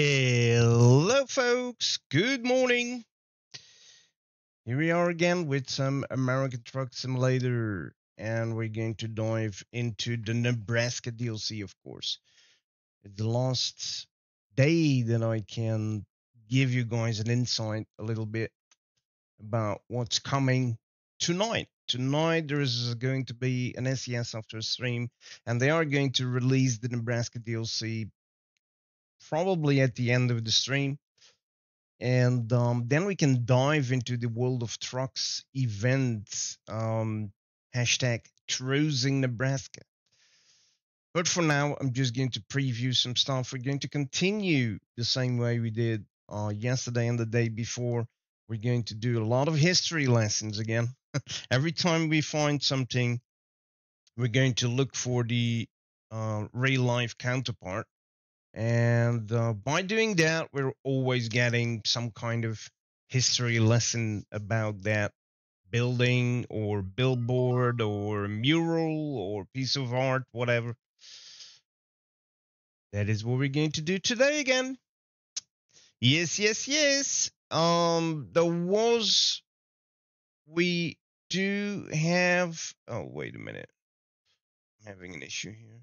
Hello, folks. Good morning. Here we are again with some American Truck Simulator, and we're going to dive into the Nebraska DLC, of course. It's the last day that I can give you guys an insight a little bit about what's coming tonight. Tonight, there is going to be an SES after stream, and they are going to release the Nebraska DLC probably at the end of the stream. And then we can dive into the World of Trucks event, hashtag Cruising Nebraska. But for now, I'm just going to preview some stuff. We're going to continue the same way we did yesterday and the day before. We're going to do a lot of history lessons again. Every time we find something, we're going to look for the real life counterpart. And by doing that, we're always getting some kind of history lesson about that building or billboard or mural or piece of art, whatever. That is what we're going to do today again. Yes. We do have. Oh, wait a minute. I'm having an issue here.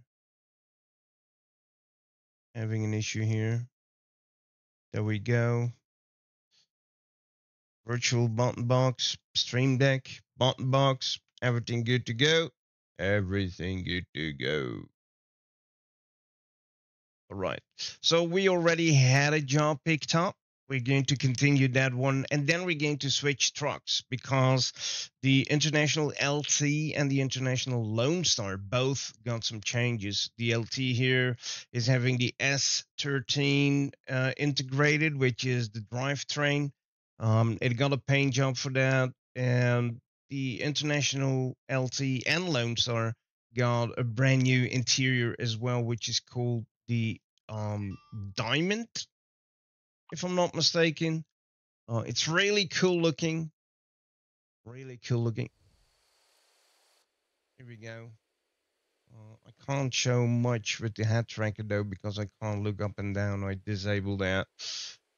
There we go. Virtual button box, stream deck, button box, everything good to go. Everything good to go. All right. So we already had a job picked up. We're going to continue that one, and then we're going to switch trucks because the International LT and the International Lone Star both got some changes. The LT here is having the S13 integrated, which is the drivetrain. It got a paint job for that, and the International LT and Lone Star got a brand new interior as well, which is called the Diamond, if I'm not mistaken. It's really cool looking. Here we go. I can't show much with the head tracker though because I can't look up and down. I disabled that.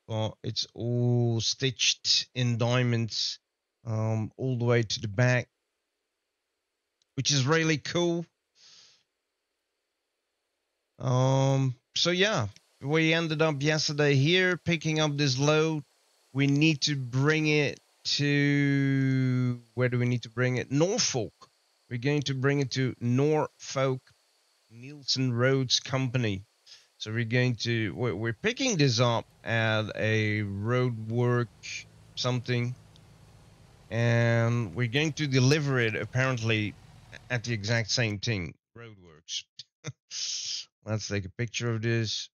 But it's all stitched in diamonds all the way to the back, which is really cool. So yeah, we ended up yesterday here picking up this load. We need to bring it to, where do we need to bring it? Norfolk. We're going to bring it to Norfolk Nielsen Roads Company. So we're picking this up at a road work something, and we're going to deliver it apparently at the exact same thing, Roadworks. Let's take a picture of this.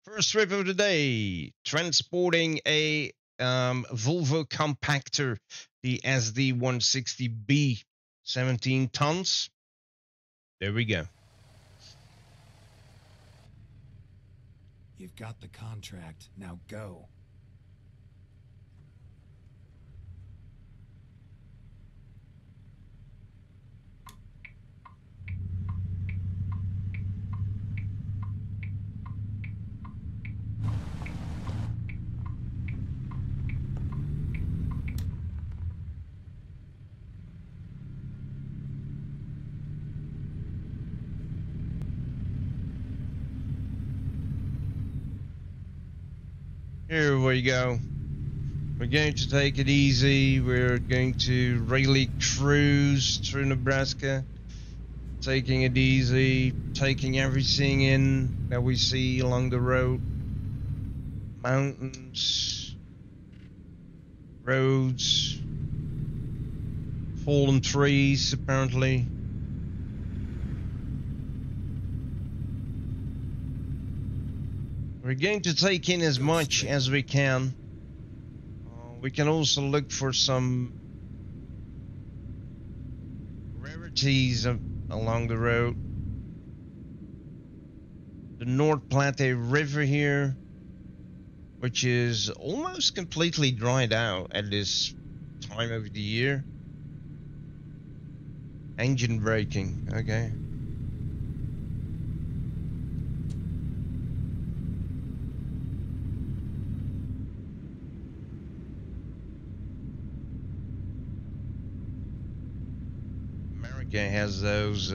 First trip of the day, transporting a Volvo compactor, the SD160B, 17 tons. There we go. You've got the contract. Now go. Here we go. We're going to take it easy. We're going to really cruise through Nebraska, taking it easy, taking everything in that we see along the road. Mountains, roads, fallen trees, apparently. We're going to take in as much as we can. We can also look for some rarities along the road. The North Platte River here, which is almost completely dried out at this time of the year. Engine braking, okay. Okay, has those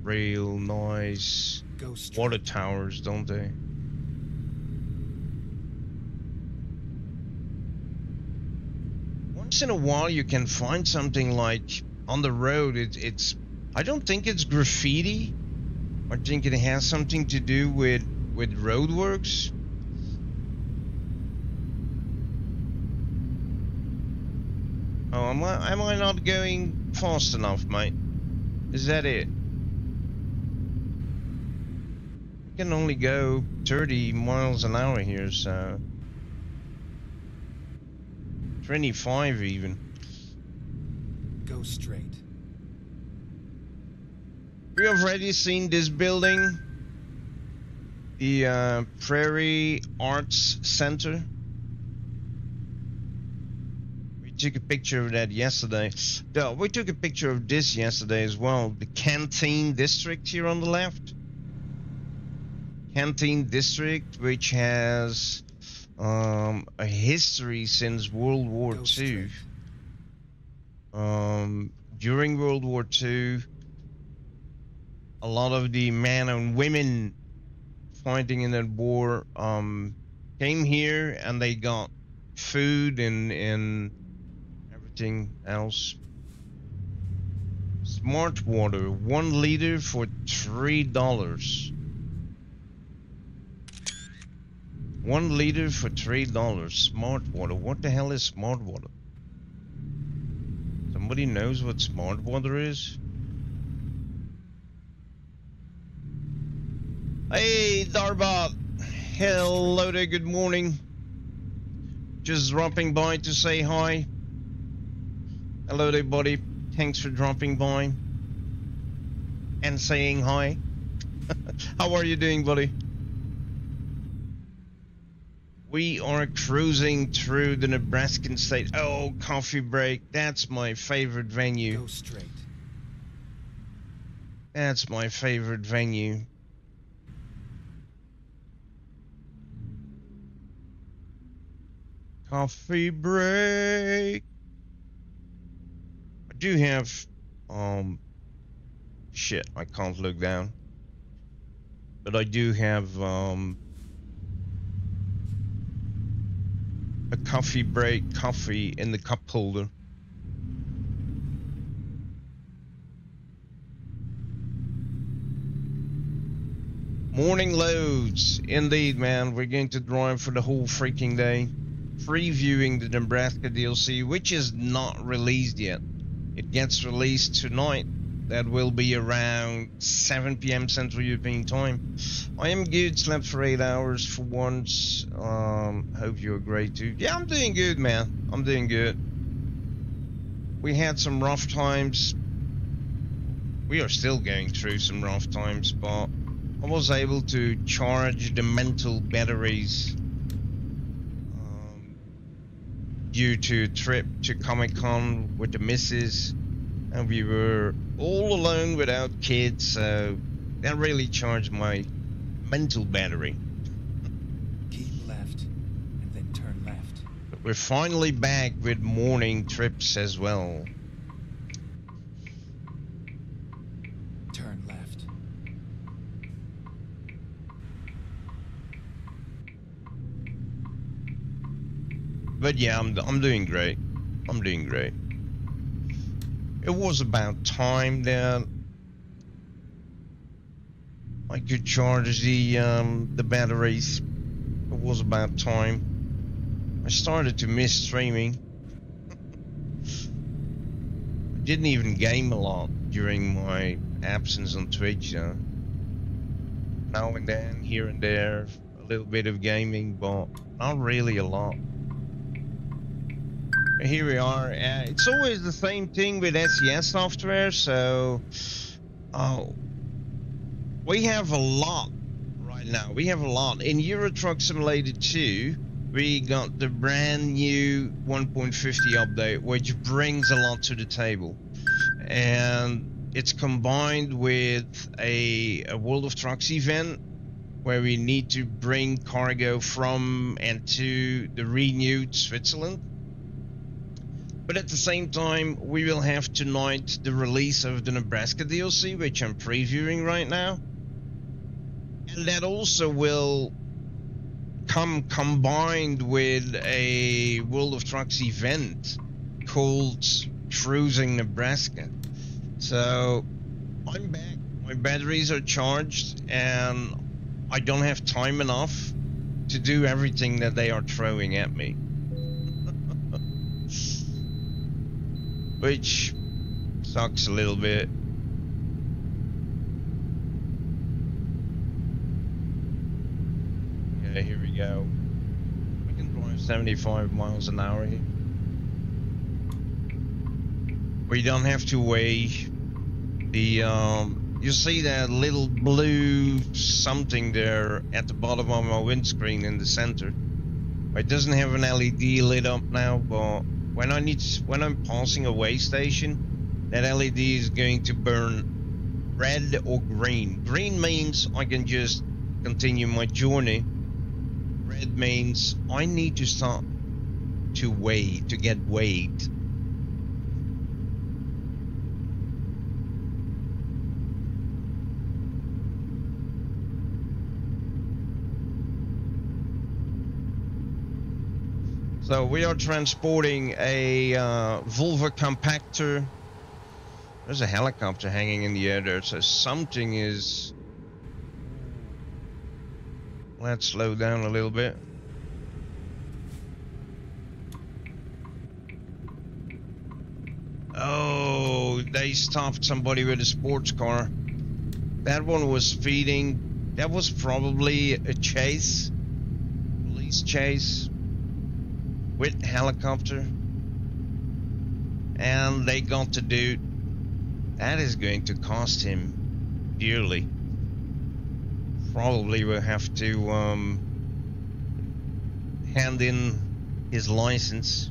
real nice Go straight. water towers, don't they? Once in a while you can find something like on the road. It's I don't think it's graffiti. I think it has something to do with roadworks. Oh, am I not going fast enough, mate? Is that it? I can only go 30 miles an hour here, so 25 even. Go straight. We have already seen this building, the Prairie Arts Center. We took a picture of that yesterday. We took a picture of this yesterday as well. The Canteen District here on the left. Canteen District, which has a history since World War II. During World War II, a lot of the men and women fighting in that war came here, and they got food and everything else. Smart water, 1 liter for $3. 1 liter for $3. Smart water. What the hell is smart water? Somebody knows what smart water is? Hey, Darbot. Hello there, good morning. Just dropping by to say hi. Hello there, buddy. Thanks for dropping by and saying hi. How are you doing, buddy? We are cruising through the Nebraskan state. Oh, coffee break. That's my favorite venue. Go straight. That's my favorite venue. Coffee break. I do have, shit, I can't look down. But I do have, a coffee break coffee in the cup holder. Morning loads. Indeed, man. We're going to drive for the whole freaking day. Previewing the Nebraska DLC, which is not released yet. It gets released tonight. That will be around 7 p.m. Central European Time. I am good. Slept for 8 hours for once. Hope you're great too. Yeah, I'm doing good, man. I'm doing good. We had some rough times. We are still going through some rough times, but I was able to charge the mental batteries due to a trip to Comic-Con with the missus, and we were all alone without kids, so that really charged my mental battery. Keep left, and then turn left. But we're finally back with morning trips as well. Turn left. But yeah, I'm doing great. I'm doing great. It was about time that I could charge the batteries. It was about time. I started to miss streaming. I didn't even game a lot during my absence on Twitch. Now and then, here and there, a little bit of gaming, but not really a lot. Here we are. It's always the same thing with SES software, so we have a lot right now. We have a lot. In Euro Truck Simulator 2, we got the brand new 1.50 update, which brings a lot to the table. And it's combined with a World of Trucks event where we need to bring cargo from and to the renewed Switzerland. But at the same time, we will have tonight the release of the Nebraska DLC, which I'm previewing right now. And that also will come combined with a World of Trucks event called Cruising Nebraska. So I'm back, my batteries are charged, and I don't have time enough to do everything that they are throwing at me. Which sucks a little bit. Yeah, here we go. We can drive 75 miles an hour here. We don't have to weigh the, you see that little blue something there at the bottom of my windscreen in the center. It doesn't have an LED lit up now, but when I'm passing a weigh station, that LED is going to burn red or green. Green means I can just continue my journey. Red means I need to start to weigh, to get weighed. So we are transporting a Volvo compactor. There's a helicopter hanging in the air there, so something is... Let's slow down a little bit. Oh, they stopped somebody with a sports car. That one was speeding. That was probably a chase. Police chase. With helicopter, and they got the dude. That is going to cost him dearly. Probably will have to hand in his license.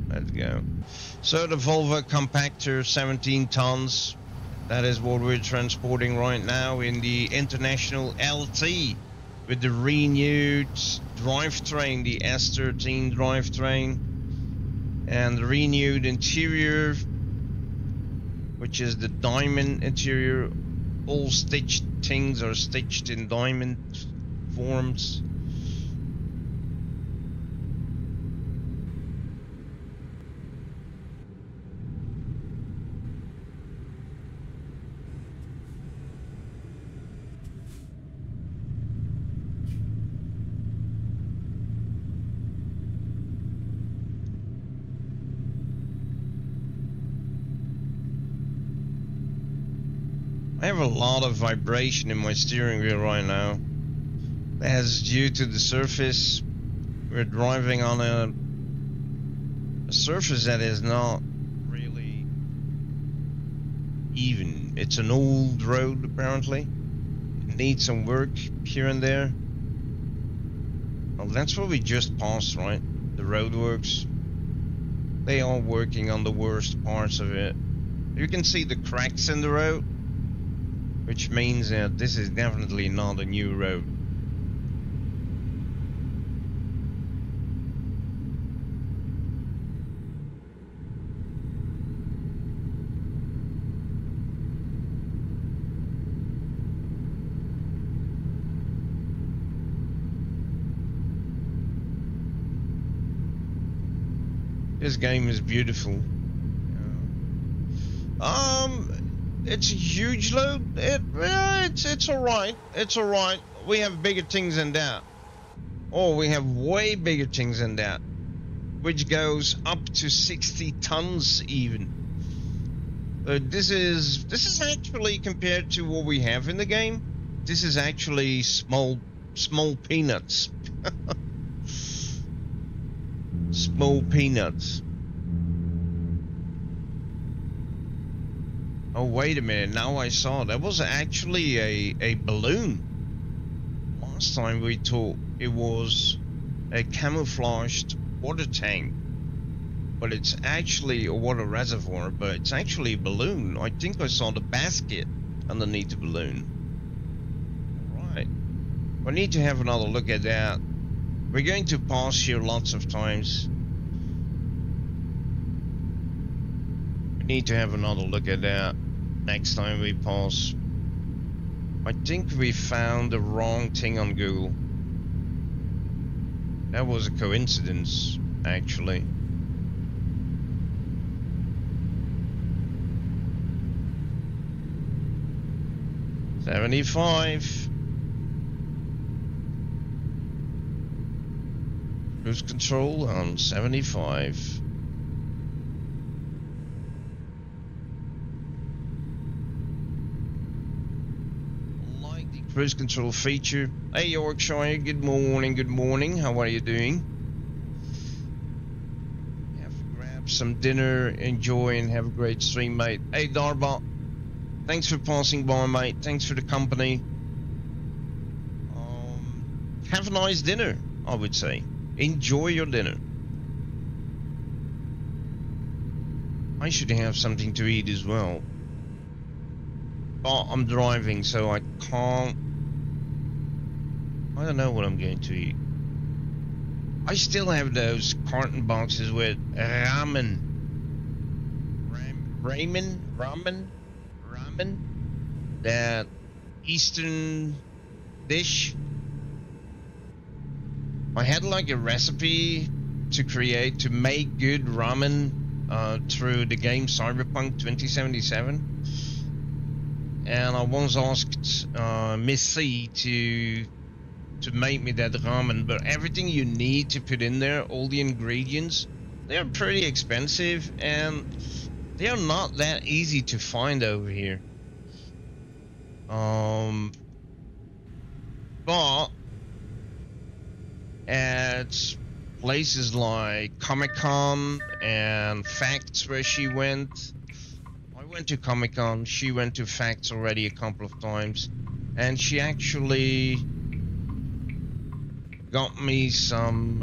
Let's go. So the Volvo compactor, 17 tons. That is what we're transporting right now in the International LT with the renewed drivetrain, the S13 drivetrain, and the renewed interior, which is the diamond interior. All stitched things are stitched in diamond forms. I have a lot of vibration in my steering wheel right now. That's due to the surface. We're driving on a surface that is not really even. It's an old road apparently. It needs some work here and there. Well, that's what we just passed, right? The roadworks. They are working on the worst parts of it. You can see the cracks in the road, which means that this is definitely not a new road. This game is beautiful. It's a huge load. It's alright. It's alright. We have bigger things than that. Oh, we have way bigger things than that, which goes up to 60 tons even. This is actually, compared to what we have in the game, this is actually small peanuts. Small peanuts. Oh, wait a minute. Now I saw that was actually a balloon. Last time we thought it was a camouflaged water tank. but it's actually a water reservoir, but it's actually a balloon. I think I saw the basket underneath the balloon. Right. I need to have another look at that. We're going to pause here lots of times. We need to have another look at that next time we pause. I think we found the wrong thing on Google. That was a coincidence, actually. $75. Cruise control on 75. Like the cruise control feature. Hey Yorkshire, good morning, good morning. How are you doing? Have to grab some dinner, enjoy, and have a great stream, mate. Hey Darba, thanks for passing by, mate. Thanks for the company. Have a nice dinner, I would say. Enjoy your dinner. I should have something to eat as well. But I'm driving, so I can't. I don't know what I'm going to eat. I still have those carton boxes with ramen. Ramen? That Eastern dish. I had like a recipe to make good ramen through the game Cyberpunk 2077, and I once asked Miss C to make me that ramen, but everything you need to put in there, all the ingredients, they are pretty expensive and they are not that easy to find over here. But at places like Comic-Con and Facts where she went. I went to Comic-Con, she went to Facts already a couple of times, and she actually got me some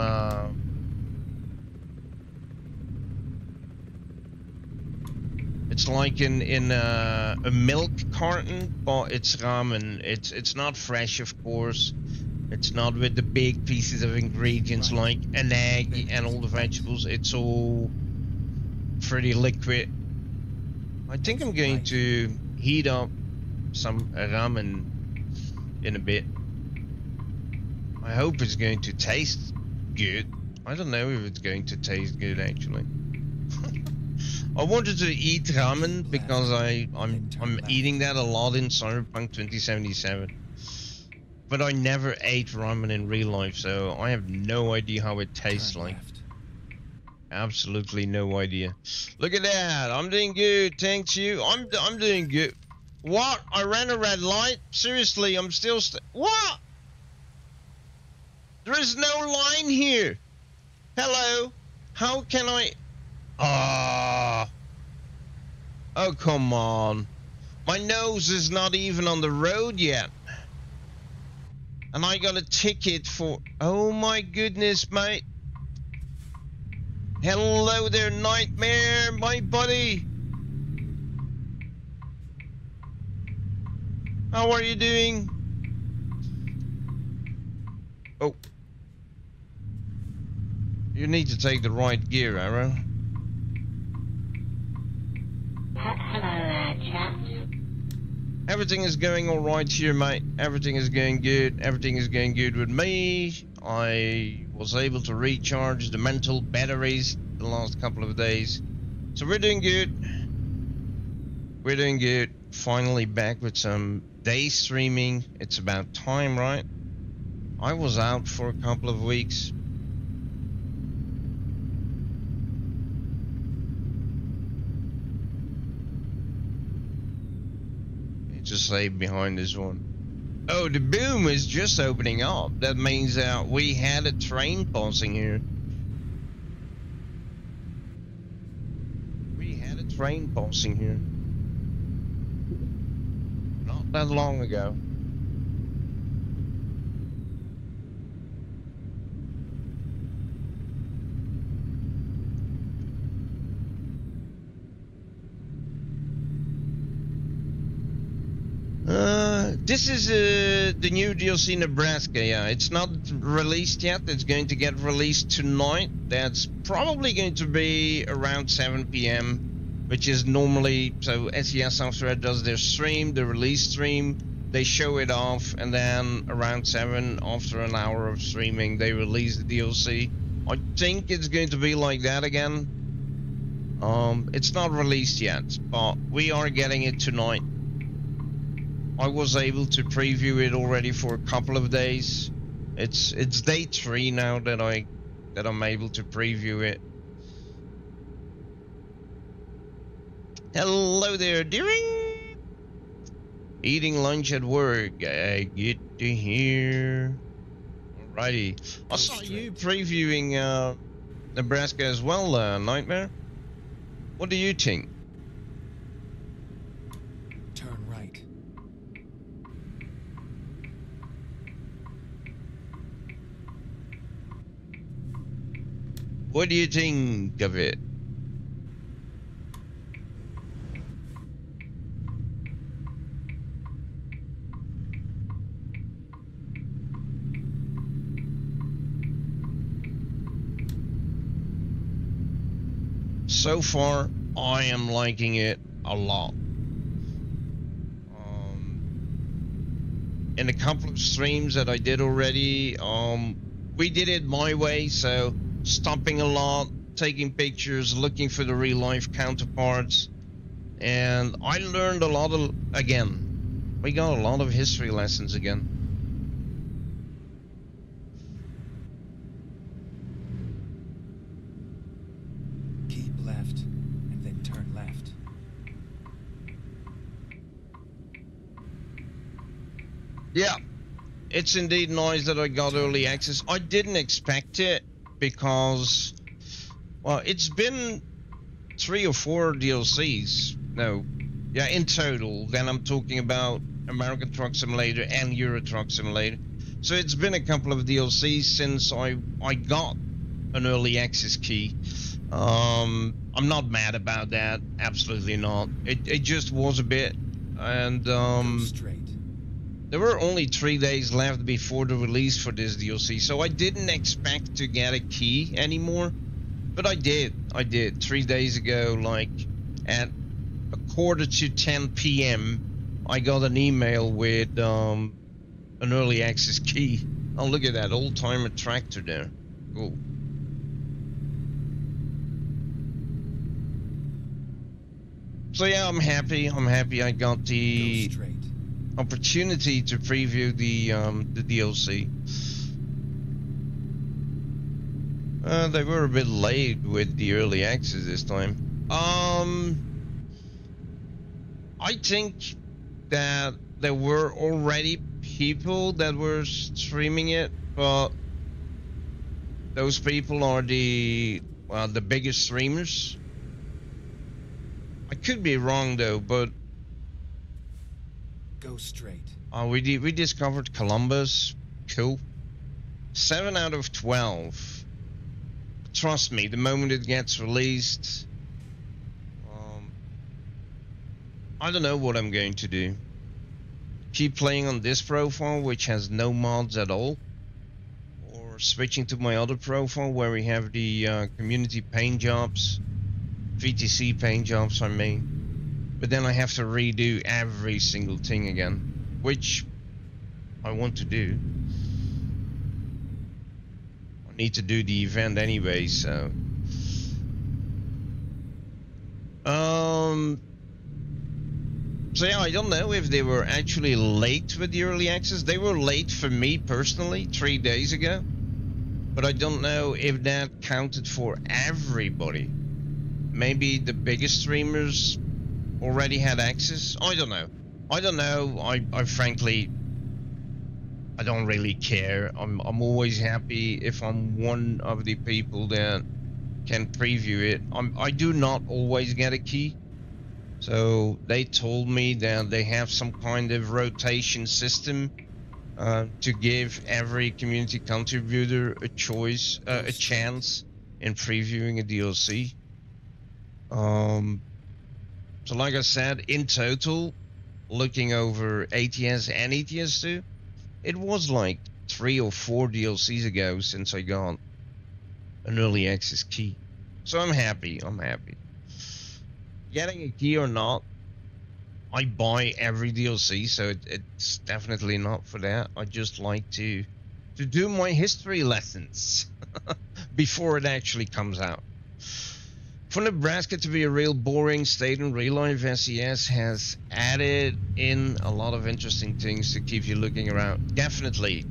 it's like in a milk carton, but it's ramen. It's not fresh, of course. It's not with the big pieces of ingredients like an egg and all the vegetables. It's all pretty liquid. I think I'm going to heat up some ramen in a bit. I hope it's going to taste good. I don't know if it's going to taste good actually. I wanted to eat ramen because I'm eating that a lot in Cyberpunk 2077. But I never ate ramen in real life, so I have no idea how it tastes like. Absolutely no idea. Look at that. I'm doing good. Thanks you. I'm doing good. What? I ran a red light? Seriously, I'm still what? There is no line here. Hello. How can I? Oh, come on. My nose is not even on the road yet. And I got a ticket for... Oh my goodness, mate. Hello there, Nightmare, my buddy. How are you doing? Oh. You need to take the right gear, Arrow. Hello there, chaps. Everything is going all right here, mate. Everything is going good. Everything is going good with me. I was able to recharge the mental batteries the last couple of days. So we're doing good. We're doing good. Finally back with some day streaming. It's about time, right? I was out for a couple of weeks. Just say behind this one. Oh, the boom is just opening up. That means that we had a train passing here. We had a train passing here. Not that long ago. This is the new DLC Nebraska. Yeah, it's not released yet. It's going to get released tonight. That's probably going to be around 7 p.m., which is normally, so SES Software does their stream, the release stream. They show it off, and then around 7, after an hour of streaming, they release the DLC. I think it's going to be like that again. It's not released yet, but we are getting it tonight. I was able to preview it already for a couple of days. It's day 3 now that I'm able to preview it. Hello there, dearie. Eating lunch at work. I get to hear. Alrighty. I saw you previewing Nebraska as well, Nightmare. What do you think? Turn right. What do you think of it? So far, I am liking it a lot. In a couple of streams that I did already, we did it my way, so stopping a lot, taking pictures, looking for the real life counterparts, and I learned a lot of, again, we got a lot of history lessons again. Keep left, and then turn left. Yeah, it's indeed nice that I got early access. I didn't expect it because, well, it's been 3 or 4 DLCs. No, yeah, in total. Then I'm talking about American Truck Simulator and Euro Truck Simulator. So it's been a couple of DLCs since I got an early access key. I'm not mad about that. Absolutely not. It just was a bit, and Go straight. there were only 3 days left before the release for this DLC, so I didn't expect to get a key anymore, but I did. 3 days ago, like at 9:45 p.m., I got an email with an early access key. Oh, look at that old-timer tractor there. Cool. So yeah, I'm happy. I got the Go straight. opportunity to preview the DLC. They were a bit late with the early access this time. I think that there were already people that were streaming it, but those people are the biggest streamers. I could be wrong though, but Go straight. we discovered Columbus. Cool. 7 out of 12. Trust me, the moment it gets released, I don't know what I'm going to do. Keep playing on this profile, which has no mods at all, or switching to my other profile where we have the community paint jobs, VTC paint jobs, I mean. But then I have to redo every single thing again, which I want to do. I need to do the event anyway, so. So yeah, I don't know if they were actually late with the early access. They were late for me personally 3 days ago, but I don't know if that counted for everybody. Maybe the biggest streamers already had access. I don't know. I frankly, I don't really care. I'm always happy if I'm one of the people that can preview it. I do not always get a key. So they told me that they have some kind of rotation system to give every community contributor a choice, a chance in previewing a DLC. So like I said, in total, looking over ATS and ETS2, it was like 3 or 4 DLCs ago since I got an early access key. So I'm happy. Getting a key or not, I buy every DLC, so it's definitely not for that. I just like to do my history lessons before it actually comes out. For Nebraska to be a real boring state in real life, SES has added in a lot of interesting things to keep you looking around. Definitely.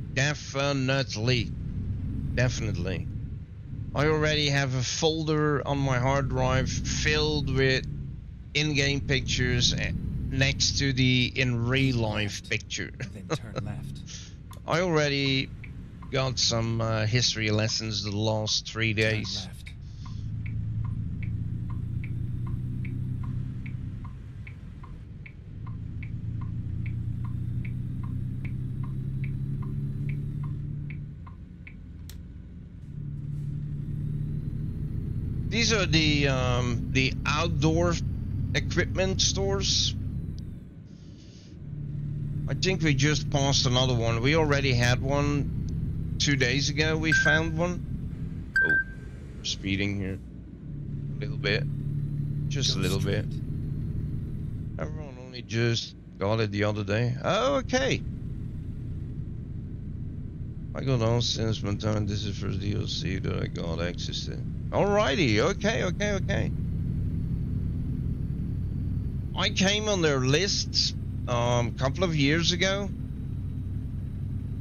I already have a folder on my hard drive filled with in-game pictures next to the in real life picture. Then turn left. I already got some history lessons the last 3 days. Turn left. These are the outdoor equipment stores. I think we just passed another one. We already had one 2 days ago. We found one. Oh, speeding here a little bit, just a little bit. Everyone only just got it the other day. Oh, okay. I got on since my time. This is first DLC that I got access to. Alrighty, okay. I came on their list a couple of years ago,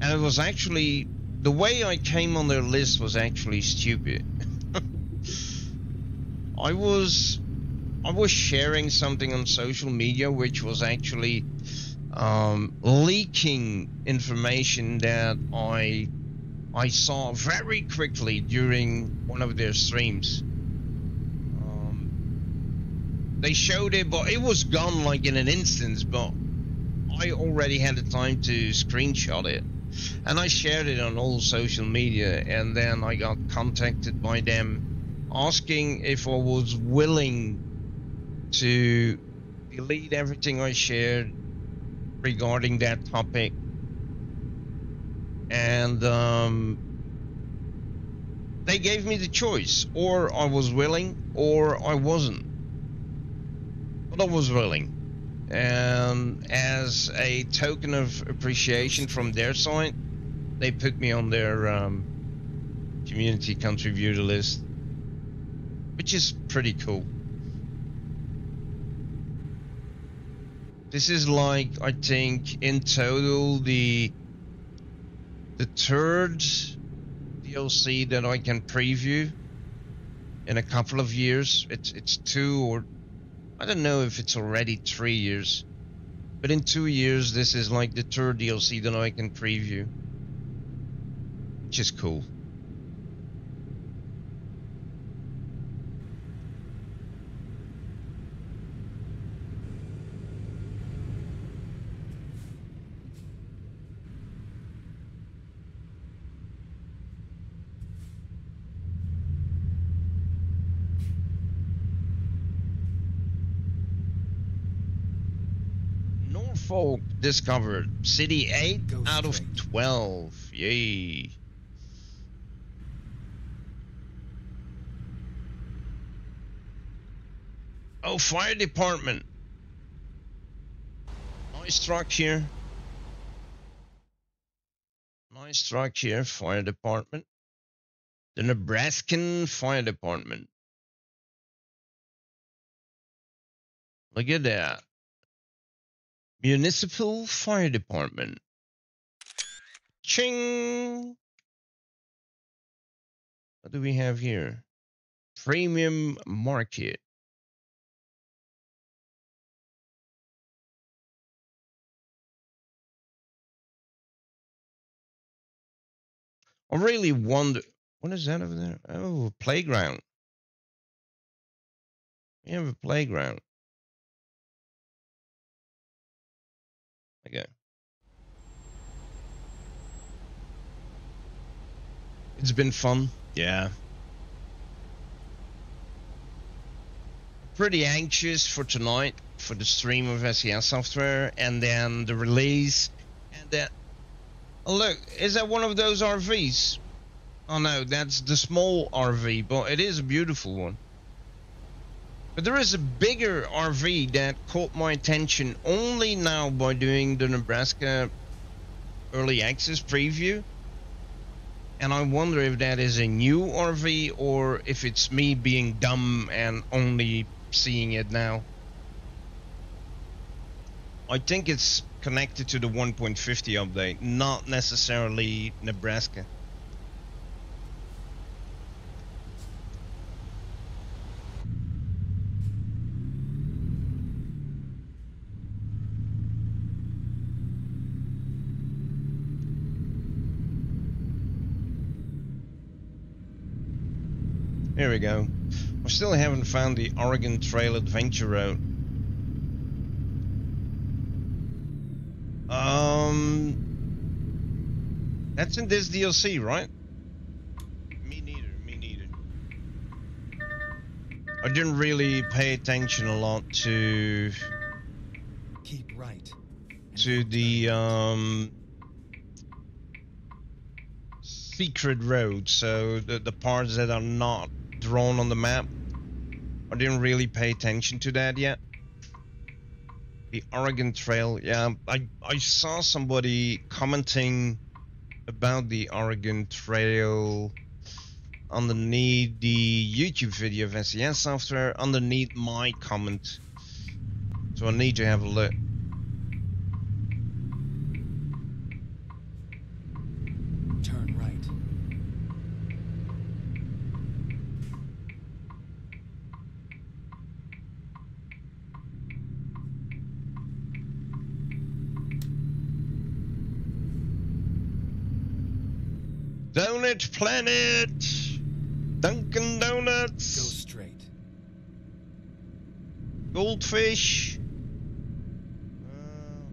and it was actually, the way I came on their list was actually stupid. I was sharing something on social media which was actually leaking information that I saw very quickly during one of their streams. They showed it, but it was gone like in an instant, but I already had the time to screenshot it. And I shared it on all social media, and then I got contacted by them asking if I was willing to delete everything I shared regarding that topic. And they gave me the choice, or I was willing or I wasn't. But I was willing, and as a token of appreciation from their side, they put me on their community contributor list, which is pretty cool. This is like, I think in total the third DLC that I can preview in a couple of years. It's 2 or I don't know if it's already 3 years, but in 2 years this is like the third DLC that I can preview, which is cool. Norfolk discovered. City 8 Go out of straight. 12. Yay. Oh, fire department. Nice truck here. Nice truck here, fire department. The Nebraskan fire department. Look at that. Municipal fire department. Ching! What do we have here? Premium market. I really wonder, what is that over there? Oh, a playground. We have a playground. Okay. It's been fun. Yeah. Pretty anxious for tonight for the stream of SES software, and then the release, and then oh, look, is that one of those RVs? Oh no, that's the small RV, but it is a beautiful one. But there is a bigger RV that caught my attention only now by doing the Nebraska early access preview. And I wonder if that is a new RV or if it's me being dumb and only seeing it now. I think it's connected to the 1.50 update, not necessarily Nebraska. Here we go. I still haven't found the Oregon Trail Adventure Road. That's in this DLC, right? Me neither. I didn't really pay attention a lot to Keep right. the secret road, so the parts that are not drawn on the map. I didn't really pay attention to that yet. The Oregon Trail, yeah, I saw somebody commenting about the Oregon Trail underneath the YouTube video of SES software, underneath my comment. So I need to have a look. Turn right. Donut Planet! Dunkin' Go Donuts! straight. Goldfish!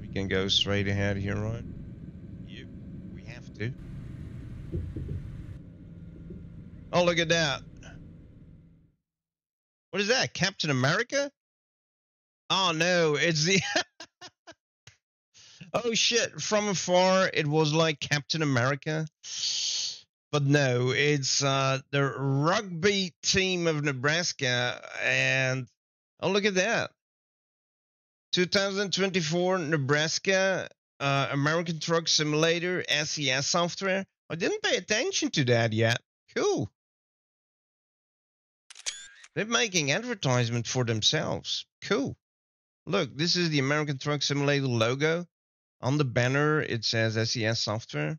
We can go straight ahead here, right? Yep, we have to. Oh, look at that. What is that? Captain America? Oh no, it's the... Oh shit, from afar it was like Captain America. But no, it's the rugby team of Nebraska, and oh, look at that. 2024 Nebraska American Truck Simulator SES software. I didn't pay attention to that yet. Cool. They're making advertisement for themselves. Cool. Look, this is the American Truck Simulator logo. On the banner, it says SES software.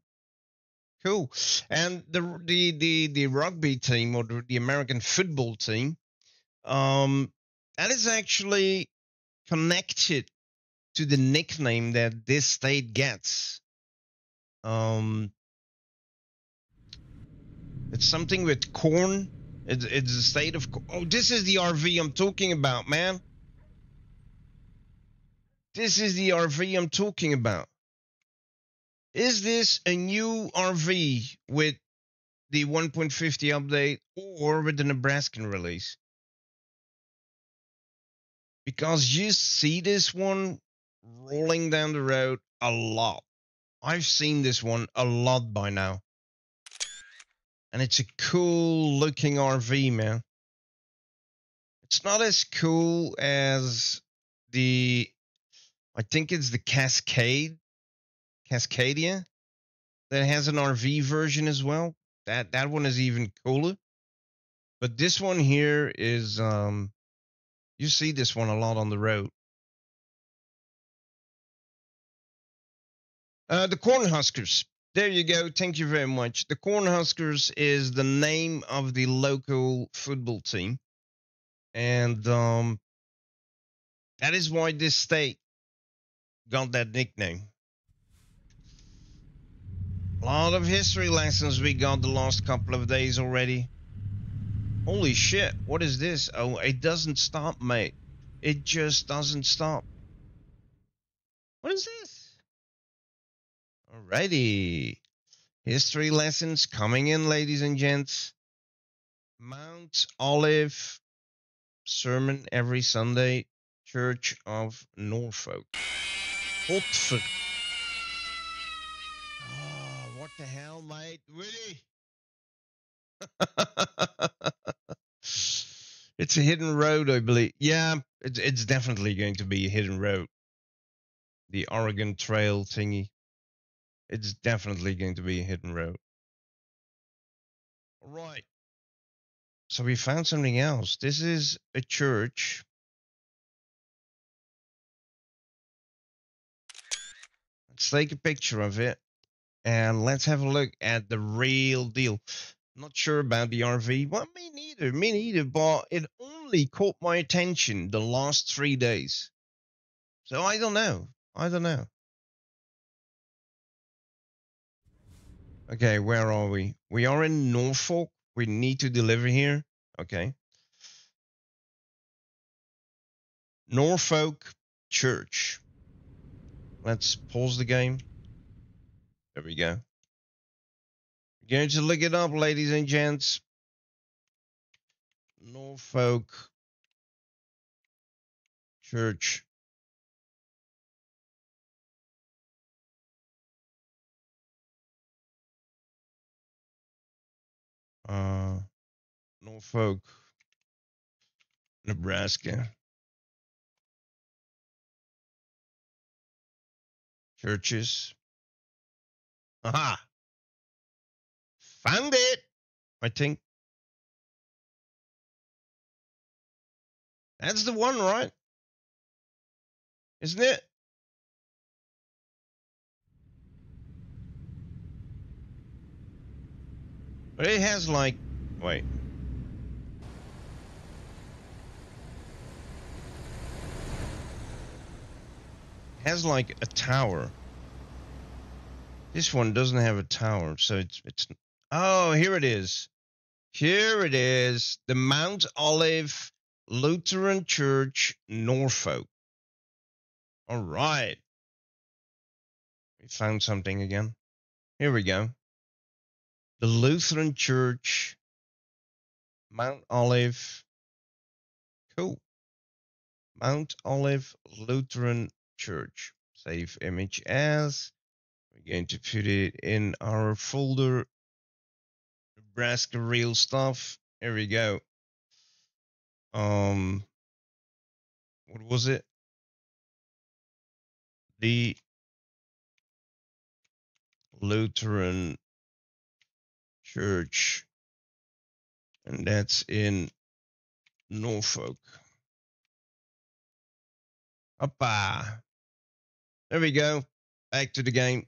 Cool. And the rugby team, or the American football team, that is actually connected to the nickname that this state gets. It's something with corn. It's a state of... Oh, this is the RV I'm talking about, man. This is the RV I'm talking about. Is this a new RV with the 1.50 update or with the Nebraskan release? Because you see this one rolling down the road a lot. I've seen this one a lot by now. And it's a cool looking RV, man. It's not as cool as the... I think it's the Cascadia, that has an RV version as well. That one is even cooler. But this one here is, you see this one a lot on the road. The Cornhuskers. There you go. Thank you very much. The Cornhuskers is the name of the local football team. And that is why this state got that nickname. A lot of history lessons we got the last couple of days already. Holy shit, what is this? Oh, it doesn't stop, mate. It just doesn't stop. What is this? Alrighty. History lessons coming in, ladies and gents. Mount Olive sermon every Sunday. Church of Norfolk. Godver. Oh, what the hell, mate? Really? It's a hidden road, I believe. Yeah, it's definitely going to be a hidden road. The Oregon Trail thingy. It's definitely going to be a hidden road. All right. So we found something else. This is a church. Let's take a picture of it and let's have a look at the real deal. Not sure about the RV. Well, me neither, but it only caught my attention the last 3 days. So I don't know. Okay, where are we? We are in Norfolk. We need to deliver here. Okay. Norfolk Church. Let's pause the game. There we go. We're going to look it up, ladies and gents. Norfolk Church. Norfolk, Nebraska. Churches. Aha! Found it! I think. That's the one, right? Isn't it? But it has like, wait. It has like a tower. This one doesn't have a tower, so it's. Oh, here it is. Here it is. The Mount Olive Lutheran Church, Norfolk. All right. We found something again. Here we go. The Lutheran Church, Mount Olive. Cool. Mount Olive Lutheran Church. Save image as. We're going to put it in our folder. Nebraska real stuff. Here we go. What was it? The Lutheran Church, and that's in Norfolk. Hoppa. There we go. Back to the game.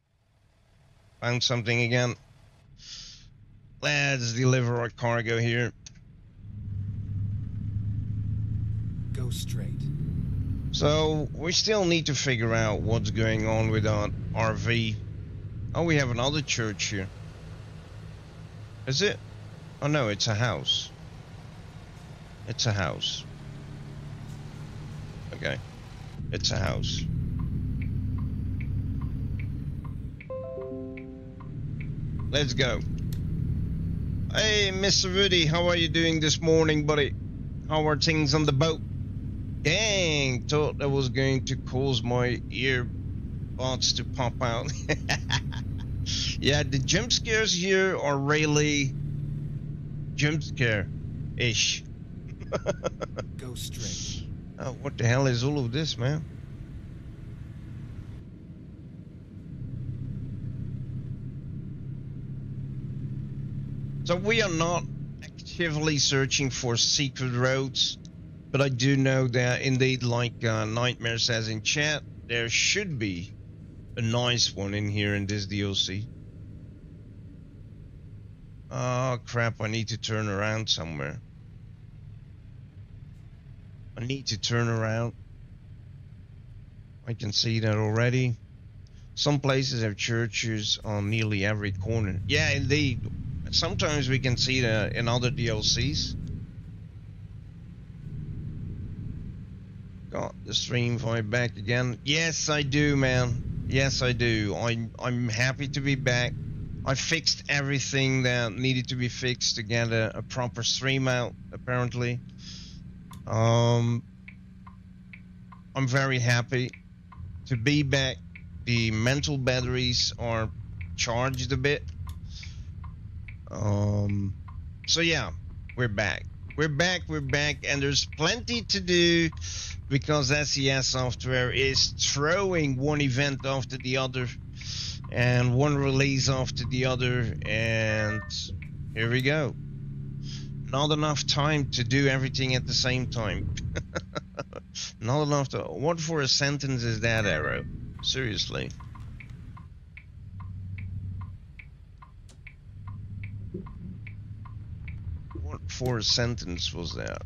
Found something again. Let's deliver our cargo here. Go straight. So we still need to figure out what's going on with our RV. Oh, we have another church here. Is it? Oh no, it's a house. It's a house. Okay. It's a house. Let's go. Hey, Mr. Rudy, how are you doing this morning, buddy? How are things on the boat? Dang, thought that was going to cause my earbuds to pop out. Yeah, the jump scares here are really jump scare-ish. Go straight. Oh, what the hell is all of this, man? So we are not actively searching for secret roads, but I do know that indeed, like Nightmare says in chat, there should be a nice one in here in this DLC. Oh crap, I need to turn around somewhere. I need to turn around. I can see that already. Some places have churches on nearly every corner. Yeah, indeed. Sometimes we can see that in other DLCs. Got the stream vibe back again. Yes, I do, man. Yes, I do. I'm happy to be back. I fixed everything that needed to be fixed to get a proper stream out, apparently. I'm very happy to be back. The mental batteries are charged a bit. So yeah, we're back. We're back, and there's plenty to do because SES software is throwing one event after the other and one release after the other, and here we go. Not enough time to do everything at the same time. Not enough to. What for a sentence is that, Arrow? Seriously. What for a sentence was that?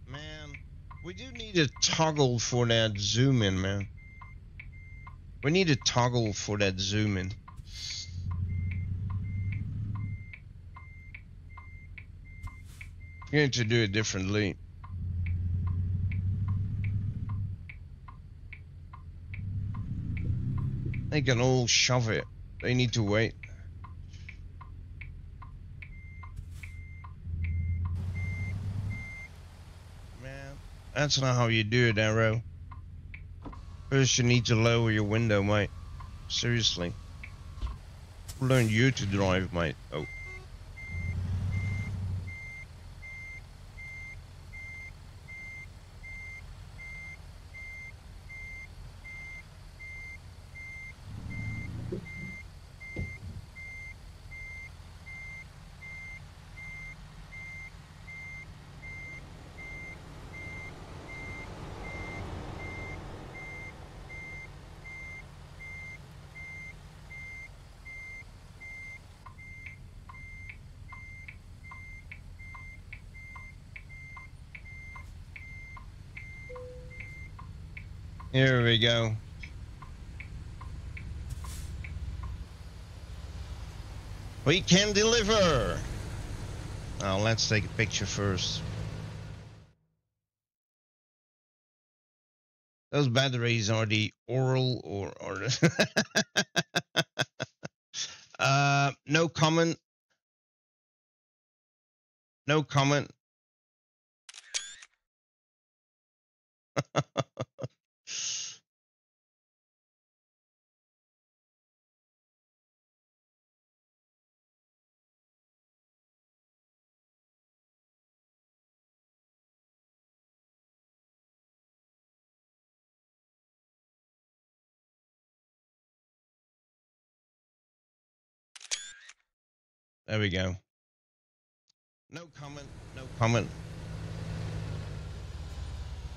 Man, we do need a toggle for that zoom in, man. We need a toggle for that zoom in. We're going to do it differently. They can all shove it. They need to wait. Man, that's not how you do it, Arrow. First, you need to lower your window, mate. Seriously. Learn you to drive, mate. Oh. Here we go. We can deliver. Now let's take a picture first. Those batteries are the oral or no comment. No comment. There we go. No comment. No comment.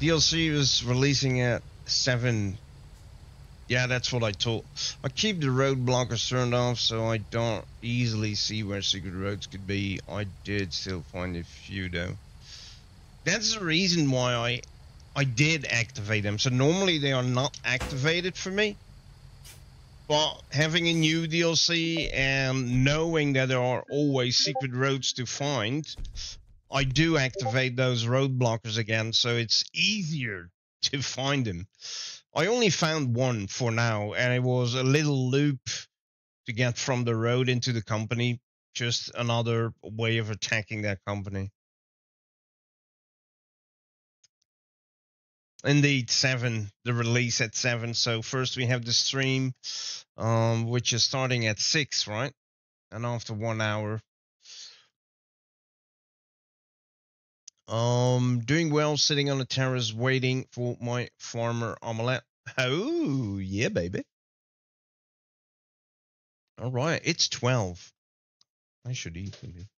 DLC was releasing at 7. Yeah, that's what I told. I keep the road blockers turned off so I don't easily see where secret roads could be. I did still find a few though. That's the reason why I did activate them. So normally they are not activated for me. But having a new DLC and knowing that there are always secret roads to find, I do activate those road blockers again, so it's easier to find them. I only found one for now, and it was a little loop to get from the road into the company. Just another way of attacking that company. Indeed, 7, the release at 7. So first we have the stream, which is starting at 6, right? And after 1 hour. Doing well, sitting on the terrace, waiting for my farmer omelette. Oh, yeah, baby. All right, it's 12. I should eat, maybe.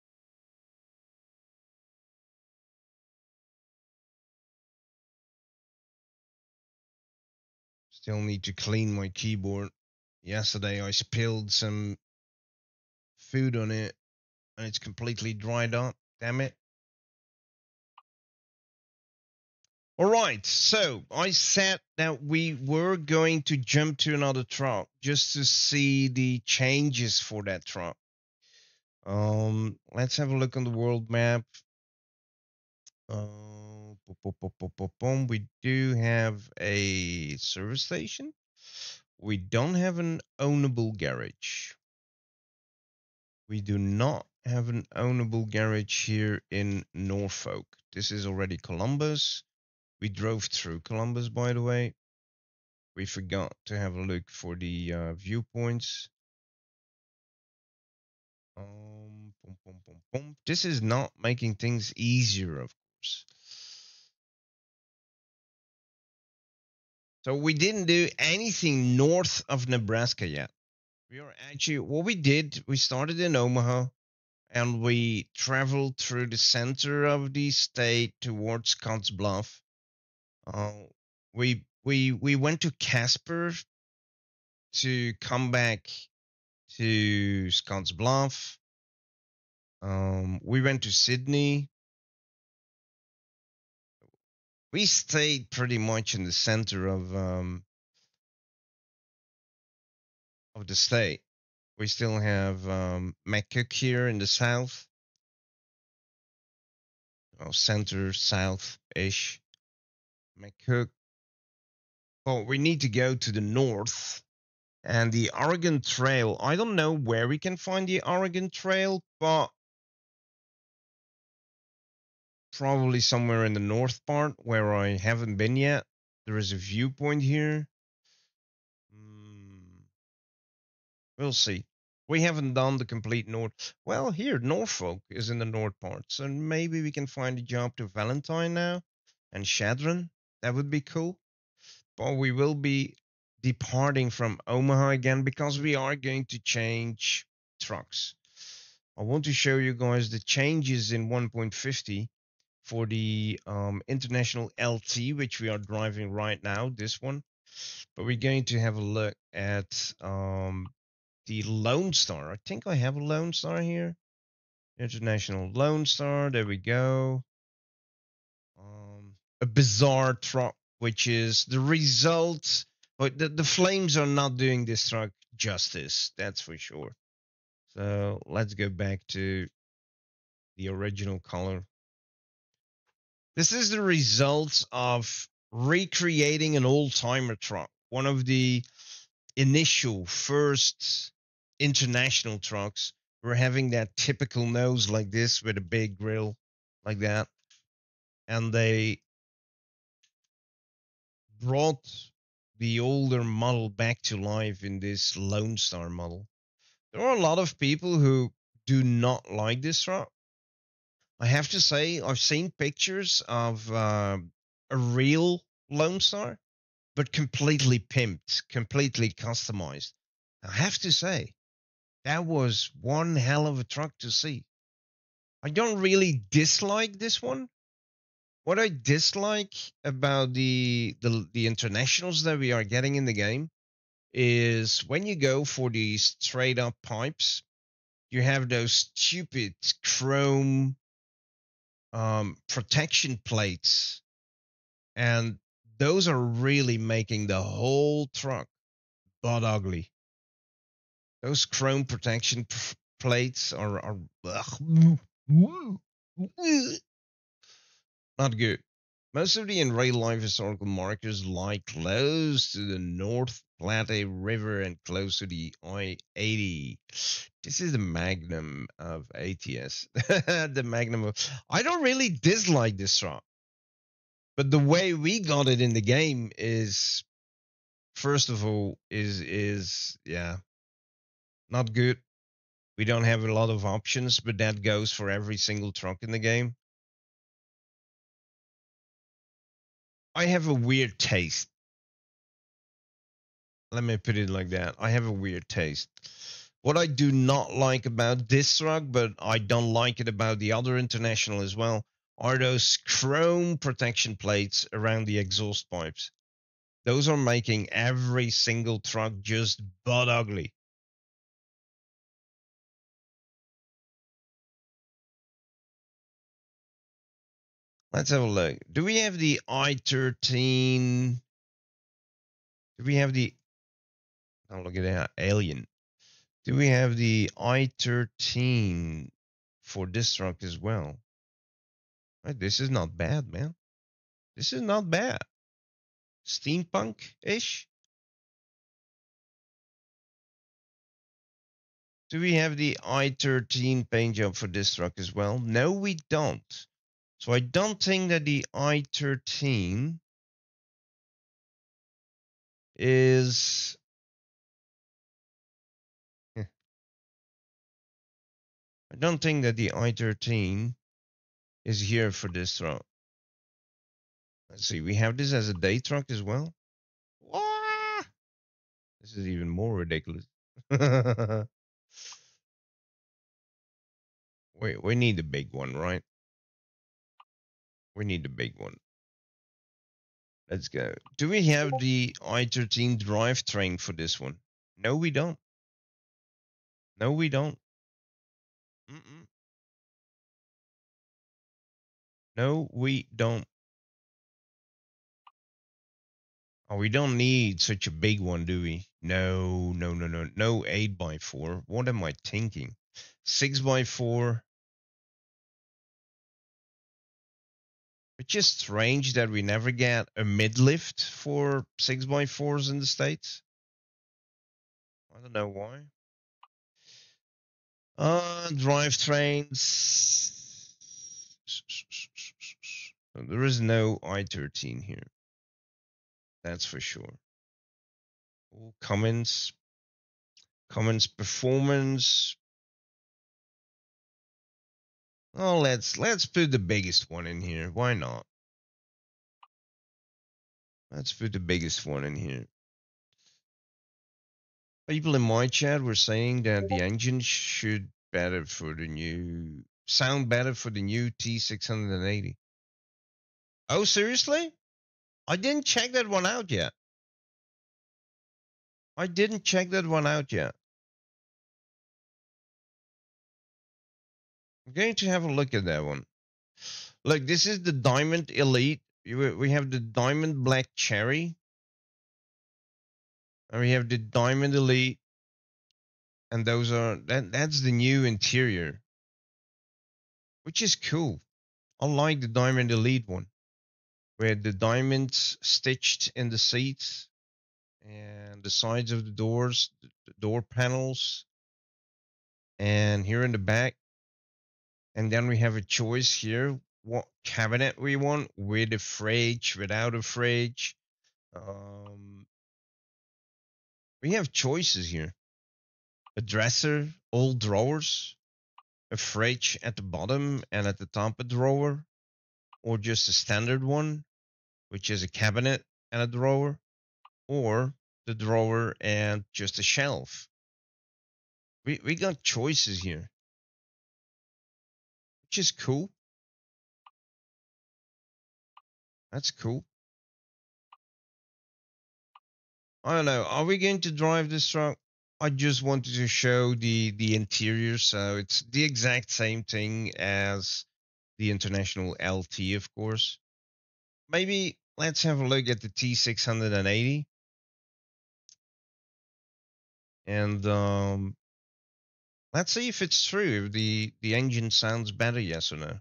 Still need to clean my keyboard. Yesterday I spilled some food on it and it's completely dried up. Damn it. All right, so I said that we were going to jump to another truck just to see the changes for that truck. Let's have a look on the world map. We do have a service station. We don't have an ownable garage. We do not have an ownable garage here in Norfolk. This is already Columbus. We drove through Columbus, by the way. We forgot to have a look for the viewpoints. This is not making things easier, of course. So we didn't do anything north of Nebraska yet. We are actually, what we did, we started in Omaha and we traveled through the center of the state towards Scottsbluff. We went to Casper to come back to Scottsbluff. We went to Sydney. We stayed pretty much in the center of the state. We still have McCook here in the south. Center, south-ish. McCook. Well, we need to go to the north. And the Oregon Trail. I don't know where we can find the Oregon Trail, but probably somewhere in the north part where I haven't been yet. There is a viewpoint here. We'll see. We haven't done the complete north. Well, here, Norfolk is in the north part. So maybe we can find a job to Valentine now and Shadron. That would be cool. But we will be departing from Omaha again because we are going to change trucks. I want to show you guys the changes in 1.50 for the International LT, which we are driving right now, this one. But we're going to have a look at the Lone Star. I think I have a Lone Star here. International Lone Star. There we go. A bizarre truck, which is the result. But the flames are not doing this truck justice. That's for sure. So let's go back to the original color. This is the result of recreating an old-timer truck. One of the initial first international trucks were having that typical nose like this with a big grill like that. And they brought the older model back to life in this Lone Star model. There are a lot of people who do not like this truck. I have to say, I've seen pictures of a real Lone Star, but completely pimped, completely customized. I have to say, that was one hell of a truck to see. I don't really dislike this one. What I dislike about the internationals that we are getting in the game is when you go for these straight up pipes, you have those stupid chrome protection plates, and those are really making the whole truck butt ugly. Those chrome protection plates are not good. Most of the in real life historical markers lie close to the North Platte River and close to the I-80. This is the Magnum of ATS. The Magnum of... I don't really dislike this truck. But the way we got it in the game is, first of all, is yeah, not good. We don't have a lot of options, but that goes for every single truck in the game. I have a weird taste. Let me put it like that. I have a weird taste. What I do not like about this truck, but I don't like it about the other international as well, are those chrome protection plates around the exhaust pipes. Those are making every single truck just butt ugly. Let's have a look. Do we have the I-13? Do we have the... Oh, look at that. Alien. Do we have the I-13 for this truck as well? Right, this is not bad, man. This is not bad. Steampunk-ish. Do we have the I-13 paint job for this truck as well? No, we don't. So I don't think that the I-13 is... I don't think that the I-13 is here for this truck. Let's see, we have this as a day truck as well. What? This is even more ridiculous. we need the big one, right? We need the big one. Let's go. Do we have the I-13 drivetrain for this one? No, we don't. No, we don't. Mm-mm. No, we don't. Oh, we don't need such a big one, do we? No, no, no, no. No 8x4. What am I thinking? 6x4. It's just strange that we never get a mid-lift for 6x4s in the States. I don't know why. Drivetrains. There is no I-13 here. That's for sure. Oh, Cummins performance. Oh, let's put the biggest one in here. Why not? Let's put the biggest one in here. People in my chat were saying that the engine should better for the new sound better for the new T680. Oh, seriously? I didn't check that one out yet. I didn't check that one out yet. I'm going to have a look at that one. Look, this is the Diamond Elite. We have the Diamond Black Cherry. And we have the Diamond Elite. And those are, that's the new interior. Which is cool. I like the Diamond Elite one. Where the diamonds stitched in the seats. And the sides of the doors, the door panels. And here in the back. And then we have a choice here, what cabinet we want, with a fridge, without a fridge. We have choices here. A dresser, all drawers, a fridge at the bottom and at the top a drawer, or just a standard one, which is a cabinet and a drawer, or the drawer and just a shelf. We got choices here, which is cool. That's cool. I don't know. Are we going to drive this truck? I just wanted to show the interior, so it's the exact same thing as the International LT, of course. Maybe let's have a look at the T680. And let's see if it's true, if the engine sounds better, yes or no.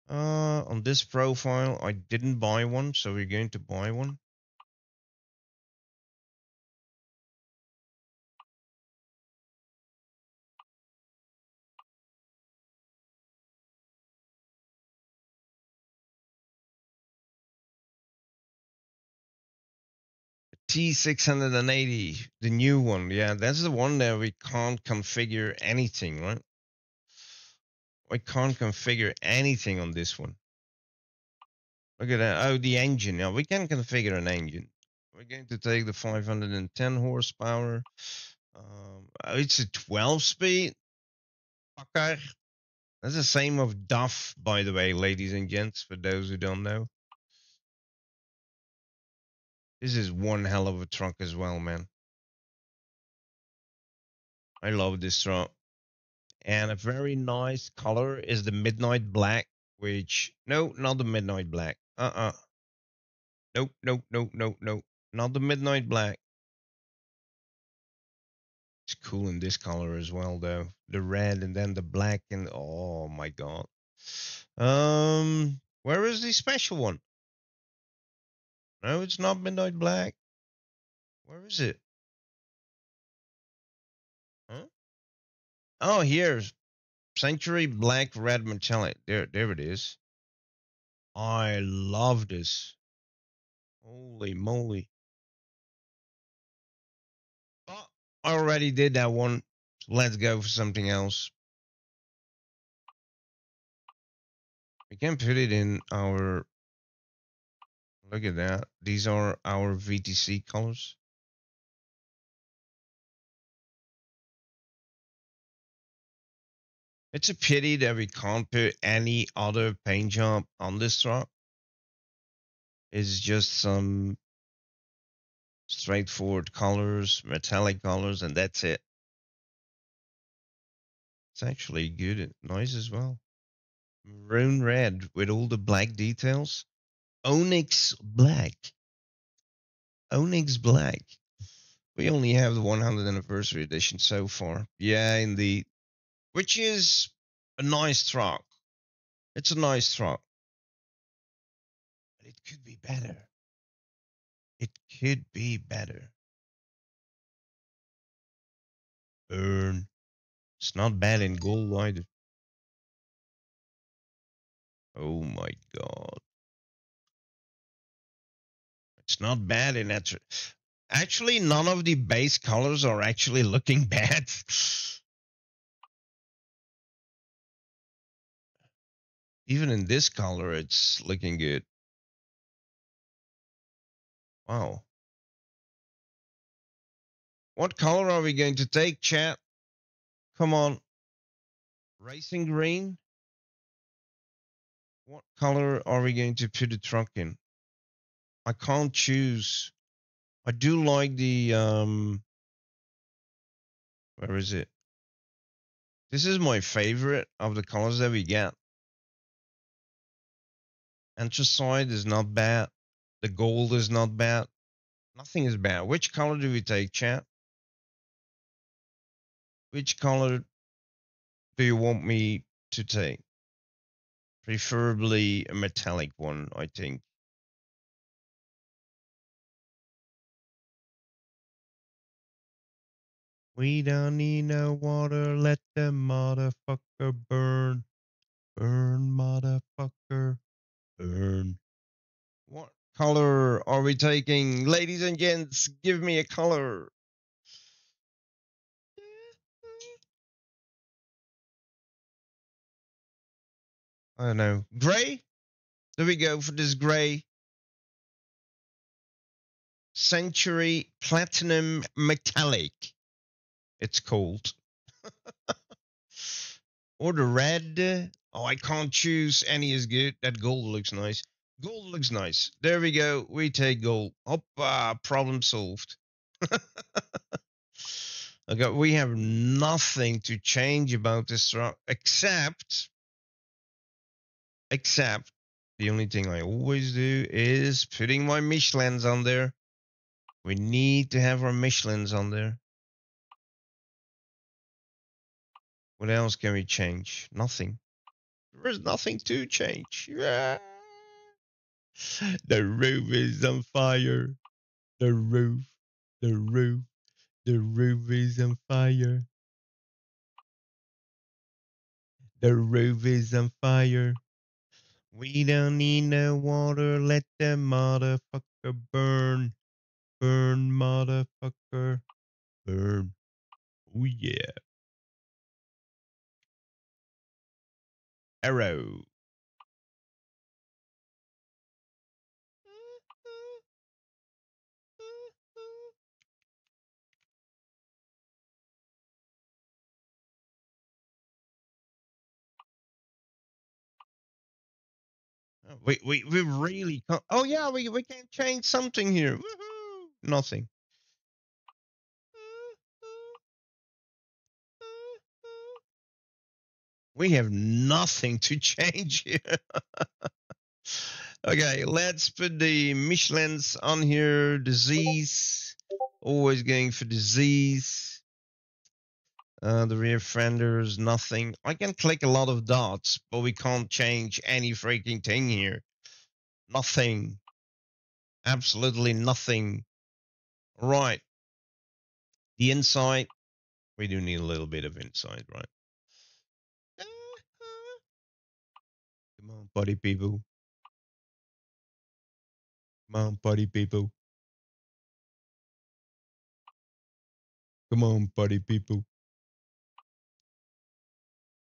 On this profile, I didn't buy one, so we're going to buy one. T680, the new one. Yeah, that's the one that we can't configure anything, right? I can't configure anything on this one. Look at that. Oh, the engine. Now we can configure an engine. We're going to take the 510 horsepower. It's a 12 speed. Okay. That's the same of DAF, by the way, ladies and gents, for those who don't know. This is one hell of a truck as well, man. I love this truck. And a very nice color is the midnight black, which no, not the midnight black. Nope, nope, nope, nope, nope. Not the midnight black. It's cool in this color as well, though. The red and then the black and oh my god. Where is the special one? No, it's not midnight black. Where is it? Huh? Oh, here's Century Black Red Metallic. There it is. I love this. Holy moly. Oh, I already did that one. So let's go for something else. We can put it in our, look at that. These are our VTC colors. It's a pity that we can't put any other paint job on this truck. It's just some straightforward colors, metallic colors, and that's it. It's actually good and nice as well. Maroon red with all the black details. Onyx black. Onyx black. We only have the 100th anniversary edition so far. Yeah, indeed. Which is a nice truck. It's a nice truck. But it could be better. It could be better. Burn. It's not bad in gold either. Oh my god. It's not bad in that. Actually, none of the base colors are actually looking bad. Even in this color, it's looking good. Wow. What color are we going to take, chat? Come on. Racing green? What color are we going to put the truck in? I can't choose. I do like the, where is it? This is my favorite of the colors that we get. Anthracite is not bad. The gold is not bad. Nothing is bad. Which color do we take, chat? Which color do you want me to take? Preferably a metallic one, I think. We don't need no water, let the motherfucker burn. Burn, motherfucker, burn. What color are we taking? Ladies and gents, give me a color. I don't know. Gray? There we go for this gray. Century Platinum Metallic. It's called. Or the red. Oh, I can't choose. Any is good. That gold looks nice. Gold looks nice. There we go. We take gold. Hoppa, problem solved. Okay, we have nothing to change about this truck except the only thing I always do is putting my Michelins on there. We need to have our Michelins on there. What else can we change? Nothing. There's nothing to change. Yeah. The roof is on fire. The roof, the roof, the roof is on fire. The roof is on fire. We don't need no water. Let the motherfucker burn. Burn, motherfucker. Burn. Oh, yeah. Arrow. We really can't. Oh, yeah, we can change something here. Woohoo! Nothing. We have nothing to change here. Okay, let's put the Michelin's on here. Disease. Always going for disease. The rear fenders, nothing. I can click a lot of dots, but we can't change any freaking thing here. Nothing. Absolutely nothing. Right. The inside. We do need a little bit of inside, right? Come on, party people. Come on, party people. Come on, party people.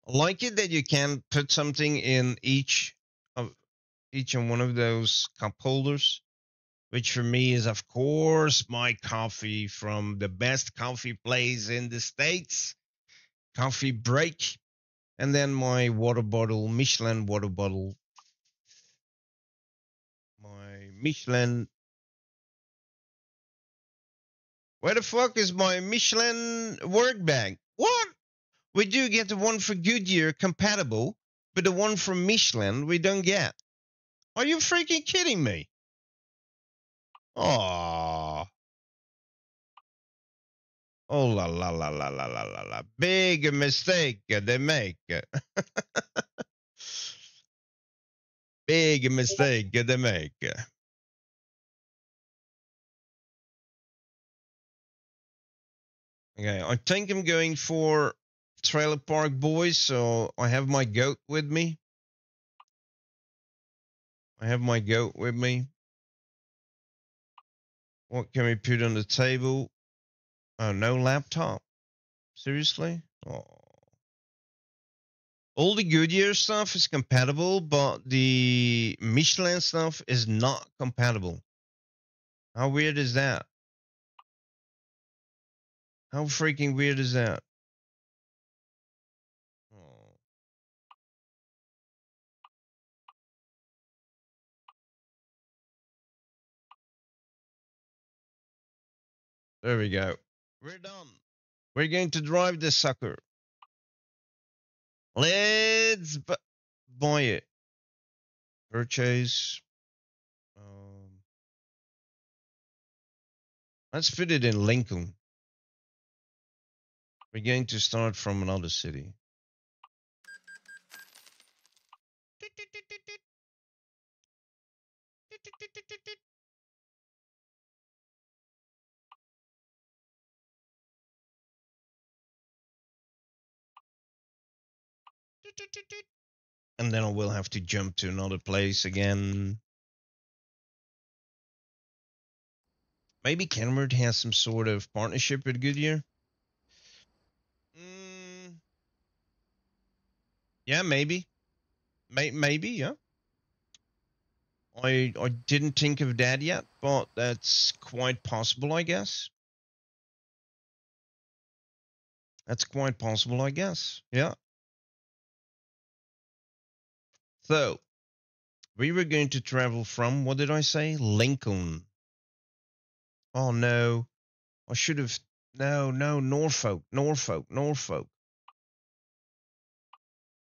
I like it that you can put something in each and one of those cup holders, which for me is, of course, my coffee from the best coffee place in the States, Coffee Break, and then my water bottle, Michelin water bottle, my Michelin. Where the fuck is my Michelin work bag? What? We do get the one for Goodyear compatible, but the one from Michelin we don't get. Are you freaking kidding me? Aww. Oh la la la la la la la la. Big mistake they make. Big mistake they make. Okay, I think I'm going for Trailer Park Boys, so I have my goat with me. What can we put on the table? Oh, no laptop. Seriously? Oh. All the Goodyear stuff is compatible, but the Michelin stuff is not compatible. How weird is that? How freaking weird is that? Oh. There we go. We're done. We're going to drive this sucker. Let's buy it. Purchase. Let's put it in Lincoln. We're going to start from another city. And then I will have to jump to another place again. Maybe Kenworth has some sort of partnership with Goodyear. Yeah, maybe. Maybe, yeah. I didn't think of that yet, but that's quite possible, I guess. That's quite possible, I guess. Yeah. So, we were going to travel from, what did I say? Lincoln. Oh, no. I should have. No, Norfolk.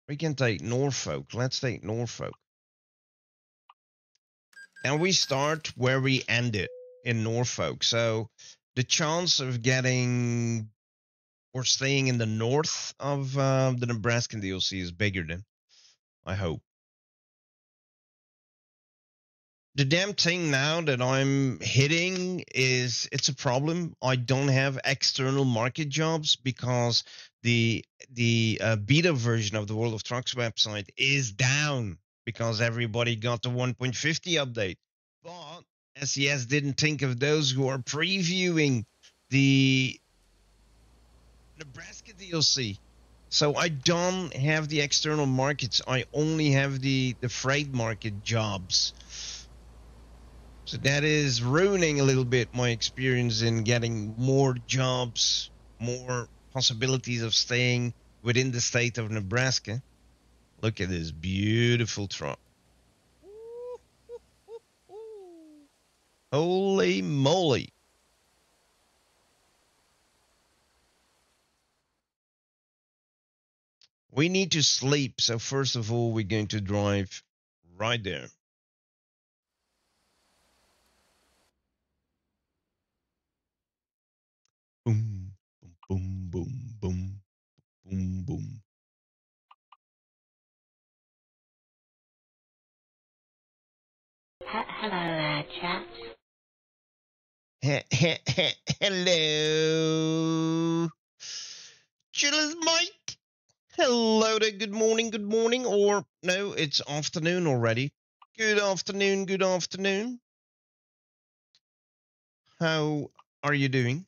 We can take Norfolk. Let's take Norfolk. And we start where we ended in Norfolk. So the chance of getting or staying in the north of the Nebraskan DLC is bigger than, I hope. The damn thing now that I'm hitting is it's a problem. I don't have external market jobs because the beta version of the World of Trucks website is down because everybody got the 1.50 update. But SES didn't think of those who are previewing the Nebraska DLC. So I don't have the external markets. I only have the freight market jobs. So that is ruining a little bit my experience in getting more jobs, more possibilities of staying within the state of Nebraska. Look at this beautiful truck. Holy moly. We need to sleep, so first of all, we're going to drive right there. Boom, boom, boom, boom, boom, boom. Hello there, chaps. Hello. Chillers Mike. Hello there, good morning, or no, it's afternoon already. Good afternoon, good afternoon. How are you doing?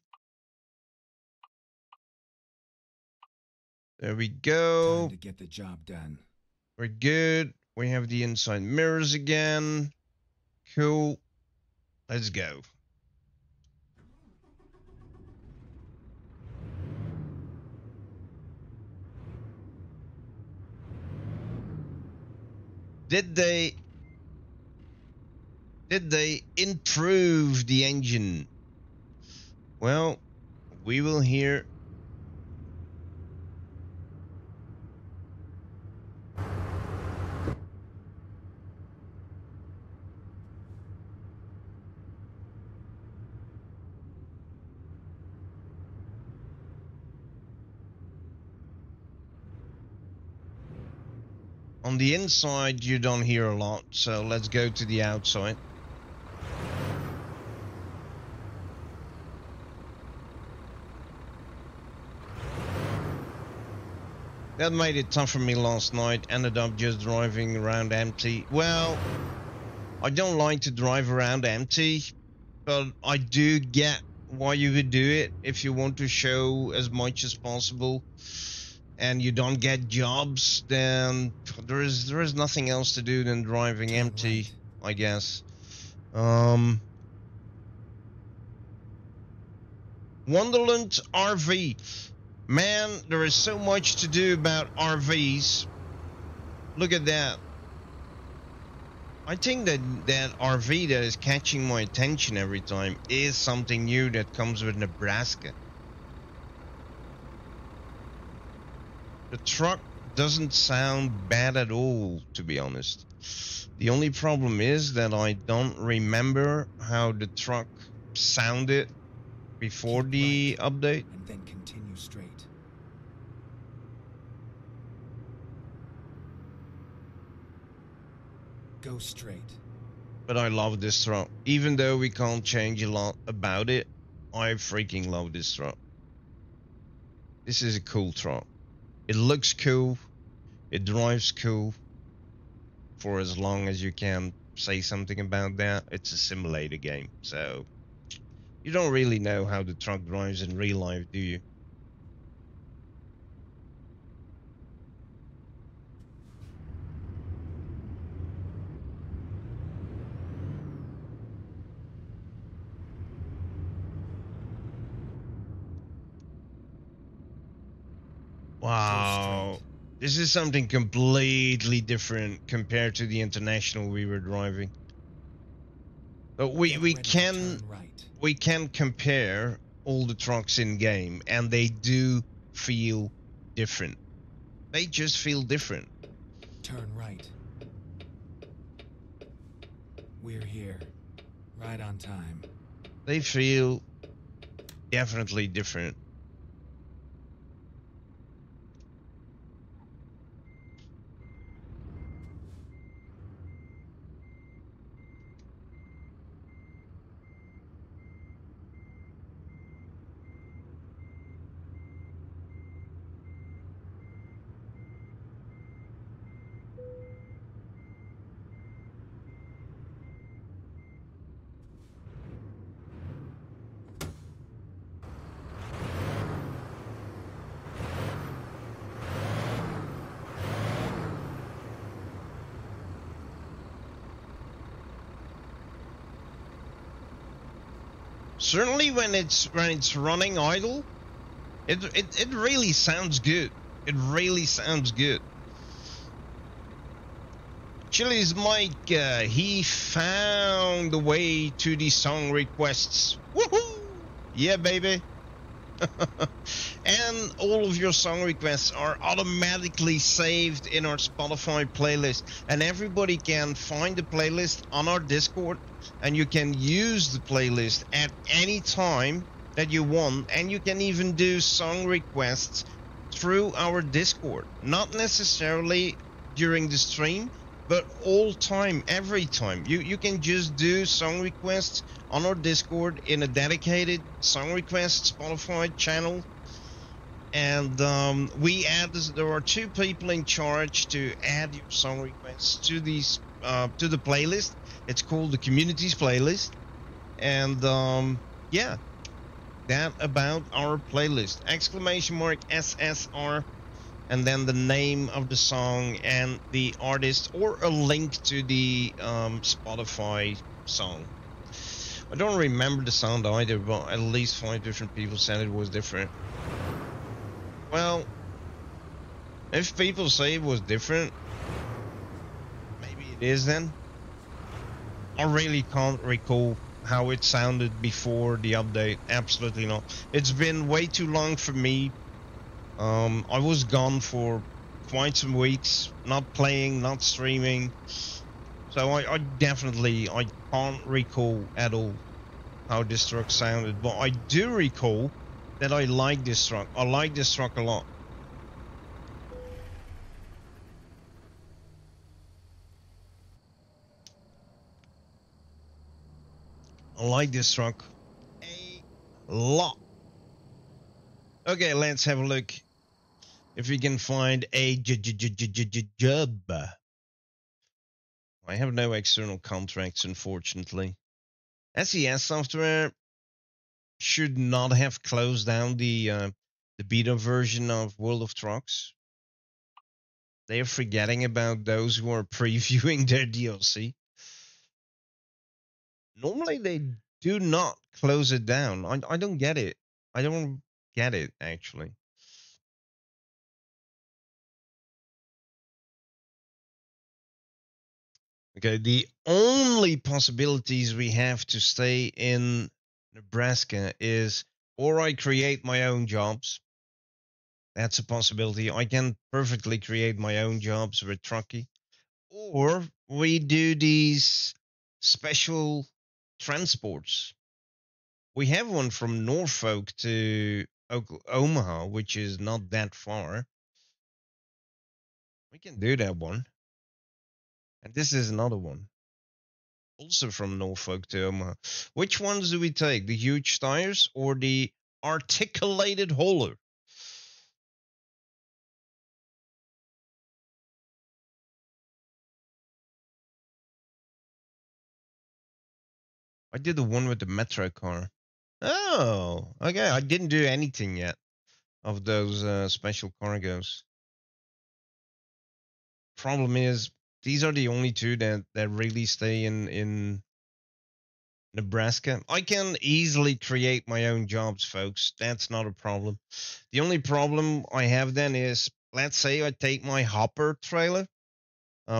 There we go. Time to get the job done. We're good. We have the inside mirrors again. Cool. Let's go. Did they improve the engine? Well, we will hear. On the inside, you don't hear a lot, so let's go to the outside. That made it tough for me last night. Ended up just driving around empty. Well, I don't like to drive around empty, but I do get why you would do it if you want to show as much as possible and you don't get jobs, then there is nothing else to do than driving empty, I guess. Wonderland RV. Man, there is so much to do about RVs. Look at that. I think that RV that is catching my attention every time is something new that comes with Nebraska. The truck doesn't sound bad at all, to be honest. The only problem is that I don't remember how the truck sounded before the update. And then continue straight. Go straight. But I love this truck. Even though we can't change a lot about it, I freaking love this truck. This is a cool truck. It looks cool. It drives cool. For as long as you can say something about that, it's a simulator game. So you don't really know how the truck drives in real life, do you? Wow. This is something completely different compared to the international we were driving. But we can compare all the trucks in game, and they do feel different. They just feel different. Turn right. We're here. Right on time. They feel definitely different. Certainly when it's running idle, it really sounds good. It really sounds good. Chili's Mike, he found the way to the song requests. Woohoo! Yeah, baby. then all of your song requests are automatically saved in our Spotify playlist, and everybody can find the playlist on our Discord, and you can use the playlist at any time that you want, and you can even do song requests through our Discord, not necessarily during the stream, but all time, every time. You can just do song requests on our Discord in a dedicated song request Spotify channel. And there are 2 people in charge to add your song requests to these to the playlist. It's called the communities playlist. And yeah, that about our playlist. !SSR, and then the name of the song and the artist, or a link to the Spotify song. I don't remember the sound either, but at least 5 different people said it was different. Well, if people say it was different, maybe it is then. I really can't recall how it sounded before the update. Absolutely not. It's been way too long for me. I was gone for quite some weeks, not playing, not streaming. So I can't recall at all how this truck sounded. But I do recall that I like this truck. I like this truck a lot. I like this truck a lot. Okay, let's have a look if we can find a job. I have no external contracts, unfortunately. SES Software should not have closed down the beta version of World of Trucks. They are forgetting about those who are previewing their DLC. Normally, they do not close it down. I don't get it. I don't get it, actually. Okay, the only possibilities we have to stay in Nebraska is, or I create my own jobs. That's a possibility. I can perfectly create my own jobs with Truckee. Or we do these special transports. We have one from Norfolk to Omaha, which is not that far. We can do that one. And this is another one, also from Norfolk to Omaha. Which ones do we take? The huge tires or the articulated hauler? I did the one with the Metro car. Oh, okay. I didn't do anything yet of those special cargos. Problem is, these are the only 2 that really stay in Nebraska. I can easily create my own jobs, folks. That's not a problem. The only problem I have then is, let's say I take my hopper trailer.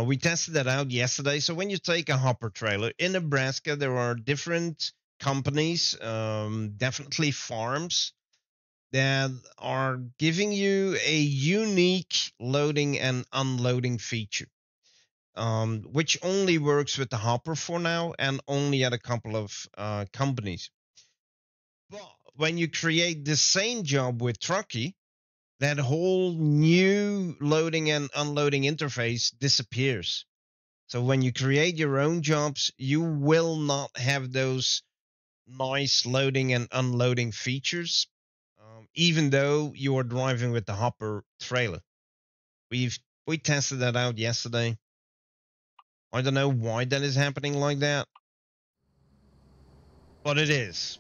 We tested that out yesterday. So when you take a hopper trailer in Nebraska, there are different companies, definitely farms, that are giving you a unique loading and unloading feature, which only works with the hopper for now and only at a couple of companies. But when you create the same job with Truckee, that whole new loading and unloading interface disappears. So when you create your own jobs, you will not have those nice loading and unloading features, even though you are driving with the hopper trailer. We tested that out yesterday. I don't know why that is happening like that, but it is.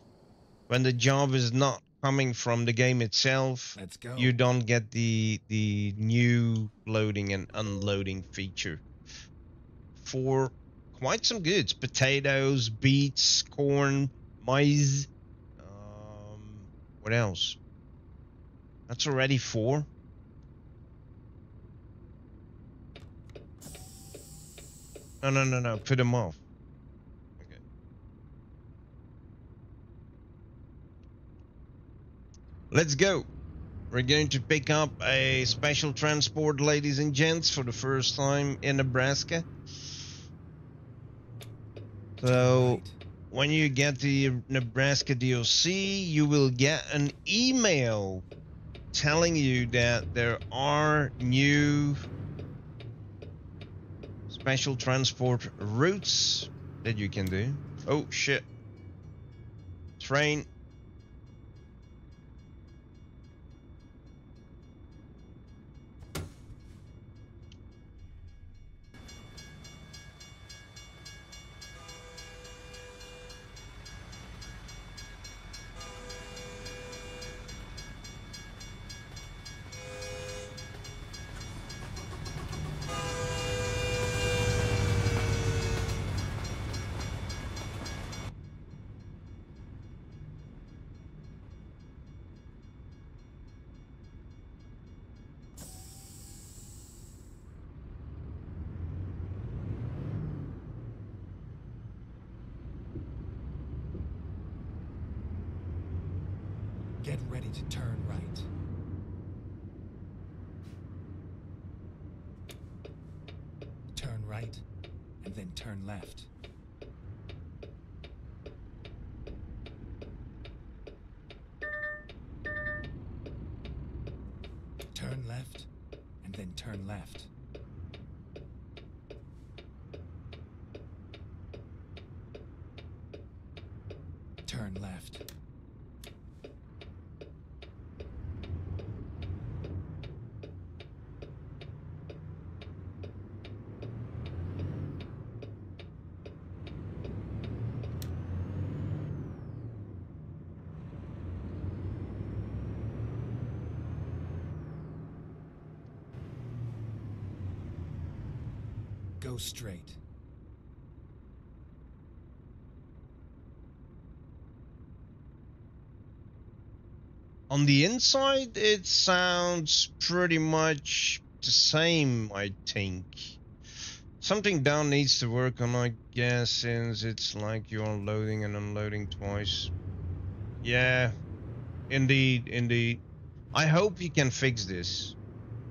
When the job is not coming from the game itself, Let's go. you don't get the new loading and unloading feature for quite some goods: potatoes, beets, corn, maize. What else? That's already 4. No. Put them off. Okay. Let's go. We're going to pick up a special transport, ladies and gents, for the first time in Nebraska. So when you get the Nebraska DOC, you will get an email telling you that there are new special transport routes that you can do. Oh shit. Train. Get ready to turn right. Turn right, and then turn left. Turn left, and then turn left. Turn left. Go straight. On the inside, it sounds pretty much the same, I think. Something down needs to work on, I guess, since it's like you're loading and unloading twice. Yeah, indeed. I hope he can fix this.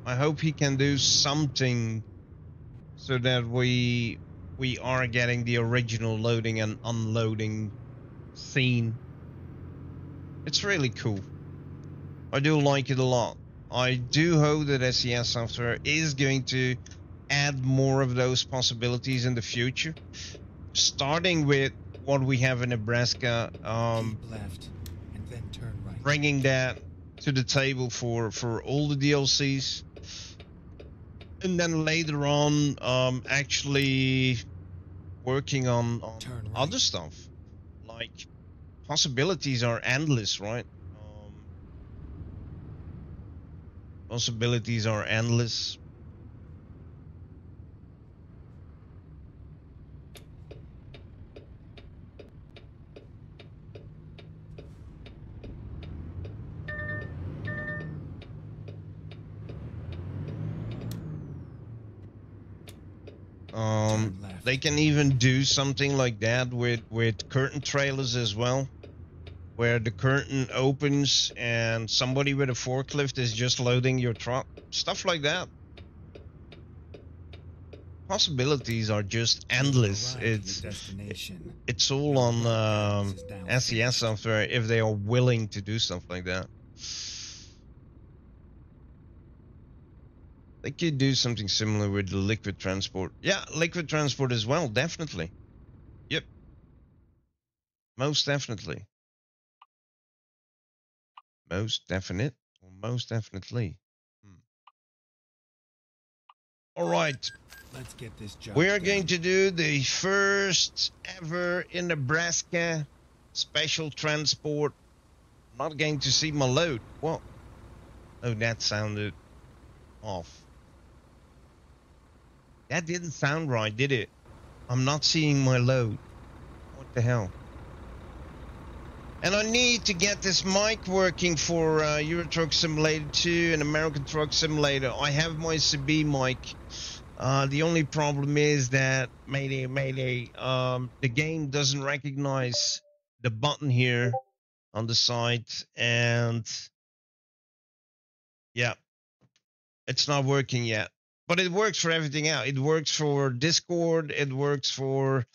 I hope he can do something so that we are getting the original loading and unloading scene. It's really cool. I do like it a lot. I do hope that SES software is going to add more of those possibilities in the future, starting with what we have in Nebraska, Keep left, and then turn right. bringing that to the table for all the DLCs, and then later on actually working on Turn right. other stuff. Like, possibilities are endless, right? Possibilities are endless. They can even do something like that with curtain trailers as well, where the curtain opens and somebody with a forklift is just loading your truck. Stuff like that. Possibilities are just endless. It's all on SES software if they are willing to do stuff like that. They could do something similar with the liquid transport. Yeah, liquid transport as well, definitely. Yep. Most definitely. Most definite or most definitely. All right. Let's get this job We are done. going to do the first ever in Nebraska special transport. I'm not going to see my load. What? Oh, that sounded off. That didn't sound right, did it? I'm not seeing my load. What the hell? And I need to get this mic working for Euro Truck Simulator 2 and American Truck Simulator. I have my CB mic. The only problem is that mayday, the game doesn't recognize the button here on the side, and Yeah, it's not working yet. But it works for everything else. It works for Discord. It works for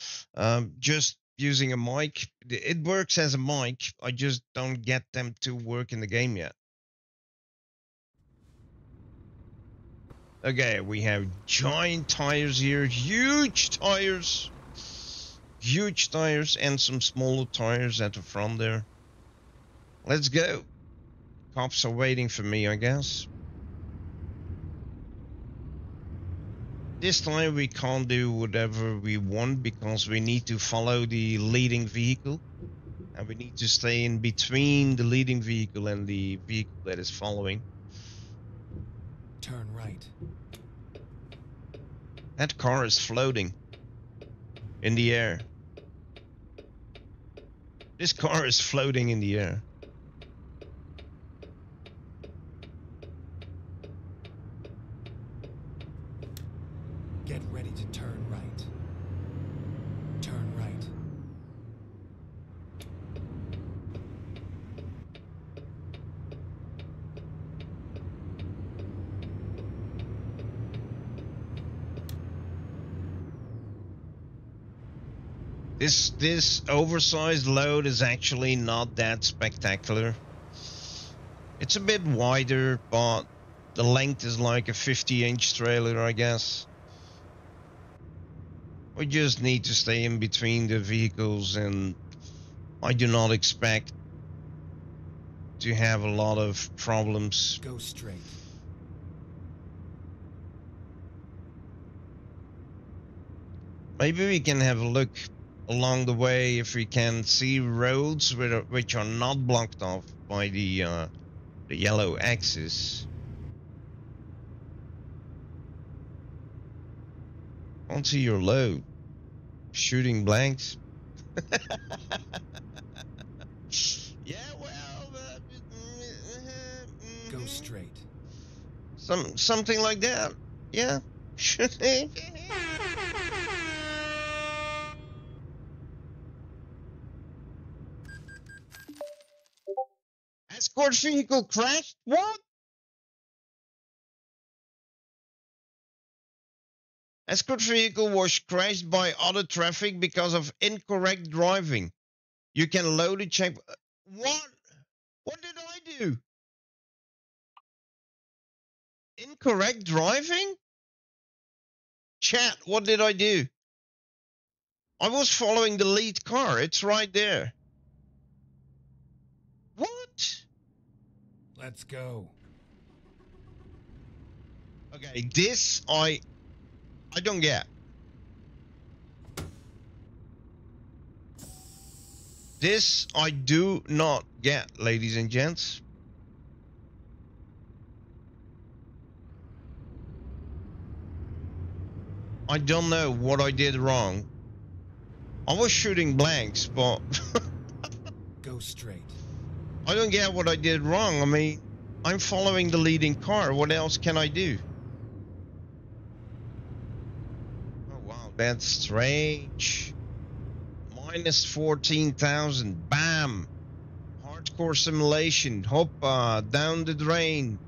just using a mic. It works as a mic. I just don't get them to work in the game yet. Okay, we have giant tires here. Huge tires. Huge tires and some smaller tires at the front there. Let's go. Cops are waiting for me, I guess. This time we can't do whatever we want because we need to follow the leading vehicle. And we need to stay in between the leading vehicle and the vehicle that is following. Turn right. That car is floating in the air. This car is floating in the air. Get ready to turn right. Turn right. This oversized load is actually not that spectacular. It's a bit wider, but the length is like a 50-inch trailer, I guess. We just need to stay in between the vehicles, and I do not expect to have a lot of problems. Go straight. Maybe we can have a look along the way if we can see roads which are not blocked off by the yellow axis. Onto your load. Shooting blanks. Yeah, well, Go straight. something like that. Yeah. Escort vehicle crashed? What? Escort vehicle was crashed by other traffic because of incorrect driving. You can load a check. What? What did I do? Incorrect driving? Chat, what did I do? I was following the lead car. It's right there. What? Let's go. Okay, this I don't get. This I do not get, ladies and gents. I don't know what I did wrong. I was shooting blanks, but Go straight. I don't get what I did wrong. I mean, I'm following the leading car. What else can I do? Oh, wow, that's strange. Minus 14,000. Bam. Hardcore simulation. Hoppa. Down the drain.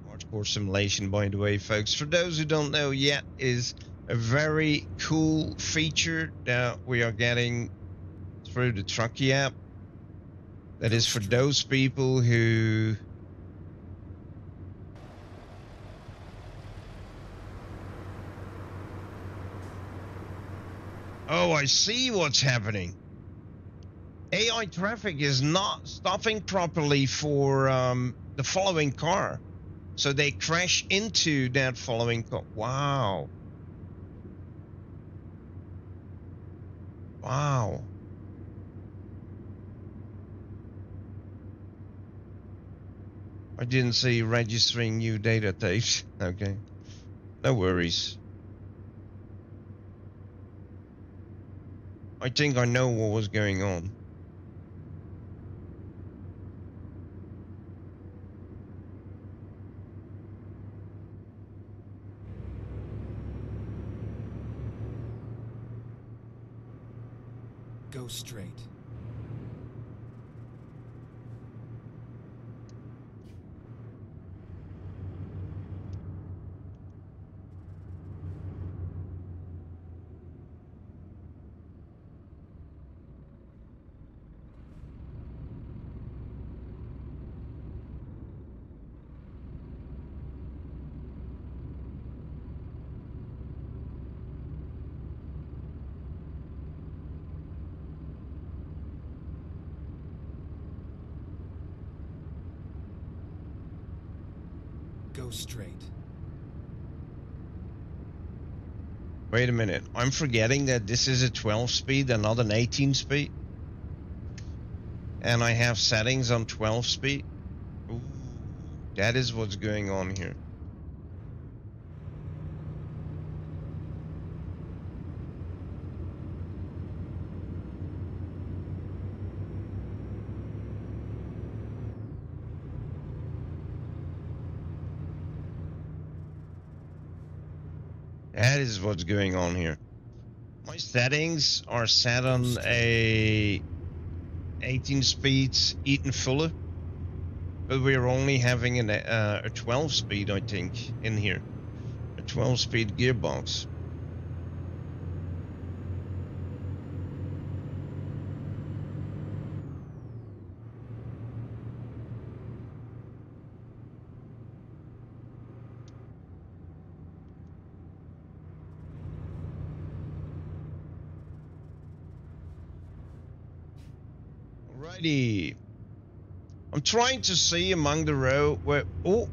Hardcore simulation, by the way, folks. For those who don't know yet, is a very cool feature that we are getting through the Truckee app. That is for those people who oh, I see what's happening. AI traffic is not stopping properly for the following car. So they crash into that following car. Wow. Wow. I didn't see registering new data tapes. Okay. No worries. I think I know what was going on. Go straight. Go straight. Wait a minute. I'm forgetting that this is a 12 speed and not an 18 speed. And I have settings on 12 speed. Ooh, that is what's going on here. That is what's going on here. My settings are set on a 18 speeds Eaton Fuller, but we're only having a 12 speed, I think, in here. A 12 speed gearbox. Alrighty. I'm trying to see among the row where. Oh,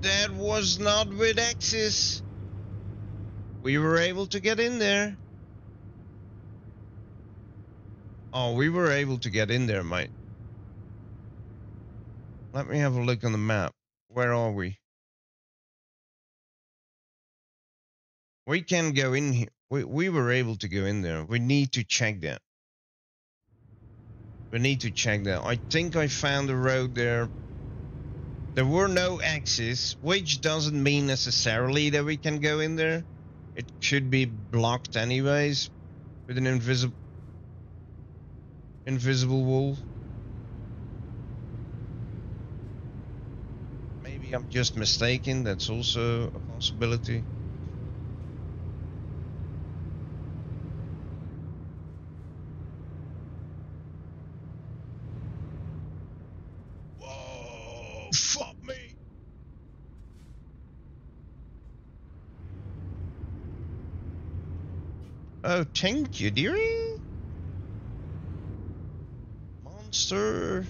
that was not with axis. We were able to get in there. Oh, we were able to get in there, mate. Let me have a look on the map. Where are we? We can go in here. We were able to go in there. We need to check that. We need to check that. I think I found a road there. There were no axes, which doesn't mean necessarily that we can go in there. It should be blocked anyways with an invisible wall. Maybe I'm just mistaken. That's also a possibility. Whoa, fuck me. Oh, thank you, dearie. Monster.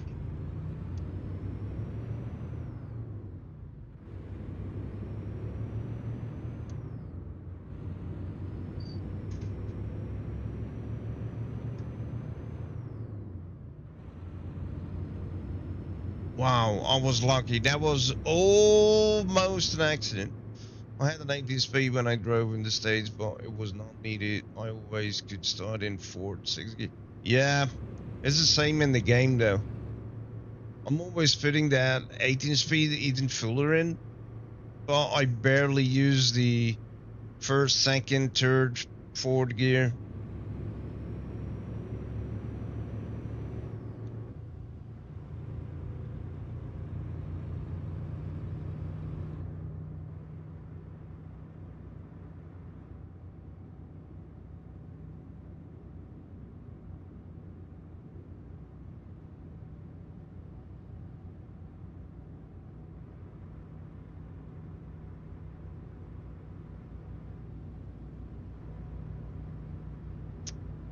Wow, I was lucky. That was almost an accident. I had an 18 speed when I drove in the States, but it was not needed. I always could start in 4th, 6th gear. Yeah, it's the same in the game though. I'm always fitting that 18 speed even fuller in, but I barely use the 1st, 2nd, 3rd, 4th gear.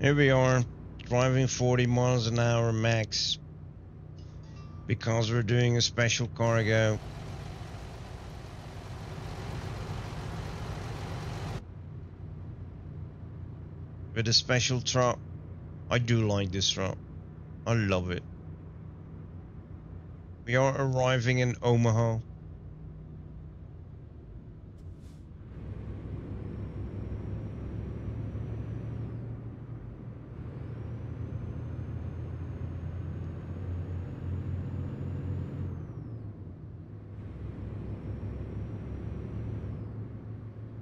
Here we are, driving 40 miles an hour max because we're doing a special cargo. With a special truck. I do like this truck. I love it. We are arriving in Omaha.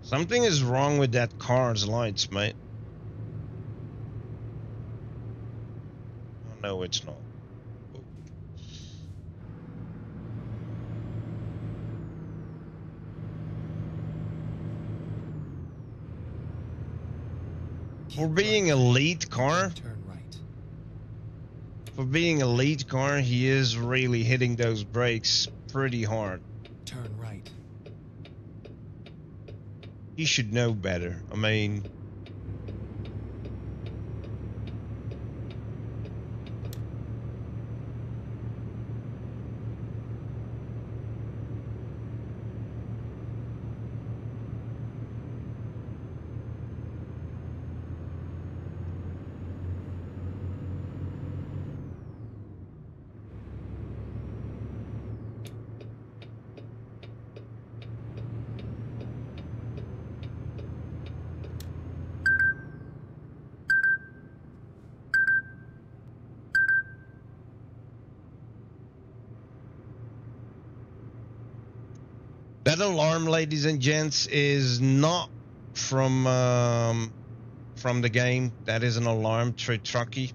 Something is wrong with that car's lights, mate. Oh, no, it's not. Oh. For being a lead car, Turn right. for being a lead car, he is really hitting those brakes pretty hard. Turn right. He should know better. I mean, That alarm, ladies and gents, is not from the game. That is an alarm through Truckee.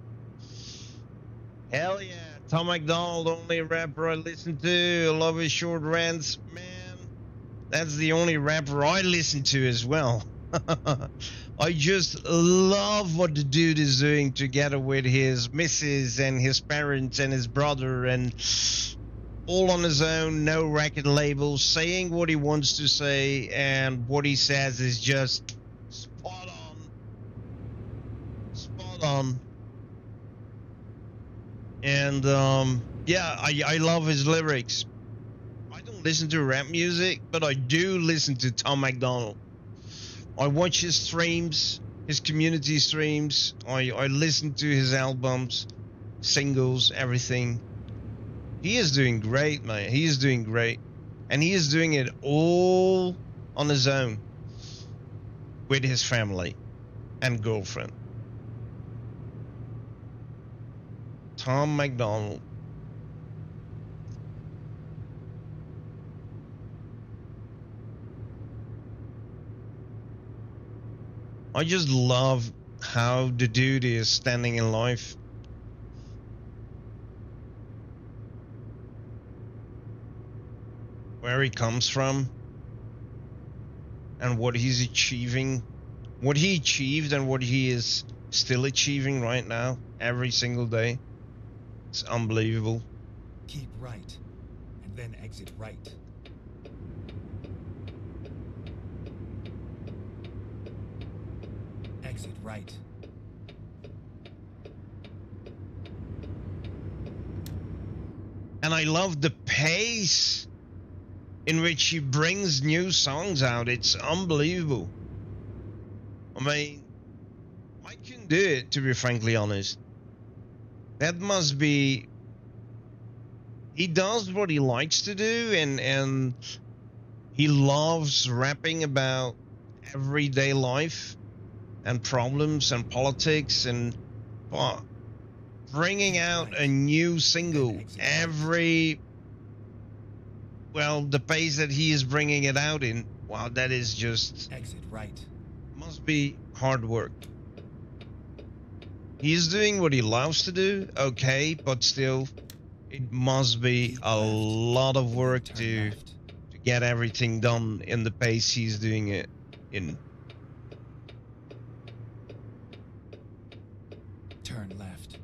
Hell yeah, Tom McDonald, only rapper I listen to. I love his short rants, man. That's the only rapper I listen to as well. I just love what the dude is doing together with his missus and his parents and his brother, and all on his own, no record label, saying what he wants to say, and what he says is just spot on. Spot on. And yeah, I love his lyrics. I don't listen to rap music, but I do listen to Tom McDonald. I watch his streams, his community streams. I listen to his albums, singles, everything. He is doing great, man. He is doing great. And he is doing it all on his own with his family and girlfriend. Tom McDonald. I just love how the dude is standing in life. Where he comes from and what he's achieving, what he achieved and what he is still achieving right now, every single day. It's unbelievable. Keep right, and then exit right. Exit right. And I love the pace in which he brings new songs out. It's unbelievable. I mean, I couldn't do it, to be frankly honest. That must be... He does what he likes to do, and he loves rapping about everyday life and problems and politics, and bringing out a new single every... Well, the pace that he is bringing it out in, wow, that is just... Exit right. Must be hard work. He's doing what he loves to do, okay, but still, it must be a lot of work to get everything done in the pace he's doing it in. Turn left.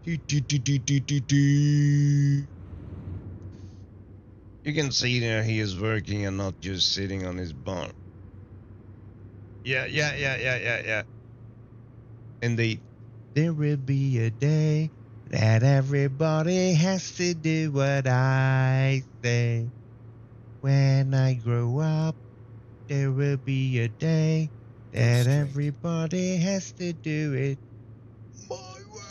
You can see there he is working and not just sitting on his butt. Yeah. Indeed. There will be a day that everybody has to do what I say. When I grow up, there will be a day that everybody has to do it my way.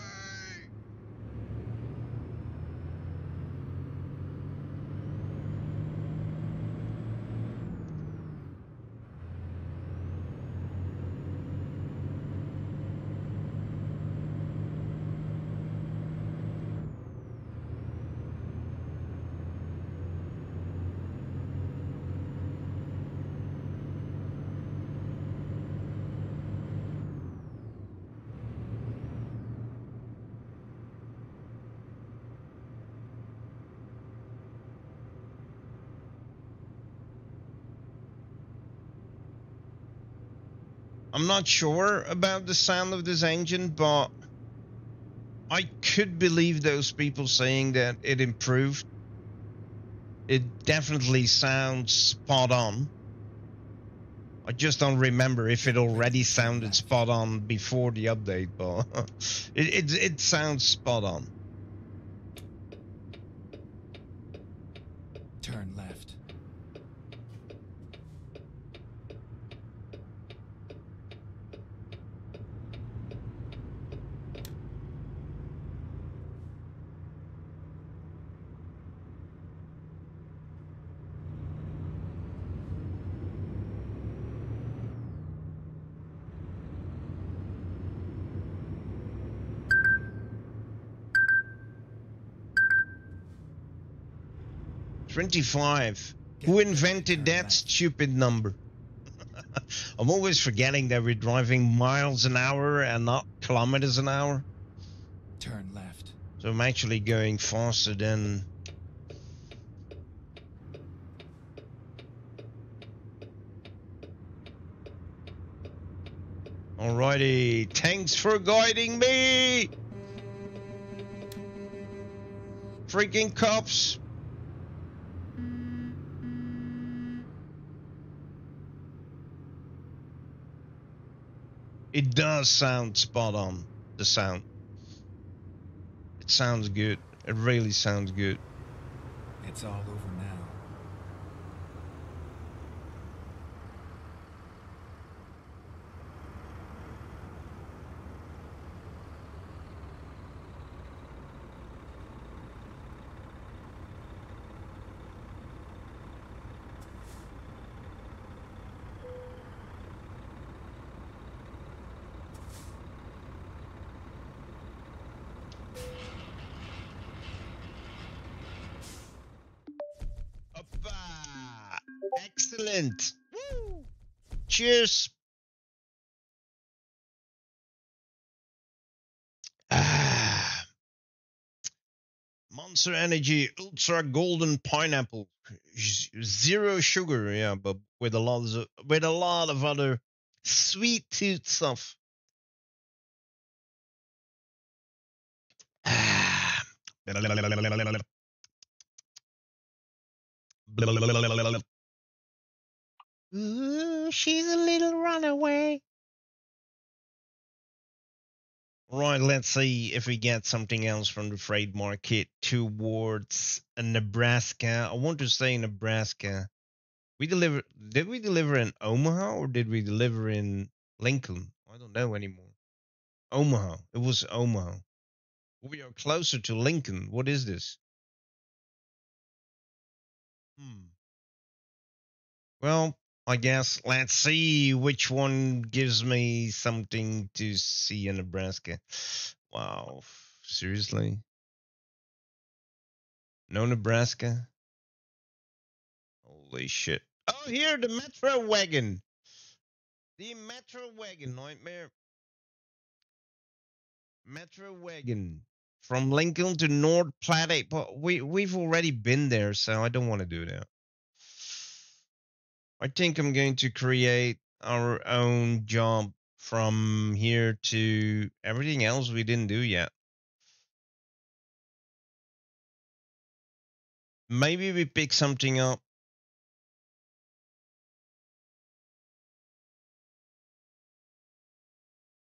I'm not sure about the sound of this engine, but I could believe those people saying that it improved. It definitely sounds spot on. I just don't remember if it already sounded spot on before the update, but it sounds spot on. Turn left. $25. Get Who ready to invented turn that left. stupid number? I'm always forgetting that we're driving miles an hour and not kilometers an hour. Turn left. So I'm actually going faster than... Alrighty, thanks for guiding me! Freaking cops! It does sound spot on, the sound. It sounds good. It really sounds good. It's all over now. Oppa! Excellent! Woo! Cheers! Ah, Monster Energy Ultra Golden Pineapple, zero sugar, yeah, but with a lot of other sweet tooth stuff. Ah. Ooh, she's a little runaway. Right, let's see if we get something else from the freight market towards Nebraska. I want to say Nebraska. Did we deliver in Omaha or did we deliver in Lincoln? I don't know anymore. Omaha. It was Omaha. We are closer to Lincoln. What is this? Well, I guess let's see which one gives me something to see in Nebraska. Wow. Seriously? No Nebraska? Holy shit. Oh, here, the Metro Wagon. The Metro Wagon, nightmare. Metro Wagon. From Lincoln to North Platte. But we've already been there, so I don't want to do that. I think I'm going to create our own job from here to everything else we didn't do yet. Maybe we pick something up.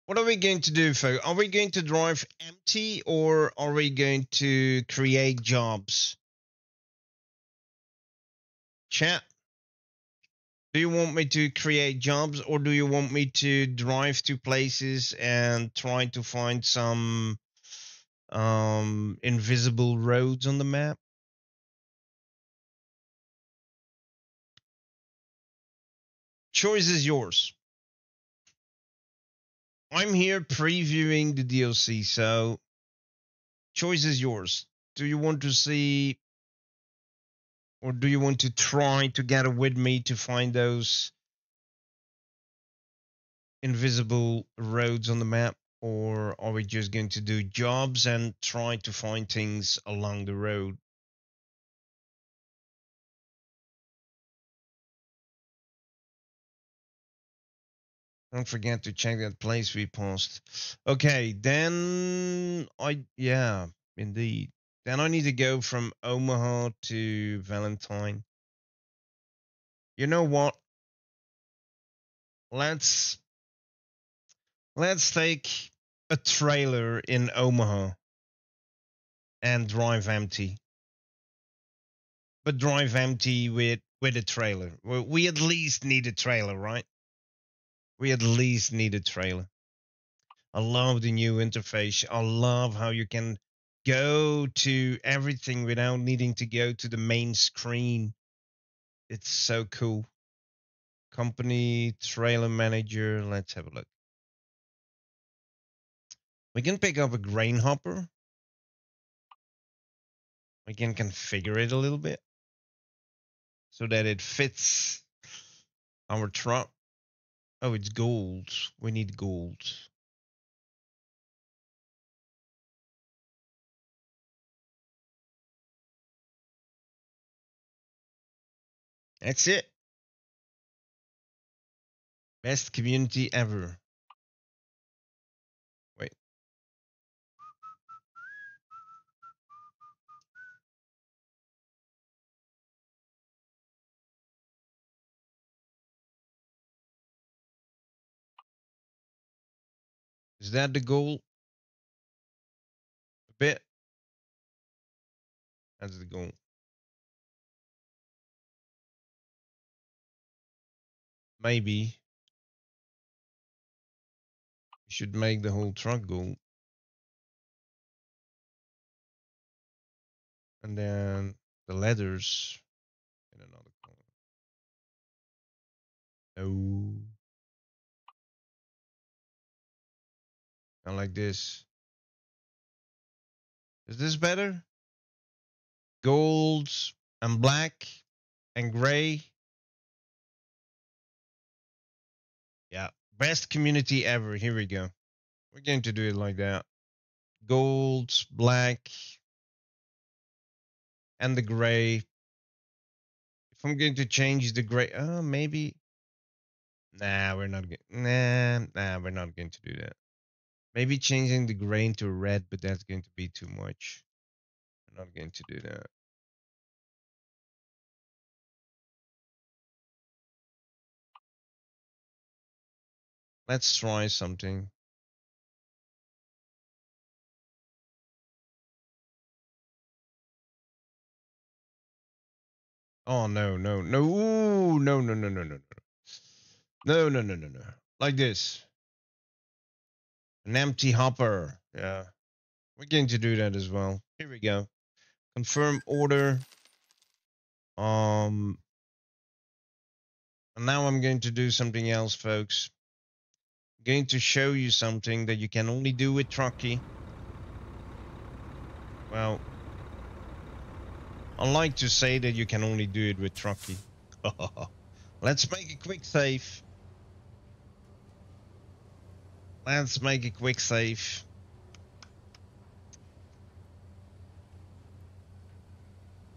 What are we going to do, folks? Are we going to drive empty or are we going to create jobs? Chat, do you want me to create jobs or do you want me to drive to places and try to find some invisible roads on the map? Choice is yours. I'm here previewing the DLC, so choice is yours. Do you want to see or do you want to try together with me to find those invisible roads on the map, or are we just going to do jobs and try to find things along the road? Don't forget to check that place we passed. Okay, then yeah, indeed. Then I need to go from Omaha to Valentine. You know what? Let's take a trailer in Omaha and drive empty. but drive empty with a trailer. We at least need a trailer, right? We at least need a trailer. I love the new interface. I love how you can go to everything without needing to go to the main screen. It's so cool. Company trailer manager. Let's have a look. We can pick up a grain hopper. We can configure it a little bit so that it fits our truck. Oh, it's gold. We need gold. That's it. Best community ever. Wait. Is that the goal? A bit. That's the goal. Maybe we should make the whole truck gold. And then the leathers in another color. No. Not like this. Is this better? Gold and black and gray. Yeah. Best community ever. Here we go. We're going to do it like that. Gold, black, and the gray. If I'm going to change the gray, maybe. Nah, we're not going. Nah, we're not going to do that. Maybe changing the grain to red, but that's going to be too much. We're not going to do that. Let's try something. Oh no, no, no, ooh, no, no, no, no, no, no. No, no, no, no, no. Like this. An empty hopper. Yeah. We're going to do that as well. Here we go. Confirm order. And now I'm going to do something else, folks. I'm going to show you something that you can only do with Truckee. Well, I like to say that you can only do it with Truckee. Let's make a quick save. Let's make a quick save.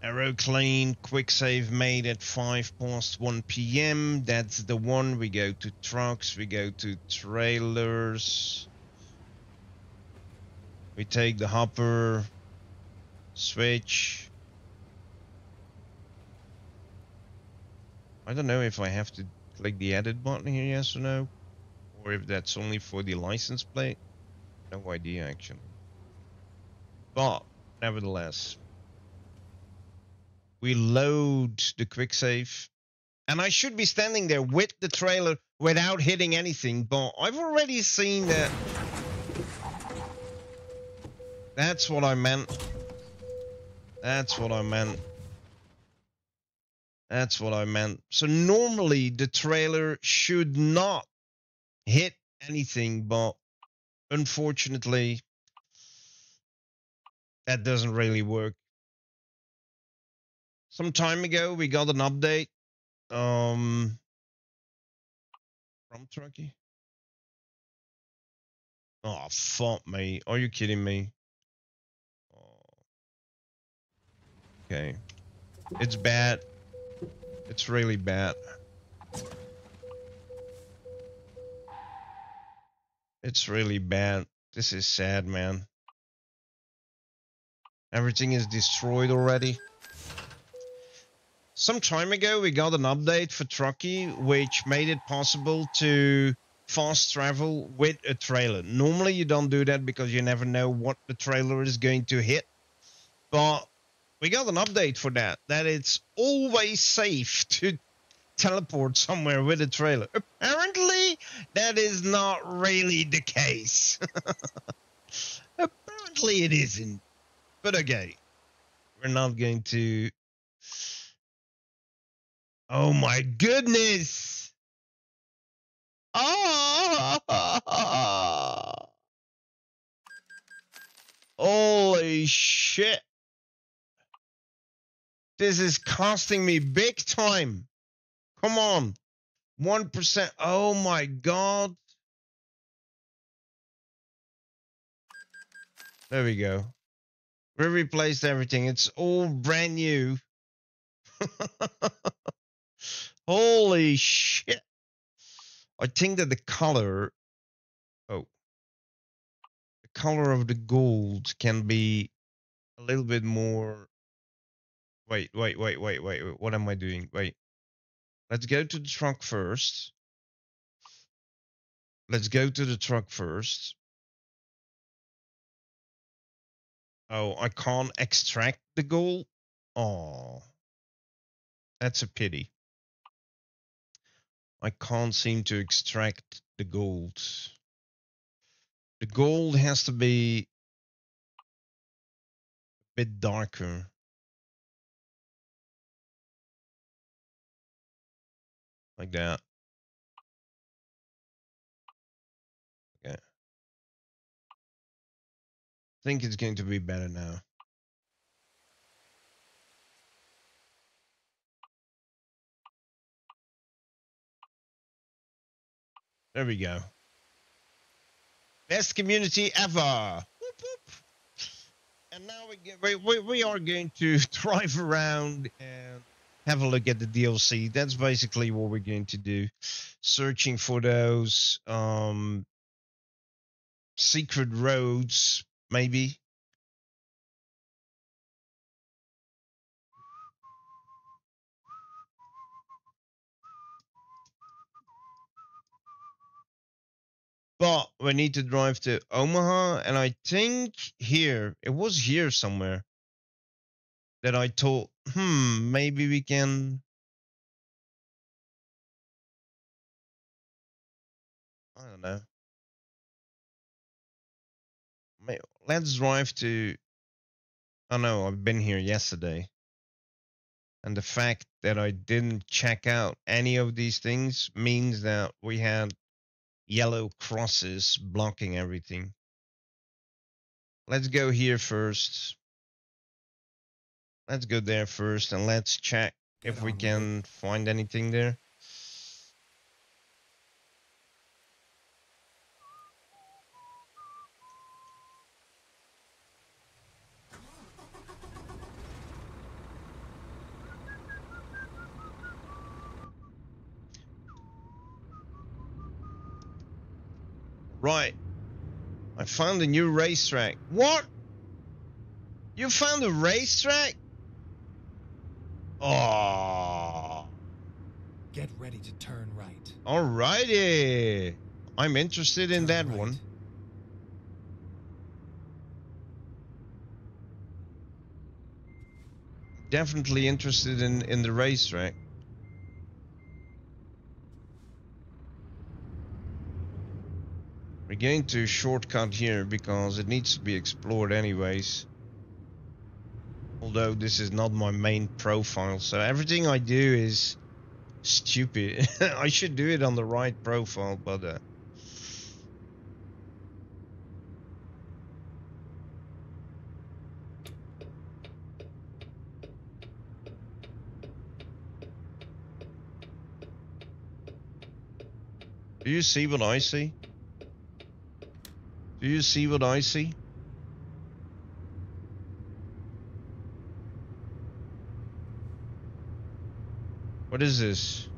Arrow clean, quick save made at 1 p.m. That's the one. We go to trucks, we go to trailers. We take the hopper, switch. I don't know if I have to click the edit button here, yes or no, or if that's only for the license plate. No idea, actually. But nevertheless, we load the quick save, and I should be standing there with the trailer without hitting anything, but I've already seen that. That's what I meant. That's what I meant. That's what I meant. So normally the trailer should not hit anything, but unfortunately that doesn't really work. Some time ago we got an update from Truckee. Oh fuck me. Are you kidding me? Okay. It's bad. It's really bad. It's really bad. This is sad, man. Everything is destroyed already. Some time ago, we got an update for Truckee, which made it possible to fast travel with a trailer. Normally, you don't do that because you never know what the trailer is going to hit. But we got an update for that. That it's always safe to teleport somewhere with a trailer. Apparently, that is not really the case. Apparently, it isn't. But okay, we're not going to. Oh my goodness! Ah! Holy shit! This is costing me big time. Come on, 1%. Oh my god! There we go. We replaced everything. It's all brand new. Holy shit! I think that the color. Oh. The color of the gold can be a little bit more. Wait. What am I doing? Wait. Let's go to the truck first. Oh, I can't extract the gold? Oh, that's a pity. I can't seem to extract the gold. The gold has to be a bit darker. Like that. Okay. I think it's going to be better now. There we go. Best community ever. Whoop, whoop. And now we are going to drive around and have a look at the DLC. That's basically what we're going to do. Searching for those secret roads, maybe. But we need to drive to Omaha, and I think here, it was here somewhere, that I told, maybe we can, I don't know. Let's drive to, oh no, I've been here yesterday. And the fact that I didn't check out any of these things means that we had yellow crosses blocking everything. Let's go here first. Let's go there first and let's check if we can find anything there. Right. I found a new racetrack. What? You found a racetrack? Oh. Get ready to turn right. Alrighty. I'm interested in that Turn right. one. Definitely interested in the racetrack. We're going to shortcut here because it needs to be explored anyways. Although this is not my main profile, so everything I do is stupid. I should do it on the right profile, but do you see what I see? Do you see what I see? What is this?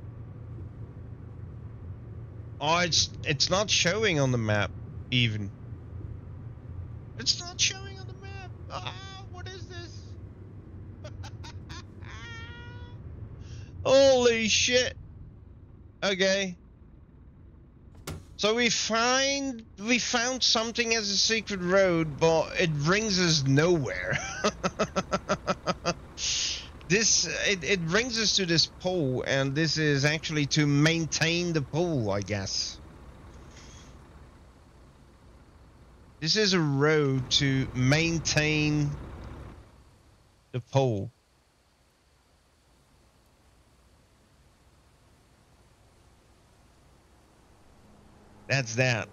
Oh, it's not showing on the map, even. It's not showing on the map. Ah, what is this? Holy shit. Okay. So we found something as a secret road, but it brings us nowhere. This it brings us to this pole, and this is actually to maintain the pole, I guess. This is a road to maintain the pole. That's that.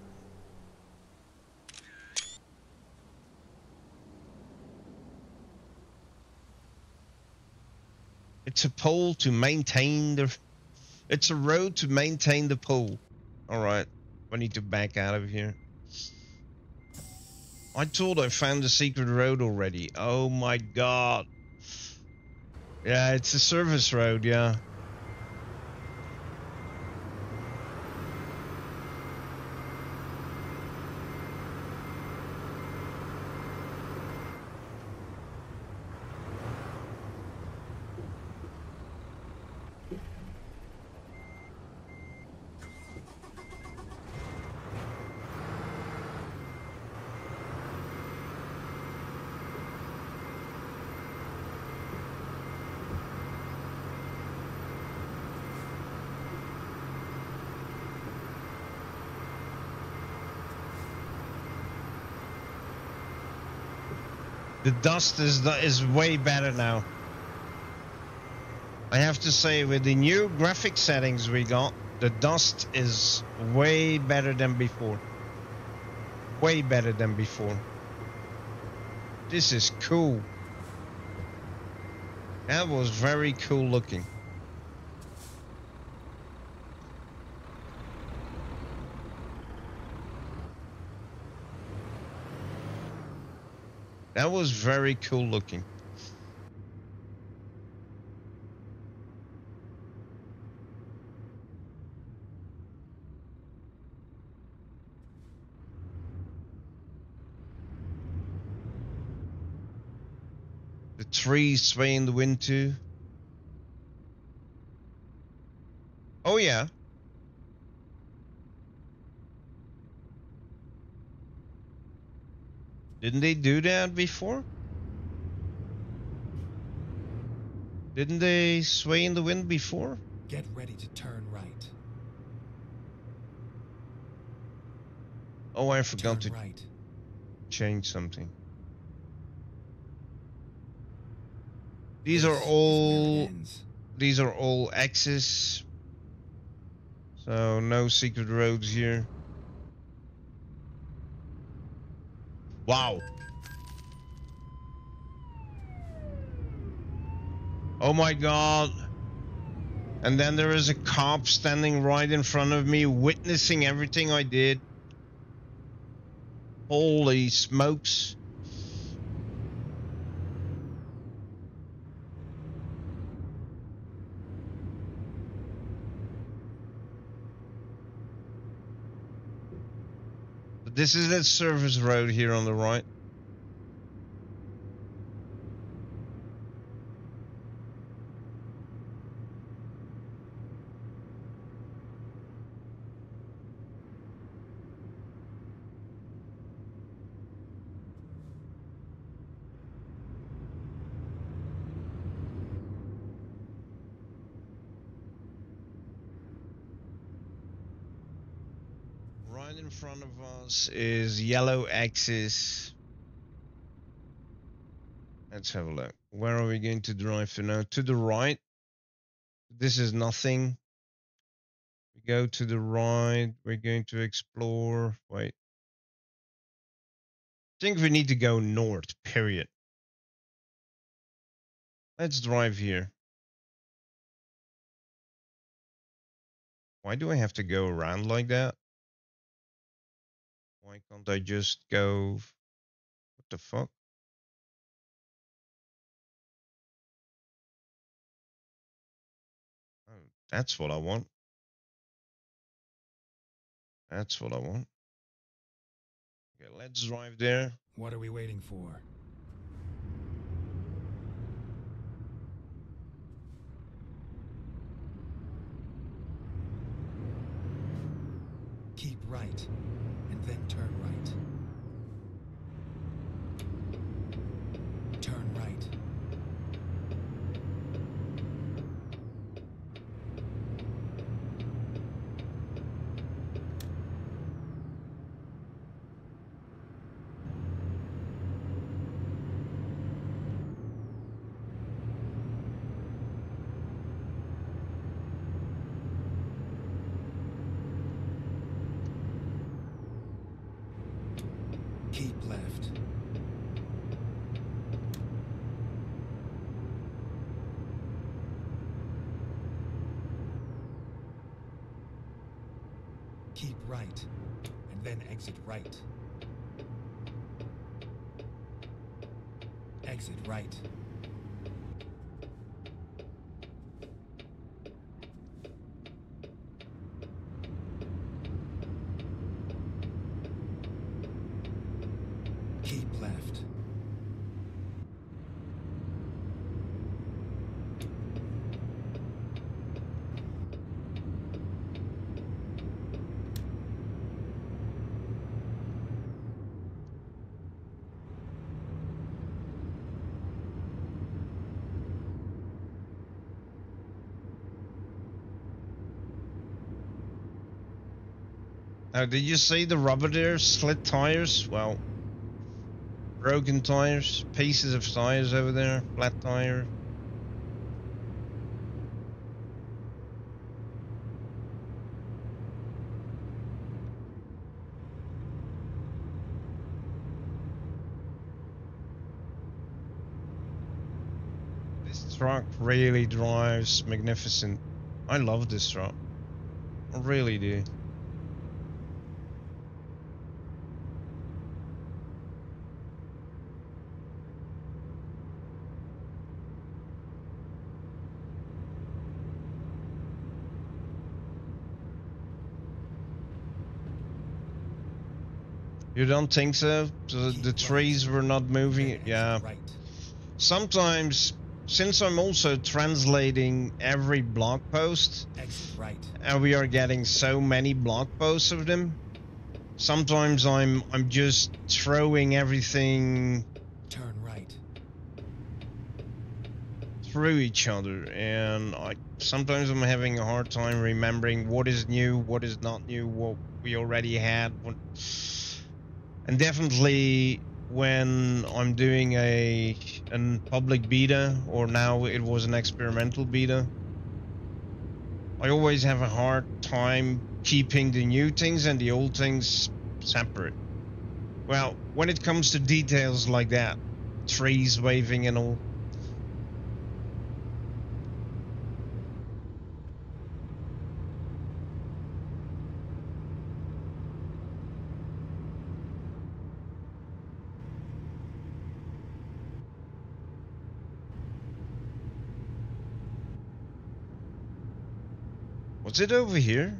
It's a pole to maintain the. It's a road to maintain the pole. All right, I need to back out of here. I thought I found the secret road already. Oh my god. Yeah, it's a service road. Yeah. The dust is way better now. I have to say, with the new graphic settings we got, the dust is way better than before. Way better than before. This is cool. That was very cool looking. That was very cool looking. The trees sway in the wind too. Oh yeah. Didn't they do that before? Didn't they sway in the wind before? Get ready to turn right. Oh, I forgot Turn to right. change something. This is where it ends. These are all X's. So no secret roads here. Wow. Oh my god. And then there is a cop standing right in front of me, witnessing everything I did. Holy smokes. This is that service road here on the right. Right in front of us is yellow axis. Let's have a look. Where are we going to drive to now? To the right. This is nothing. We go to the right. We're going to explore. Wait. I think we need to go north, period. Let's drive here. Why do I have to go around like that? Why can't I just go? What the fuck? Oh, that's what I want. That's what I want. Okay, let's drive there. What are we waiting for? Keep right, and then turn right. Turn right. Keep right, and then exit right. Exit right. Keep left. Did you see the rubber there? Slit tires? Well, broken tires, pieces of tires over there, flat tire. This truck really drives magnificent. I love this truck. I really do. You don't think so? The trees were not moving? Yeah. Right. Sometimes, since I'm also translating every blog post, Exit right. and we are getting so many blog posts of them, sometimes I'm just throwing everything Turn right. through each other, and sometimes I'm having a hard time remembering what is new, what is not new, what we already had. And definitely when I'm doing a public beta, or now it was an experimental beta, I always have a hard time keeping the new things and the old things separate. Well, when it comes to details like that, trees waving and all. Was it over here?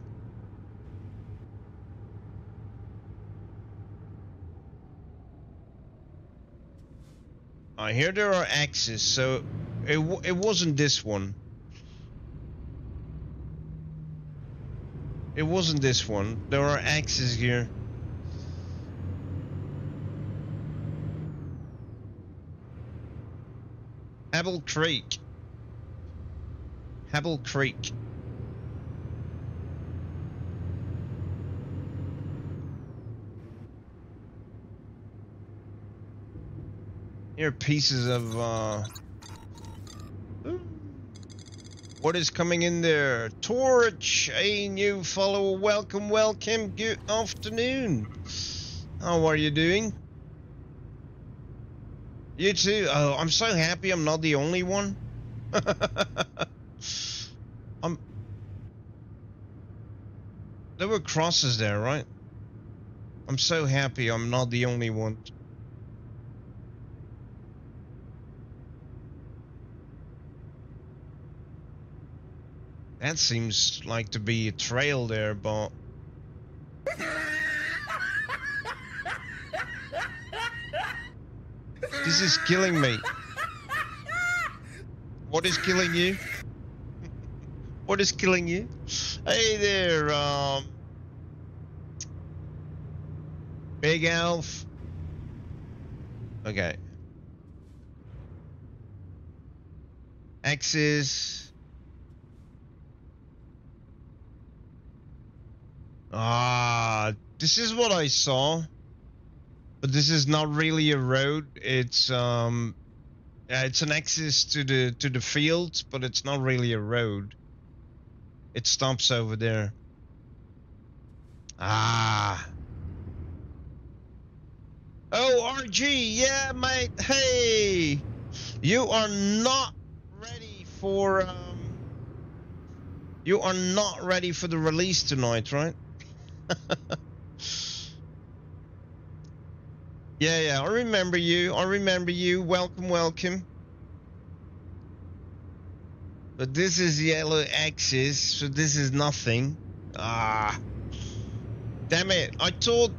I hear there are axes, so it wasn't this one. It wasn't this one. There are axes here. Habel Creek. Habel Creek. Here are pieces of what is coming in there? Torch, a new follower. Welcome, welcome. Good afternoon. How are you doing? You too. Oh, I'm so happy I'm not the only one. There were crosses there, right? I'm so happy I'm not the only one. That seems like to be a trail there, but... This is killing me. What is killing you? What is killing you? Hey there, Big Elf. Okay. X's. This is what I saw, but this is not really a road. It's an access to the field, but it's not really a road. It stops over there. Oh, RG, yeah, mate. Hey, you are not ready for the release tonight, right? Yeah, I remember you. I remember you. Welcome, welcome. But this is yellow axis, so this is nothing. Ah. Damn it. I thought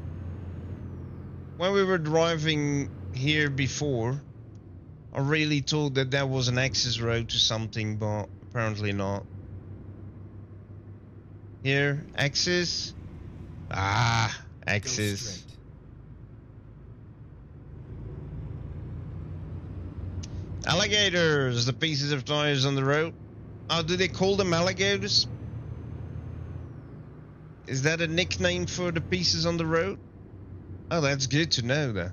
when we were driving here before, I really thought that that was an access road to something, but apparently not. Here, axis. Ah, Go axis. straight. Alligators, the pieces of tires on the road. Oh, do they call them alligators? Is that a nickname for the pieces on the road? Oh, that's good to know, though.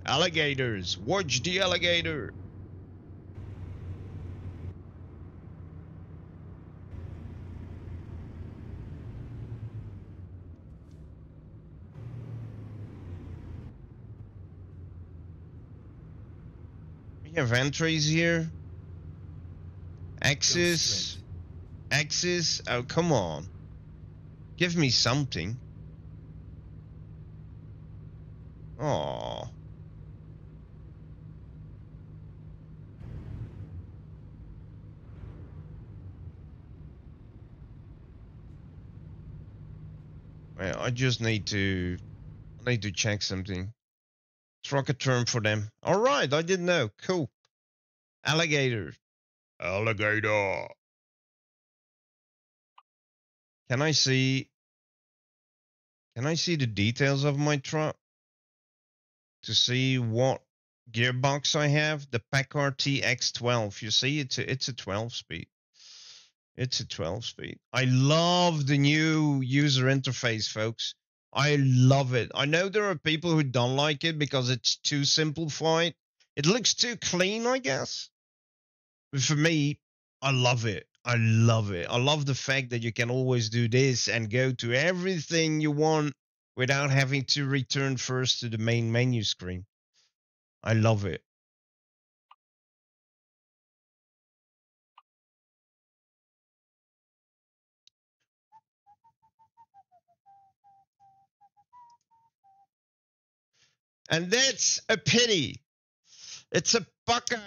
Alligators, watch the alligator. We have entries here. Go Axis, straight. axis. Oh, come on. Give me something. Oh. Well, I just need to check something. Struck a term for them. All right, I didn't know. Cool. Alligator. Alligator. Can I see the details of my truck to see what gearbox I have? The Packard TX12. You see, it's a 12 speed. It's a 12 speed. I love the new user interface, folks. I love it. I know there are people who don't like it because it's too simplified. It looks too clean, I guess. But for me, I love it. I love it. I love the fact that you can always do this and go to everything you want without having to return first to the main menu screen. I love it. And that's a pity. It's a pucker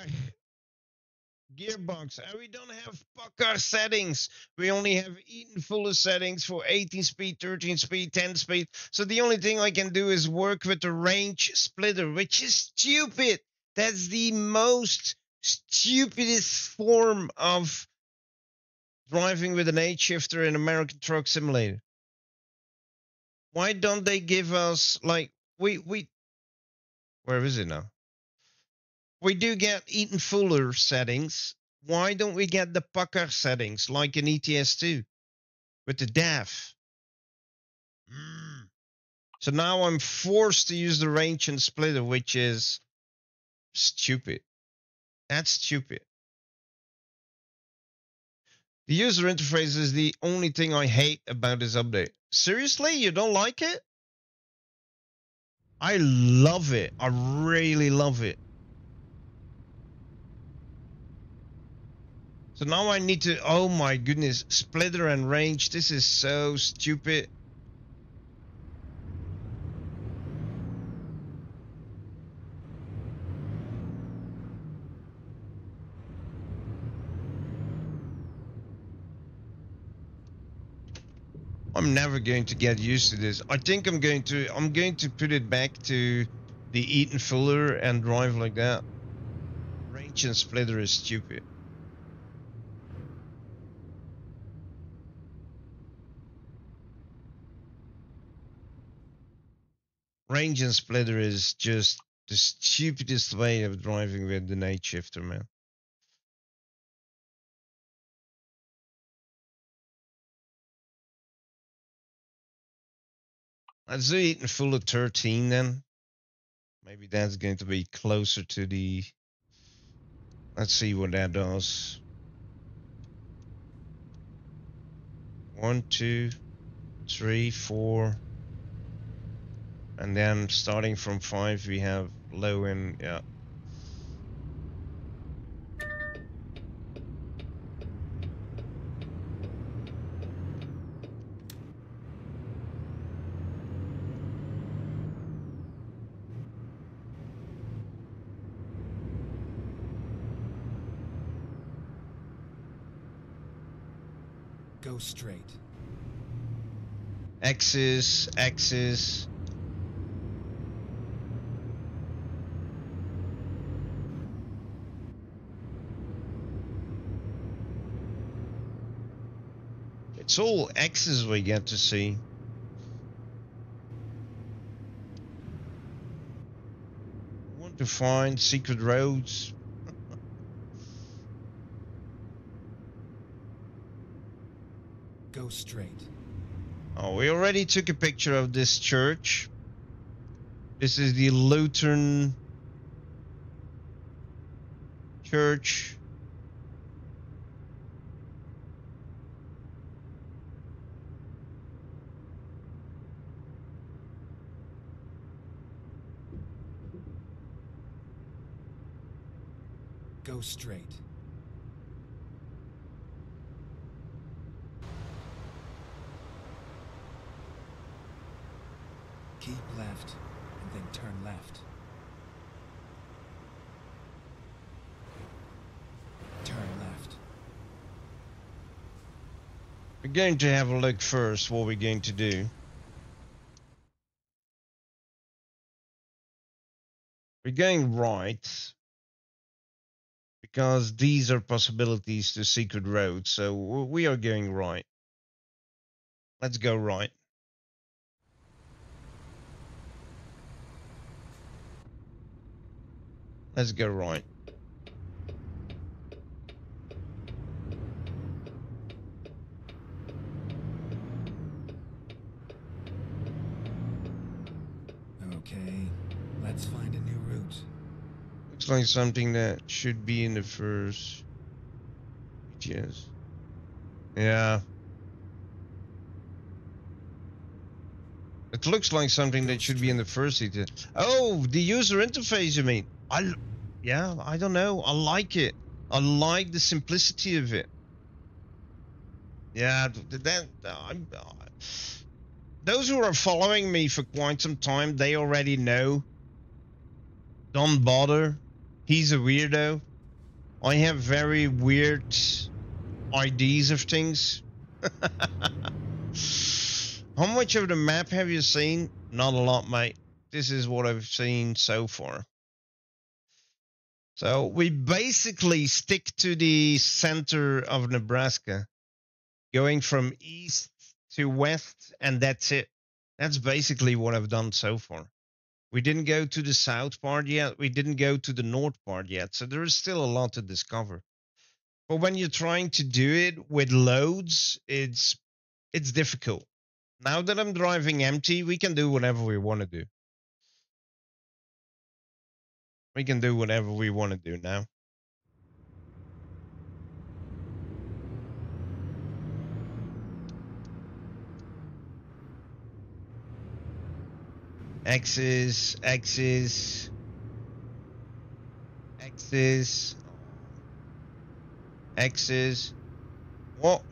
gearbox, and we don't have pucker settings. We only have Eaton Fuller settings for 18 speed, 13 speed, 10 speed. So the only thing I can do is work with the range splitter, which is stupid. That's the most stupidest form of driving with an 8-shifter in American Truck Simulator. Why don't they give us, like, we where is it now? We do get Eaton Fuller settings. Why don't we get the pucker settings like in ETS2 with the DAF? So now I'm forced to use the range and splitter, which is stupid. That's stupid. The user interface is the only thing I hate about this update. Seriously? You don't like it? I love it. I really love it. So now I need to, oh my goodness, splitter and range. This is so stupid. I'm never going to get used to this. I think I'm going to put it back to the Eaton Fuller and drive like that. Range and splitter is stupid. Range and splitter is just the stupidest way of driving with the night shifter, man. Let's do Eaton Fuller 13 then. Maybe that's going to be closer to the. Let's see what that does. 1, 2, 3, 4. And then starting from 5, we have low and, yeah. Go straight. X's, X's. It's all X's we get to see. I want to find secret roads. Go straight. Oh, we already took a picture of this church. This is the Lutheran church. Go straight. Keep left, and then turn left. Turn left. We're going to have a look first what we're going to do. We're going right because these are possibilities to secret roads, so we are going right. Let's go right. Let's go right. Okay, let's find a new route. Looks like something that should be in the first. Yes. Yeah. It looks like something Go that should be in the first seat. Oh, the user interface, you mean? Yeah, I don't know. I like it. I like the simplicity of it. Yeah, those who are following me for quite some time, they already know. Don't bother. He's a weirdo. I have very weird ideas of things. How much of the map have you seen? Not a lot, mate. This is what I've seen so far. So we basically stick to the center of Nebraska, going from east to west, and that's it. That's basically what I've done so far. We didn't go to the south part yet. We didn't go to the north part yet. So there is still a lot to discover. But when you're trying to do it with loads, it's difficult. Now that I'm driving empty, we can do whatever we want to do. We can do whatever we want to do now. X's, X's, X's, X's. What?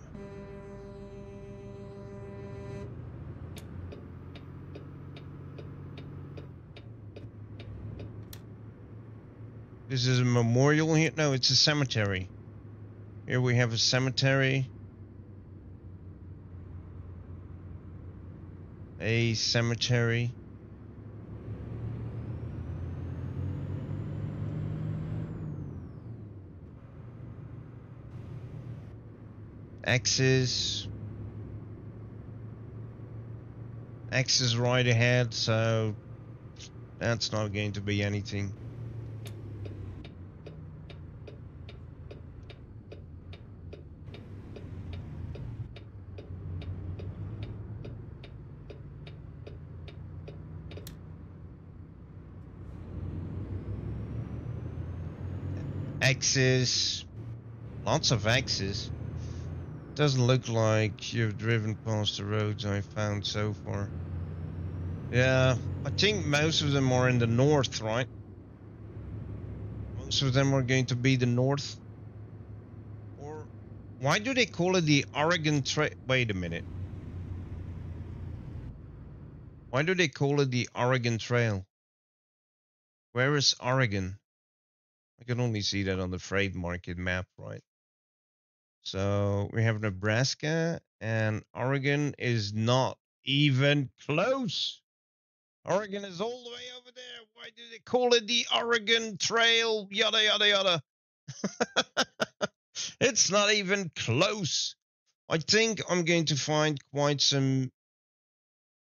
This is a memorial here? No, it's a cemetery. Here we have a cemetery. A cemetery. X's. X is right ahead, so that's not going to be anything. X's. Lots of X's. Doesn't look like you've driven past the roads I found so far. Yeah, I think most of them are in the north, right? Most of them are going to be the north. Or why do they call it the Oregon Trail? Wait a minute. Why do they call it the Oregon Trail? Where is Oregon? I can only see that on the freight market map, right? So we have Nebraska, and Oregon is not even close. Oregon is all the way over there. Why do they call it the Oregon Trail? Yada, yada, yada. It's not even close. I think I'm going to find quite some,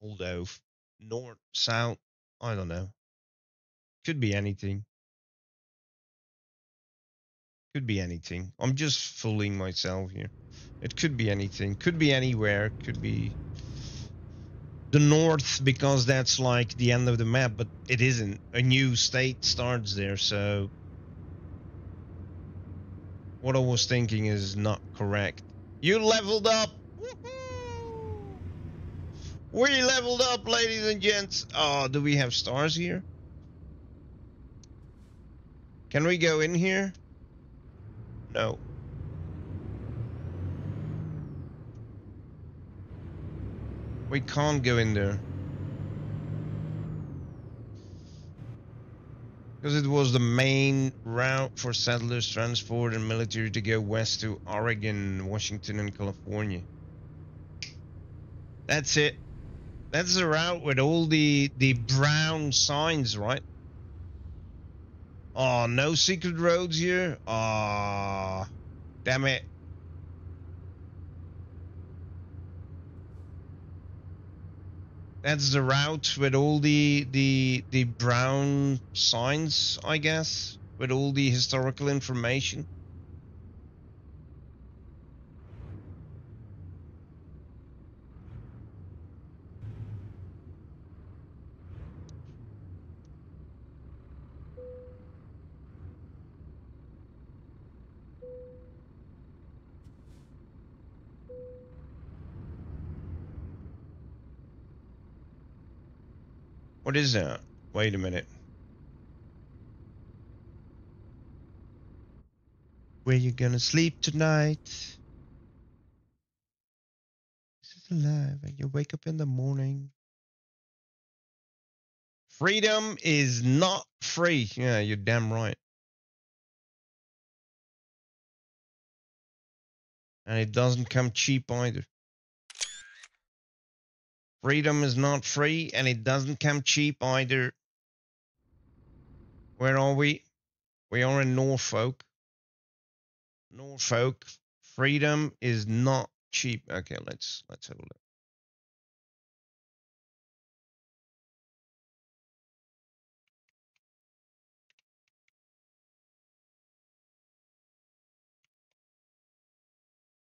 although north, south, I don't know. Could be anything. Could be anything. I'm just fooling myself here. It could be anything. Could be anywhere. Could be the north because that's like the end of the map, but it isn't. A new state starts there, so what I was thinking is not correct. You leveled up. Woohoo! We leveled up, ladies and gents. Oh, do we have stars here? Can we go in here? No. We can't go in there. Because it was the main route for settlers, transport, and military to go west to Oregon, Washington, and California. That's it. That's the route with all the brown signs, right? Oh, no secret roads here? Ah, damn it. That's the route with all the brown signs, I guess, with all the historical information. What is that? Wait a minute. Where you gonna sleep tonight? This is alive, and you wake up in the morning. Freedom is not free. Yeah, you're damn right. And it doesn't come cheap either. Freedom is not free, and it doesn't come cheap either. Where are we? We are in Norfolk. Norfolk. Freedom is not cheap. Okay, let's have a look.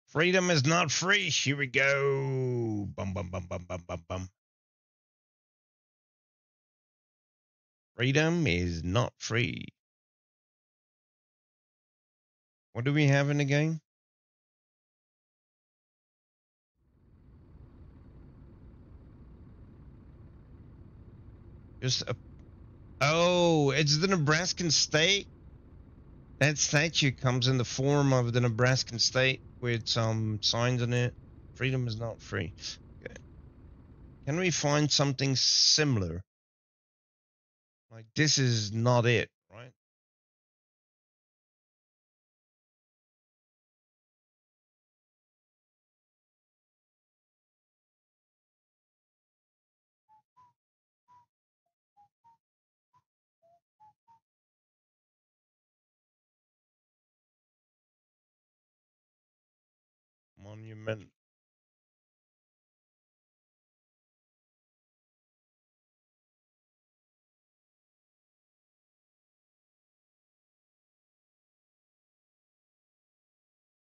Freedom is not free. Here we go. Bum bum bum bum bum bum bum. Freedom is not free. What do we have in the game? Just a. Oh, it's the Nebraskan state. That statue comes in the form of the Nebraskan state with some signs on it. Freedom is not free. Okay. Can we find something similar? Like this is not it, right? Monument.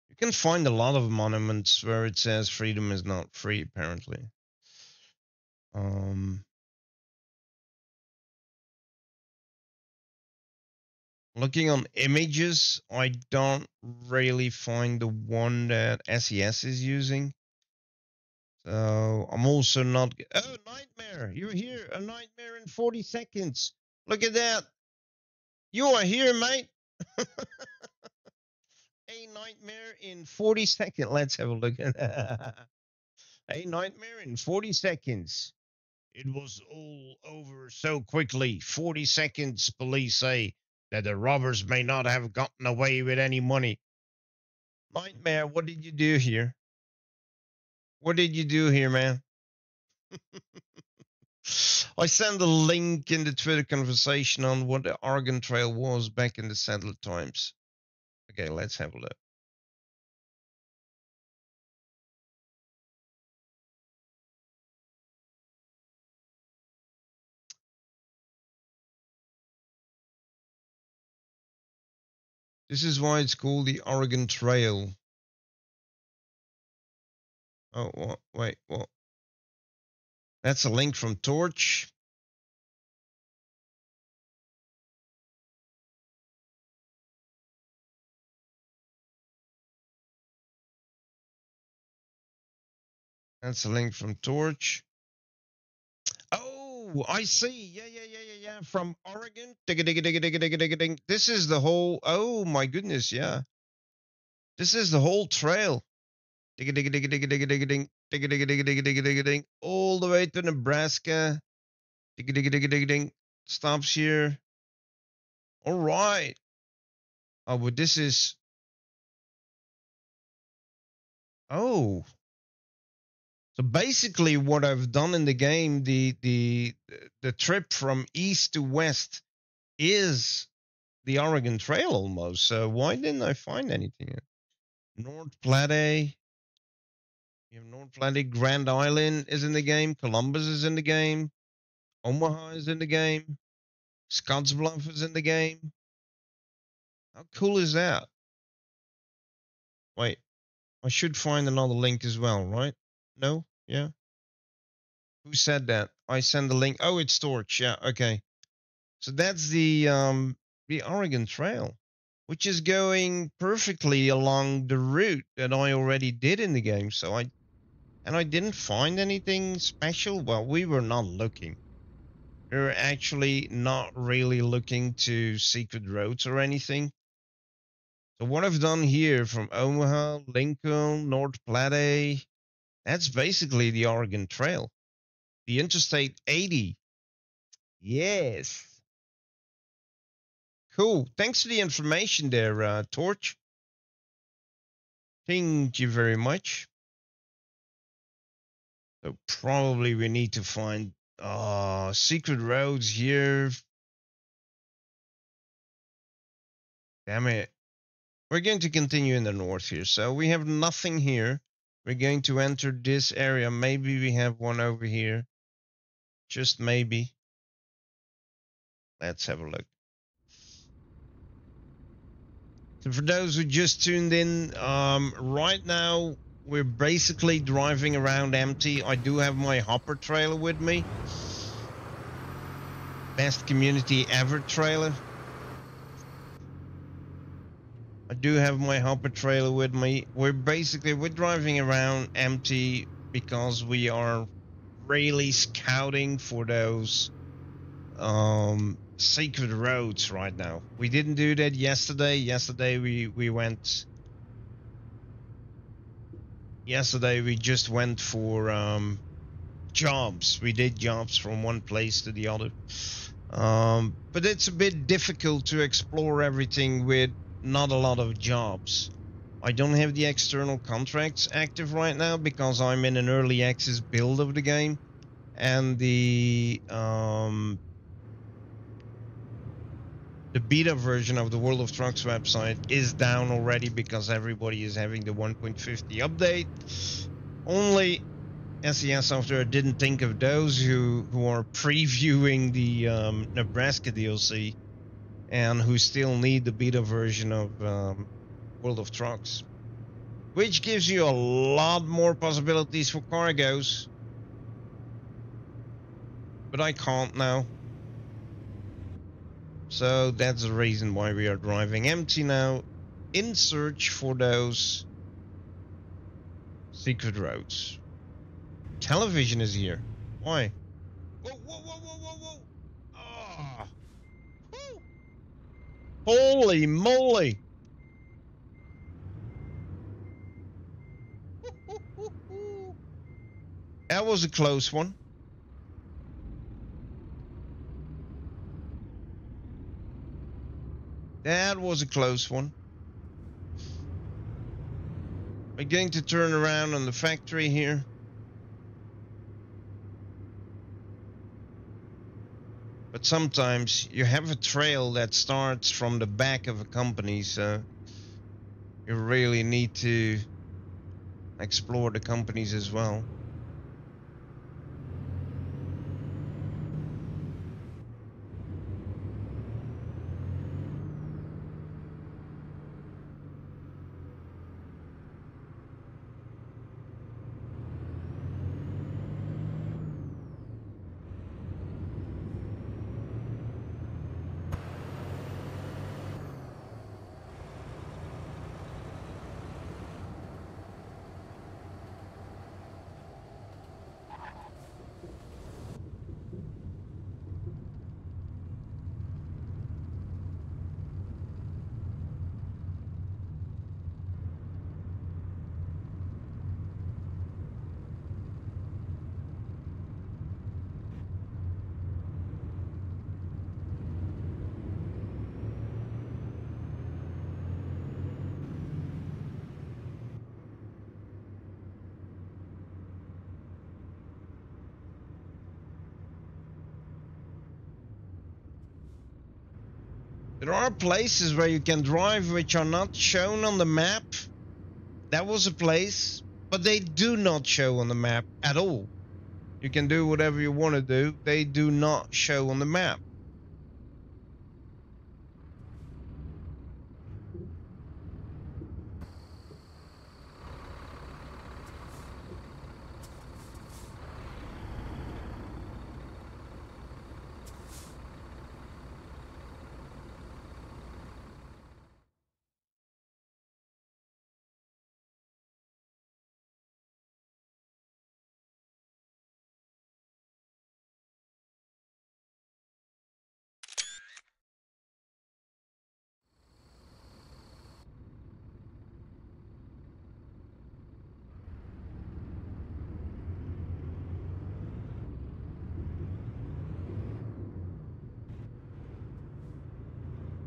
You can find a lot of monuments where it says freedom is not free, apparently. Looking on images, I don't really find the one that SES is using. So I'm also not. Oh, nightmare! You're here. A nightmare in 40 seconds. Look at that. You are here, mate. A nightmare in 40 seconds. Let's have a look at that. A nightmare in 40 seconds. It was all over so quickly. 40 seconds, police say, that the robbers may not have gotten away with any money. Nightmare, what did you do here? What did you do here, man? I sent a link in the Twitter conversation on what the Oregon Trail was back in the settler times. Okay, let's have a look. This is why it's called the Oregon Trail. Oh, what? Wait, what? That's a link from Torch. That's a link from Torch. Oh, I see. Yeah. From Oregon. Ding. This is the whole. Oh my goodness, yeah. This is the whole trail. Ding. All the way to Nebraska. Ding. Stops here. All right. Oh, but this is. Oh. So basically, what I've done in the game, the trip from east to west is the Oregon Trail almost. So why didn't I find anything? North Platte. You have North Platte, Grand Island is in the game. Columbus is in the game. Omaha is in the game. Scottsbluff is in the game. How cool is that? Wait, I should find another link as well, right? No? Yeah? Who said that? I send the link. Oh, it's Torch. Yeah, okay. So that's the Oregon Trail, which is going perfectly along the route that I already did in the game. So I didn't find anything special. Well, we were not looking. We were actually not really looking to secret roads or anything. So what I've done here from Omaha, Lincoln, North Platte, that's basically the Oregon Trail. The Interstate 80. Yes. Cool. Thanks for the information there, Torch. Thank you very much. So probably we need to find secret roads here. Damn it. We're going to continue in the north here. So we have nothing here. We're going to enter this area. Maybe we have one over here. Just maybe. Let's have a look. So for those who just tuned in, right now we're basically driving around empty. I do have my hopper trailer with me. Best community ever trailer. I do have my hopper trailer with me. We're driving around empty because we are really scouting for those secret roads right now. We didn't do that yesterday. Yesterday we just went for jobs. We did jobs from one place to the other. But it's a bit difficult to explore everything with not a lot of jobs. I don't have the external contracts active right now because I'm in an early access build of the game, and the beta version of the World of Trucks website is down already because everybody is having the 1.50 update. Only SES software didn't think of those who are previewing the Nebraska DLC and who still need the beta version of World of Trucks, which gives you a lot more possibilities for cargoes. But I can't now. So that's the reason why we are driving empty now, in search for those secret roads. Television is here. Why? Whoa. Ah. Woo. Holy moly. That was a close one. That was a close one. We're going to turn around on the factory here. But sometimes you have a trail that starts from the back of a company, so you really need to explore the companies as well. There are places where you can drive which are not shown on the map. That was a place, but they do not show on the map at all. You can do whatever you want to do. They do not show on the map.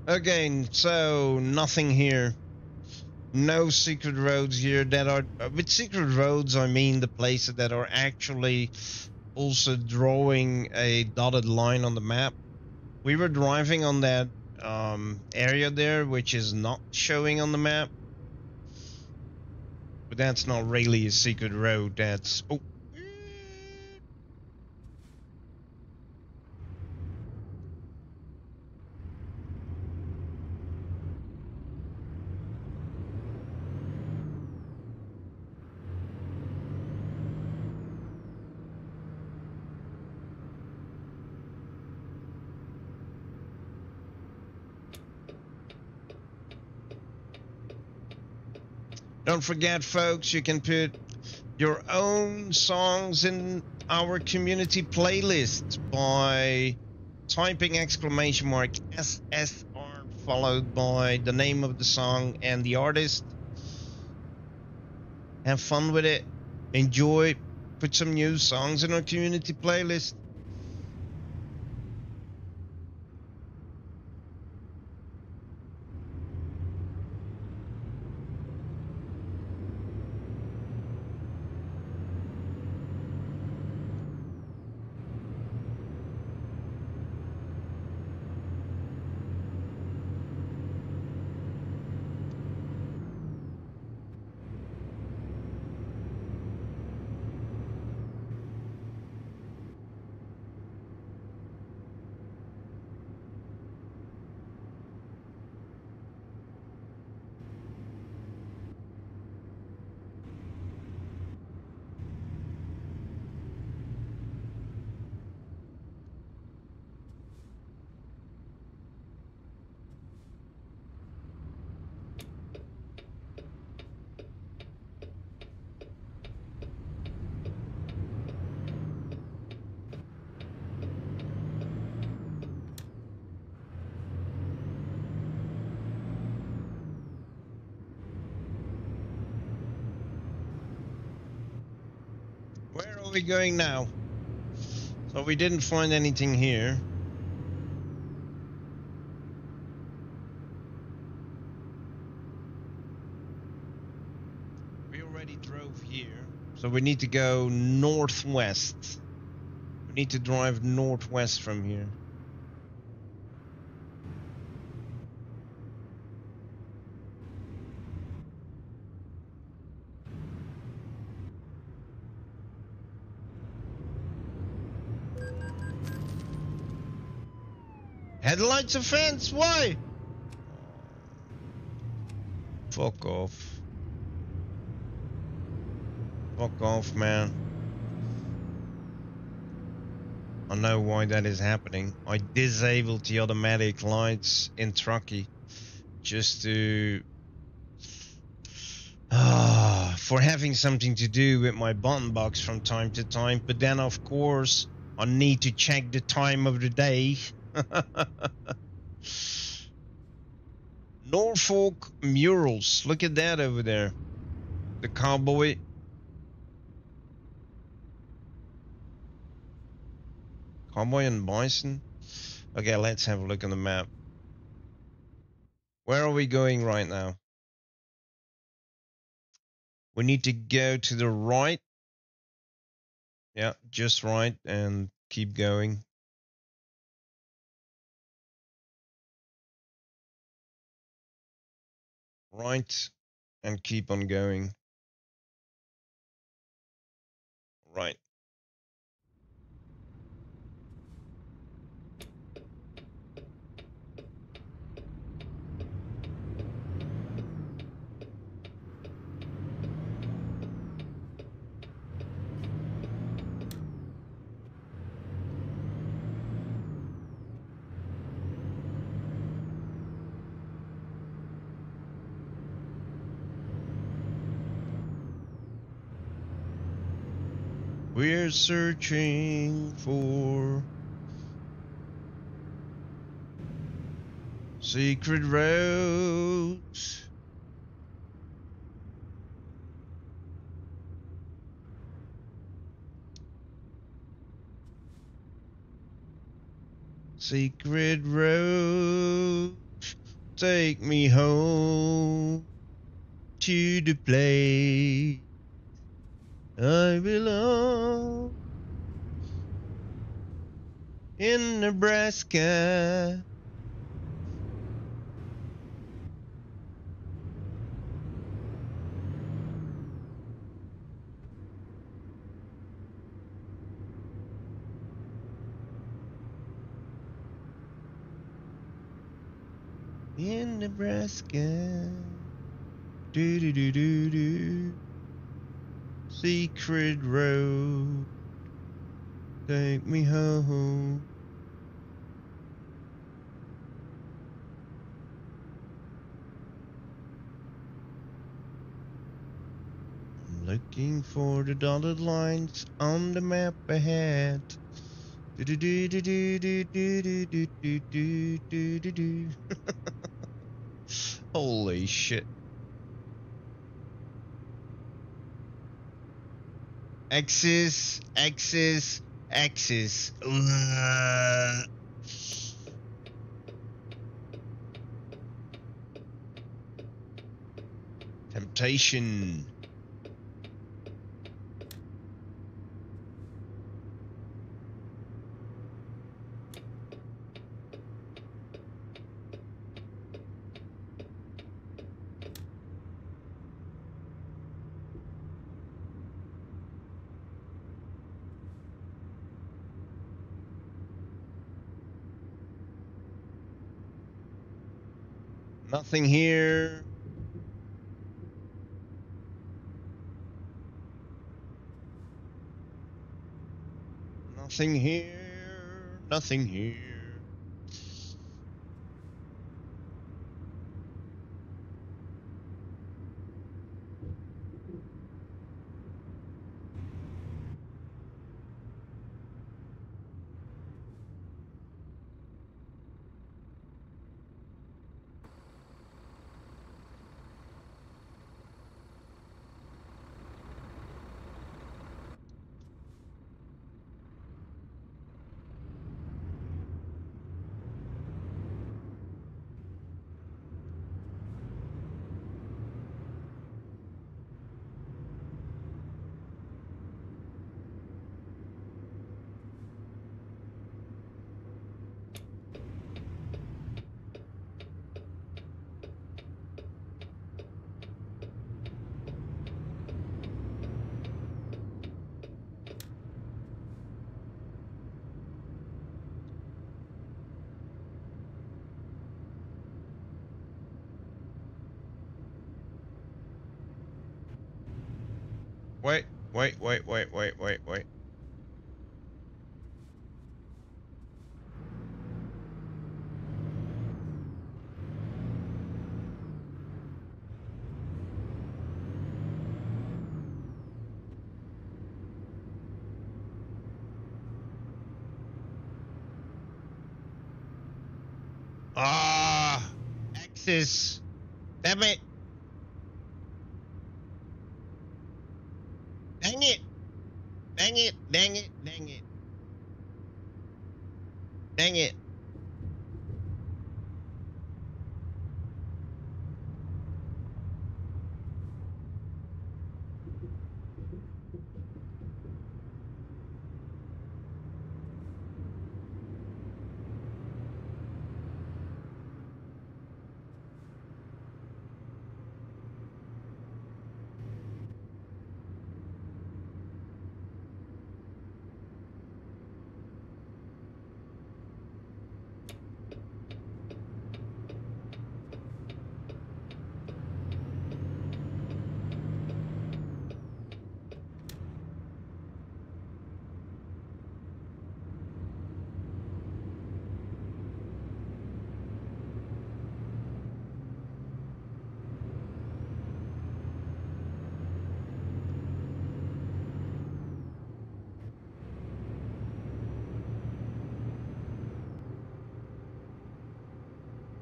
Again, so nothing here. No secret roads here that are... With secret roads, I mean the places that are actually also drawing a dotted line on the map. We were driving on that area there, which is not showing on the map. But that's not really a secret road. That's... Oh. Don't forget, folks, you can put your own songs in our community playlist by typing !SSR followed by the name of the song and the artist. Have fun with it. Enjoy. Put some new songs in our community playlist. Where are we going now? So we didn't find anything here. We So we need to go northwest. We need to drive northwest from here. Headlights offense? Why? Fuck off. Fuck off, man. I know why that is happening. I disabled the automatic lights in Truckee just to for having something to do with my button box from time to time. But then, of course, I need to check the time of the day. Norfolk murals. Look at that over there. The cowboy. Cowboy and bison. Okay, let's have a look on the map. Where are we going right now? We need to go to the right. Yeah, just right, and keep going. Right, and keep on going. Right. We're searching for secret roads. Secret roads, take me home to the place I belong in Nebraska. In Nebraska. Do do do do do. Secret road, take me home. I'm looking for the dotted lines on the map ahead. Do do do do do do do do do do do do do. Holy shit. Axis, axis, axis. Temptation. Nothing here. Nothing here. Nothing here. Wait, wait, wait, wait, wait, wait, wait. Ah, Axis. Damn it. Dang it. Dang it. Dang it. Dang it. Dang it.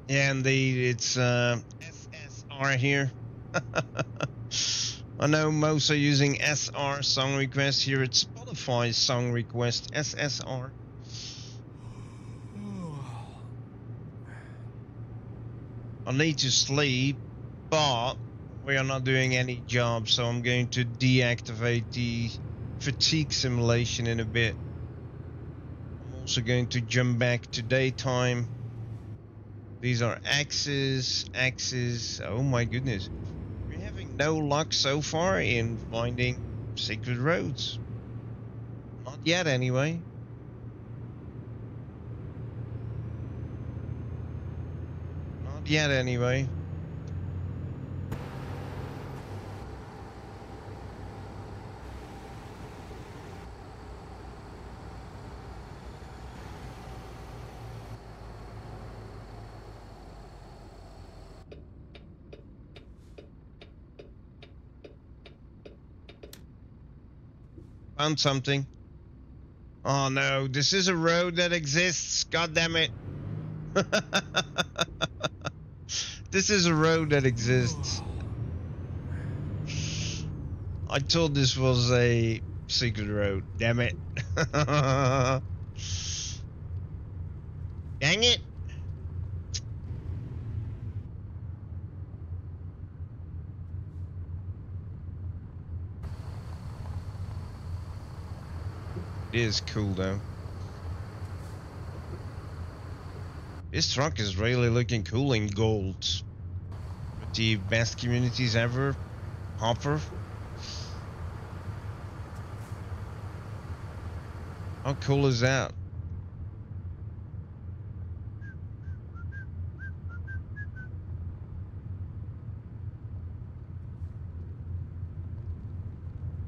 Yeah, indeed, it's SSR here. I know most are using SR song request. Here it's Spotify song request SSR. I need to sleep, but we are not doing any job, so I'm going to deactivate the fatigue simulation in a bit. I'm also going to jump back to daytime. These are axes. Oh my goodness. We're having no luck so far in finding secret roads. Not yet, anyway. Not yet, anyway. Found something. Oh no, this is a road that exists. God damn it. This is a road that exists. I told this was a secret road. Damn it. Dang it. It is cool though. This truck is really looking cool in gold. With the best communities ever. Hopper. How cool is that?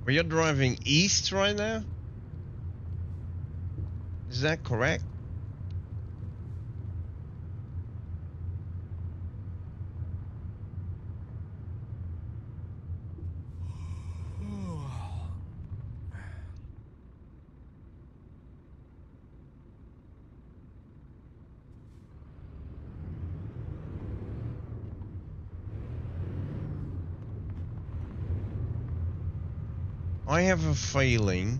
We are driving east right now? Is that correct? I have a feeling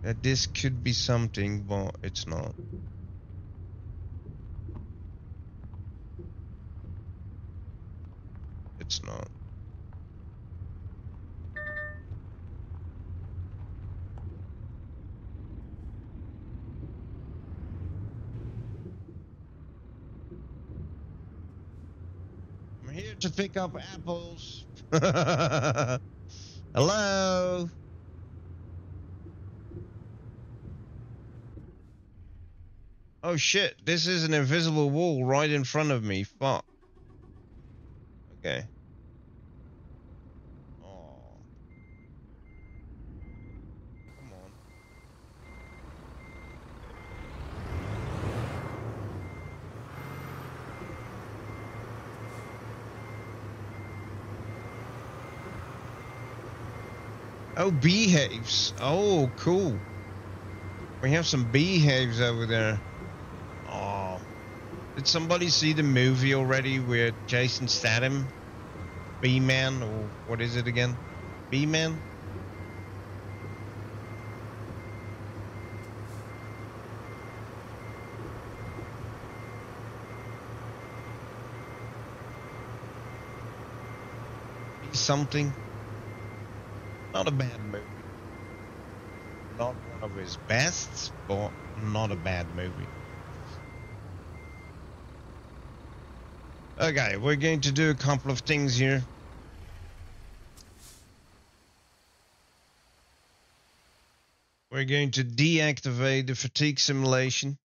that this could be something, but it's not. It's not. I'm here to pick up apples. Hello? Oh shit, this is an invisible wall right in front of me. Fuck. Okay. Oh, beehives. Oh, cool. We have some beehives over there. Oh. Did somebody see the movie already with Jason Statham? Bee-Man, or what is it again? Bee-Man? Bee something? Not a bad movie. Not one of his best, but not a bad movie. Okay, we're going to do a couple of things here. We're going to deactivate the fatigue simulation.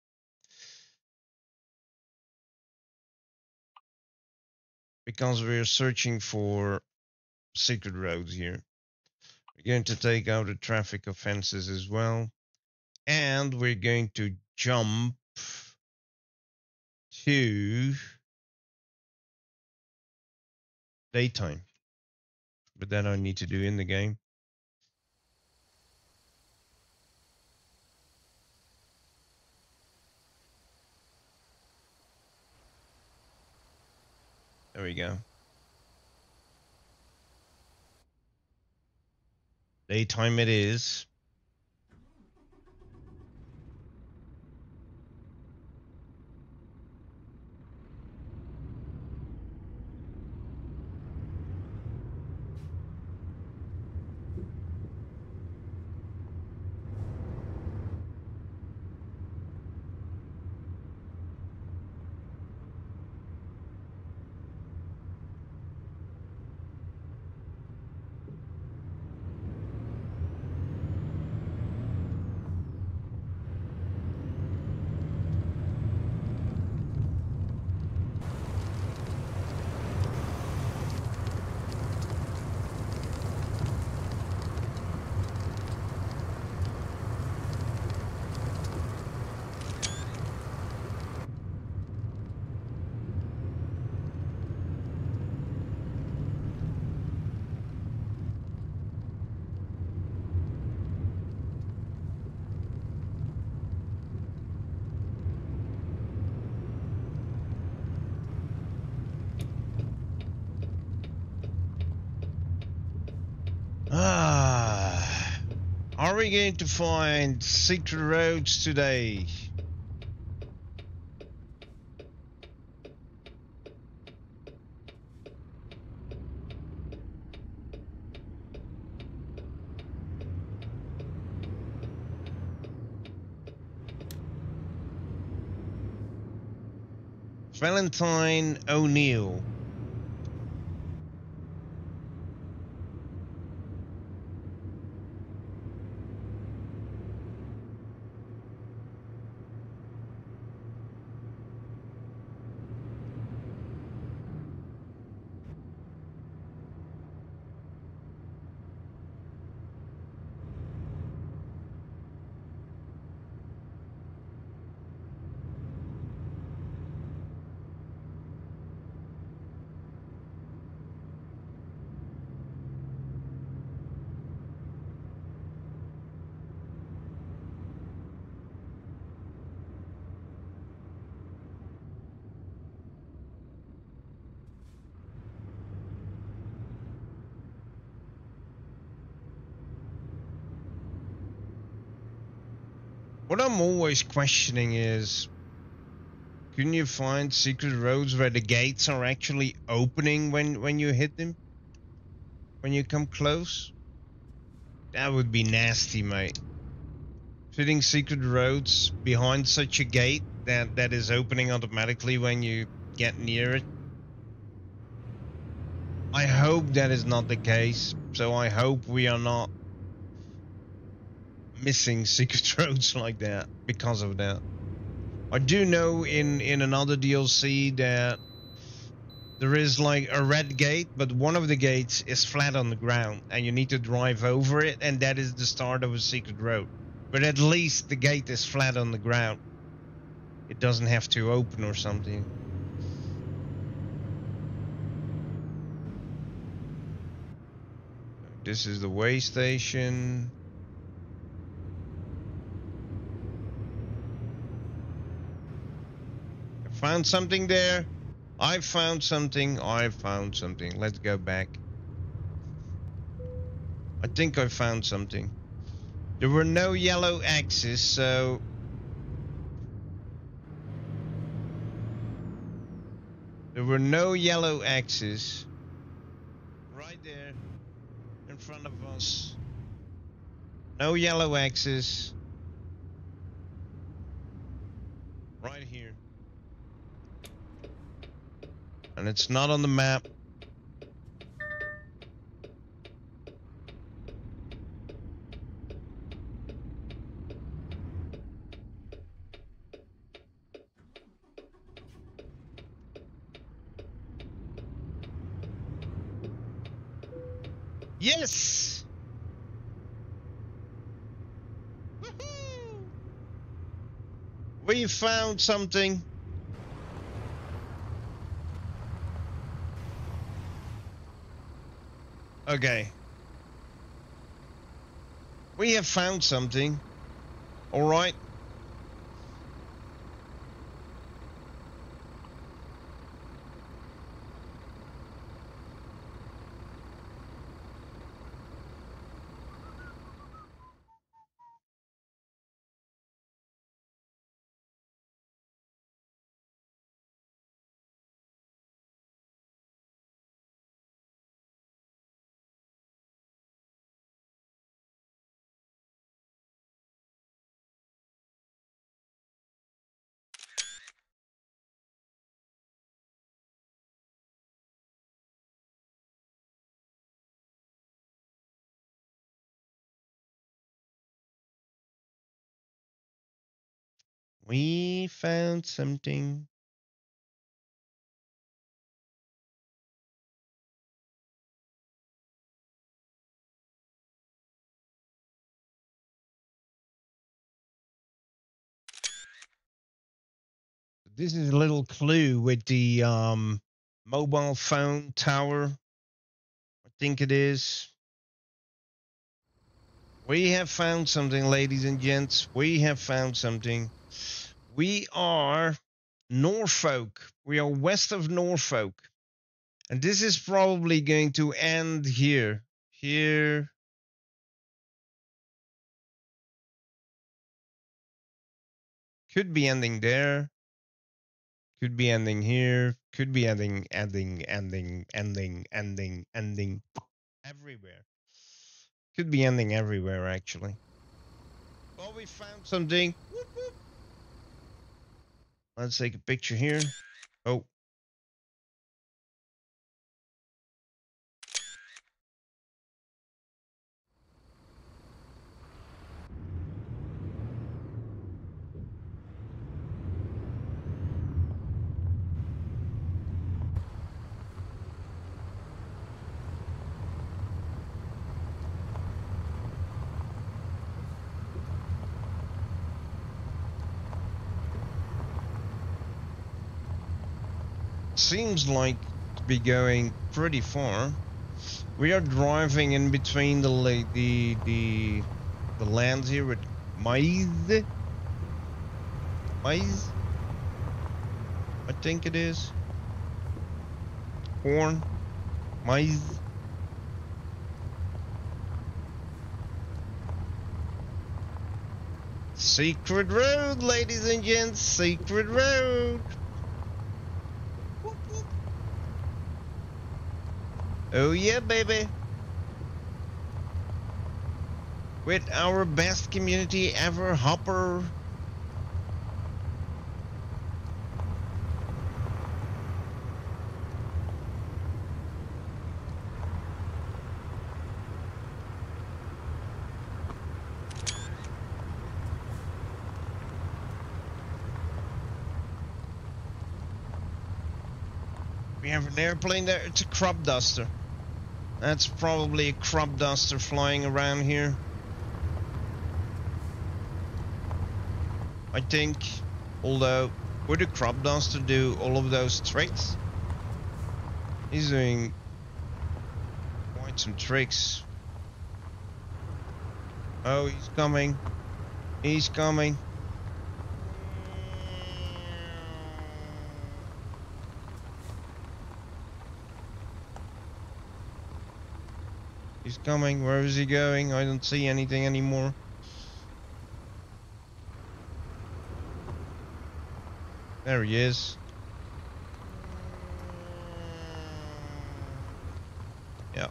Because we're searching for secret roads here. We're going to take out the traffic offenses as well. And we're going to jump to daytime. But that I need to do in the game. There we go. Daytime it is. Are we going to find secret roads today? Valentine O'Neill. What I'm always questioning is, can you find secret roads where the gates are actually opening when you hit them? When you come close? That would be nasty, mate. Fitting secret roads behind such a gate that is opening automatically when you get near it. I hope that is not the case. So I hope we are not missing secret roads like that because of that. I do know in another DLC that there is like a red gate, but one of the gates is flat on the ground and you need to drive over it, and that is the start of a secret road. But at least the gate is flat on the ground. It doesn't have to open or something. this is the way station. I found something there. I found something. I found something. Let's go back. I think I found something. There were no yellow X's, so there were no yellow X's right there in front of us. No yellow X's right here. And it's not on the map. Yes! Woohoo! We found something. Okay. We have found something. All right. We found something. This is a little clue with the mobile phone tower. I think it is. We have found something, ladies and gents. We have found something. We are Norfolk. We are west of Norfolk. And this is probably going to end here. Here. Could be ending there. Could be ending here. Could be ending everywhere. Could be ending everywhere, actually. Well, we found something. Whoop, whoop. Let's take a picture here. Oh. Seems like to be going pretty far. We are driving in between the lands here with maize. Maize? I think it is. Corn. Maize. Secret road, ladies and gents. Secret road. Oh yeah, baby. With our best community ever, Hopper. We have an airplane there. It's a crop duster. That's probably a crop duster flying around here. I think, although, would a crop duster do all of those tricks? He's doing quite some tricks. Oh, he's coming. He's coming. He's coming. Where is he going? I don't see anything anymore. There he is. Yeah.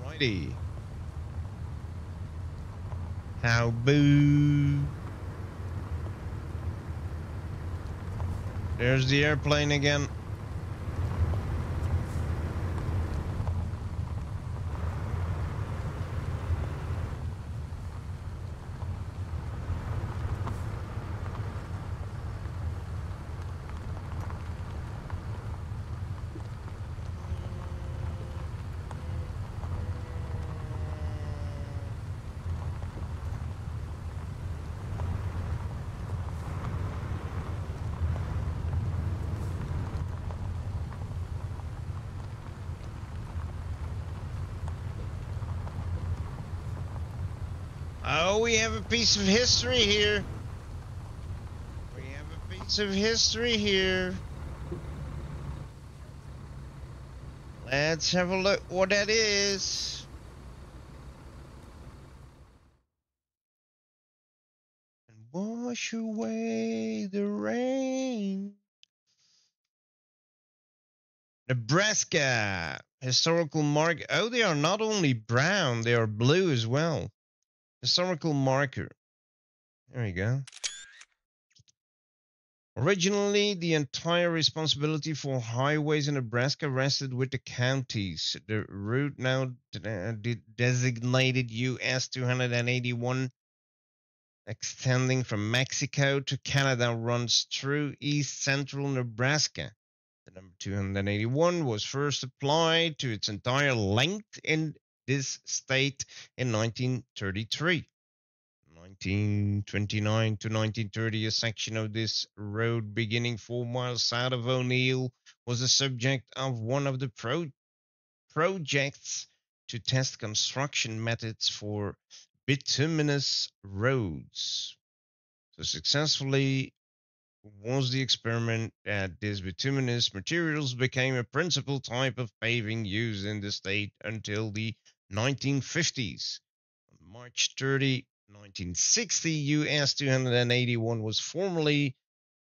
Alrighty. How boo. There's the airplane again. Oh, we have a piece of history here. We have a piece of history here. Let's have a look what that is. And wash away the rain. Nebraska. Historical mark. Oh, they are not only brown, they are blue as well. Historical marker. There you go. Originally, the entire responsibility for highways in Nebraska rested with the counties. The route now designated US 281, extending from Mexico to Canada, runs through east central Nebraska. The number 281 was first applied to its entire length in this state in 1933. 1929 to 1930, a section of this road beginning 4 miles south of O'Neill was the subject of one of the projects to test construction methods for bituminous roads. So successfully was the experiment that these bituminous materials became a principal type of paving used in the state until the 1950s. On March 30, 1960, US 281 was formally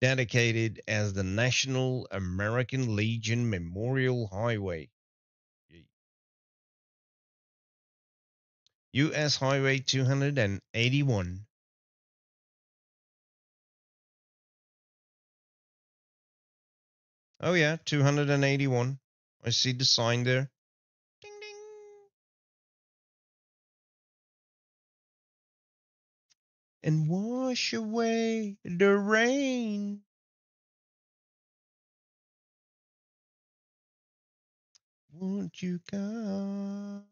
dedicated as the National American Legion Memorial Highway. US Highway 281. Oh yeah, 281. I see the sign there. Ding ding. And wash away the rain. Won't you come?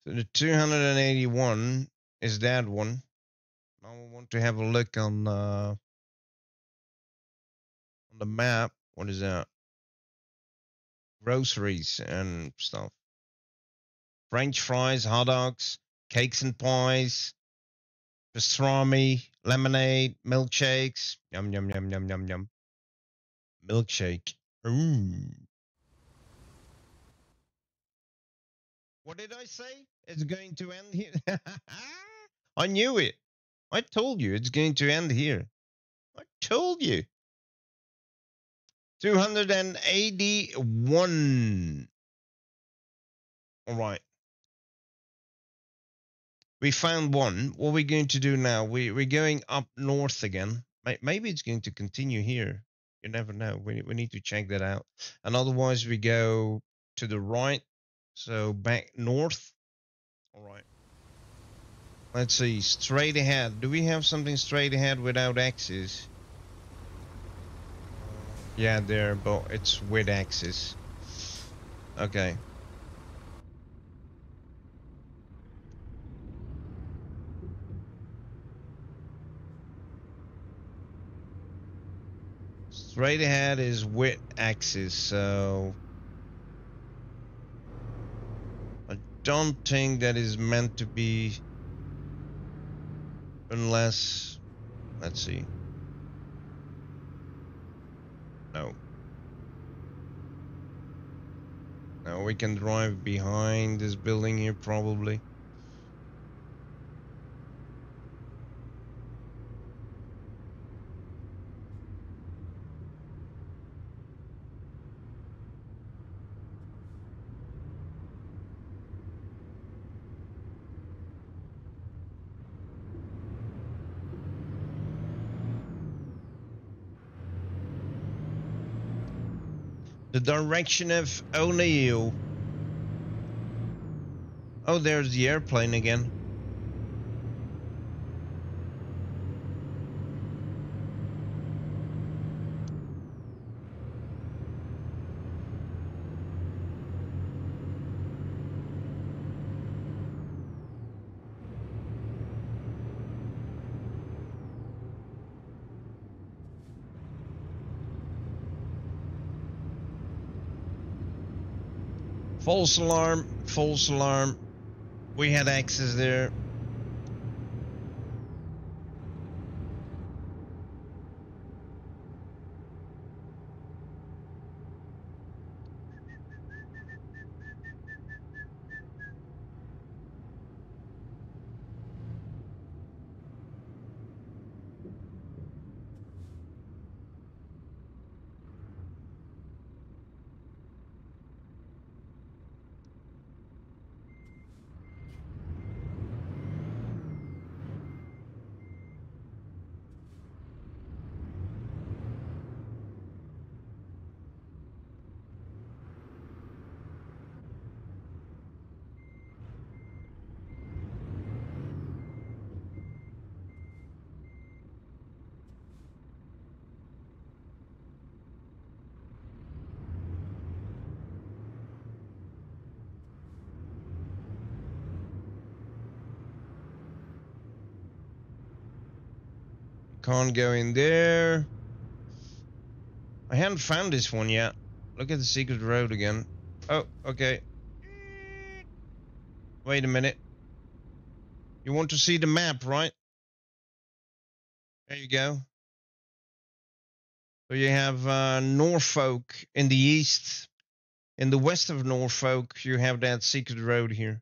So the 281 is that one. Now I want to have a look on the map. What is that? Groceries and stuff. French fries, hot dogs, cakes and pies, pastrami, lemonade, milkshakes. Yum yum yum yum yum yum. Milkshake. What did I say? It's going to end here. I knew it. I told you it's going to end here. I told you. 281. All right. We found one. What are we going to do now? We're going up north again. Maybe it's going to continue here. You never know. We need to check that out. And otherwise, we go to the right. So back north. All right. Let's see. Straight ahead. Do we have something straight ahead without axes? Yeah, there, but it's with axes. Okay. Straight ahead is with axes, so I don't think that is meant to be unless, let's see. No. No, we can drive behind this building here probably. The direction of O'Neill. Oh, there's the airplane again. False alarm, false alarm. We had access there. Can't go in there. I haven't found this one yet. Look at the secret road again. Oh, okay. Wait a minute. You want to see the map, right? There you go. So you have Norfolk in the east. In the west of Norfolk, you have that secret road here.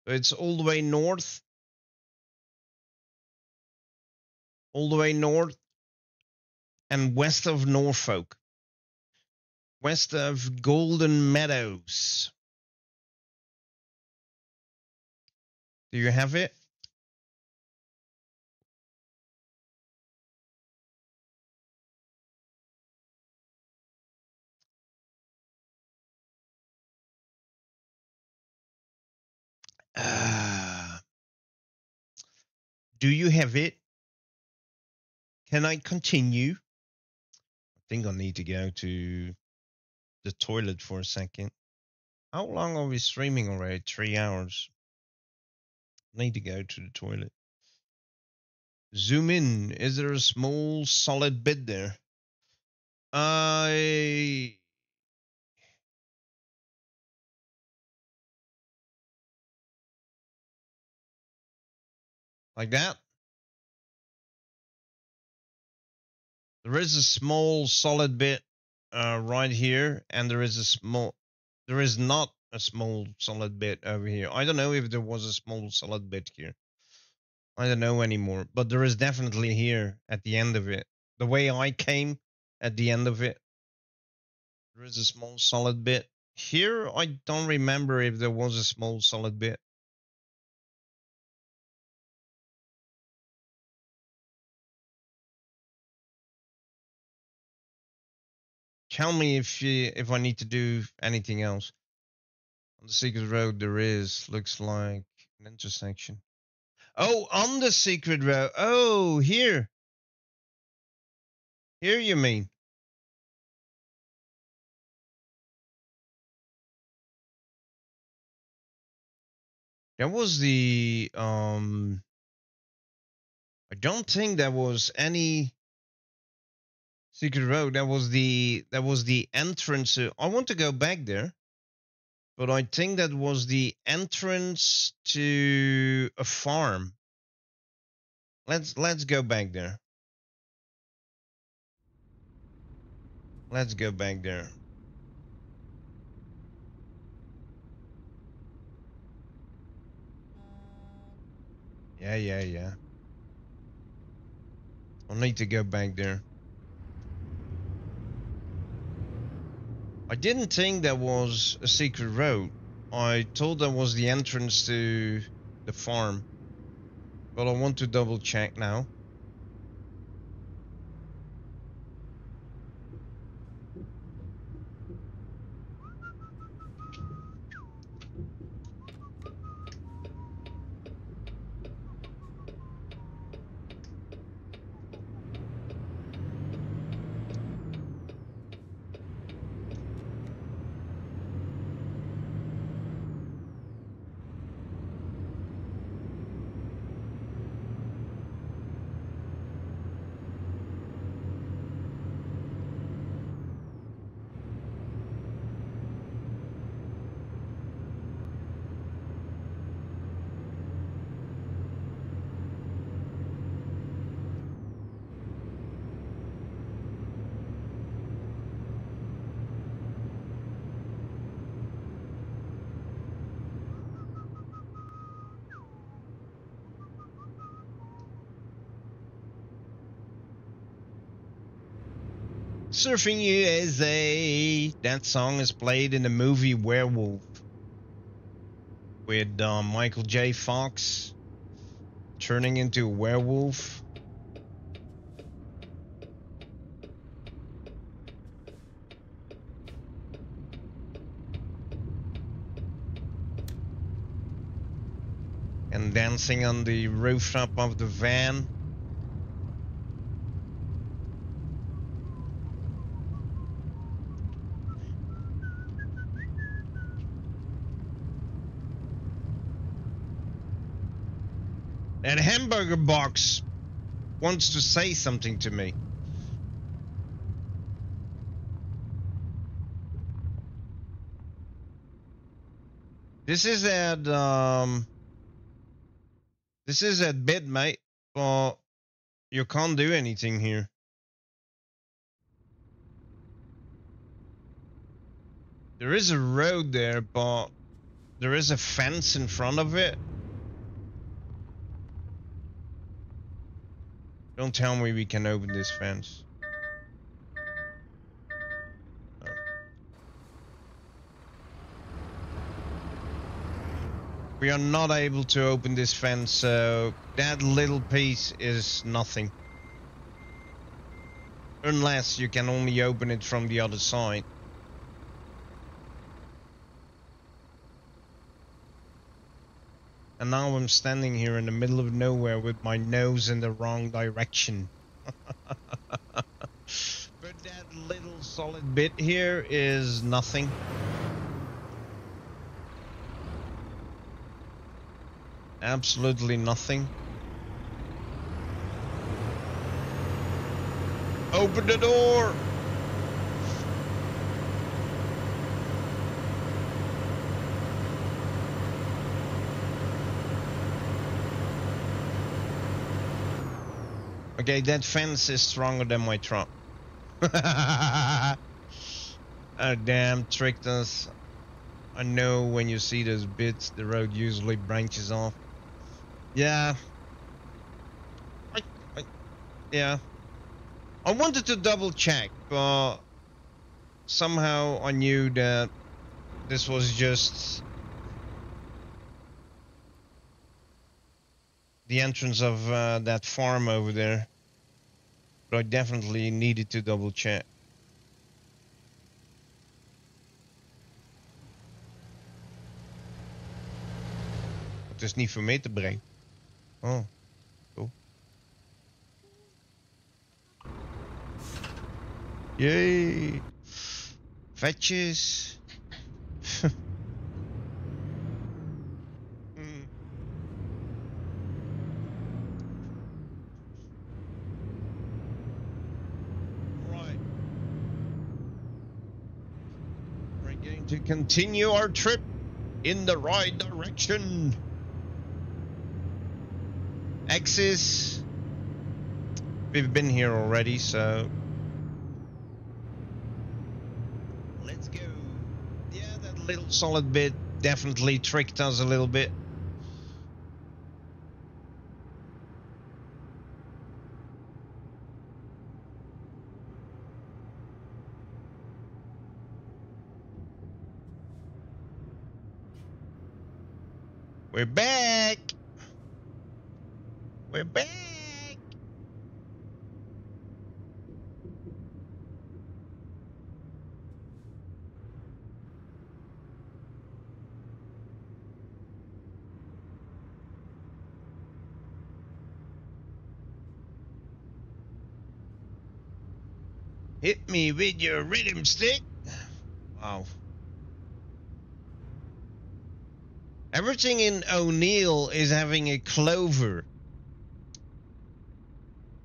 So it's all the way north. All the way north and west of Norfolk. West of Golden Meadows. Do you have it? Do you have it? Can I continue? I think I need to go to the toilet for a second. How long are we streaming already? 3 hours. I need to go to the toilet. Zoom in. Is there a small solid bit there? I like that. There is a small solid bit right here, and there is not a small solid bit over here. I don't know if there was a small solid bit here. I don't know anymore, but there is definitely here at the end of it. The way I came at the end of it, there is a small solid bit. Here, I don't remember if there was a small solid bit. Tell me if I need to do anything else. On the secret road there is, looks like an intersection. Oh, on the secret road. Oh, here. Here you mean. That was the I don't think that was any secret road. That was the entrance. I want to go back there, but I think that was the entrance to a farm. Let's go back there. Let's go back there. Yeah. I'll need to go back there. I didn't think that was a secret road. I thought that was the entrance to the farm. But I want to double check now. Surfing USA. That song is played in the movie Werewolf with Michael J. Fox turning into a werewolf. And dancing on the rooftop of the van. That hamburger box wants to say something to me. This is at bit, mate, but you can't do anything here. There is a road there, but there is a fence in front of it. Don't tell me we can open this fence. Oh. We are not able to open this fence, so that little piece is nothing. Unless you can only open it from the other side. And now I'm standing here in the middle of nowhere with my nose in the wrong direction. But that little solid bit here is nothing. Absolutely nothing. Open the door! Okay, that fence is stronger than my truck. Oh, damn, tricked us. I know when you see those bits, the road usually branches off. Yeah. Yeah. I wanted to double check, but somehow I knew that this was just the entrance of that farm over there. But I definitely needed to double check. Het is niet voor mee te brengen. Oh, cool. Yay. Vetjes. Mm. Right. We're going to continue our trip in the right direction. Axis. We've been here already, so let's go. Yeah, that little solid bit definitely tricked us a little bit. We're back. We're back. Hit me with your rhythm stick. Wow. Everything in O'Neill is having a clover.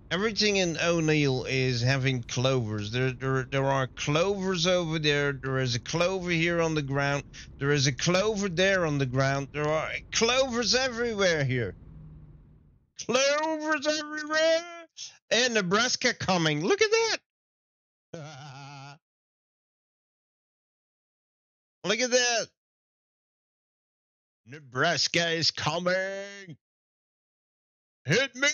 Everything in O'Neill is having clovers. There are clovers over there. There is a clover here on the ground. There is a clover there on the ground. There are clovers everywhere here. Clovers everywhere. And Nebraska coming. Look at that. Look at that. Nebraska is coming. Hit me.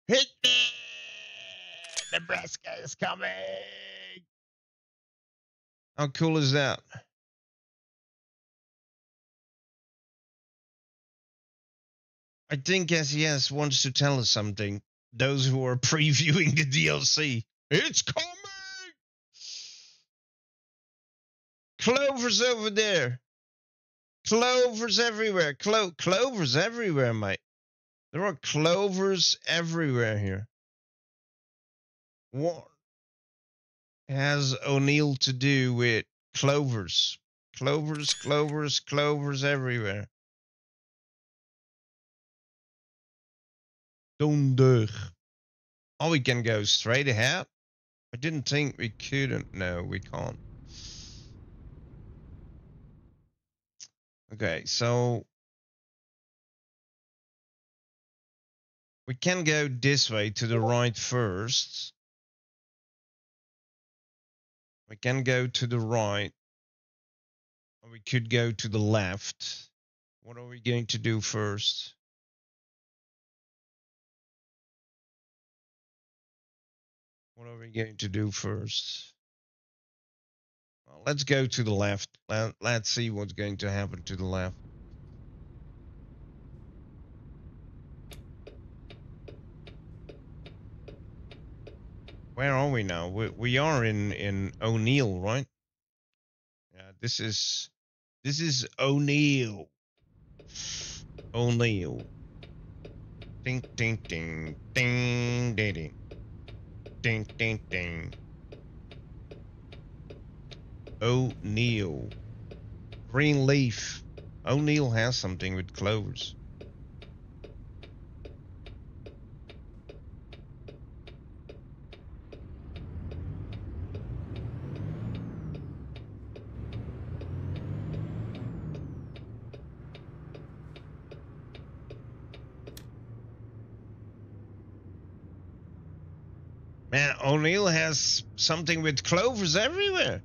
Hit me. Nebraska is coming. How cool is that? I think SES wants to tell us something. Those who are previewing the DLC. It's coming! Clovers over there. Clovers everywhere. Clovers everywhere, mate. There are clovers everywhere here. What has O'Neill to do with clovers? Clovers, clovers, clovers everywhere. Donder. Oh, we can go straight ahead? I didn't think we couldn't. No, we can't. Okay, so we can go this way to the right first. We can go to the right. Or we could go to the left. What are we going to do first? What are we going to do first? Well, let's go to the left. Let's see what's going to happen to the left. Where are we now? We are in O'Neill, right? Yeah, this is O'Neill. O'Neill. Ding ding ding ding ding ding ding ding ding. O'Neill. Green leaf. O'Neill has something with clovers. Man, O'Neill has something with clovers everywhere.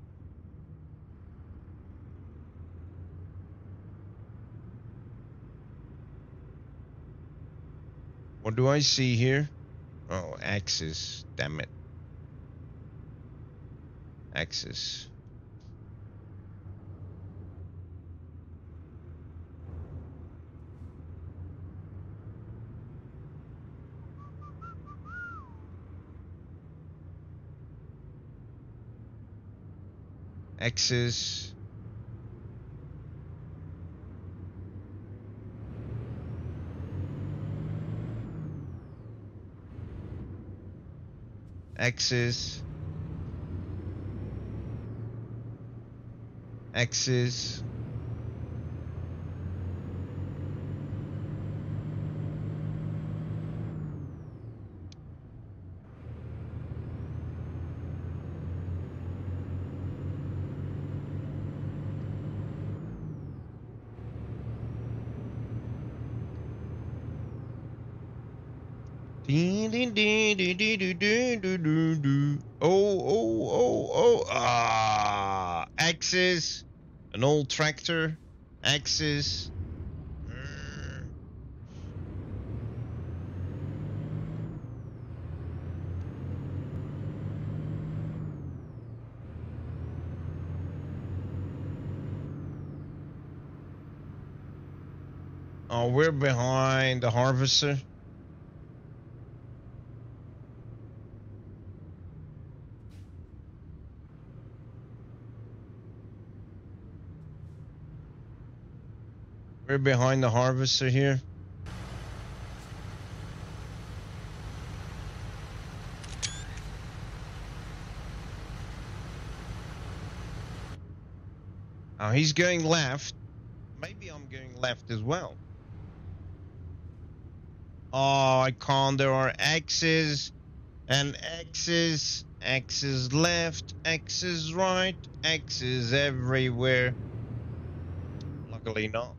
What do I see here? Oh, axis. Damn it. Axis. Axis. X's. X's. Oh. Ah, axis. An old tractor. Axis. Oh, we're behind the harvester. We're behind the harvester here. Oh, he's going left. Maybe I'm going left as well. Oh, I can't. There are X's and X's. X's left, X's right, X's everywhere. Luckily not.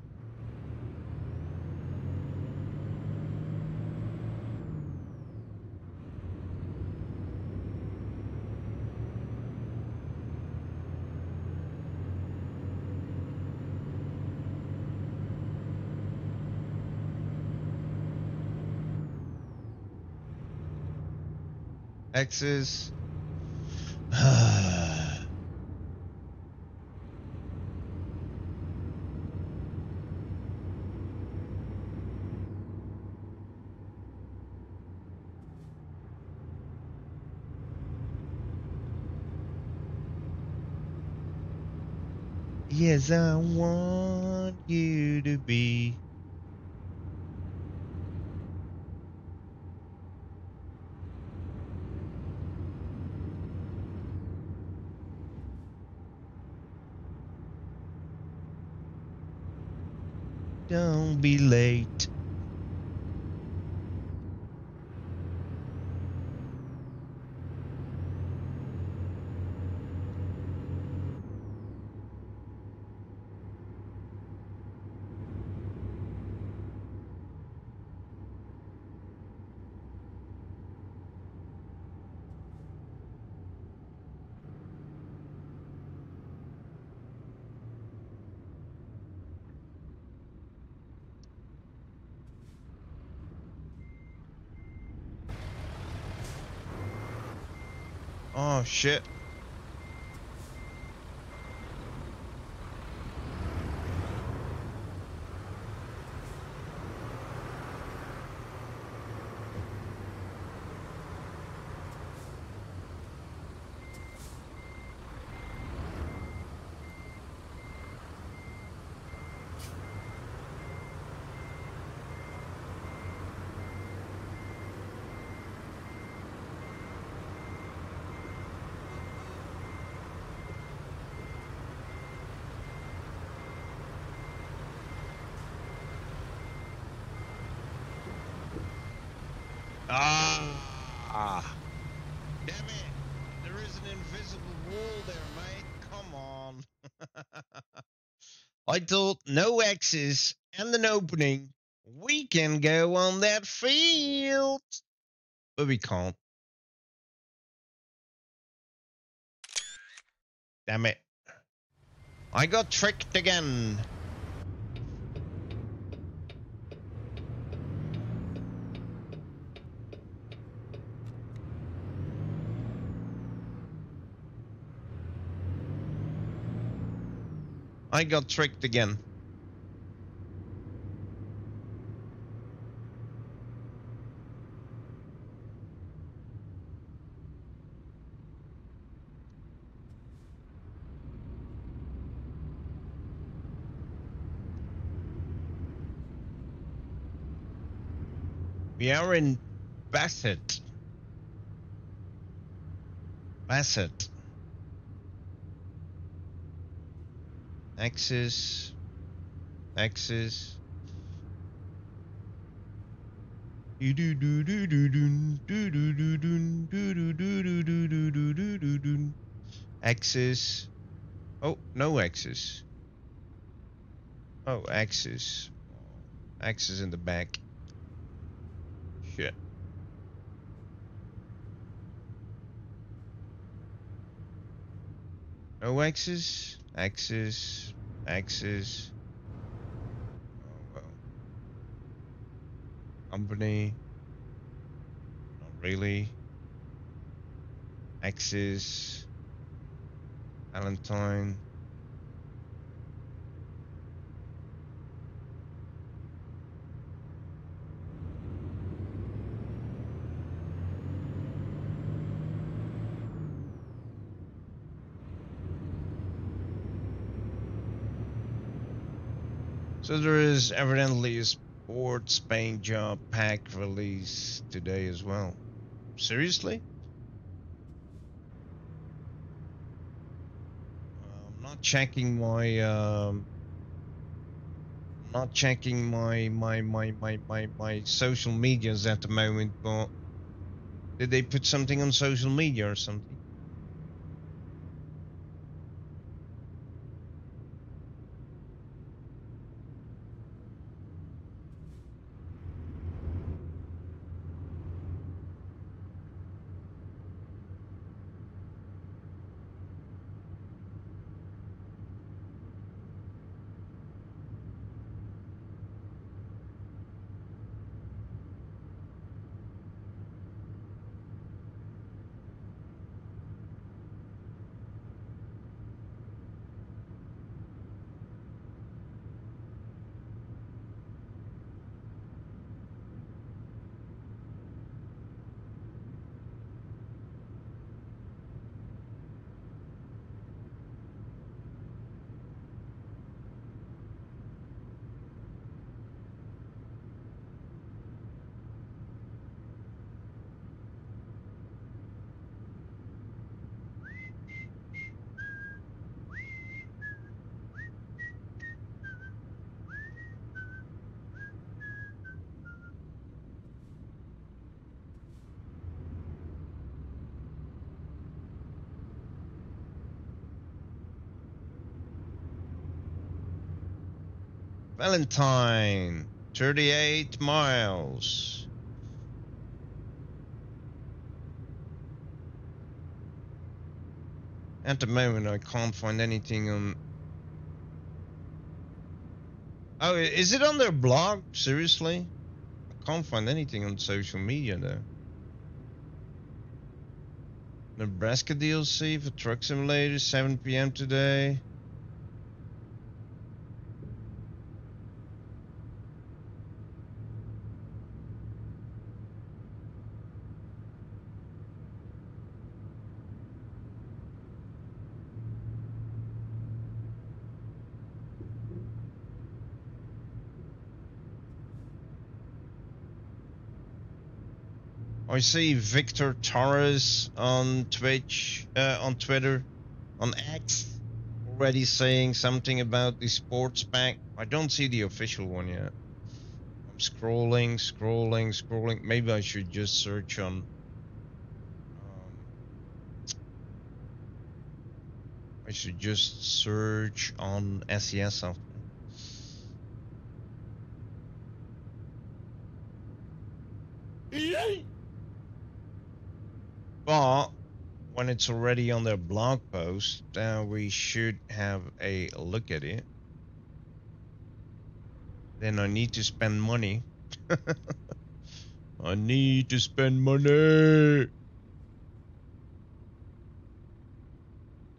X's. Yes, I want you to be. Don't be late. Oh, shit. Ah. Damn it. There is an invisible wall there, mate. Come on. I thought no X's and an opening. We can go on that field. But we can't. Damn it. I got tricked again. I got tricked again. We are in Bassett. Asset. Axis. Axis. Axis. Oh, no axis. Oh, axis. Axis in the back. Shit. No axis. Axis. Axis. Oh well. Company. Not really. Axis. Valentine. So there is evidently a sports paint job pack release today as well. Seriously? I'm not checking my my social medias at the moment, but did they put something on social media or something? Valentine, 38 miles. At the moment, I can't find anything on. Oh, is it on their blog? Seriously? I can't find anything on social media though. Nebraska DLC for Truck Simulator, 7 p.m. today. I see Victor Torres on Twitch, on Twitter, on X, already saying something about the sports pack. I don't see the official one yet. I'm scrolling. Maybe I should just search on. I should just search on SES software. But when it's already on their blog post, we should have a look at it. Then I need to spend money. I need to spend money. The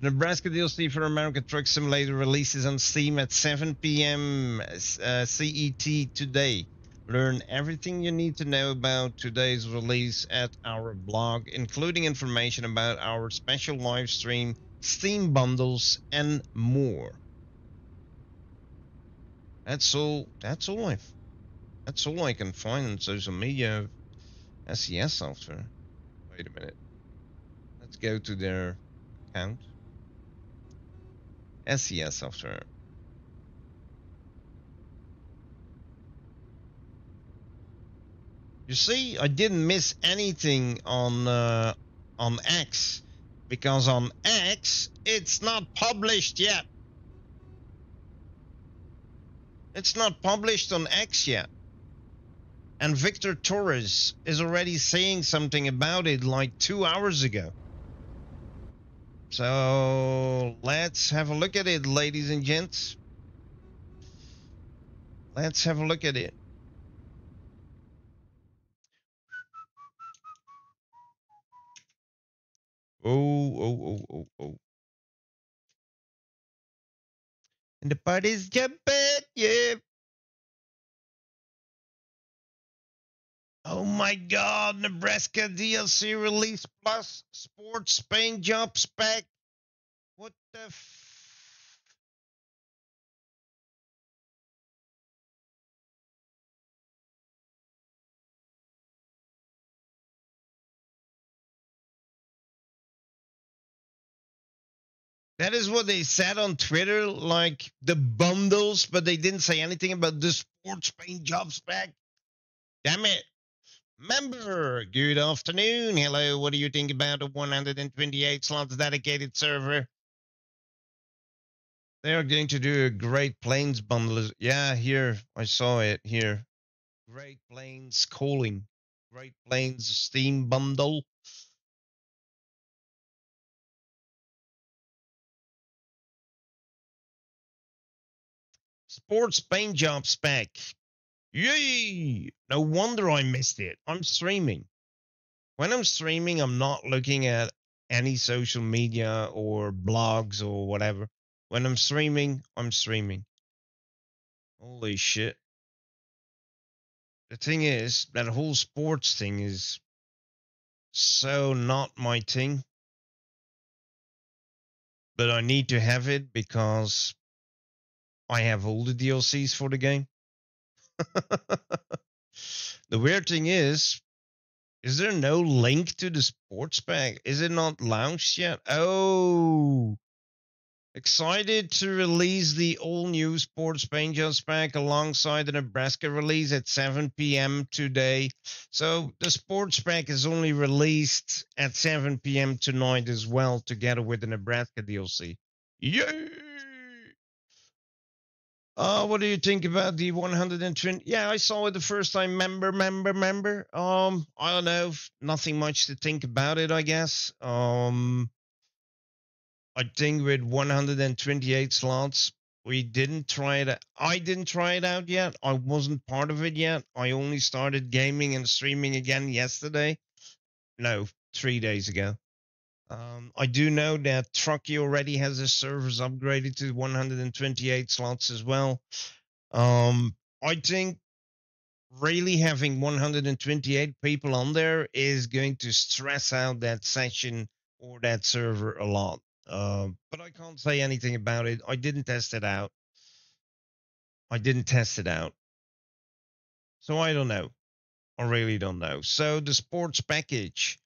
Nebraska DLC for American Truck Simulator releases on Steam at 7 p.m. CET today. Learn everything you need to know about today's release at our blog, including information about our special live stream, Steam bundles, and more. That's all I can find on social media of SES software. Wait a minute. Let's go to their account. SES software. You see, I didn't miss anything on X, because on X it's not published yet. It's not published on X yet. And Victor Torres is already saying something about it like 2 hours ago. So let's have a look at it, ladies and gents. Let's have a look at it. Oh. And the party's jumping, yeah. Oh my God, Nebraska DLC release plus sports paint job spec. What the That is what they said on Twitter, like the bundles, but they didn't say anything about the sports paint job spec. Damn it. Member, good afternoon. Hello, what do you think about a 128 slots dedicated server? They are going to do a Great Plains bundle. Yeah, here, I saw it here. Great Plains calling. Great Plains Steam bundle. Sports paint job spec. Yay! No wonder I missed it. I'm streaming. When I'm streaming, I'm not looking at any social media or blogs or whatever. When I'm streaming, I'm streaming. Holy shit. The thing is, that whole sports thing is so not my thing. But I need to have it because I have all the DLCs for the game. The weird thing is there no link to the sports pack? Is it not launched yet? Oh, excited to release the all-new Sports Paint Job pack alongside the Nebraska release at 7 p.m. today. So the sports pack is only released at 7 p.m. tonight as well, together with the Nebraska DLC. Yay! What do you think about the 120? Yeah, I saw it the first time. Member. I don't know. Nothing much to think about it, I guess. I think with 128 slots, we didn't try it. I didn't try it out yet. I wasn't part of it yet. I only started gaming and streaming again yesterday. No, 3 days ago. I do know that Truckee already has his servers upgraded to 128 slots as well. I think really having 128 people on there is going to stress out that session or that server a lot. But I can't say anything about it. I didn't test it out. So I don't know. I really don't know. So the sports package.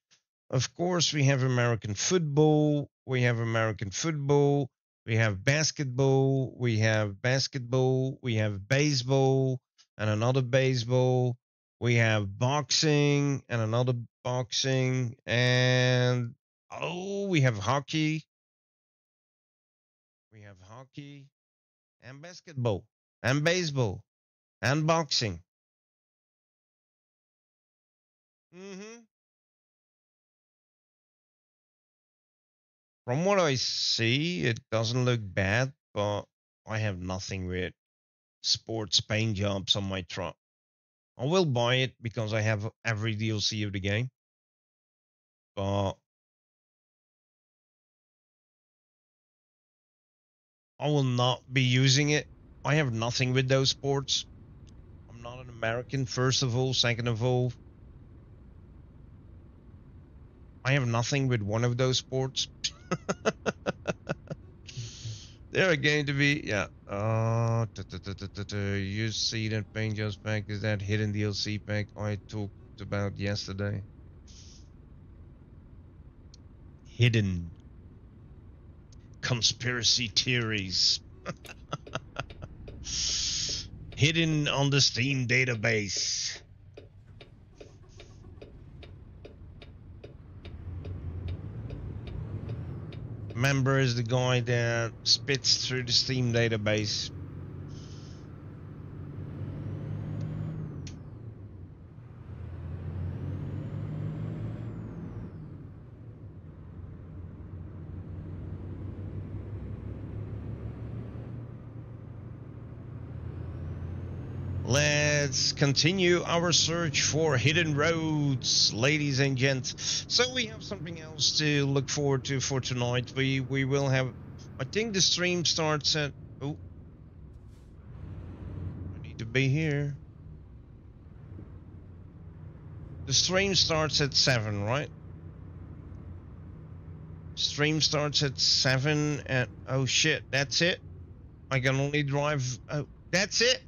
Of course, we have American football. We have basketball. We have basketball. We have baseball and another baseball. We have boxing and another boxing. And we have hockey. We have hockey and basketball and baseball and boxing. Mm-hmm. From what I see, it doesn't look bad, but I have nothing with sports paint jobs on my truck. I will buy it because I have every DLC of the game, but I will not be using it. I have nothing with those sports. I'm not an American, first of all. Second of all, I have nothing with one of those sports. They're going to be, yeah. You see that paint jobs pack? Is that hidden DLC pack I talked about yesterday? hidden conspiracy theories hidden on the Steam database. Member is the guy that spits through the Steam database. Let's continue our search for hidden roads, ladies and gents. So we have something else to look forward to for tonight. We will have, I think the stream starts at, oh, I need to be here. The stream starts at 7, right? Stream starts at 7 and, oh shit, that's it? I can only drive, oh, that's it?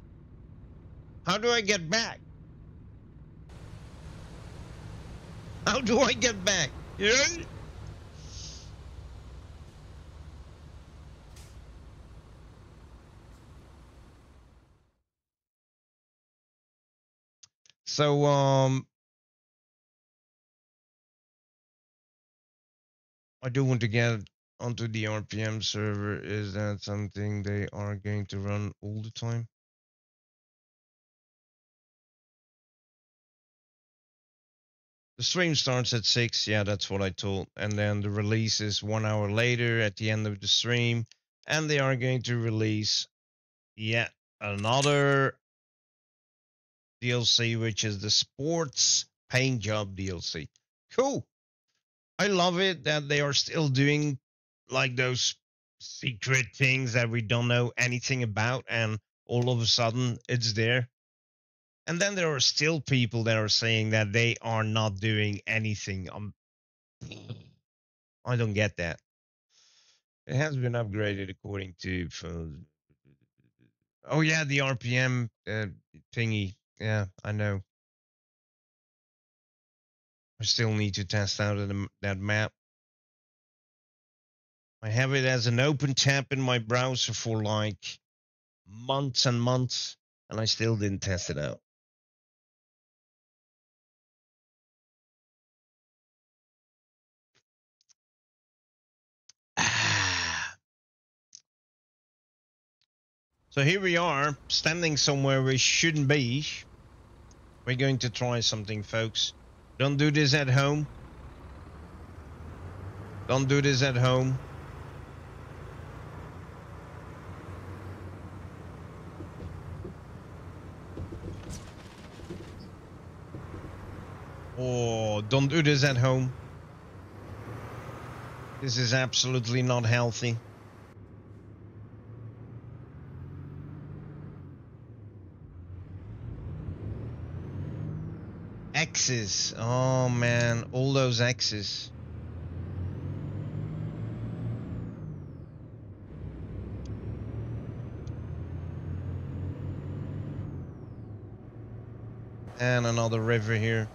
How do I get back? How do I get back? Yeah? So, I do want to get onto the RPM server. Is that something they are going to run all the time? The stream starts at 6. Yeah, that's what I told. And then the release is 1 hour later at the end of the stream. And they are going to release yet another DLC, which is the sports paint job DLC. Cool. I love it that they are still doing like those secret things that we don't know anything about, and all of a sudden it's there. And then there are still people that are saying that they are not doing anything. I don't get that. It has been upgraded according to. Oh yeah, the RPM thingy. Yeah, I know. I still need to test out that map. I have it as an open tab in my browser for like months and months, and I still didn't test it out. So here we are, standing somewhere we shouldn't be. We're going to try something, folks. Don't do this at home. Don't do this at home. Oh, don't do this at home. This is absolutely not healthy. X's. Oh man, all those X's. And another river here.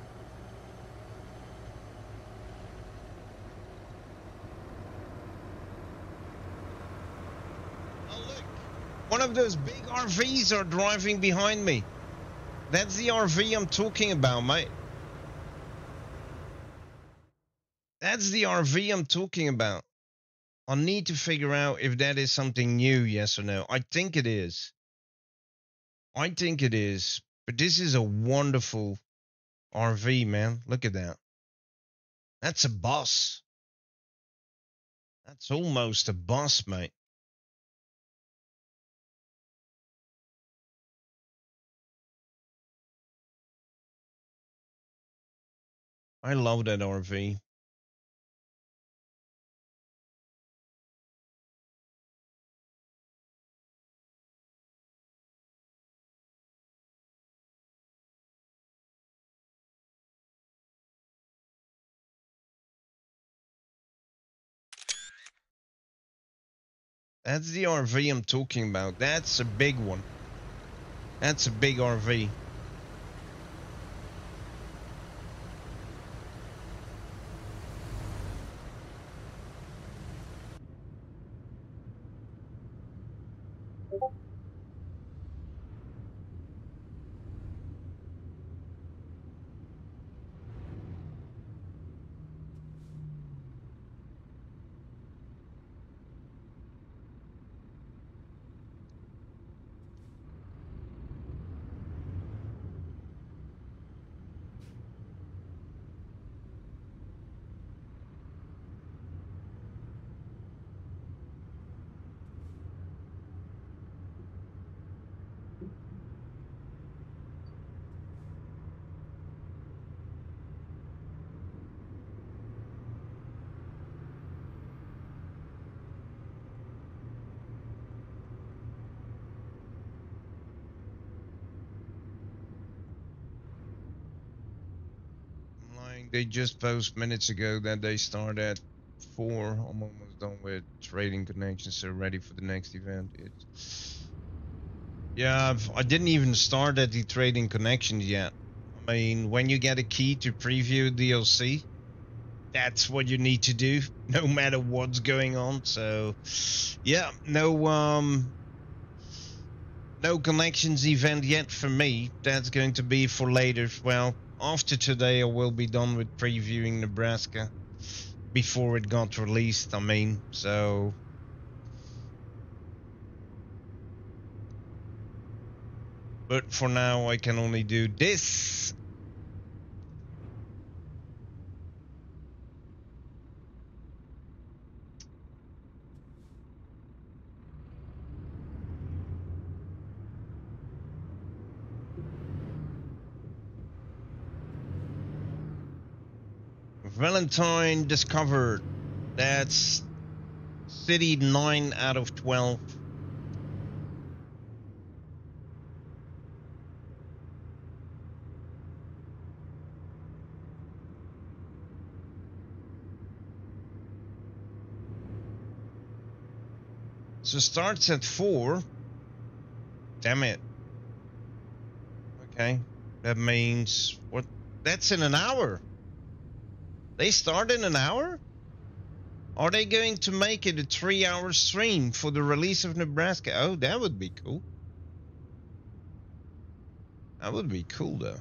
Oh look, one of those big RVs are driving behind me. That's the RV I'm talking about, mate. That's the RV I'm talking about. I need to figure out if that is something new, yes or no. I think it is. I think it is. But this is a wonderful RV, man. Look at that. That's a bus. That's almost a bus, mate. I love that RV. That's the RV I'm talking about. That's a big one. That's a big RV. Like they just posted minutes ago that they start at 4. I'm almost done with trading connections, so ready for the next event. It's yeah, I didn't even start at the trading connections yet. I mean, when you get a key to preview DLC, that's what you need to do, no matter what's going on. So, yeah, no connections event yet for me. That's going to be for later. Well, after today, I will be done with previewing Nebraska before it got released. I mean, so. But for now, I can only do this. Valentine discovered. That's city 9 out of 12. So starts at 4. Damn it. Okay. That means what? That's in an hour. They start in an hour? Are they going to make it a 3-hour stream for the release of Nebraska? Oh, that would be cool. That would be cool, though.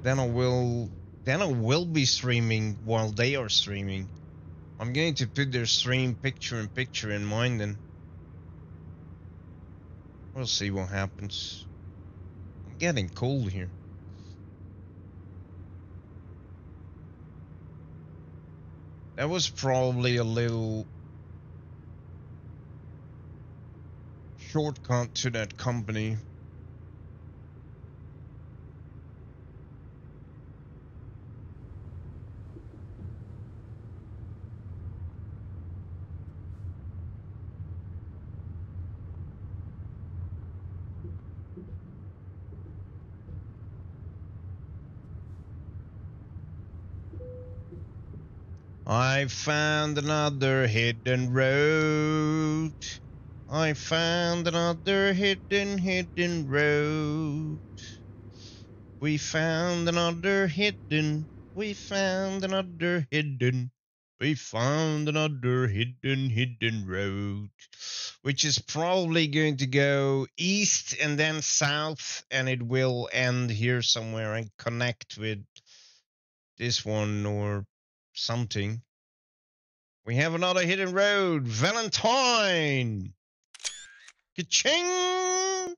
Then I will be streaming while they are streaming. I'm going to put their stream picture in mind, and we'll see what happens. I'm getting cold here. That was probably a little shortcut to that company. I found another hidden road. I found another hidden road. We found another hidden. We found another hidden. We found another hidden road. Which is probably going to go east and then south, and it will end here somewhere and connect with this one or something. We have another hidden road. Valentine. Ka-ching!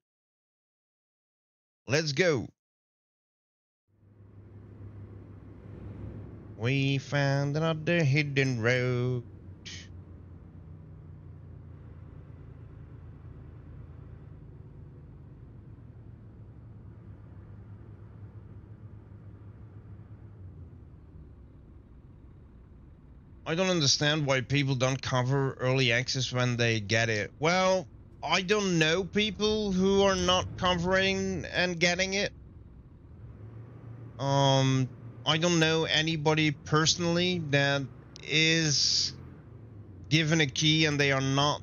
Let's go. We found another hidden road. I don't understand why people don't cover early access when they get it. Well, I don't know people who are not covering and getting it. I don't know anybody personally that is given a key and they are not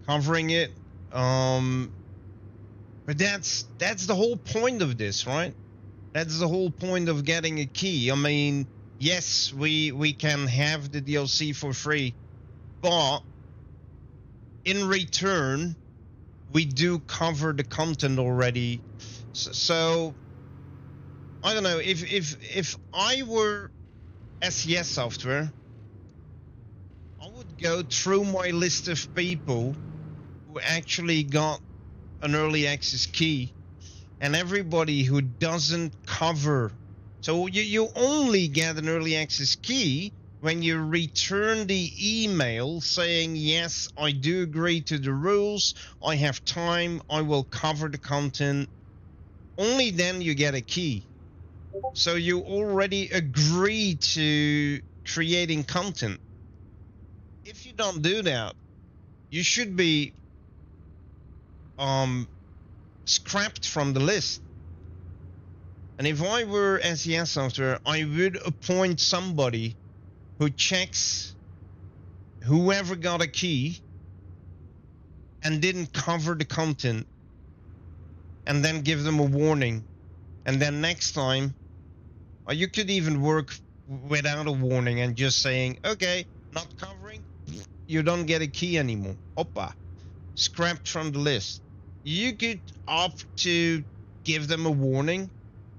covering it. But that's the whole point of this, right? That's the whole point of getting a key. I mean, yes, we can have the DLC for free, but in return, we do cover the content already. So I don't know, if I were SES Software, I would go through my list of people who actually got an early access key, and everybody who doesn't cover. So you only get an early access key when you return the email saying, yes, I do agree to the rules, I have time, I will cover the content. Only then you get a key. So you already agree to creating content. If you don't do that, you should be scrapped from the list. And if I were SES Software, I would appoint somebody who checks whoever got a key and didn't cover the content, and then give them a warning. And then next time, or you could even work without a warning and just saying, okay, not covering, you don't get a key anymore. Oppa, scrapped from the list. You could opt to give them a warning,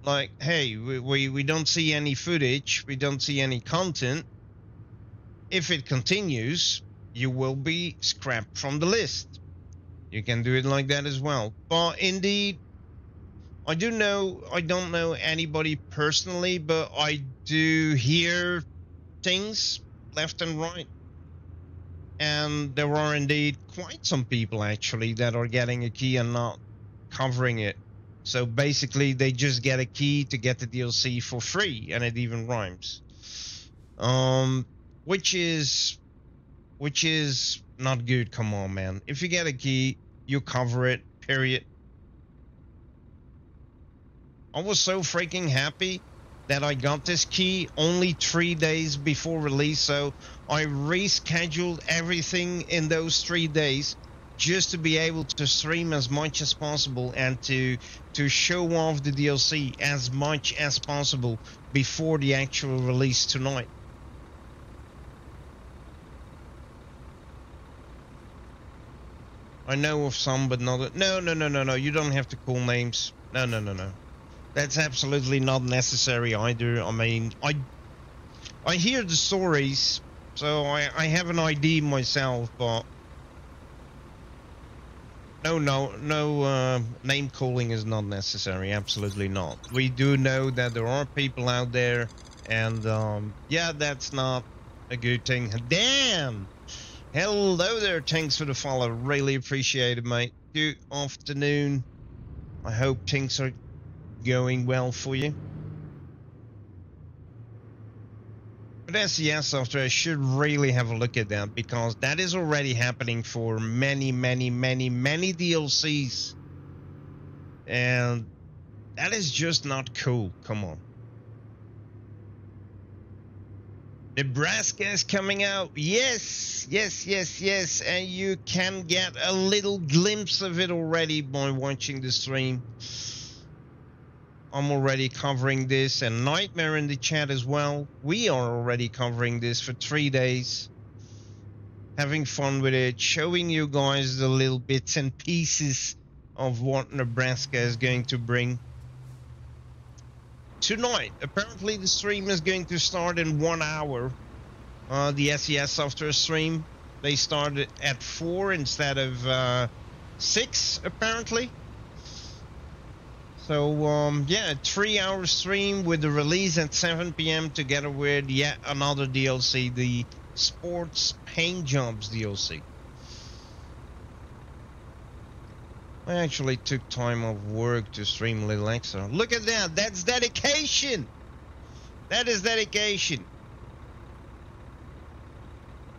like, hey, we don't see any footage, we don't see any content. If it continues, you will be scrapped from the list. You can do it like that as well. But indeed, I don't know anybody personally, but I do hear things left and right. And there are indeed quite some people actually that are getting a key and not covering it. So basically they just get a key to get the DLC for free, and it even rhymes. Which is not good. Come on, man. If you get a key, you cover it, period. I was so freaking happy that I got this key only 3 days before release, so I rescheduled everything in those 3 days just to be able to stream as much as possible and to show off the DLC as much as possible before the actual release tonight. I know of some, but not... No, you don't have to call names. No. That's absolutely not necessary either. I mean, I hear the stories, so I have an ID myself, but no, name calling is not necessary. Absolutely not. We do know that there are people out there, and yeah, that's not a good thing. Damn. Hello there. Thanks for the follow. Really appreciate it, mate. Good afternoon. I hope things are going well for you. But SES Software should really have a look at that, because that is already happening for many DLCs, and that is just not cool. Come on. Nebraska is coming out. Yes, and you can get a little glimpse of it already by watching the stream. I'm already covering this, and Nightmare in the chat as well. We are already covering this for 3 days. Having fun with it, showing you guys the little bits and pieces of what Nebraska is going to bring. Tonight, apparently the stream is going to start in 1 hour. The SES Software stream. They started at 4 instead of 6, apparently. So, yeah, 3-hour stream with the release at 7 p.m. together with yet another DLC, the Sports Paint Jobs DLC. I actually took time off work to stream a little extra. Look at that. That's dedication. That is dedication.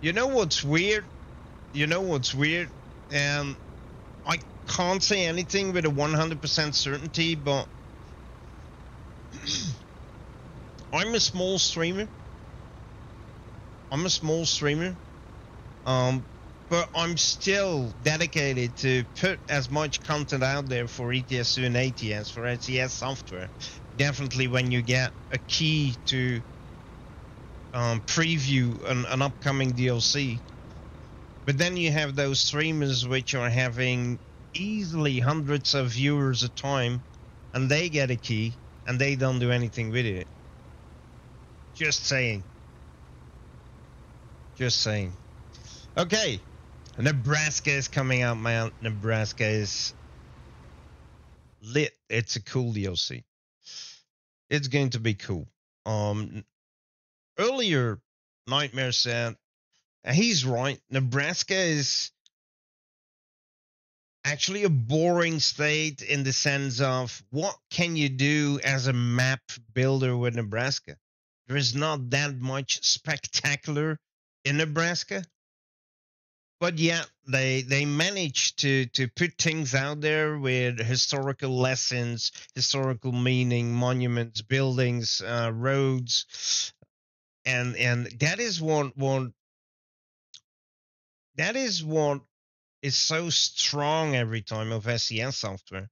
You know what's weird? And I can't say anything with a 100% certainty, but I'm a small streamer. But I'm still dedicated to put as much content out there for ETS2 and ATS, for SES Software. Definitely when you get a key to preview an upcoming DLC. But then you have those streamers which are having easily hundreds of viewers a time, and they get a key and they don't do anything with it. Just saying. Just saying. Okay. Nebraska is coming out, man. Nebraska is lit. It's a cool DLC. It's going to be cool. Earlier, Nightmare said, and he's right, Nebraska is actually a boring state in the sense of what can you do as a map builder with Nebraska? There is not that much spectacular in Nebraska. But yeah, they managed to put things out there with historical lessons, historical meaning, monuments, buildings, roads, and that is what is so strong every time of SES software.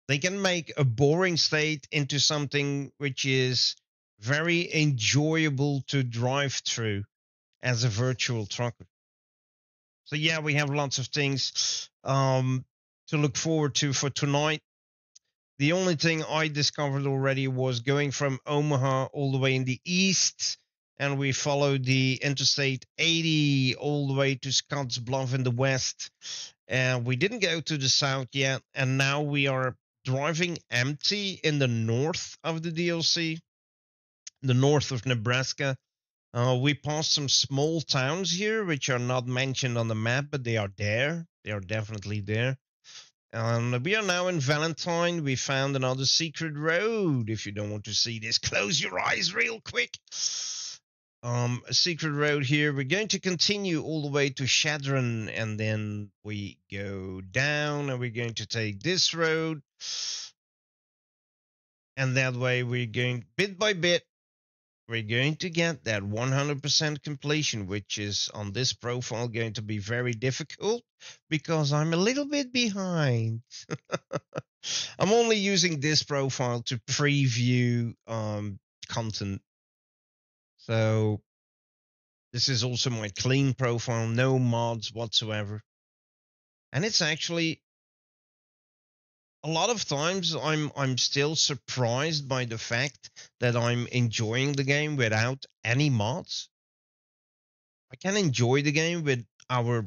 They can make a boring state into something which is very enjoyable to drive through as a virtual trucker. So yeah, we have lots of things to look forward to for tonight. The only thing I discovered already was going from Omaha all the way in the east, and we followed the Interstate 80 all the way to Scottsbluff in the west. And we didn't go to the south yet, and now we are driving empty in the north of the DLC, the north of Nebraska. We passed some small towns here, which are not mentioned on the map, but they are there. They are definitely there. And we are now in Valentine. We found another secret road. If you don't want to see this, close your eyes real quick. A secret road here. We're going to continue all the way to Shadron, and then we go down, and we're going to take this road. And that way we're going bit by bit. We're going to get that 100% completion, which is on this profile going to be very difficult because I'm a little bit behind. I'm only using this profile to preview content. So this is also my clean profile, no mods whatsoever. And it's actually a lot of times I'm still surprised by the fact that I'm enjoying the game without any mods. I can enjoy the game with our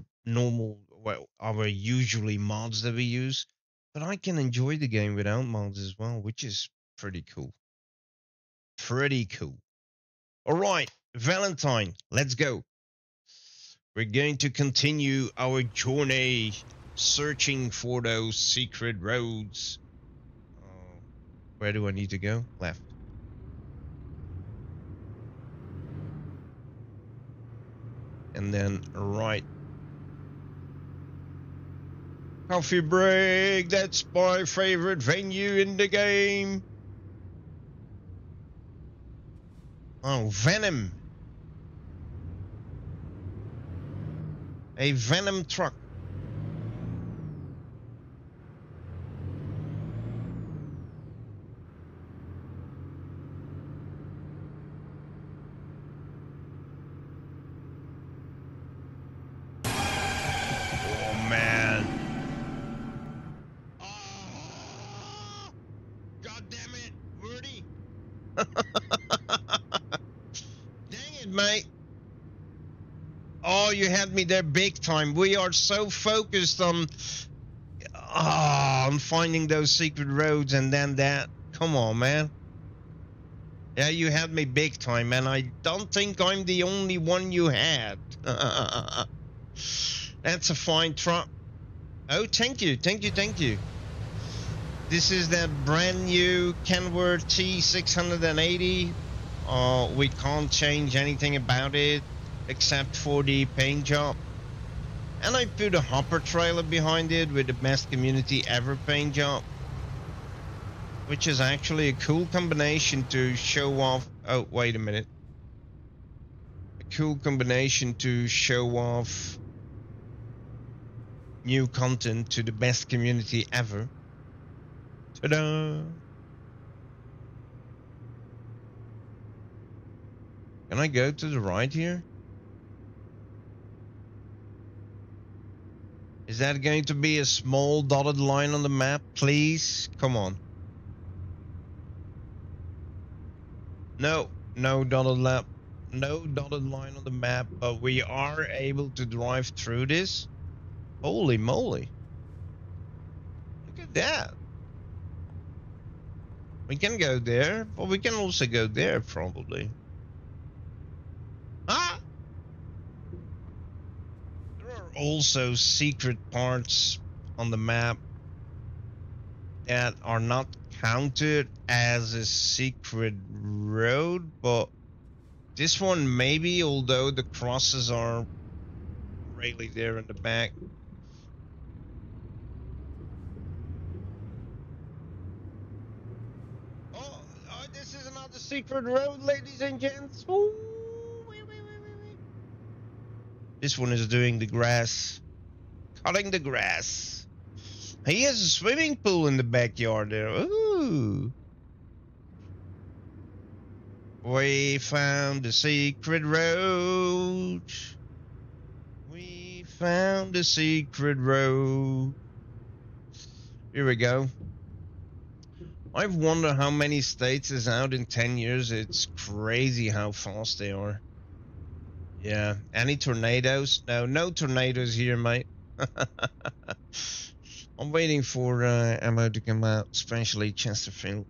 usually mods that we use, but I can enjoy the game without mods as well, which is pretty cool. Pretty cool. All right, Valentine, let's go. We're going to continue our journey searching for those secret roads. Where do I need to go? Left. And then right. Coffee break. That's my favorite venue in the game. Oh, Venom. A Venom truck. Oh, man. Oh, God damn it, Wordy. Dang it, mate. Oh, you had me there big time. We are so focused on finding those secret roads, and then that. Come on, man. Yeah, you had me big time, and I don't think I'm the only one you had. That's a fine truck. Oh, thank you, thank you, thank you. This is that brand new Kenworth T680. We can't change anything about it except for the paint job. And I put a hopper trailer behind it with the best community ever paint job, which is actually a cool combination to show off. Oh, wait a minute. A cool combination to show off new content to the best community ever. Ta-da! Can I go to the right here? Is that going to be a small dotted line on the map, please? Come on. No, no dotted line. No dotted line on the map, but we are able to drive through this. Holy moly. Look at that. We can go there, but we can also go there probably. Ah! There are also secret parts on the map that are not counted as a secret road, but this one maybe, although the crosses are really there in the back. Oh, this is another secret road, ladies and gents. Ooh, wee, wee, wee, wee, wee. This one is doing the grass, cutting the grass. He has a swimming pool in the backyard there. Ooh. We found the secret road. We found the secret road. Here we go. I wonder how many states is out in 10 years. It's crazy how fast they are. Yeah. Any tornadoes? No, no tornadoes here, mate. I'm waiting for ammo to come out, especially Chesterfield.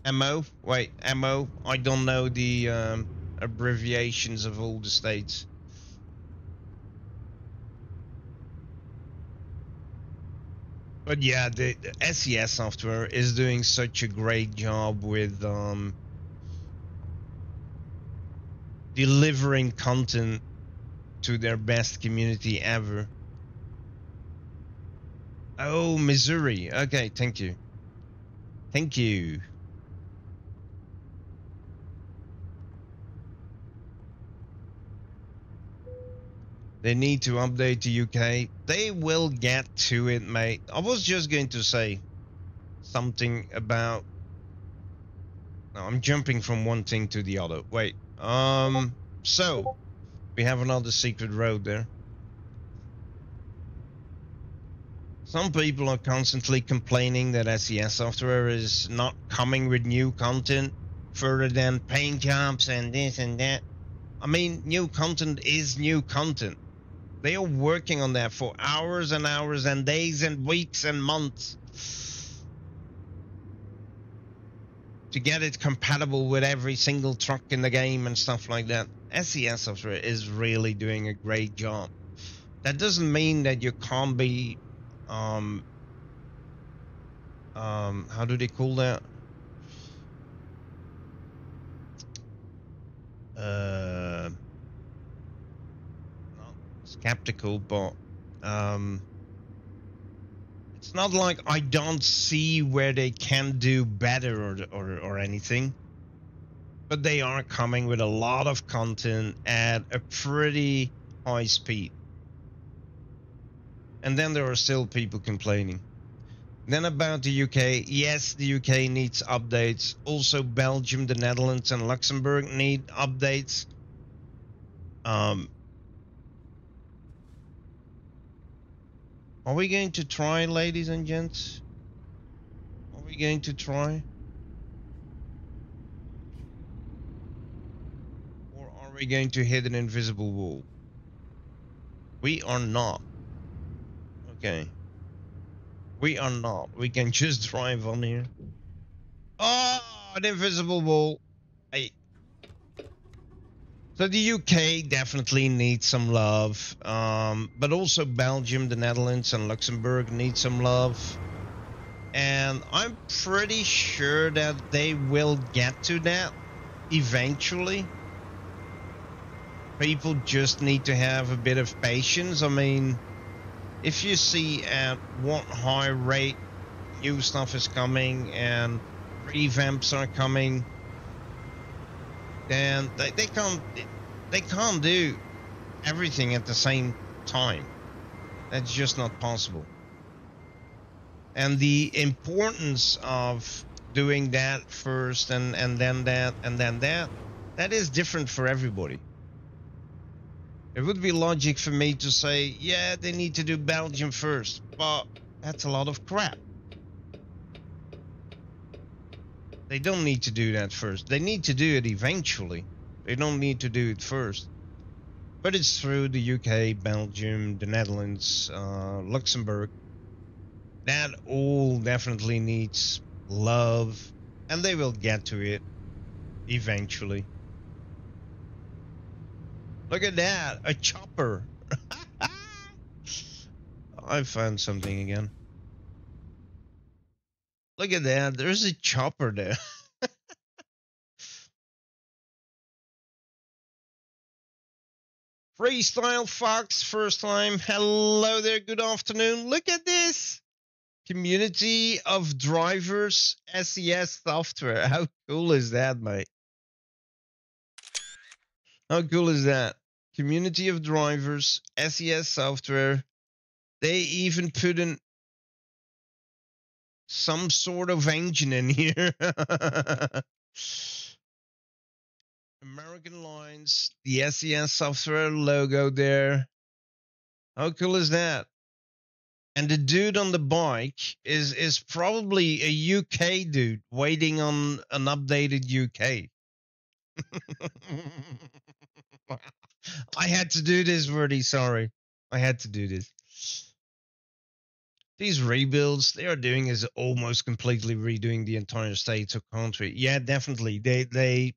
Ammo? Wait, ammo? I don't know the abbreviations of all the states. But yeah, the SES software is doing such a great job with delivering content to their best community ever. Oh, Missouri. Okay, thank you. Thank you. They need to update the UK. They will get to it, mate. I was just going to say something about... No, I'm jumping from one thing to the other. Wait. So, we have another secret road there. Some people are constantly complaining that SES software is not coming with new content further than paint jobs and this and that. I mean, new content is new content. They are working on that for hours and hours and days and weeks and months to get it compatible with every single truck in the game and stuff like that. SES software is really doing a great job. That doesn't mean that you can't be how do they call that? Not skeptical, but it's not like I don't see where they can do better or anything, but they are coming with a lot of content at a pretty high speed. And then there are still people complaining. Then about the UK, yes, the UK needs updates. Also Belgium, the Netherlands, and Luxembourg need updates. Are we going to try, ladies and gents? Are we going to try? Or are we going to hit an invisible wall? We are not. Okay. We are not. We can just drive on here. Oh, an invisible wall. Hey. So the UK definitely needs some love. But also Belgium, the Netherlands, and Luxembourg need some love. And I'm pretty sure that they will get to that eventually. People just need to have a bit of patience. I mean, if you see at what high rate new stuff is coming and revamps are coming, then they can't do everything at the same time. That's just not possible. And the importance of doing that first and then that and then that. That is different for everybody. It would be logic for me to say, yeah, they need to do Belgium first, but that's a lot of crap. They don't need to do that first. They need to do it eventually. They don't need to do it first. But it's through the UK, Belgium, the Netherlands, Luxembourg. That all definitely needs love, and they will get to it eventually. Look at that, a chopper. I found something again. Look at that, there's a chopper there. Freestyle Fox, first time. Hello there, good afternoon. Look at this. Community of drivers SES software. How cool is that, mate? How cool is that? Community of drivers SES software. They even put in some sort of engine in here. American Lines, the SES software logo there. How cool is that? And the dude on the bike is probably a UK dude waiting on an updated UK. I had to do this, Verdi. Sorry. I had to do this. These rebuilds they are doing is almost completely redoing the entire state or country. Yeah, definitely. They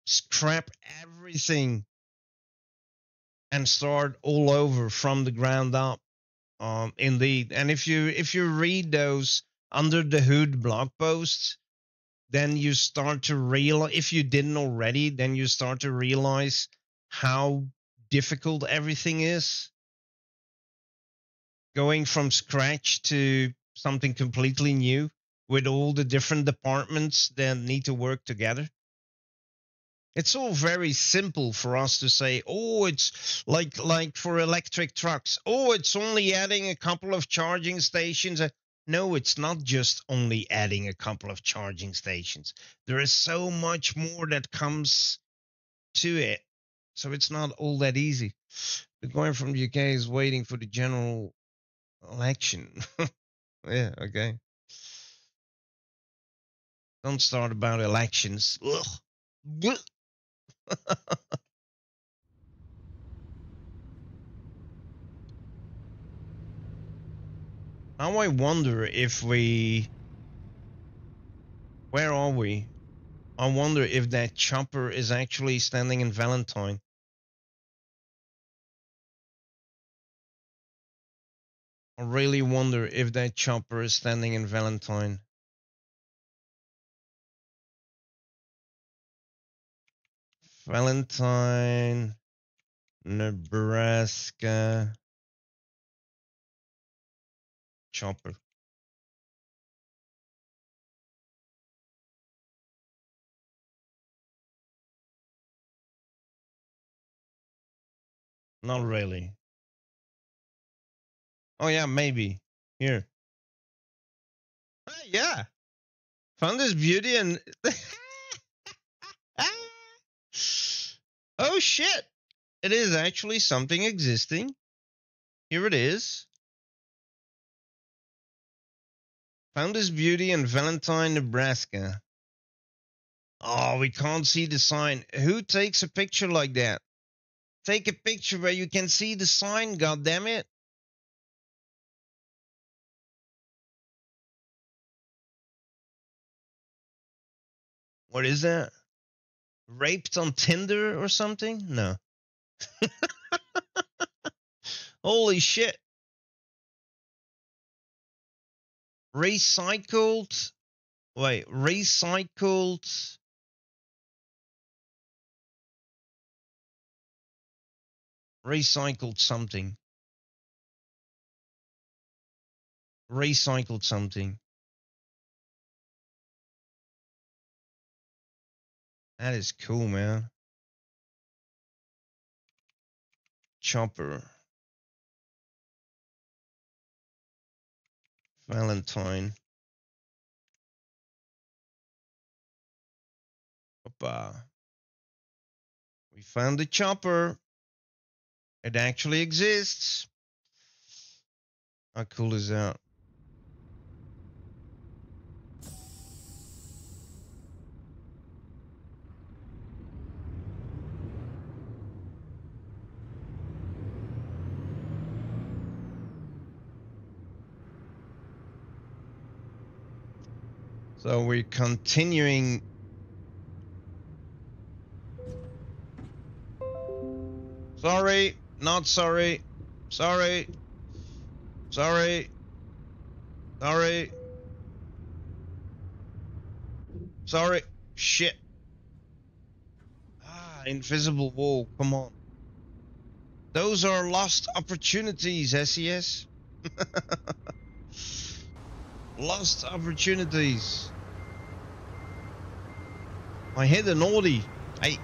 scrap everything and start all over from the ground up. Indeed. And if you read those under the hood blog posts, then you start to realize, if you didn't already, then you start to realize how difficult everything is. Going from scratch to something completely new with all the different departments that need to work together. It's all very simple for us to say, oh, it's like for electric trucks. Oh, it's only adding a couple of charging stations. No, it's not just only adding a couple of charging stations. There is so much more that comes to it. So it's not all that easy. The guy from the UK is waiting for the general election. Yeah, okay. Don't start about elections. Ugh. Now I wonder if we... Where are we? I wonder if that chopper is actually standing in Valentine. I really wonder if that chopper is standing in Valentine. Valentine, Nebraska. Chopper. Not really. Oh yeah, maybe. Here. Yeah. Found this beauty and... Oh shit. It is actually something existing. Here it is. Found this beauty in Valentine, Nebraska. Oh, we can't see the sign. Who takes a picture like that? Take a picture where you can see the sign, goddammit. What is that? Raped on Tinder or something? No. Holy shit. Recycled. Wait, recycled. Recycled something. Recycled something. That is cool, man. Chopper. Valentine. We found the chopper. It actually exists. How cool is that? So we're continuing. Sorry, not sorry. Sorry. Sorry. Sorry. Sorry. Shit. Ah, invisible wall. Come on. Those are lost opportunities, SES. Lost opportunities. I hit an Audi. Hey.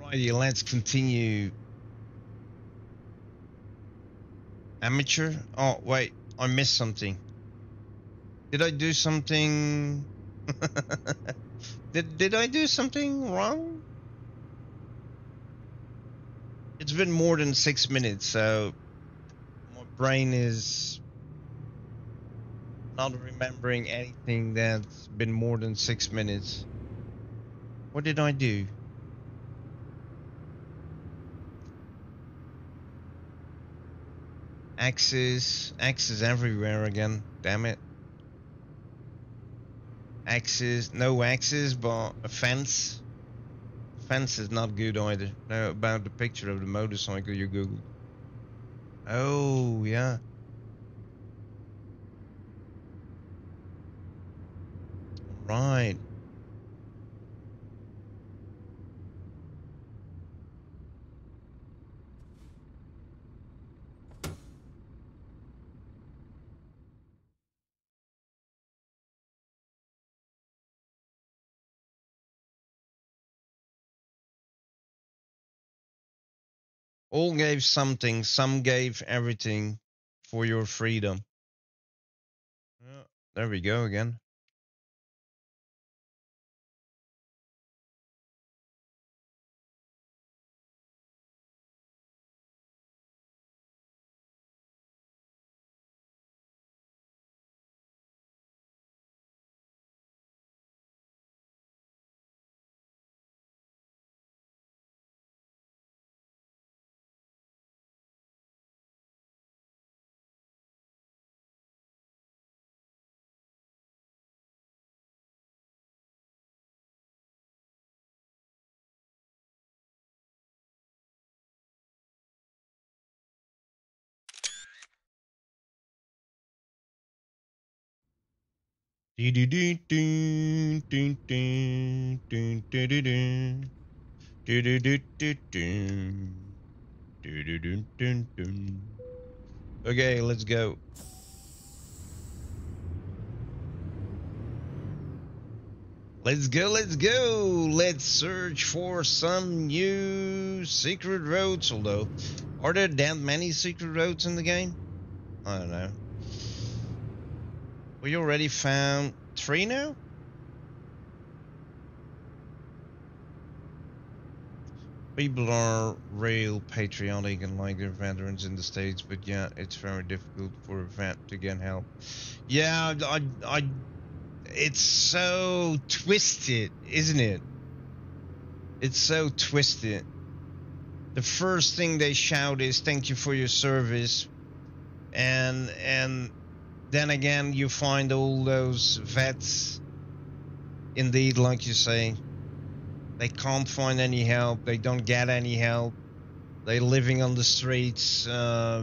Alrighty, let's continue. Amateur? Oh, wait. I missed something. Did I do something? Did I do something wrong? It's been more than 6 minutes, so my brain is not remembering anything that's been more than 6 minutes. What did I do? Axes everywhere again. Damn it. Axes, no axes, but a fence. Fence is not good either. Now about the picture of the motorcycle you googled. Oh yeah. Right. All gave something, some gave everything for your freedom. Yeah, there we go again. Okay, let's go. Let's go, let's go. Let's search for some new secret roads. Although, are there that many secret roads in the game? I don't know. We already found 3 now? People are real patriotic and like their veterans in the States, but yeah, it's very difficult for a vet to get help. Yeah, it's so twisted, isn't it? It's so twisted. The first thing they shout is "Thank you for your service," and then again you find all those vets, indeed, like you say, They can't find any help. They don't get any help. They're living on the streets. They're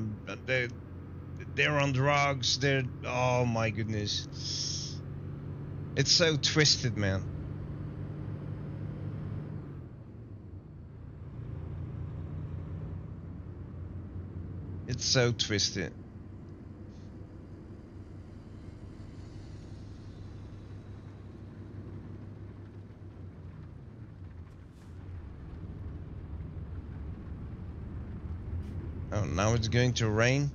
on drugs. Oh my goodness. It's so twisted, man. It's so twisted. Oh, now it's going to rain.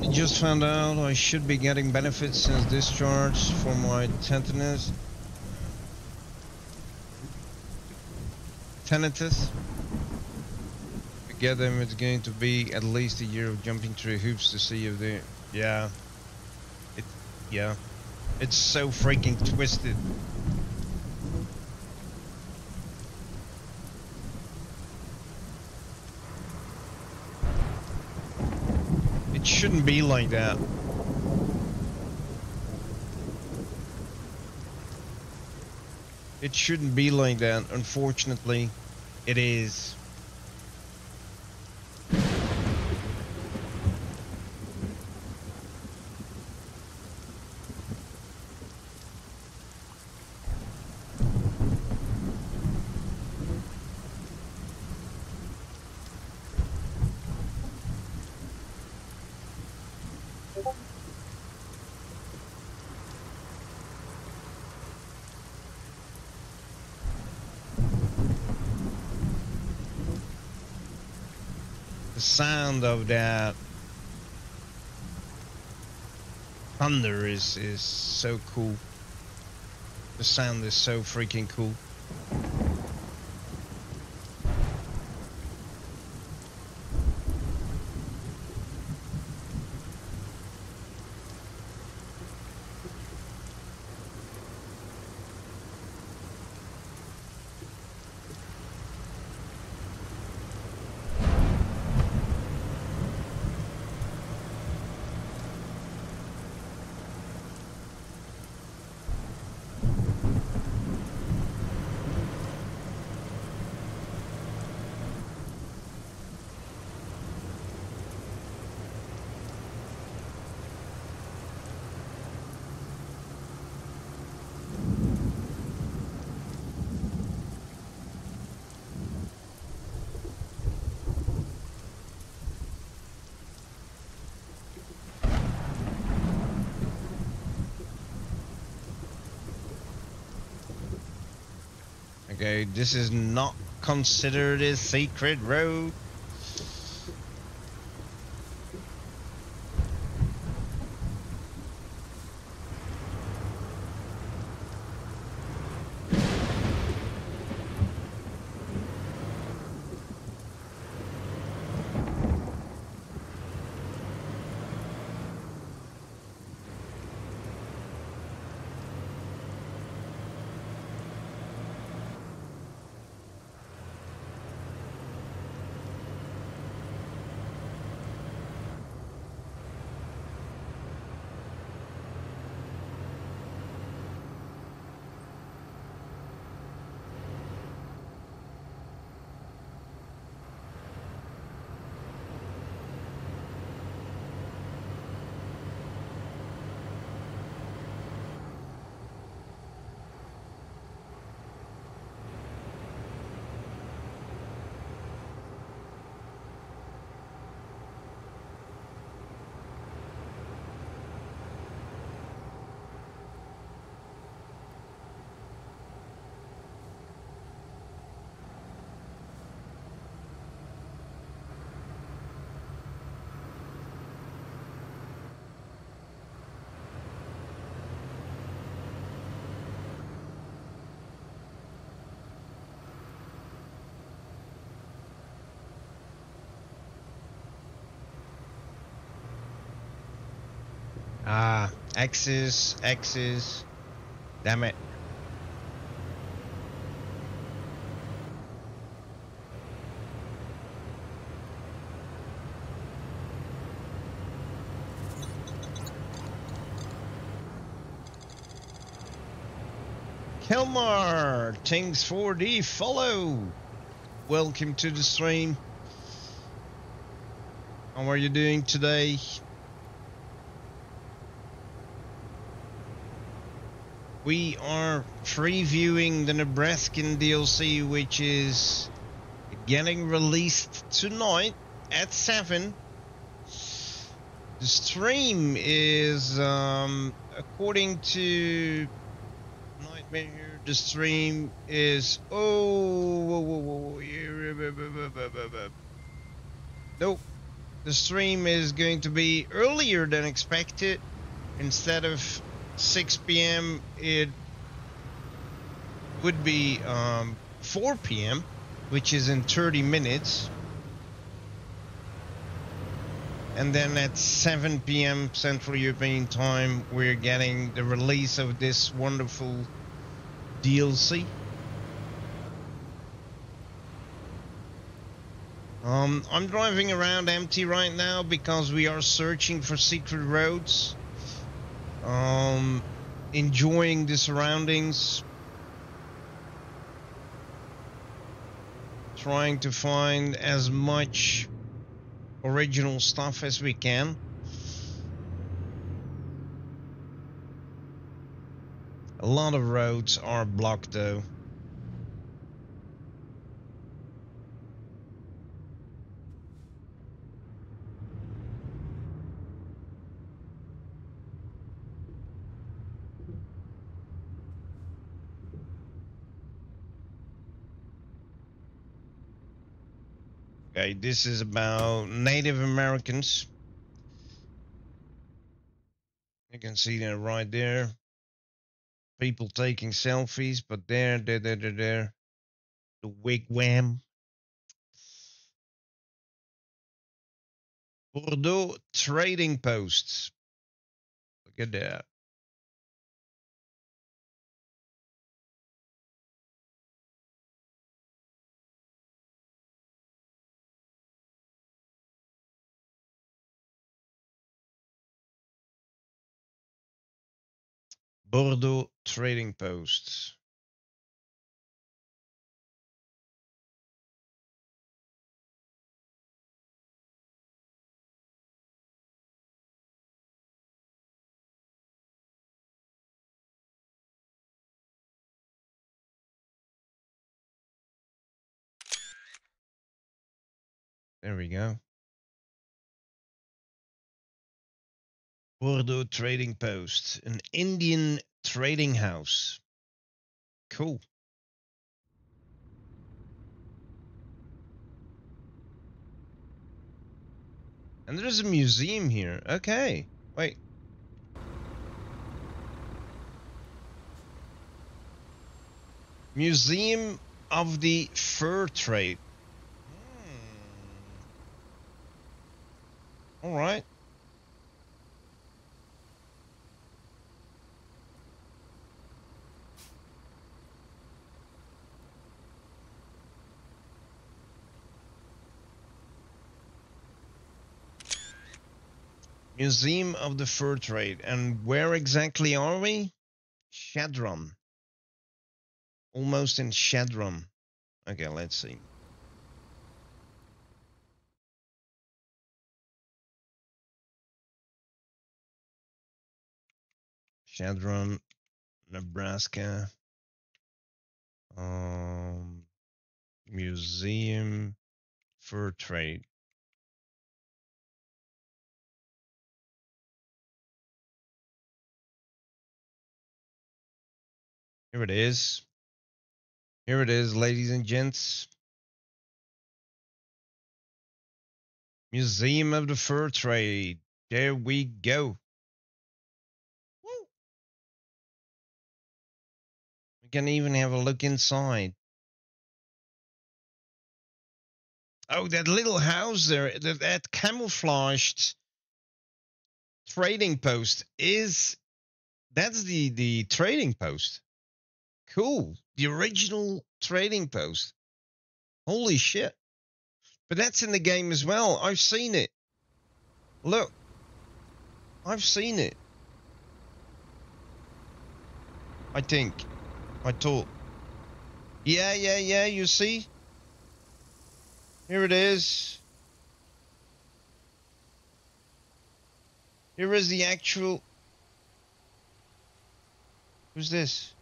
I just found out I should be getting benefits since discharge for my tinnitus. To get them, it's going to be at least a year of jumping through hoops to see if they. Yeah. Yeah. It's so freaking twisted. It shouldn't be like that. It shouldn't be like that. Unfortunately, it is. The sound of that thunder is so cool. The sound is so freaking cool. Okay, this is not considered a secret road. Ah, X's, X's. Damn it. Kelmar, thanks for the follow. Welcome to the stream. How are you doing today? We are previewing the Nebraskan DLC, which is getting released tonight at 7. The stream is, according to Nightmare here, the stream is, nope. The stream is going to be earlier than expected. Instead of 6 p.m., it would be 4 p.m., which is in 30 minutes. And then at 7 p.m. Central European time, we're getting the release of this wonderful DLC. I'm driving around empty right now because we are searching for secret roads. Enjoying the surroundings. Trying to find as much original stuff as we can. A lot of roads are blocked though. Okay, this is about Native Americans. You can see that right there. People taking selfies, but there. The wigwam. Bordeaux trading posts. Look at that. Bordeaux trading posts. There we go. Bordeaux trading post. An Indian trading house. Cool. And there's a museum here. Okay. Wait. Museum of the Fur Trade. All right. Museum of the Fur Trade. And where exactly are we? Shadron. Almost in Shadron. Okay, let's see. Shadron, Nebraska. Museum Fur Trade. Here it is. Here it is, ladies and gents. Museum of the Fur Trade. There we go. Woo. We can even have a look inside. Oh, that little house there, that camouflaged trading post that's the trading post. Cool. The original trading post. Holy shit. But that's in the game as well. I've seen it. Look. I've seen it. I think. I thought. Yeah, you see? Here it is. Here is the actual... Who's this?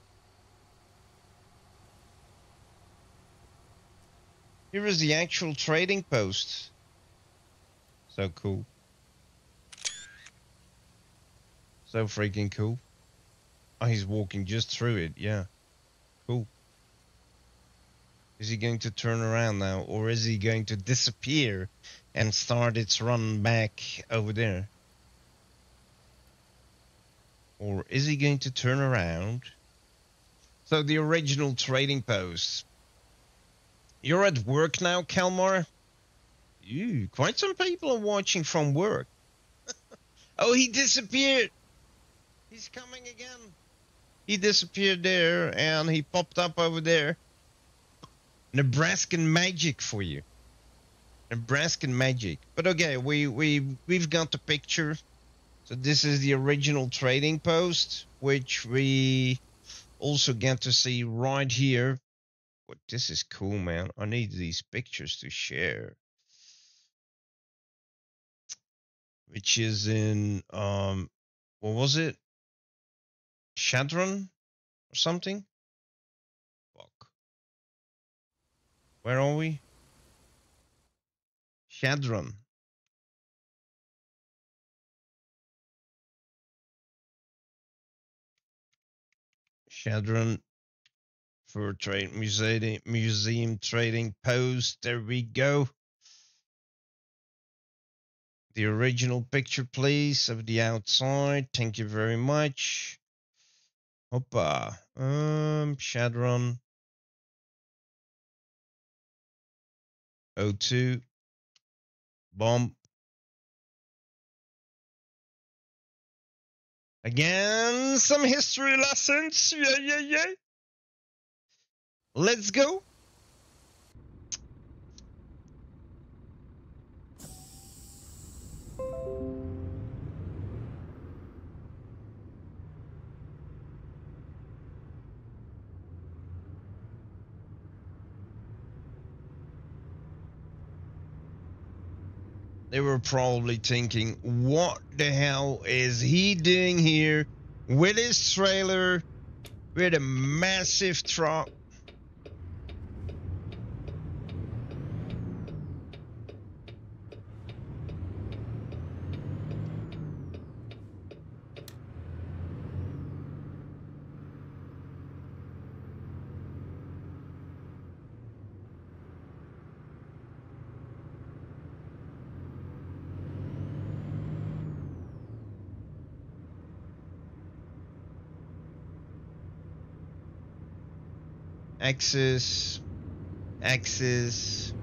Here is the actual trading post. So cool. So freaking cool. Oh, he's walking just through it. Yeah. Cool. Is he going to turn around now, or is he going to disappear and start its run back over there? Or is he going to turn around? So the original trading post. You're at work now, Kalmar? Quite some people are watching from work. Oh, he disappeared. He's coming again. He disappeared there and he popped up over there. Nebraskan magic for you. Nebraskan magic. But okay, we've got the picture. So this is the original trading post, which we also get to see right here. But this is cool, man. I need these pictures to share. Which is in what was it? Shadron or something? Fuck. Where are we? Shadron. Shadron for trade museum trading post. There we go. The original picture, please, of the outside. Thank you very much. Hoppa. Shadron. O2. Bomb. Again, some history lessons. Yeah. Let's go. They were probably thinking, what the hell is he doing here with his trailer, with a massive truck? Axis, axis.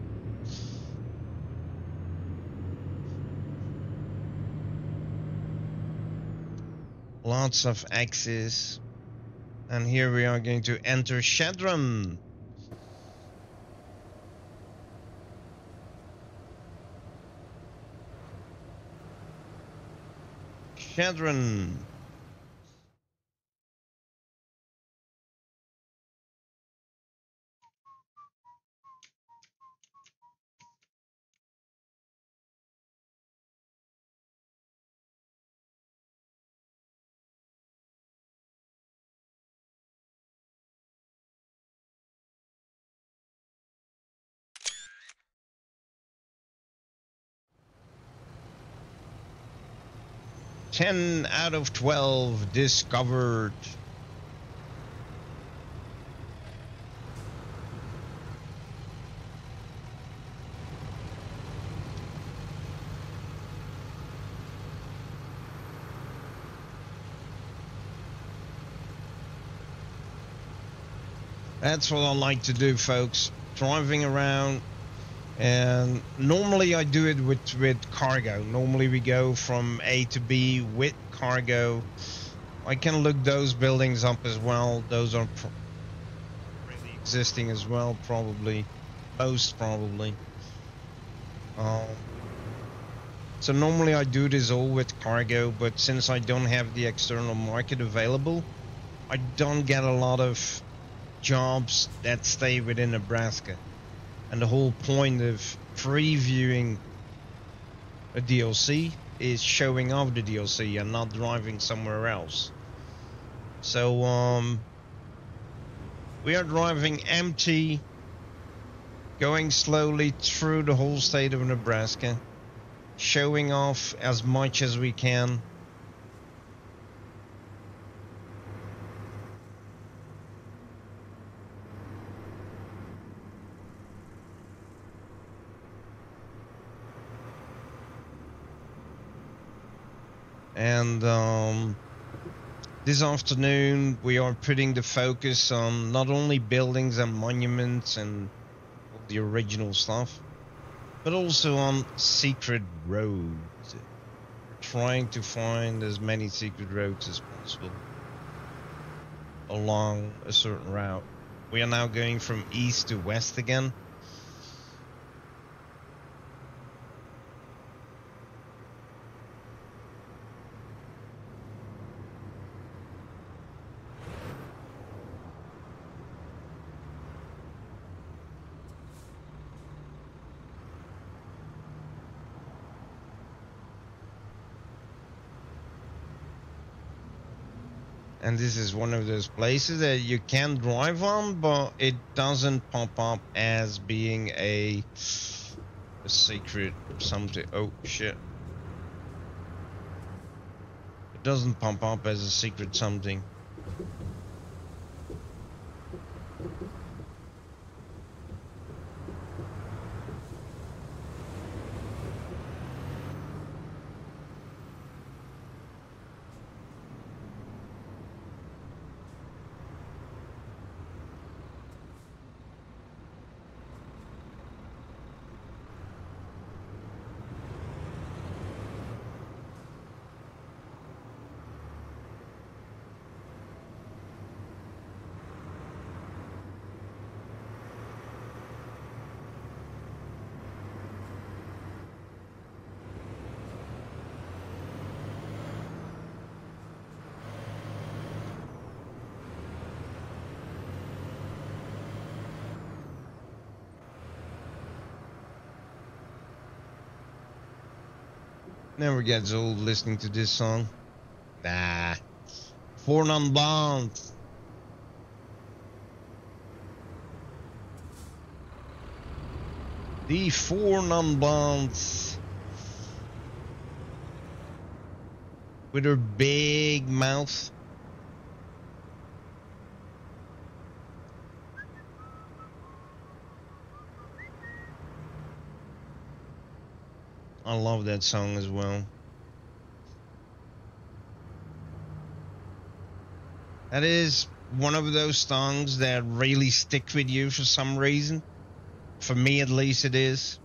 Lots of axis. And here we are going to enter Shadron. Shadron. Ten out of 12 discovered. That's what I like to do, folks. Driving around, and normally I do it with cargo. Normally we go from A to B with cargo. I can look those buildings up as well. Those are already existing as well, probably. Most probably. So normally I do this all with cargo, but since I don't have the external market available, I don't get a lot of jobs that stay within Nebraska. And the whole point of previewing a DLC is showing off the DLC and not driving somewhere else. So we are driving empty, going slowly through the whole state of Nebraska, showing off as much as we can. And this afternoon we are putting the focus on not only buildings and monuments and all the original stuff, but also on secret roads. We're trying to find as many secret roads as possible along a certain route. We are now going from east to west again. And this is one of those places that you can drive on, but it doesn't pop up as being a secret something. Oh shit. It doesn't pop up as a secret something. Never gets old listening to this song. Nah. Four non-bonds. The four non-bonds. With her big mouth. I love that song as well. That is one of those songs that really stick with you for some reason. For me, at least, it is.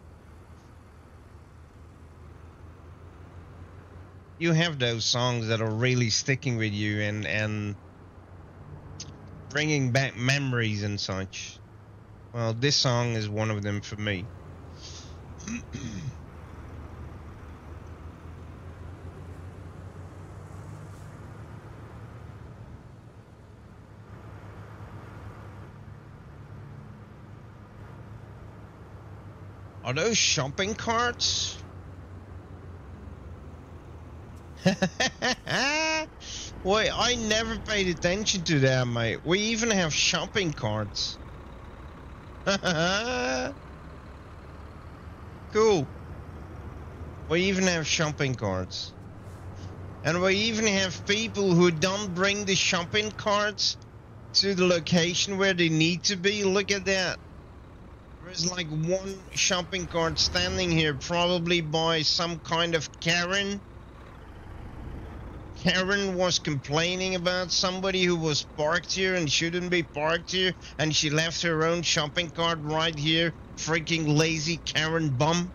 You have those songs that are really sticking with you and bringing back memories and such. Well, this song is one of them for me. Are those shopping carts? Wait, I never paid attention to that, mate. We even have shopping carts. Cool. We even have shopping carts. And we even have people who don't bring the shopping carts to the location where they need to be. Look at that. There's like one shopping cart standing here, probably by some kind of Karen. Karen was complaining about somebody who was parked here and shouldn't be parked here, and she left her own shopping cart right here. Freaking lazy Karen bum.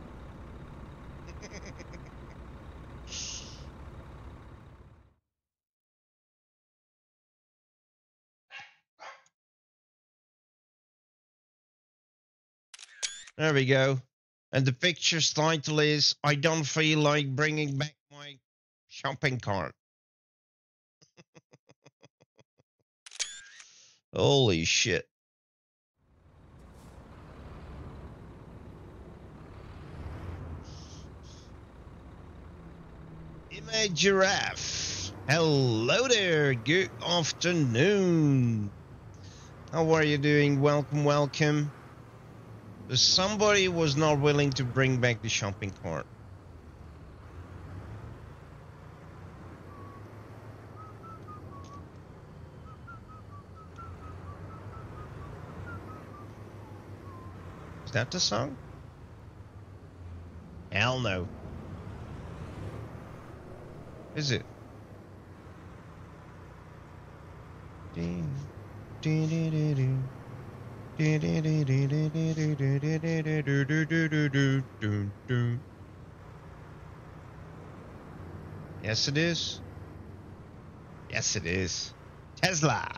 There we go. And the picture's title is, I don't feel like bringing back my shopping cart. Holy shit. Image Giraffe. Hello there. Good afternoon. How are you doing? Welcome, welcome. Somebody was not willing to bring back the shopping cart. Is that the song? Hell no. Is it? Yes, it is. Yes, it is. Tesla.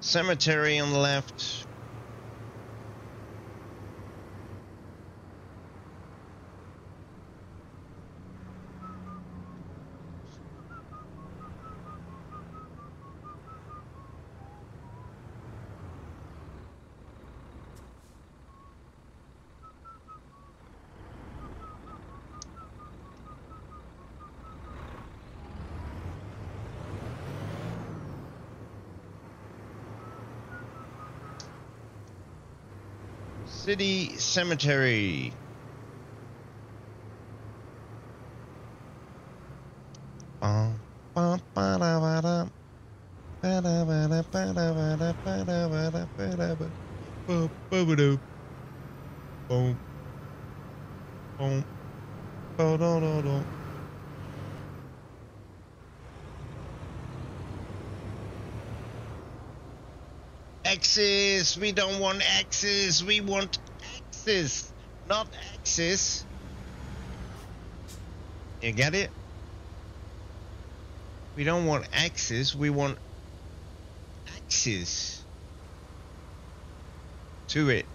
Cemetery on the left. City Cemetery. Axis, we don't want axis, we want axis, not axis. You get it? We don't want axis, we want axis to it.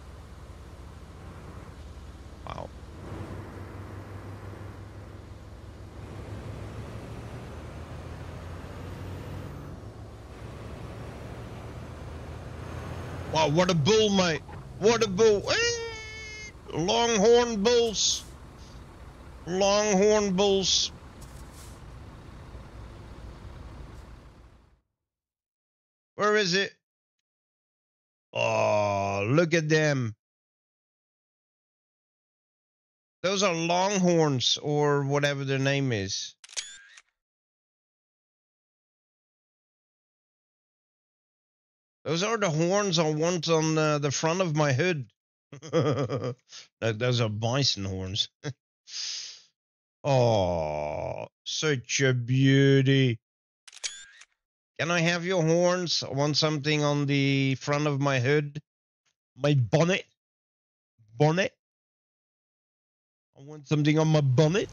Wow. Wow, what a bull, mate. What a bull. Longhorn bulls. Longhorn bulls. Where is it? Oh, look at them. Those are longhorns or whatever their name is. Those are the horns I want on the front of my hood. Those are bison horns. Oh, such a beauty. Can I have your horns? I want something on the front of my hood. My bonnet. Bonnet. I want something on my bonnet.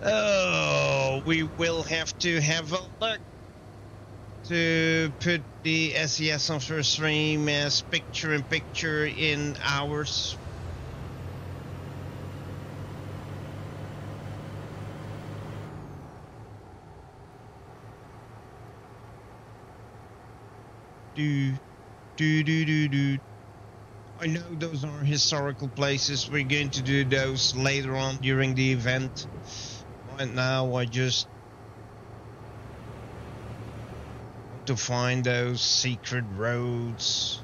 Oh, we will have to have a look to put the SES on first stream as picture-in-picture in ours. Do, do. I know those are historical places. We're going to do those later on during the event. Right now, I just want to find those secret roads.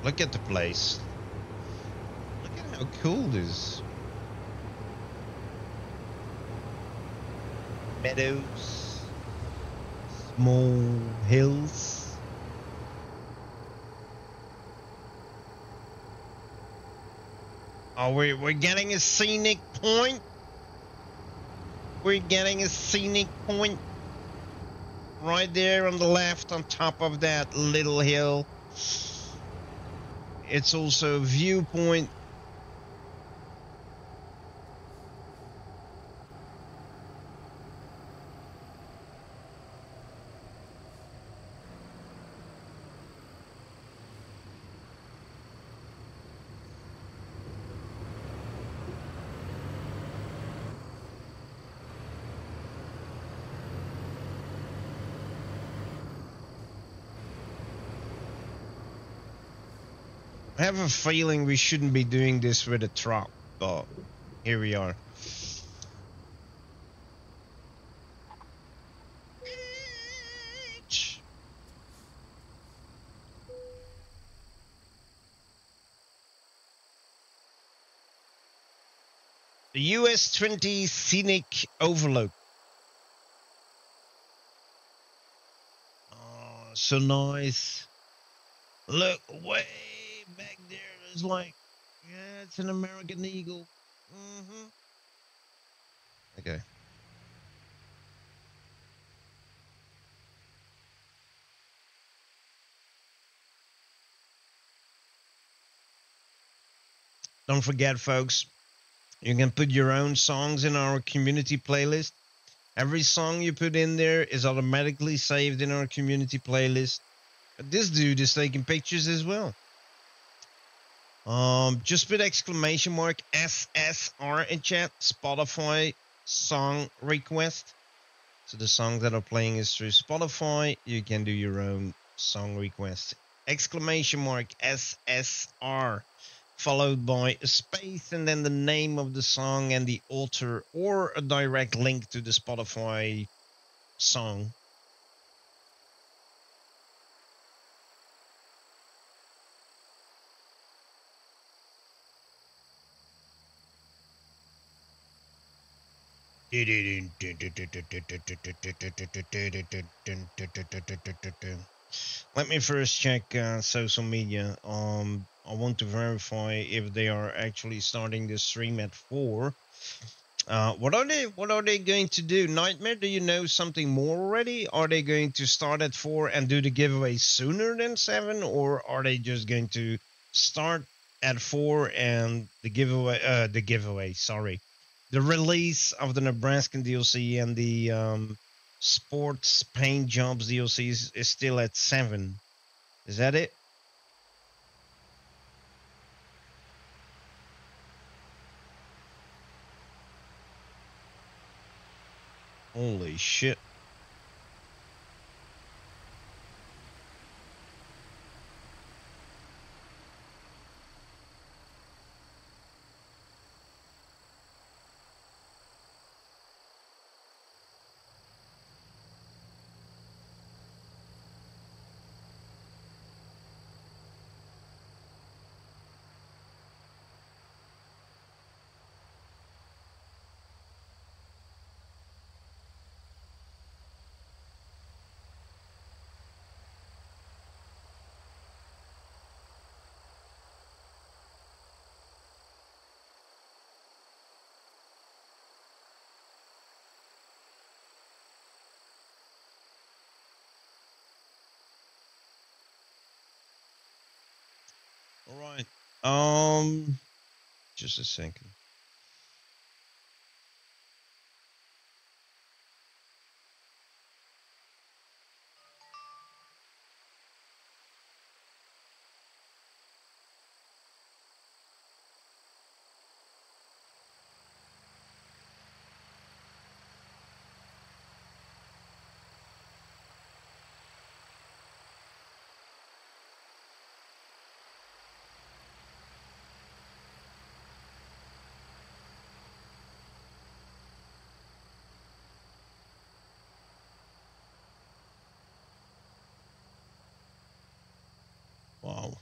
Look at the place. Look at how cool this is. Meadows, small hills. Oh, we're getting a scenic point. We're getting a scenic point right there on the left on top of that little hill. It's also a viewpoint. I have a feeling we shouldn't be doing this with a truck, but here we are. The US 20 Scenic Overlook. Oh, so nice. Look way back there. There's like, yeah, it's an American Eagle. Okay. Don't forget, folks, you can put your own songs in our community playlist. Every song you put in there is automatically saved in our community playlist. But this dude is taking pictures as well. Just put exclamation mark SSR in chat, Spotify song request. So the songs that are playing is through Spotify. You can do your own song request. Exclamation mark SSR, followed by a space and then the name of the song and the author or a direct link to the Spotify song. Let me first check social media. I want to verify if they are actually starting the stream at 4. What are they going to do? Nightmare, do you know something more already? Are they going to start at 4 and do the giveaway sooner than 7, or are they just going to start at 4 and the the release of the Nebraskan DLC and the sports paint jobs DLC is still at 7. Is that it? Holy shit. All right. Just a second. Wow.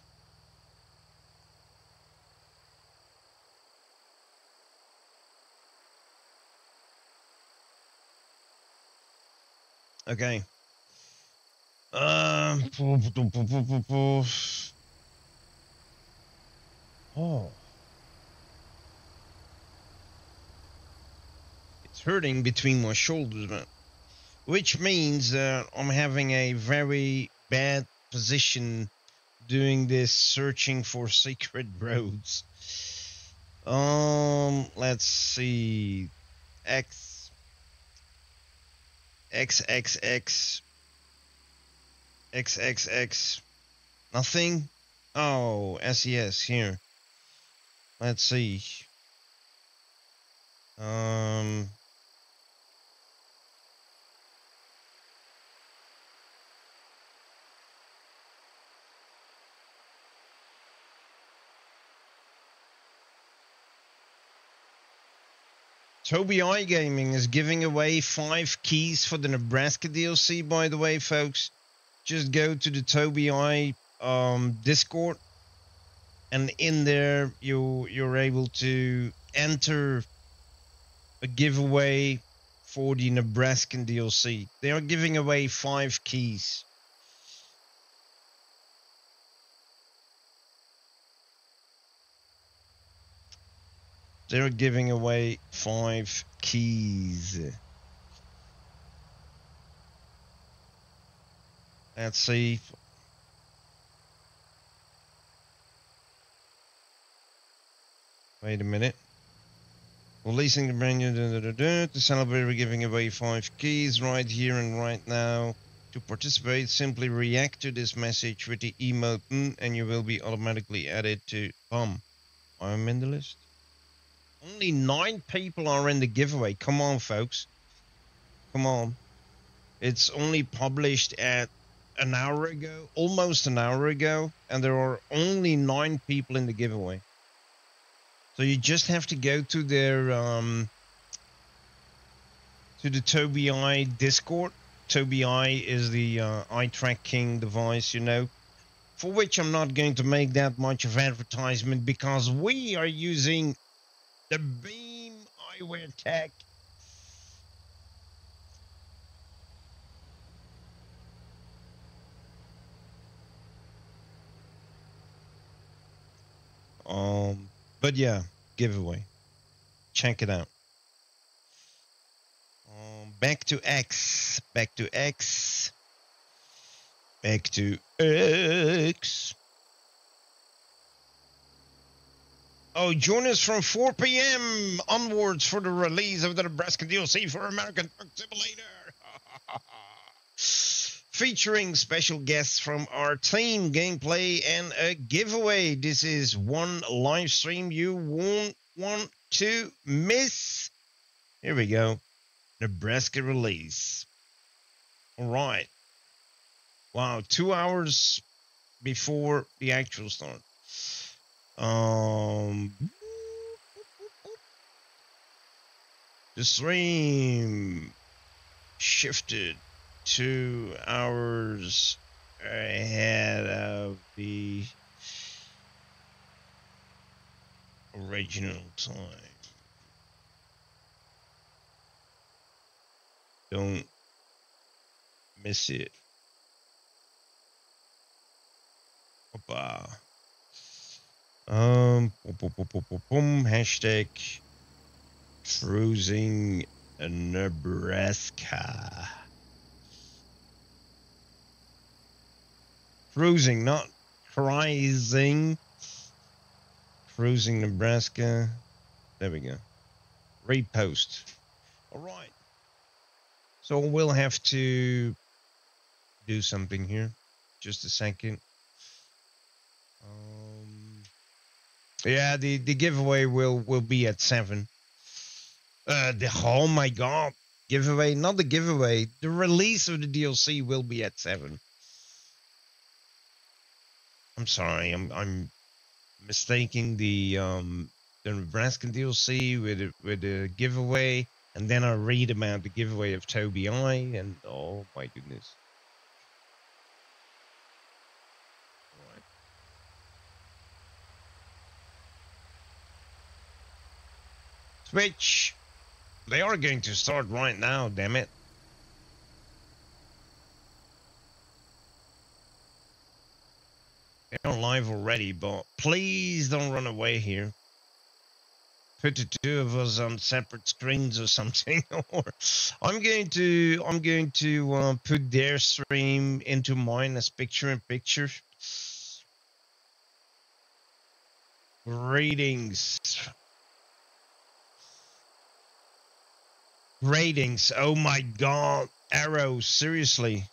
Okay. Oh, it's hurting between my shoulders, man. Which means that I'm having a very bad position doing this searching for secret roads. Let's see. X X X X X X X. Nothing. Oh, SES here. Let's see. Um. Toby iGaming is giving away 5 keys for the Nebraska DLC, by the way, folks. Just go to the Toby I Discord, and in there you're able to enter a giveaway for the Nebraskan DLC. They are giving away 5 keys. They're giving away 5 keys. Let's see. Wait a minute. Releasing the brand new to celebrate, we're giving away 5 keys right here and right now. To participate, simply react to this message with the emote and you will be automatically added to I'm in the list. Only 9 people are in the giveaway. Come on, folks. Come on. It's only published at an hour ago, almost an hour ago, and there are only 9 people in the giveaway. So you just have to go to their to the Toby I Discord. Toby I is the eye tracking device, you know, for which I'm not going to make that much of advertisement because we are using the Beam eyewear tech. But yeah, giveaway. Check it out. Back to X. Back to X. Back to X. Oh, join us from 4 p.m. onwards for the release of the Nebraskan DLC for American Truck Simulator. Featuring special guests from our team, gameplay, and a giveaway. This is one live stream you won't want to miss. Here we go. Nebraska release. All right. Wow, 2 hours before the actual start. The stream shifted 2 hours ahead of the original time. Don't miss it. Opa. Hashtag cruising Nebraska. Cruising, not cruising. Cruising Nebraska. There we go. Repost. All right. So we'll have to do something here. Just a second. Yeah, the giveaway will be at 7. Oh my god. Giveaway, not the giveaway. The release of the DLC will be at 7. I'm sorry. I'm mistaking the Nebraskan DLC with the giveaway, and then I read about the giveaway of Toby I, and oh my goodness. All right. Twitch, they are going to start right now, damn it. They're live already, but please don't run away here. Put the two of us on separate screens or something. Or I'm going to put their stream into mine as picture-in-picture. Ratings. Oh my god, Arrow, seriously.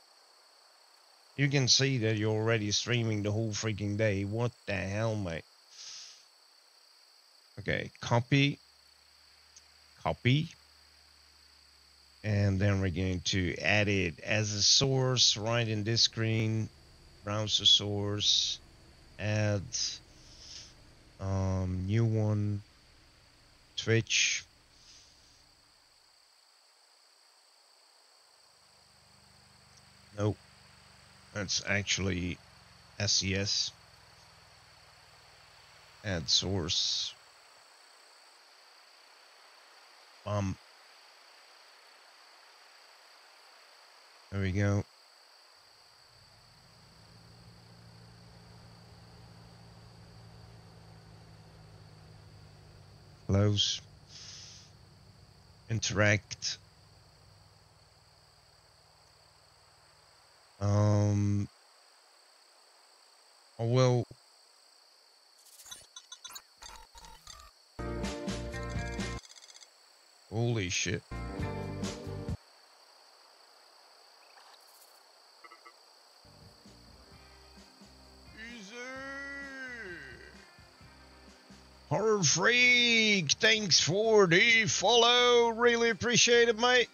You can see that you're already streaming the whole freaking day. What the hell, mate? Okay, copy. And then we're going to add it as a source right in this screen. Browser source. Add. New one. Twitch. Nope. That's actually SES. Add source. There we go. Close. Interact. Oh, well. Holy shit. Horror Freak, thanks for the follow. Really appreciate it, mate.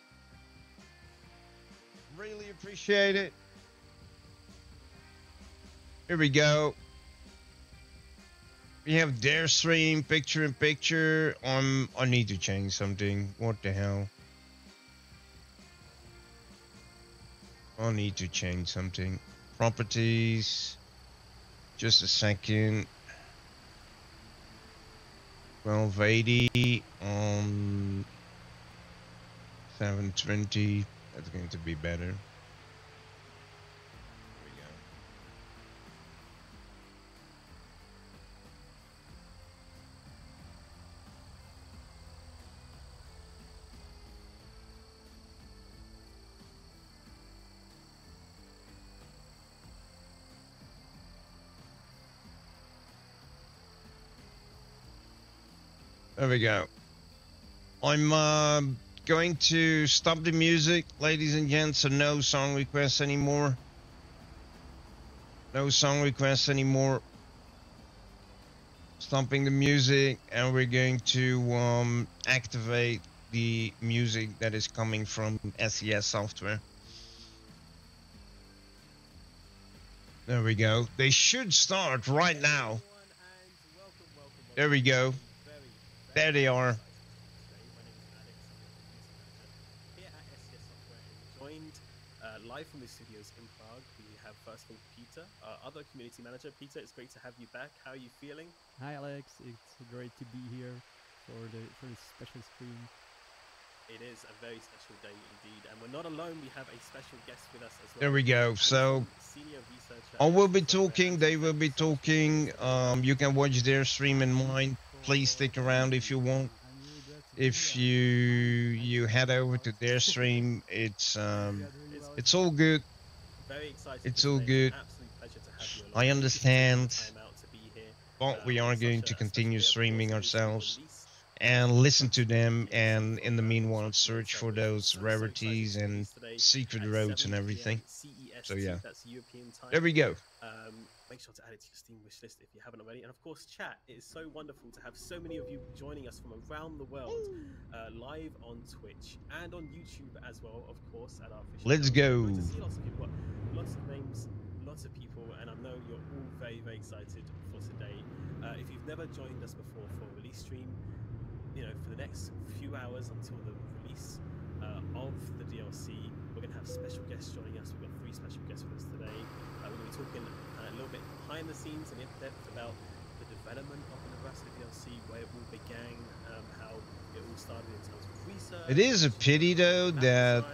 Really appreciate it. Here we go. We have their stream, picture-in-picture. I need to change something. What the hell? I need to change something. Properties. Just a second. 1280 on 720. That's going to be better. There we go. I'm going to stop the music, ladies and gents, so no song requests anymore. No song requests anymore. Stopping the music, and we're going to activate the music that is coming from SES software. There we go. They should start right now. There we go. There they are. Live from the studios in Prague, we have first of all Peter, our other community manager. Peter, it's great to have you back. How are you feeling? Hi Alex, it's great to be here for this special stream. It is a very special day indeed, and we're not alone. We have a special guest with us as well. There we go. So senior researcher. I will be talking. They will be talking. You can watch their stream and mine. Please stick around if you want. If you head over to their stream, it's all good. Very excited. It's all good. Absolute pleasure to have you along. I understand, but we are going to continue streaming ourselves and listen to them, and in the meanwhile search for those rarities and secret roads and everything. So yeah, there we go. Make sure to add it to your Steam wish list if you haven't already. And of course, chat, it is so wonderful to have so many of you joining us from around the world, live on Twitch and on YouTube as well, of course, at our official Let's go. To see lots of people, lots of names, lots of people, and I know you're all very, very excited for today. If you've never joined us before for a release stream, you know, for the next few hours until the release of the DLC, we're going to have special guests joining us. We've got 3 special guests with us today. We're going to be talking a little bit behind the scenes and in depth about the development of the Nebraska DLC, where it all began, how it all started in terms of research. It is a pity though that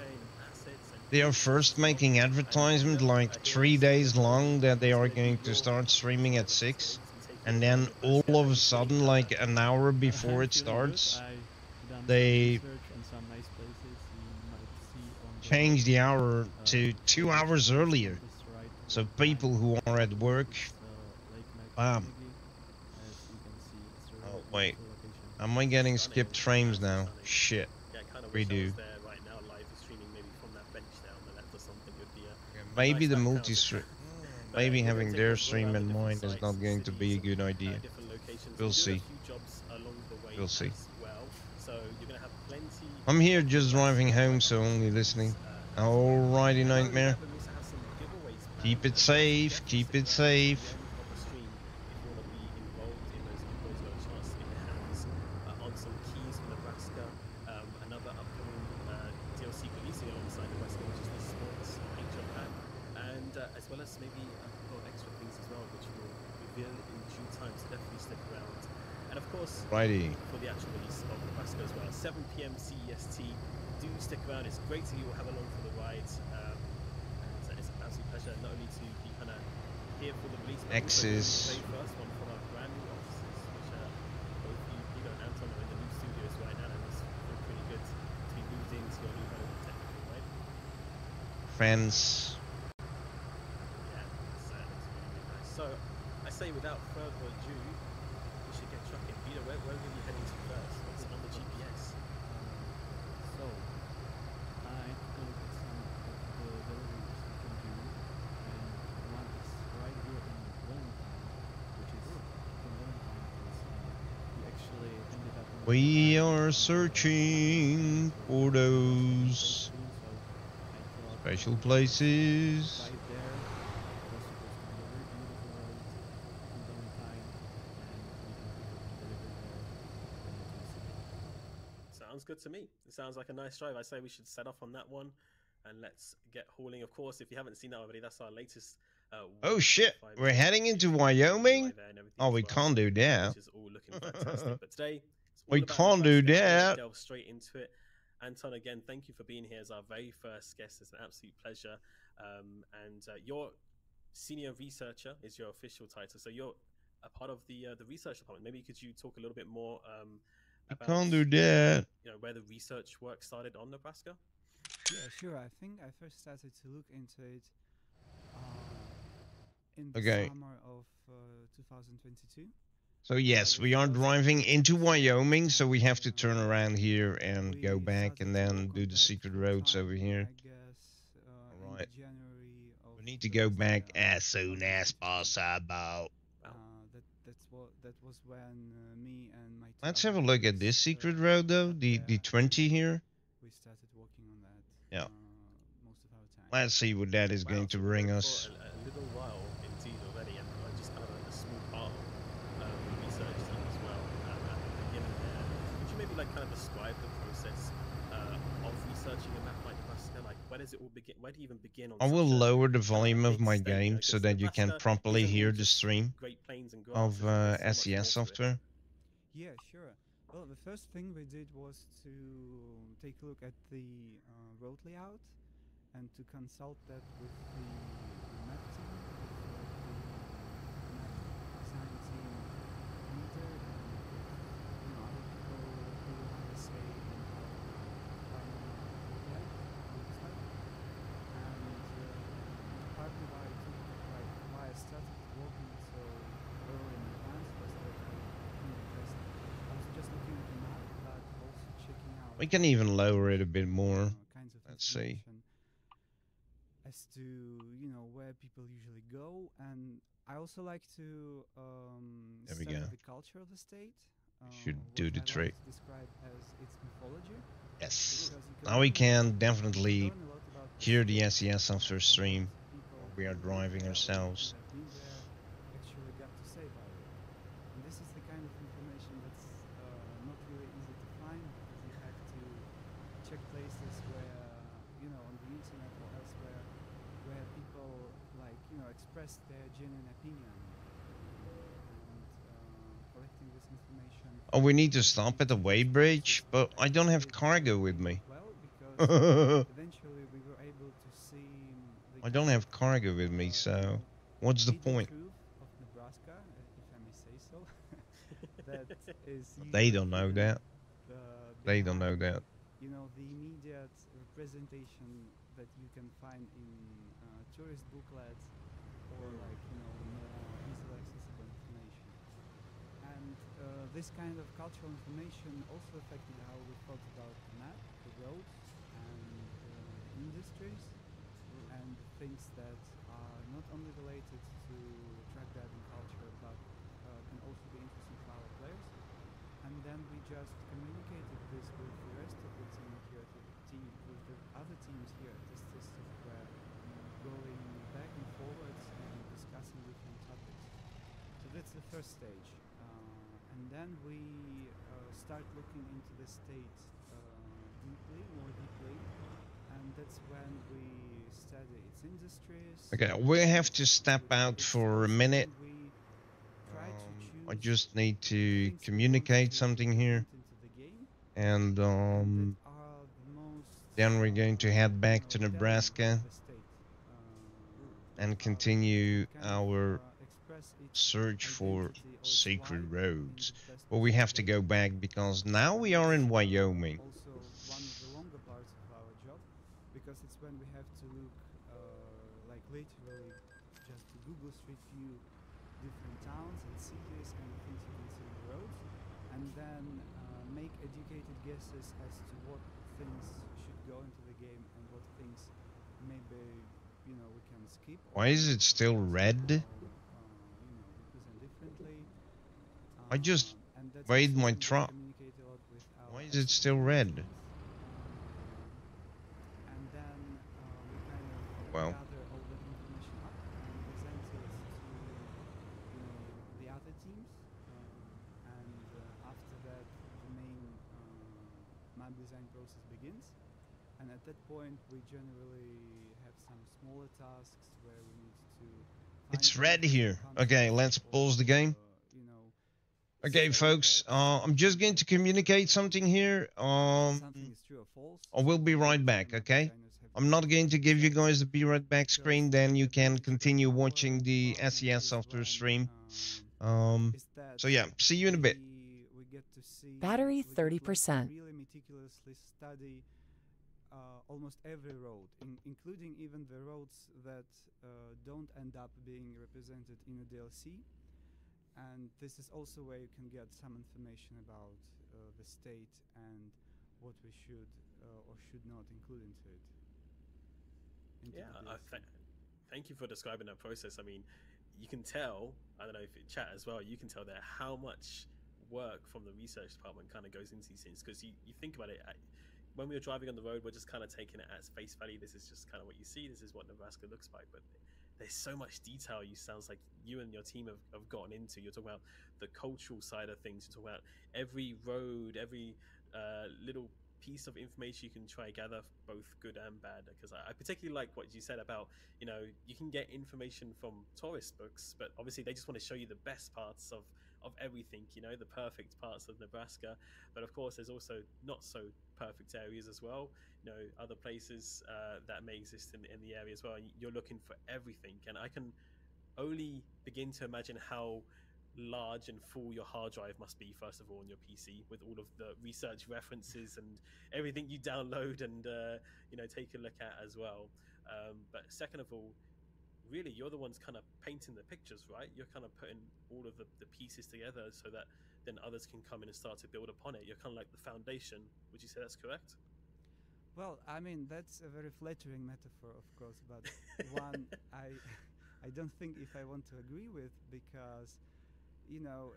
they are first making advertisement like 3 days long that they are going to start streaming at 6, and then all of a sudden, like an hour before it starts, they change the hour to 2 hours earlier. So people who are at work, bam. Oh wait, am I getting skipped frames now? Shit, we do. Maybe the multi-stream, maybe having their stream and mine is not going to be a good idea. We'll see. We'll see. I'm here just driving home, so only listening. Alrighty, Nightmare. Keep it safe, keep it safe. On some keys from Nebraska, another upcoming DLC releasing alongside Nebraska, which is the sports picture pack, and as well as maybe a couple of extra things as well, which we'll reveal in due time, so definitely stick around. And of course, for the actual release of Nebraska as well, 7 PM CEST. Do stick around, it's great to you all have along for the ride. It's an absolute pleasure not only to be kind of here for the release, but also the first one from our brand new offices, which both you, Peter and Anton, are in the new studios right now, and it's pretty good to be moved into your new home technically, right? Friends. Yeah, it's really nice. So, I say without further ado, we should get trucking. Peter, where are you heading to first? What's on the GPS? So, I took a look at some of the deliveries we can do, and one is right here in Valentine, which is from Valentine, we actually ended up on we are searching for those special places. right there. It was supposed to be a very beautiful road in Valentine, and we can pick up the delivery there when it is city. Sounds good to me. It sounds like a nice drive. I say we should set off on that one and let's get hauling. Of course, if you haven't seen that already, that's our latest. Oh shit, we're heading into Wyoming? Oh, we can't do that. Which is all looking fantastic. But today, we can't do that. Delve straight into it. Anton, again, thank you for being here as our very first guest. It's an absolute pleasure. And your senior researcher is your official title. So you're a part of the research department. Maybe could you talk a little bit more about, can't do that. You know, where the research work started on Nebraska? Yeah, sure. I think I first started to look into it in the summer of 2022. So yes, we are driving into Wyoming, so we have to turn around here and go back and then do the secret roads over here. All right. We need to go back as soon as possible. That was when me and my Let's have a look at this secret road though, the 20 here. We started working on that. Yeah. Most of our time. Let's see what that is going to bring us. For a little while indeed already, and like just kind of like a small part of the research team as well at the beginning there. Could you maybe like kind of describe the process of researching a map like Nebraska? Like where does it all begin? Where do you even begin on? I will lower the volume of my state, game so that you can properly hear the stream of SES software. Yeah, sure. Well, the first thing we did was to take a look at the road layout and to consult that with the map team, the map design team leader, and other people who have a say in how looks like. And partly why I started working so early in advance was that I was just looking at the map, but also checking out. We can even lower it a bit more. Kinds of Let's see. As to where people usually go, and I also like to study the culture of the state. Should do the trick. Describe as its mythology. Yes. Now we can definitely hear the SES software stream. We are driving ourselves. Actually got to say about it. And this is the kind of information that's not really easy to find, because you have to check places where, on the internet or elsewhere, where people express their genuine opinion. And collecting this information. Oh, we need to stop at the weighbridge, but I don't have cargo with me. Well, because eventually we were able to see. I don't have cargo with me, so what's the point? Of Nebraska, if I may say so. That is they don't know that. They don't know that. The immediate representation that you can find in tourist booklets or more easily accessible information. And this kind of cultural information also affected how we thought about the map, the roads, and industries, and things that are not only related to track driving culture, but can also be interesting for our players. And then we just communicated this with the rest of the team here, with the other teams here at this software, going back and forwards and discussing different topics. So that's the first stage. And then we start looking into the state more deeply, and that's when we study its industries. Okay, we have to step out for a minute. I just need to communicate something here, and then we're going to head back to Nebraska and continue our search for secret roads. But we have to go back because now we are in Wyoming. Also one of the longer parts of our job, because it's when we have to look literally just to Google Street View different towns and cities and things you can see on the roads, and then make educated guesses as to what things should go into the game and what things maybe we can skip. Why is it still red? I just weighed my truck. Why is it still red? And then we kind of well. gather all the information up and present it to the other teams. And after that, the main map design process begins. And at that point, we generally have some smaller tasks where we need to. It's red here. Okay, let's pause the game. Okay, folks, I'm just going to communicate something here. I will be right back, okay? I'm not going to give you guys the be right back screen, then you can continue watching the SES software stream. So yeah, see you in a bit. Battery 30%. Really meticulously study almost every road, including even the roads that don't end up being represented in a DLC. And this is also where you can get some information about the state and what we should or should not include into it. Thank you for describing that process. I mean, you can tell, I don't know if it chat as well, you can tell there how much work from the research department kind of goes into these things, because you think about it, when we were driving on the road, we're just kind of taking it as face value. This is just kind of what you see. This is what Nebraska looks like. But there's so much detail sounds like you and your team have gotten into. You're talking about the cultural side of things. You're talking about every road, every little piece of information you can try and gather, both good and bad. Because I particularly like what you said about, you can get information from tourist books, but obviously they just want to show you the best parts of everything, the perfect parts of Nebraska. But of course, there's also not so perfect areas as well, other places that may exist in the area as well. And you're looking for everything. And I can only begin to imagine how large and full your hard drive must be, first of all, on your PC, with all of the research references and everything you download and take a look at as well. But second of all, really, you're the ones kind of painting the pictures, right? You're kind of putting all of the pieces together so that then others can come in and start to build upon it. You're kind of like the foundation. Would you say that's correct? Well, I mean, that's a very flattering metaphor, of course, but one I don't think if I want to agree with, because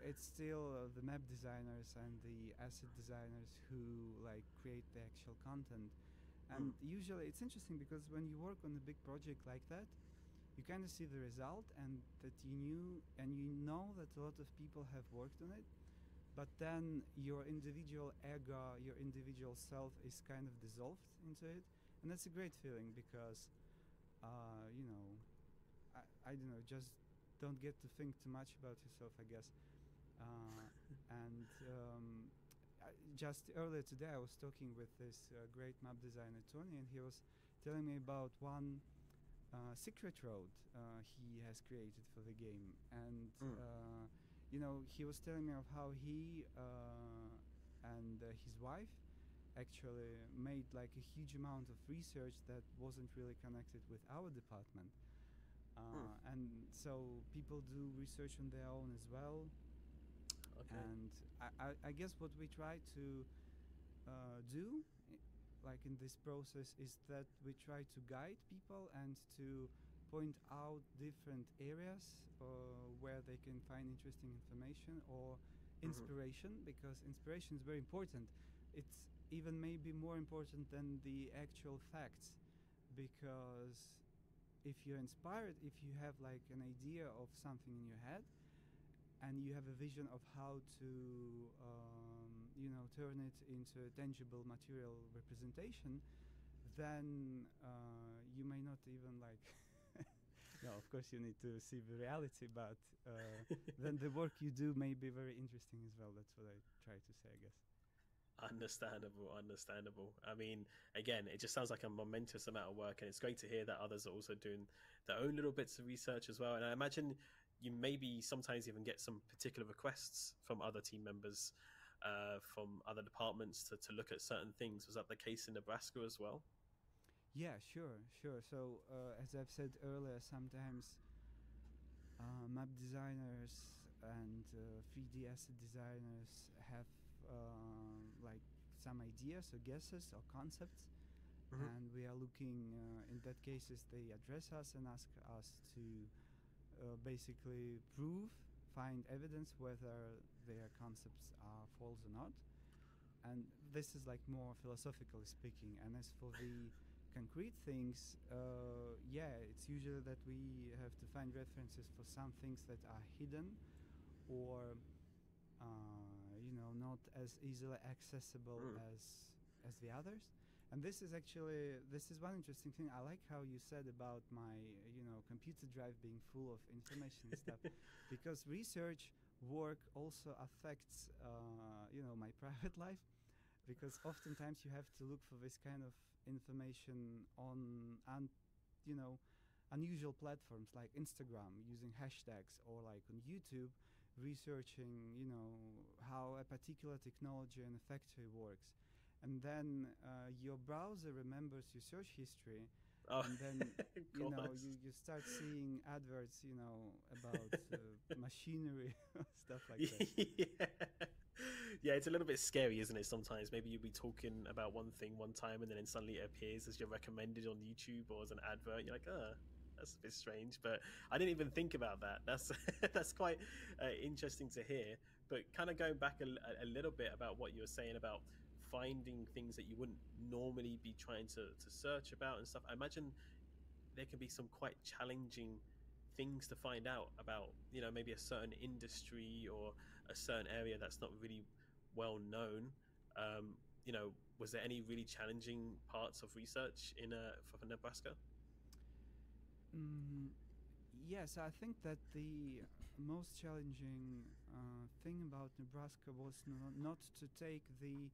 it's still the map designers and the asset designers who create the actual content. And usually it's interesting because when you work on a big project like that, you kind of see the result and that you know that a lot of people have worked on it, but then your individual ego, your individual self is kind of dissolved into it. And that's a great feeling because, I don't know, just don't get to think too much about yourself, I guess. Just earlier today I was talking with this great map designer Tony, and he was telling me about one secret road he has created for the game. And he was telling me of how he and his wife actually made a huge amount of research that wasn't really connected with our department. And so people do research on their own as well. Okay. And I guess what we try to do in this process is that we try to guide people and to point out different areas where they can find interesting information or inspiration, because inspiration is very important. It's even maybe more important than the actual facts, because if you're inspired, if you have an idea of something in your head and you have a vision of how to turn it into a tangible material representation, then you may not even no, of course you need to see the reality, but then the work you do may be very interesting as well. That's what I try to say, I guess. Understandable. I mean, again, it just sounds like a momentous amount of work, and it's great to hear that others are also doing their own little bits of research as well. And I imagine you maybe sometimes even get some particular requests from other team members, from other departments to look at certain things. Was that the case in Nebraska as well? Yeah, sure. So as I've said earlier, sometimes map designers and 3D asset designers have some ideas or guesses or concepts, and we are looking, in that cases they address us and ask us to basically find evidence whether their concepts are false or not. And this is more philosophically speaking. And as for the concrete things, it's usually that we have to find references for some things that are hidden or not as easily accessible as the others. And this is one interesting thing. I like how you said about my computer drive being full of information and stuff, because research work also affects my private life, because oftentimes you have to look for this kind of information on unusual platforms like Instagram, using hashtags, or on YouTube, researching how a particular technology in a factory works. And then your browser remembers your search history, Oh, and then you know course. you start seeing adverts, you know, about machinery, stuff like that. Yeah. Yeah, it's a little bit scary, isn't it? Sometimes maybe you'll be talking about one thing one time, and then suddenly it appears as you're recommended on YouTube or as an advert. You're like, oh, that's a bit strange. But I didn't even think about that. That's that's quite interesting to hear. But kind of going back a little bit about what you were saying about finding things that you wouldn't normally be trying to search about and stuff. I imagine there can be some quite challenging things to find out about, you know, maybe a certain industry or a certain area that's not really well known. You know, was there any really challenging parts of research in for Nebraska? Mm, yes, I think that the most challenging thing about Nebraska was not to take the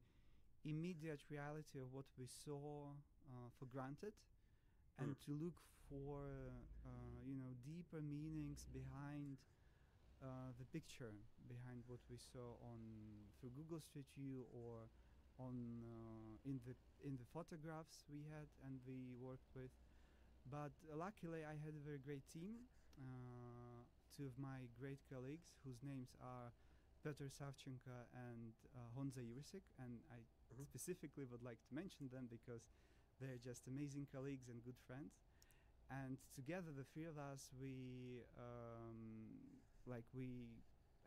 immediate reality of what we saw for granted, and to look for you know, deeper meanings behind the picture, behind what we saw on through Google Street View or on in the photographs we had and we worked with. But luckily, I had a very great team. Two of my great colleagues, whose names are Petr Savchenko and Honza Jurisik, and I specifically would like to mention them because they're just amazing colleagues and good friends. And together, the three of us, we we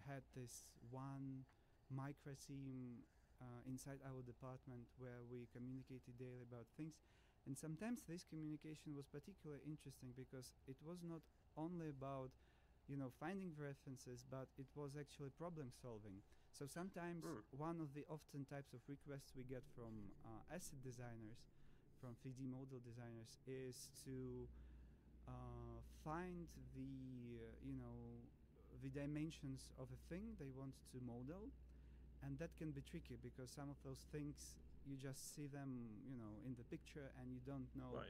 had this one micro team inside our department where we communicated daily about things. And sometimes this communication was particularly interesting because it was not only about, you know, finding references, but it was actually problem solving. So sometimes one of the often types of requests we get from asset designers, from 3D model designers, is to find the the dimensions of a thing they want to model, and that can be tricky because some of those things you just see them, you know, in the picture, and you don't know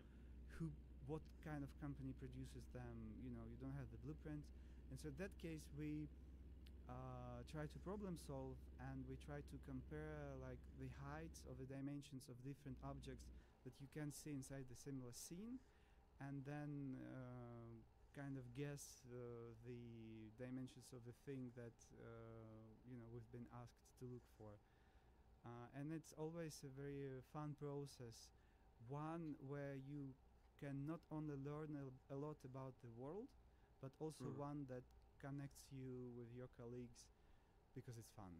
what kind of company produces them. You know, you don't have the blueprint, and so in that case we try to problem solve, and we try to compare like the heights of the dimensions of different objects that you can see inside the similar scene, and then kind of guess the dimensions of the thing that you know, we've been asked to look for. And it's always a very fun process, one where you can not only learn a lot about the world, but also one that connects you with your colleagues because it's fun.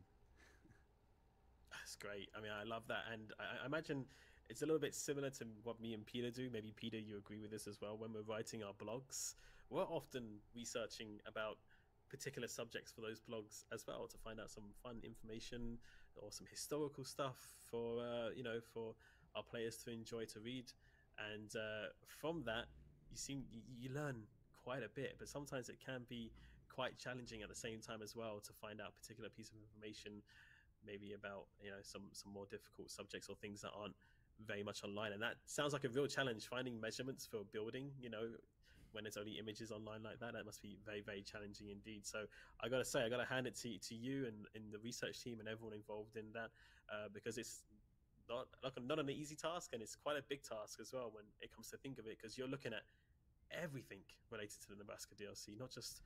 That's great. I mean, I love that, and I imagine it's a little bit similar to what me and Peter do. Maybe Peter, you agree with this as well. When we're writing our blogs, we're often researching about particular subjects for those blogs as well to find out some fun information or some historical stuff for you know, for our players to enjoy to read. And from that, you learn quite a bit, but sometimes it can be quite challenging at the same time as well to find out a particular piece of information, maybe about, you know, some more difficult subjects or things that aren't very much online. And that sounds like a real challenge, finding measurements for a building, you know, when there's only images online like that. That must be very, very challenging indeed. So I gotta say, I gotta hand it to you and the research team and everyone involved in that, because it's not an easy task, and it's quite a big task as well when it comes to think of it, because you're looking at everything related to the Nebraska DLC, not just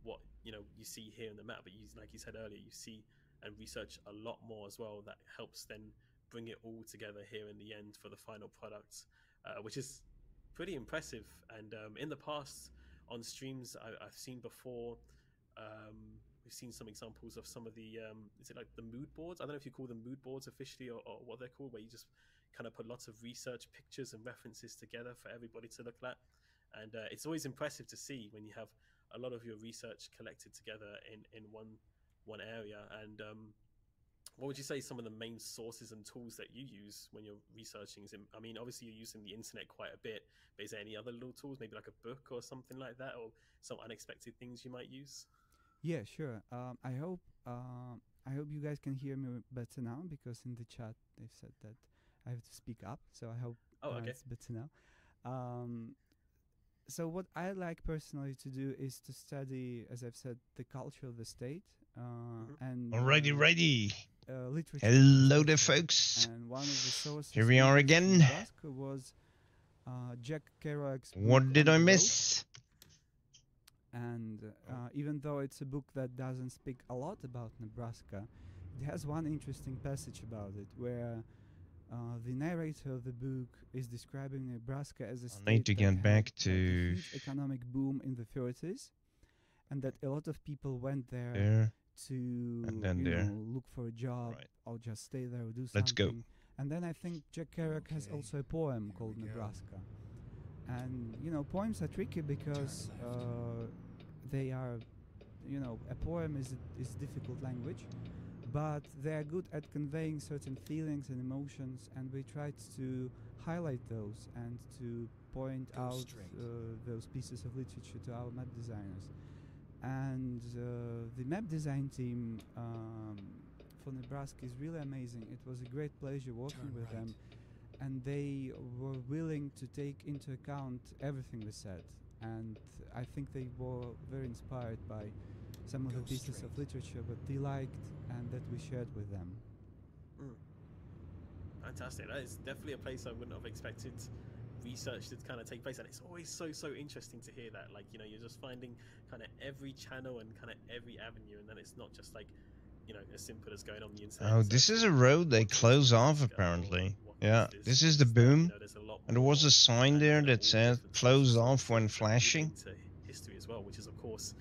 what, you know, you see here in the map, but you, like you said earlier, you see and research a lot more as well that helps then bring it all together here in the end for the final product, which is pretty impressive. And in the past on streams I've seen before, we've seen some examples of some of the is it like the mood boards? I don't know if you call them mood boards officially, or what they're called, where you just kind of put lots of research pictures and references together for everybody to look at. And it's always impressive to see when you have a lot of your research collected together in one area. And what would you say some of the main sources and tools that you use when you're researching? I mean, obviously you're using the internet quite a bit, but is there any other little tools, maybe like a book or something like that, or some unexpected things you might use? Yeah, sure. I hope you guys can hear me better now, because in the chat they've said that I have to speak up. So I hope it's better now. So what I like personally to do is to study, as I've said, the culture of the state and Alrighty. Literature. Hello there, folks. And one of the sources here we are again. Nebraska was Jack Kerouac's book What did On I the Road. miss? And even though it's a book that doesn't speak a lot about Nebraska, it has one interesting passage about it where the narrator of the book is describing Nebraska as a state I need to that get had, back like, a to huge economic boom in the 30s, and that a lot of people went there there. to And then you there. know, look for a job Right. or just stay there or do something. Let's go. And then I think Jack Kerouac has Okay, also a poem here called we go. Nebraska. And you know, poems are tricky because Turn left. they are, you know, a poem is a difficult language, but they are good at conveying certain feelings and emotions, and we tried to highlight those and to point Go out straight. those pieces of literature to our map designers. And the map design team for Nebraska is really amazing. It was a great pleasure working Turn with right. them, and they were willing to take into account everything we said. And I think they were very inspired by some of the Go pieces straight. of literature that they liked and that we shared with them. Fantastic. That is definitely a place I wouldn't have expected research to kind of take place, and it's always so interesting to hear that. Like, you know, you're just finding kind of every channel and kind of every avenue, and then it's not just like, you know, as simple as going on the internet. Oh, and this is searching a road they what's close off Nebraska or apparently. what Yeah, this is the It's that, you boom. know, there's a lot And there was more, a sign there kind of that all said different close social off when sources that lead flashing. into history as well, which is of course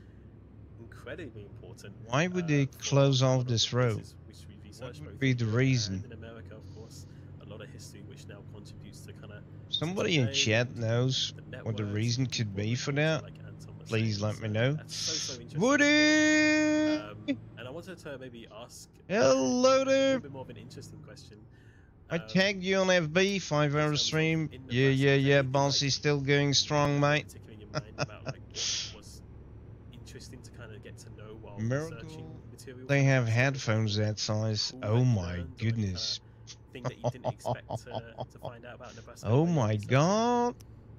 incredibly important. Why would they for close a lot off of this the road? places which we researched would both be in the Europe reason? and in America, of course. A lot of history which now contributes to kind of Somebody in chat knows what the reason could be for that. Please let me know. That's so interesting. Woody! And I wanted to maybe ask Hello a there! little bit more of an interesting question. I tagged you on FB, 5-hour stream. Yeah, Bossy's still going strong, mate. Particularly in your mind about like what was interesting to kind of get to know while Miracle. researching material. They for have Nebraska? headphones that size. Cool Oh that you my learned, or any goodness. thing that you didn't expect to find out about Nebraska. Oh while you were my researching? god!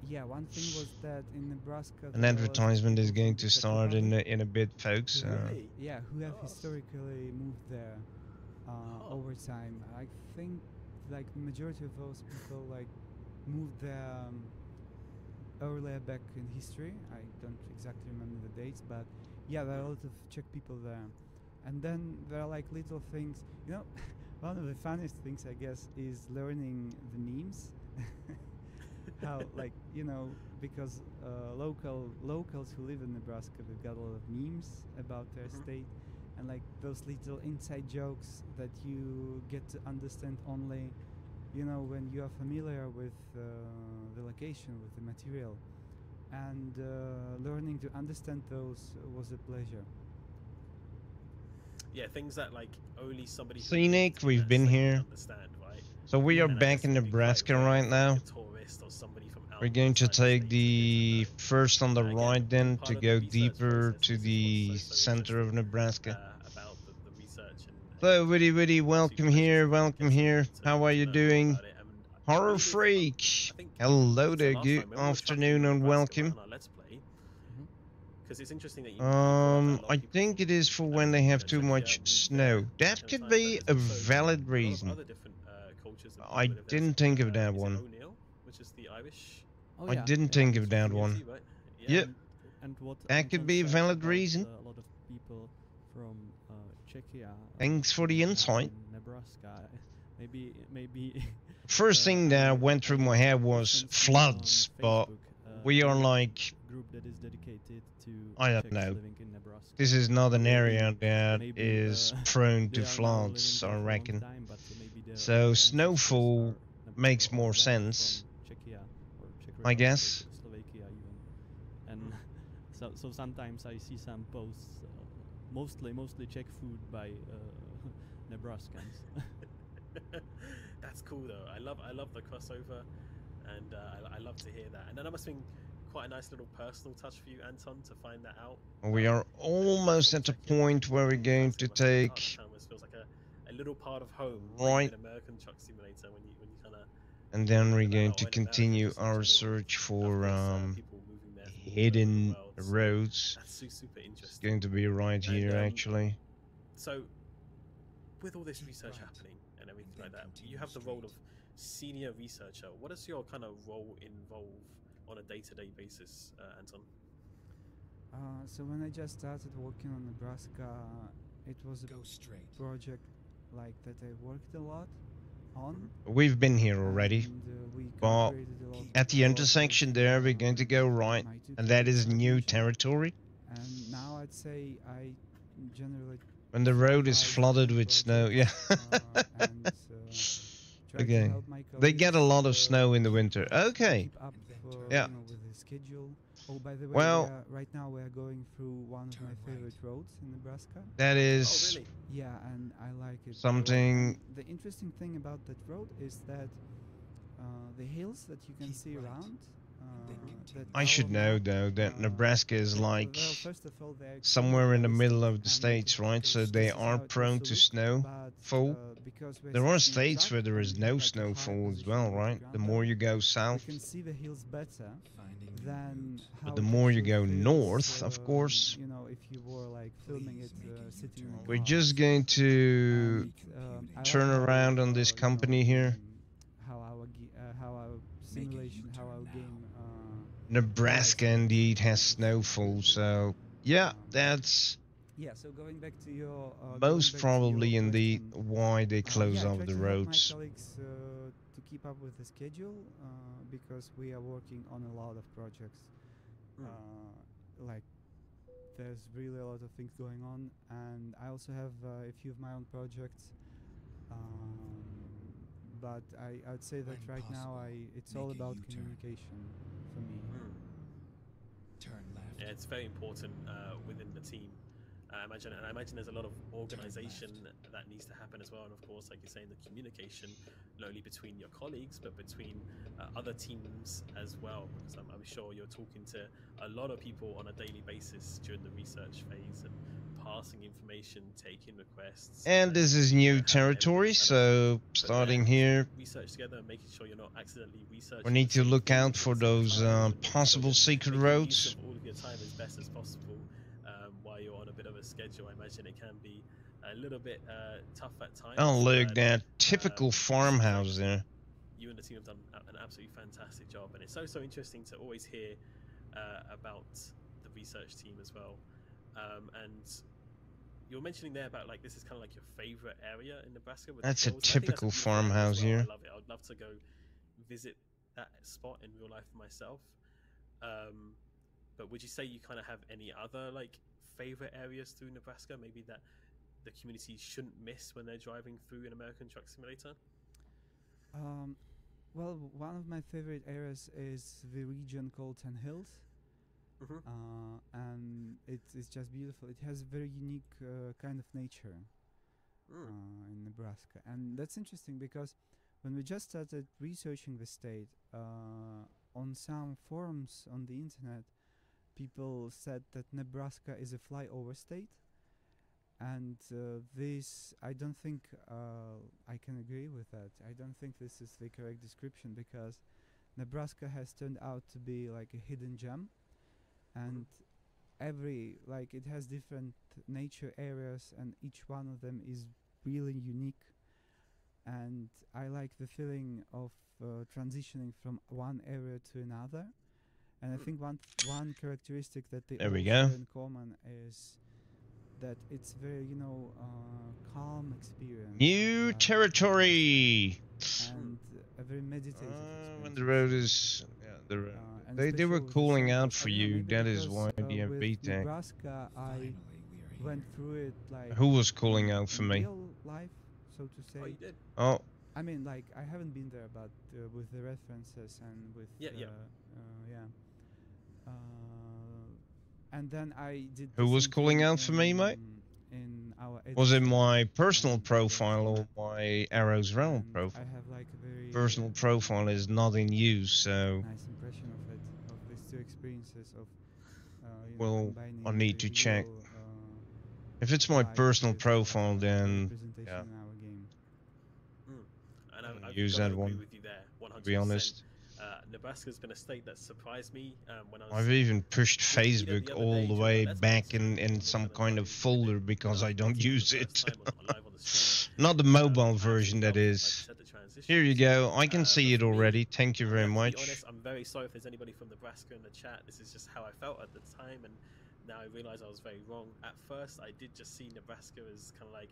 Yeah, one thing was that in Nebraska An there were a lot of advertisement is people going from to the Czech start Republic in a bit, folks. who have- Really? yeah, who have Oh. historically moved there over time. I think like the majority of those people like moved there earlier back in history. I don't exactly remember the dates, but yeah, there are a lot of Czech people there. And then there are like little things, you know. One of the funniest things, I guess, is learning the memes. How, like, you know, because locals who live in Nebraska, they've got a lot of memes about their state, and like those little inside jokes that you get to understand only, you know, when you are familiar with the location, with the material, and learning to understand those was a pleasure. Yeah, things that like only somebody who Scenic, lived in we've that been state here. can understand, right? So we are And I back guess in it would be quite Nebraska rare right for, now. like, a tourist or somebody from We're going to outside the take state the to first on the again, right then part to of the go research deeper process. to This is the what's so center of interesting, Nebraska. about the research and So, Woody, absolute welcome pleasure here, to welcome get here. to How are you know doing? about it. And Horror really Freak! I think Hello it's the there, last good time when we were tracking afternoon and Nebraska, right, welcome. on our Let's Play, because it's interesting that you brought up that a lot of I people think from, it is for when they have too Czechia much moved snow. there That at could time, be but a there's also valid a lot of reason. other different cultures and I people live there, didn't such think as, of that is it one. O'Neill, which is the Irish Oh I yeah, didn't yeah. think of that one. community, right? Yeah. Yep. And what That could Anton be a said valid about, reason. a lot of people from Czechia. Thanks for the in, insight. in Nebraska. Maybe. First thing that went through my head was recently floods, on but Facebook, we are a like, group that is dedicated to I don't Czechs know. living in Nebraska. this is not an area that maybe, is prone They to are now floods, living I there for a long reckon. time, but maybe their So ancestors snowfall are makes or more left sense, from Czechia or Czech I Republic, guess. Slovakia even. And so sometimes I see some posts, mostly Czech food by Nebraskans. That's cool though. I love the crossover, and I love to hear that. And then that must have been quite a nice little personal touch for you, Anton, to find that out. We are almost at the point where we're going to take Feels like a little part of home. right, An American Truck Simulator when you kind of. and then we're about going that, to or in America continue just in our general. search Of for course, people moving there from all over the hidden world, so roads. That's super It's interesting. going to be right And, here, actually. So, with all this research happening and everything like that, you have the role of senior researcher. What does your kind of role involve on a day-to-day basis, Anton? So when I just started working on Nebraska, it was a project like that I worked a lot on. We've been here already. Well, at the intersection there, we're going to go right, and that is new territory. And now I'd say I generally... When the road is flooded with snow, yeah. Okay. They get a lot of snow in the winter. Okay. Yeah. With the schedule. Oh, by the way, well, right now we are going through one of my favorite roads in Nebraska. That is... Oh, really? Yeah, and I like it. Something... The interesting thing about that road is that the hills that you can see around... I should know, though, that Nebraska is like somewhere in the middle of the states, right? So they are prone to snowfall. There are states where there is no snowfall as well, right? The more you go south. You can see the hills better than but the more you go north, of course. You know, if you were like filming it sitting in a car. We're just going to turn around on this company here. How our simulation, how our game. Nebraska indeed has snowfall, so yeah, that's so going back to your most probably indeed why they close off the roads. My colleagues to keep up with the schedule because we are working on a lot of projects. Like there's really a lot of things going on, and I also have a few of my own projects. But I'd say that right now it's all about communication for me. Turn left. Yeah, it's very important within the team. I imagine there's a lot of organization that needs to happen as well, and of course, like you're saying, the communication not only between your colleagues but between other teams as well. Because I'm sure you're talking to a lot of people on a daily basis during the research phase and passing information, taking requests. And this is new territory, so starting here, research together and making sure you're not accidentally researching. We need to look out for those possible secret roads. Use of all of your time as best as possible while you're on a bit of a schedule. I imagine it can be a little bit tough at times. Oh, look, that typical farmhouse there. You and the team have done an absolutely fantastic job, and it's so interesting to always hear about the research team as well. And you were mentioning there about like this is kind of like your favorite area in Nebraska. That's a typical farmhouse here. I love it. I would love to go visit that spot in real life for myself. But would you say you kind of have any other like favorite areas through Nebraska, maybe that the community shouldn't miss when they're driving through an American Truck Simulator? Well, one of my favorite areas is the region called Ten Hills. And it's just beautiful. It has a very unique kind of nature in Nebraska, and that's interesting because when we just started researching the state, on some forums on the internet, people said that Nebraska is a flyover state, and this I don't think I can agree with that. I don't think this is the correct description because Nebraska has turned out to be like a hidden gem. And it has different nature areas, and each one of them is really unique. And I like the feeling of transitioning from one area to another. And I think one characteristic that they all share in common is that it's very, calm experience. New territory. And a very meditative experience. When the road is, the road. They were cooling out for you. That is why you have BTEC. Nebraska, I went through it like. Who was cooling out for me? Real life, so to say. Oh, you did. Oh. I mean, like I haven't been there, but with the references and with and then I did. Who was cooling out for me, mate? Was it my personal profile or my arrowsrealm profile? I have like a very personal profile is not in use, so. Nice impression of it, of these two experiences of. Well, I need to check. If it's my personal profile, then yeah. And I use that one. with you there, 100%. To be honest. Nebraska's been a state that surprised me when I was. I've even pushed Facebook all the way back in some kind of folder because I don't use it. Not the mobile version, that is. positions. Here you go. I can see it for me, already. Thank you I very have to much. be honest, I'm very sorry if there's anybody from Nebraska in the chat. This is just how I felt at the time, and now I realize I was very wrong. At first, I did just see Nebraska as kind of like,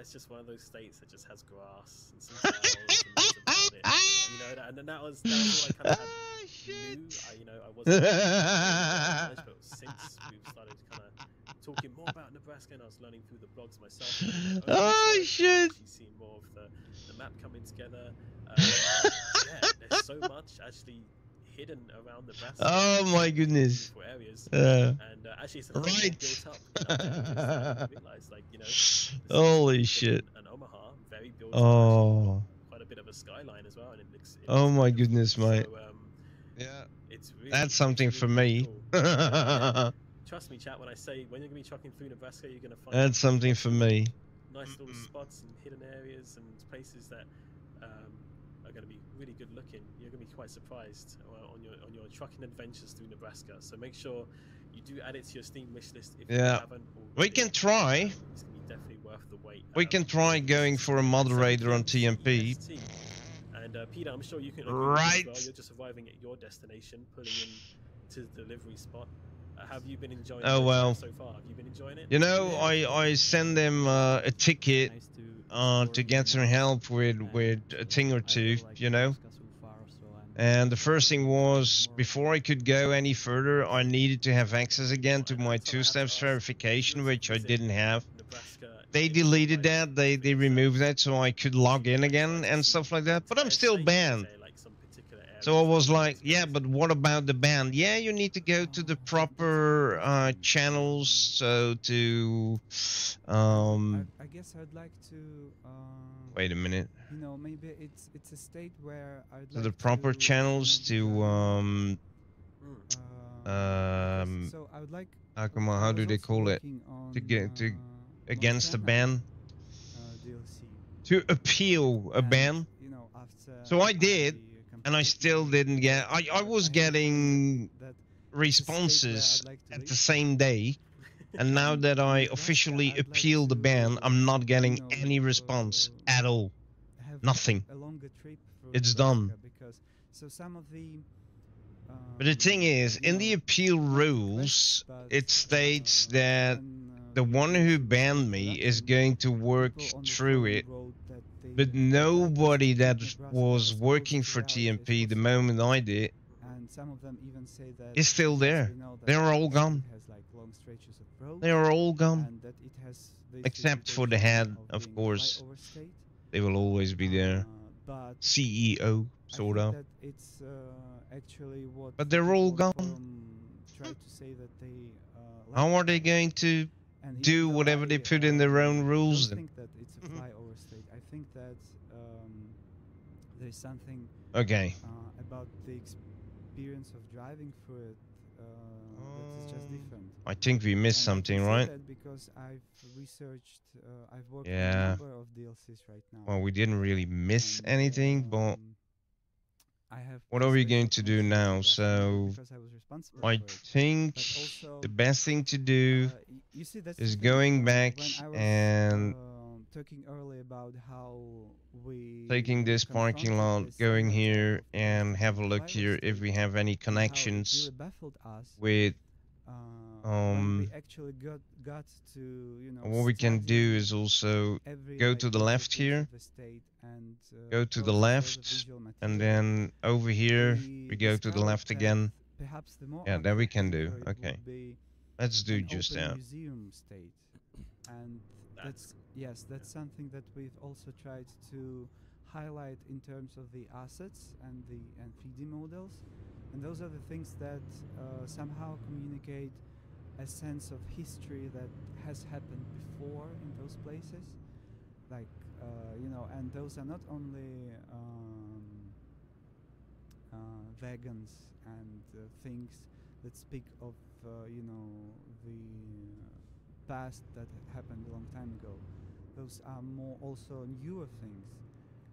it's just one of those states that just has grass and some cows, and that's about it. You know, and that was all I kind of knew. I wasn't knowledge, but since we've started kind of talking more about Nebraska, and I was learning through the blogs myself, and my own research, actually seeing more of the map coming together. Yeah, there's so much actually hidden around Nebraska. Oh my goodness. Areas. And actually, it's a lot more built up. I realized, like, holy shit. And Omaha, very built up. Quite a bit of a skyline as well, and it looks. Oh my goodness, mate. So, yeah, it's really, that's something for me. Cool. Yeah. Trust me, chat. When I say when you're gonna be trucking through Nebraska, you're gonna find that's something for me. Nice little spots and hidden areas and places that are going to be really good looking. You're going to be quite surprised on your trucking adventures through Nebraska. So make sure you do add it to your Steam wish list if you haven't. We can try. It's going to be definitely worth the wait. We can try going for a moderator on TMP. And Peter, I'm sure you can agree with as well. You're just arriving at your destination, pulling in to the delivery spot. Have you been enjoying it so far? Have you been enjoying it? I send them a ticket to get some help with a thing or two, And the first thing was, before I could go any further, I needed to have access again to my two-step verification, which I didn't have. They deleted that, they removed that, so I could log in again and stuff like that, but I'm still banned. So I was like, yeah, but what about the ban? Yeah, you need to go to the proper channels, so to... I guess I'd like to... wait a minute. Maybe it's a state where I'd to like the proper to, channels to so I would like, how do they call it, to get to against the ban, DLC. to appeal a ban. So I did, and I still didn't get. I was getting responses at the same day, and now that I officially appealed the ban, I'm not getting any response at all. Nothing. It's done. So some of the, but the thing is, in the appeal rules, it states that the one who banned me is going to work through it, but nobody that was working for TMP the moment I did is still there. They're all gone. They are all gone, except for the head, of course. They will always be there. CEO, sort of. But they're all gone. How are they going to do whatever they put in their own rules? I think that it's a flyover state. I think that there's something about the experience of driving through it that is just different. I think we missed something, right? Because I've researched, I've worked on a number of DLCs right now. Well, we didn't really miss anything, but what are we going to do now? So I think the best thing to do is going back and talking earlier about how we taking this parking lot, going here and have a look here if we have any connections with we actually got to, what we can do is also go to the left here, go to the left, and then over here we go to the left again. Yeah, that we can do. Okay, let's do just that. And that's something that we've also tried to highlight in terms of the assets and the 3D models, and those are the things that somehow communicate a sense of history that has happened before in those places, like and those are not only wagons and things that speak of the past that happened a long time ago. Those are more also newer things.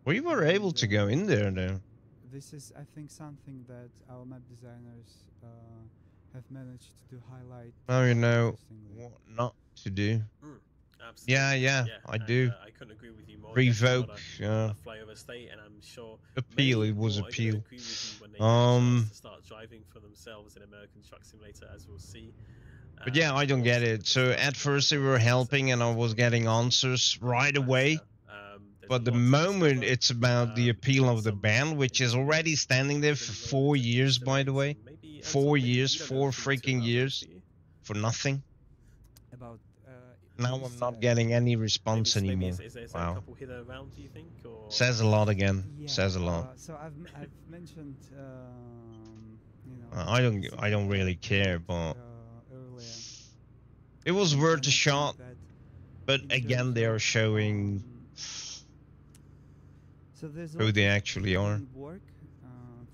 We were able to go in there though. This is, I think, something that our map designers have managed to highlight. Now you know what not to do. Absolutely. Yeah, I do. I couldn't agree with you more. Revoke. A flyover state, and I'm sure Appeal. many It was more are gonna appeal. agree with you when they get a chance to start driving for themselves in American Truck Simulator, as we'll see. But yeah, I don't get it. So at first they were helping, and I was getting answers right away. But the moment it's about the appeal of the ban, which is already standing there for 4 years, by the way, 4 years, 4 freaking years, for nothing. About Now I'm not getting any response anymore. Is there Wow. a couple hidden around, do you think? Or? Says a lot again. yeah, Says a lot. So I've mentioned you know, I don't really care, but earlier. it was worth a And I think shot. that But in again, terms they are of, showing so there's who they actually are, work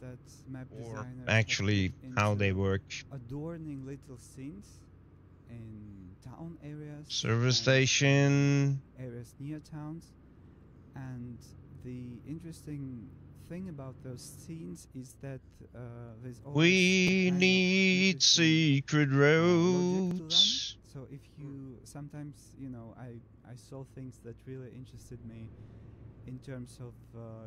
that map or designers actually have put how they into work. adorning little scenes in town areas, Service and station. areas near towns. And the interesting thing about those scenes is that there's always We kind of need interesting, secret logic to them. roads. So if you sometimes, you know, I saw things that really interested me in terms of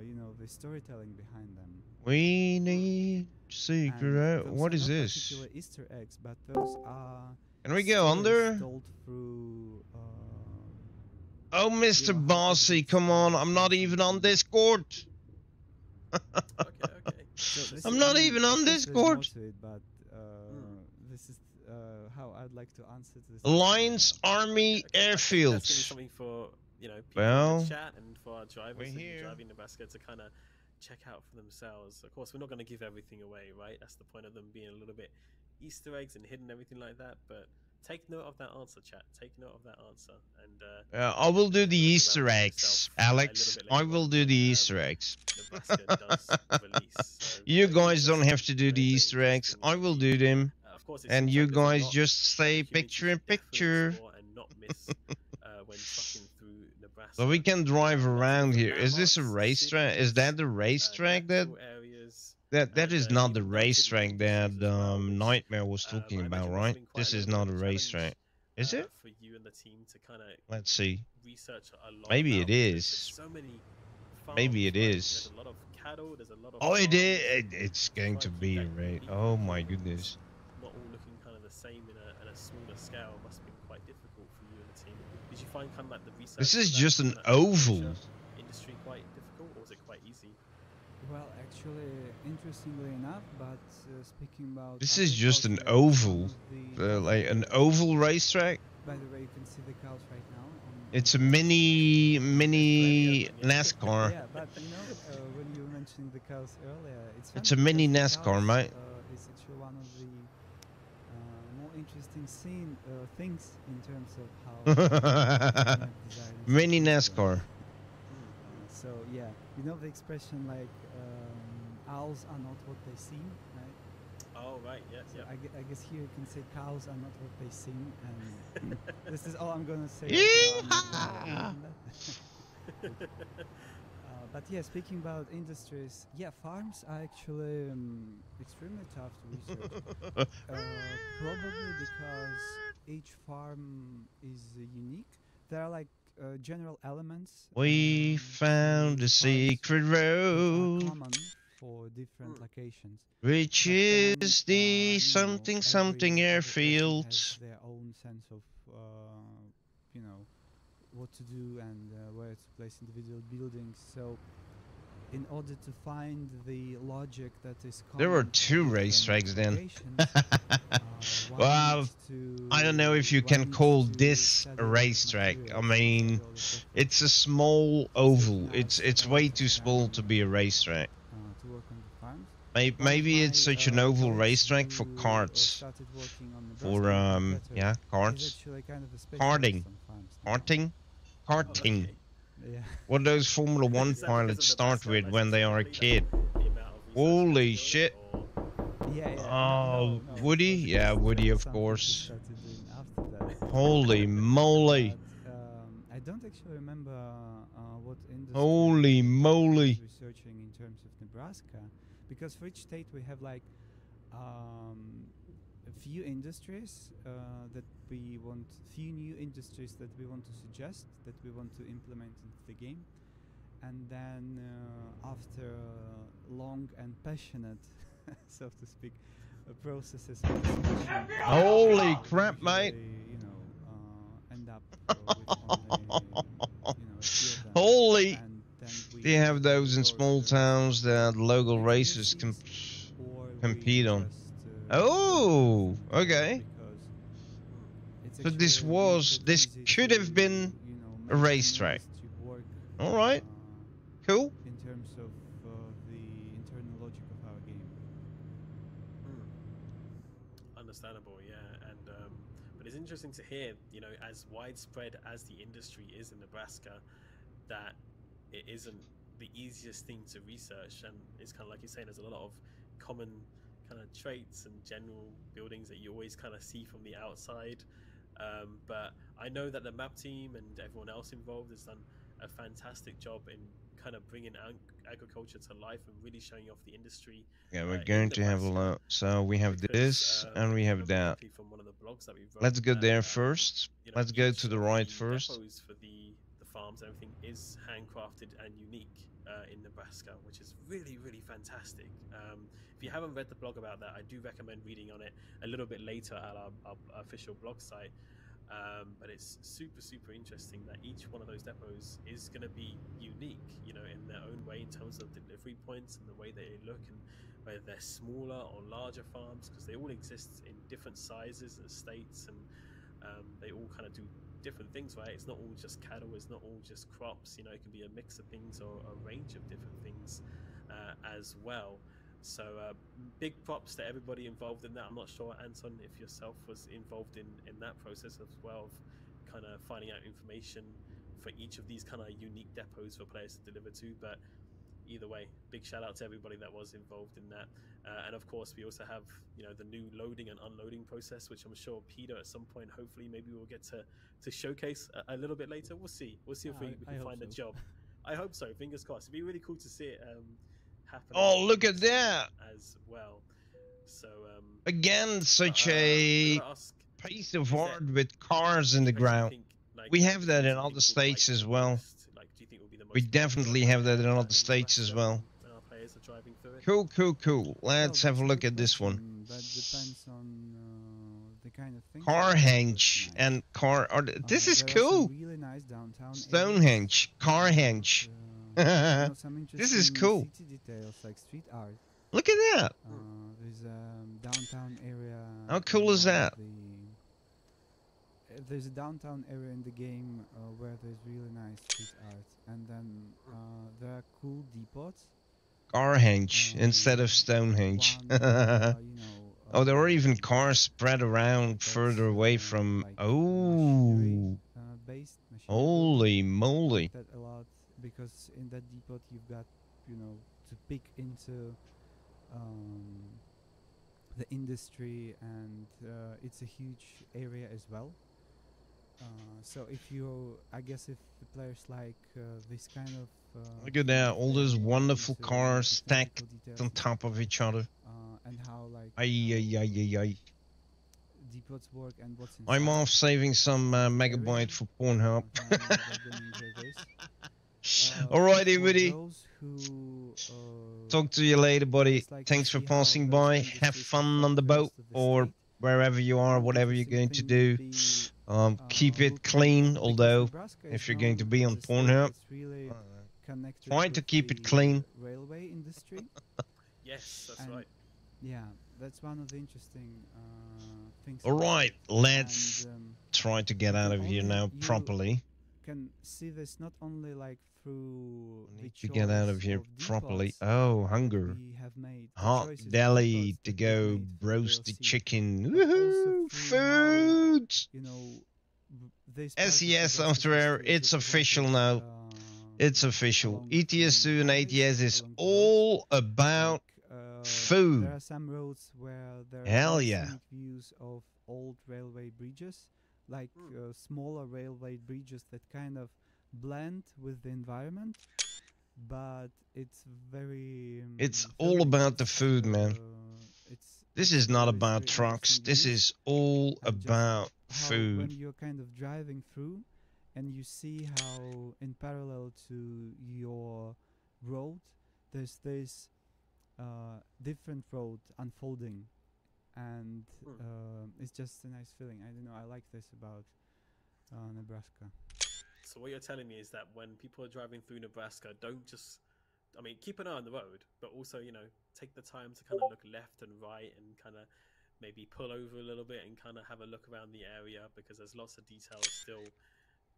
you know, the storytelling behind them. We need secret And roads. those What are is not this? particular Easter eggs, but those are Can we go stories under? told through Oh, Mr. you know, how Bossy, evidence come on. is I'm not even on something. Discord. Okay. So this I'm is- not I mean, even of on course there's Discord. more to it, but this is how I'd like to answer to this. Alliance Army I think that's gonna be Airfields. something for, you know, people Well, in the chat and for our drivers we're and here. driving Nebraska to kind of check out for themselves. Of course, we're not going to give everything away, right? That's the point of them being a little bit Easter eggs and hidden everything like that. But take note of that answer, chat. Take note of that answer. And I will do the look around Easter for eggs, yourself, Alex. a little bit I later will on do when, the Easter eggs. Nebraska does release. So You very guys don't interesting, have to do the very, very Easter eggs. interesting I will indeed. do them. Of course, it And seems you like there's a guys lot just that say the community picture in should definitely picture. explore and not miss when trucking through Nebraska. So we can drive around here. Is this a Landmarks, racetrack? Is that the racetrack that natural areas, that is and not the even noted racetrack that industries as well, which, Nightmare was I talking imagine about, must have right? been quite This a is little not bit a of a challenge, racetrack. Is it? for you and the team to kind of Let's see. research a lot Maybe about, it because is. there's so many Maybe farms, it right? is. There's a lot of cattle, there's a lot of Oh, it farms. is. It's going to Crikey, be that right. really Oh my goodness. not all looking kind of the same in a smaller scale must have been quite difficult for you and the team. Did you find kind of like the research? This for is that just in an that oval. industry quite difficult, or was it quite easy? Well, actually, interestingly enough, but speaking about This is just an agriculture, oval, one of the like an oval racetrack. By the way, you can see the cows right now. It's a mini NASCAR. Yeah, but you know, when you were mentioning the cows earlier, It's funny a mini because the NASCAR, cows, mate. Is actually one of the more interesting things in terms of how map design is Mini done. NASCAR. So yeah, you know the expression like owls are not what they seem, right? Oh right, yeah, So yeah. I guess here you can say cows are not what they seem, and this is all I'm gonna say. Yeehaw! But yeah, speaking about industries, yeah, farms are actually extremely tough to research. Probably because each farm is unique. There are like general elements. We found a to farms secret that are road, common for different locations. which But then, is the you know, something every something person airfield. has their own sense of, you know, what to do and where to place individual buildings. So, in order to find the logic that is There were common to 2 different racetracks then. locations, one Well, needs to- I don't know if you one can needs call to this study a all the racetrack. I materials, mean, study all the different, it's a small oval. has It's a way lot too of small to time, be a racetrack. to work on the farms. Maybe it's such an oval Colleagues racetrack for who, carts. started working on For Nebraska yeah, is carts. actually kind of a specialist Karting. on farms now. Karting? Karting. Okay. Yeah. What those Formula 1 Is that because pilots of start Nebraska with when they are a license kid. the amount of research Holy they're doing, shit. or- Yeah, Oh, no, Woody? because Yeah, it's, Woody, of something he course. started doing after that. Holy moly. But, I don't actually remember what industry Holy he moly. was researching in terms of Nebraska, because for each state we have like a few industries that we want, few new industries that we want to suggest, that we want to implement into the game, and then after long and passionate, so to speak, processes. Holy crap, mate! You know, end up with only, you know, a few of them. Holy! And then we They have those in small towns that local make races DLCs, or compete we on. just, Oh, implement them okay. because it's So this actually not was, that this easy could to, have been you know, a make an racetrack. industry work, All right, cool. in terms of the internal logic of our game. Understandable, yeah, and but it's interesting to hear, you know, as widespread as the industry is in Nebraska, that it isn't the easiest thing to research, and it's kind of like you're saying, there's a lot of common kind of traits and general buildings that you always kind of see from the outside. But I know that the map team and everyone else involved has done a fantastic job in kind of bringing agriculture to life and really showing off the industry. Yeah, we're going to have a lot. So we have this and we have that. From one of the blogs that we wrote, Let's go there that, first. you know, Let's go each to the of right first. depots for the farms and everything is handcrafted and unique in Nebraska, which is really, really fantastic. If you haven't read the blog about that, I do recommend reading on it a little bit later at our official blog site. But it's super, super interesting that each one of those depots is going to be unique, you know, in their own way in terms of delivery points and the way they look, and whether they're smaller or larger farms, because they all exist in different sizes and states, and they all kind of do different things, right? It's not all just cattle, it's not all just crops, you know, it can be a mix of things or a range of different things as well. So big props to everybody involved in that. I'm not sure, Anton, if yourself was involved in that process as well, of kind of finding out information for each of these kind of unique depots for players to deliver to. But either way, big shout out to everybody that was involved in that. And of course, we also have, you know, the new loading and unloading process, which I'm sure Peter at some point, hopefully, maybe we'll get to showcase a little bit later. We'll see. We'll see if we can find a job. I hope so. Fingers crossed. It'd be really cool to see it happening. Oh, look at that! As well. So again, such a piece of art with cars in the ground. We have that in other states as well. We definitely have that in other states as well. Cool, cool, cool. Let's have a look at this one. That depends on the kind of thing. Carhenge and car. This is cool. Really nice downtown Stonehenge, Carhenge. This is cool. City details like street art. Look at that. There's a downtown area. How cool is that? There's a downtown area in the game where there's really nice street art, and then there are cool depots. Carhenge instead of Stonehenge. Oh, there are even cars spread around further away from. Oh, holy moly! That a lot, because in that depot you've got, you know, to pick into the industry, and it's a huge area as well. So if you, I guess if the players like this kind of look at that, all those wonderful cars stacked on top of each other. And how like depots work and what's inside. I'm off saving some megabyte for Pornhub. Alrighty, buddy. Talk to you later, buddy. Thanks for passing by. Have fun on the boat or wherever you are, whatever you're going to do. Keep it clean, although if you're going to be on Pornhub, try to keep it clean. Railway industry. Yes, that's right. Yeah, that's one of the interesting things. Alright, let's try to get out of here now properly. Can see this not only like through need to get out of here properly. Oh, hunger. Hot deli to go roast the chicken. Woohoo! Food! You know, SES software, it's official now. It's official. ETS2 and ATS is all about food. There are some roads where there Hell are yeah. views of old railway bridges, like smaller railway bridges that kind of blend with the environment, but it's very it's all about the food, man. It's This is not about trucks. This is all about food. When you're kind of driving through, and you see how in parallel to your road, there's this different road unfolding, and it's just a nice feeling. I don't know. I like this about Nebraska. So what you're telling me is that when people are driving through Nebraska, don't just, I mean, keep an eye on the road, but also, you know, take the time to kind of look left and right and kind of maybe pull over a little bit and kind of have a look around the area, because there's lots of details still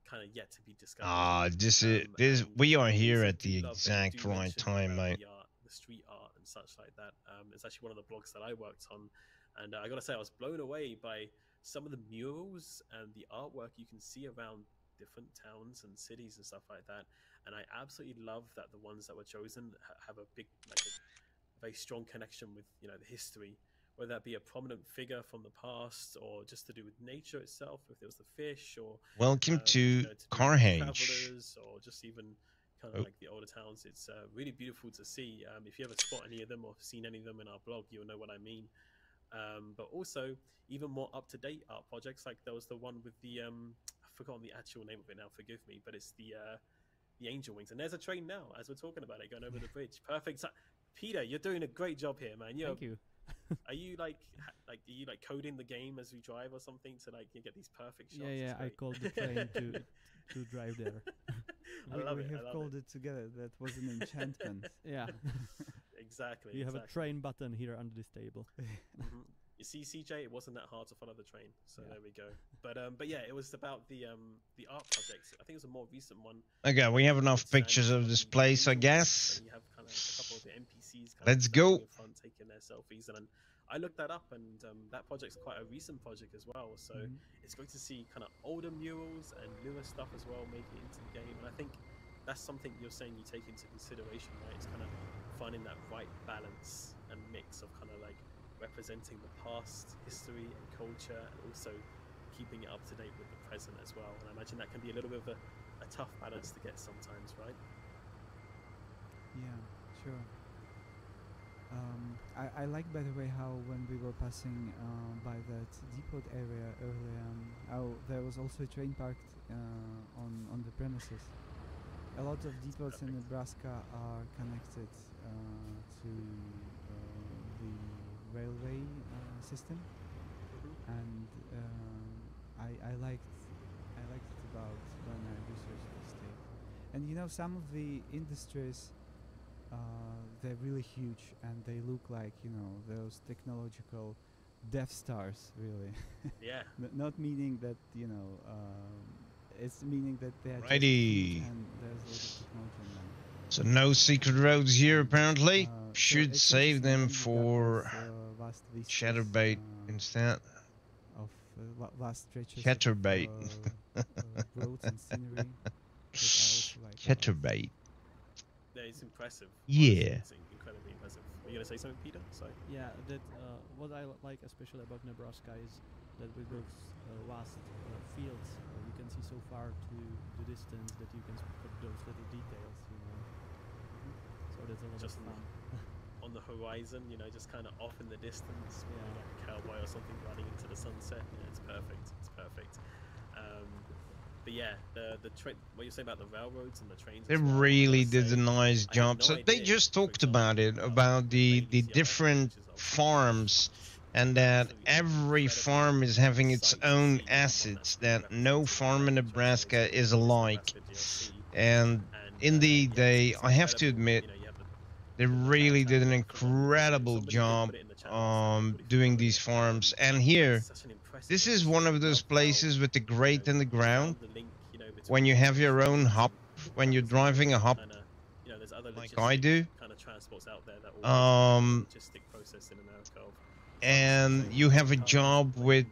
kind of yet to be discovered. This we are here at the exact right time, mate. The street art and such like that. It's actually one of the blogs that I worked on, and I gotta say I was blown away by some of the murals and the artwork you can see around different towns and cities and stuff like that. And I absolutely love that the ones that were chosen have a big, like a very strong connection with, you know, the history, whether that be a prominent figure from the past or just to do with nature itself, if there was the fish, or welcome to you know, Carhage, or just even kind of like the older towns. It's really beautiful to see. If you ever spot any of them or seen any of them in our blog, you'll know what I mean. But also even more up-to-date art projects, like there was the one with the I've forgotten the actual name of it now, forgive me, but it's the angel wings, and there's a train now as we're talking about it going over the bridge. Perfect. Peter, you're doing a great job here, man. Thank you. Are you like are you like coding the game as we drive or something to like you get these perfect shots? Yeah, I called the train to drive there. I love it. We have called it together. That was an enchantment. Yeah. Exactly. You have a train button here under this table. You see, CJ, it wasn't that hard to follow the train, so there we go. But yeah, it was about the art projects. I think it was a more recent one. Okay, we have enough pictures of this place, I guess. You have kind of a couple of the NPCs Let's go. in front taking their selfies, and I looked that up, and that project's quite a recent project as well. So it's great to see kind of older murals and newer stuff as well making it into the game. And I think that's something you're saying you take into consideration, right? It's kind of finding that right balance and mix of kind of like representing the past history and culture, and also keeping it up to date with the present as well. And I imagine that can be a little bit of a tough balance to get sometimes, right? Yeah, sure. I like, by the way, how when we were passing by that depot area earlier, how there was also a train parked on the premises. A lot of depots in Nebraska are connected to the railway system, and I liked it about when I researched the state. And you know, some of the industries, they're really huge, and they look like, you know, those technological Death Stars, really. Yeah. Not meaning that, you know, it's meaning that they're righty. And there's a lot of technology in them. So no secret roads here, apparently. Should save them for chatterbait instead. Of vast stretches chatterbait. Roads and scenery. Like chatterbait. Yeah, it's impressive. Yeah. It's incredibly impressive. Are you gonna say something, Peter? Sorry. Yeah, that what I like especially about Nebraska is that with those vast fields, you can see so far to the distance that you can spot those little details, you know. So that's a lot Just of fun. On the horizon, you know, just kind of off in the distance, like a cowboy or something running into the sunset. Yeah, it's perfect. It's perfect. But yeah, what you're saying about the railroads and the trains. They really did a nice job. So they just talked about it, about the different farms, and that every farm is having its own assets, that no farm in Nebraska is alike. And indeed, I have to admit, they really did an incredible job doing these farms. And here, this is one of those places with the grate in the ground. When you have your own hop, when you're driving a hop, like I do, and you have a job with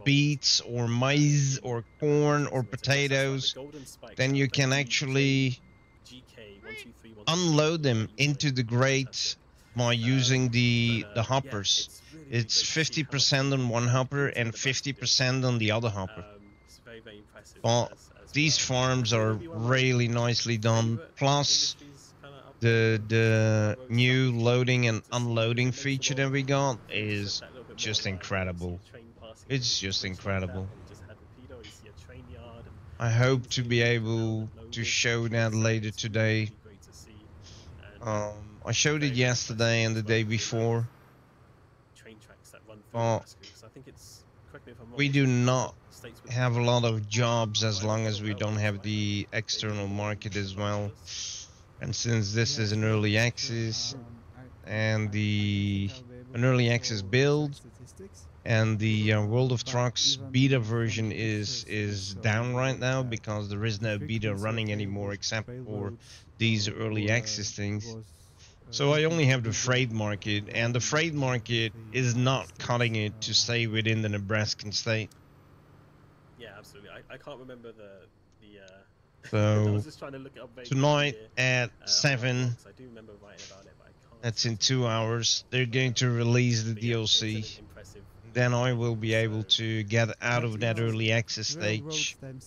beets or maize or corn or potatoes, then you can actually unload them into the grate by using the hoppers. It's 50% on one hopper and 50% on the other hopper. Well, these farms are really nicely done. Plus, the new loading and unloading feature that we got is just incredible. It's just incredible. I hope to be able to show that later today. I showed it yesterday and the day before. We do not have a lot of jobs as long as we don't have the external market as well. And since this is an early access and an early access build, and the World of Trucks beta version is down right now because there is no beta running anymore except for these early access things. So I only have the freight market, and the freight market is not cutting it to stay within the Nebraskan state. Yeah, absolutely. I can't remember the so I was just trying to look it up tonight here, at 7, I do remember writing about it, but I can't. That's in 2 hours. They're going to release the DLC. Then I will be able to get out of that early access stage and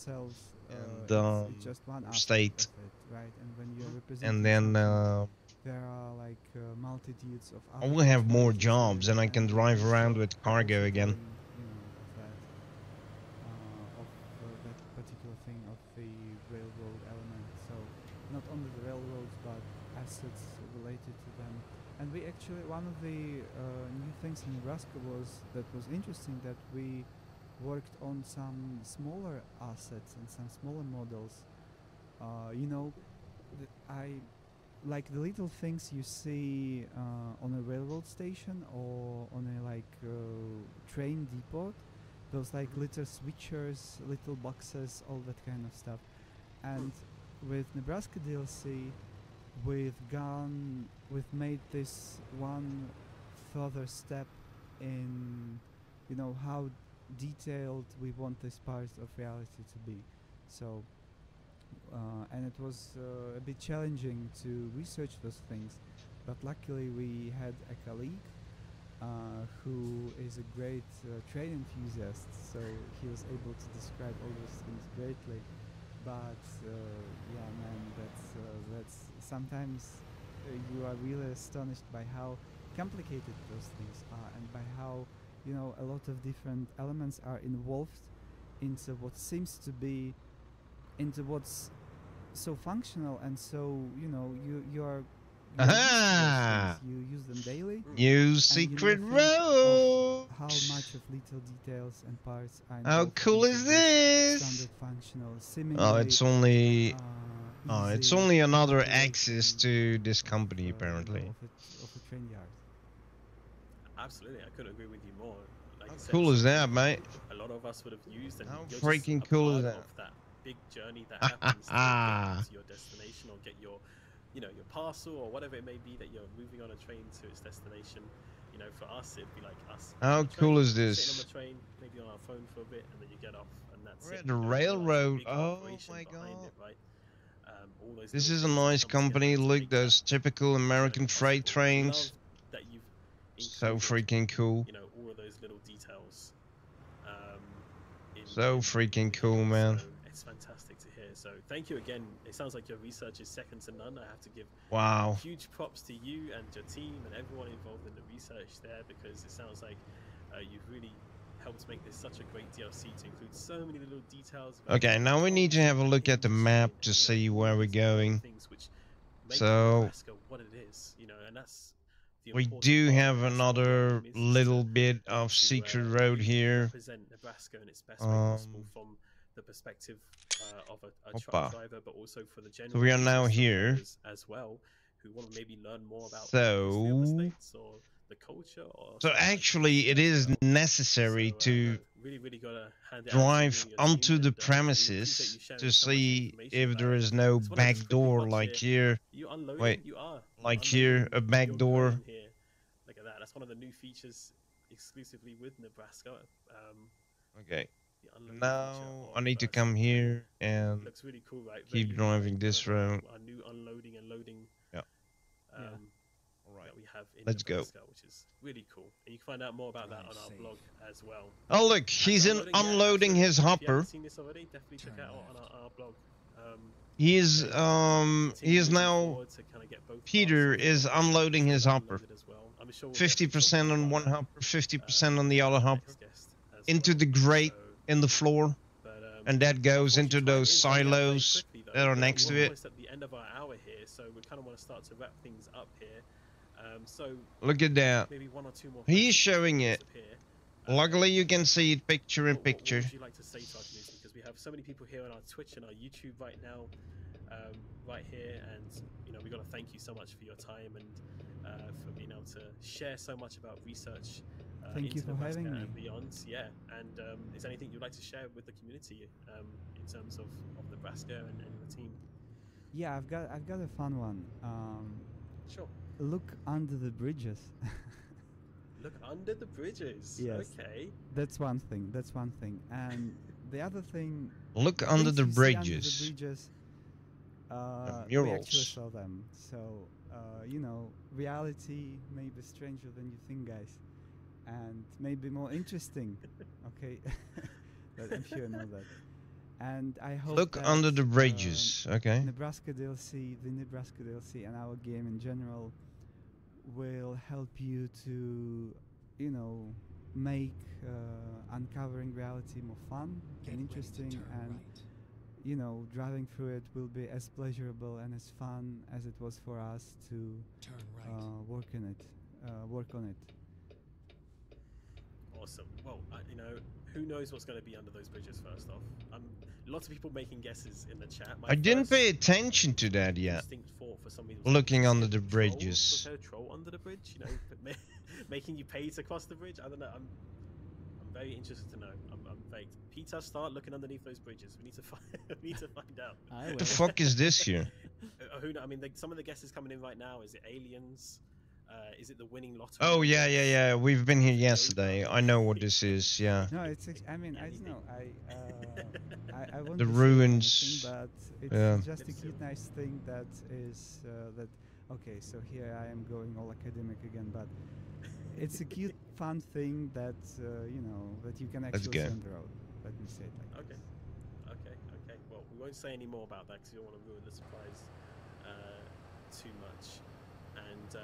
state. And then there are like multitudes of I will have more jobs and I can drive around with cargo again. That particular thing of the railroad element. So not only the railroads but assets related to them. And we actually, one of the new things in Nebraska was interesting, that we worked on some smaller assets and some smaller models. You know, I like the little things you see on a railroad station or on a train depot. Those like little switchers, little boxes, all that kind of stuff. And with Nebraska DLC, we've made this one further step in, you know, how detailed we want this part of reality to be. So, and it was a bit challenging to research those things, but luckily we had a colleague who is a great train enthusiast, so he was able to describe all those things greatly. But yeah, man, that's sometimes you are really astonished by how complicated those things are, and by how, you know, a lot of different elements are involved into what seems to be, into what's so functional, and so, you know, you are you use them daily. New secret road. How much of little details and parts are How cool is this? Standard functional, Oh, it's only another access to this company apparently. Of a train yard. Absolutely, I couldn't agree with you more. Like How cool is that, mate? A lot of us would have used, and how you're freaking just cool a is part that? of that big journey that happens to get to your destination, or get your, you know, your parcel or whatever it may be that you're moving on a train to its destination. You know, for us, it'd be like us. How cool is this? Sitting on the train, maybe on our phone for a bit, and then you get off, and that's We're it. at the railroad. Oh my god. It, right? This is a nice company. Look, those typical American freight trains. That you've so freaking cool. You know, all of those little details. So freaking cool, man. So it's fantastic to hear. So thank you again. It sounds like your research is second to none. I have to give huge props to you and your team and everyone involved in the research there, because it sounds like you've really helped make this such a great DLC to include so many little details. Okay, now we need to have a look at the map to see where we're going. So what it is, you know, and that's we do have another little bit of secret road here. Nebraska in its best way possible from the perspective of a truck driver, but also for the general. So we are now here as well, who want to maybe learn more about the states or the culture. So actually, it is necessary to really gotta hand drive onto the premises to see if there is no back door, like here. Wait, like here, a back door. Look at that. That's one of the new features exclusively with Nebraska. Okay. Now I need to come here and looks really cool, right? keep driving this road. Our new unloading and loading. Yeah. That we have in Let's Nebraska, go. Which is really cool. And you can find out more about that on our blog as well. Oh look, he's unloading his hopper. If you haven't seen this already, definitely check it out on our blog. he is now, Peter is unloading his hopper. 50% on one hopper, 50% on the other hopper, into the grate in the floor, and that goes into those silos that are next to it. Almost at the end of our hour here, so we kind of want to start to wrap things up here. So look at that. maybe one or two more. He's showing it. Luckily, you can see it picture in picture. What would you like to say to our community? Because we have so many people here on our Twitch and our YouTube right now, right here, and you know we got to thank you so much for your time and for being able to share so much about research. Thank you for having me. And beyond, yeah. And is there anything you'd like to share with the community in terms of Nebraska and the team? Yeah, I've got a fun one. Sure. Look under the bridges. Look under the bridges. Yes. Okay. That's one thing. And the other thing. Look under the bridges. Under the bridges. Murals. We actually saw them. So you know, reality may be stranger than you think, guys, and maybe more interesting. Okay, but I'm sure you know that. And I hope look that, under the bridges. Okay. Nebraska DLC, the Nebraska DLC, and our game in general will help you to, you know, make uncovering reality more fun and interesting, and you know, driving through it will be as pleasurable and as fun as it was for us to work on it. Awesome. Well, you know, who knows what's going to be under those bridges? First off, lots of people making guesses in the chat. I didn't pay attention to that yet. For some reason, looking under the bridges. Was there a troll under the bridge? You know, making you pay to cross the bridge. I don't know. I'm very interested to know. I'm vague. Peter, start looking underneath those bridges. We need to find. We need to find out. What the fuck is this here? Who knows? I mean, some of the guesses coming in right now. Is it aliens? Is it the winning lottery? Oh yeah. We've been here yesterday. I know what this is. Yeah. No, it's. I mean, I don't know. I won't the ruins. But it's just a cute, nice thing that is that. Okay, so here I am going all academic again, but it's a cute, fun thing that you know that you can actually see on the road. Let me say it like this. Okay. Well, we won't say any more about that because you don't want to ruin the surprise too much. And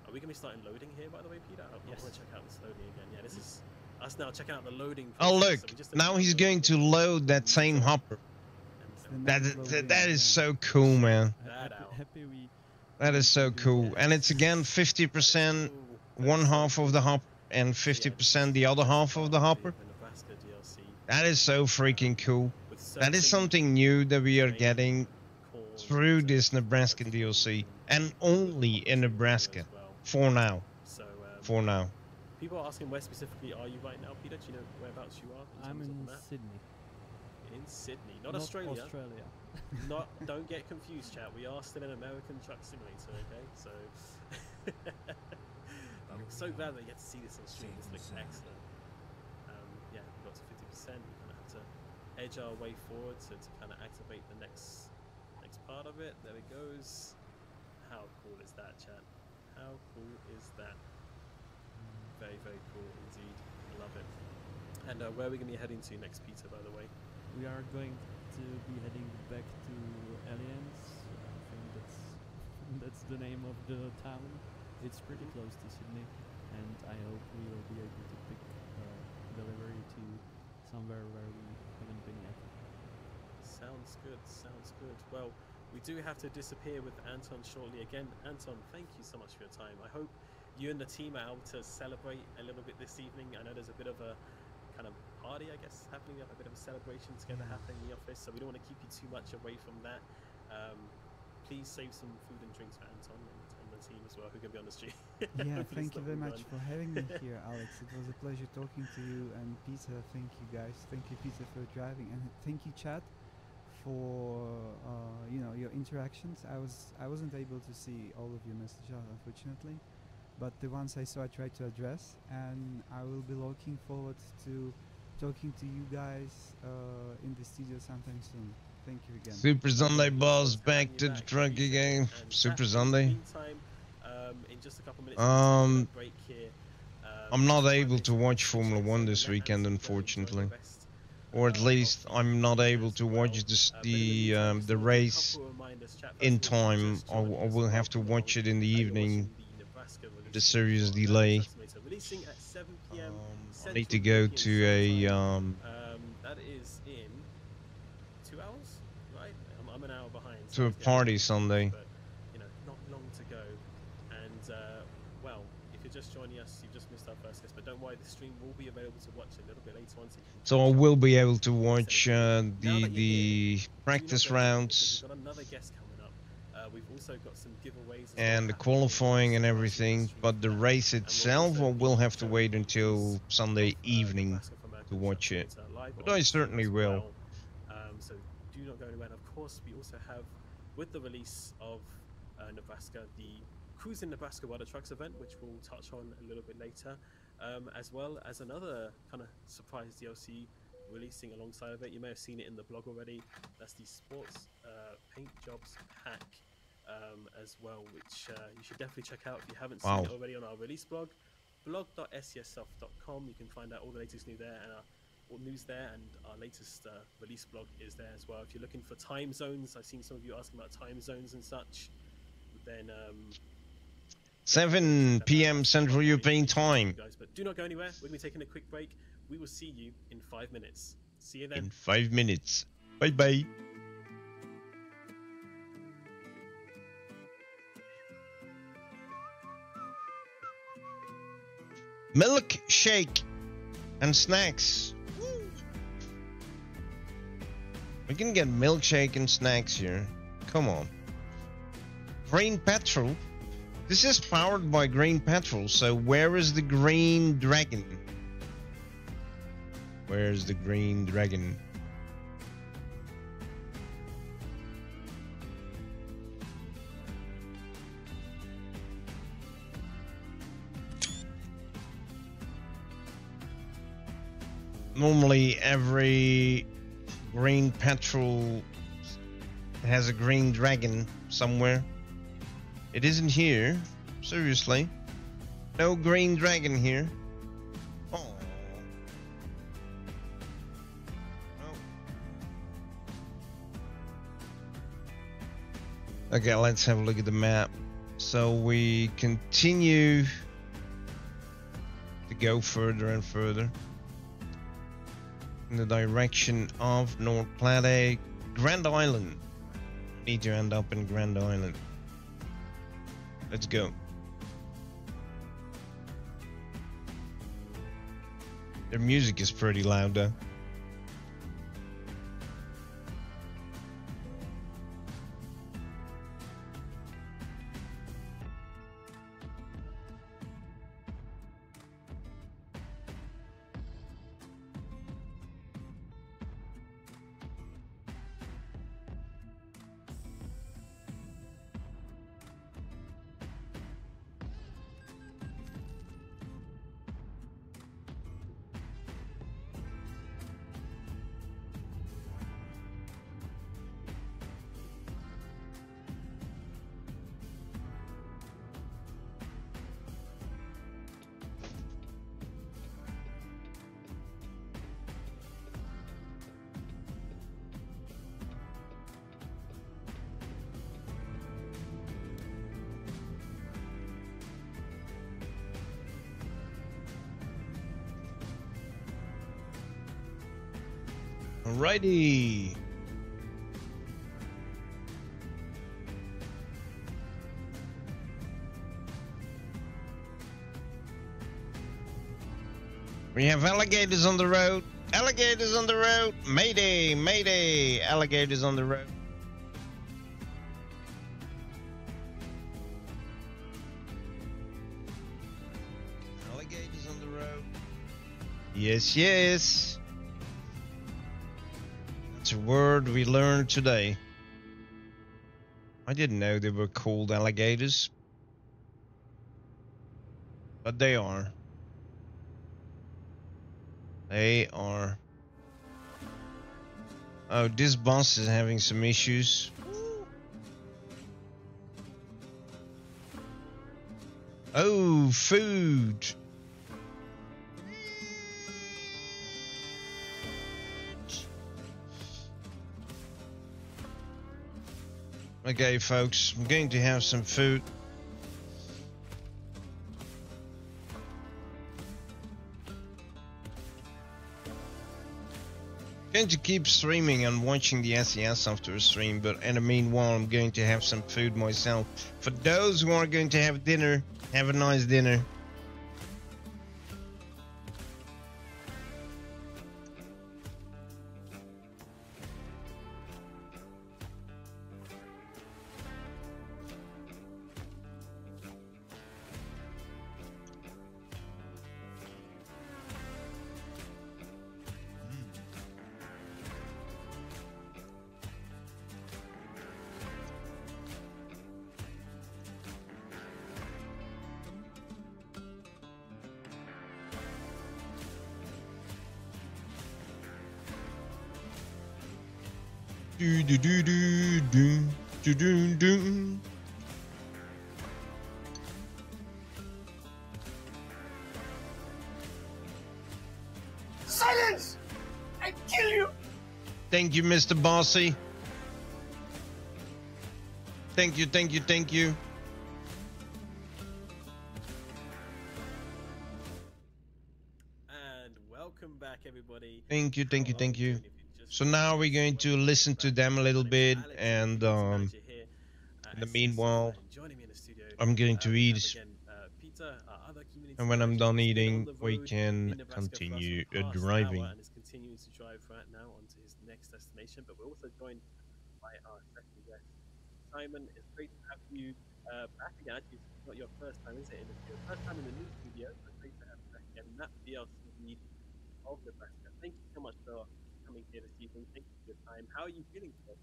are we going to be starting loading here, by the way, Peter? I want to check out this loading again. Yeah, this is us now checking out the loading process. Oh look, so now he's going to load that same hopper. That is so cool, man. That is so cool. And it's again 50% one half of the hopper and 50% the other half of the hopper. That is so freaking cool. That is something new that we are getting through this Nebraskan DLC, and only in Nebraska for now. For now. People are asking where specifically are you right now, Peter? Do you know whereabouts you are? I'm in Sydney. In Sydney, not Australia. Don't get confused, chat. We are still an American Truck Simulator, okay? So I'm so glad that you get to see this on stream. This looks excellent. Yeah, we got to 50%. We're gonna have to edge our way forward to kind of activate the next part of it. There it goes. How cool is that, chat? How cool is that? Very, very cool indeed. Love it. And where are we going to be heading to next, Peter, by the way? We are going to be heading back to Aliens. I think that's the name of the town. It's pretty close to Sydney, and I hope we will be able to pick delivery to somewhere where we haven't been yet. Sounds good. Sounds good. Well, we do have to disappear with Anton shortly. Again, Anton, thank you so much for your time. I hope you and the team are able to celebrate a little bit this evening. I know there's a bit of a kind of party, I guess, happening, a bit of a celebration together happening in the office, so we don't want to keep you too much away from that. Please save some food and drinks for Anton and the team as well, who can be on the stream. Yeah, thank you very much for having me here, Alex. It was a pleasure talking to you, and Peter, thank you guys. Thank you, Peter, for driving, and thank you, Chad, for you know, your interactions. I wasn't able to see all of your messages, unfortunately, but the ones I saw I tried to address, and I will be looking forward to talking to you guys in the studio sometime soon. Thank you again. Super Sunday boss, back to the truck again. Super Sunday. In just a couple minutes, break here. I'm not able to watch Formula 1 this weekend, unfortunately. or at least I'm not able to watch the race in time. I will have to watch it in the evening. The serious delay. I need to go to a that is in 2 hours, right? I'm an hour behind. to a party Sunday. But, you know, not long to go. And well, if you're just joining us, you've just missed our first guest. But don't worry, the stream will be available to watch a little bit later on. So I will be able to watch the practice rounds. We've got another guest coming up. We've also got some giveaways and the qualifying and everything, but the race itself I will have to wait until Sunday evening to watch it. But I certainly will. So do not go anywhere. And of course, we also have, with the release of Nebraska, the Cruise in Nebraska by the Trucks event, which we'll touch on a little bit later, as well as another kind of surprise DLC releasing alongside of it. You may have seen it in the blog already. That's the Sports Paint Jobs Pack as well, which you should definitely check out if you haven't seen it already on our release blog, blog.scsoft.com. You can find out all the latest news there, and our latest release blog is there as well. If you're looking for time zones, I've seen some of you asking about time zones and such, then 7 p.m. Central European time. Guys, but do not go anywhere. We're going to be taking a quick break. We will see you in 5 minutes. See you then. In 5 minutes. Bye bye. Milkshake and snacks. Woo. We can get milkshake and snacks here. Come on. Green petrol. This is powered by green petrol, so where is the green dragon? Where's the green dragon? Normally every green petrol has a green dragon somewhere. It isn't here. Seriously. No green dragon here. Oh. Okay, let's have a look at the map. So we continue to go further and further in the direction of North Platte, Grand Island. Need to end up in Grand Island. Let's go. Their music is pretty loud though. Alrighty. We have alligators on the road. Alligators on the road. Mayday, mayday. Alligators on the road. Alligators on the road. Yes, yes. That's a word we learned today. I didn't know they were called alligators. But they are. They are. Oh, this bus is having some issues. Oh, food. Okay, folks, I'm going to have some food. Going to keep streaming and watching the SES after stream, but in the meanwhile, I'm going to have some food myself. For those who are going to have dinner, have a nice dinner. Do do do do do do do do. Silence! I kill you! Thank you, Mr. Bossy. Thank you, thank you, thank you. And welcome back, everybody. Thank you, thank you, thank you. So now we're going to listen to them a little bit, and in the meanwhile, I'm going to eat. And when I'm done eating, we can continue driving. And is continuing to drive right now onto his next destination. But we're also joined by our second guest, Simon. It's great to have you back again. Actually, it's not your first time, is it? First time in the new studio. But great to have you back again. Map DLC lead of Nebraska. Thank you so much for coming here this evening. Thank you for your time. How are you feeling today?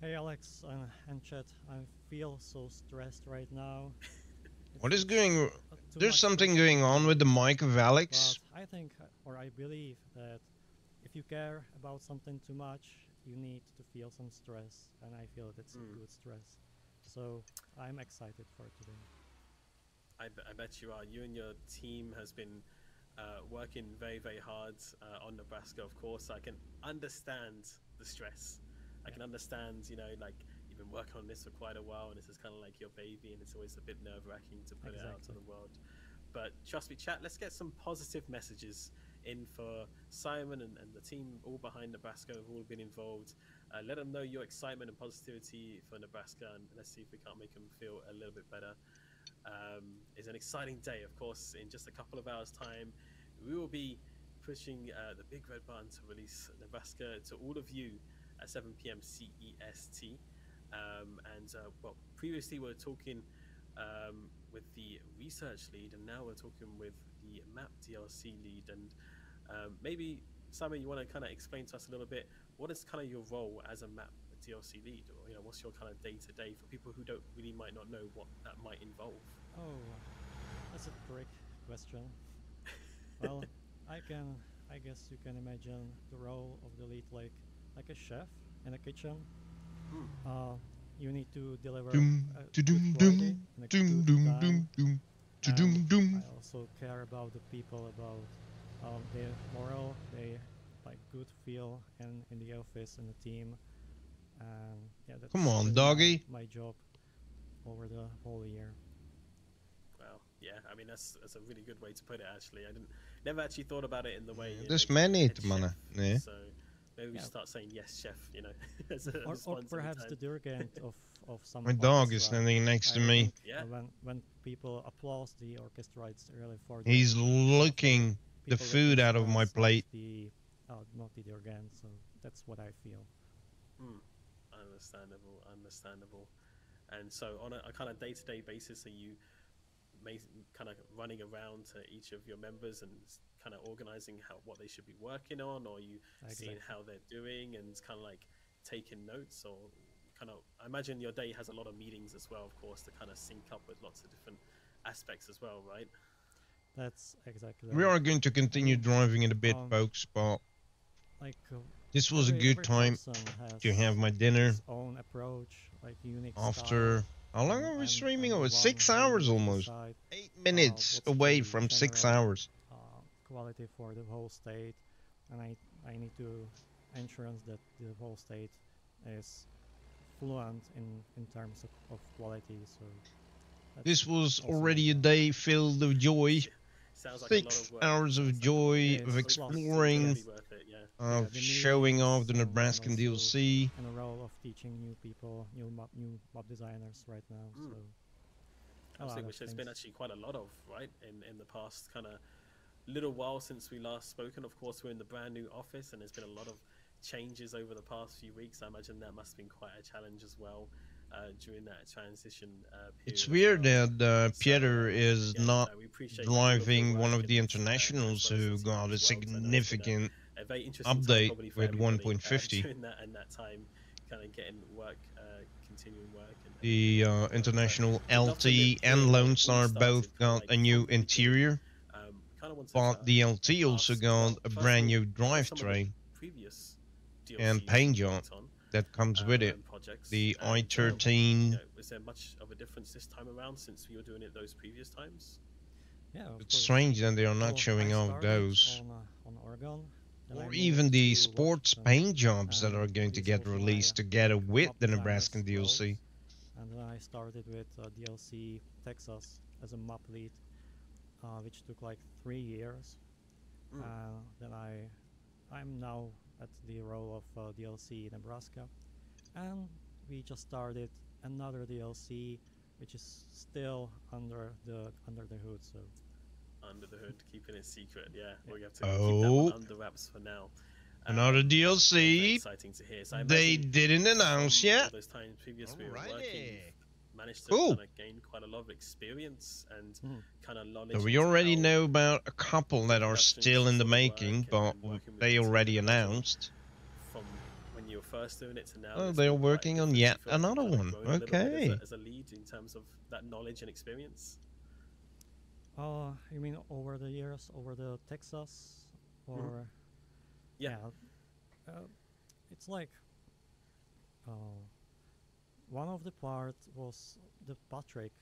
Hey Alex and Chet, I feel so stressed right now. What is going? There's something going on with the mic of Alex. But I think, or I believe that if you care about something too much, you need to feel some stress, and I feel that's a good stress. So I'm excited for today. I bet you are. You and your team has been working very, very hard on Nebraska, of course. I can understand the stress. I can understand, you know, like you've been working on this for quite a while, and this is kind of like your baby, and it's always a bit nerve-wracking to put it out to the world. But trust me, chat, let's get some positive messages in for Simon and the team all behind Nebraska who've all been involved. Let them know your excitement and positivity for Nebraska, and let's see if we can't make them feel a little bit better. It's an exciting day, of course. In just a couple of hours' time, we will be pushing the big red button to release Nebraska to all of you at 7 p.m. CEST. Well, previously we were talking with the research lead, and now we're talking with the map DLC lead. And maybe, Simon, you want to kind of explain to us a little bit, what is kind of your role as a map DLC lead, or, you know, what's your kind of day-to-day for people who don't really might not know what that might involve? Oh, that's a trick question. Well, I guess you can imagine the role of the lead like a chef in a kitchen. You need to deliver good quality in a good time. I also care about the people, about their moral, they like good feel in the office and the team. And yeah, that's Come on, really doggy. my job over the whole year. Well, yeah, I mean that's a really good way to put it. Actually, I never actually thought about it in the way. There's many, man. Yeah. So maybe we should start saying yes, chef. You know, or perhaps the dirigent of some. My dog is standing next to me. Yeah. When people applaud the orchestra, it's really for. He's licking the food out of my plate. Not the dirigent, so that's what I feel. Understandable. And so on a kind of day-to-day basis, are you kind of running around to each of your members and kind of organizing what they should be working on, or are you seeing how they're doing and kind of like taking notes, or kind of, I imagine your day has a lot of meetings as well, of course, to kind of sync up with lots of different aspects as well, right? That's exactly. We are going to continue driving in a bit, folks, but this was a good time to have my dinner. Own approach, like unique after how long are we streaming? It was 6 hours almost. 8 minutes away from 6 hours. Quality for the whole state, and I need to ensure that the whole state is fluent in terms of quality. So this was also already a nice. day filled of joy. Sounds like a lot 6 of work. hours of Sounds like a lot joy, Yeah, of it's lots. exploring, be worth it, yeah. of the showing off the meetings, Nebraskan and also DLC. in a role of teaching new people, new mob designers right now. So which there's been actually quite a lot of, right, in the past kind of little while since we last spoken. Of course, we're in the brand new office, and there's been a lot of changes over the past few weeks. I imagine that must have been quite a challenge as well during that transition period. It's weird that So, Peter is again, not we appreciate all of your driving work one of and the as well internationals as the who team got a as well, 'cause I know it's been significant a very interesting time update probably for with everybody 1.50. during that time, kind of getting work, continuing work, and The moving on. But International we'd love to LT hear and how it Lone all Star both started, kind of got like a new from the beginning. interior, Kind of wanted but the LT also ask, got well, a first brand of all, new what are some of the drivetrain previous and DLCs paint you job worked on that comes with it. and projects? The And I-13. was there much of a difference this time around since you were doing it those previous times? Yeah, of It's course. strange that they are not Well, showing I off started those. on Oregon, then I Or moved even the to sports Washington, paint jobs that and are going to these get also released my together with mob the designers Nebraskan roles. DLC. And then I started with DLC Texas as a map lead, which took like 3 years. Then I'm now at the role of DLC Nebraska, and we just started another DLC, which is still under the hood. So under the hood, keeping it secret. Yeah, we have to keep that Oh, one under wraps for now. another Very DLC exciting to hear. So I they imagine didn't announce from all yet. those times previous we were working, Alrighty. you've managed to Cool. kind of gain quite a lot of experience and kind of knowledge. So we into already how know about a couple that are productions still in the sort of making, work but and working with they the team. already And I imagine announced. from when you were first doing it to now, Oh, there's they're been quite a working on difference. yet You feel like you've another kind of one. grown a little bit Okay. as a lead in terms of that knowledge and experience. you mean over the years, over the Texas, or Yeah. it's like one of the part was the Patrick.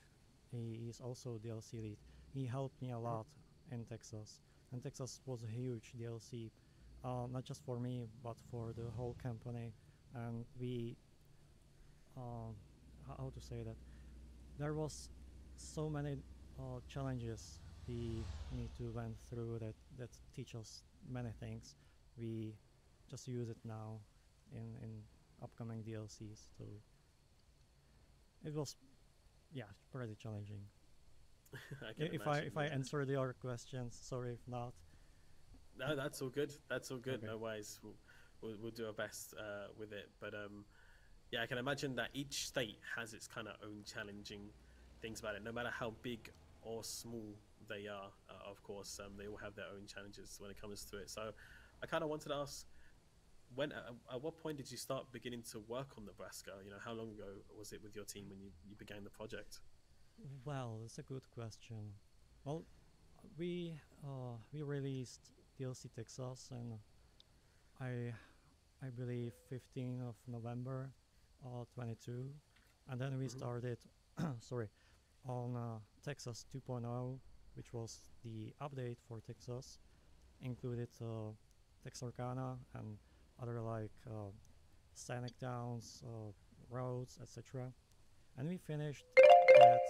He is also DLC lead. He helped me a lot in Texas, and Texas was a huge DLC, not just for me but for the whole company. And we, how to say that, there was so many challenges we need to went through that teach us many things. We just use it now in upcoming DLCs. So it was, yeah, pretty challenging. If I answered your questions, sorry if not. No, that's all good. That's all good. Okay. No worries. We'll do our best with it. But yeah, I can imagine that each state has its kind of own challenging things about it. No matter how big or small they are, of course, they all have their own challenges when it comes to it. So I kind of wanted to ask, when at what point did you start beginning to work on Nebraska? You know, how long ago was it with your team when you began the project? Well, that's a good question. Well, we released DLC Texas, and I believe 15th of November 22, and then we started sorry, on Texas 2.0, which was the update for Texas, included Texarkana and other like scenic towns, roads, etc. And we finished that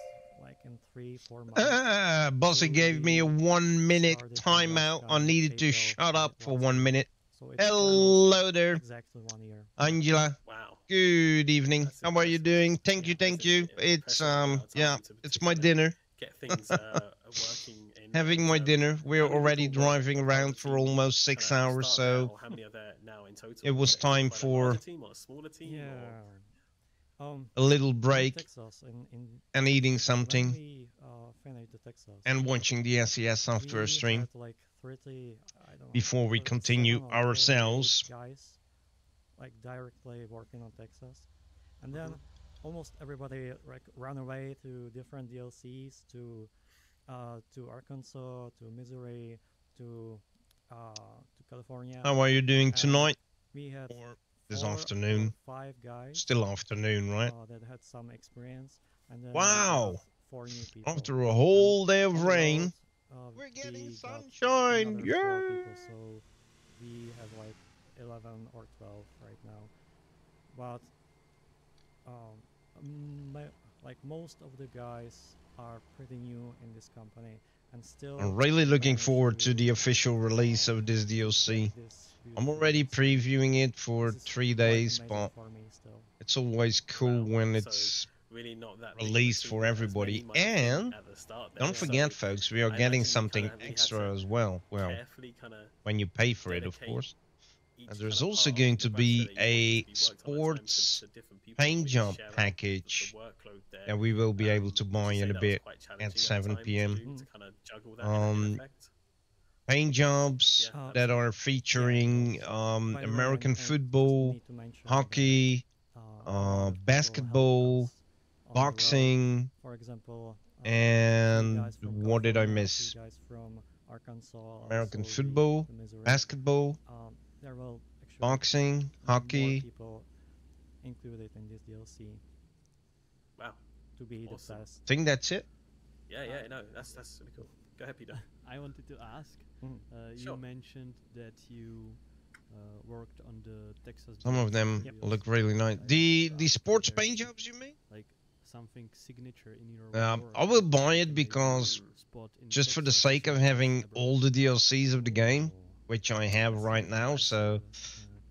like in 3-4 months. Bossy gave me a 1 minute timeout. I needed to shut up for 1 minute. So it's Hello there, exactly 1 year. Angela. Wow. Good evening. That's How are you impressive. doing? Thank Yeah, you. that's It's impressive amount of time yeah, to it's my kinda dinner. Get things working in. Having and, my dinner. We're how many already people were driving part of around the for team almost 6 kinda hours, start there, so or how many are there now in total? it was Is it time quite a larger for team or a smaller team? Yeah. a little In break Texas, in and eating when something we finished the Texas, and watching the SES software we stream had like 30, I don't know, before we 37 continue or 38 ourselves. guys, like directly working on Texas, and then almost everybody like ran away to different DLCs, to Arkansas, to Missouri, to California. How are you doing And tonight? we had Or this 4 or afternoon? 5 guys Still afternoon, right? that had some experience, and then Wow. we got 4 new people. After a whole And day on of the rain, road, we're getting we got sunshine. another 4 Yay! people, so we have like 11 or 12 right now. But like most of the guys are pretty new in this company, and still I'm really looking forward to the to, official release of this DLC. I'm already previewing it for 3 days, but it's always cool when it's really not that released for everybody. And don't forget, folks, we are getting something extra as well. Well, when you pay for it, of course. And there's also going to be a sports paint job package that we will be able to buy in a bit at 7 p.m. Paint jobs that are featuring American football, hockey, basketball, boxing, for example, and what did I miss? American football, basketball, boxing, hockey. People included in this DLC. Wow, to be awesome. The best. I think that's it. Yeah, no, that's really cool. Go ahead, Peter. I wanted to ask. Sure. You mentioned that you worked on the Texas. Some of them look really nice. The sports paint jobs, you mean? Like something signature in your. I will buy it because just for the sake of having all the DLCs of the game, which I have right now, so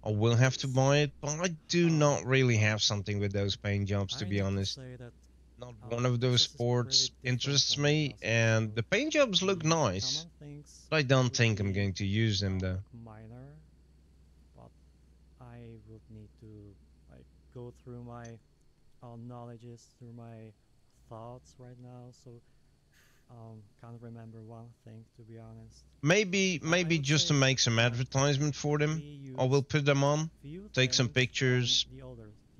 I will have to buy it. But I do not really have something with those paint jobs, to be honest. Not one of those sports interests me, and the paint jobs look nice, but I don't think I'm going to use them though. Minor, but I would need to like go through my knowledges, through my thoughts right now, so can't remember one thing, to be honest. Maybe just to make some advertisement for them, I will put them on, take some pictures,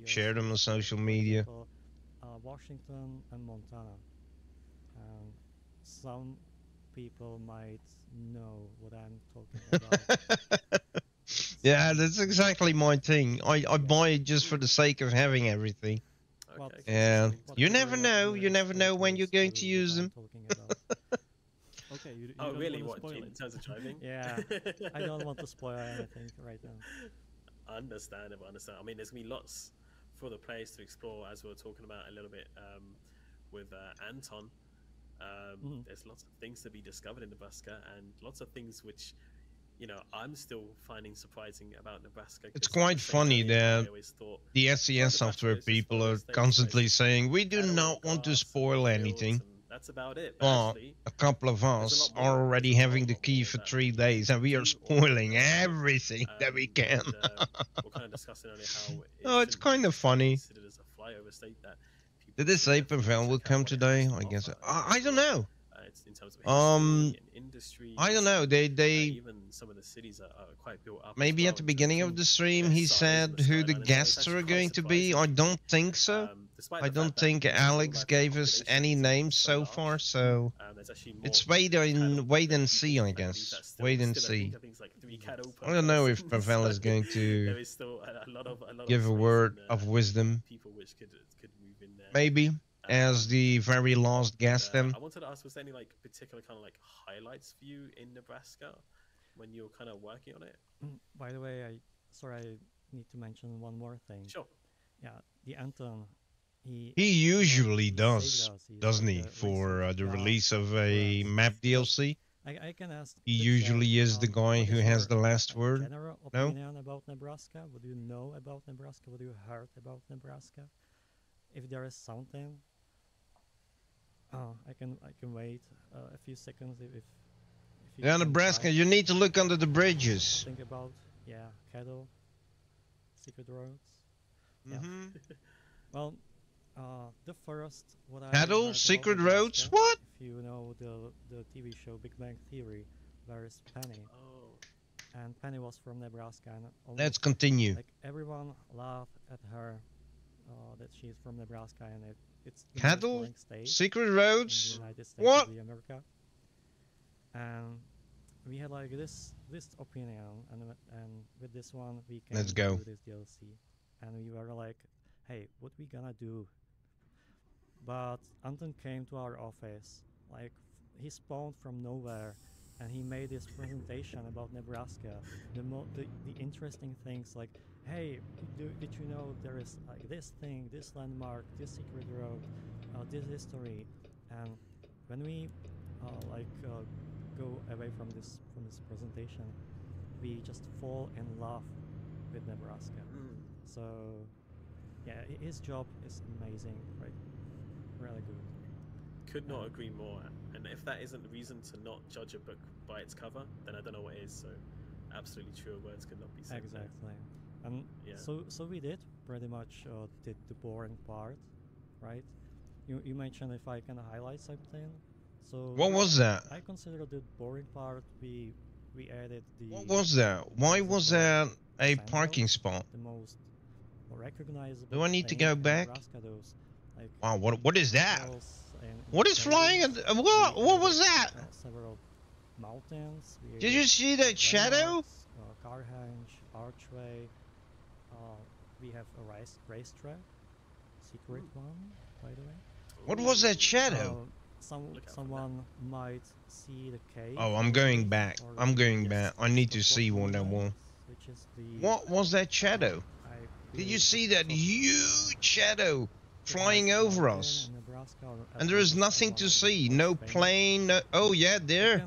share them on social media. Washington and Montana. Some people might know what I'm talking about. Yeah, that's exactly my thing. I buy it just for the sake of having everything. Okay. And you never know when you're going to use them. Okay, you really? What, in terms of driving? Yeah, I don't want to spoil anything right now. Understandable. I mean, there's gonna be lots for the players to explore, as we were talking about a little bit with Anton. There's lots of things to be discovered in Nebraska, and lots of things which, I'm still finding surprising about Nebraska. It's quite funny that the SES software people are constantly saying, we do not want to spoil anything. That's about it. But a couple of us are already having the key for 3 days, and we are spoiling everything that we can. We're kind of discussing only how oh, it's kind of funny. Did they say Pavel will come today? I guess. I don't know. In terms of industry, I don't know. They even some of the cities are quite built up. Maybe at the beginning of the stream he said who the guests are going to be. I don't think so. I don't think Alex gave us any names so far, so it's wait and see, I guess. Wait and see. I don't know if Pavel is going to give a word of wisdom. Maybe. As the very last guest then. I wanted to ask, was there any particular kind of highlights for you in Nebraska when you were kind of working on it? By the way, I need to mention one more thing. Sure. Yeah, the Anton, he usually does, doesn't he, for the release of a map DLC? I can ask. He usually is the guy who has the last word. General opinion about Nebraska? What do you know about Nebraska? What do you heard about Nebraska? If there is something. I can wait a few seconds if yeah, Nebraska, you need to look under the bridges. Think about cattle, secret roads. Yeah. Well, the first cattle, secret roads. What? If you know the TV show Big Bang Theory, where is Penny? Oh. And Penny was from Nebraska. And let's continue. Like everyone laughed at her that she's from Nebraska, and it's cattle, secret roads. What? America. And we had this opinion, and with this one we can let's go. Do this DLC, and we were like, hey, what we gonna do? But Anton came to our office, he spawned from nowhere, and he made this presentation about Nebraska. The interesting things like, hey, did you know there is like this thing, this landmark, this secret road, this history, and when we go away from this presentation, we just fall in love with Nebraska. So yeah, his job is amazing, right? Really good. Could not agree more. And if that isn't reason to not judge a book by its cover, then I don't know what is. So absolutely true, words could not be said. Exactly. And so we did pretty much did the boring part, right? You mentioned if I can highlight something. So what was that? I consider the boring part. We added the. What was that? Why was that a parking spot? The most recognizable. Do I need to go back? Like, wow, what is that? What is flying? What was that? Several mountains. Did you see that shadow? Carhenge, archway. We have a racetrack, secret one, by the way. What was that shadow? Someone might see the cave. Oh, I'm going back. I'm going back. I need to see what that was. What was that shadow? Did you see that huge shadow flying over us? And there is nothing to see. No plane. No, oh yeah, there.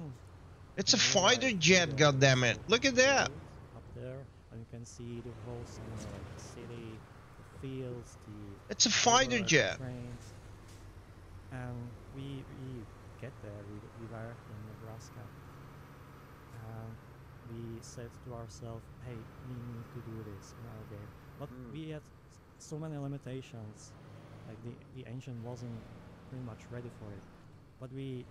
It's a fighter jet. Goddammit! Look at that. Up there, and you can see the whole city, the fields, the. It's a fighter jet. Trains. And we get there. We were in Nebraska, and we said to ourselves, "Hey, we need to do this in our game." But we had so many limitations. Like the engine wasn't pretty much ready for it. But we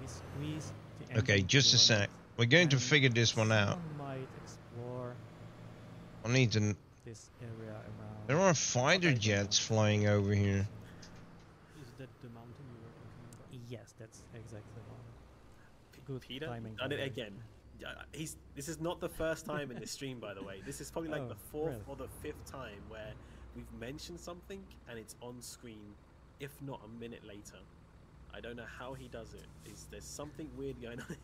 squeezed the engine. Okay, just a sec. We're going to figure this one out. Might explore I need to. this area around. There are fighter jets flying over here. Is that the mountain you were talking about? Yes, that's exactly one. Good Peter timing. done it again. This is not the first time in this stream, by the way. This is probably like the fourth or the fifth time where we've mentioned something and it's on screen, if not a minute later. I don't know how he does it. There's something weird going on.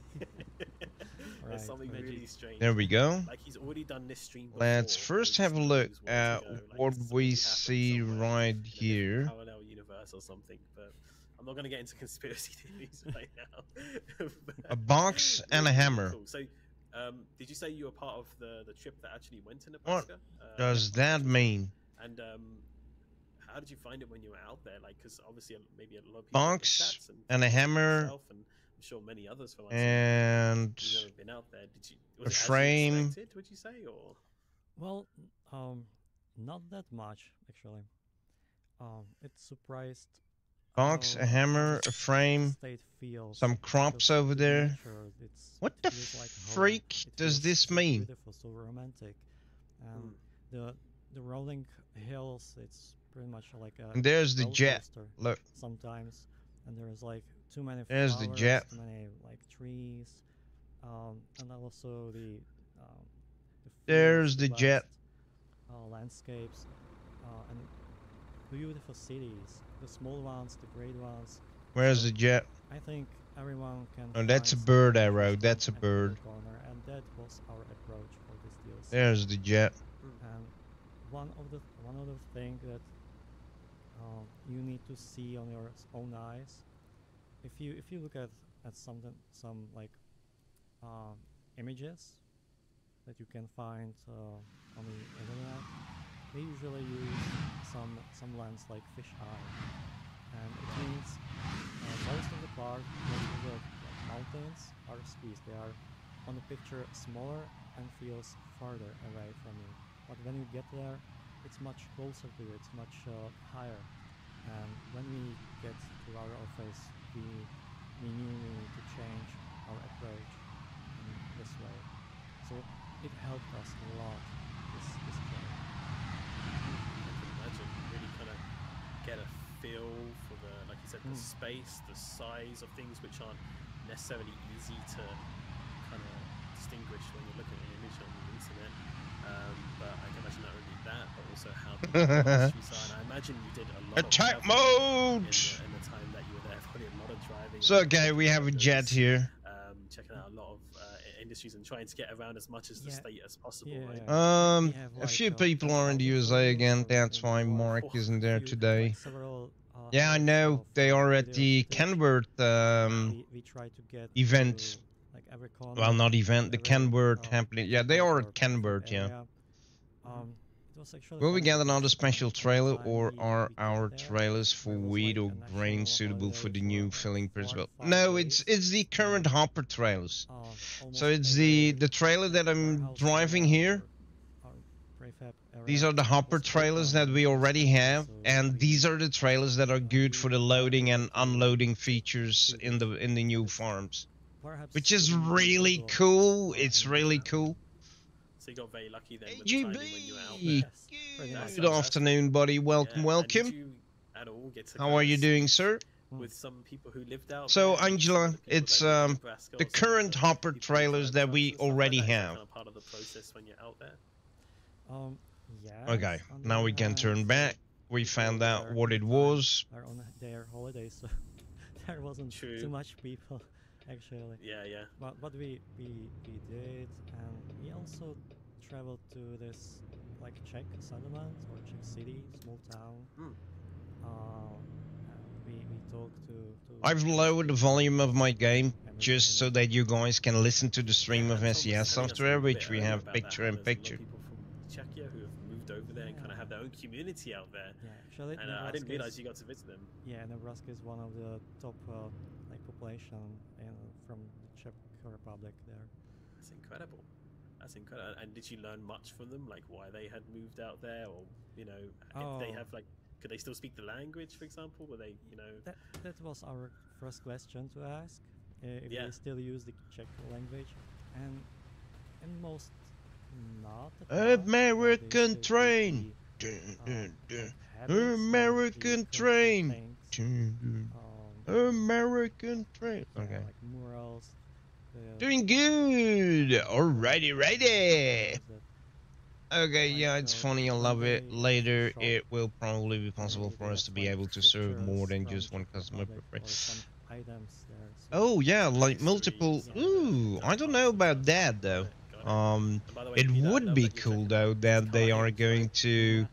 There's something really strange. There we go. Like he's already done this stream before. Let's first have a look at what we see right here. Parallel universe or something, but I'm not going to get into conspiracy theories right now. A box and a hammer. Cool. So, did you say you were part of the trip that actually went to Nebraska? What does that mean? And how did you find it when you were out there? Like, because obviously maybe a lot of people box and a hammer, and I'm sure many others for like and you've never been out there. Did you? Was a it frame. As you expected, would you say, or? Well, not that much actually. It surprised. Box, a hammer, a frame, some crops over there. What the freak does this mean? Beautiful, so romantic. The rolling hills, it's pretty much like a. And there's the jet. Look. Sometimes, and there's like too many. There's flowers, the jet. Too many like trees, and also the there's the jet. Landscapes, and beautiful cities. The small ones, the great ones. Where's the jet? I think everyone can. Oh, that's a bird arrow. That's a bird. Corner, and that was our approach for this DLC. There's the jet. And one of the things that you need to see on your own eyes, if you look at some like images that you can find on the internet, they usually use some lens like fish eye, and it means most of the mountains are squeezed. They are on the picture smaller and feels farther away from you. But when you get there, it's much closer to you. It's much higher. And when we get to our office, we knew we need to change our approach in this way. So it helped us a lot. This trip. Really kind of get a feel for the, like you said, the space, the size of things which aren't necessarily easy to kind of distinguish when you're looking at an image on the internet. But I can imagine not only that, but also how the streets are. And I imagine you did a lot Attack of mode! In the time that you were there, probably a lot of driving. So okay, we have a jet here. Checking out a lot industries and trying to get around as much as the state as possible, right? A few people are in the USA again. That's why Mark isn't there today. Yeah, I know they are at the Kenworth event. Well, not event, the Kenworth happening. Yeah, they are at Kenworth, yeah. Will we get another special trailer, or are our trailers for wheat or grain suitable for the new filling principle? No, it's the current hopper trailers. So it's the trailer that I'm driving here. These are the hopper trailers that we already have, and these are the trailers that are good for the loading and unloading features in the new farms, which is really cool. It's really cool. So you got very lucky then with the timing when you were out there. Good afternoon, buddy. Welcome, welcome. How are you doing, sir? With some people who lived out so, there, Angela, it's the current hopper trailers that we already have. Part of the process when you're out there. Okay, now we can turn back. We found out what it was. They're on their holidays, so there wasn't too much people. Actually, yeah. But we did, and we also traveled to this like Czech settlement or Czech city, small town. We talked to I've lowered the volume of my game just so that you guys can listen to the stream of SES software, which we have picture in picture. People from Czechia who have moved over there and kind of have their own community out there. Yeah, actually, and I didn't realize you got to visit them. Yeah, Nebraska is one of the top population from the Czech Republic there. That's incredible. That's incredible. And did you learn much from them, like why they had moved out there, or if they have like, could they still speak the language, for example? Were they, That was our first question to ask. If they still use the Czech language, and most not. American train. American train. American train. Okay. Like murals. Doing good. Alrighty. Okay, yeah, it's funny. I love it. Later, it will probably be possible for us to be able to serve more than just one customer per frame. Oh yeah, like multiple. Ooh, I don't know about that though. It would be cool though that they are going to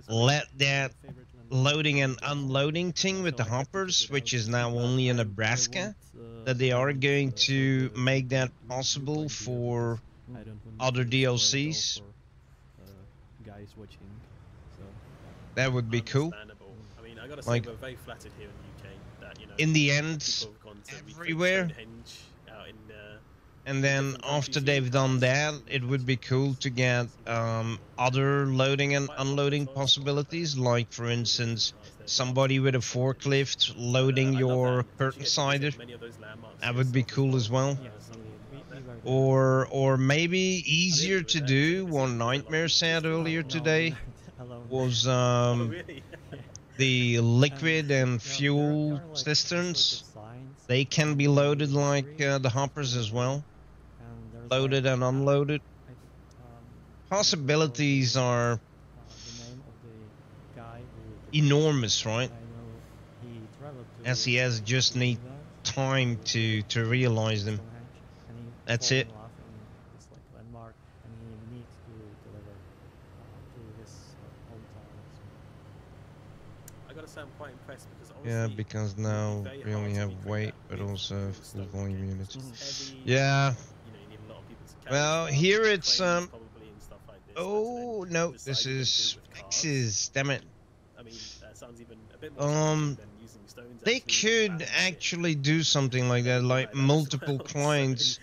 let that loading and unloading thing with the hoppers, which is now only in Nebraska, that they are going to make that possible for other DLCs. That would be cool. I mean, I gotta say, we're very flattered here in the UK that, in the end, everywhere. And then after they've done that, it would be cool to get other loading and unloading possibilities, like for instance, somebody with a forklift loading your curtain cider. That would be cool as well. Or maybe easier to do. One Nightmare said earlier today was the liquid and fuel cisterns. They can be loaded like the hoppers as well. Loaded and unloaded. Possibilities are enormous, right? SES just need time to realize them. That's it. I gotta say, I'm quite impressed because yeah, because now we only have weight, but also full volume units. Yeah. Well, here it's oh no, this is X's. Damn it. I mean, that sounds even a bit more than using stones. They could actually do something like that, like multiple clients,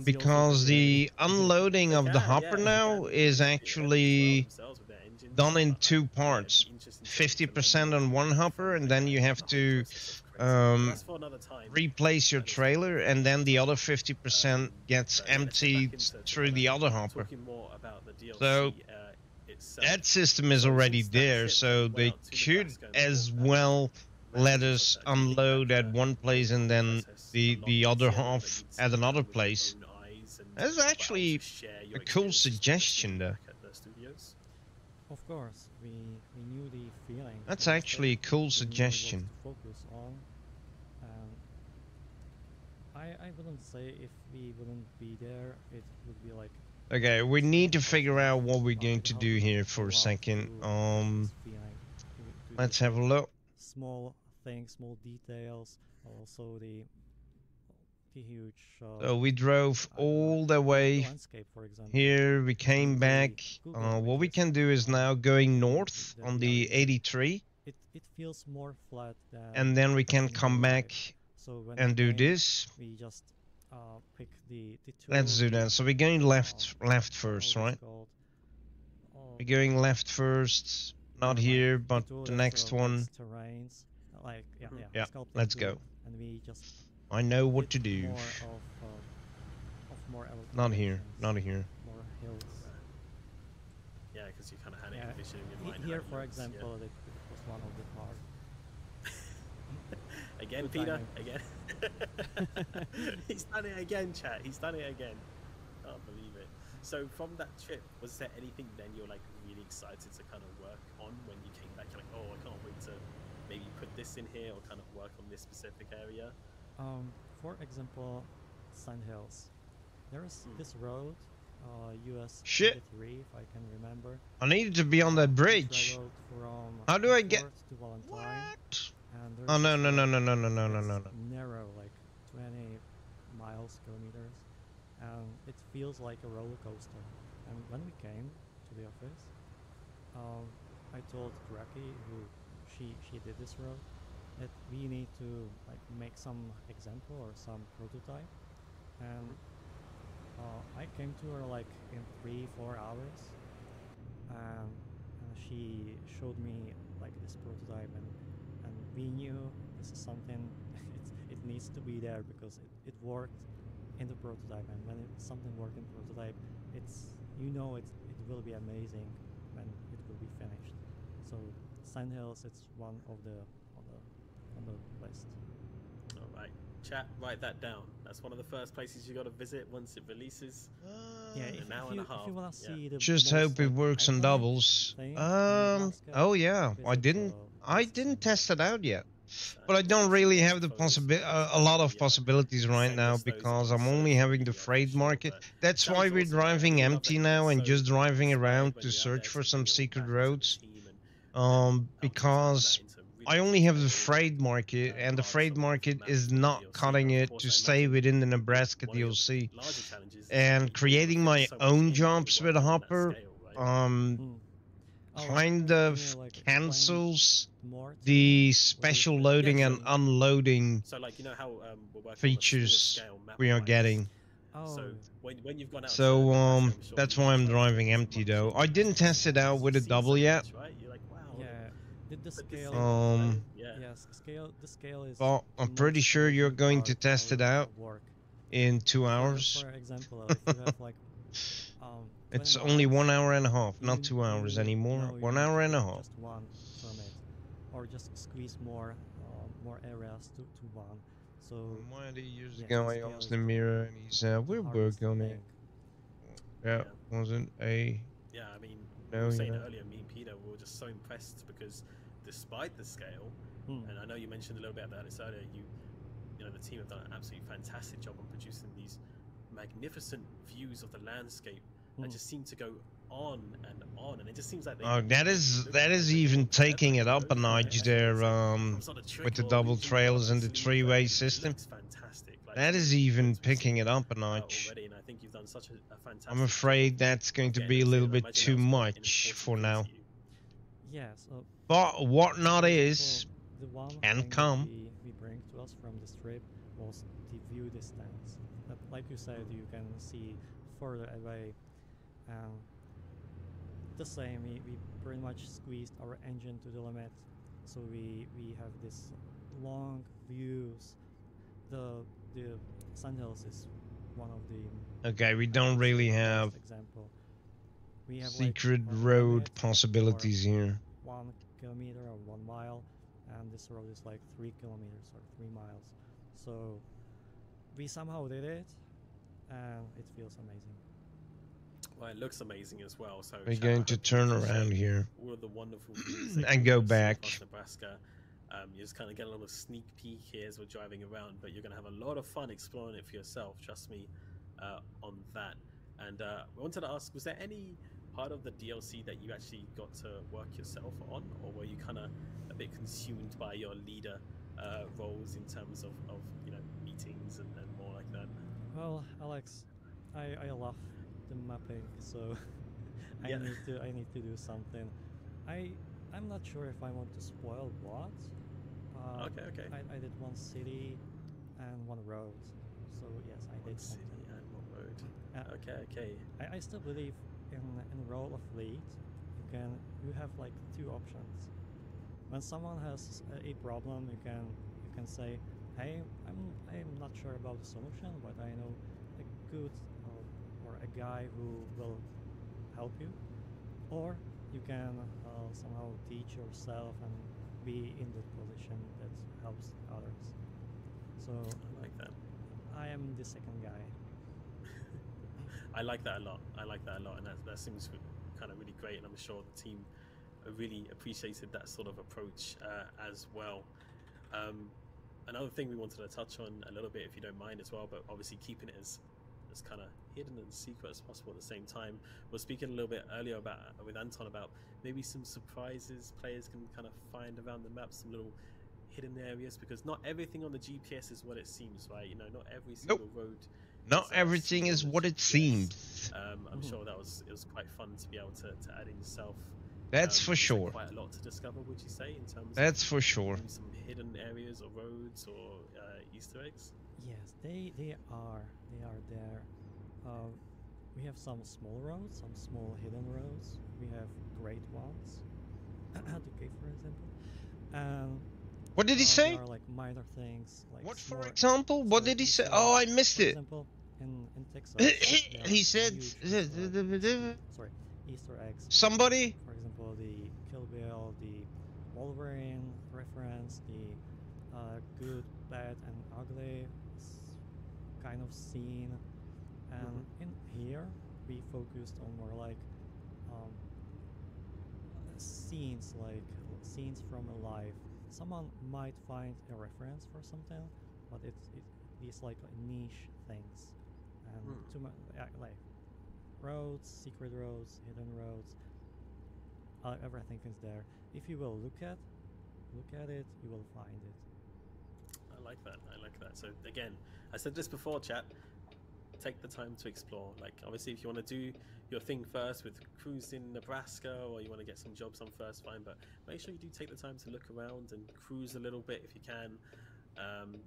because the unloading of the hopper now is actually done in two parts. 50% on one hopper, and then you have to replace your trailer, and then the other 50% gets emptied through the other hopper. So that system is already there, so they could as well let us unload at one place and then the other half at another place. That's actually a cool suggestion though. Of course, we knew the feeling. That's actually a cool suggestion. I wouldn't say if we wouldn't be there, it would be like. Okay, we need to figure out what we're going to do here for a second. Let's have a look. Small things, small details, also the huge. So we drove all the way here. We came back. What we can do is now going north on the 83. It feels more flat than. And then we can come back and do this. We just pick the Let's do that. So we're going left first, right? We're going left first. Not here, but the next one. Terrains, like yeah. Let's go. And we just. I know what to do. More not here. Not here. More hills. Yeah, because you kind of had it envisioned in your mind. Here, for example, it was one of the parts. Again, Good Peter. timing. Again. He's done it again, chat. He's done it again. Can't believe it. So from that trip, was there anything then you're like really excited to kind of work on when you came back? You're like, oh, I can't wait to maybe put this in here or kind of work on this specific area. For example, Sandhills. There is this road, US 23, if I can remember. I needed to be on that bridge. How do I get? To Valentine, what? And Oh no. Narrow, like 20 miles, kilometers, and it feels like a roller coaster. And when we came to the office, I told Draki, who she did this road, that we need to like make some example or some prototype, and I came to her like in 3-4 hours, and she showed me like this prototype, and we knew this is something it needs to be there because it worked in the prototype, and when something worked in prototype, it's it will be amazing when it will be finished. So Sandhills, it's one of the on the list. All right, chat, write that down. That's one of the first places you got to visit once it releases. Yeah, an hour and a half. If you wanna see the Just hope it works on doubles. Oh yeah, I didn't test it out yet, but I don't really have the a lot of possibilities right now because I'm only having the freight market. That's why we're driving empty now and just driving around to search for some secret roads. Because I only have the freight market, and the freight market is not cutting it to stay within the Nebraska DLC. And creating my own jobs with a hopper, kind of cancels the special loading and unloading features we are getting. So when you've gone out, so that's why I'm driving empty though. I didn't test it out with a double yet. The scale. Yes, the scale is. Well, I'm pretty sure you're going to test it out in 2 hours. For example, if you have like, it's only 1 hour and a half, not 2 hours anymore. 1 hour and a half. Just one permit, or just squeeze more areas to one. So. 1 years ago, I asked the mirror, and he said, "We're working on it." Yeah, wasn't a. Yeah, I mean, no, you were saying earlier, me and Peter were just so impressed because, despite the scale, and I know you mentioned a little bit about this earlier, you know, the team have done an absolutely fantastic job on producing these magnificent views of the landscape that just seem to go on, and it just seems like that is even taking it up a notch there, with the double trails and the three-way system. That is even picking it up a notch. I'm afraid that's going to be a little bit too much for now. Yes. But what not is the one can come. We bring to us from this trip was the view distance. That, like you said, you can see further away. The same, we pretty much squeezed our engine to the limit, so we have this long views. The Sandhills is one of the. Okay, we don't really have we have secret like road possibilities here. 1 kilometer or 1 mile, and this road is like 3 kilometers or 3 miles. So we somehow did it, and it feels amazing. Well, it looks amazing as well. So we're going to turn around here all of the wonderful views and go back. Nebraska. You're just kind of getting a little sneak peek here as we're driving around, but you're going to have a lot of fun exploring it for yourself. Trust me on that. And we wanted to ask, was there any part of the DLC that you actually got to work yourself on, or were you kind of a bit consumed by your leader roles in terms of you know, meetings and more like that? Well, Alex, I love the mapping, so I need to do something. I'm not sure if I want to spoil what. Okay. I did one city and one road, so yes, I did something. City and one road. Okay. I still believe in role of lead. You have like two options. When someone has a problem, you can say, hey, I'm not sure about the solution, but I know a good or a guy who will help you. Or you can somehow teach yourself and be in the position that helps others. So I like that. I am the second guy. I like that a lot. And that seems kind of really great. And I'm sure the team really appreciated that sort of approach as well. Another thing we wanted to touch on a little bit, if you don't mind as well, but obviously keeping it as kind of hidden and secret as possible at the same time. We're speaking a little bit earlier with Anton about maybe some surprises players can kind of find around the map, some little hidden areas, because not everything on the GPS is what it seems, right? You know, not every single road. Not everything is what it seems. I'm sure it was quite fun to be able to add in yourself. That's for sure. Quite a lot to discover, would you say, in terms That's of for sure. Some hidden areas or roads or Easter eggs? Yes, they are there. We have some small roads, some small hidden roads. We have great ones, the cave, for example. What did he say? There are like minor things. Like what, for example? What did he say? Oh, I missed it. For example, in Texas, he said. Sorry, Easter eggs. Somebody. For example, the Kill Bill, the Wolverine reference, the good, bad, and ugly kind of scene. And in here, we focused on more like scenes from a life. Someone might find a reference for something, but it's like niche things. And too much like roads, secret roads, hidden roads. Everything is there. If you will look at it, you will find it. I like that. So again, I said this before, chat. Take the time to explore. Like, obviously, if you want to do your thing first with cruise in Nebraska, or you want to get some jobs on first, fine. But make sure you do take the time to look around and cruise a little bit if you can.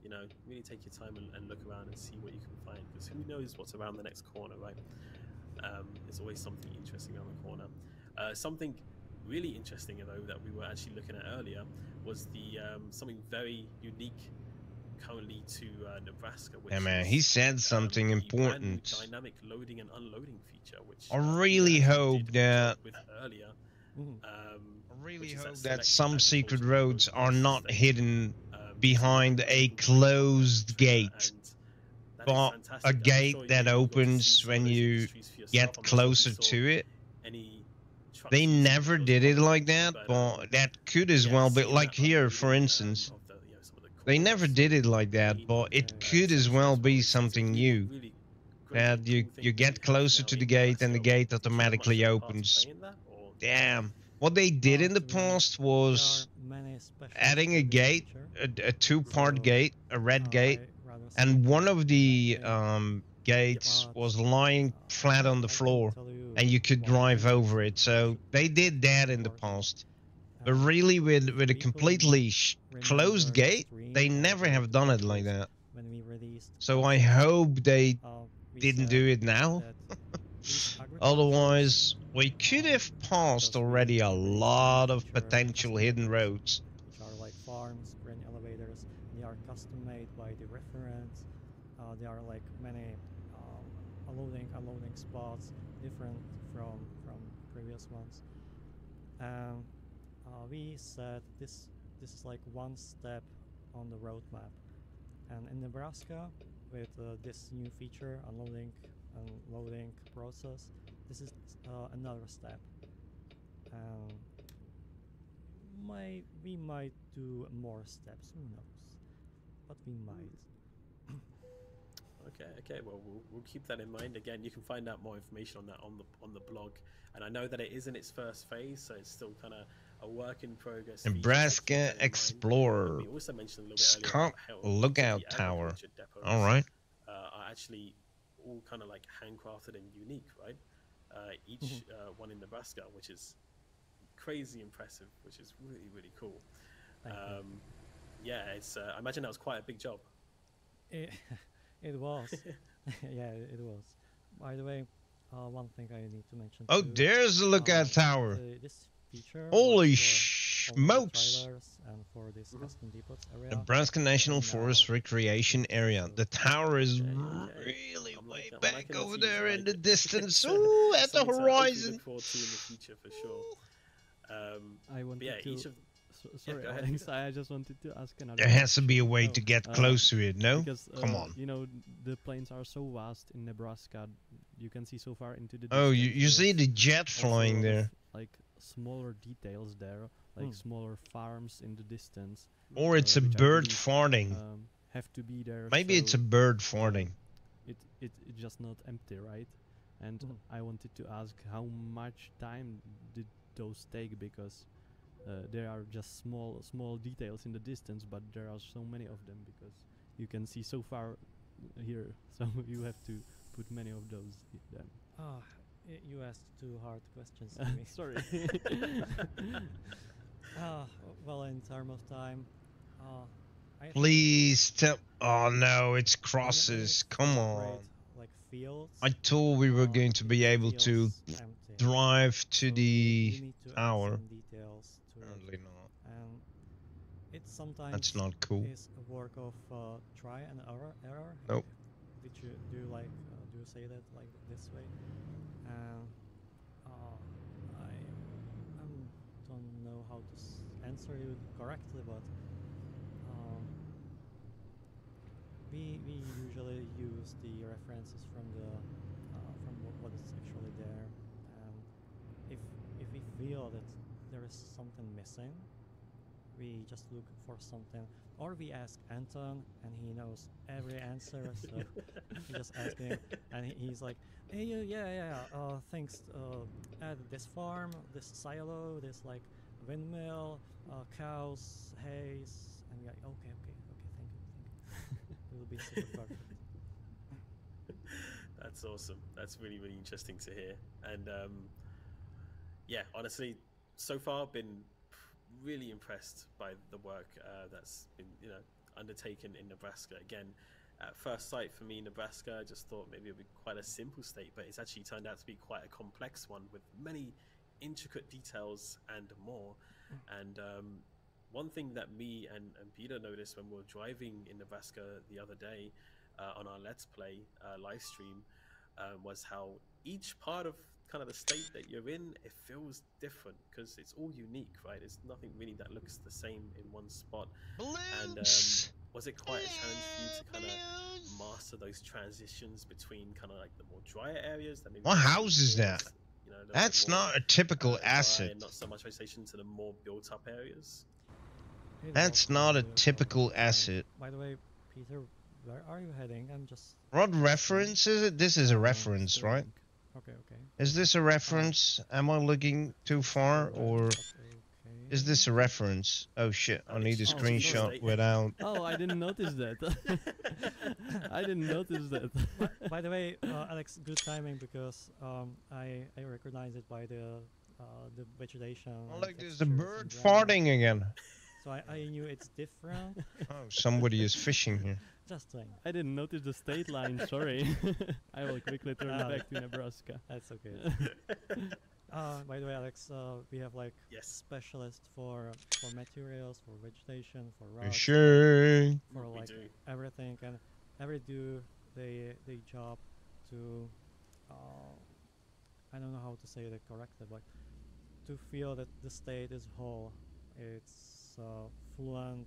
You know, really take your time and look around and see what you can find, because who knows what's around the next corner, right? There's always something interesting around the corner. Something really interesting, though, that we were actually looking at earlier was the something very unique currently to Nebraska. Which man, he said something important. Dynamic loading and unloading feature, which I really hope that. With earlier. I really hope that some secret roads are not hidden behind a closed gate, but a gate that opens when you get closer to it. They never did it like that, but that could as well be like here, for instance. They never did it like that, but it could as well be something new. That you get closer to the gate and the gate automatically opens. Damn. What they did in the past was adding a gate, a two-part gate, a red gate, and one of the gates was lying flat on the floor, and you could drive over it. So they did that in the past. But really, with a completely closed gate, they never have done it like that. So I hope they didn't do it now. Otherwise, we could have passed already a lot of potential hidden roads. Which are like farms, grain elevators. They are custom made by the reference. There are like many unloading spots, different from previous ones. And we said this is like one step on the roadmap. And in Nebraska, with this new feature, unloading process, this is another step. We might do more steps. Who knows? But we might. Okay. Well, we'll keep that in mind. Again, you can find out more information on that on the blog. And I know that it is in its first phase, so it's still kind of a work in progress. Nebraska Explorer. We also mentioned a little bit Scott earlier about how Lookout the Tower. agriculture depots All right. Are actually all kind of like handcrafted and unique, right? Each one in Nebraska, which is crazy impressive, which is really, really cool. Yeah, it's. I imagine that was quite a big job. It was. Yeah, it was. By the way, one thing I need to mention. Oh, too, there's the Lookout Tower. This feature Holy smokes! And for this custom depots area. Nebraska National Forest Recreation Area. The tower is really way back over there in the distance. Ooh, at the horizon. Look forward to in the future for sure. I wanted yeah, to. Sorry, go ahead. Alex, I just wanted to ask another. There has to be a way question. to get close to it, no? Because, Come on. You know, the plains are so vast in Nebraska. You can see so far into the. Oh, you distance. see the jet Also flying a lot there. of, like smaller details there, like smaller farms in the distance. Or it's a which I bird believe, farting. Have to be there. Maybe it's a so, bird farting. It's just not empty, right? And I wanted to ask how much time did those take, because there are just small details in the distance, but there are so many of them because you can see so far here, so you have to put many of those then. You asked two hard questions to me. Sorry. Well, in terms of time, Please tell. Oh no, it's crosses. Come on. Like fields. I thought we were going to be able to drive to the tower. Apparently not. And it's sometimes. That's not cool. Is a work of try and error. Nope. Did you do you say that like this way? I don't know how to answer you correctly, but we usually use the references from the from what is actually there, and if we feel that there is something missing, we just look for something, or we ask Anton, and he knows every answer, so we just ask him, and he's like, hey, yeah, thanks, add this farm, this silo, this like windmill, cows, hays, and we're like, okay, thank you. It will be super perfect. That's awesome. That's really, really interesting to hear. And yeah, honestly, so far been really impressed by the work that's been undertaken in Nebraska. Again, at first sight for me, Nebraska, I just thought maybe it would be quite a simple state, but it's actually turned out to be quite a complex one with many intricate details and more. And one thing that me and Peter noticed when we were driving in Nebraska the other day on our Let's Play live stream was how each part of kind of the state that you're in, it feels different because it's all unique, right? It's nothing really that looks the same in one spot. And was it quite a challenge for you to kind of master those transitions between kind of like the more drier areas? That maybe what house is that? That's not a typical asset. Not so much isolation to the more built-up areas. That's not a typical asset. By the way, Peter, where are you heading? I'm just. What reference is it? This is a reference, right? Okay. Is this a reference? Am I looking too far, or is this a reference? Oh shit! I need a screenshot without. Oh, I didn't notice that. I didn't notice that. By the way, Alex, good timing because I recognize it by the vegetation. Oh, look, there's a bird farting again. So I knew it's different. Oh, somebody is fishing here. Just saying. I didn't notice the state line, sorry. I will quickly turn back to Nebraska. That's okay. By the way, Alex, we have like specialists for materials, for vegetation, for rocks, for like everything, and every do they job to I don't know how to say that correctly, but to feel that the state is whole, it's fluent,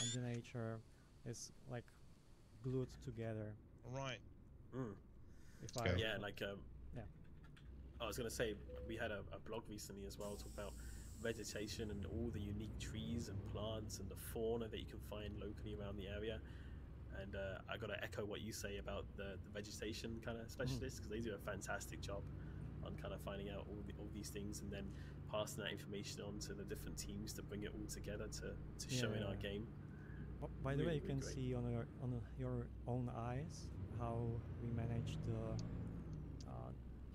and the nature is like glued together. Right. Yeah, like I was gonna say we had a blog recently as well talk about vegetation and all the unique trees and plants and the fauna that you can find locally around the area. And I got to echo what you say about the vegetation kind of specialists, because they do a fantastic job on kind of finding out all these things and then passing that information on to the different teams to bring it all together to show in our game. By the Really, way, you can really great. see on your own eyes how we managed to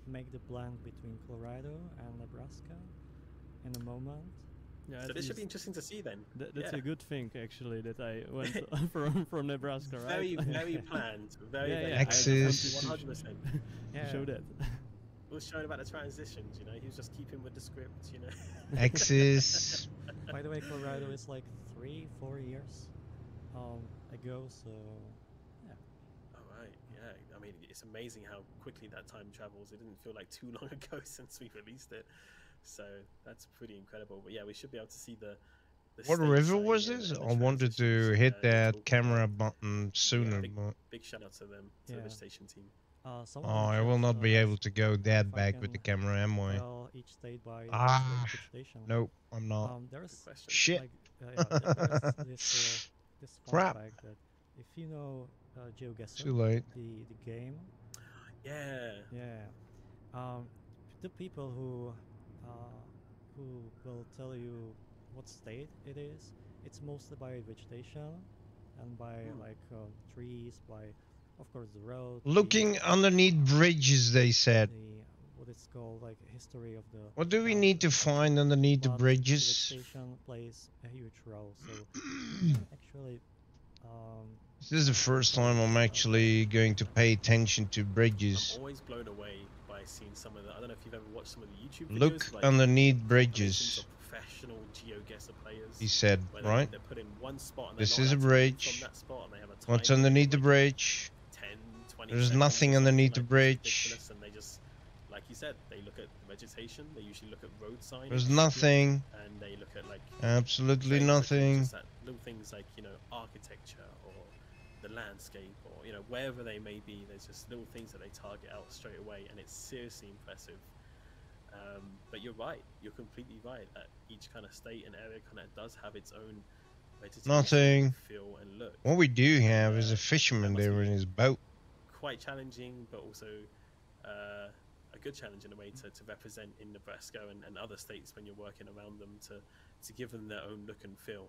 make the blend between Colorado and Nebraska in a moment. Yeah, So this should be interesting to see then. That's Yeah. a good thing actually that I went from Nebraska, right? Very planned. Very Axis. 100%. Yeah. Show that. He was showing about the transitions, you know. He was just keeping with the script, you know. Axis. By the way, Colorado is like 3-4 years ago, so yeah. All right, yeah. I mean, it's amazing how quickly that time travels. It didn't feel like too long ago since we released it, so that's pretty incredible. But yeah, we should be able to see the What stage river setting was and this? the I wanted to transitions, hit you're that talking camera about. button sooner, but Big shout out to them, to the Yeah. vegetation team. Someone oh, I in the will chat, not be able asked to go if that I back with the can camera, am I? tell each state by Ah, vegetation. nope, I'm not. There's Good question. Shit. like there's this fun Crap. fact that if you know GeoGuessr, Too late. the game, Yeah. the people who will tell you what state it is, it's mostly by vegetation and by like trees, by of course the road. Looking underneath bridges, they said. What it's called, like history of the. What do we town. need to find underneath the But bridges? vegetation plays a huge role, so actually. This is the first time I'm actually going to pay attention to I'm bridges. always blown away by seeing some of the. I don't know if you've ever watched some of the YouTube videos. Look like underneath compilations bridges, of professional GeoGuessr players. he said, where right? They put in one spot and This they're is not a allowed to move bridge. From that spot and they have a What's timer, underneath the like bridge? 10, 20 There's seconds nothing or something underneath the like bridge. ridiculous, and they just, like you said, they look at vegetation. They usually look at road signs. There's nothing. And they look at like Absolutely very quickly nothing. just that little things like, you know, architecture or the landscape or, you know, wherever they may be. There's just little things that they target out straight away, and it's seriously impressive. But you're right. You're completely right. Each kind of state and area kind of does have its own vegetation, Nothing. feel, and look. What we do have is a fisherman must there be in his boat. Quite challenging, but also a good challenge in a way to represent in Nebraska and other states when you're working around them to give them their own look and feel.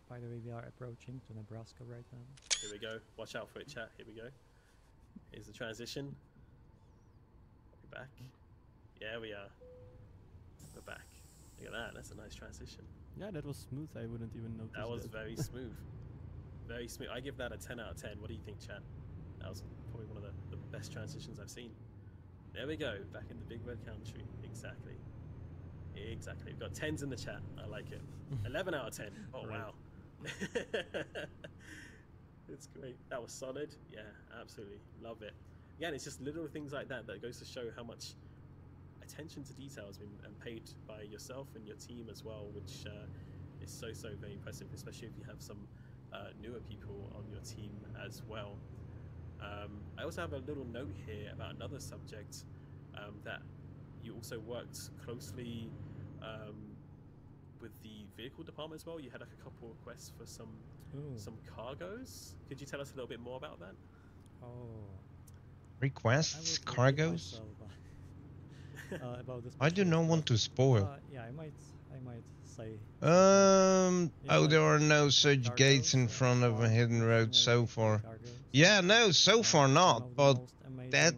By the way, we are approaching to Nebraska right now. Here we go. Watch out for it, chat. Here we go. Here's the transition. We're back. Yeah, we are. We're back. Look at that. That's a nice transition. Yeah, that was smooth. I wouldn't even notice That was very smooth. Very smooth. I give that a 10 out of 10. What do you think, chat? That was probably one of the best transitions I've seen. There we go. Back in the big red country. Exactly. Exactly. We've got 10s in the chat. I like it. 11 out of 10. Oh, Great. wow. It's great. That was solid. Yeah, absolutely. Love it. Again, it's just little things like that that goes to show how much attention to detail has been paid by yourself and your team as well, which is so very impressive, especially if you have some newer people on your team as well. I also have a little note here about another subject that you also worked closely with the vehicle department as well. You had like a couple requests for some cargoes. Could you tell us a little bit more about that? Oh. Requests? I will Cargoes? about this I do mission not as want to well. spoil. Yeah, I might say. Oh, like there are no such cargoes, gates in front of a hidden road so far. Cargoes. Yeah, no, so far One not, of the but most amazing, that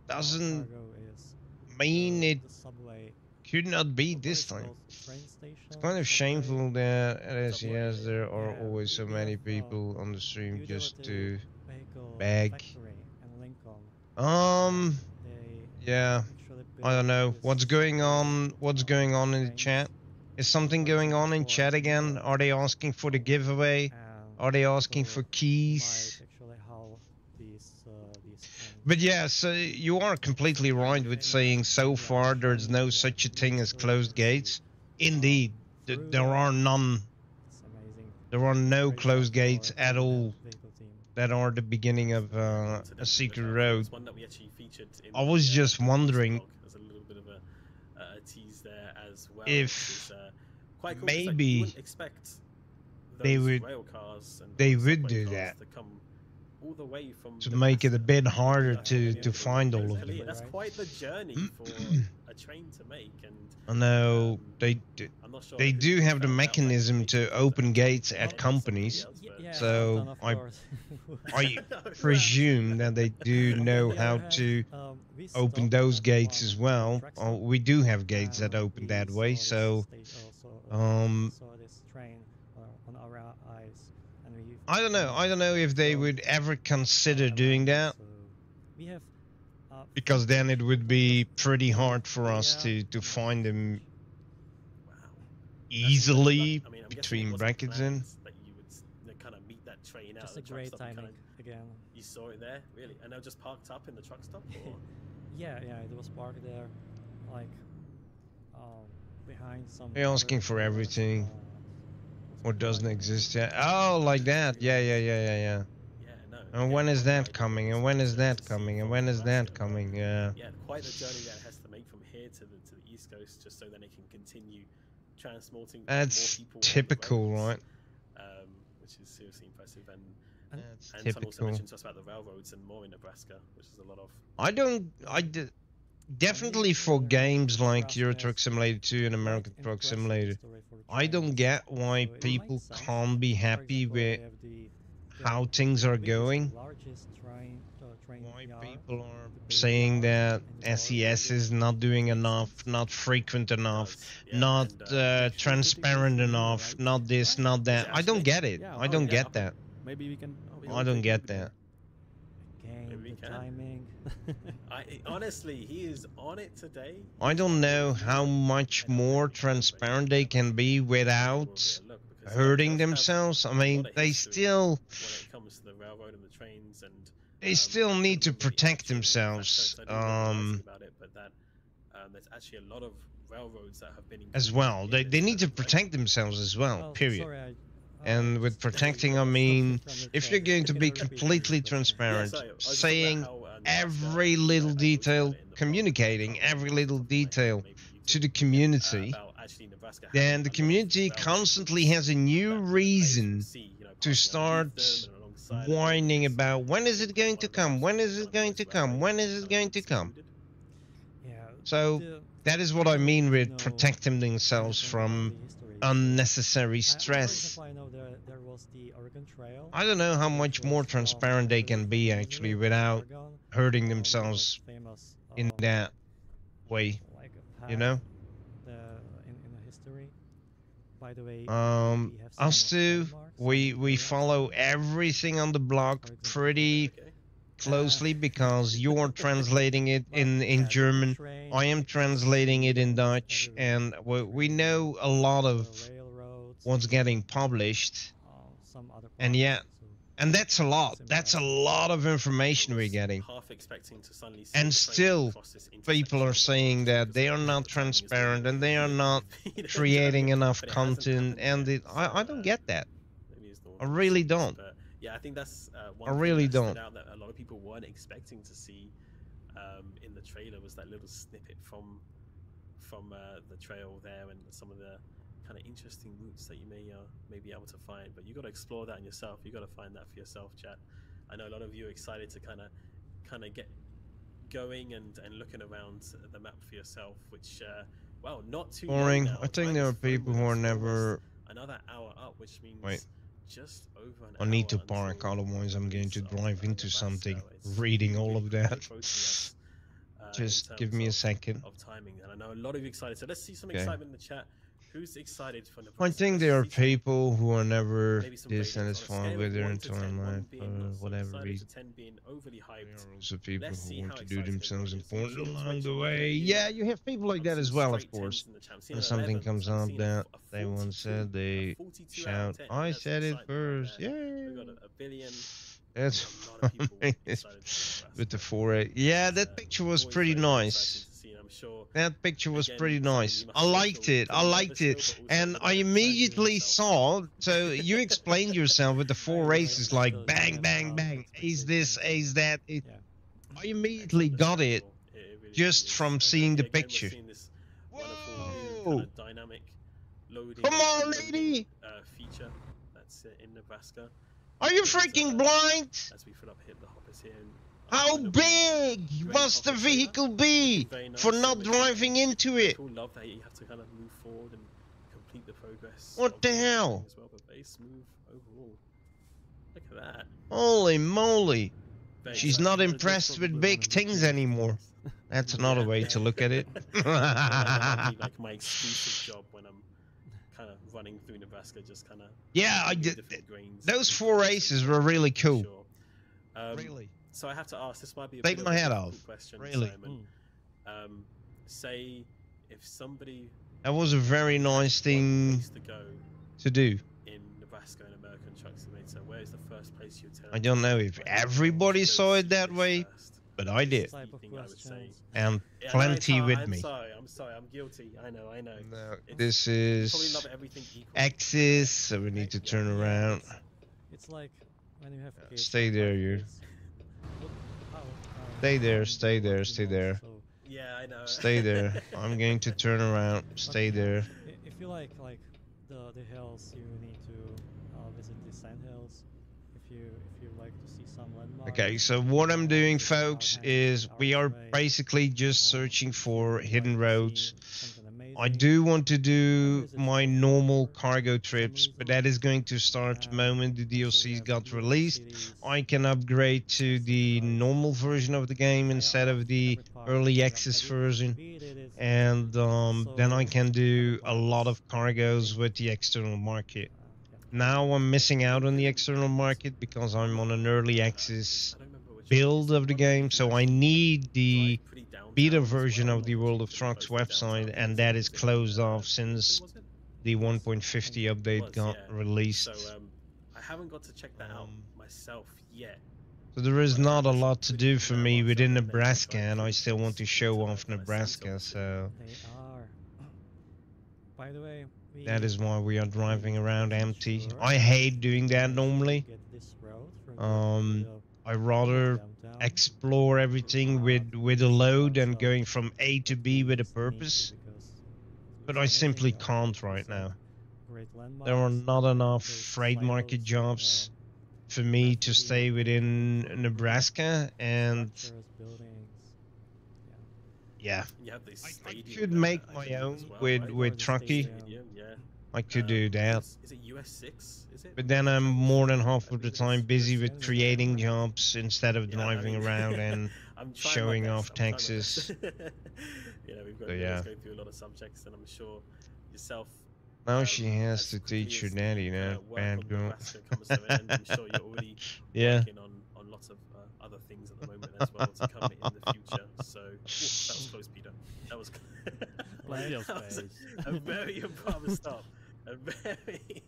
doesn't cargo is mean it the subway. could not be What this is it time. called? Train station, It's kind of subway, shameful that as Subway. yes, there are Yeah, always so we many have, people on the stream just to utility vehicle beg. factory in Lincoln. They Yeah, actually I don't built know this what's going subway, on. What's going on in the trains, chat? Is something going on in chat again? Are they asking for the giveaway? and Are they asking so for might keys? actually help these trains. But yes, you are completely right with saying so far there's no such a thing as closed gates. Indeed, there are none. It's amazing. There are no Great closed job for gates at that all vehicle team. that are the beginning of So a definitely secret look out for road. this one that we actually featured in I the, was just release wondering blog. There's a little bit of a tease there as well. if quite cool. Like, you maybe wouldn't expect they those would rail cars and they would subway do cars that to come all the way from to make it a Nebraska. bit harder Like, to find all of them. That's quite the journey for a train to make, and I know I'm not sure they who do have the found out that mechanism they to could open gates get at it or companies, somebody else, Yeah, so of I course. presume that they do know how to open those gates as well. We do have gates that open that way, so saw this train on our eyes, and we. I don't know. I don't know if they would ever consider doing that, So we have. because then it would be pretty hard for us to find them Wow. easily I mean, I'm guessing it between wasn't brackets in. planned that you would kind of meet that train out Just of a the truck great stop and timing again. you saw it there, really? And they were just parked up in the truck stop? Or? Yeah, it was parked there, like behind some. They're asking for everything. Or doesn't exist yet. Oh, like that. Yeah. Yeah, no. And when is that coming? And when is that coming? And when is that coming? Yeah. Yeah, quite the journey that it has to make from here to the East Coast, just so then it can continue transporting That's more people. typical, right? Which is seriously impressive. And That's Son also typical. mentioned to us about the railroads and more in Nebraska, which is a lot of. Definitely for games like Euro Truck Simulator 2 and American Truck Simulator, I don't get why people can't be happy with how things are going. Why people are saying that SES is not doing enough, not frequent enough, not transparent enough, not this, not that. I don't get it. I don't get that. Maybe we can. I don't get that. Maybe we can. Timing. Honestly, he is on it today. I don't know how much more transparent they can be without hurting themselves. I mean, they still when it comes to the railroad and the trains, and they still need to protect themselves about it, but that there's actually a lot of railroads that have been as well. They need to protect themselves as well, period. And with protecting, I mean, if you're going to be completely transparent, saying every little detail, communicating every little detail to the community, then the community constantly has a new reason to start whining about when is it going to come, when is it going to come, when is it going to come. So that is what I mean with protecting themselves from unnecessary stress. I don't know how much more transparent they can be actually without hurting themselves in that way, you know? Us two, we follow everything on the blog pretty closely because you're translating it in German, I am translating it in Dutch, and we know a lot of what's getting published, and yet, and that's a lot of information we're getting, and still people are saying that they are not transparent and they are not creating enough content, and I don't get that. I really don't. Yeah, I think that's one I really thing that don't. stood out that a lot of people weren't expecting to see in the trailer was that little snippet from the trail there and some of the kind of interesting routes that you may be able to find. But you got to explore that in yourself. You got to find that for yourself, chat. I know a lot of you are excited to kind of get going and looking around the map for yourself, which well, not too boring. long now. I think Time there is are flying people with who are us. never. Another hour up, which means Wait. just over an I need to hour park, until otherwise I'm going to release of, drive into Nebraska. something. It's Reading all really of that. approaching us, in Just give terms me a second. of timing, and I know a lot of you excited. So let's see some Okay. excitement in the chat. Who's excited for Nebraska? I think Let's there are see some- people who are never maybe some ratings. On a dissatisfied scale with of their 1 to 10, entire 1 life being for not so whatever excited reason. to 10 being overly hyped. There are also people Let's see who how want to do excited themselves everybody is. important Rachel's along the rating way. is Yeah, you have people like I'm that as seeing well, of straight course. 10s in the chat. I'm seeing When an something 11. comes I'm up seeing that a they once 42, said, they 42 out shout, of 10. I That's said it excitement right first. there. Yeah. We've got a billion. That's A lot of people excited for with the Nebraska. 4A. Yeah, It's, that picture was always pretty very, very nice. exciting to see, and I'm sure That picture was again, pretty some of nice. you must I also liked feel it. I nervous liked still, it. but also And really I excited immediately yourself. saw, so you explained yourself with the 4 races, like bang, bang, bang, ace this, ace that. I immediately got it It really just is. from And seeing the again, we're picture. seeing this wonderful new Whoa! kind of dynamic loading. Come on, unloading, lady! Feature that's in Nebraska. Are you freaking blind? As we fill up, hit the hoppers here. And How big must the vehicle be for not driving into it? Cool, love that you have to kind of move forward and complete the progress. What the hell? As well, but very smooth overall. Look at that. Holy moly. Very She's exciting. not impressed with big things anymore. That's another way to look at it. Like my exclusive job when I'm kind of running through Nebraska, just kind of. Yeah, I did. Those 4 races were really cool. Sure. Really. So I have to ask. This might be a Take bit my of a hat difficult off. question, Really. Simon. Say if somebody That was a very nice thing place to go to do. in Nebraska and American Truck Simulator, where is the first place you tell? I don't know if everybody saw it that way, but I did. Type of And plenty with me. I'm sorry, I'm guilty. I know. No, It's- this you is probably love everything equal. Axis, so we need to turn around. It's like when you have kids. Stay there, you. Stay there, stay there, stay there. Yeah, I know. Stay there. I'm going to turn around. Stay there. If you like the hills, you need to visit the sand hills. If you like to see some landmarks. Okay, so what I'm doing, folks, is we are basically just searching for hidden roads. I do want to do my normal cargo trips, but that is going to start the moment the DLCs got released. I can upgrade to the normal version of the game instead of the early access version, and then I can do a lot of cargoes with the external market. Now I'm missing out on the external market because I'm on an early access build of the game, so I need the beta version of the World of Trucks website, and that is closed off since the 1.50 update got released. So I haven't got to check that out myself yet. So there is not a lot to do for me within Nebraska, and I still want to show off Nebraska, so They are. By the way, that is why we are driving around empty. I hate doing that normally. I rather explore everything with a load and going from A to B with a purpose, but I simply can't right now. There are not enough freight market jobs for me to stay within Nebraska, and yeah, I could make my own with Truckee. I could do that. Is it US 6? Is it? But then I'm more than half of the time busy with creating jobs instead of driving around and showing off Texas. We've got So, to yeah. go through a lot of subjects, and I'm sure yourself. Now she has as to quickly teach her as, daddy that work bad on girl. Nebraska comes to an end, I'm sure you're already Yeah. working on lots of other things at the moment as well to come in the future. So that was close, Peter. That was Plenty of that was space. a very abrupt stop. A very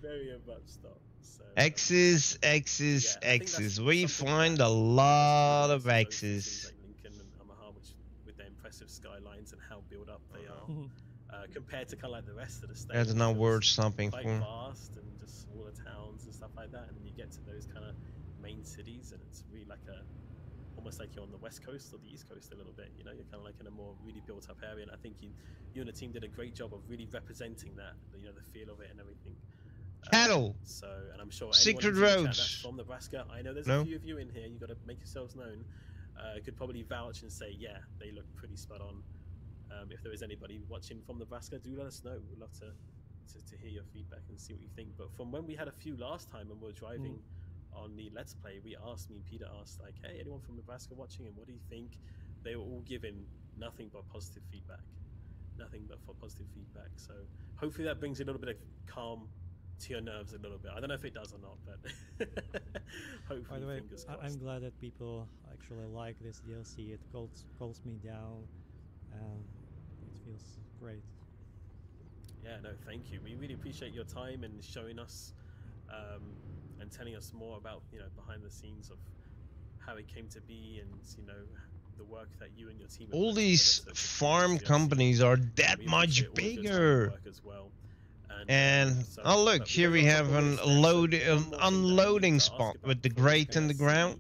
very abrupt stop. So, X's. yeah, I think that's We something find that a lot of those cities X's. like Lincoln and Omaha, which with their impressive skylines and how built up they are, compared to kind of like the rest of the state. That's not which worth is stopping quite for. vast and just smaller towns and stuff like that, and then you get to those kind of main cities, and it's really like almost like you're on the west coast or the east coast a little bit. You're kind of like in a more really built up area, and I think you and the team did a great job of really representing that, the feel of it and everything. Cattle. So, and I'm sure Secret anyone who's in the chat roads. that's from Nebraska, I know there's No? a few of you in here. You got to make yourselves known. Could probably vouch and say, yeah, they look pretty spot on. If there is anybody watching from Nebraska, do let us know. We'd love to hear your feedback and see what you think. But from when we had a few last time when we were driving on the Let's Play, we asked, me and Peter asked, like, hey, anyone from Nebraska watching, and what do you think? They were all giving nothing but positive feedback. Nothing but for positive feedback. So hopefully that brings a little bit of calm to your nerves a little bit. I don't know if it does or not, but hopefully, By the way, fingers crossed. I'm glad that people actually like this DLC. It calls me down, and it feels great. Yeah, no, thank you. We really appreciate your time and showing us and telling us more about behind the scenes of how it came to be, and the work that you and your team. All these farm companies are that much bigger. As well. And oh look, here we have an unloading spot with the grate in the ground.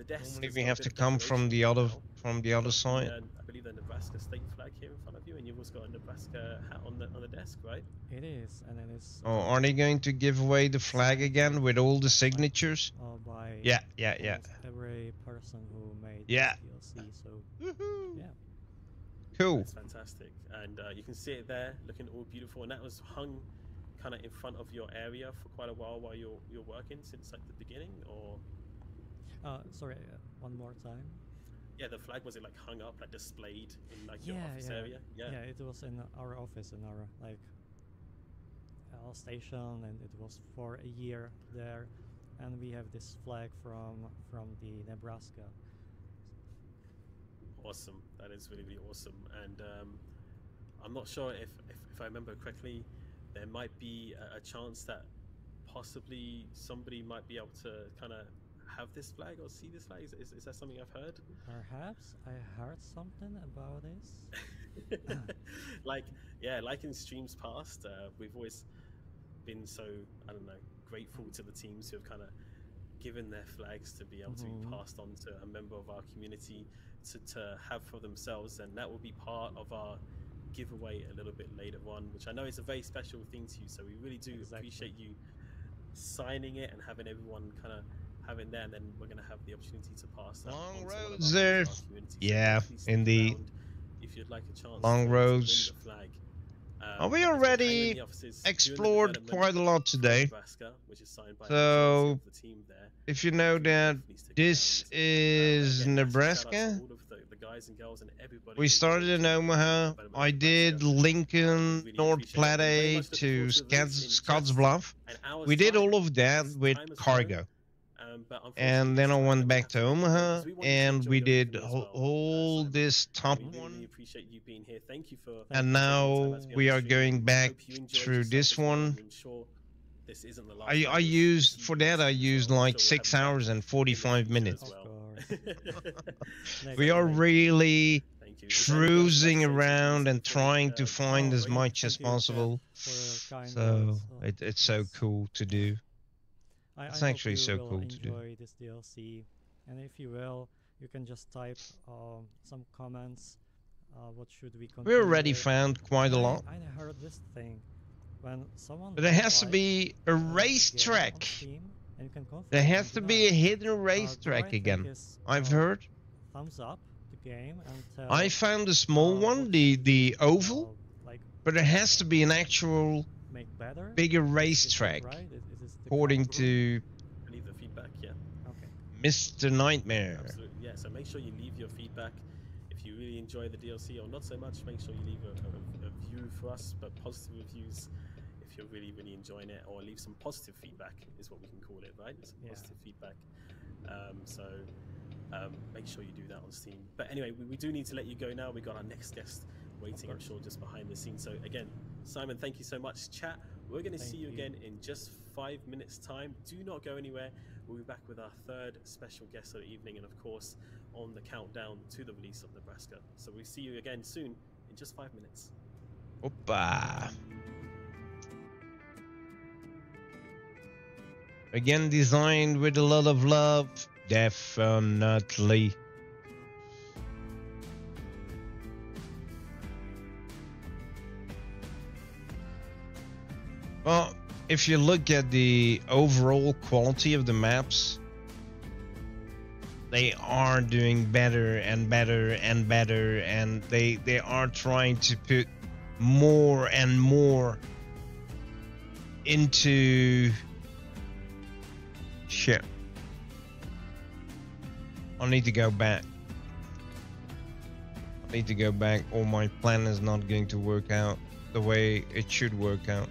Normally we have to come from the other from the other side. I believe the Nebraska state flag here in front of you, and you've also got a Nebraska hat on the desk, right? It is, and it is. Oh, are they going to give away the flag again with all the signatures? By Yeah. every person who made Yeah. this DLC. So yeah. Cool. That's fantastic, and you can see it there, looking all beautiful, and that was hung kind of in front of your area for quite a while you're working since like the beginning, or? Sorry, one more time. Yeah, the flag, was it like hung up, like displayed in like Yeah, your office yeah. area? Yeah. Yeah, it was in our office, in our like station, and it was for a year there, and we have this flag from the Nebraska. Awesome. That is really, really awesome. And I'm not sure if I remember correctly, there might be a chance that possibly somebody might be able to kind of have this flag or see this flag. Is that something I've heard? Perhaps I heard something about this. like in streams past, we've always been so, I don't know, grateful to the teams who have kind of given their flags to be able to be passed on to a member of our community to have for themselves, and that will be part of our giveaway a little bit later on, which I know is a very special thing to you, so we really do appreciate you signing it and having everyone kind of having there, and then we're going to have the opportunity to pass that Long on roads to one of there. our community. Yeah, So please stick indeed. around if you'd like a chance Long to roads. win the flag. We it's been hanging in already the offices during the explored development quite a lot for today. Nebraska, which is signed by the So, majority of the team there. if you know So that definitely stick this around. is Again, massive shout out to Nebraska, all of the guys and girls and everybody we who started in contributed to the Omaha. development of I did Nebraska. Lincoln, Really North appreciate it. Very Platte much looking to forward to the release in Scotts just Bluff. an hour's We did time. all of that As with time has cargo. flown, but And unfortunately then this I time went we back have to let you go Omaha because we wanted to and enjoy we your did evening as well, all Simon. this top We really one. appreciate you being here. Thank you for And taking the now time as we on are stream. going I back hope you enjoyed through yourself this as well, one. and I'm sure this isn't the last I time we'll used, see for you that I as used well. I'm like sure we'll 6 have you back hours and in the 45 future minutes. as Of well. course. We are really Thank you. Is there anything else you'd like to cruising say to the around community and before we, trying to find Oh, as yeah, much as thank you, Chat, possible. for your kind So words. it's so Yes. cool to do. It's I actually hope so you will cool to do. enjoy this DLC, and if you will, you can just type some comments. What should we We continue already with? found quite a lot. I heard this thing when someone. But there has to likes, be a game on racetrack. Steam, and you can confirm There has and to deny. be a hidden What I racetrack think again. is, I've heard. thumbs up the game and tell. I found a small one, what the should we, oval, like but there has to be an actual make better. bigger Is it racetrack, right? Is this the according correct to leave the feedback, yeah. Okay. Mr. Nightmare. Absolutely, yeah. So make sure you leave your feedback. If you really enjoy the DLC or not so much, make sure you leave a review for us, but positive reviews if you're really, really enjoying it, or leave some positive feedback is what we can call it, right? Some Yeah. positive feedback. Make sure you do that on Steam. But anyway, we do need to let you go now. We got our next guest waiting, I'm sure, just behind the scenes. So again, Simon, thank you so much. Chat, we're going to see you again in just 5 minutes time. Do not go anywhere. We'll be back with our third special guest of the evening, and of course on the countdown to the release of Nebraska. So we'll see you again soon in just 5 minutes. Opa. Again, designed with a lot of love. Definitely. Well, if you look at the overall quality of the maps, they are doing better and better and better, and they are trying to put more and more into shit. I need to go back. I need to go back, or my plan is not going to work out the way it should work out.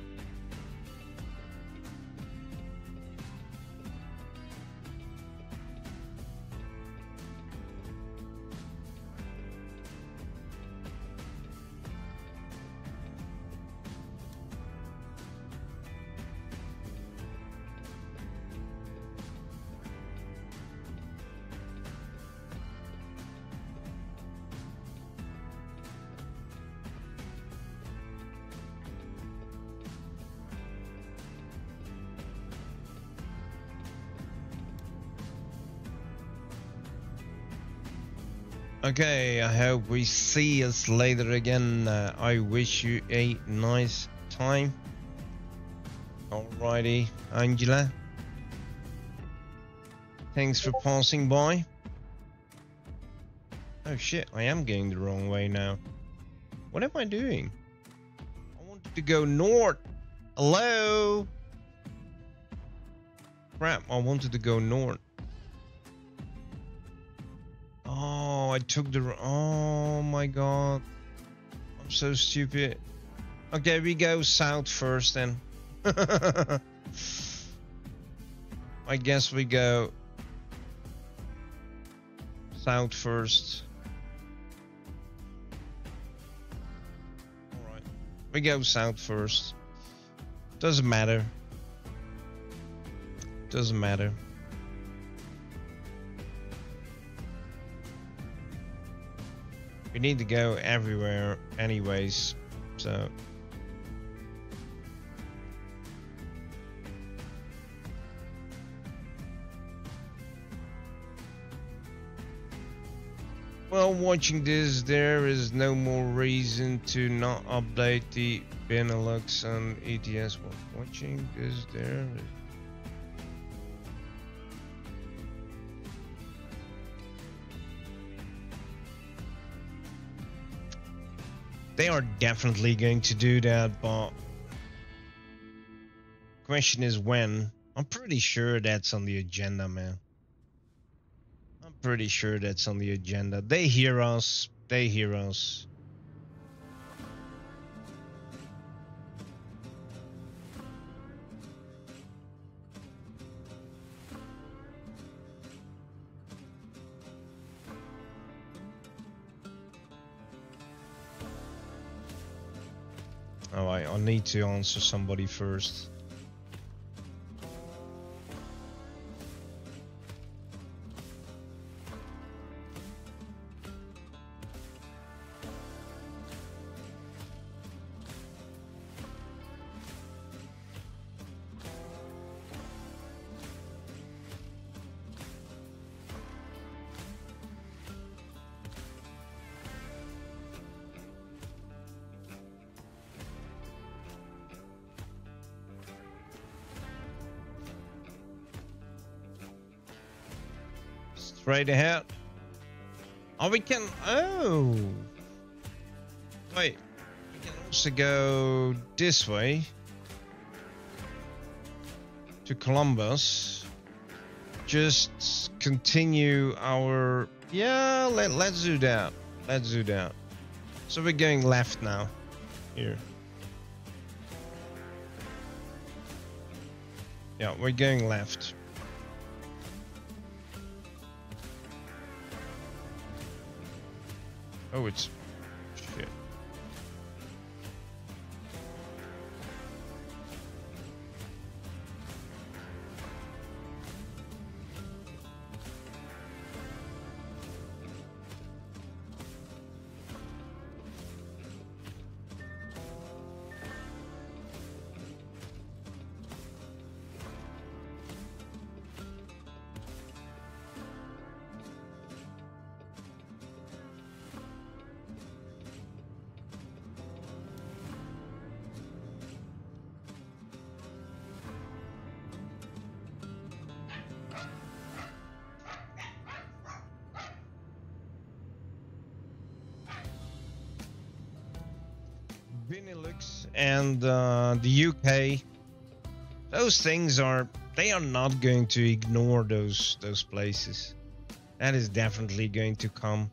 Okay, I hope we see us later again. I wish you a nice time. Alrighty, Angela. Thanks for passing by. Oh shit, I am going the wrong way now. What am I doing? I wanted to go north. Hello? Crap, I wanted to go north. Oh, I took the... Oh my god. I'm so stupid. Okay, we go south first then. I guess we go south first. Alright. We go south first. Doesn't matter. Doesn't matter. We need to go everywhere anyways, so... Well, watching this, there is no more reason to not update the Benelux and ETS. Well, watching this, there is... They are definitely going to do that, but question is when. I'm pretty sure that's on the agenda, man. I'm pretty sure that's on the agenda. They hear us. They hear us. Oh, I need to answer somebody first. Straight ahead. Oh, we can... Oh! Wait. We can also go this way. To Columbus. Just continue our... Yeah, let's do that. Let's do that. So we're going left now. Here. Yeah, we're going left. Oh, it's shit. Benelux and the UK, those things are, they are not going to ignore those places. That is definitely going to come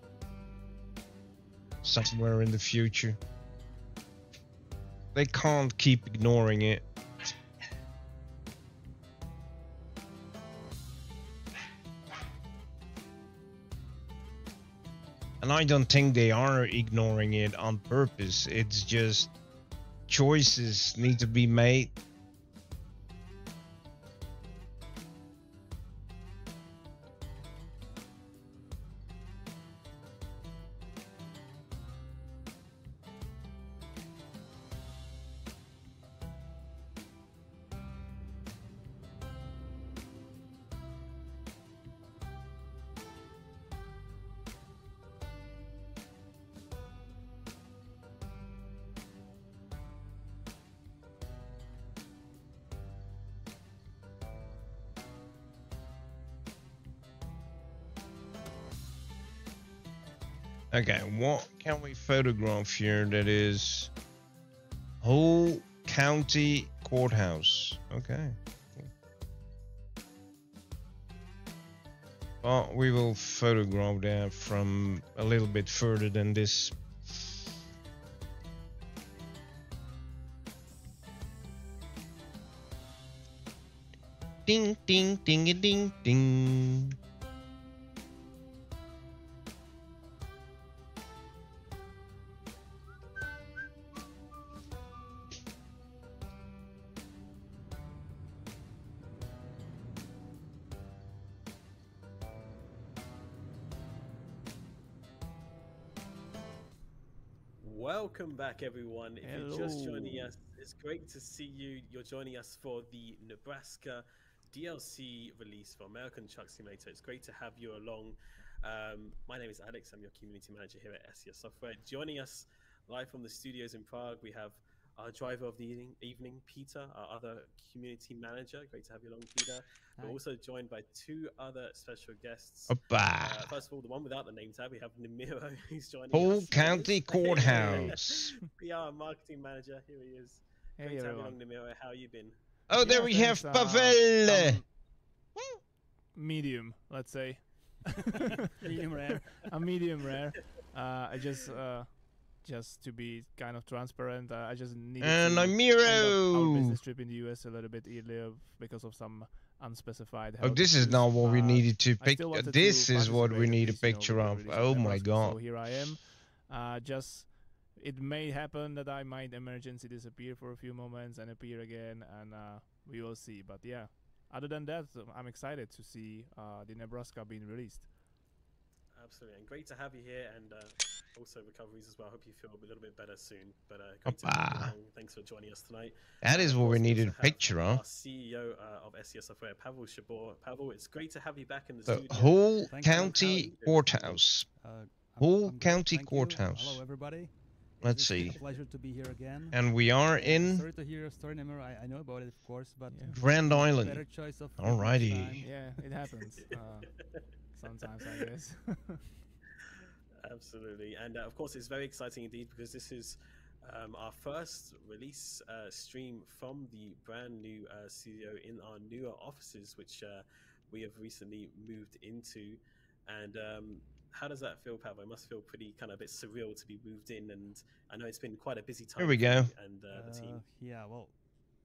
somewhere in the future. They can't keep ignoring it. And I don't think they are ignoring it on purpose. It's just choices need to be made. Okay, what can we photograph here that is whole county courthouse? Okay. But we will photograph that from a little bit further than this. Ding, ding, ding, ding, ding. Welcome back, everyone. If Hello. you're just joining us, it's great to see you. You're joining us for the Nebraska DLC release for American Truck Simulator. It's great to have you along. My name is Alex. I'm your community manager here at SES Software. Joining us live from the studios in Prague, we have our driver of the evening, Peter, our other community manager. Great to have you along, Peter. We're also joined by two other special guests. First of all, the one without the name tag, we have Nemiro, who's joining us. Whole county courthouse. PR marketing manager, here he is. Hey, Great to have you everyone. along, Nemiro. How you been? Oh, there we have Pavel. Medium, let's say. Medium rare. A medium rare. I just to be kind of transparent, I just needed to And I'm end up Miro. our business trip in the US a little bit earlier because of some unspecified Oh, health this is issues, not what we but needed to I pick. still wanted This to is what we participate need a at least, you know, picture with the of. release Oh my Nebraska. god. So here I am. Just it may happen that I might emergency disappear for a few moments and appear again, and we will see. But yeah, other than that, I'm excited to see the Nebraska being released. Absolutely, and great to have you here, and also recoveries as well. I hope you feel a little bit better soon. But great to have you along. Thanks for joining us tonight. That is of what we course, needed a also have picture of. Our CEO of SES Software, Pavel Shabor. Pavel, it's great to have you back in the The studio. whole Thank you. county How courthouse. I'm Whole good, county thank you. courthouse. Hello, everybody. Let's It's see. a pleasure to be here again. And we are in Sorry to hear your story, Nemir. I know about it, of course, but Yeah. Grand better Island. choice of Alrighty. next time. Yeah, it happens sometimes, I guess. Absolutely, and of course it's very exciting indeed because this is our first release stream from the brand new studio in our newer offices, which we have recently moved into. And how does that feel, Pavel? It must feel pretty kind of a bit surreal to be moved in, and I know it's been quite a busy time. Here we for go. you and the team. Yeah, well,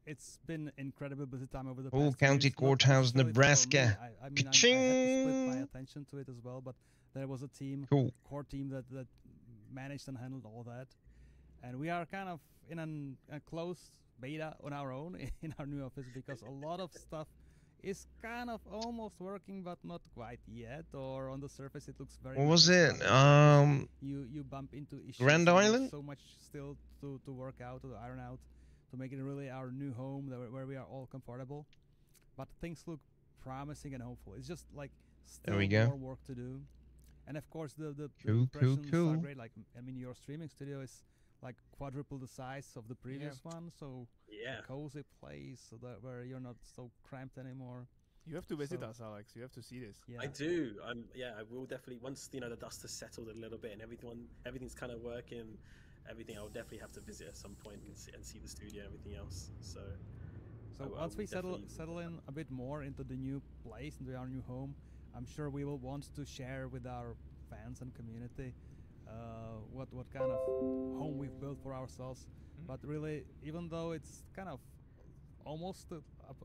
it's been incredibly busy time over the Whole past county years. Not courthouse, necessarily for me. Nebraska. I mean, I had to split my Ka-ching! attention to it as well, but there was a team, Cool. core team that managed and handled all that. And we are kind of in a close beta on our own in our new office because a lot of stuff is kind of almost working but not quite yet, or on the surface it looks very What was it? you bump into issues. Grand and there's Island? so much still to work out, to iron out, to make it really our new home where we are all comfortable. But things look promising and hopeful. It's just like still There we go. more work to do. And of course the Cool, impressions cool. are great. Like, I mean, your streaming studio is like quadruple the size of the previous one, so Yeah. a cozy place so that where you're not so cramped anymore. You have to visit So- us, Alex. You have to see this. Yeah, I do. Yeah, I will definitely. Once the dust has settled a little bit and everything's kind of working, everything, I'll definitely have to visit at some point and see the studio and everything else. So once we definitely- settle in a bit more into the new place, into our new home, I'm sure we will want to share with our fans and community what kind of home we've built for ourselves. But really, even though it's kind of almost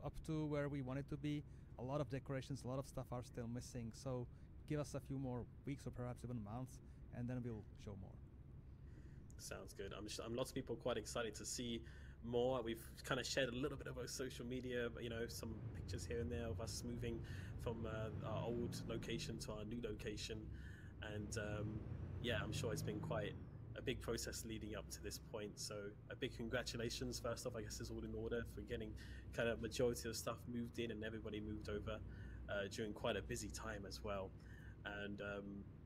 up to where we want it to be, a lot of decorations, a lot of stuff are still missing. So give us a few more weeks or perhaps even months, and then we'll show more. Sounds good. I'm lots of people quite excited to see more. We've kind of shared a little bit of our social media, but some pictures here and there of us moving from our old location to our new location, and yeah, I'm sure it's been quite a big process leading up to this point. So a big congratulations first off, I guess, is all in order for getting kind of majority of stuff moved in and everybody moved over during quite a busy time as well. And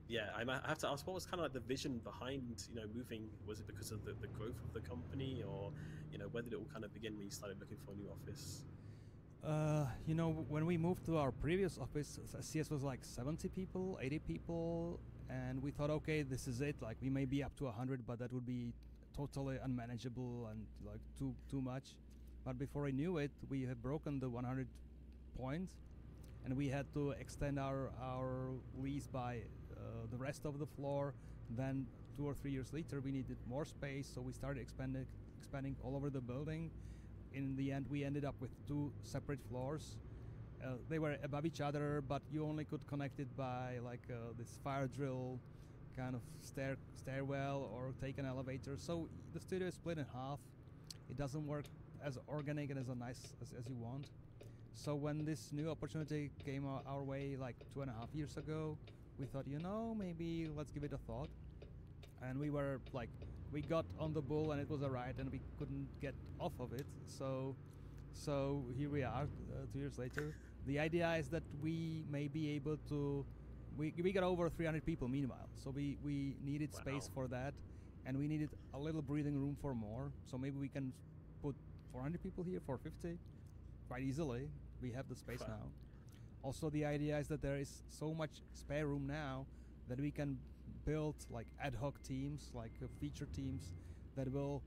yeah, I have to ask, what was kind of like the vision behind moving? Was it because of the growth of the company, or where did it all kind of begin when you started looking for a new office? You know, when we moved to our previous office, CS was like 70 people, 80 people, and we thought, okay, this is it. Like, we may be up to 100, but that would be totally unmanageable and like too much. But before I knew it, we had broken the 100 point, and we had to extend our lease by the rest of the floor. Then 2 or 3 years later, we needed more space, so we started expanding all over the building. In the end, we ended up with 2 separate floors. They were above each other, but you only could connect it by like this fire drill kind of stairwell or take an elevator. So the studio is split in half. It doesn't work as organic and as nice as you want. So when this new opportunity came our way like 2.5 years ago, we thought, you know, maybe let's give it a thought. And we were like, we got on the bull and it was a ride and we couldn't get off of it. So here we are 2 years later. The idea is that we may be able to, we got over 300 people meanwhile. So we needed space for that, and we needed a little breathing room for more. So maybe we can put 400 people here, 450, quite easily. We have the space now. Also, the idea is that there is so much spare room now that we can build like ad hoc teams, like feature teams that will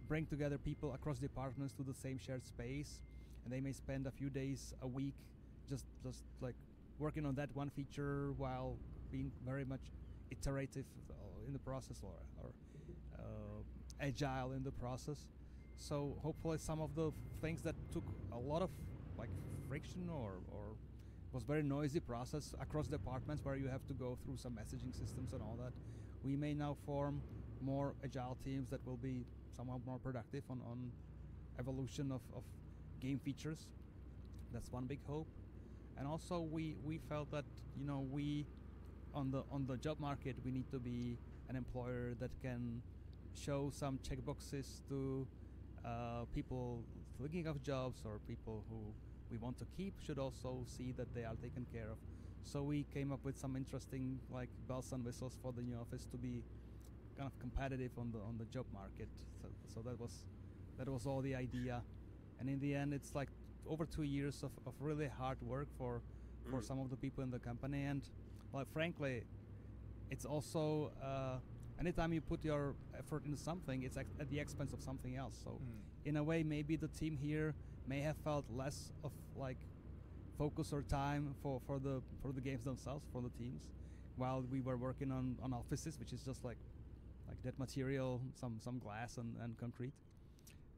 bring together people across departments to the same shared space, and they may spend a few days a week just like working on that one feature while being very much iterative in the process, or agile in the process. So hopefully some of the things that took a lot of like friction or was very noisy process across departments where you have to go through some messaging systems and all that, we may now form more agile teams that will be somewhat more productive on evolution of game features. That's one big hope. And also we felt that, you know, we on the job market, we need to be an employer that can show some checkboxes to people looking of jobs, or people who we want to keep should also see that they are taken care of. So we came up with some interesting like bells and whistles for the new office to be kind of competitive on the job market. So that was all the idea. And in the end, it's like over 2 years of really hard work for some of the people in the company. And well, frankly, it's also anytime you put your effort into something, it's at the expense of something else. So in a way, maybe the team here may have felt less of like focus or time for the games themselves, for the teams, while we were working on offices, which is just like that material, some glass and concrete.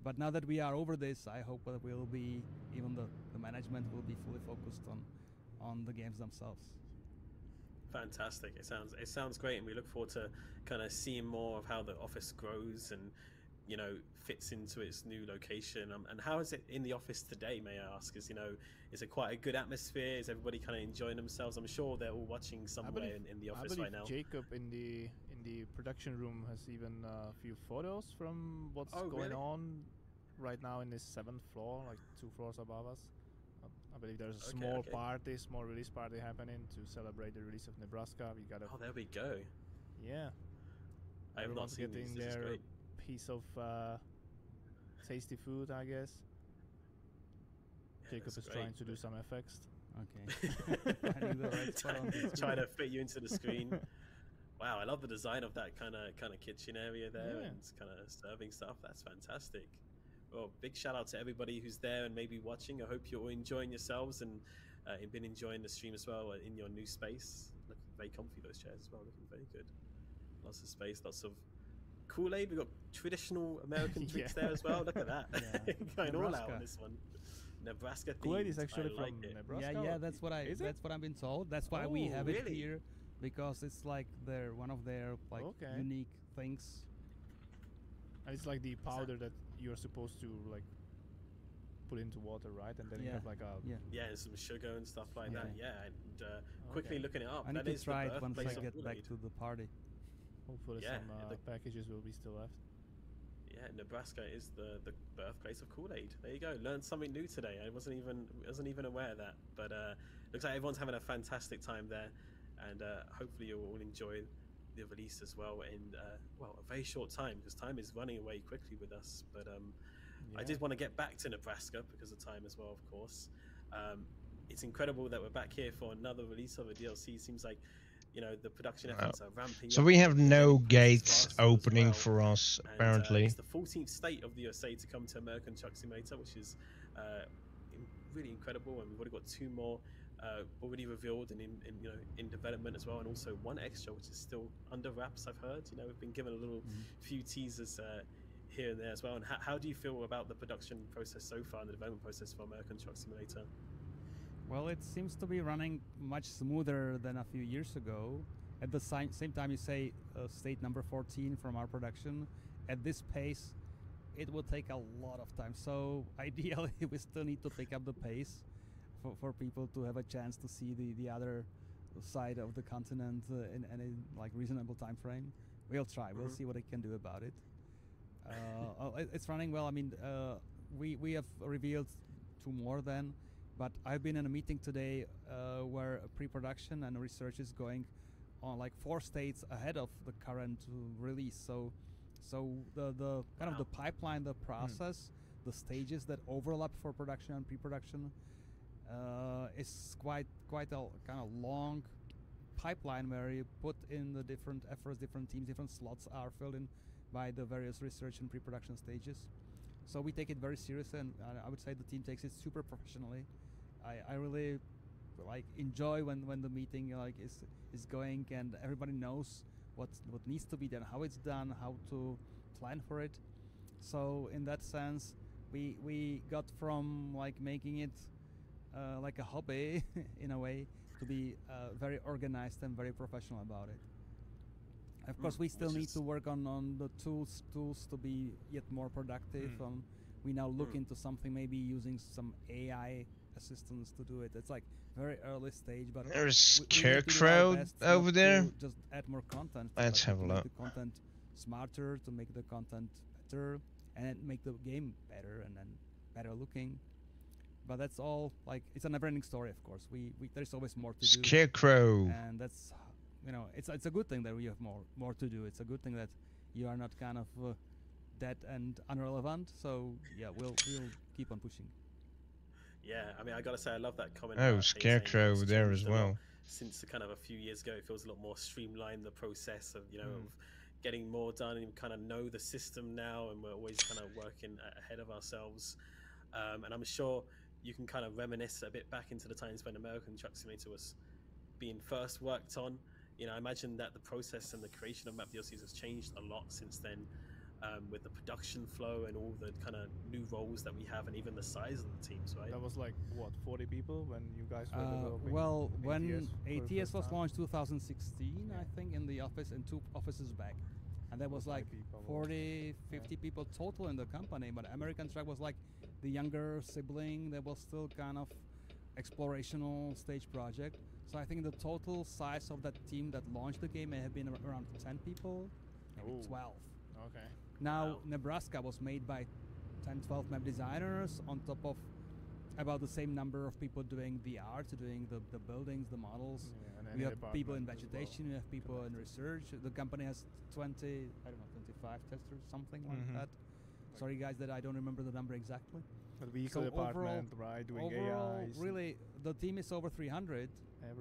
But now that we are over this, I hope that we'll be, even the management will be fully focused on the games themselves. Fantastic. It sounds great, and we look forward to kind of seeing more of how the office grows and, you know, fits into its new location. And how is it in the office today, may I ask? Is it quite a good atmosphere? Is everybody kind of enjoying themselves? I'm sure they're all watching somewhere in the office right now. Jacob in the production room has even a few photos from what's going on right now in this 7th floor, like 2 floors above us. I believe there's a small release party happening to celebrate the release of Nebraska. We got there we go. Yeah. I have not seen getting this. their piece of tasty food, I guess. Yeah, Jacob is trying to do some effects. Okay. Trying to fit you into the screen. Wow, I love the design of that kind of kitchen area there, and kind of serving stuff. That's fantastic. Well, big shout out to everybody who's there and maybe watching. I hope you're all enjoying yourselves and been enjoying the stream as well in your new space. Looking very comfy, those chairs as well, looking very good. Lots of space, lots of Kool-Aid. We've got traditional American drinks there as well. Look at that. Going all out on this one. Nebraska themed. Kool-Aid is actually from Nebraska. Yeah, that's what I've been told. That's why we have it here, because it's like one of their like unique things. And it's like the powder that you're supposed to like put into water, right? And then you have like and some sugar and stuff like that. Yeah, and quickly looking it up. I need to try it once I get back to the party. Hopefully some packages will be still left. Yeah, Nebraska is the birthplace of Kool-Aid. There you go. Learned something new today. I wasn't even aware of that. But looks like everyone's having a fantastic time there, and hopefully you'll all enjoy the release as well in a very short time, because time is running away quickly with us. But I did want to get back to Nebraska because of time as well, of course. It's incredible that we're back here for another release of a DLC. Seems like, you know, the production efforts are ramping So up. we have no gates faster as opening well. for us, And apparently. it's the 14th state of the USA to come to American Truck Simulator, which is really incredible. And we've already got 2 more already revealed and in development as well, and also 1 extra which is still under wraps. I've heard. You know, we've been given a little few teasers here and there as well. And how do you feel about the production process so far and the development process for American Truck Simulator? Well, it seems to be running much smoother than a few years ago. At the same time, you say state number 14 from our production. At this pace, it will take a lot of time. So ideally, we still need to pick up the pace for people to have a chance to see the other side of the continent in a like reasonable time frame. We'll try. We'll see what I can do about it. It's running well. I mean, we have revealed 2 more then. But I've been in a meeting today where pre-production and research is going on like 4 states ahead of the current release. So the kind of the pipeline, the process, the stages that overlap for production and pre-production is quite a kind of long pipeline where you put in the different efforts, different teams, different slots are filled in by the various research and pre-production stages. So we take it very seriously, and I would say the team takes it super professionally. I really like enjoy when the meeting like is going and everybody knows what needs to be done, how it's done, how to plan for it. So in that sense, we got from like making it like a hobby in a way to be very organized and very professional about it. Of course, we still need to work on the tools to be yet more productive. We now look into something, maybe using some AI assistance to do it. It's like very early stage, but there's Scarecrow over there. Just add more content. Let's have a look. Make the content smarter, to make the content better, and make the game better and then better looking. But that's all like it's a never-ending story. Of course, there's always more to do. Scarecrow. And that's, you know, it's a good thing that we have more to do. It's a good thing that you are not kind of dead and irrelevant. So yeah, we'll keep on pushing. Yeah, I mean, I gotta say, I love that comment. Oh, Scarecrow over there as well. Since kind of a few years ago, it feels a lot more streamlined, the process of, you know, of getting more done, and we kind of know the system now, and we're always kind of working ahead of ourselves. And I'm sure you can kind of reminisce a bit back into the times when American Truck Simulator was being first worked on. You know, I imagine that the process and the creation of map DLCs has changed a lot since then. With the production flow and all the kind of new roles that we have, and even the size of the teams, right? That was like, what, 40 people when you guys were developing? Well, when ATS was launched 2016, I think, in the office, and 2 offices back. And there was like 40, 50 people total in the company, but American Truck was like the younger sibling that was still kind of explorational stage project. So I think the total size of that team that launched the game may have been around 10 people, maybe 12. Okay. Now, Nebraska was made by 10, 12 map designers on top of about the same number of people doing the art, doing the buildings, the models. Yeah, we have people in vegetation, we have people in research. The company has 20, I don't know, 25 testers, something like that. Sorry guys that I don't remember the number exactly. But vehicle department, right, doing overall, AIs. Really, the team is over 300,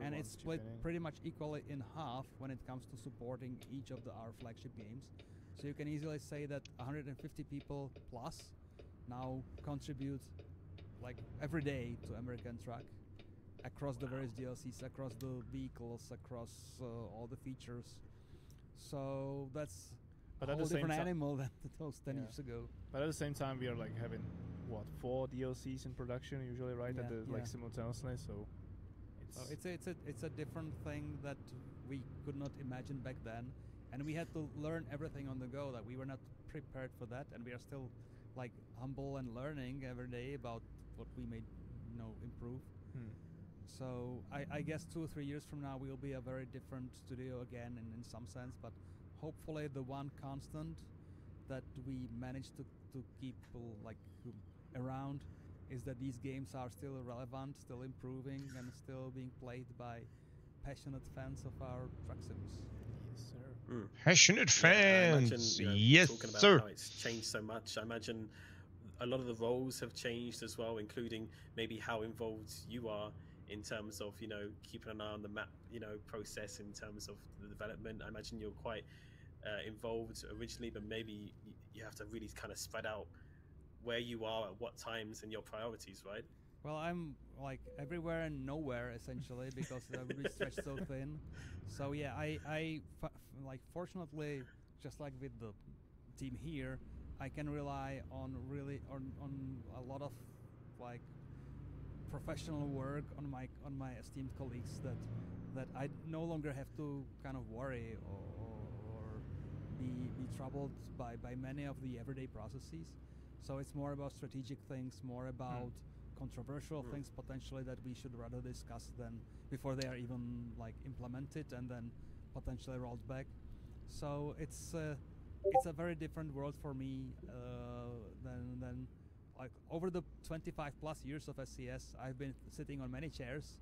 and it's split pretty much equally in half when it comes to supporting each of our flagship games. So you can easily say that 150 people plus now contribute like every day to American Truck across the various DLCs, across the vehicles, across all the features. So that's a whole different animal than those 10 years ago. But at the same time, we are like having, what, 4 DLCs in production usually, right? Yeah, like simultaneously, so it's a different thing that we could not imagine back then. And we had to learn everything on the go, that we were not prepared for that, and we are still like humble and learning every day about what we may, you know, improve. So I guess 2 or 3 years from now we'll be a very different studio again in some sense, but hopefully the one constant that we managed to keep like around is that these games are still relevant, still improving, and still being played by passionate fans of our truck sims. Yes, sir. Passionate fans, imagine, yes, talking about sir. how it's changed so much. I imagine a lot of the roles have changed as well, including maybe how involved you are in terms of, you know, keeping an eye on the map, you know, process in terms of the development. I imagine you're quite involved originally, but maybe you have to really kind of spread out where you are at what times and your priorities, right? Well, I'm like everywhere and nowhere essentially because I would be stretched so thin. So yeah, like fortunately, just like with the team here, I can rely on really on a lot of like professional work on my esteemed colleagues that I no longer have to kind of worry or be troubled by many of the everyday processes. So it's more about strategic things, more about controversial things potentially that we should rather discuss than before they are even like implemented and then potentially rolled back. So it's a very different world for me than like over the 25 plus years of SCS. I've been sitting on many chairs,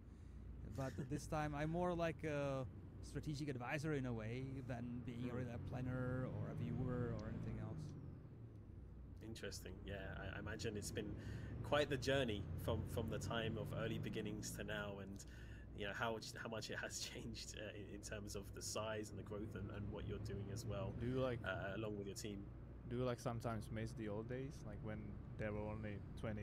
but this time I'm more like a strategic advisor in a way than being a planner or a viewer or anything else. Interesting. Yeah, I imagine it's been quite the journey from the time of early beginnings to now, and you know how much it has changed in terms of the size and the growth and what you're doing as well. Do you like along with your team? Do you like sometimes miss the old days, like when there were only 20,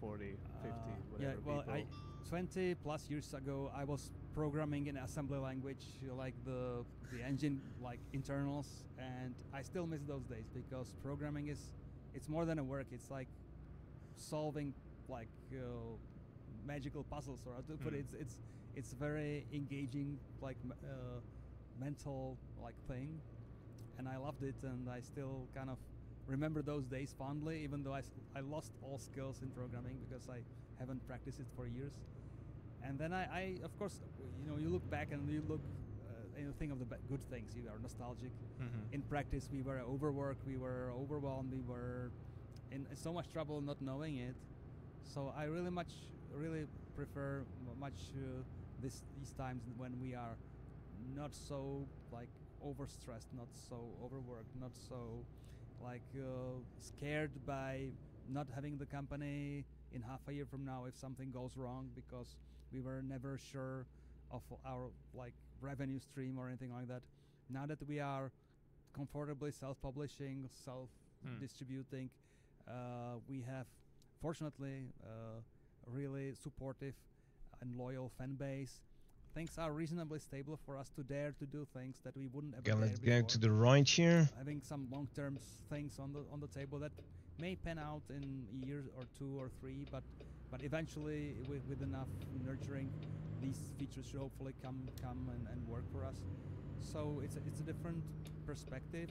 40, 50, whatever yeah, well, people? 20 plus years ago, I was programming in assembly language, like the engine like internals, and I still miss those days because programming it's more than a work. It's like solving like magical puzzles, or how to put it. It's very engaging, like mental like thing, and I loved it, and I still kind of remember those days fondly, even though I lost all skills in programming because I haven't practiced it for years. And then I of course, you know, you look back and you look and you think of the good things. You are nostalgic. In practice, we were overworked, we were overwhelmed, we were in so much trouble not knowing it. So I really prefer these times when we are not so like overstressed, not so overworked, not so like scared by not having the company in half a year from now if something goes wrong, because we were never sure of our like revenue stream or anything like that. Now that we are comfortably self-publishing, self-distributing, we have fortunately a really supportive and loyal fan base. Things are reasonably stable for us to dare to do things that we wouldn't ever dare let's before. go to the right here. Having some long-term things on the table that may pan out in a year or 2 or 3, but eventually with enough nurturing, these features should hopefully come and work for us. So it's a different perspective,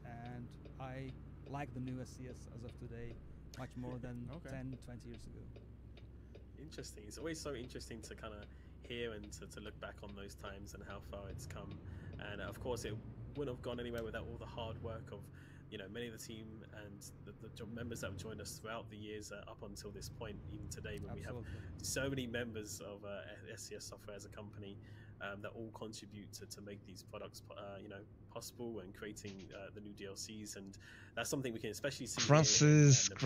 and I like the new SCS as of today much more than 10, 20 years ago. Interesting. It's always so interesting to kind of hear and to look back on those times and how far it's come. And of course, it wouldn't have gone anywhere without all the hard work of, you know, many of the team and the members that have joined us throughout the years up until this point, even today, when we have so many members of SCS Software as a company that all contribute to make these products, you know, possible, and creating the new DLCs. And that's something we can especially see crosses, and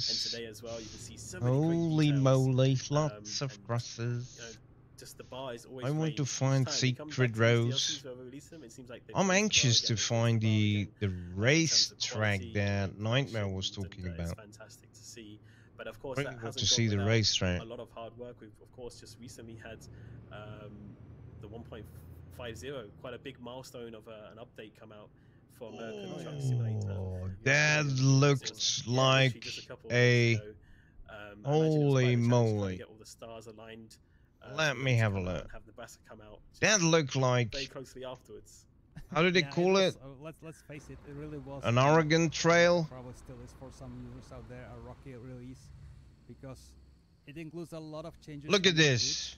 today as well. You can see so many holy moly, lots of crosses. You know, just the bar is always I want to find secret rows. rows. I'm anxious to find the race track that Nightmare was talking about. It's fantastic to see. But of course, that hasn't see the race track. A lot of hard work. We've of course just recently had the 1.50, quite a big milestone of an update come out for American Truck Simulator. That looked like a holy moly. Get all the stars aligned. Let me have a look. Have Nebraska come out. That looked like very closely afterwards. How did they call it? Let's face it, it really was an Oregon Trail. Probably still is for some users out there a rocky release, because it includes a lot of changes. Look at this.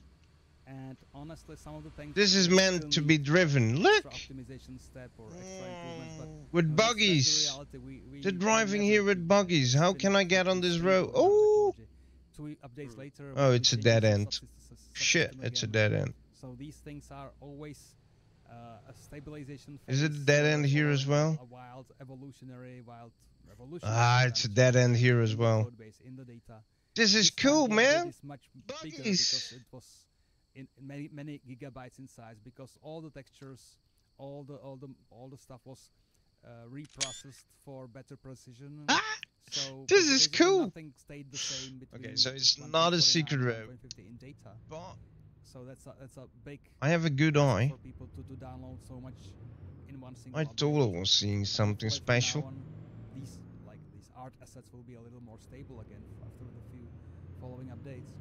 And honestly, some of the things. This is meant to be driven. Look. Optimization step or extra improvements, but with buggies. They're driving here with buggies. How can I get on this road? Oh. 2 updates later. Oh, it's a dead end. Shit, it's a dead end. So these things are always a stabilization phase. Is it a dead end here as well? A wild evolutionary, wild Ah, it's a dead end here as well. This is cool, man. Because it was in many gigabytes in size, because all the textures, all the stuff was reprocessed for better precision. Ah, so this is cool. Nothing stayed the same between. Okay, so it's not a secret road. In data. But so that's a big. I have a good eye. For people to download so much in one single. I thought I was seeing something special. These art assets will be a little more stable again after the few following updates.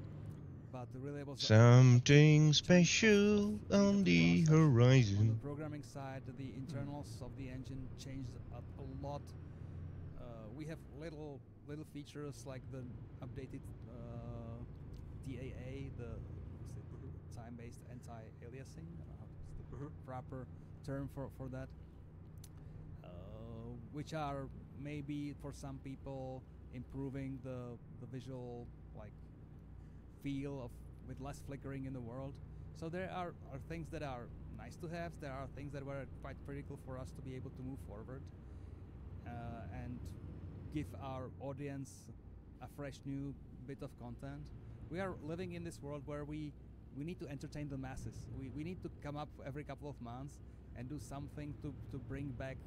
But really was something special on the horizon. On the programming side, the internals of the engine changed a lot. We have little features like the updated TAA, the time-based anti-aliasing. The proper term for that, which are maybe for some people improving the visual feel of with less flickering in the world. So there are things that are nice to have. There are things that were quite critical for us to be able to move forward and give our audience a fresh new bit of content. We are living in this world where we need to entertain the masses. We need to come up every couple of months and do something to bring back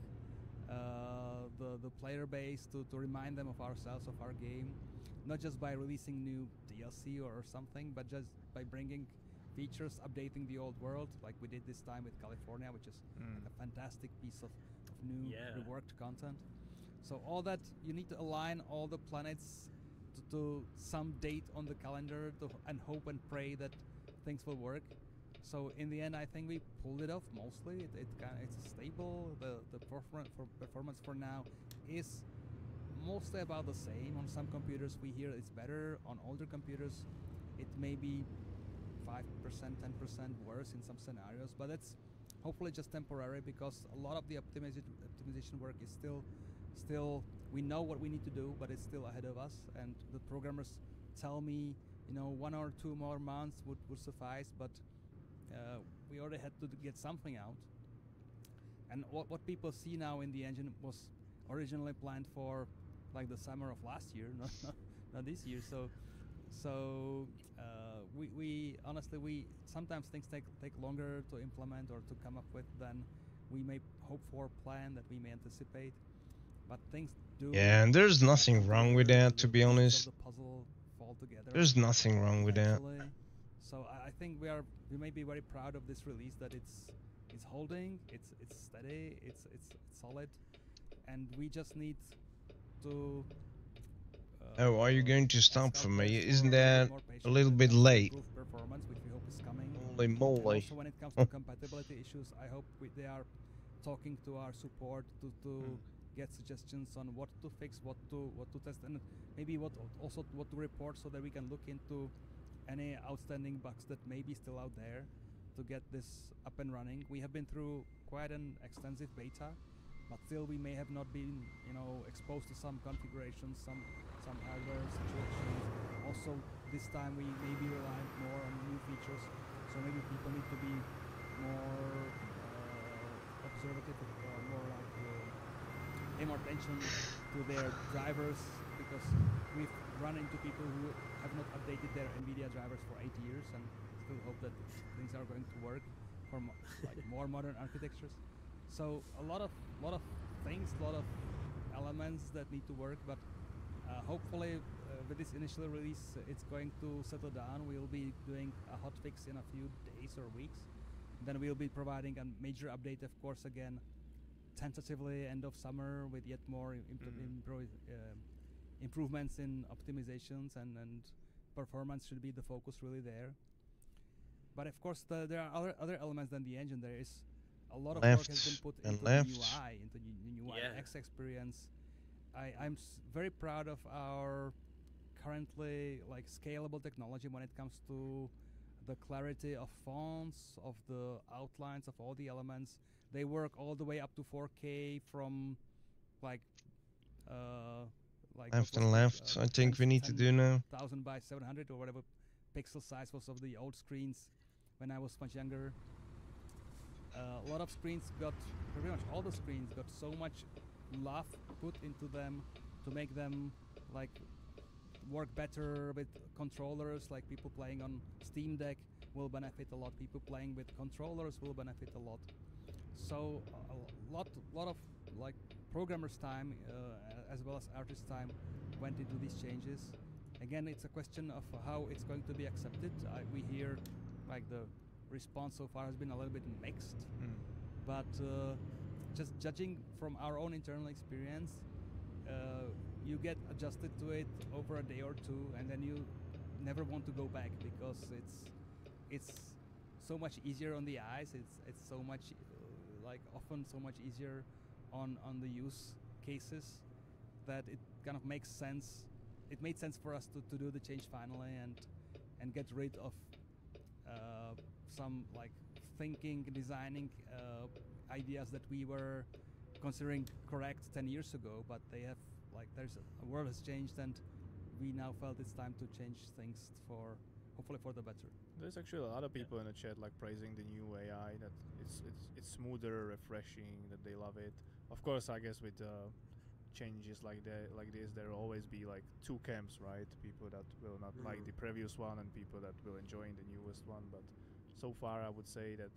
the player base, to remind them of ourselves, of our game. Not just by releasing new DLC or something, but just by bringing features, updating the old world, like we did this time with California, which is like a fantastic piece of new reworked content. So all that, you need to align all the planets to some date on the calendar and hope and pray that things will work. So in the end, I think we pulled it off mostly. It's stable. The performance for now is mostly about the same. On some computers we hear it's better. On older computers it may be 5%, 10% worse in some scenarios, but that's hopefully just temporary, because a lot of the optimization work is still we know what we need to do, but it's still ahead of us, and the programmers tell me 1 or 2 more months would suffice, but we already had to get something out. And what people see now in the engine was originally planned for like the summer of last year, not this year. So we honestly sometimes things take longer to implement or to come up with than we may hope for, plan, that we may anticipate. But things do. Yeah, and there's nothing wrong with that, to be honest. The puzzle fall together. There's nothing wrong with that. So I think we may be very proud of this release, that it's holding, it's steady, it's solid, and we just need to. Oh, are you going to stop for me? Isn't that a little bit late? Performance, which we hope is coming. Holy moly! Also, when it comes to compatibility issues, I hope they are talking to our support to get suggestions on what to fix, what to test, and maybe what to report, so that we can look into any outstanding bugs that may be still out there to get this up and running. We have been through quite an extensive beta, but still we may have not been exposed to some configurations, some hardware situations. Also this time we may be reliant more on new features, so maybe people need to be more observative, more like pay more attention to their drivers, because we've run into people who have not updated their NVIDIA drivers for 8 years and still hope that things are going to work for more modern architectures. So a lot of things, a lot of elements that need to work, but hopefully with this initial release it's going to settle down. We'll be doing a hotfix in a few days or weeks. Then we'll be providing a major update, of course, again tentatively end of summer, with yet more improvements in optimizations, and performance should be the focus really there. But of course there are other elements than the engine. There is a lot of work has been put into the UI, into the UI X experience. I'm very proud of our currently scalable technology when it comes to the clarity of fonts, of the outlines of all the elements. They work all the way up to 4K from left and left. I think we need to do now 1000 by 700 or whatever pixel size was of the old screens when I was much younger. A lot of screens got, pretty much all the screens got so much love put into them to make them like work better with controllers. Like people playing on Steam Deck will benefit a lot. People playing with controllers will benefit a lot. So a lot of like programmers' time as well as artists' time went into these changes. Again, it's a question of how it's going to be accepted. We hear like the response so far has been a little bit mixed, but just judging from our own internal experience, you get adjusted to it over a day or two, and then you never want to go back because it's so much easier on the eyes. It's so much like often so much easier on the use cases that it kind of makes sense. It made sense for us to do the change finally and get rid of some like thinking, designing ideas that we were considering correct 10 years ago, but they have like a world has changed, and we now felt it's time to change things for hopefully for the better. There's actually a lot of people in the chat like praising the new AI, that it's smoother, refreshing, that they love it. Of course, I guess with changes like this, there will always be like two camps, right? People that will not like the previous one and people that will enjoy the newest one. But so far, I would say that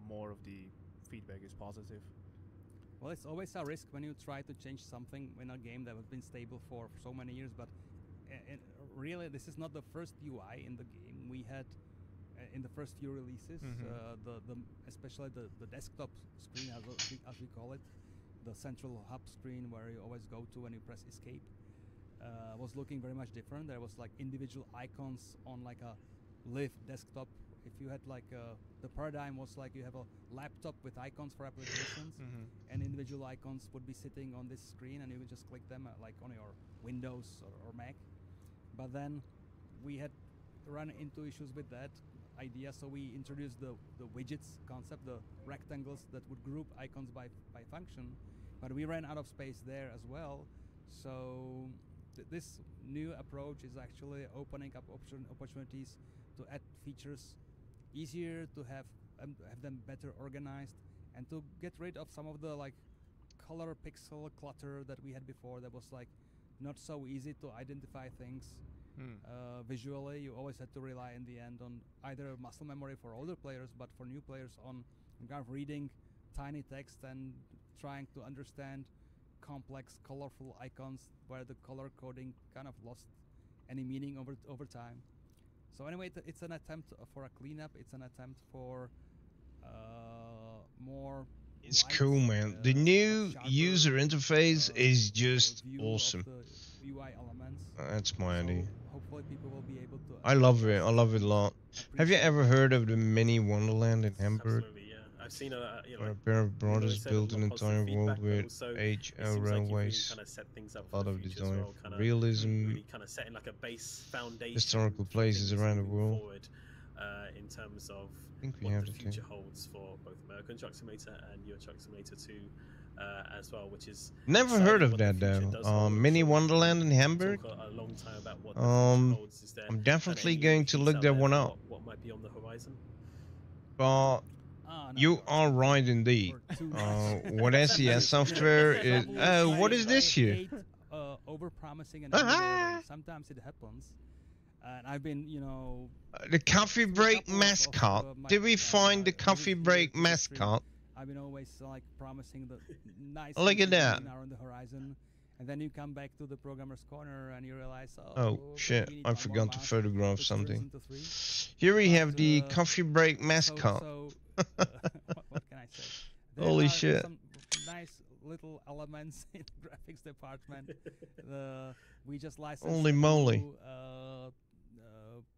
more of the feedback is positive. Well, it's always a risk when you try to change something in a game that has been stable for so many years. But really, this is not the first UI in the game. We had in the first few releases, especially the desktop screen, as we call it, the central hub screen where you always go to when you press escape, was looking very much different. There was like individual icons on like a live desktop. If you had like the paradigm was like you have a laptop with icons for applications, and individual icons would be sitting on this screen, and you would just click them like on your Windows or Mac. But then we had run into issues with that idea, so we introduced the widgets concept, the rectangles that would group icons by function, but we ran out of space there as well. So this new approach is actually opening up opportunities to add features easier, to have them better organized, and to get rid of some of the like color pixel clutter that we had before that was like not so easy to identify things visually. You always had to rely in the end on either muscle memory for older players, but for new players on kind of reading tiny text and trying to understand complex colorful icons where the color coding kind of lost any meaning over time. So anyway, it's an attempt for a cleanup. It's an attempt for more. It's cool, man. The new user interface is just awesome. UI elements. That's my idea. Hopefully people will be able to. I love it. I love it a lot. Have you ever heard of the mini Wonderland in Hamburg? Absolutely, yeah. I've seen a where a pair of brothers built an entire world with HO railways, a lot of design, realism, really kind of setting like a base foundation, historical places around the world. Forward, in terms of I think we what have the the future holds for both American Truck Simulator and Euro Truck Simulator 2 as well, which is never heard of that though. Mini Wonderland in Hamburg. A long time about what the future holds. Is there I'm definitely going to look that there one up. What might be on the horizon? But you are right indeed. What SES software is? What is this here? Over promising and sometimes it happens. And I've been, you know, the coffee break mascot. Did we find the coffee break mascot? I've been always like promising the nice. Look at that. Are on the horizon, and then you come back to the programmer's corner and you realize, oh shit! I forgot to photograph something. Here we have the coffee break mascot. What can I say? Holy shit! Some nice little elements in the graphics department. We just licensed. Holy moly!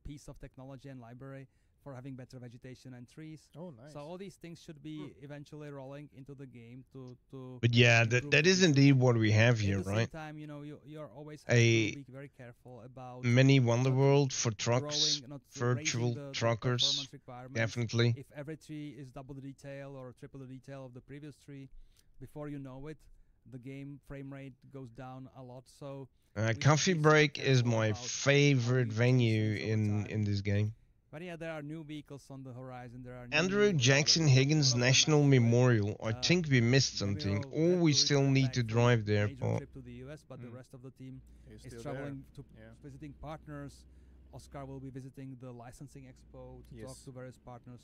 Piece of technology and library for having better vegetation and trees. Oh, nice. So all these things should be eventually rolling into the game to But yeah, that is indeed what we have here, right? At the same time, you know, you're always have to be very careful about mini Wonderworld for trucks, virtual truckers, definitely. If every tree is double the detail or triple the detail of the previous tree, before you know it, the game frame rate goes down a lot. So Coffee Break is my favorite venue in this game. But yeah, there are new vehicles on the horizon. There are Andrew new, Jackson Higgins National Memorial. I think we missed something, or we still need to drive there. Major trip to the US, but the rest of the team is traveling to visiting partners. Oscar will be visiting the licensing expo to talk to various partners.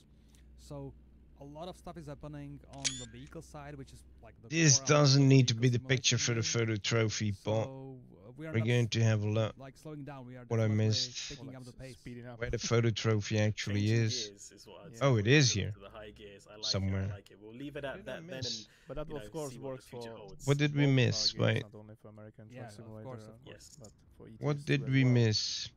So a lot of stuff is happening on the vehicle side, which is like the This doesn't need to be the picture for the photo trophy, but we're going to have a look. Like slowing down, we are what I missed. picking up the pace. Speeding up. Where the photo trophy actually is. Oh, it is here. The high gears. I like somewhere. It. I like it. We'll leave it at that then. And, but that of course works for. What did we miss? Wait. Not only for American Truck Simulator. Of course. Yes. But for what did we miss?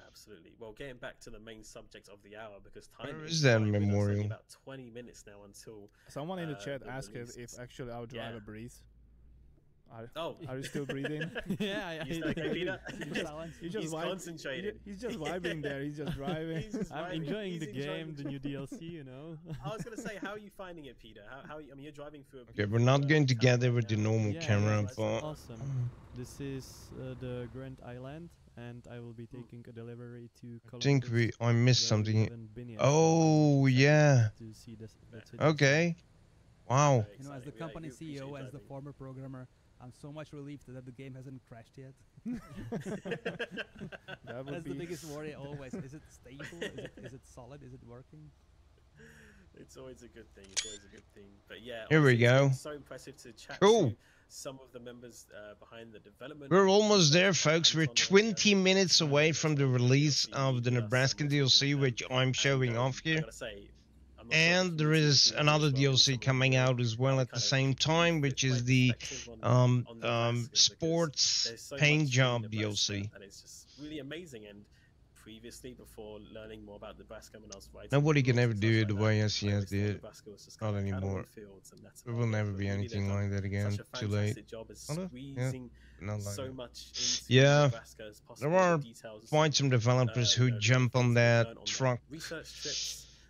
Absolutely. Well, getting back to the main subject of the hour, because time is that memorial? About 20 minutes now until. Someone in the chat asked if actually our driver breathes. Are you still breathing? Yeah, he's Peter? He's concentrating. He's just vibing there. He's just driving. I'm enjoying the game, the new DLC. You know. I was gonna say, how are you finding it, Peter? How I mean, you're driving through. Okay, we're not going together with the normal camera, but awesome. This is the Grand Island, and I will be taking a delivery to. I think I missed something. Oh yeah. Okay. Wow. You know, as the company CEO, as the former programmer, I'm so much relieved that the game hasn't crashed yet. That's the biggest worry always. Is it stable? Is it solid? Is it working? It's always a good thing. It's always a good thing. But yeah, here we go. It's so impressive to chat to some of the members behind the development. We're almost there, folks. We're 20 minutes away from the release of the Nebraskan DLC, which I'm showing off here. And there is another DLC coming out as well at the same time, which is the sports paint job DLC. And it's just really amazing. And previously, before learning more about Nebraska, when I was writing, nobody can ever do it the way SCS did. Not anymore. There will never be anything like that again. Too late. Yeah. Not like so that. Much yeah, there are quite some developers who jump on that truck.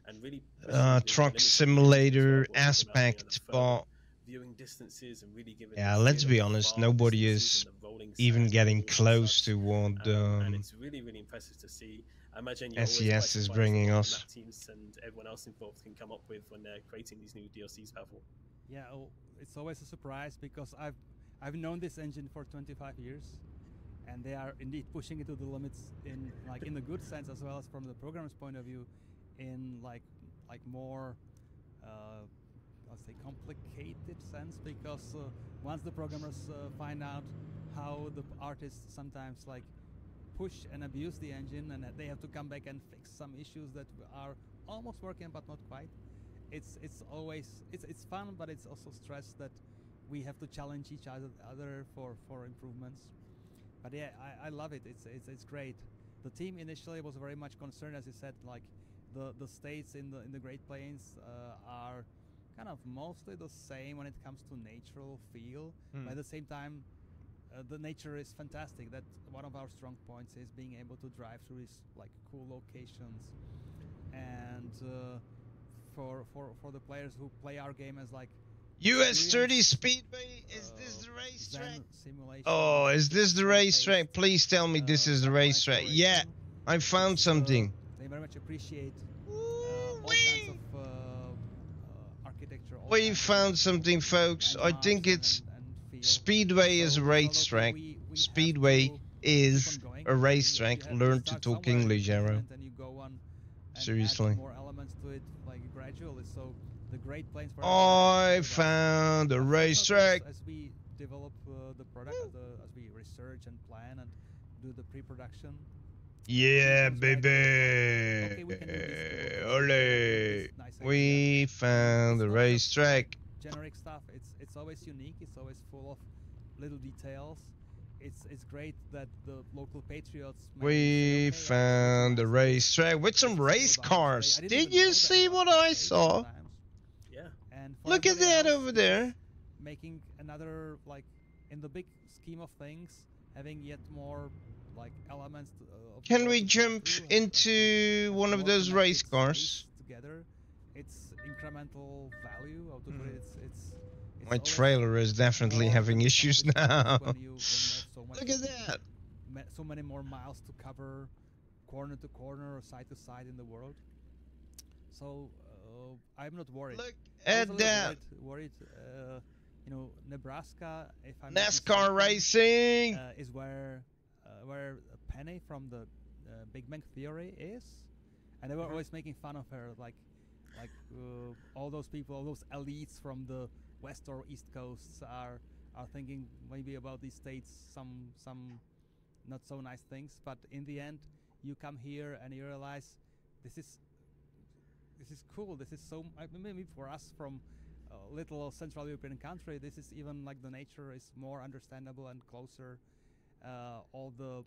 And really truck simulator aspect, but yeah, let's be honest, nobody is even getting close to what and it's really impressive to see. I imagine SES is bringing us. Teams and everyone else involved can come up with when they're creating these new DLCs, Pavel. Yeah, it's always a surprise because I've known this engine for 25 years, and they are indeed pushing it to the limits in the good sense as well as from the programmer's point of view. In like more let's say complicated sense, because once the programmers find out how the artists sometimes like push and abuse the engine, and they have to come back and fix some issues that are almost working but not quite, it's always it's fun, but it's also stress that we have to challenge each other for improvements. But yeah, I love it. It's great. The team initially was very much concerned, as you said, like the states in the Great Plains are kind of mostly the same when it comes to natural feel. But at the same time, the nature is fantastic. That one of our strong points is being able to drive through these like cool locations. And for the players who play our game as like US 30 Speedway, is this the racetrack? Oh, is this the racetrack? Please tell me this is the racetrack. Yeah, I found something. They very much appreciate all kinds of architecture. We found something, folks. I think it's Speedway is a racetrack. Speedway is a racetrack. Learn to talk English, Arrow. Seriously. More elements to it, like gradually. So the Great Plains. I found a racetrack. As we develop the product, as we research and plan and do the pre-production. Yeah, baby. Ole. We found the racetrack. Generic stuff. It's always unique. It's always full of little details. It's great that the local patriots. We found the racetrack with some race cars. Did you see what I saw? Yeah. And look at that over there. Making another, like, in the big scheme of things, having yet more like elements. Can we jump into one of those race cars? Together, it's incremental value. How to put it? It's my trailer is definitely having issues now. When you have so look at that. So many more miles to cover, corner to corner or side to side in the world. So I'm not worried. Look I was at a that. little worried. You know, Nebraska, if I'm NASCAR racing is where Penny from the Big Bang Theory is, and they were always making fun of her, like all those people, all those elites from the West or East Coasts are thinking maybe about these states some not so nice things, but in the end, you come here and you realize this is cool. This is so maybe for us from a little Central European country, this is even like the nature is more understandable and closer. All the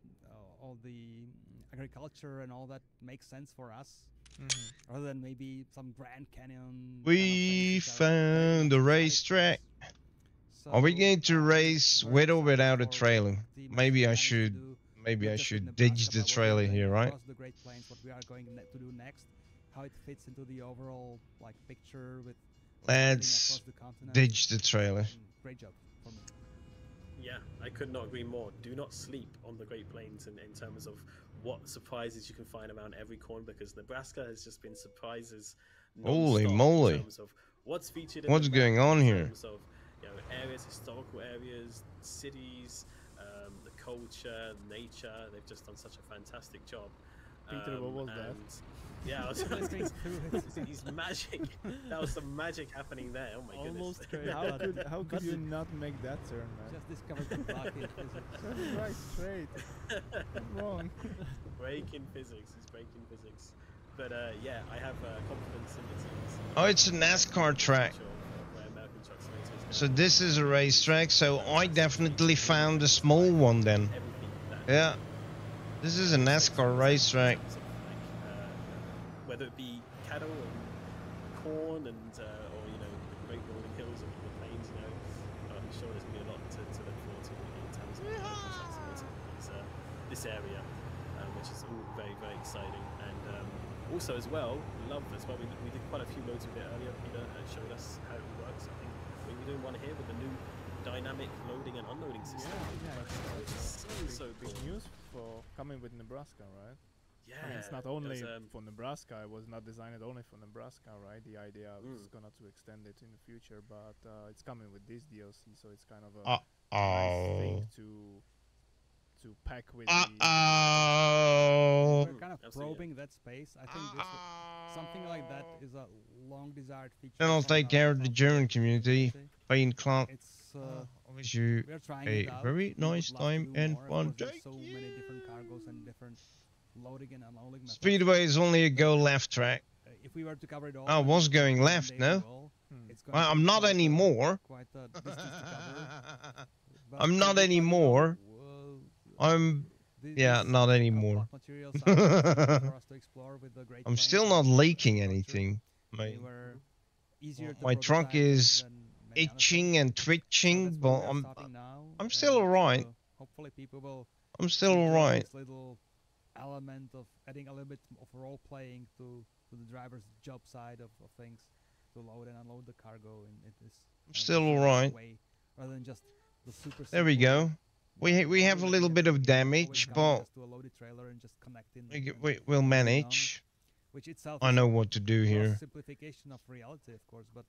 agriculture and all that makes sense for us, rather than maybe some Grand Canyon. We found the racetrack. So are we going to race with or without a trailer? Maybe I should ditch the trailer here, right? The Great Plains, what we are going to do next, how it fits into the overall like picture with. Let's ditch the trailer. Great job for me. Yeah, I could not agree more. Do not sleep on the Great Plains in terms of what surprises you can find around every corner, because Nebraska has just been surprises. Holy moly! In terms of what's featured. What's going on here? In terms of, you know, areas, historical areas, cities, the culture, nature. They've just done such a fantastic job. Peter, what was that? Yeah, I was he's magic. That was some magic happening there. Oh my Almost goodness. straight. How could you not make that turn, man? Just discovered the block in physics. Turn right straight. Wrong. Breaking physics. He's breaking physics. But yeah, I have confidence in the teams. Oh, it's a NASCAR track. So this is a racetrack. So I definitely found a small one then. Yeah. This is a NASCAR racetrack. Whether it be cattle and corn and or you know the great rolling hills of the plains, you know, I'm sure there's gonna be a lot to look forward to in terms of this area, which is all very exciting. And also as well, love as well. We did quite a few loads of it earlier. Peter showed us how it works. I think we're doing one here with the new dynamic loading and unloading system. Yeah, it's so big cool. news for coming with Nebraska, right? Yeah, I mean, it's not only for Nebraska. It was not designed only for Nebraska, right? The idea was gonna to extend it in the future, but it's coming with this DLC, so it's kind of a nice thing to pack with. We're kind of probing that space. I think something like that is a long desired feature. Then I'll take care of the German community. Payne Clark. I wish you a very nice time and fun. So many different cargos and different loading and unloading methods. Speedway is only a go left track. If we were to cover it all, I was going left, no? Well, I'm not anymore. Quite a distance to cover. I'm not anymore. Yeah, not anymore. I'm still not leaking anything. My trunk is itching and twitching, but I'm still alright. Hopefully people will. I'm still alright. Little element of adding a little bit of role playing to the driver's job side of things, to load and unload the cargo in this. I'm still alright. Rather than just the super. There we go. We have a little bit of damage, but we'll manage. Which itself I know what to do here. Simplification of reality, of course, but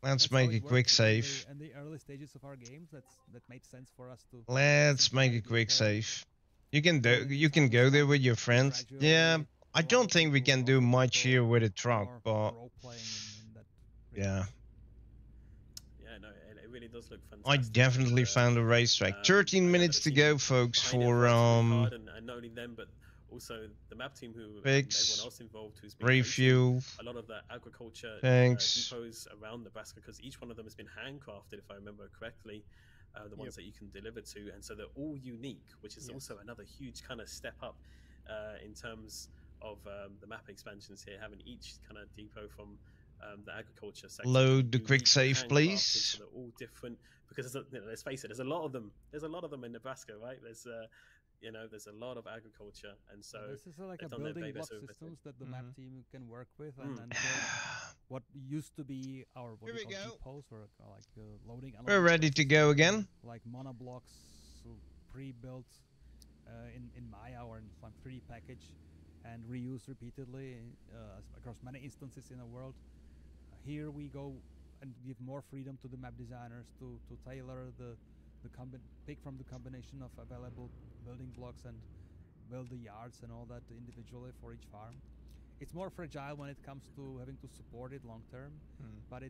let's make a quick save. In the early stages of our games, that made sense for us to. Let's make a quick save. You can go there with your friends. Yeah, I don't think we can do much here with a truck, but yeah. Yeah, no, it really does look fantastic. I definitely found a racetrack. 13 minutes to go, folks, for and not only them, but also the map team, who everyone else involved, who's been refuel a lot of the agriculture depots around Nebraska, because each one of them has been handcrafted, if I remember correctly. The ones that you can deliver to, and so they're all unique, which is also another huge kind of step up in terms of the map expansions here, having each kind of depot from the agriculture sector. Load the quick save, please. So they're all different, because let's face it, there's a lot of them. There's a lot of them in Nebraska, right? There's there's a lot of agriculture, and so this is like a building block systems that the map team can work with, and build what used to be our depots, or like loading. We're ready to go again. Like monoblocks pre-built in Maya or in some 3D package and reuse repeatedly across many instances in the world. Here we go and give more freedom to the map designers to tailor the pick from the combination of available building blocks and build the yards and all that individually for each farm. It's more fragile when it comes to having to support it long term, but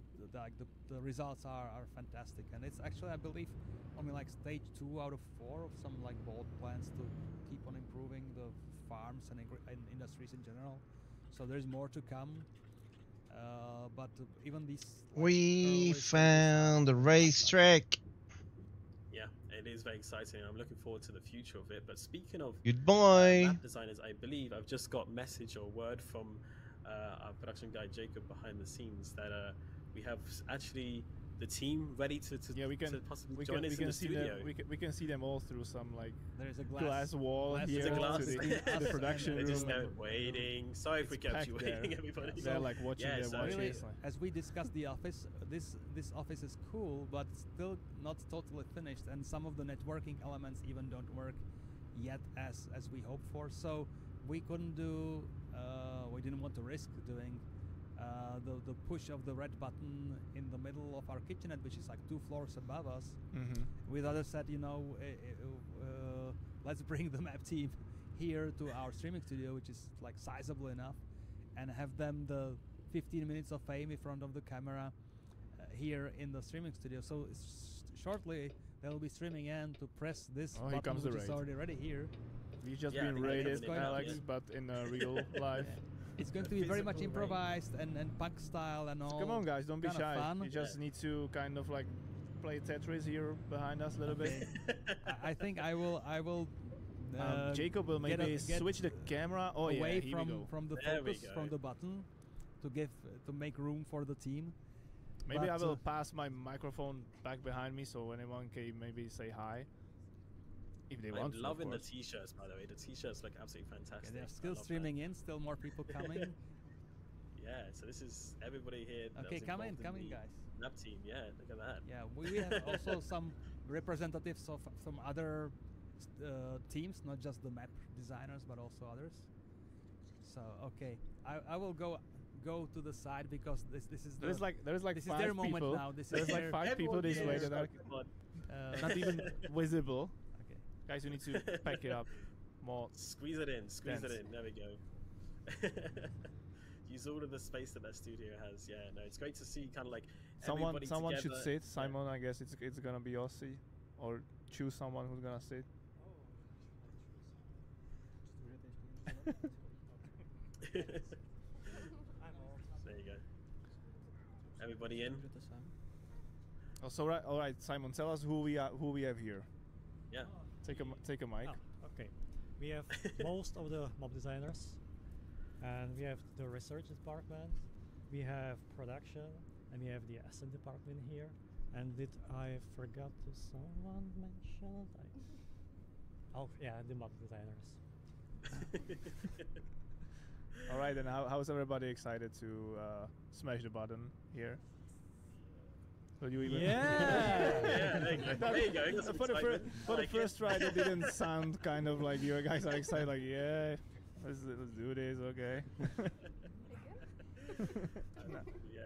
the results are fantastic, and it's actually, I believe, only like stage 2 out of 4 of some like bold plans to keep on improving the farms and industries in general. So there's more to come, but even these we found the racetrack. Yeah, it is very exciting. I'm looking forward to the future of it. But speaking of goodbye map designers, I believe I've just got message or word from our production guy Jacob behind the scenes that we have actually the team ready to possibly join us in the studio. We can see them all through some like there's a glass wall here glass. To the production They're room. just waiting. Sorry if we kept you waiting, everybody. They're like watching. Yeah, they're watching. Really, as we discussed the office, this office is cool, but still not totally finished, and some of the networking elements even don't work yet as we hoped for. So we couldn't do. We didn't want to risk doing the push of the red button in the middle of our kitchenette, which is like 2 floors above us. With others said, let's bring the map team here to our streaming studio, which is like sizable enough, and have them the 15 minutes of fame in front of the camera here in the streaming studio. So shortly they'll be streaming in to press this button, which is already ready here. We've just been raided, Alex, but in real life. It's going to be very much improvised and punk style and all. Come on, guys, don't be shy. Fun. You just need to kind of like play Tetris here behind us a little bit. I think I will. Jacob will maybe switch the camera away from the focus from the button to make room for the team. Maybe I will pass my microphone back behind me so anyone can maybe say hi. If they want. I'm loving the t-shirts, by the way. The t-shirts look absolutely fantastic. They're still streaming in, still more people coming. Yeah, so this is everybody here. Okay, come in, guys. Map team, yeah, look at that. Yeah, we have also some representatives of some other teams, not just the map designers, but also others. So okay, I will go to the side because this is there's like this is 5 their people. moment now. There's like 5 people this way that are not even visible. Guys, you need to pack it up more. Squeeze it in. There we go. Use all of the space that studio has. Yeah, no, it's great to see kind of like someone together. should sit. Simon, I guess it's gonna be Aussie, or choose someone who's gonna sit. There you go. Everybody in. Oh, so all right, Simon, tell us who we have here. Yeah. Take a mic. Oh, okay. We have most of the mob designers, and we have the research department, we have production, and we have the asset department here. And did I forgot to someone mention? Oh yeah, the mob designers. All right, and how's everybody excited to smash the button here? Will you even? Yeah, there you go. For the first try, it didn't sound kind of like you guys are excited. Like, yeah, let's do this. Okay. Yeah.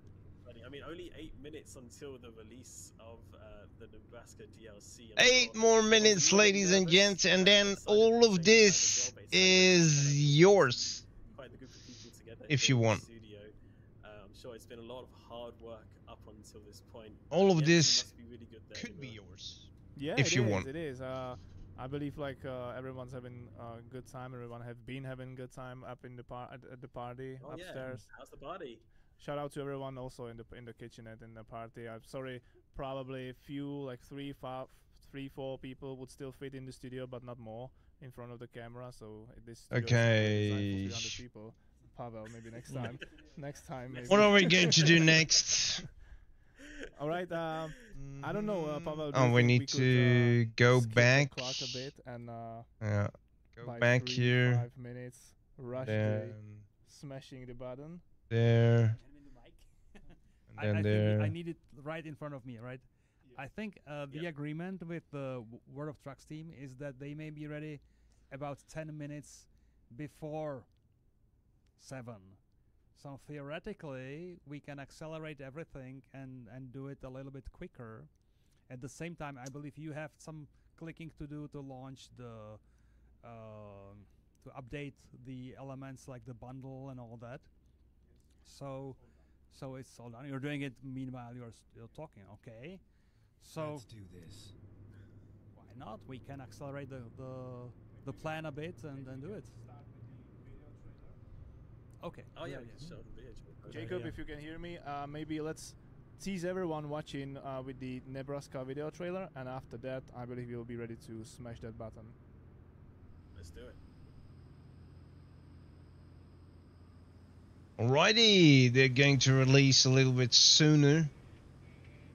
I mean, only 8 minutes until the release of the Nebraska DLC. 8 more minutes, ladies and gents, and then all of this is yours. Quite a group of people together if you want. I'm sure it's been a lot of hard work up until this point. All of this must be really good there, could be yours. Yeah, if you want. It is. I believe like everyone's having a good time. Everyone have been having a good time up in the at the party upstairs. Yeah. How's the party? Shout out to everyone also in the kitchenette in the party. I'm sorry, probably a few like 3, 4 people would still fit in the studio, but not more in front of the camera. So this studio is designed for 300 people. Pavel, maybe next time. Next time. Maybe. What are we going to do next? All right. I don't know, Pavel. Oh, we need to go back. The clock a bit and yeah, go back here. 5 minutes. Rush the smashing the button. There. And I there. think I need it right in front of me, right? Yeah. I think the agreement with the World of Trucks team is that they may be ready about 10 minutes before 7. So theoretically, we can accelerate everything and do it a little bit quicker. At the same time, I believe you have some clicking to do to launch the to update the elements like the bundle and all that. So it's all done. You're doing it meanwhile you're still talking. Okay. So let's do this. Why not? We can accelerate the plan a bit and do it. Okay. Oh yeah, we can show the video. Jacob, if you can hear me, maybe let's tease everyone watching with the Nebraska video trailer, and after that, I believe you'll be ready to smash that button. Let's do it. Alrighty, they're going to release a little bit sooner,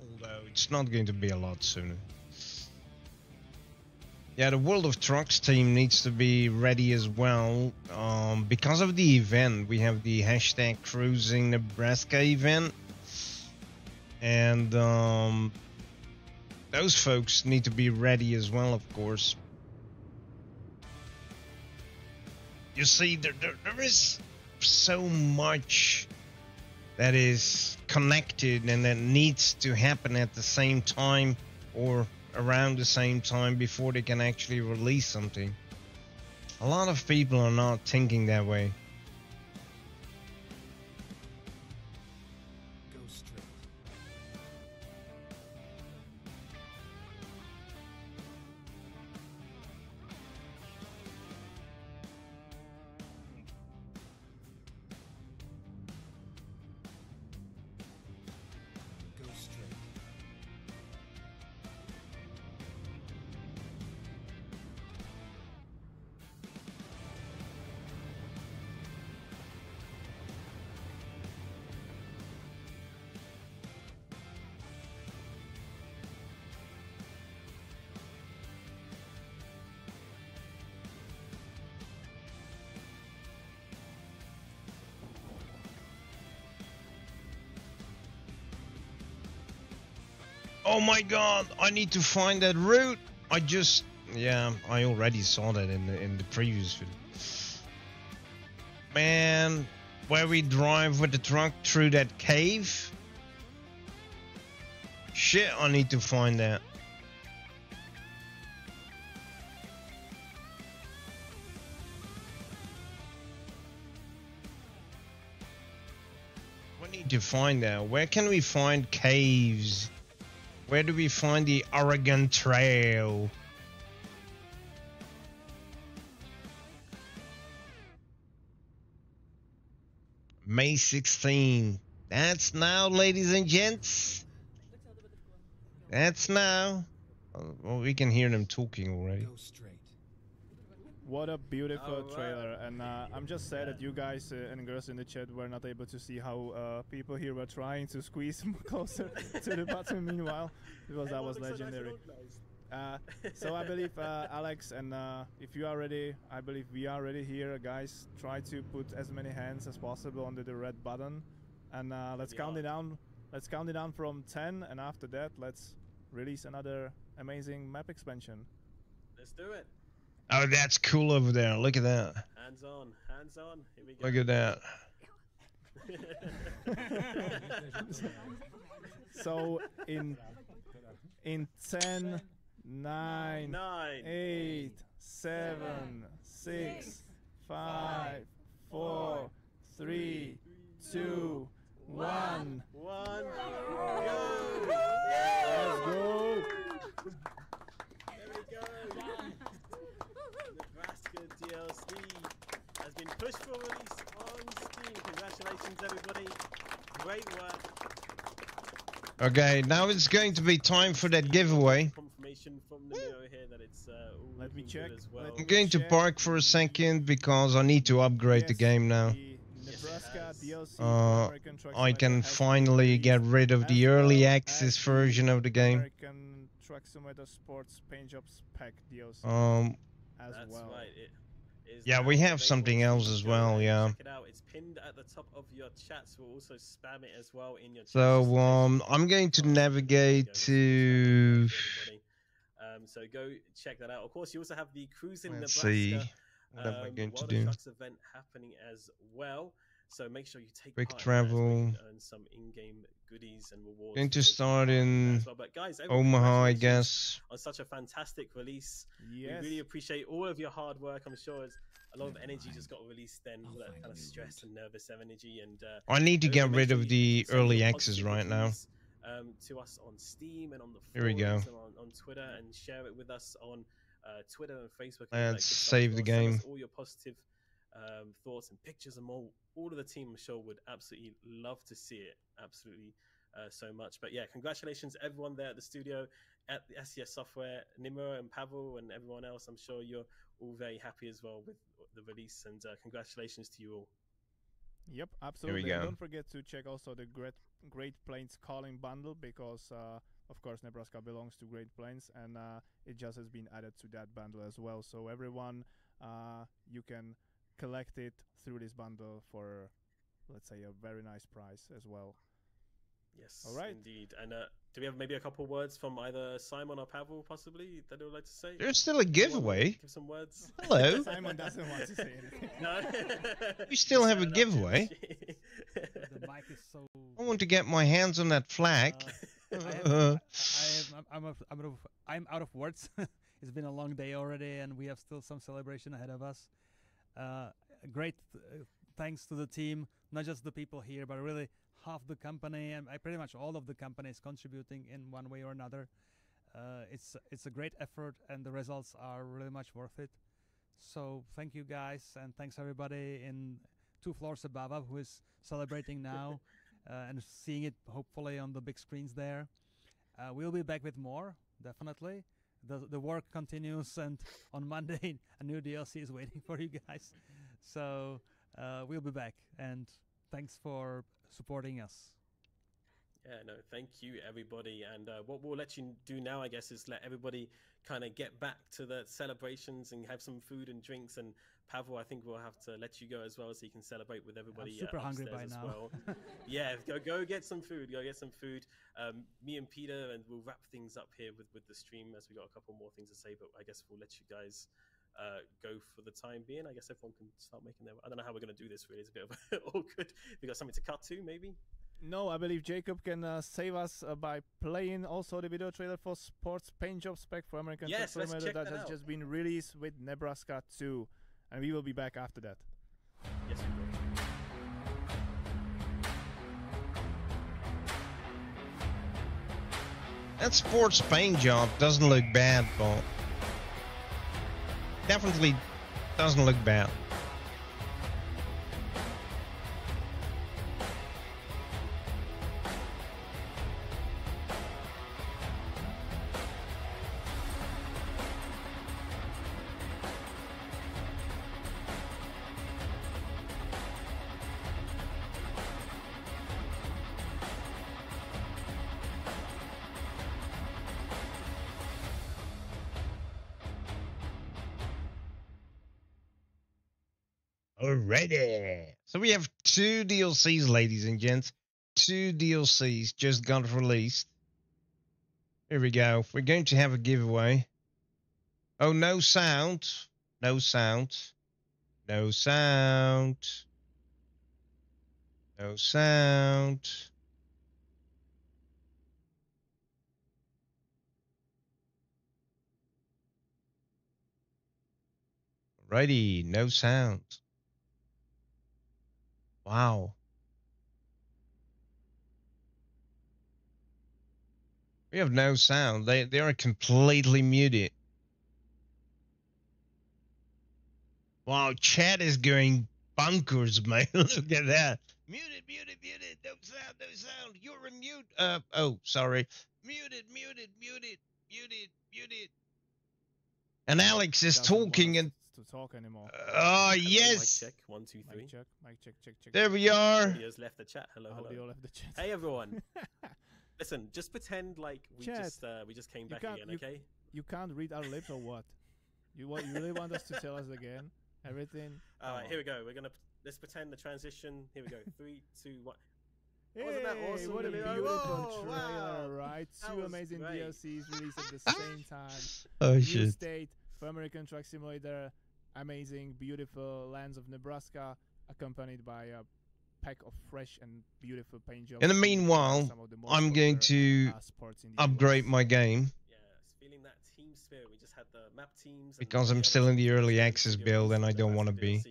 although it's not going to be a lot sooner. Yeah, the World of Trucks team needs to be ready as well. Because of the event, we have the hashtag Cruising Nebraska event, and those folks need to be ready as well, of course. You see, there is so much that is connected and that needs to happen at the same time or around the same time before they can actually release something. A lot of people are not thinking that way. Go straight. Go straight. Oh my god, I need to find that route. I already saw that in the previous video. Man, where we drive with the truck through that cave? Shit, I need to find that. We need to find that. Where can we find caves? Where do we find the Oregon Trail? May 16. That's now, ladies and gents. That's now. Well, we can hear them talking already. Go straight. What a beautiful trailer, and I'm just sad that you guys and girls in the chat were not able to see how people here were trying to squeeze closer to the button meanwhile, because that was legendary. So I believe Alex, and if you are ready, I believe we are ready here, guys. Try to put as many hands as possible under the red button, and let's count it down. Let's count it down from 10, and after that, let's release another amazing map expansion. Let's do it. Oh, that's cool over there. Look at that. Hands on, hands on. Here we go. Look at that. So in 10, 9, 8, 7, 6, 5, 4, 3, 2, 1. Go! Let's go! There we go! Nebraska DLC has been pushed for release on Steam. Congratulations, everybody. Great work. Okay, now it's going to be time for that giveaway. Confirmation from the mirror here that it's all Let me check. as well. I'm going to park for a second because I need to upgrade the game now. Nebraska DLC American Truck I can Simulator has finally been get rid of released, the as early well access as version of the game. American Truck Simulator Sports Paint Jobs Pack DLC as That's well. right. It is Yeah, now we have available, something so else you as can go well, and yeah. Check it out. It's pinned at the top of your chats. We'll also spam it as well in your chats. So I'm going to navigate to. So go check that out. Of course, you also have the Cruising Let's Nebraska see. What am I going to World do? of Trucks event happening as well. So make sure you take Quick part in that as well. travel. You can earn some in-game goodies and rewards. Going for to taking start part that in as well. But guys, everyone, Omaha, I congratulations guess. on such a fantastic release. Yes. We really appreciate all of your hard work. I'm sure it's a lot of energy just got released then, all that kind of stress and nervous energy. And I need to get make rid sure of you the send early your access positive right now. reviews, to us on Steam and on the Here we forums go. and on Twitter, and share it with us on Twitter and Facebook. Let's save the game. Send us all your positive thoughts and pictures and more. All of the team, I'm sure, would absolutely love to see it. Absolutely so much. But yeah, congratulations everyone there at the studio, at the SES Software, Nimura and Pavel and everyone else. I'm sure you're all very happy as well with the release, and congratulations to you all. Yep, absolutely. And don't forget to check also the Great Plains Calling bundle, because of course Nebraska belongs to Great Plains, and it just has been added to that bundle as well. So everyone, you can collect it through this bundle for, let's say, a very nice price as well. Yes, all right, indeed. And do we have maybe a couple words from either Simon or Pavel, possibly, that they would like to say? There's still a giveaway. Give some words. Hello. Simon doesn't want to say anything. No. We still have a giveaway. The mic is so. I want to get my hands on that flag. I'm out of words. It's been a long day already, and we have still some celebration ahead of us. Great thanks to the team, not just the people here, but really half the company, and pretty much all of the companies contributing in one way or another. It's a great effort, and the results are really much worth it. So thank you guys, and thanks everybody in 2 floors above us who is celebrating now and seeing it hopefully on the big screens there. We'll be back with more, definitely. The work continues, and on Monday a new DLC is waiting for you guys. So we'll be back, and thanks for supporting us. Yeah, no, thank you everybody. And what we'll let you do now, I guess, is let everybody kind of get back to the celebrations and have some food and drinks. And Pavel, I think we'll have to let you go as well, so you can celebrate with everybody. I'm super hungry by as now. Well. Yeah, go get some food. Go get some food. Me and Peter, and we'll wrap things up here with the stream, as we got a couple more things to say. But I guess we'll let you guys go for the time being. I guess everyone can start making their. I don't know how we're going to do this. Really, it's a bit of awkward. We got something to cut to, maybe. No, I believe Jacob can save us by playing also the video trailer for Sports Paint Job Spec for American Truck Simulator that has just been released with Nebraska 2, and we will be back after that. Yes, we will. That Sports Paint Job doesn't look bad, but definitely doesn't look bad. Alrighty. So we have 2 DLCs, ladies and gents. 2 DLCs just got released. Here we go. We're going to have a giveaway. Oh, no sound. No sound. No sound. No sound. Alrighty. No sound. Wow. We have no sound. They are completely muted. Wow, chat is going bunkers, man. Look at that. Muted, muted, muted. No sound, no sound. You're a mute. Oh, sorry. Muted, muted, muted, muted, muted. And Alex is talking and to talk anymore. Oh, Hello, yes. Mic check. 1, 2, 3. Mic check. There we are. Audio's left the chat. Hello. Audio left the chat. Hey everyone. Listen, just pretend like we just came back again, okay? You can't read our lips or what? You really want us to tell us again everything? All right, here we go. Let's pretend the transition. Here we go. 3, 2, 1. Hey, Wasn't that awesome? what a beautiful trailer, wow. right? That 2 was amazing great. DLCs released at the same time. Oh, New shit. state for American Truck Simulator, amazing, beautiful lands of Nebraska, accompanied by a pack of fresh and beautiful paint jobs. In the meanwhile, I'm going to upgrade my game. Feeling that team spirit. We just had the map teams because I'm still in the early access build and I don't want to be.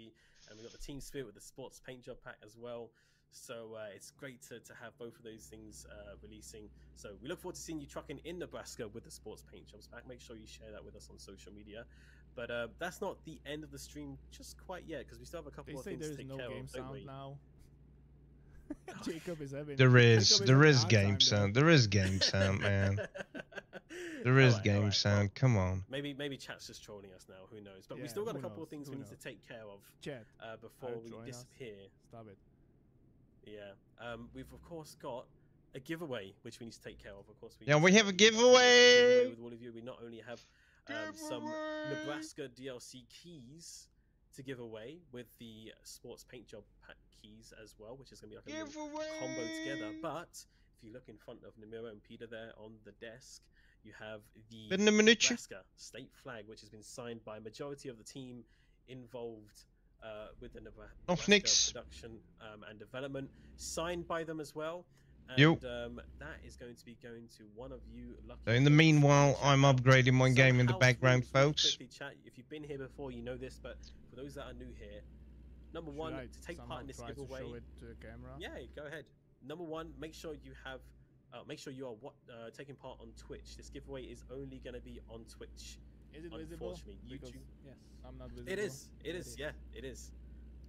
And we got the team spirit with the sports paint job pack as well. So it's great to have both of those things releasing. So we look forward to seeing you trucking in Nebraska with the sports paint jobs pack. Make sure you share that with us on social media. But that's not the end of the stream just quite yet, because we still have a couple of things to take care of. They say there's no game sound now. Jacob is having. There is game sound. There is game sound, man. There is game sound. Come on. Maybe chat's just trolling us now. Who knows? But we still got a couple of things we need to take care of. Chat. Before we disappear. Stop it. Yeah. We've of course got a giveaway which we need to take care of. Of course. We have a giveaway with all of you. We not only have some Nebraska DLC keys to give away with the sports paint job pack keys as well, which is going to be like a little combo together. But if you look in front of Namiro and Peter there on the desk, you have the Nebraska state flag, which has been signed by a majority of the team involved with the Nebraska production and development, signed by them as well. And that is going to be going to one of you lucky. So in the meanwhile, I'm upgrading my game in the background, folks. Chat. If you've been here before, you know this, but for those that are new here, number one, to take part in this giveaway. Show it to the camera? Yeah, go ahead. Number one, make sure you have, make sure you are taking part on Twitch. This giveaway is only going to be on Twitch. Is it visible? Unfortunately, YouTube. Yes, I'm not visible. It is. It is. Yeah, it is.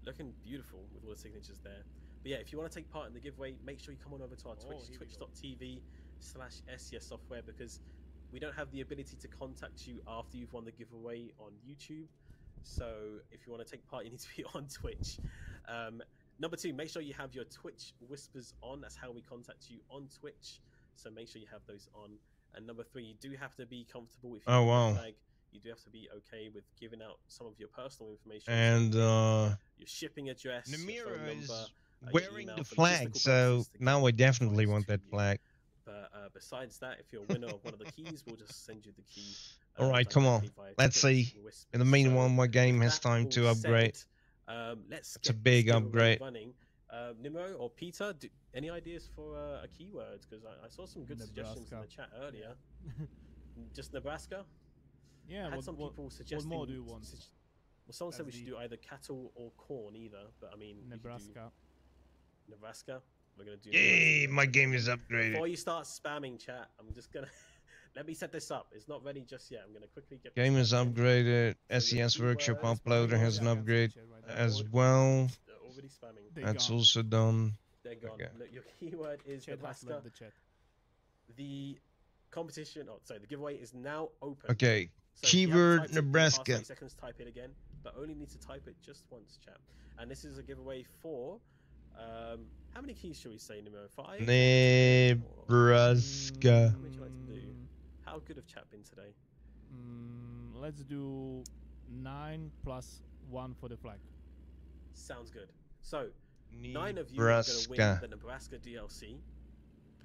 Looking beautiful with all the signatures there. But yeah, if you want to take part in the giveaway, make sure you come on over to our Twitch, twitch.tv/SES Software, because we don't have the ability to contact you after you've won the giveaway on YouTube. So if you want to take part, you need to be on Twitch. Number two, make sure you have your Twitch whispers on. That's how we contact you on Twitch. So make sure you have those on. And number three, you do have to be comfortable with your flag. You do have to be okay with giving out some of your personal information. And your shipping address, Namiro your phone number, wearing the flag, so now I definitely want that flag. But besides that, if you're a winner of one of the keys, we'll just send you the key. Alright, come on. Let's see. In the meanwhile, my game has time to upgrade. It's a big upgrade. Nimo or Peter, any ideas for a keyword? Because I saw some good suggestions in the chat earlier. Just Nebraska? Yeah, I had some people suggesting. What more do you want? Well, someone said we should do either cattle or corn either, but I mean, Nebraska. Nebraska. We're gonna do. Yay! My game is upgraded. Before you start spamming chat, I'm just gonna let me set this up. It's not ready just yet. I'm gonna quickly get. Game is upgraded. SES Workshop Uploader has an upgrade as well. They're already spamming. That's also done. They're gone. Okay. Look, your keyword is Nebraska. The competition. Oh, sorry. The giveaway is now open. Okay. So keyword Nebraska. 30 seconds, type it again, but only need to type it just once, chat. And this is a giveaway for how many keys should we say, Nemo? 5? Nebraska. How would you like to do? How good have chat been today? Let's do 9 plus 1 for the flag. Sounds good. So 9 of you are going to win the Nebraska DLC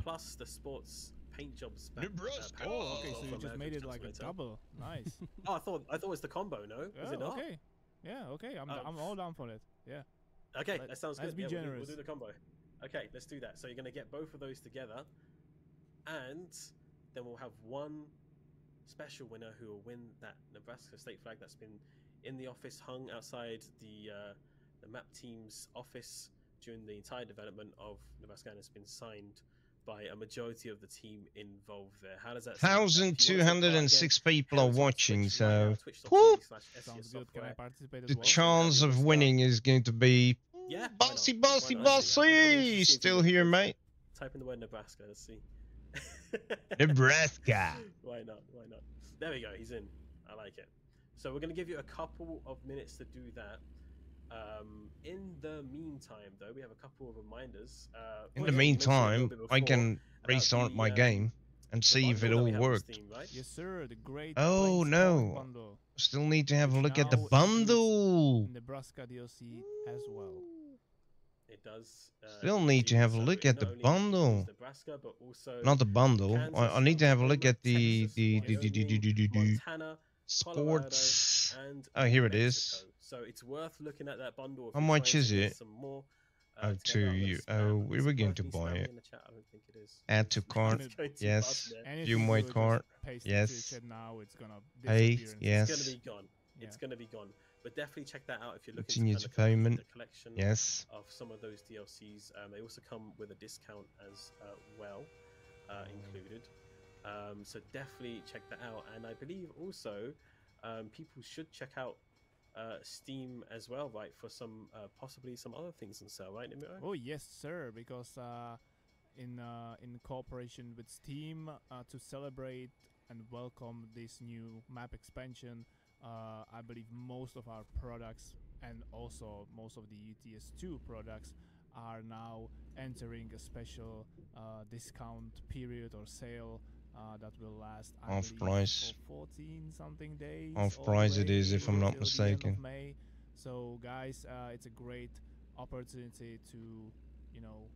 plus the sports paint jobs. Nebraska. Oh, okay, so you just made it like a double. Nice. Oh, I thought it was the combo. No, yeah, is it not? Okay. Yeah, okay. I'm all down for it. Yeah. Okay, that sounds good. Let's be generous. We'll do the combo. Okay, let's do that. So you're gonna get both of those together, and then we'll have one special winner who will win that Nebraska state flag that's been in the office, hung outside the map team's office during the entire development of Nebraska, and it's been signed by a majority of the team involved there. How does that sound? 1,206 people are watching, so the chance of winning is going to be bossy. Still here, mate. Type in the word Nebraska. Let's see. Nebraska. Why not? There we go. He's in. I like it. So we're going to give you a couple of minutes to do that. In the meantime, though, we have a couple of reminders. In the meantime, I can restart my game and see if it all worked. Steam, right? Yes, sir. The great. Oh no! Bundle. Still need to have a look at the bundle. Nebraska DLC as well. It does. Still need to have a look at the bundle. Nebraska, but also not the bundle. I need to have a look at the Montana, sports and Oh, here it Mexico. is. So it's worth looking at that bundle. How much is it? Some more. Oh, to you. Oh, we were going to buy it. I don't think it is. Add to cart. Yes. View my cart. Yes. Now it's gonna Pay. disappear. Yes. It's gonna be gone. It's gonna be gone. But definitely check that out if you're looking Continue to to kind of payment. the collection Yes. of some of those DLCs. They also come with a discount as well included. So definitely check that out. And I believe also people should check out Steam as well, right? For some possibly some other things on sale, right, Nimiro? Oh yes, sir. Because in cooperation with Steam to celebrate and welcome this new map expansion, I believe most of our products and also most of the UTS2 products are now entering a special discount period or sale that will last Off price. For 14 something days. Off price it is, if I'm not mistaken. May. So guys, it's a great opportunity to, you know,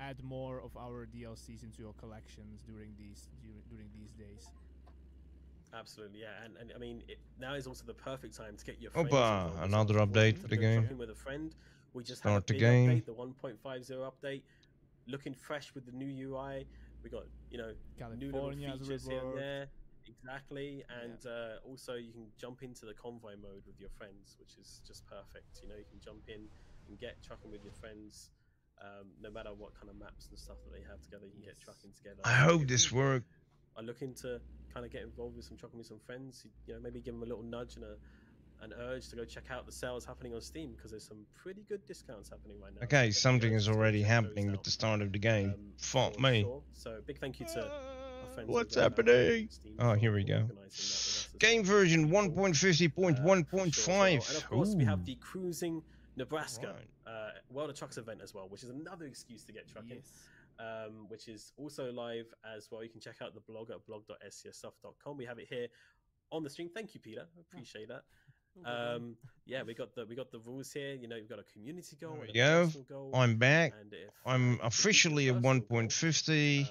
add more of our DLCs into your collections during these days. Absolutely, yeah, and I mean, now is also the perfect time to get your friends. Opa, another update for the game. With a friend. We just Start had a big the game. update, the 1.50 update, looking fresh with the new UI. We got, you know, new little features here and there. Exactly, and also you can jump into the convoy mode with your friends, which is just perfect. You know, you can jump in and get trucking with your friends. No matter what kind of maps and stuff that they have together, you can get trucking together. I hope this works. Are looking to kind of get involved with some trucking with some friends. You know, maybe give them a little nudge and an urge to go check out the sales happening on Steam, because there's some pretty good discounts happening right now. Okay, something is already happening with the start of the game. Fuck me. Sure. So big thank you to our friends. What's happening? Oh, here we go. Game version 1.50.1.5. And of course, we have the Cruising Nebraska World of Trucks event as well, which is another excuse to get trucking. Yes. Which is also live as well. You can check out the blog at blog.scssoft.com. We have it here on the stream. Thank you, Peter. I appreciate that. Yeah, we got the rules here. You know, you've got a community goal. There we go. I'm back. I'm officially at 1.50.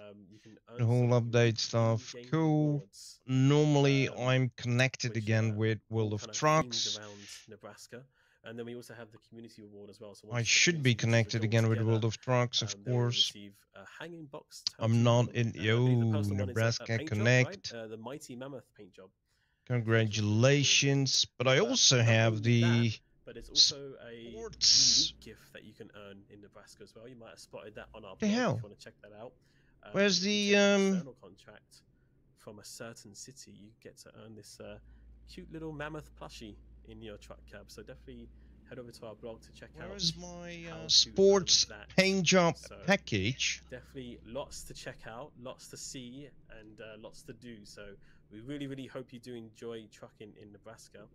The whole update stuff. Cool. Normally, I'm connected again with World of Trucks. Around Nebraska. And then we also have the community award as well. So I should be connected again with World of Trucks, of course. Hanging box I'm not in. Yo, Nebraska Connect. Job, right? The Mighty Mammoth paint job. Congratulations. But I also have the but it's also a unique gift that you can earn in Nebraska as well. You might have spotted that on our blog if you want to check that out. Where's the external contract from a certain city? You get to earn this cute little mammoth plushie in your truck cab. So definitely head over to our blog to check out. Where's my sports paint job package? Definitely lots to check out, lots to see, and lots to do. So we really hope you do enjoy trucking in Nebraska.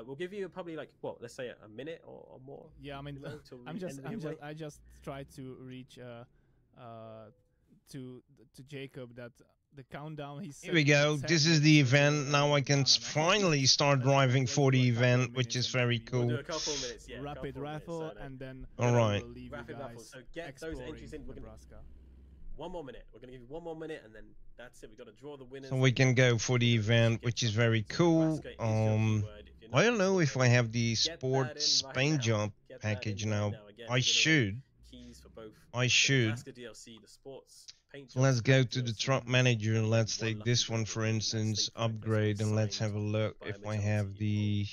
We'll give you probably like what, let's say a minute or more. Yeah, I mean, I just tried to reach to Jacob that the countdown he said. Here we go. This is the event. Now I can finally start driving for the event, which is very cool. We'll do a couple of minutes, yeah. Rapid raffle, and then all right. We'll leave rapid raffle. So get those entries in. We're gonna, one more minute. We're gonna give you one more minute, and then that's it. We got to draw the winners. So we can go for the event, which is very cool. I don't know if I have the sports paint job package now. I should. I should. So let's go to the truck manager and let's take this one, for instance, upgrade, and let's have a look if I have the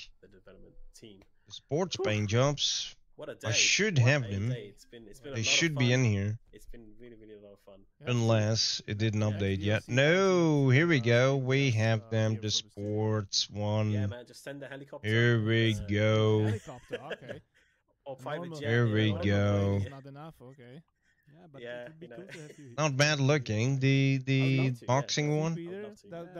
sports paint jobs. I should have them. They should be in here. It's been really a lot of fun. Unless it didn't update yet. No, here we go. We have them, the sports one. Yeah, man, just send the helicopter. Here we go. Helicopter, okay. Or private jet. Here we go. Not enough, okay. Yeah, but yeah, it would be cool to have you here. Not bad looking. The boxing one. Peter,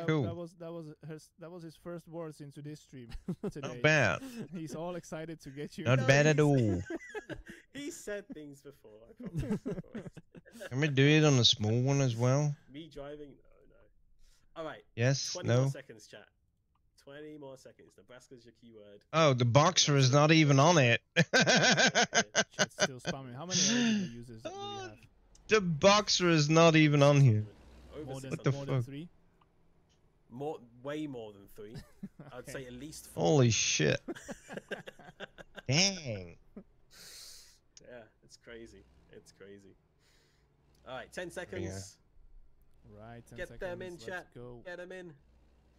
Cool. That was his first words into this stream today. Not bad. He's all excited to get you. Not bad at all. He said things before. I promise. Can we do it on a small one as well? Me driving? No. All right. Yes. 20 No. more seconds, chat. 20 more seconds. Nebraska's your keyword. Oh, the boxer is not even on it. Chat's still spamming. How many eligible users do we have? The boxer is not even on here. What the fuck? way more than 3. I'd say at least 4. Holy shit. Dang. Yeah, it's crazy. It's crazy. All right, 10 seconds. Right, 10 Get seconds. them in, Let's chat. go. Get them in.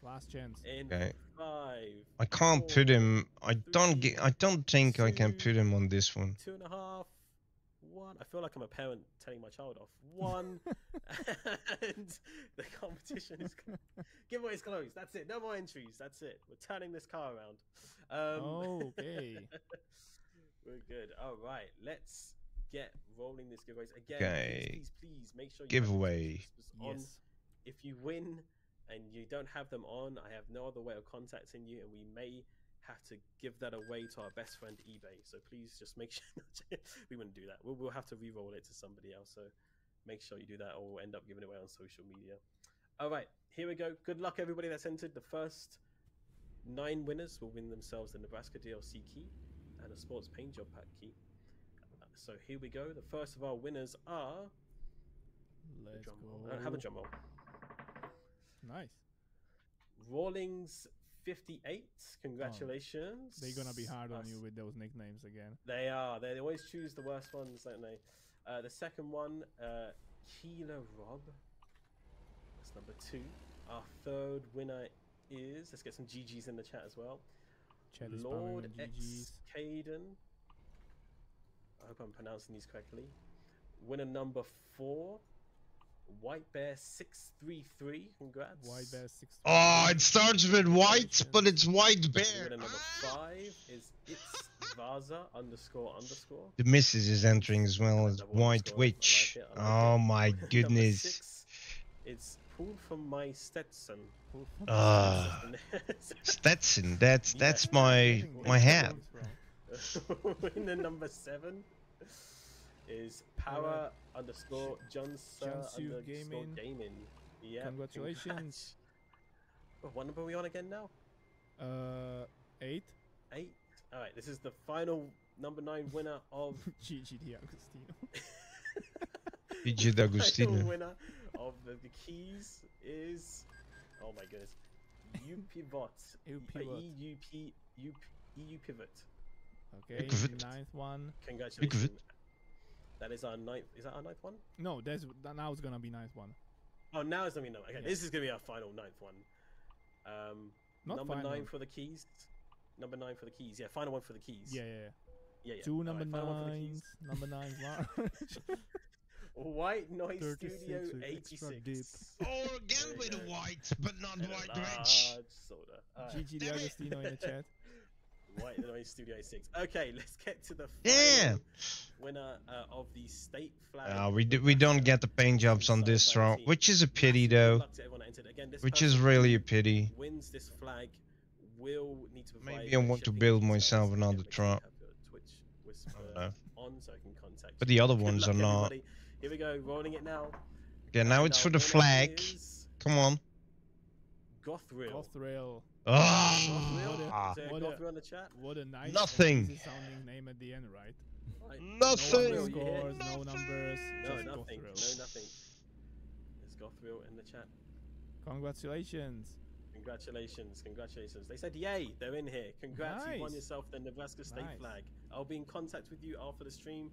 Last chance. In Okay. 5. I can't 4, put him. I 3, don't think I can 2, put him on this one. 2.5. 1. I feel like I'm a parent telling my child off. 1. And the competition is giveaway is closed. That's it. No more entries. That's it. We're turning this car around. Okay. We're good. All right. Let's get rolling this giveaways again. Okay. Please make sure you Giveaway. have on. Yes. If you win and you don't have them on, I have no other way of contacting you, and we may have to give that away to our best friend eBay. So please just make sure we wouldn't do that. We'll have to re-roll it to somebody else. So make sure you do that, or we'll end up giving it away on social media. All right, here we go. Good luck, everybody that's entered. The first 9 winners will win themselves the Nebraska DLC key and a sports paint job pack key. So here we go. The first of our winners are. Let's go. Have a drum roll. Nice. Rawlings 58. Congratulations. They're gonna be hard on you with those nicknames again. They are. They always choose the worst ones, don't they? The second one, Keeler Rob. That's number 2. Our third winner is. Let's get some GGs in the chat as well. Chat is Lord spamming GGs. X Caden. I hope I'm pronouncing these correctly. Winner number 4. White Bear 633. Congrats. White Bear 633. Oh, it starts with white, but it's White Bear. Winner number 5 is It's Vaza __. The missus is entering as well as White Witch. I like Oh it. my Number goodness. 6 is pulled from my Stetson. Stetson, that's my hat. Winner number 7 is Power _Johnson Gaming. Yeah. Congratulations. What number are we on again now? 8. 8. All right. This is the final number 9 winner of GG D'Agostino. GG D'Agostino. Final winner of the keys is. Oh my goodness. Upivot. EU Pivot. Okay. Pivot. 9th one. Congratulations. That is our 9th. Is that our 9th one? No, now it's gonna be 9th one. Oh, now it's gonna be 9th. Okay, Yeah. this is gonna be our final 9th one. Not number final. 9 for the keys. Number 9 for the keys. Yeah, final one for the keys. Yeah. Yeah. 2 All number right, final one for the 9s. keys. Number 9s large. White Noise 36 Studio with extra 86. Oh, again with a white, but not And a White large Witch. soda. All right. GG D'Agostino in the chat. White Noise Studio 86. Okay, let's get to the Damn. final winner of the state flag. We don't get the paint jobs on this round, which is a pity though. Which is really a pity. Wins this flag will need to provide Maybe I want to shipping build details. myself Yeah, another make sure you truck. have your Twitch Whisper know. on so I can contact But you. the other Good ones luck, are not. everybody. Here we go, rolling it now. Okay, now it's for the flag. Come on. Gothrill. Gothrail. Ah, Is there What a- Gothrill in the chat? What a nice Nothing. easy sounding name at the end, right? Right. No nothing. scores, no numbers, No, just nothing. Gothrail. No, nothing. There's Gothrill in the chat. Congratulations. Congratulations. They said yay, they're in here. Congrats, you won Nice. yourself the Nebraska State Nice. flag. I'll be in contact with you after the stream.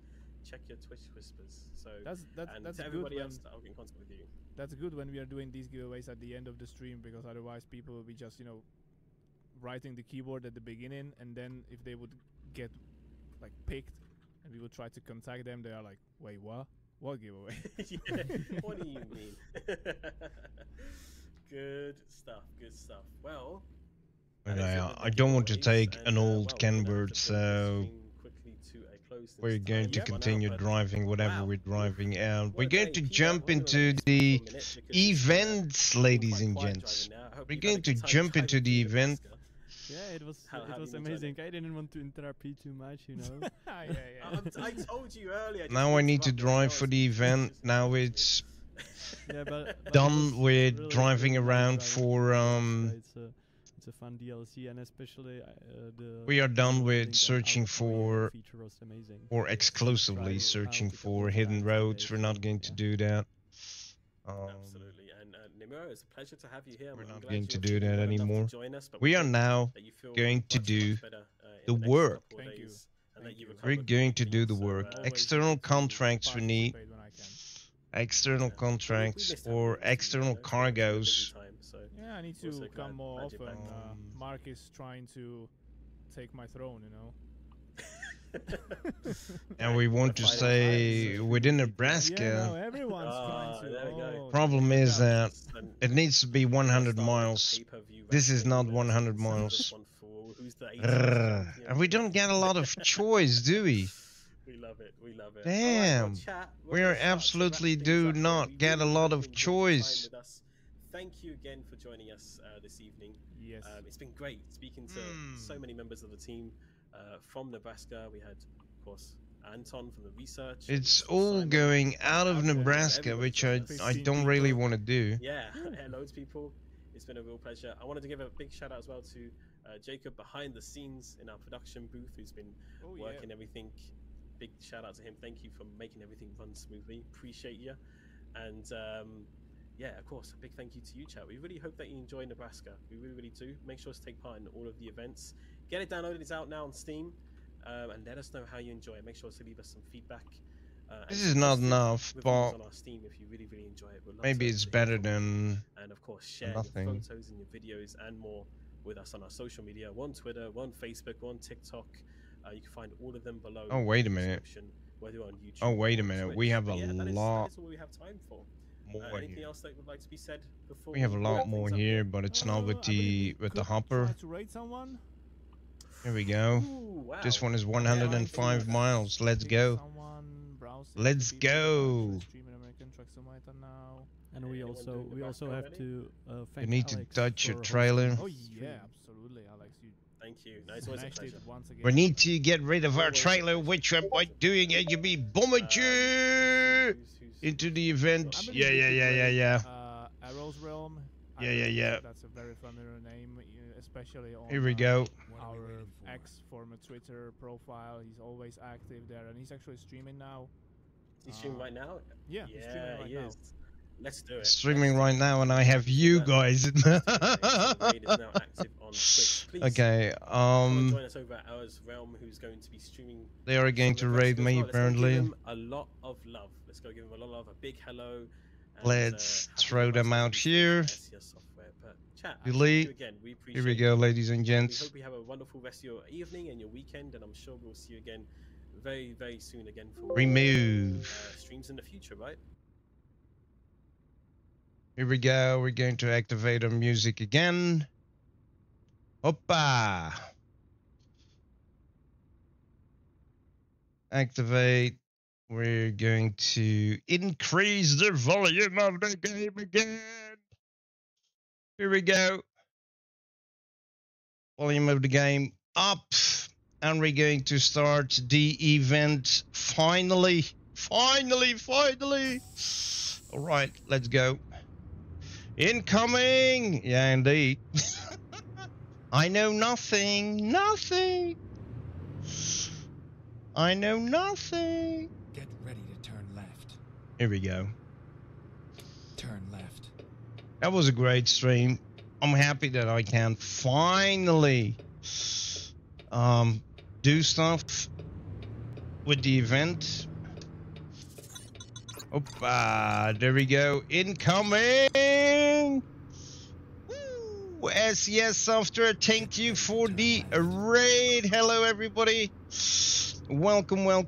Check your Twitch whispers. So That's and good to everybody when else, I'll get in contact with you. that's good when we are doing these giveaways at the end of the stream, because otherwise people will be just writing the keyboard at the beginning, and then if they would get like picked and we would try to contact them, they are like, wait, what giveaway? Yeah, what do you mean? Good stuff. Well, that is Okay, it with the I don't want to giveaways, take and, an well, old we're gonna have Ken to Bird, bring this so stream quickly to a close since we're going to time is continue run out, but driving whatever wow. we're driving, and What we're a going day. to Keep jump up. We're gonna into let this the go for a minute because it's, events, been ladies quite and quiet gents. driving now. I hope We're you've had a going to good time jump into driving the to event. Nebraska. Yeah, it was How have you enjoyed amazing. it? I didn't want to interrupt you too much, you know. yeah. I told you earlier. just Now I need to interrupt me. drive No, for it's the just- event. just Now interrupt me. it's Yeah, but it was done with really, driving really around nice for driving. It's a fun DLC, and especially the. we are done the with link and searching auto create for feature was amazing. or exclusively Drive searching out a couple for of hidden times roads. today, We're not so, going to yeah. do that. Absolutely, and Nimro, it's a pleasure to have you here. We're I'm not glad going to you're do feeling that well enough to anymore. join us, but We are hope now that you feel going to much, do much better, the in the next work. couple of Thank you. days, and that you Thank you. We're recover going to completely. do the So, work. Always External ready to contracts we need. participate when I can. External yeah. We contracts missed having or you, obviously, external you know, it's been a busy cargoes. time, so Yeah, I need we're to so come more glad you're often. back. Mark is trying to take my throne, you know. And we want to say within Yeah, no, Nebraska, everyone's trying to. there we go. problem check is out. that And it needs to be we're gonna 100 start with the miles. pay-per-view This is wrestling, not so we 100 can settle this miles. one for who's the 80s Grrr. And we champion. don't get a lot of choice, do we? We love it. We love it. Damn. All right, well, chat, We we're are gonna start to wrap absolutely things do up here. not We get a really lot have of enjoyed your time choice. with us. Thank you again for joining us this evening. Yes. It's been great speaking to so many members of the team from Nebraska. We had, of course, Anton from the research. It's and all Simon going out of Alfred, Nebraska, everybody which I joined us. don't 15 really people. want to do. Yeah, loads of people. It's been a real pleasure. I wanted to give a big shout out as well to Jacob behind the scenes in our production booth, who's been working everything. Big shout out to him. Thank you for making everything run smoothly. Appreciate you. And yeah, of course, a big thank you to you, chat. We really hope that you enjoy Nebraska. We really, really do. Make sure to take part in all of the events. Get it downloaded. It's out now on Steam. And let us know how you enjoy it. Make sure to leave us some feedback. This is not enough, but on our Steam if you really, really enjoy it. maybe it's better than and of course share nothing. your photos and your videos and more with us on our social media. One Twitter, one Facebook, one TikTok. You can find all of them below. Oh, wait a minute. Whether on YouTube. Oh, wait a or minute. Twitch. We have But a yeah, that lot is all we have time for. more Anything here. else that would like to be said before We have a lot wrap more things up here, but it's not with I believe we the could hopper. try to raid someone. Here we go. Ooh, wow. This one is Yeah, 105 miles. Let's Pick go. someone, browse Let's the people who go. are streaming American Truck Simulator now. And we Anyone also doing the background have already? to You thank need to Alex touch your for trailer. hosting Oh this stream. yeah, absolutely, Alex. You Thank you. No, it's always a smashed pleasure. it once again. We need to get rid of our trailer, which I'm not doing it. You be bombing into the event. I believe Yeah, we yeah, could yeah, yeah, raid, yeah. arrowsrealm. Yeah, yeah, yeah. That's a very familiar name, especially on Here we go. our X former Twitter profile. He's always active there, and he's actually streaming now. Is he streaming right now? Yeah, he's streaming right he now. is. Let's do it. Streaming right now, and I have you guys. Raid is now active on Twitch. Please Okay. join us over at arrowsrealm, who's going to be streaming. They are going to some raid Nebraska as me well. Let's go apparently. give him a lot of love. Let's go give him a lot of love. A big hello. And, Let's happy throw them Nebraska out release here. of SCS software. But chat, I Delete. thank you again. We appreciate Here we go, it. ladies and We gents. hope you have a wonderful rest of your evening and your weekend, and I'm sure we'll see you again very, very soon again for more, Remove. streams in the future, right? Here we go. We're going to activate our music again. Hoppa. Activate. We're going to increase the volume of the game again. Here we go. Volume of the game up. And we're going to start the event finally. Finally. All right, let's go. Incoming! Yeah, indeed. I know nothing. I know nothing. Get ready to turn left. Here we go. Turn left. That was a great stream. I'm happy that I can finally do stuff with the event. Oppa, there we go. Incoming! Woo! SES Software, thank you for the raid. Hello, everybody. Welcome. Turn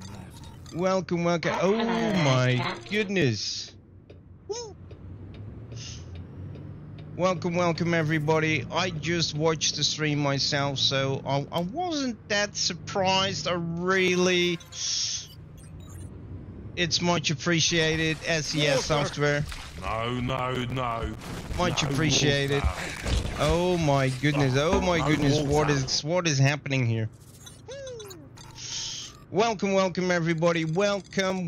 left. Welcome. Oh my goodness. Woo! Welcome, everybody. I just watched the stream myself, so I wasn't that surprised. It's much appreciated, SES Software. No. Much appreciated. Oh my goodness. What is happening here? Welcome, everybody. Welcome.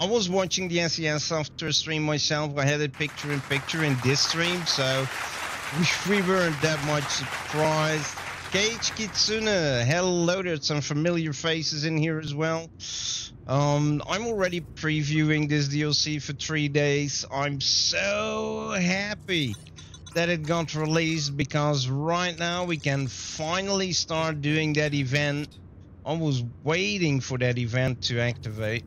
I was watching the SES Software stream myself. I had it picture-in-picture in this stream, so we weren't that much surprised. Gage Kitsuna, hello, there's some familiar faces in here as well. I'm already previewing this DLC for 3 days. I'm so happy that it got released because right now we can finally start doing that event. I was waiting for that event to activate.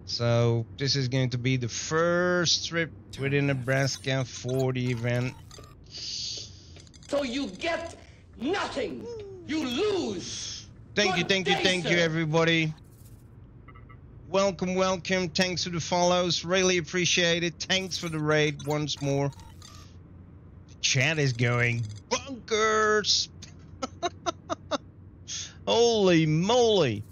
So this is going to be the first trip within Nebraska for the event. So you get nothing. You lose. Thank you, everybody. Welcome. Thanks for the follows. Really appreciate it. Thanks for the raid once more. The chat is going bonkers. Holy moly.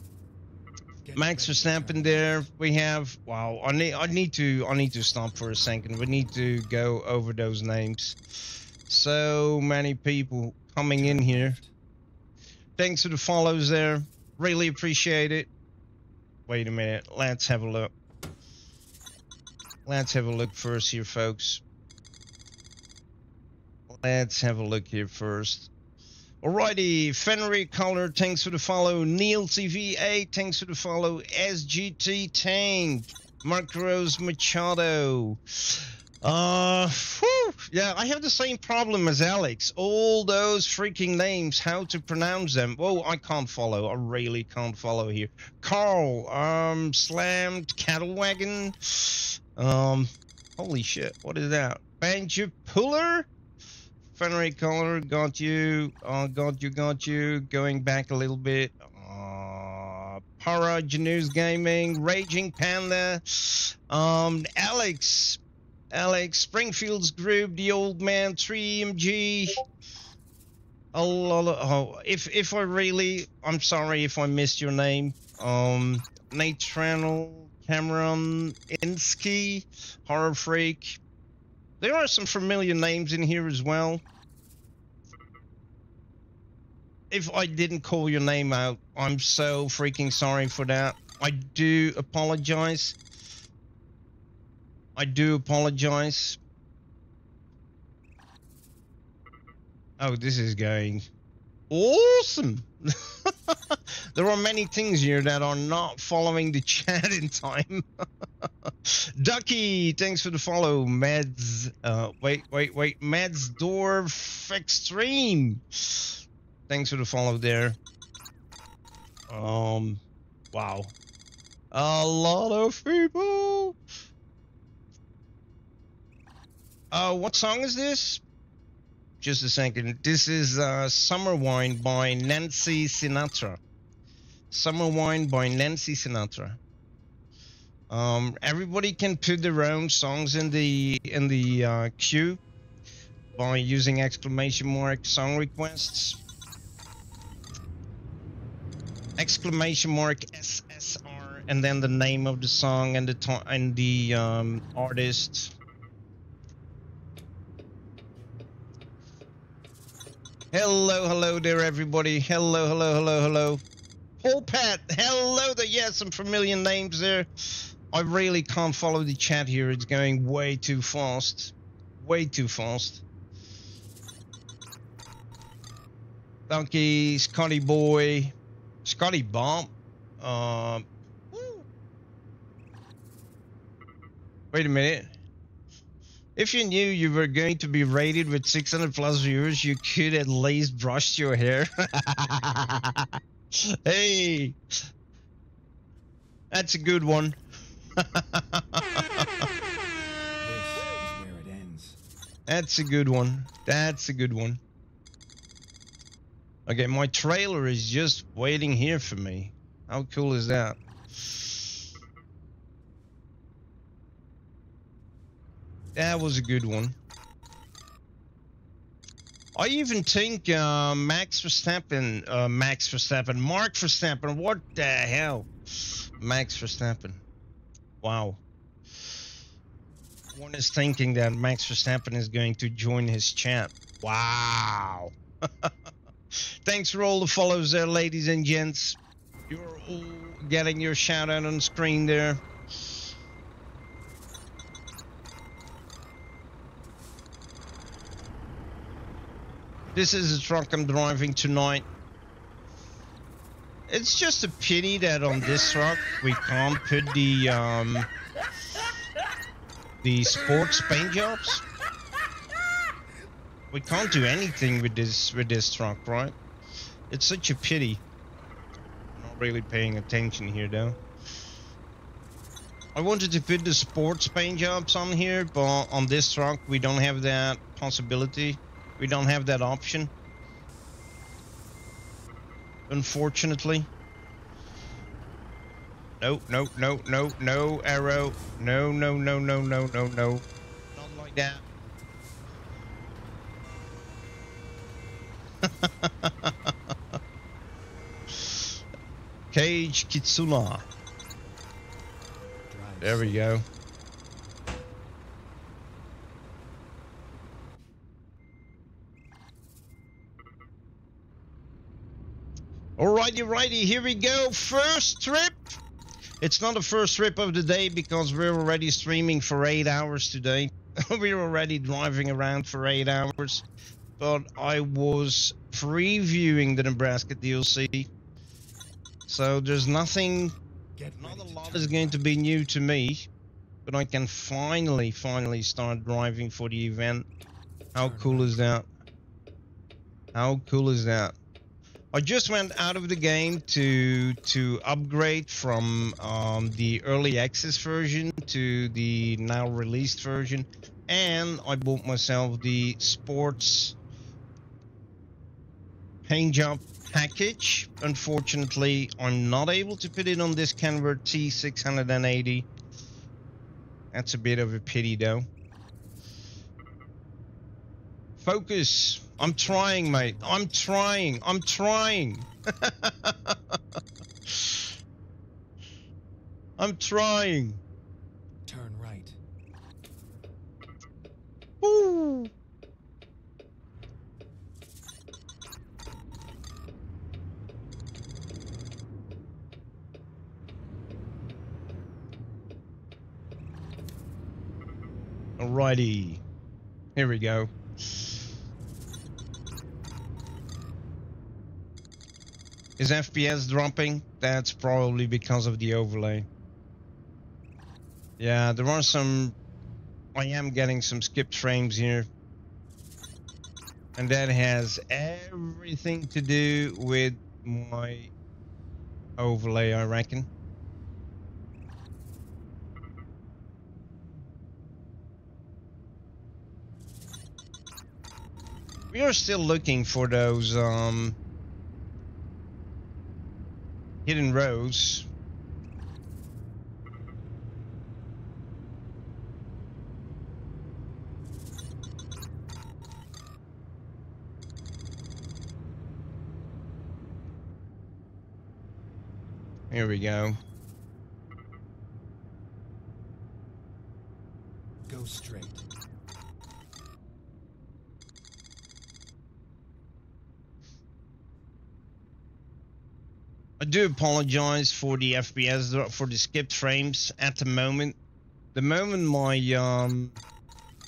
Max Verstappen there. We have wow. I need to stop for a second. We need to go over those names. So many people coming in here. Thanks for the follows there. Really appreciate it. Wait a minute. Let's have a look. Let's have a look first here, folks. Let's have a look here first. Alrighty, Fenry Color, thanks for the follow. Neil TV8, thanks for the follow. SGT Tank, Mark Rose Machado. Yeah, I have the same problem as Alex. All those freaking names, how to pronounce them. Whoa, I can't follow. I really can't follow here. Carl, Slammed Cattle Wagon. Holy shit, what is that? Banjo Puller? Fenry Color, got you. Got you. Going back a little bit. Para Janus Gaming, Raging Panda, Alex, Springfield's Group, The Old Man, 3MG. A lot of, if I really, I'm sorry if I missed your name. Natranel, Cameron, Insky, Horror Freak. There are some familiar names in here as well. If I didn't call your name out, I'm so freaking sorry for that. I do apologize. Oh, this is going awesome. There are many things here that are not following the chat in time. Ducky, thanks for the follow. Meds, wait. Medsdorf Extreme. Thanks for the follow there. Wow. A lot of people. What song is this? Just a second. This is Summer Wine by Nancy Sinatra. Summer Wine by Nancy Sinatra. Everybody can put their own songs in the queue by using exclamation mark song requests. Exclamation mark SSR and then the name of the song and the artist. Hello there, everybody. Hello. Paul Pat, hello there. Yeah, some familiar names there. I really can't follow the chat here. It's going way too fast. Donkey, Scotty Boy, Scotty Bomb. Wait a minute. If you knew you were going to be rated with 600 plus viewers, you could at least brush your hair. Hey, that's a good one. This is where it ends. That's a good one. Okay, my trailer is just waiting here for me. How cool is that? That was a good one. I even think Mark Verstappen, what the hell? Max Verstappen. Wow. One is thinking that Max Verstappen is going to join his chat. Wow. Thanks for all the follows there, ladies and gents. You're all getting your shout out on screen there. This is the truck I'm driving tonight. It's just a pity that on this truck we can't put the sports paint jobs. We can't do anything with this truck, right? It's such a pity. I'm not really paying attention here though. I wanted to put the sports paint jobs on here, but on this truck we don't have that possibility. We don't have that option. Unfortunately. No, no, no, no, no, arrow. No, no, no, no, no, no, no. Not like that. Cage Kitsuna. There we go. Alrighty, here we go. First trip. It's not the first trip of the day because we're already streaming for 8 hours today. We're already driving around for 8 hours. But I was previewing the Nebraska DLC. So there's nothing, not a lot is going to be new to me. But I can finally start driving for the event. How cool is that? How cool is that? I just went out of the game to upgrade from the early access version to the now released version, and I bought myself the sports paint job package. Unfortunately, I'm not able to put it on this Kenworth T680. That's a bit of a pity though. Focus. I'm trying, mate. I'm trying. I'm trying. I'm trying. Turn right. Ooh. Alrighty. Here we go. Is FPS dropping? That's probably because of the overlay. Yeah, there are some... I am getting some skipped frames here. And that has everything to do with my overlay, I reckon. We are still looking for those, hidden rows. Here we go. Go straight. I do apologize for the FPS, for the skipped frames at the moment. The moment my,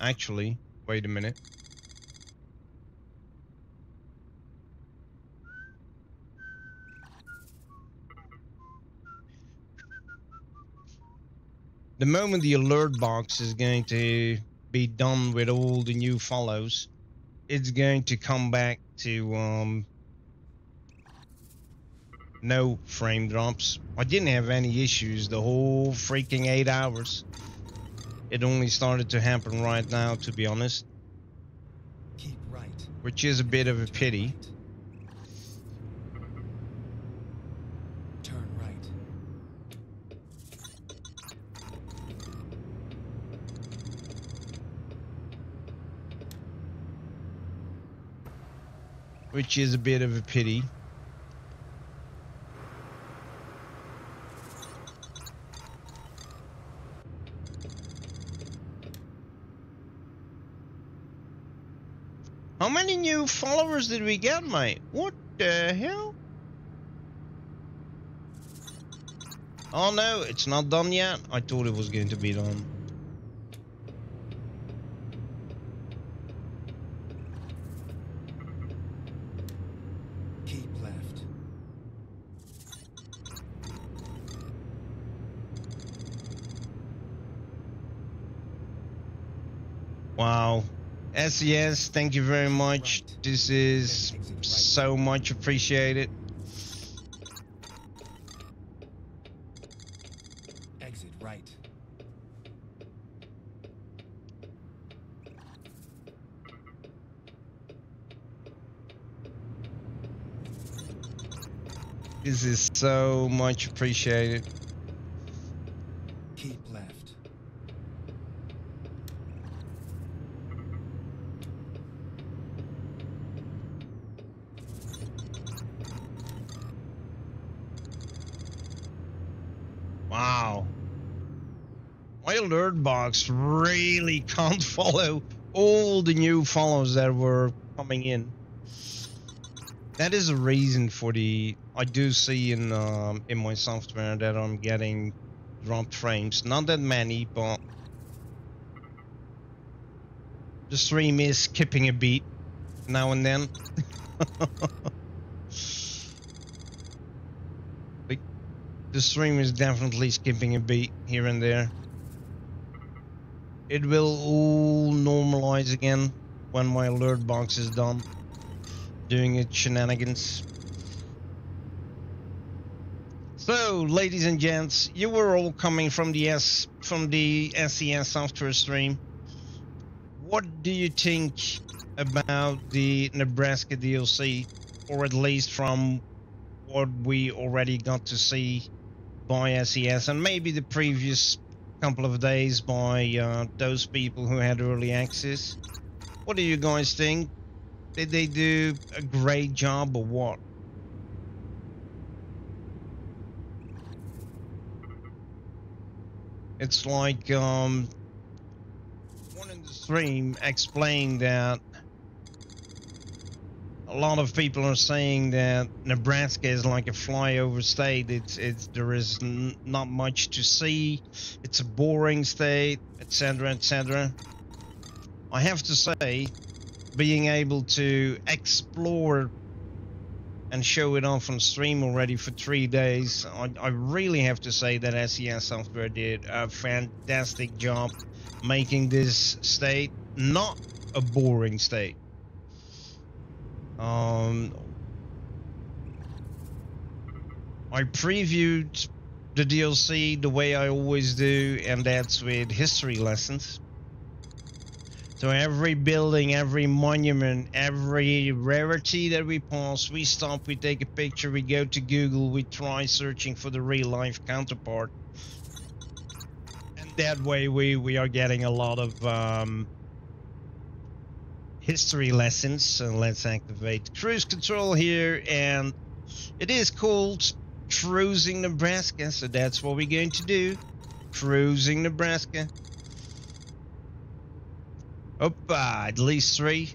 actually, wait a minute. The moment the alert box is going to be done with all the new follows, it's going to come back to, no frame drops. I didn't have any issues the whole freaking 8 hours. It only started to happen right now, to be honest. Keep right. Which is a bit of a pity. Turn right. Which is a bit of a pity. How many new followers did we get, mate? What the hell? Oh no, it's not done yet. I thought it was going to be done. Keep left. Wow. SES, thank you very much. This is so much appreciated. Exit right. This is so much appreciated. Keep left. Wow. My alert box really can't follow all the new follows that were coming in. That is a reason for the, I do see in my software that I'm getting dropped frames. Not that many, but the stream is skipping a beat now and then. The stream is definitely skipping a beat here and there. It will all normalize again when my alert box is done doing its shenanigans. So, ladies and gents, you were all coming from the SES software stream. What do you think about the Nebraska DLC, or at least from what we already got to see by SES, and maybe the previous couple of days by those people who had early access? What do you guys think? Did they do a great job or what? It's like one in the stream explained that a lot of people are saying that Nebraska is like a flyover state. There is not much to see. It's a boring state, etc., etc. I have to say, being able to explore and show it off on stream already for 3 days, I really have to say that SES Software did a fantastic job making this state not a boring state. I previewed the DLC the way I always do, and that's with history lessons. So every building, every monument, every rarity that we pass, we stop, we take a picture, we go to Google, we try searching for the real life counterpart. And that way we are getting a lot of history lessons. So let's activate cruise control here, and it is called Cruising Nebraska, so that's what we're going to do. Cruising Nebraska. Oppa, at least 3.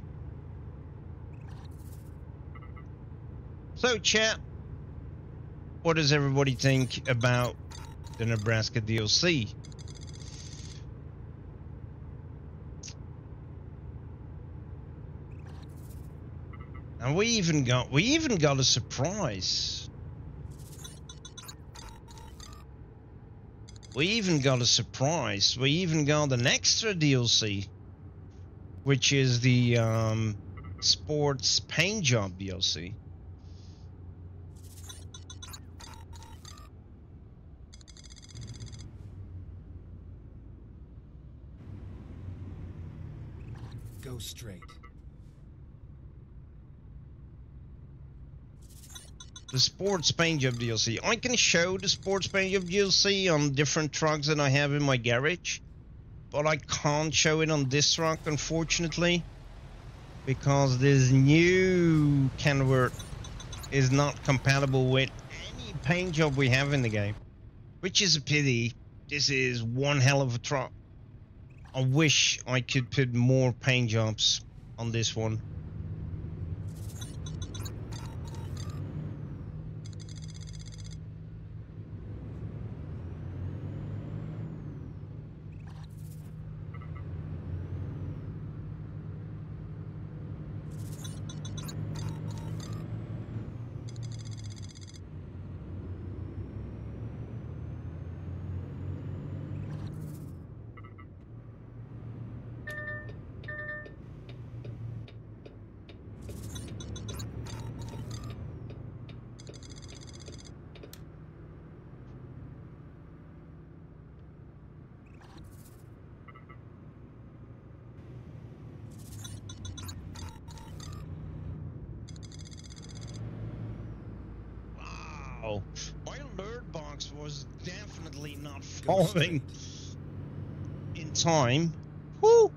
So chat, what does everybody think about the Nebraska DLC? And we even got a surprise. We even got an extra DLC, which is the sports paint job DLC. Go straight. The sports paint job DLC. I can show the sports paint job DLC on different trucks that I have in my garage, but I can't show it on this truck, unfortunately, because this new Kenworth is not compatible with any paint job we have in the game, which is a pity. This is one hell of a truck. I wish I could put more paint jobs on this one. Uh-oh. My alert box was definitely not following in time. Woo!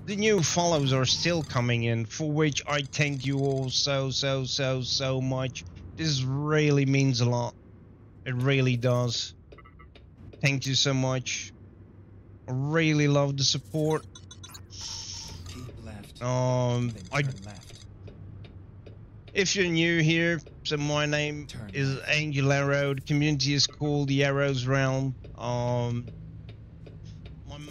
The new follows are still coming in, for which I thank you all so much. This really means a lot. It really does. Thank you so much. I really love the support. Keep left. Then turn left. If you're new here, so my name is Angel Arrow. The community is called the arrowsrealm. My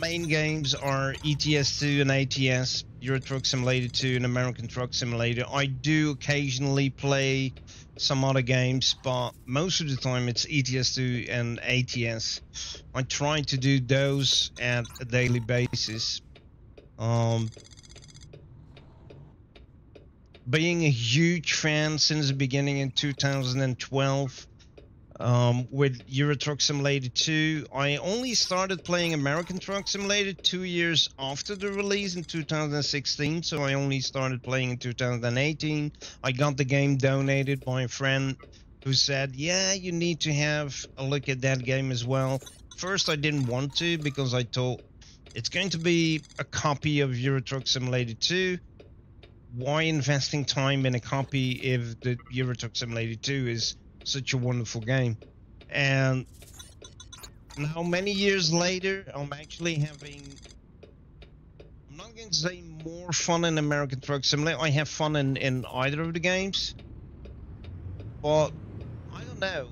main games are ETS2 and ATS, Euro Truck Simulator 2 and American Truck Simulator. I do occasionally play some other games, but most of the time it's ETS2 and ATS. I try to do those at a daily basis. Being a huge fan since the beginning in 2012, with Euro Truck Simulator 2. I only started playing American Truck Simulator 2 years after the release in 2016, so I only started playing in 2018. I got the game donated by a friend who said, yeah, you need to have a look at that game as well. First, I didn't want to because I thought it's going to be a copy of Euro Truck Simulator 2. Why investing time in a copy if the Euro Truck Simulator 2 is such a wonderful game? And now many years later, I'm actually having, I'm not going to say more fun in American Truck Simulator. I have fun in either of the games, but I don't know,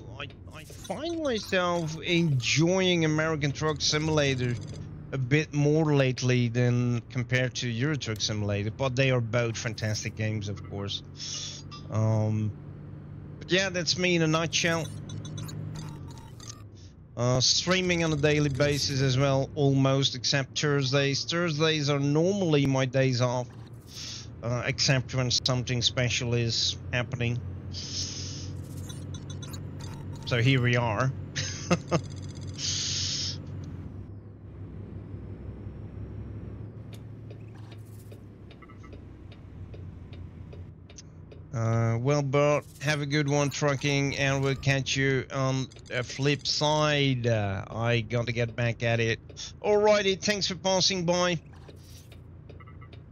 I find myself enjoying American Truck Simulator a bit more lately than compared to Euro Truck Simulator, but they are both fantastic games, of course. But yeah, that's me in a nutshell. Streaming on a daily basis as well, almost, except Thursdays. Thursdays are normally my days off, except when something special is happening. So here we are. Well, Bert, have a good one trucking, and we'll catch you on the flip side. I gotta get back at it. Alrighty, thanks for passing by.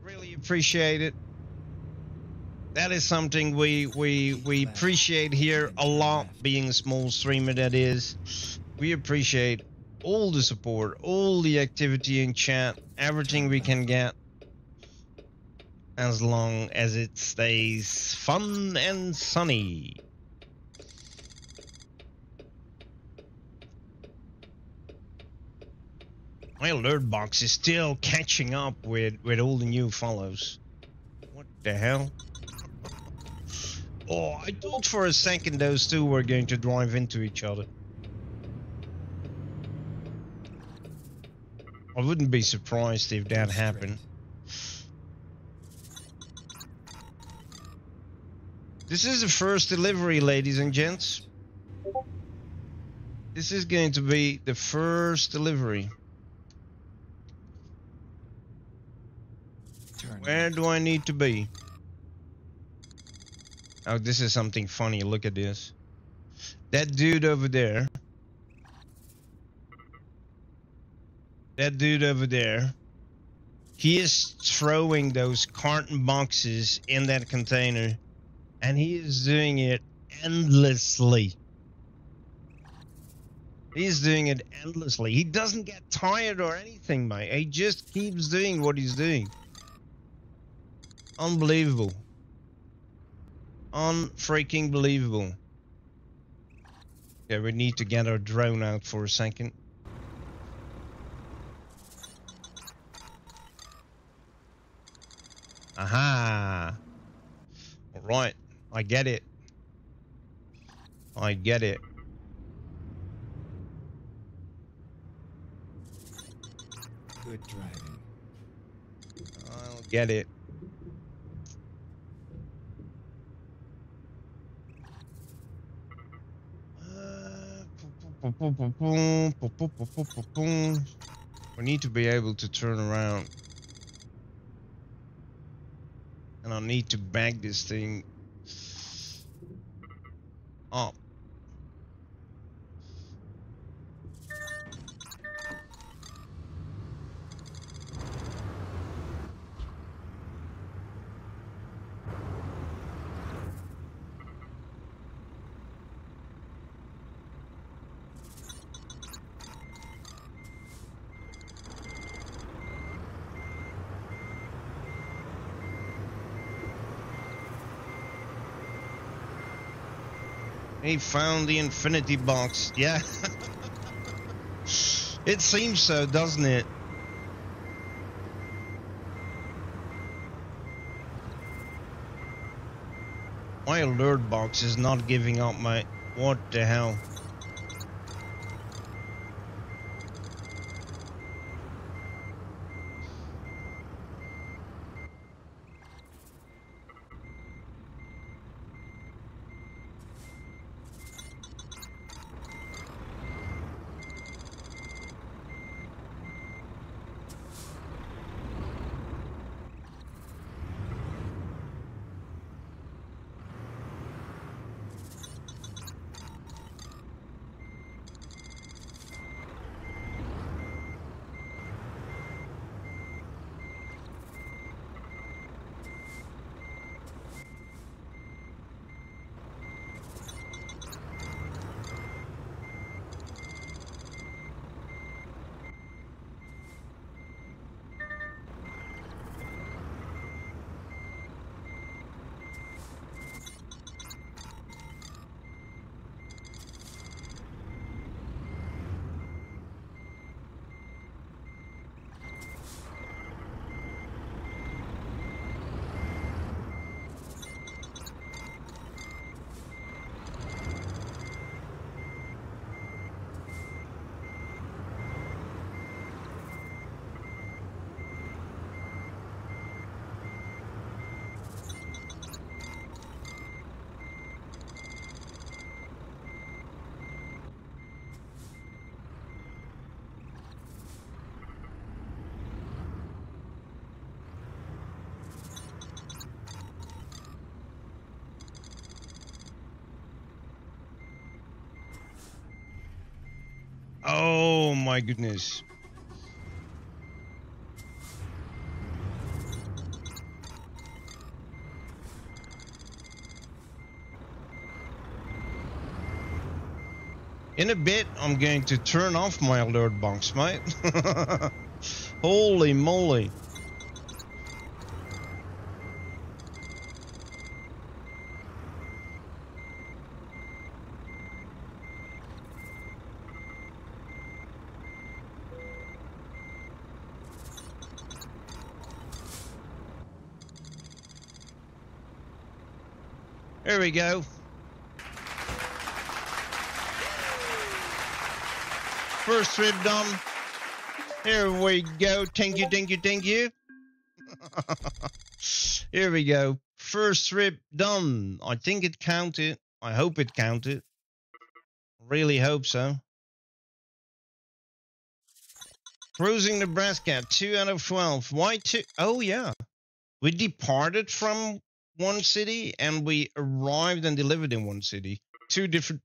Really appreciate it. That is something we appreciate here a lot, being a small streamer that is. We appreciate all the support, all the activity in chat, everything we can get, as long as it stays fun and sunny. My alert box is still catching up with all the new follows. What the hell? Oh, I thought for a second those two were going to drive into each other. I wouldn't be surprised if that happened. This is the first delivery, ladies and gents. This is going to be the first delivery. Where do I need to be? Oh, this is something funny. Look at this. That dude over there. That dude over there. He is throwing those carton boxes in that container. And he is doing it endlessly. He's doing it endlessly. He doesn't get tired or anything, mate. He just keeps doing what he's doing. Unbelievable. Unfreaking believable. Yeah, we need to get our drone out for a second. Aha. All right. I get it. I get it. Good driving. I'll get it. We need to be able to turn around. And I need to back this thing up. He found the infinity box. Yeah. It seems so, doesn't it? My alert box is not giving up my... What the hell? Oh my goodness. In a bit, I'm going to turn off my alert box, mate. Holy moly. There we go. First trip done. Here we go. Thank you, thank you, thank you. Here we go. First trip done. I think it counted. I hope it counted. Really hope so. Cruising Nebraska, 2 out of 12. Why 2? Oh, yeah. We departed from one city and we arrived and delivered in one city. Two different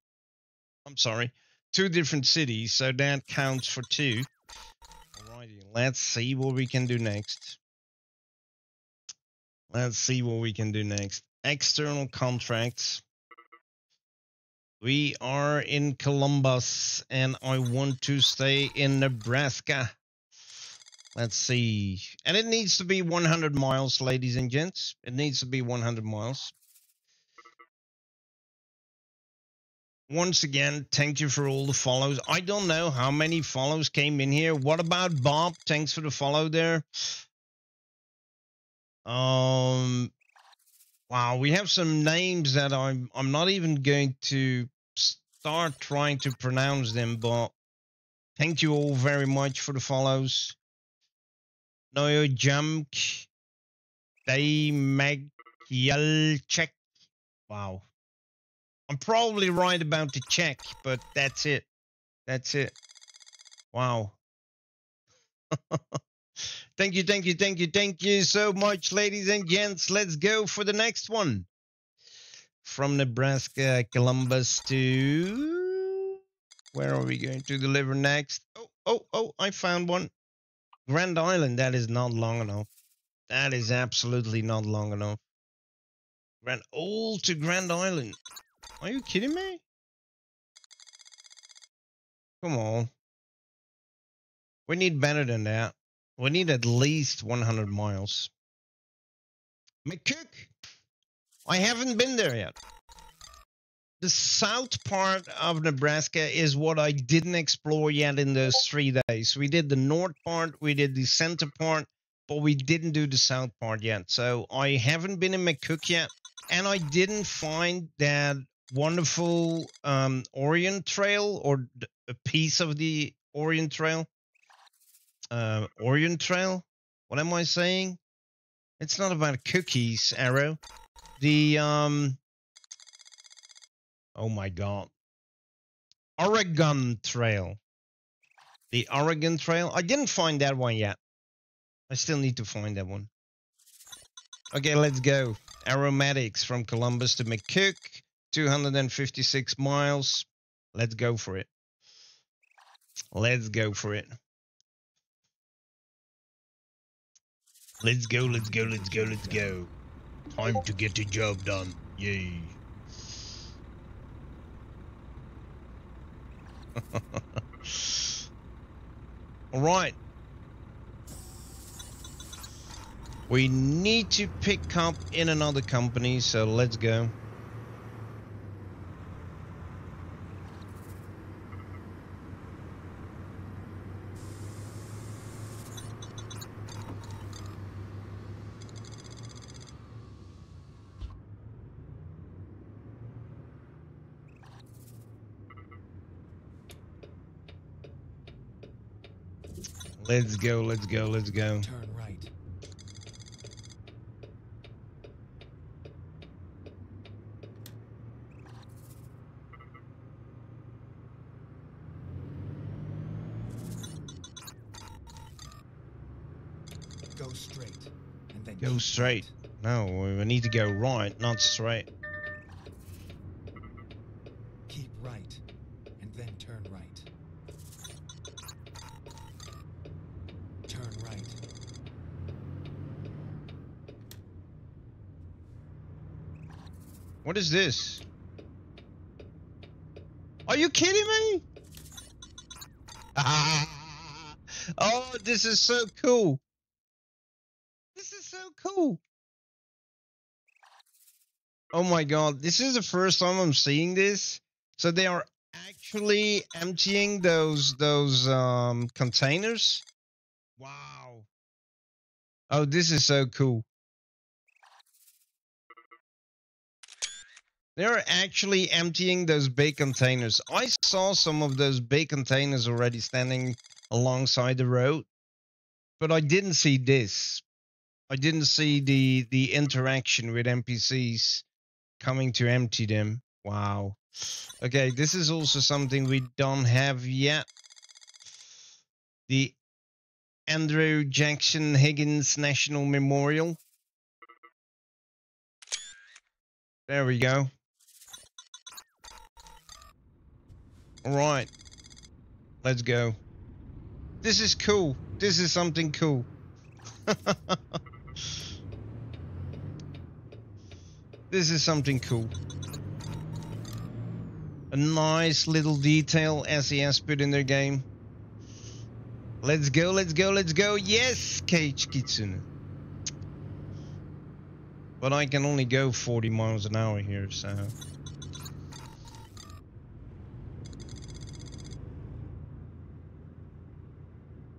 cities, so that counts for 2. Alrighty, let's see what we can do next. External contracts. We are in Columbus and I want to stay in Nebraska. Let's see. And it needs to be 100 miles, ladies and gents. It needs to be 100 miles. Once again, thank you for all the follows. I don't know how many follows came in here. What about Bob? Thanks for the follow there. Wow, we have some names that I'm not even going to start trying to pronounce them, but thank you all very much for the follows. Noyo Jumk, Day Magyalchek. Wow. I'm probably right about the check, but that's it. That's it. Wow. Thank you so much, ladies and gents. Let's go for the next one. From Nebraska, Columbus to... Where are we going to deliver next? Oh, I found one. Grand Island, that is not long enough. That is absolutely not long enough. To Grand Island. Are you kidding me? Come on. We need better than that. We need at least 100 miles. McCook, I haven't been there yet. the south part of Nebraska is what I didn't explore yet in those 3 days. We did the north part, we did the center part, but we didn't do the south part yet. So I haven't been in McCook yet, and I didn't find that wonderful Orient Trail, or a piece of the Orient Trail. Orient Trail? What am I saying? It's not about cookies, Arrow. The oh my god. Oregon Trail. The Oregon Trail. I didn't find that one yet. I still need to find that one. Okay, let's go. Aromatics from Columbus to McCook. 256 miles. Let's go for it. Let's go for it. Let's go, let's go, let's go, let's go. Time to get the job done. Yay. All right. We need to pick up in another company, so let's go. Let's go, let's go, let's go. Turn right. Go straight. And then Go straight. No, we need to go right, not straight. Keep right. And then turn right. Turn right. What is this? Are you kidding me? Oh, this is so cool. This is so cool. Oh my god, this is the first time I'm seeing this. So they are actually emptying those containers. Wow. Oh, this is so cool. They're actually emptying those bay containers. I saw some of those bay containers already standing alongside the road, but I didn't see this. I didn't see the interaction with NPCs coming to empty them. Wow. Okay, this is also something we don't have yet. The Andrew Jackson Higgins National Memorial. There we go. All right. Let's go. This is cool. This is something cool. This is something cool. A nice little detail SES put in their game. Let's go, let's go, let's go. Yes, Cage Kitsune. But I can only go 40 miles an hour here, so.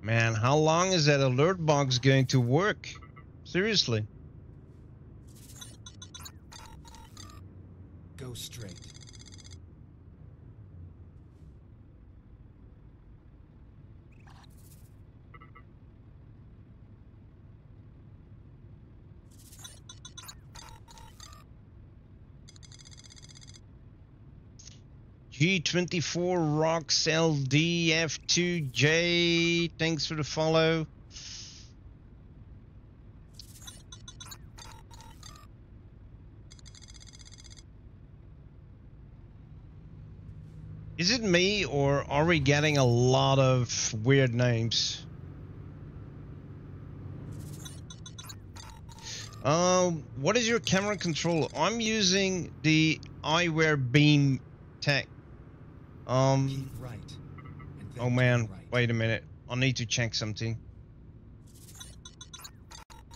Man, how long is that alert box going to work? Seriously. Go straight. G24 Rocks LDF2J, thanks for the follow. Is it me, or are we getting a lot of weird names? What is your camera control? I'm using the eyewear beam tech. Keep right. And then Oh man, turn right. wait a minute. I need to check something.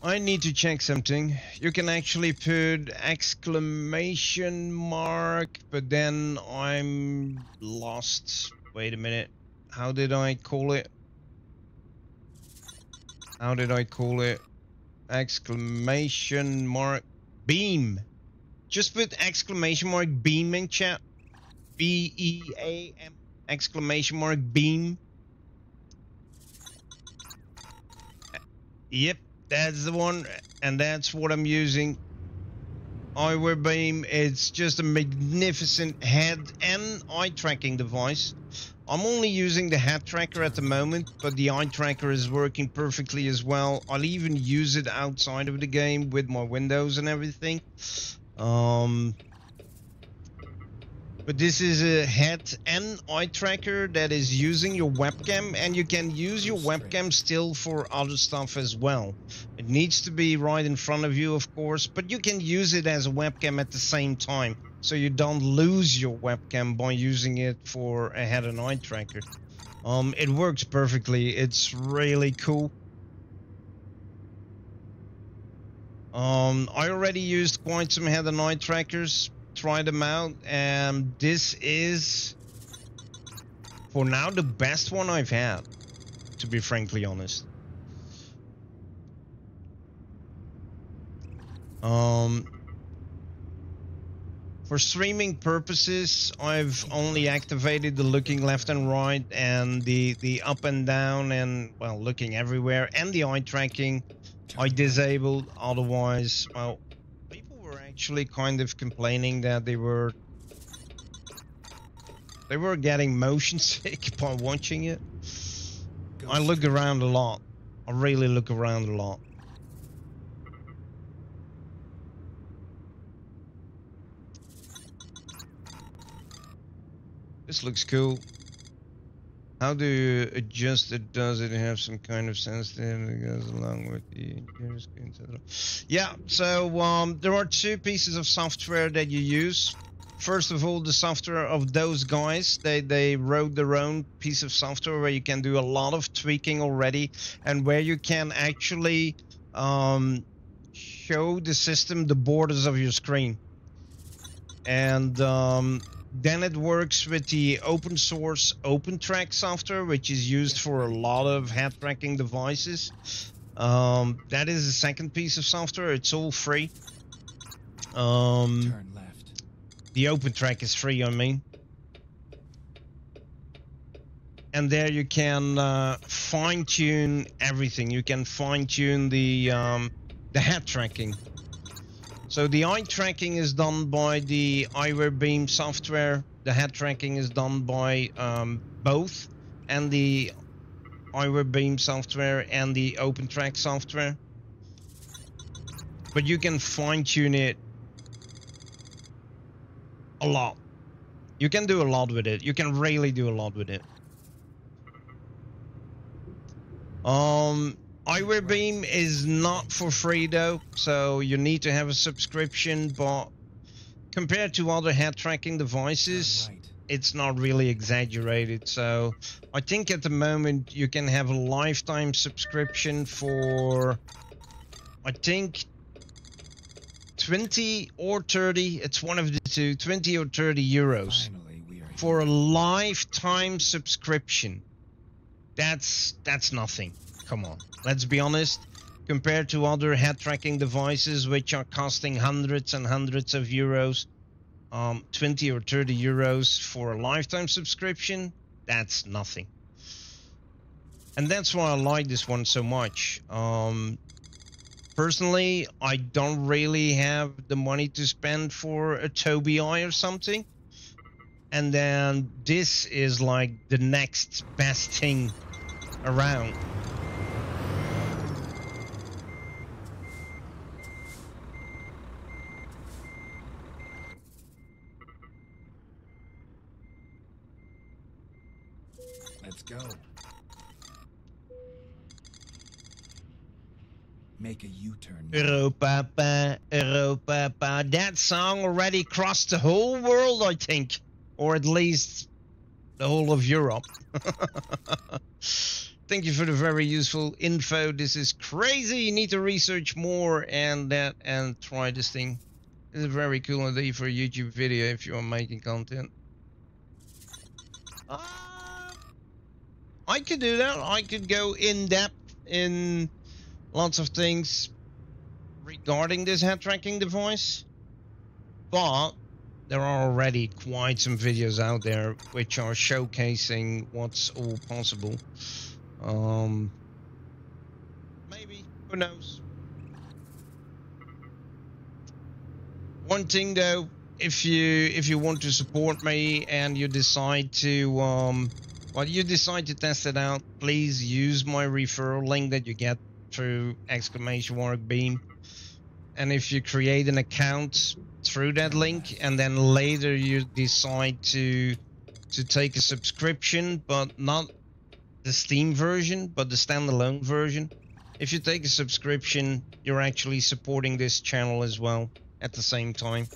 I need to check something. You can actually put exclamation mark, but then I'm lost. Wait a minute. How did I call it? How did I call it? Exclamation mark beam. Just put exclamation mark beam in chat. B-E-A-M. Exclamation mark beam. Yep, that's the one, and that's what I'm using. Eyewear beam. It's just a magnificent head and eye tracking device. I'm only using the head tracker at the moment, but the eye tracker is working perfectly as well. I'll even use it outside of the game with my windows and everything. But this is a head and eye tracker that is using your webcam, and you can use your webcam still for other stuff as well. It needs to be right in front of you, of course, but you can use it as a webcam at the same time, so you don't lose your webcam by using it for a head and eye tracker. It works perfectly. It's really cool. I already used quite some head and eye trackers. Try them out, and this is for now the best one I've had, to be frankly honest. For streaming purposes, I've only activated the looking left and right and the up and down and, well, looking everywhere, and the eye tracking I disabled. Otherwise, well, actually kind of complaining that they were getting motion sick by watching it. I look around a lot. I really look around a lot. This looks cool. How do you adjust it? Does it have some kind of sensitivity that goes along with the screen? Yeah, so there are two pieces of software that you use. First of all, the software of those guys, they wrote their own piece of software where you can do a lot of tweaking already, and where you can actually show the system the borders of your screen. And then it works with the open source OpenTrack software, which is used for a lot of head tracking devices. That is the second piece of software. It's all free. Turn left. The OpenTrack is free, I mean. And there you can fine-tune everything. You can fine-tune the head tracking. So the eye tracking is done by the eyewear beam software. The head tracking is done by both, and the eyewear beam software and the OpenTrack software. But you can fine tune it a lot. You can do a lot with it. You can really do a lot with it. Eyewear beam is not for free though, so you need to have a subscription, but compared to other head tracking devices, it's not really exaggerated. So I think at the moment you can have a lifetime subscription for, I think, 20 or 30, it's one of the two, 20 or 30 euros for a lifetime subscription. That's nothing. Come on, let's be honest. Compared to other head tracking devices, which are costing hundreds and hundreds of euros, 20 or 30 euros for a lifetime subscription, that's nothing. And that's why I like this one so much. Personally, I don't really have the money to spend for a Tobii Eye or something. And then this is like the next best thing around. Let's go. Make a U-turn. Europa, Europa. That song already crossed the whole world, I think. Or at least the whole of Europe. thank you for the very useful info. This is crazy. You need to research more and try this thing. This is a very cool idea for a YouTube video if you are making content. I could do that. I could go in depth in lots of things regarding this head tracking device, but there are already quite some videos out there which are showcasing what's all possible. Maybe, who knows? One thing though, if you want to support me and you decide to you decide to test it out, please use my referral link that you get through !Beam. And if you create an account through that link and then later you decide to take a subscription, but not the Steam version, but the standalone version, if you take a subscription, you're actually supporting this channel as well at the same time.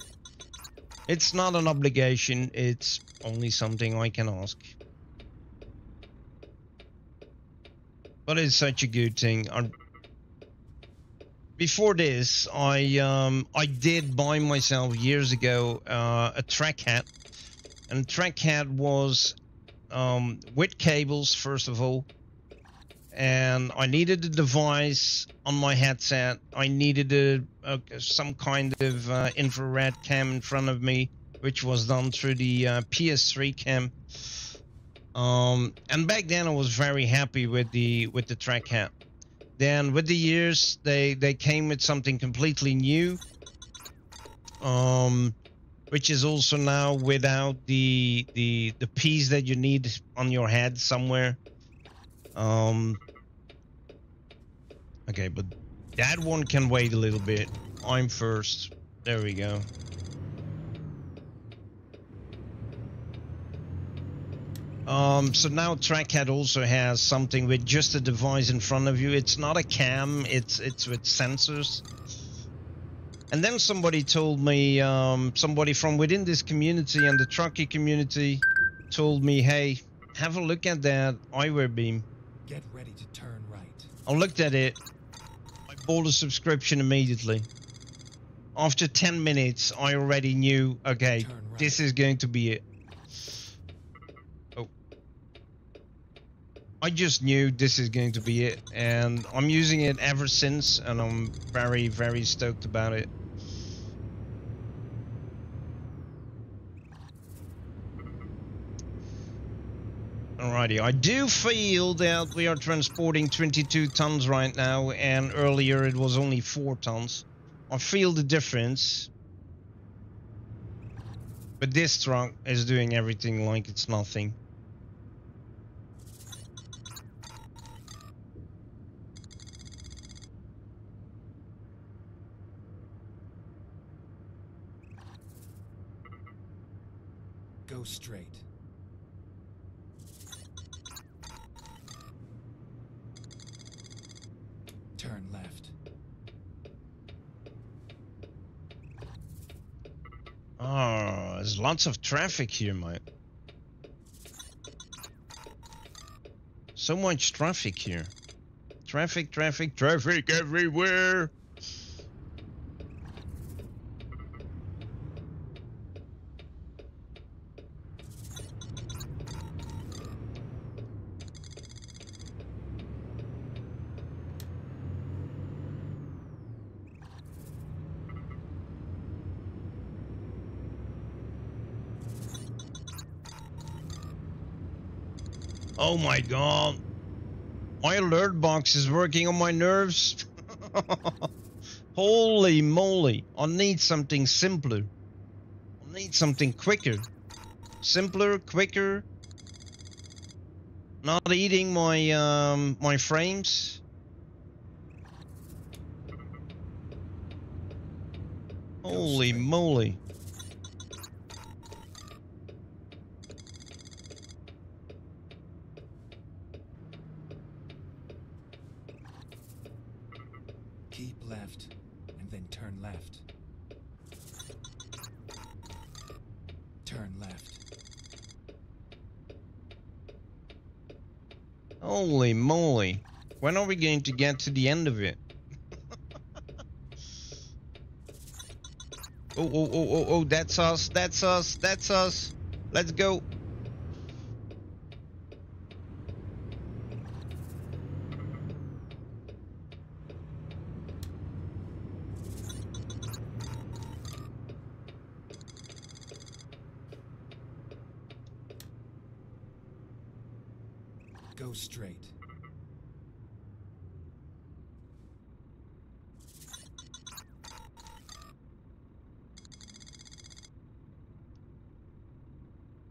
It's not an obligation, it's only something I can ask. But it's such a good thing. Before this, I did buy myself years ago a track hat, and track hat was with cables first of all, and I needed a device on my headset. I needed some kind of infrared cam in front of me, which was done through the PS3 cam. And back then I was very happy with the track hat. Then with the years they came with something completely new, which is also now without the piece that you need on your head somewhere. Okay, but that one can wait a little bit. I'm first. There we go. So now TrackHead also has something with just a device in front of you. It's not a cam, it's with sensors. And then somebody told me, somebody from within this community and the trucking community told me, hey, have a look at that eyewear beam. Get ready to turn right. I looked at it. I bought a subscription immediately. After 10 minutes, I already knew, okay, right. This is going to be it. I just knew this is going to be it, and I'm using it ever since, and I'm very, very stoked about it. Alrighty, I do feel that we are transporting 22 tons right now, and earlier it was only 4 tons. I feel the difference. But this truck is doing everything like it's nothing. Go straight. Turn left. Oh, there's lots of traffic here, mate. So much traffic here. Traffic, traffic, traffic everywhere. Oh my god. My alert box is working on my nerves. Holy moly. I need something simpler. I need something quicker. Simpler, quicker. Not eating my my frames. Holy moly. Keep left, and then turn left. Turn left. Holy moly. When are we going to get to the end of it? Oh, that's us, that's us, that's us. Let's go. Go straight.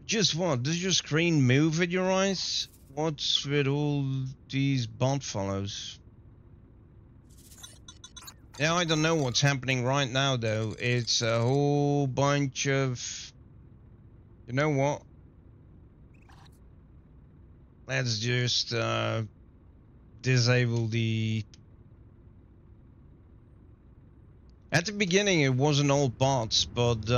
Just what? Does your screen move with your eyes? What's with all these bot follows? Yeah, I don't know what's happening right now though. It's a whole bunch of... You know what? Let's just disable the... At the beginning it wasn't all bots, but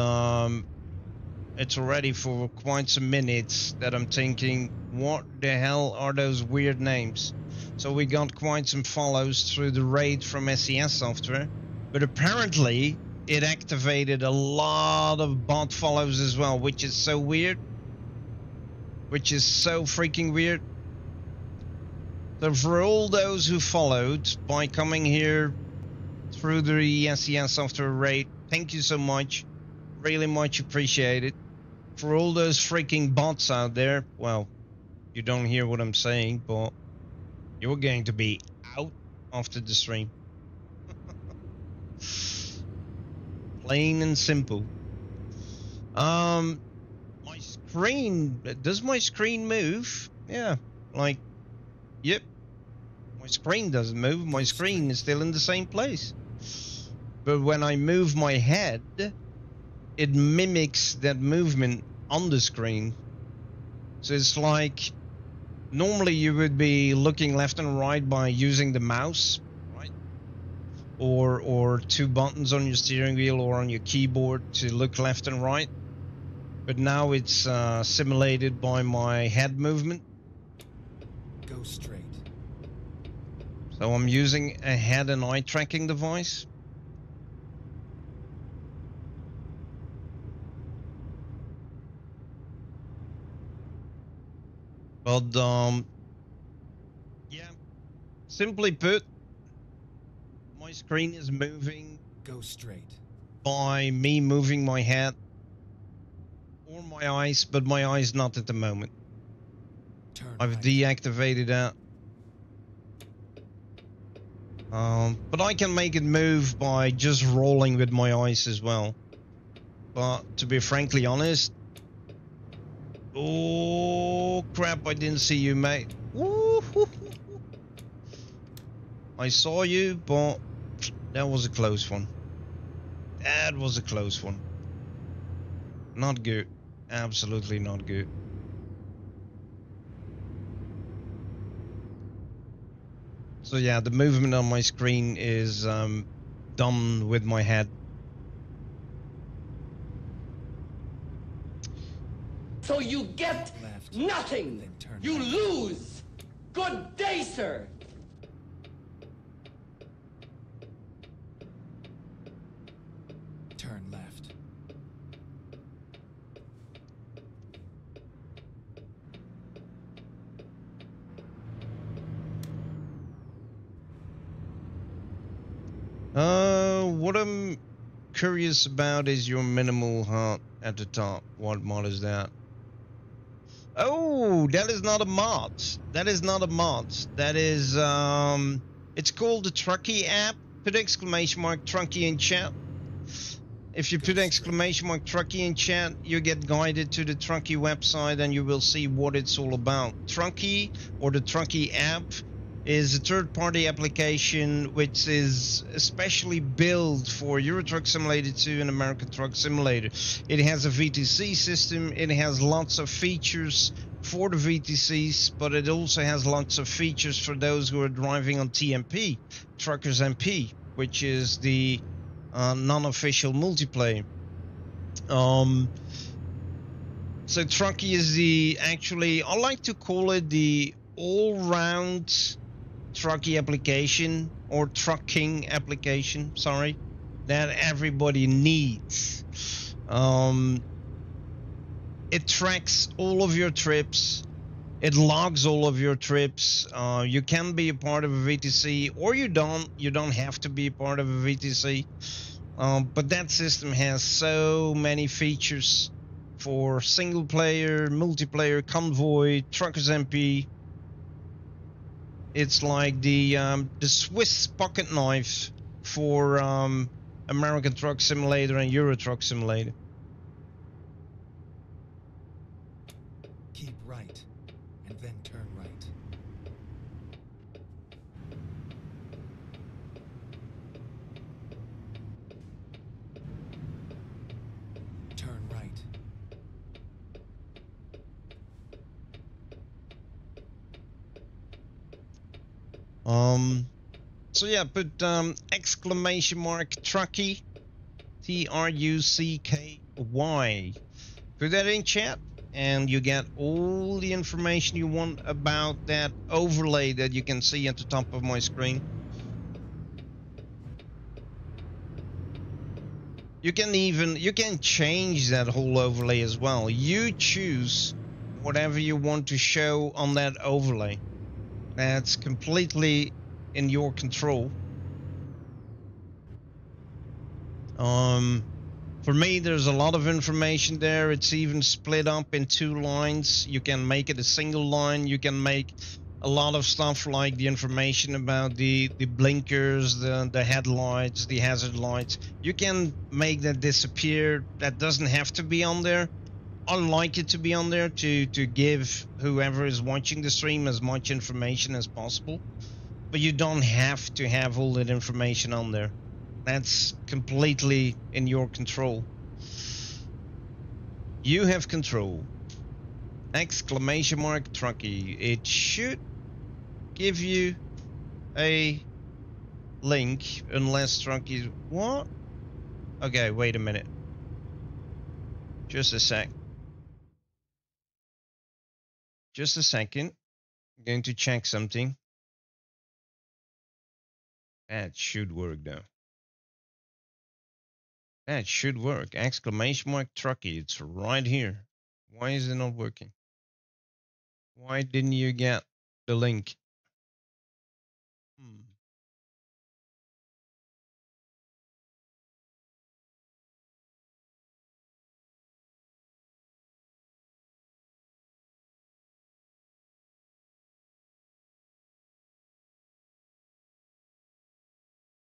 it's already for quite some minutes that I'm thinking, what the hell are those weird names? So we got quite some follows through the raid from SES software, but apparently it activated a lot of bot follows as well, which is so weird. Which is so freaking weird. So for all those who followed by coming here through the SES software raid, thank you so much. Really much appreciated. For all those freaking bots out there, well, you don't hear what I'm saying, but you're going to be out after the stream. Plain and simple. My screen, does my screen move? Yeah, like, yep. My screen doesn't move, my screen is still in the same place. But when I move my head, it mimics that movement on the screen. So it's like, normally you would be looking left and right by using the mouse, right? Or two buttons on your steering wheel or on your keyboard to look left and right. But now it's simulated by my head movement. Go straight. So I'm using a head and eye tracking device. But yeah, simply put, my screen is moving. Go straight. By me moving my head or my eyes, but my eyes not at the moment. I've deactivated that. But I can make it move by just rolling with my eyes as well. But to be frankly honest, oh crap! I didn't see you, mate. Woo-hoo-hoo. I saw you, but that was a close one. That was a close one. Not good. Absolutely not good. So yeah, the movement on my screen is done with my head. So you get nothing. You lose. Good day, sir. Turn left. What I'm curious about is your minimal heart at the top. What mod is that? Oh, that is not a mod. That is not a mod. That is, it's called the Truckee app. Put exclamation mark Truckee in chat. If you put exclamation mark Truckee in chat, you get guided to the Truckee website and you will see what it's all about. Truckee, or the Truckee app, is a third-party application which is especially built for Euro Truck Simulator 2 and American Truck Simulator. It has a VTC system, it has lots of features for the VTCs, but it also has lots of features for those who are driving on TMP, Truckers MP, which is the non-official multiplayer. So Truckee is the, actually, I like to call it the all-round trucky application, or trucking application, sorry, that everybody needs. It tracks all of your trips. It logs all of your trips. You can be a part of a VTC, or you don't. You don't have to be a part of a VTC. But that system has so many features for single player, multiplayer, convoy, truckers MP. It's like the Swiss pocket knife for American Truck Simulator and Euro Truck Simulator. Keep right, and then turn right. Turn right. So yeah, put exclamation mark Trucky, Trucky. Put that in chat, and you get all the information you want about that overlay that you can see at the top of my screen. You can change that whole overlay as well. You choose whatever you want to show on that overlay. That's completely in your control. For me, there's a lot of information there. It's even split up in 2 lines. You can make it a single line. You can make a lot of stuff like the information about the blinkers, the headlights, the hazard lights. You can make that disappear. That doesn't have to be on there. I like it to be on there to give whoever is watching the stream as much information as possible. But you don't have to have all that information on there. That's completely in your control. You have control. Exclamation mark Trucky. It should give you a link unless Trucky... What? Okay, wait a minute. Just a sec. Just a second. I'm going to check something. That should work though. That should work. Exclamation mark Trucky. It's right here. Why is it not working? Why didn't you get the link?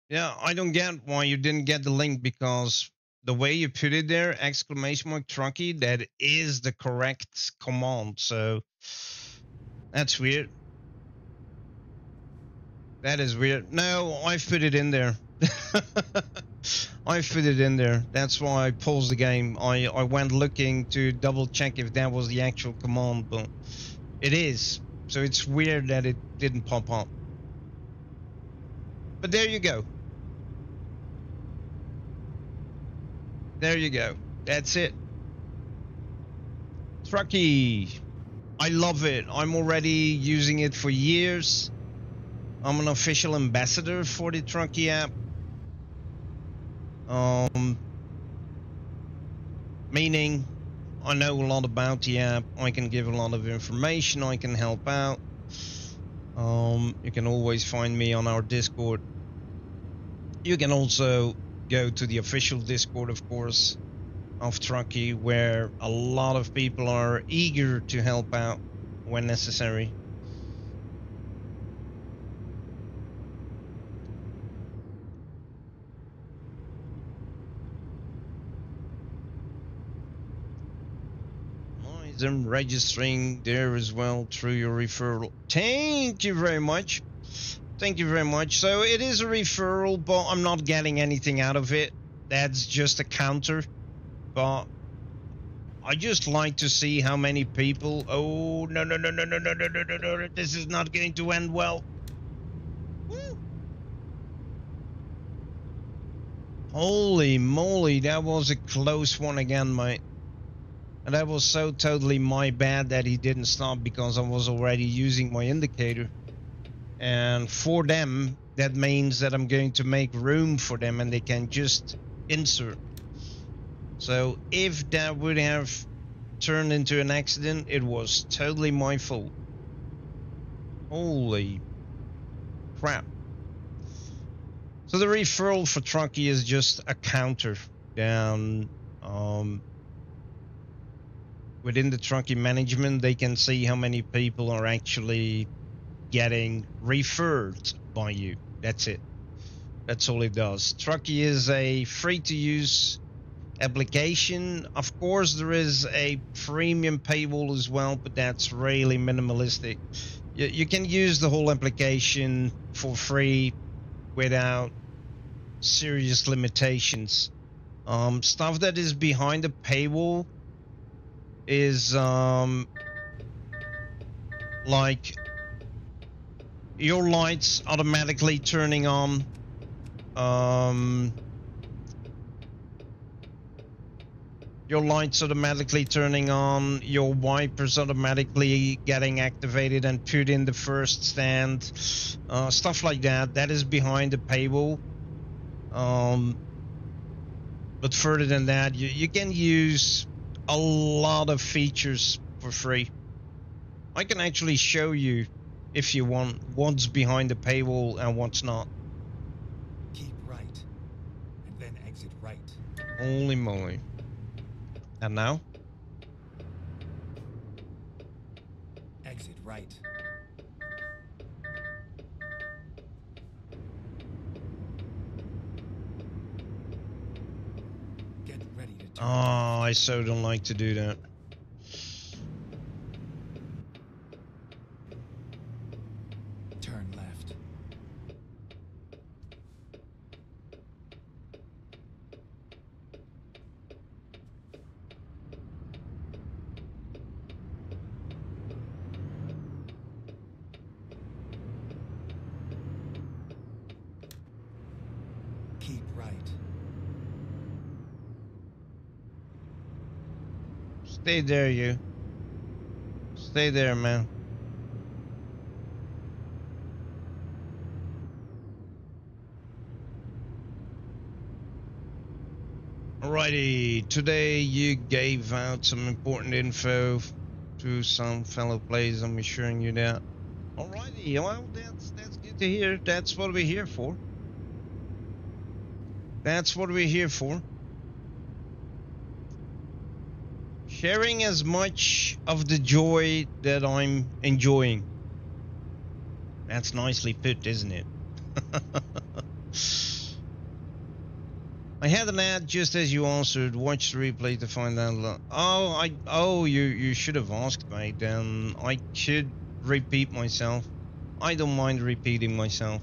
Yeah, I don't get why you didn't get the link, because the way you put it there, exclamation mark Trucky, that is the correct command. So that's weird. That is weird. No, I put it in there. I put it in there. That's why I paused the game. I went looking to double check if that was the actual command, but it is. So it's weird that it didn't pop up. But there you go. There you go. That's it. Trucky. I love it. I'm already using it for years. I'm an official ambassador for the Trucky app. Meaning I know a lot about the app. I can give a lot of information. I can help out. You can always find me on our Discord. You can also go to the official Discord, of course, of Trucky, where a lot of people are eager to help out when necessary. I'm registering there as well through your referral. Thank you very much. Thank you very much. So it is a referral, but I'm not getting anything out of it. That's just a counter. But I just like to see how many people... Oh, no. This is not going to end well. Woo. Holy moly, that was a close one again, mate. And that was so totally my bad that he didn't stop, because I was already using my indicator. And for them, that means that I'm going to make room for them and they can just insert. So if that would have turned into an accident, it was totally my fault. Holy crap. So the referral for Truckee is just a counter down within the Truckee management. They can see how many people are actually getting referred by you. That's it. That's all it does. Truckee is a free-to-use application. Of course, there is a premium paywall as well, but that's really minimalistic. You can use the whole application for free without serious limitations. Stuff that is behind the paywall is like your lights automatically turning on, your lights automatically turning on, your wipers automatically getting activated and put in the first stand, stuff like that. That is behind the paywall. But further than that, you can use a lot of features for free. I can actually show you, if you want, what's behind the paywall and what's not. Keep right, and then exit right. Holy moly. And now? Exit right. Get ready to turn. Oh, I so don't like to do that. Turn left. Keep right. Stay there, you. Stay there, man. Alrighty, today you gave out some important info to some fellow players. I'm assuring you that. Alrighty, well, that's good to hear. That's what we're here for. That's what we're here for. Sharing as much of the joy that I'm enjoying. That's nicely put, isn't it? I had an ad just as you answered. Watch the replay to find out. Oh, you should have asked, mate. Then I should repeat myself. I don't mind repeating myself.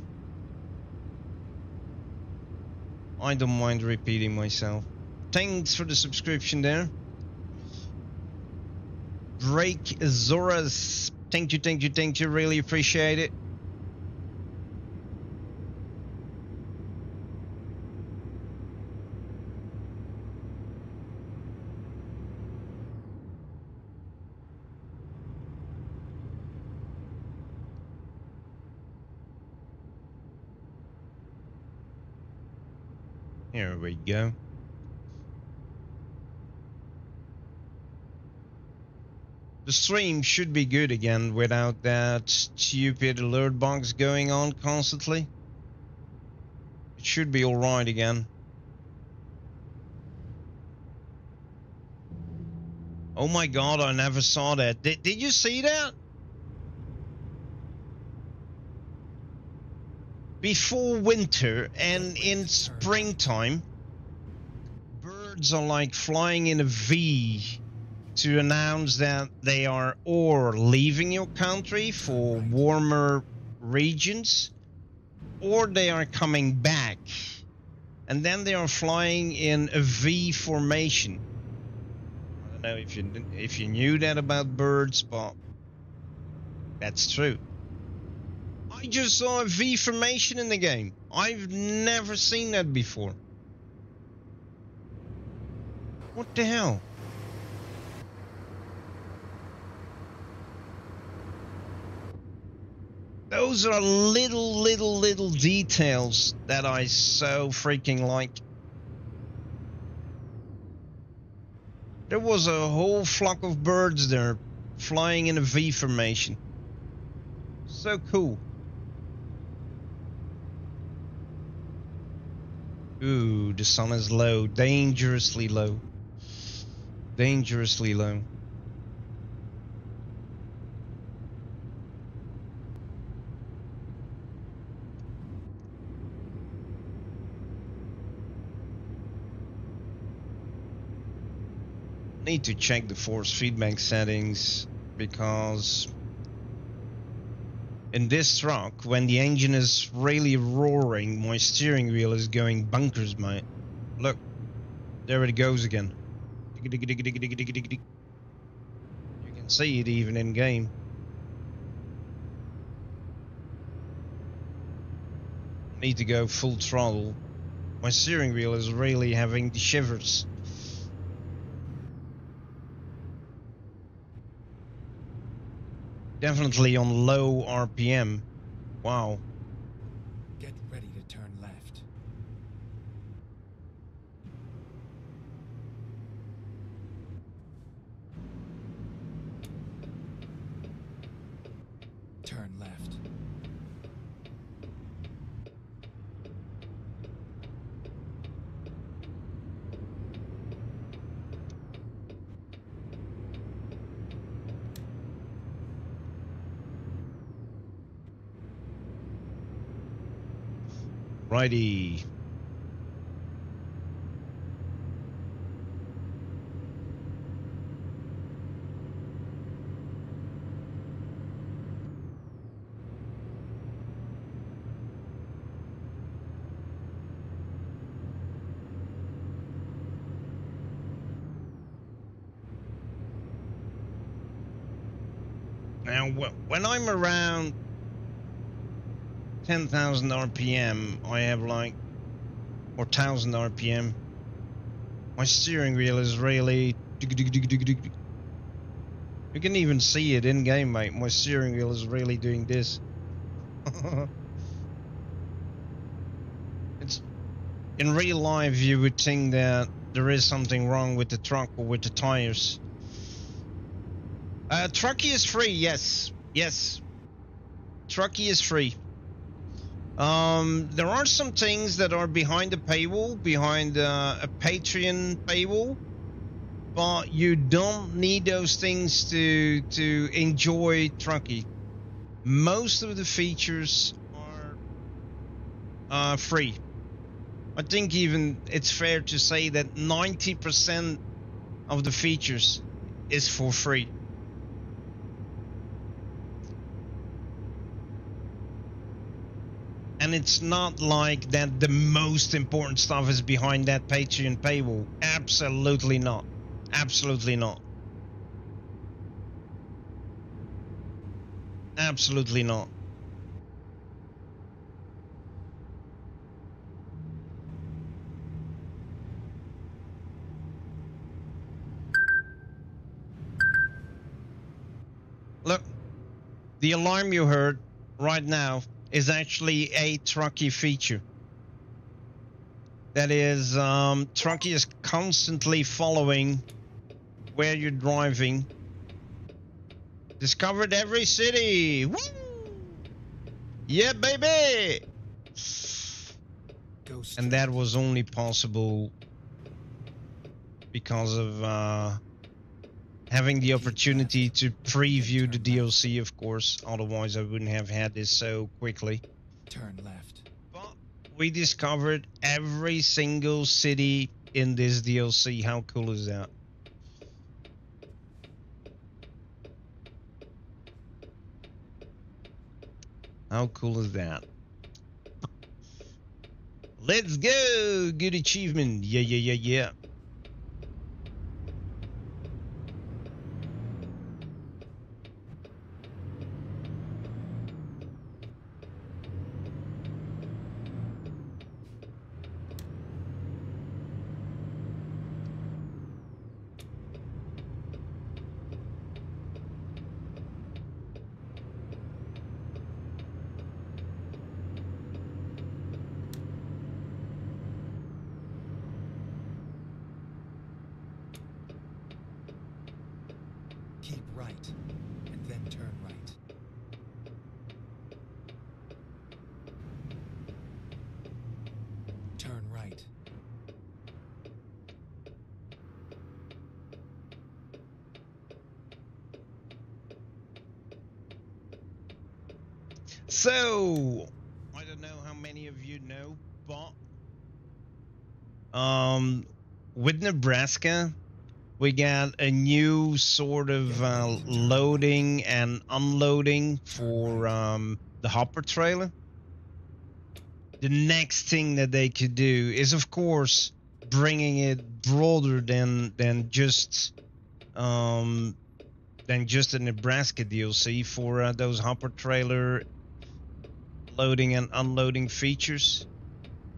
I don't mind repeating myself. Thanks for the subscription there. Drake Zoras. Thank you. Really appreciate it. Here we go. The stream should be good again without that stupid alert box going on constantly. It should be alright again. Oh my god, I never saw that. Did you see that? Before winter and in springtime, birds are like flying in a V to announce that they are or leaving your country for warmer regions, or they are coming back, and then they are flying in a V formation. I don't know if you knew that about birds, but that's true. I just saw a V formation in the game. I've never seen that before. What the hell? those are little details that I so freaking like. There was a whole flock of birds there flying in a V formation. So cool. Ooh, the sun is low, dangerously low. Dangerously low. Need to check the force feedback settings because in this truck, when the engine is really roaring, my steering wheel is going bonkers, mate. Look, there it goes again. You can see it even in game. Need to go full throttle. My steering wheel is really having the shivers. Definitely on low RPM. Wow. Get ready to turn left. Turn left. Righty. Now, when I'm around 10,000 RPM, I have like, or 1,000 RPM, my steering wheel is really, you can even see it in game, mate. My steering wheel is really doing this. It's, in real life, you would think that there is something wrong with the truck or with the tires. Trucky is free, yes. Yes. Trucky is free. There are some things that are behind the paywall, behind a Patreon paywall, but you don't need those things to enjoy Trucky. Most of the features are free. I think even it's fair to say that 90% of the features is for free. And it's not like that the most important stuff is behind that Patreon paywall. Absolutely not. Absolutely not. Absolutely not. Look, the alarm you heard right now is actually a Trucky feature. That is, Trucky is constantly following where you're driving. Discovered every city. Woo! Yeah, baby! And that was only possible because of having the opportunity to preview the DLC, of course. Otherwise, I wouldn't have had this so quickly. Turn left. But we discovered every single city in this DLC. How cool is that? How cool is that? Let's go! Good achievement. Yeah, yeah, yeah, yeah. Keep right, and then turn right. Turn right. So, I don't know how many of you know, but with Nebraska, we got a new sort of loading and unloading for the hopper trailer. The next thing that they could do is, of course, bringing it broader than just a Nebraska DLC for those hopper trailer loading and unloading features.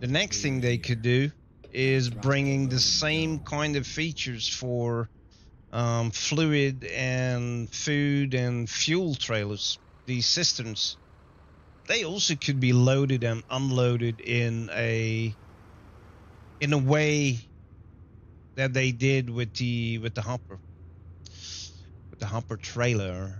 The next thing they could do is bringing the same kind of features for fluid and food and fuel trailers, these cisterns. They also could be loaded and unloaded in a way that they did with the hopper trailer.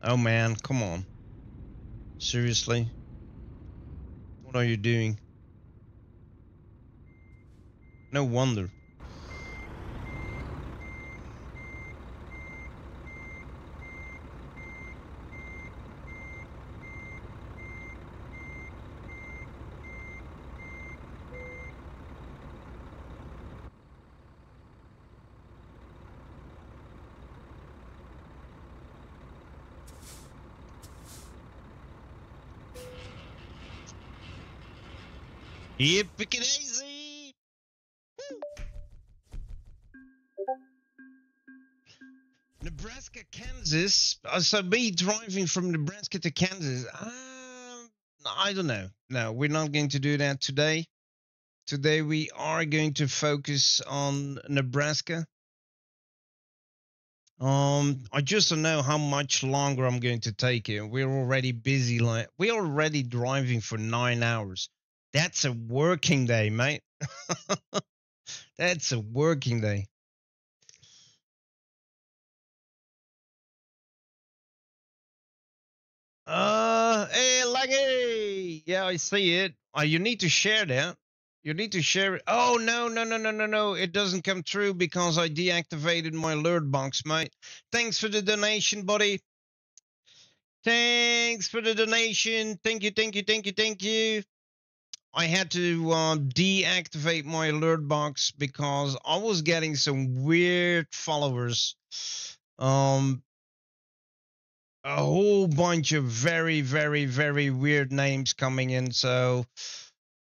Oh man, come on. Seriously? What are you doing? No wonder. Yippee-ki-daisy! Nebraska, Kansas. So me driving from Nebraska to Kansas. I don't know. No, we're not going to do that today. Today we are going to focus on Nebraska. I just don't know how much longer I'm going to take it. We're already busy. Like we're already driving for 9 hours. That's a working day, mate. That's a working day. Hey, Laggy! Yeah, I see it. You need to share that. You need to share it. Oh, no. It doesn't come through because I deactivated my alert box, mate. Thanks for the donation, buddy. Thanks for the donation. Thank you. I had to deactivate my alert box because I was getting some weird followers. A whole bunch of very weird names coming in. So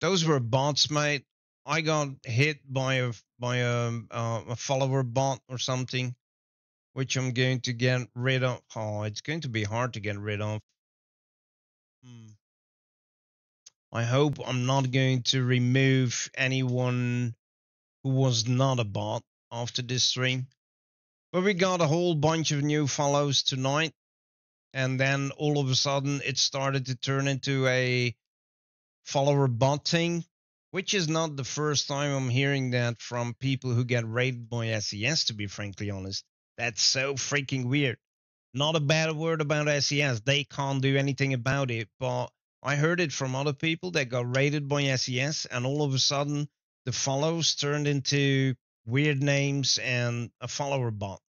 those were bots, mate. I got hit by a follower bot or something, which I'm going to get rid of. Oh, it's going to be hard to get rid of. I hope I'm not going to remove anyone who was not a bot after this stream. But we got a whole bunch of new follows tonight. And then all of a sudden it started to turn into a follower bot thing, which is not the first time I'm hearing that from people who get raided by SES, to be frankly honest. That's so freaking weird. Not a bad word about SES. They can't do anything about it, but I heard it from other people that got raided by SES, and all of a sudden the follows turned into weird names and a follower bot.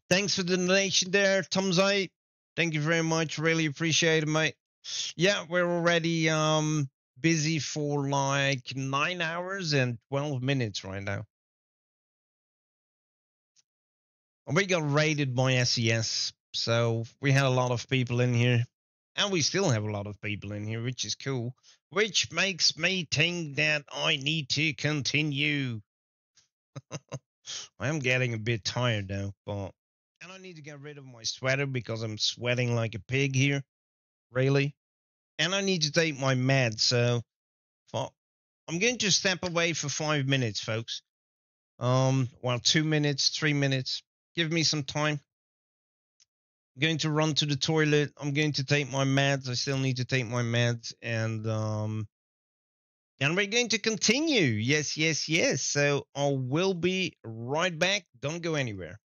Thanks for the donation there, Tomzai. Thank you very much. Really appreciate it, mate. Yeah, we're already busy for like 9 hours and 12 minutes right now. We got raided by SES, so we had a lot of people in here. And we still have a lot of people in here, which is cool. Which makes me think that I need to continue. I am getting a bit tired now, but... And I need to get rid of my sweater because I'm sweating like a pig here. Really. And I need to take my meds, so... I'm going to step away for 5 minutes, folks. Well, 2 minutes, 3 minutes. Give me some time. I'm going to run to the toilet. I'm going to take my meds. I still need to take my meds, and we're going to continue. Yes, yes, yes. So I will be right back. Don't go anywhere.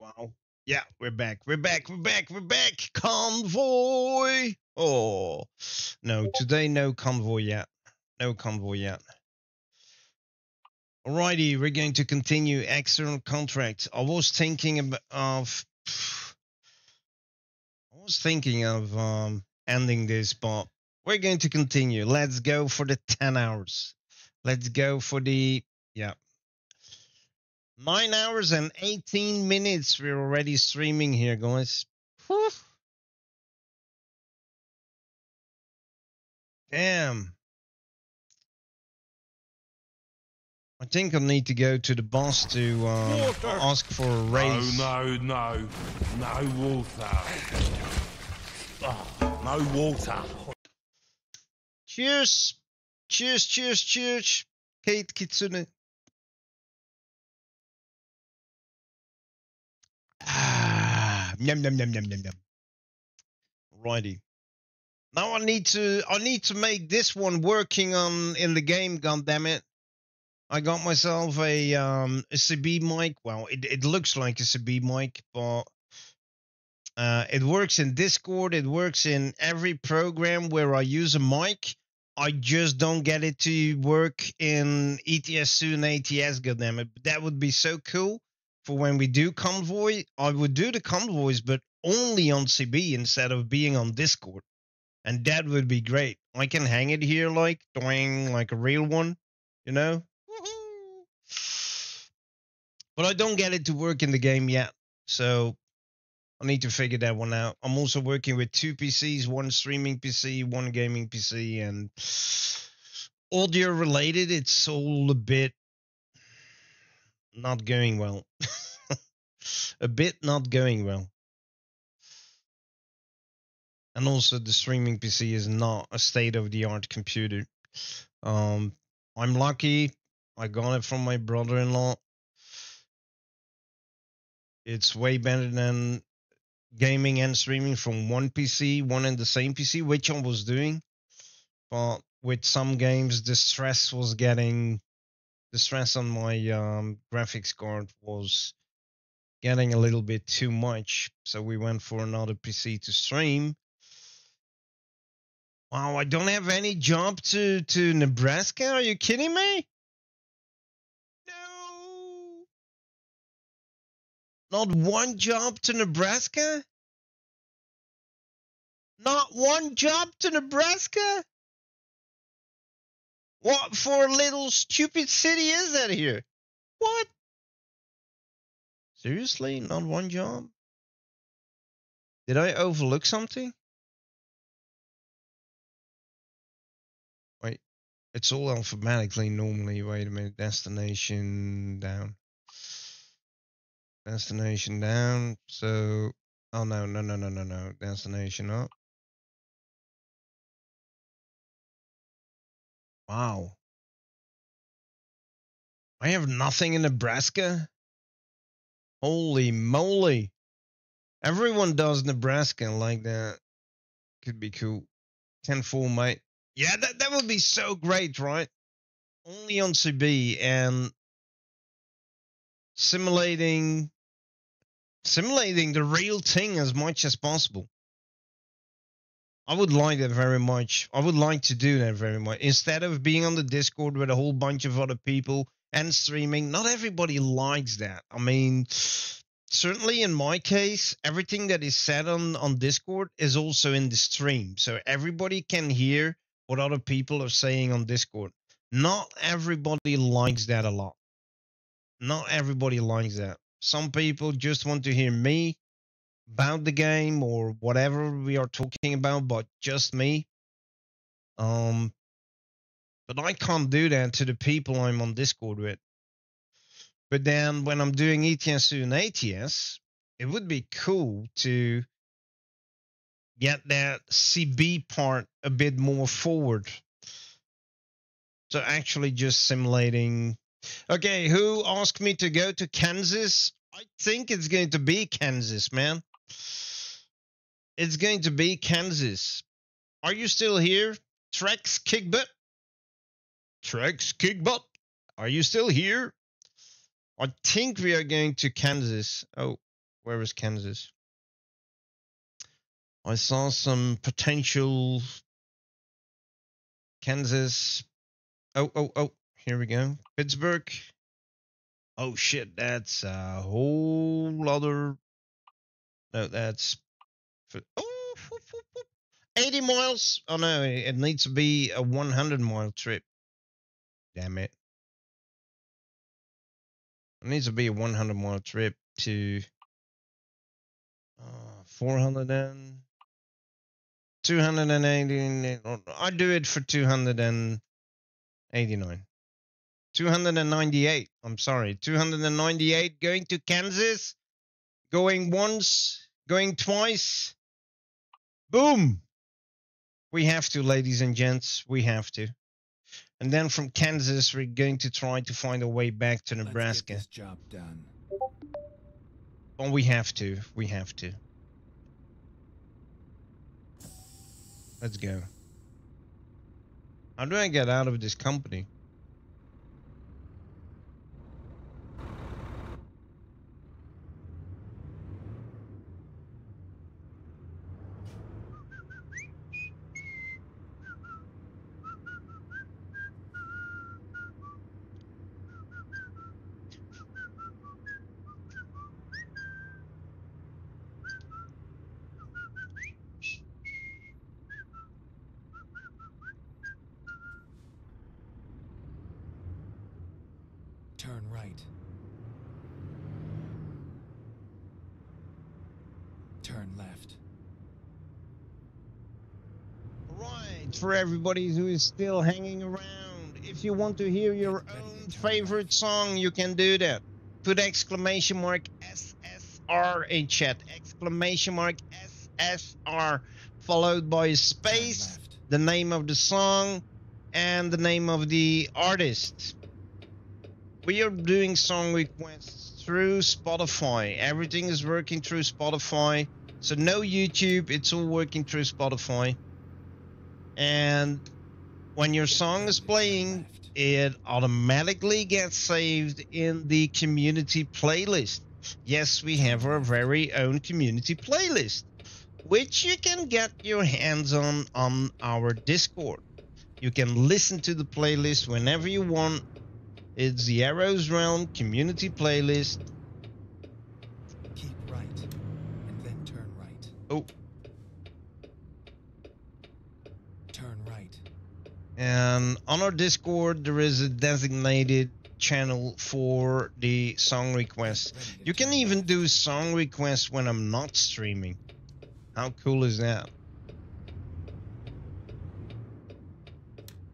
Wow. Yeah, we're back. We're back. We're back. We're back. Convoy. Oh, no, today no convoy yet. No convoy yet. Alrighty, we're going to continue external contracts. I was thinking of ending this, but we're going to continue. Let's go for the 10 hours. Let's go for the, yeah, 9 hours and 18 minutes. We're already streaming here, guys. Whew. Damn. I think I need to go to the boss to ask for a raise. No, no, no. No water. Oh, no water. Cheers. Cheers, cheers, cheers. Kate Kitsune. Yum, yum, yum, yum, yum, yum. Righty. Now I need to make this one working on in the game, goddammit. I got myself a CB mic. Well, it looks like a CB mic, but it works in Discord. It works in every program where I use a mic. I just don't get it to work in ETS soon ATS, goddammit. That would be so cool for when we do convoy. I would do the convoys, but only on CB instead of being on Discord. And that would be great. I can hang it here like doing like a real one, you know? But I don't get it to work in the game yet. So I need to figure that one out. I'm also working with 2 PCs, one streaming PC, one gaming PC, and audio related, it's all a bit not going well. A bit not going well. And also the streaming PC is not a state-of-the-art computer. I'm lucky. I got it from my brother-in-law. It's way better than gaming and streaming from one PC, one and the same PC, which I was doing. But with some games, the stress on my graphics card was getting a little bit too much. So we went for another PC to stream. Wow, I don't have any job to Nebraska? Are you kidding me? No. Not one job to Nebraska? Not one job to Nebraska? What for a little stupid city is that here? What? Seriously? Not one job? Did I overlook something? Wait, it's all alphabetically normally. Wait a minute. Destination down. Destination down. So, oh no, no, no, no, no, no. Destination up. Wow. I have nothing in Nebraska? Holy moly. Everyone does Nebraska like that. Could be cool. 10-4, mate. Yeah, that would be so great, right? Only on CB and simulating the real thing as much as possible. I would like that very much. I would like to do that very much. Instead of being on the Discord with a whole bunch of other people and streaming, not everybody likes that. I mean, certainly in my case, everything that is said on Discord is also in the stream. So everybody can hear what other people are saying on Discord. Not everybody likes that a lot. Not everybody likes that. Some people just want to hear me about the game or whatever we are talking about, but just me. But I can't do that to the people I'm on Discord with. But then when I'm doing ETS and ATS, it would be cool to get that CB part a bit more forward. So actually just simulating. Okay, who asked me to go to Kansas? I think it's going to be Kansas, man. It's going to be Kansas. Are you still here? Trex Kickbutt? Trex Kickbutt? Are you still here? I think we are going to Kansas. Oh, Where is Kansas? I saw some potential Kansas. Oh. Here we go. Pittsburgh. Oh shit, that's a whole other. No, that's. 80 miles. Oh no, it needs to be a 100-mile trip. Damn it. It needs to be a 100-mile trip to 400 and 280. I do it for 289. 298. I'm sorry. 298 going to Kansas. Going once. Going twice. Boom. We have to, ladies and gents. We have to. And then from Kansas, we're going to try to find a way back to Nebraska. Let's get this job done. Oh, we have to. We have to. Let's go. How do I get out of this company? Turn right. Turn left. Right, for everybody who is still hanging around, if you want to hear your own favorite song, you can do that. Put exclamation mark SSR in chat. Exclamation mark SSR followed by a space, the name of the song, and the name of the artist. We are doing song requests through Spotify. Everything is working through Spotify. So no YouTube, it's all working through Spotify. And when your song is playing, it automatically gets saved in the community playlist. Yes, we have our very own community playlist, which you can get your hands on our Discord. You can listen to the playlist whenever you want. It's the Arrows Realm community playlist. Keep right, and then turn right. Oh. Turn right. And on our Discord, there is a designated channel for the song requests. You can even do song requests when I'm not streaming. How cool is that?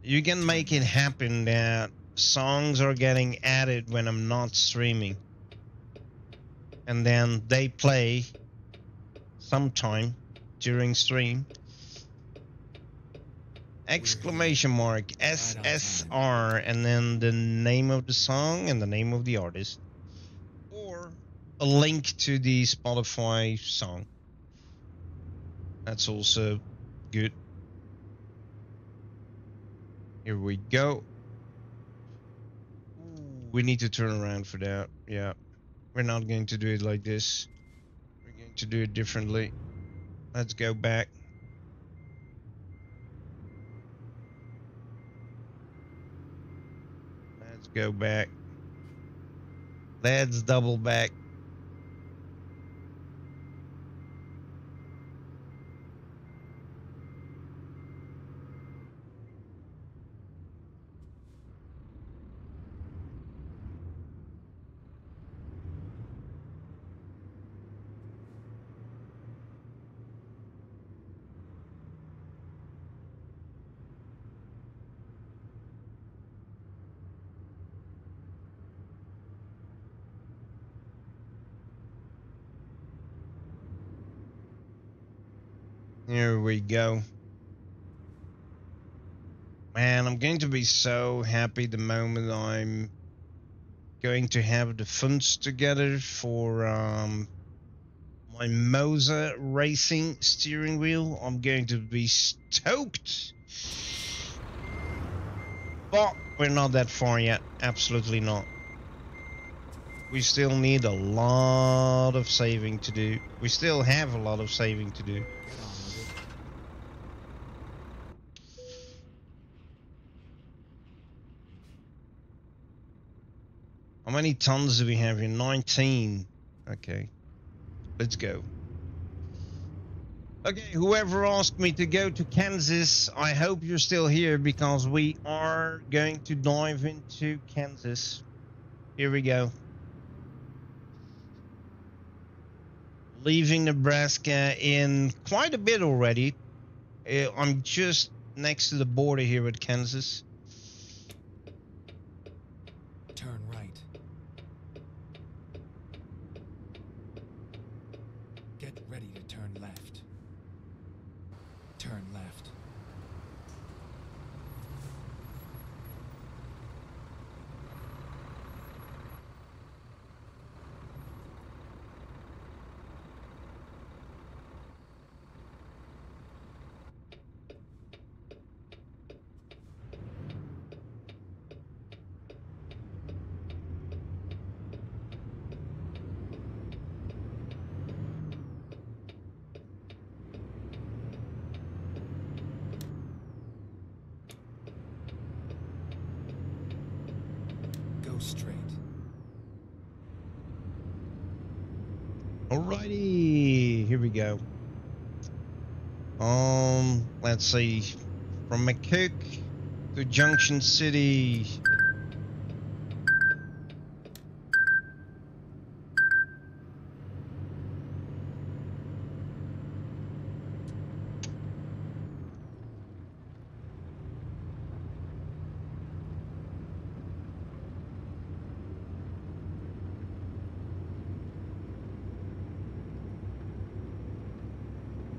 You can make it happen that songs are getting added when I'm not streaming. And then they play sometime during stream. Exclamation mark SSR and then the name of the song and the name of the artist. Or a link to the Spotify song. That's also good. Here we go. We need to turn around for that. Yeah. We're not going to do it like this. We're going to do it differently. Let's go back. Let's go back. Let's double back. Here we go. Man, I'm going to be so happy the moment I'm going to have the funds together for my Moza racing steering wheel. I'm going to be stoked. But we're not that far yet. Absolutely not. we still need a lot of saving to do. We still have a lot of saving to do. Get on with it. How many tons do we have here? 19. Okay. Let's go. Okay, whoever asked me to go to Kansas, I hope you're still here because we are going to dive into Kansas. Here we go. Leaving Nebraska in quite a bit already. I'm just next to the border here with Kansas. Turn right. Get ready to turn left. Turn left. Go straight. Alrighty, here we go. Let's see, from McCook to Junction City.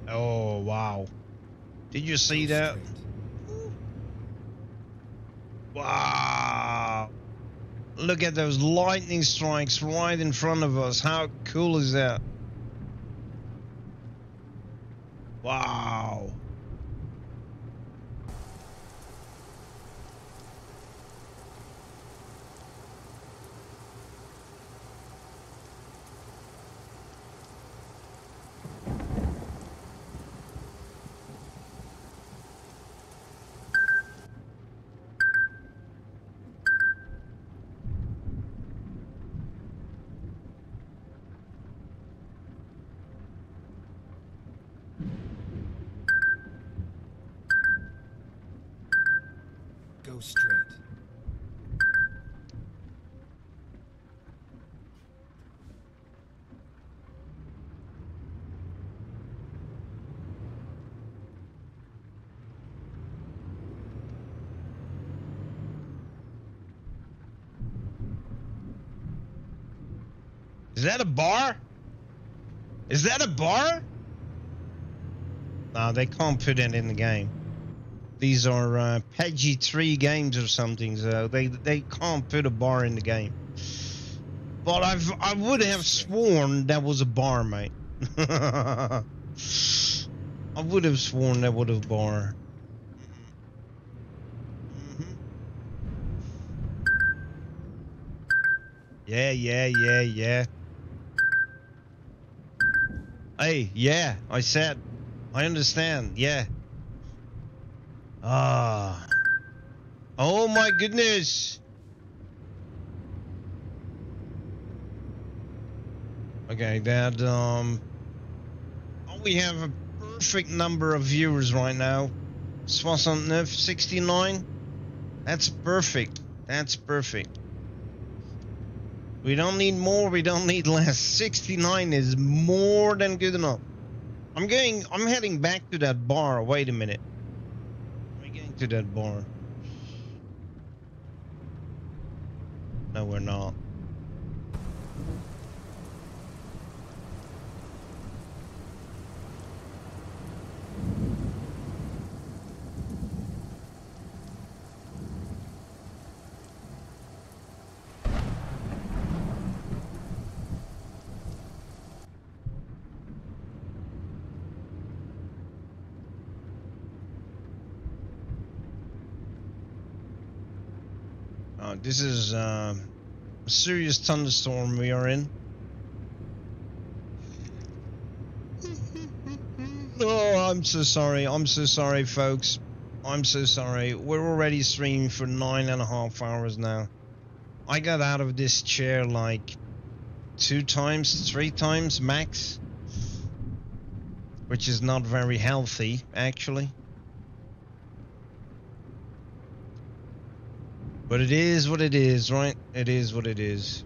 Oh, wow. Did you see that? Wow. Look at those lightning strikes right in front of us. How cool is that? Wow. Go straight. Is that a bar? Is that a bar? No, they can't put it in the game. These are PEGI 3 games or something, so they can't put a bar in the game. But I would have sworn that was a bar, mate. I would have sworn that was a bar. Yeah. Hey, yeah, I said, I understand, yeah. Ah. Oh my goodness. Okay, that, we have a perfect number of viewers right now. 69. That's perfect. That's perfect. We don't need more, we don't need less. 69 is more than good enough. I'm heading back to that bar. Wait a minute. We're getting to that bar. No, we're not. This is serious thunderstorm we are in. Oh, I'm so sorry. I'm so sorry, folks. I'm so sorry. We're already streaming for 9.5 hours now. I got out of this chair like 2 times, 3 times max, which is not very healthy, actually. But it is what it is, right? It is what it is.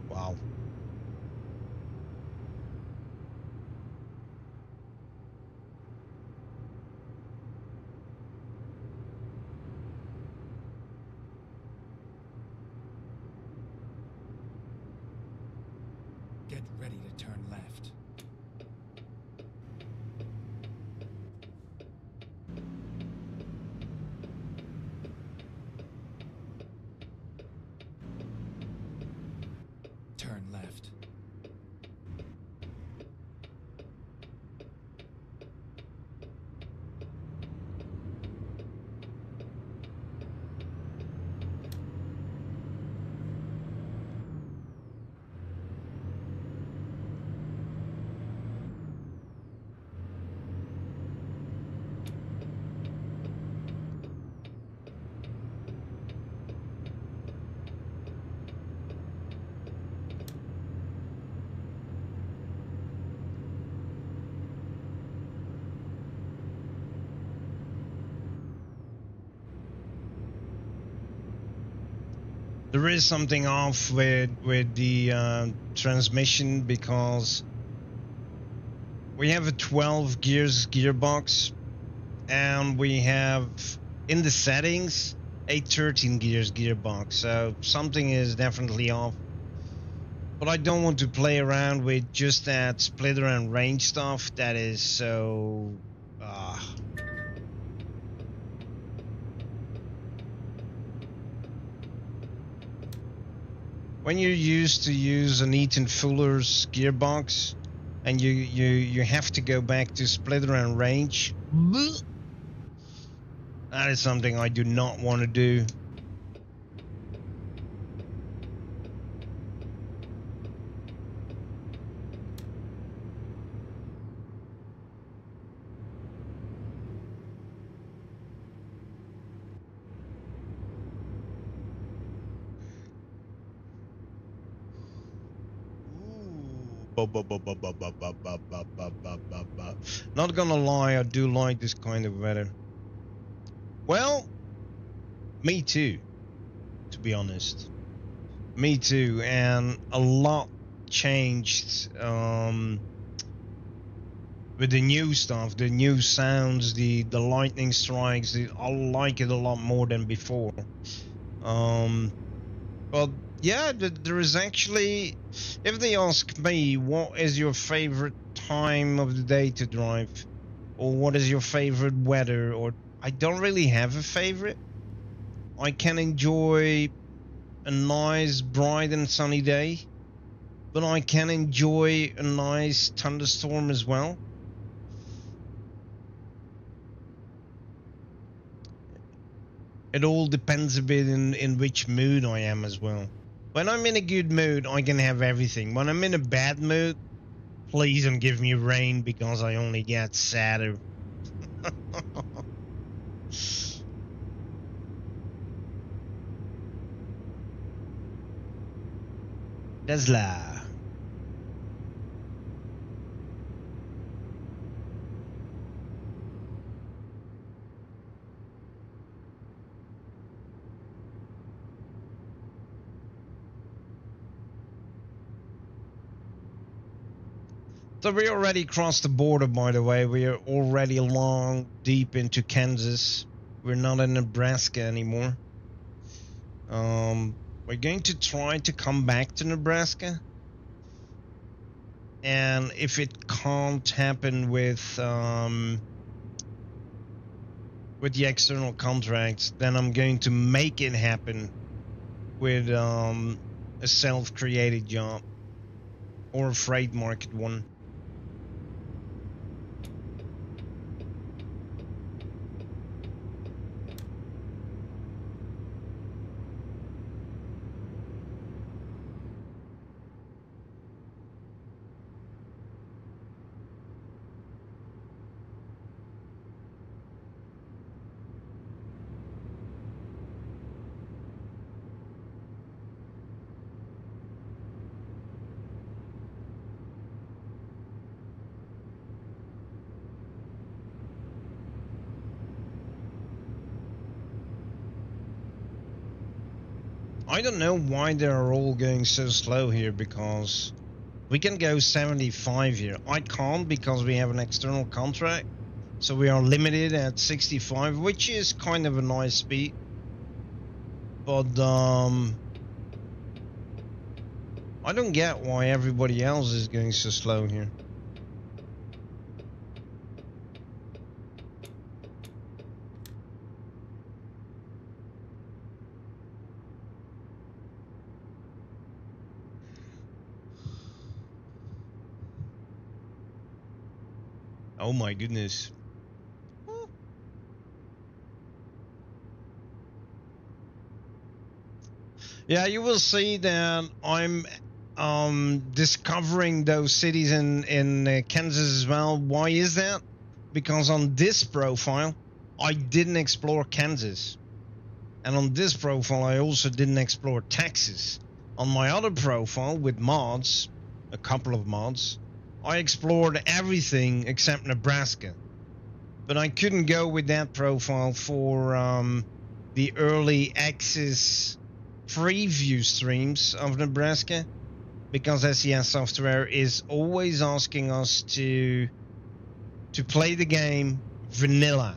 Wow. Get ready to turn left. Turn left. There is something off with the transmission because we have a 12 gears gearbox and we have in the settings a 13 gears gearbox, so something is definitely off. But I don't want to play around with just that splitter and range stuff. That is so when you're used to use an Eaton Fuller's gearbox and you have to go back to splitter and range, that is something I do not want to do. Not gonna lie, I do like this kind of weather. Well, me too, to be honest. Me too, and a lot changed with the new stuff, the new sounds, the lightning strikes. I like it a lot more than before. But yeah, there is actually, if they ask me, what is your favorite time of the day to drive, or what is your favorite weather, or I don't really have a favorite. I can enjoy a nice, bright and sunny day, but I can enjoy a nice thunderstorm as well. It all depends a bit in which mood I am as well. When I'm in a good mood, I can have everything. When I'm in a bad mood, please don't give me rain because I only get sadder. Tesla. So we already crossed the border, by the way. We are already long deep into Kansas. We're not in Nebraska anymore. We're going to try to come back to Nebraska. And if it can't happen with the external contracts, then I'm going to make it happen with a self-created job or a freight market one. I don't know why they're all going so slow here, because we can go 75 here. I can't because we have an external contract, so we are limited at 65, which is kind of a nice speed. But I don't get why everybody else is going so slow here. Oh my goodness. Yeah, you will see that I'm discovering those cities in Kansas as well. Why is that? Because on this profile, I didn't explore Kansas. And on this profile, I also didn't explore Texas. On my other profile with mods, a couple of mods, I explored everything except Nebraska. But I couldn't go with that profile for the early access preview streams of Nebraska, because SES Software is always asking us to play the game vanilla.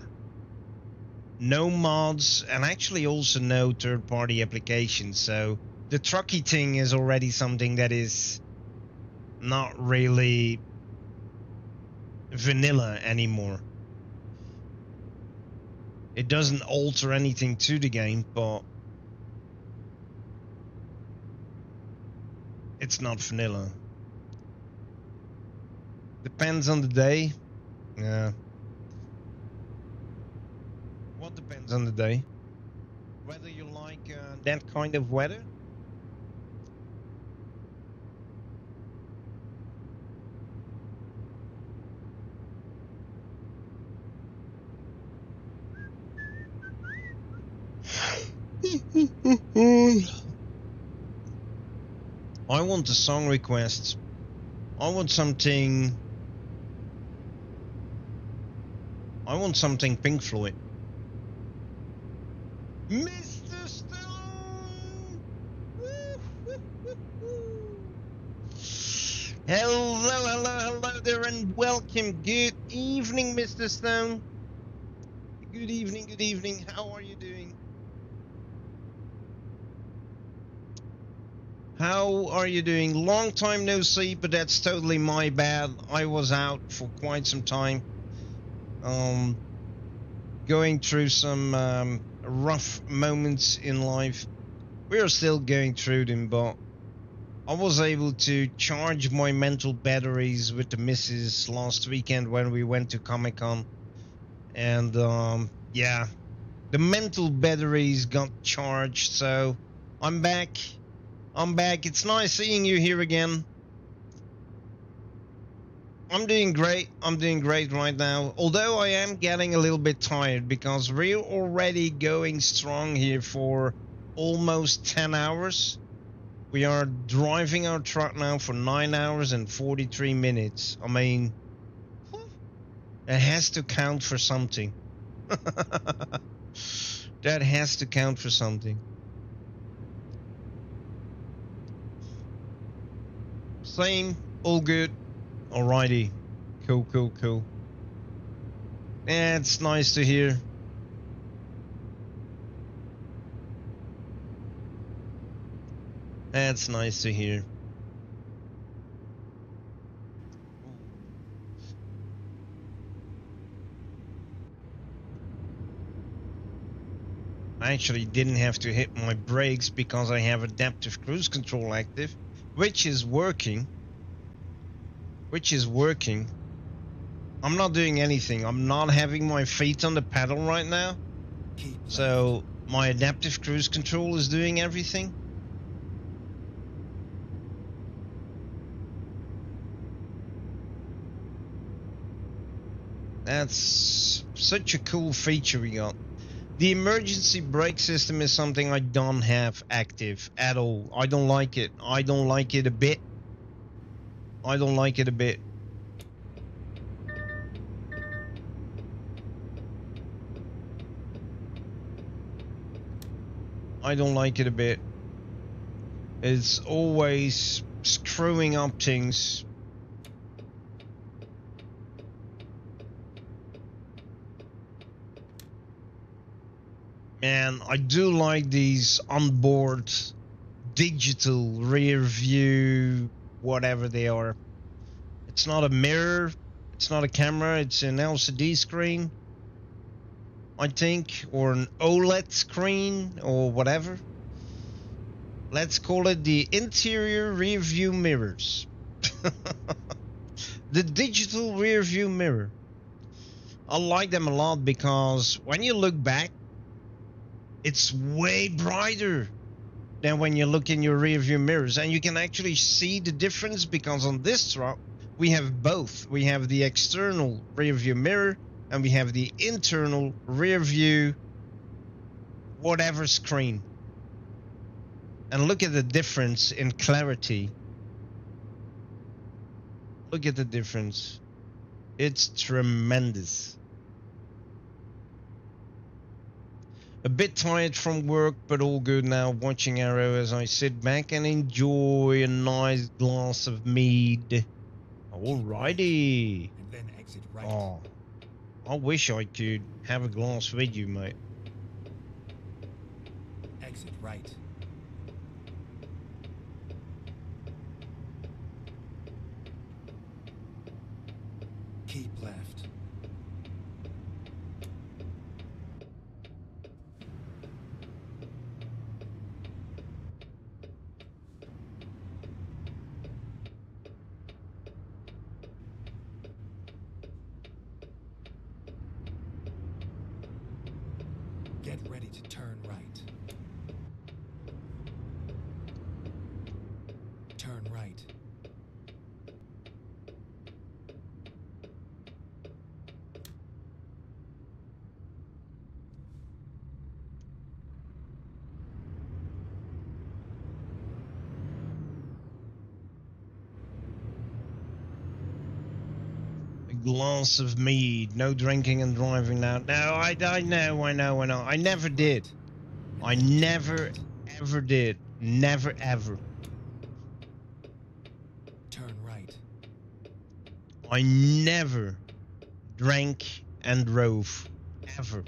No mods, and actually also no third-party applications. So the trucky thing is already something that is not really vanilla anymore. It doesn't alter anything to the game, but it's not vanilla. Depends on the day. Yeah. What depends on the day? Whether you like that kind of weather? I want a song request. I want something Pink Floyd. Mr. Stone! Hello there, and welcome. Good evening, Mr. Stone. Good evening. How are you doing? How are you doing? Long time no see, but that's totally my bad. I was out for quite some time. Going through some rough moments in life. We are still going through them, but I was able to charge my mental batteries with the missus last weekend when we went to Comic-Con. And yeah, the mental batteries got charged, so I'm back. It's nice seeing you here again. I'm doing great right now, although I am getting a little bit tired because we're already going strong here for almost 10 hours. We are driving our truck now for 9 hours and 43 minutes. I mean, that has to count for something. That has to count for something. Same, all good. Alrighty. Cool, cool, cool. Yeah, it's nice to hear. That's nice to hear. I actually didn't have to hit my brakes because I have adaptive cruise control active, which is working. I'm not doing anything. I'm not having my feet on the pedal right now. So my adaptive cruise control is doing everything. That's such a cool feature we got. The emergency brake system is something I don't have active at all. I don't like it. I don't like it a bit. I don't like it a bit. I don't like it a bit. It's always screwing up things. And I do like these onboard digital rear view, whatever they are. It's not a mirror, it's not a camera, it's an LCD screen, I think, or an OLED screen, or whatever. Let's call it the interior rear view mirrors. The digital rear view mirror. I like them a lot because when you look back, it's way brighter than when you look in your rear view mirrors, and you can actually see the difference because on this truck we have both. We have the external rear view mirror and we have the internal rear view whatever screen. And look at the difference in clarity. Look at the difference. It's tremendous. A bit tired from work, but all good now, watching Arrow as I sit back and enjoy a nice glass of mead. Alrighty. And then exit right. Oh, I wish I could have a glass with you, mate. Exit right. Keep left. Get ready to turn right. Turn right. A glass of mead. No drinking and driving now. No, I know. I never did. I never, ever did. Never, ever. Turn right. I never drank and drove. Ever.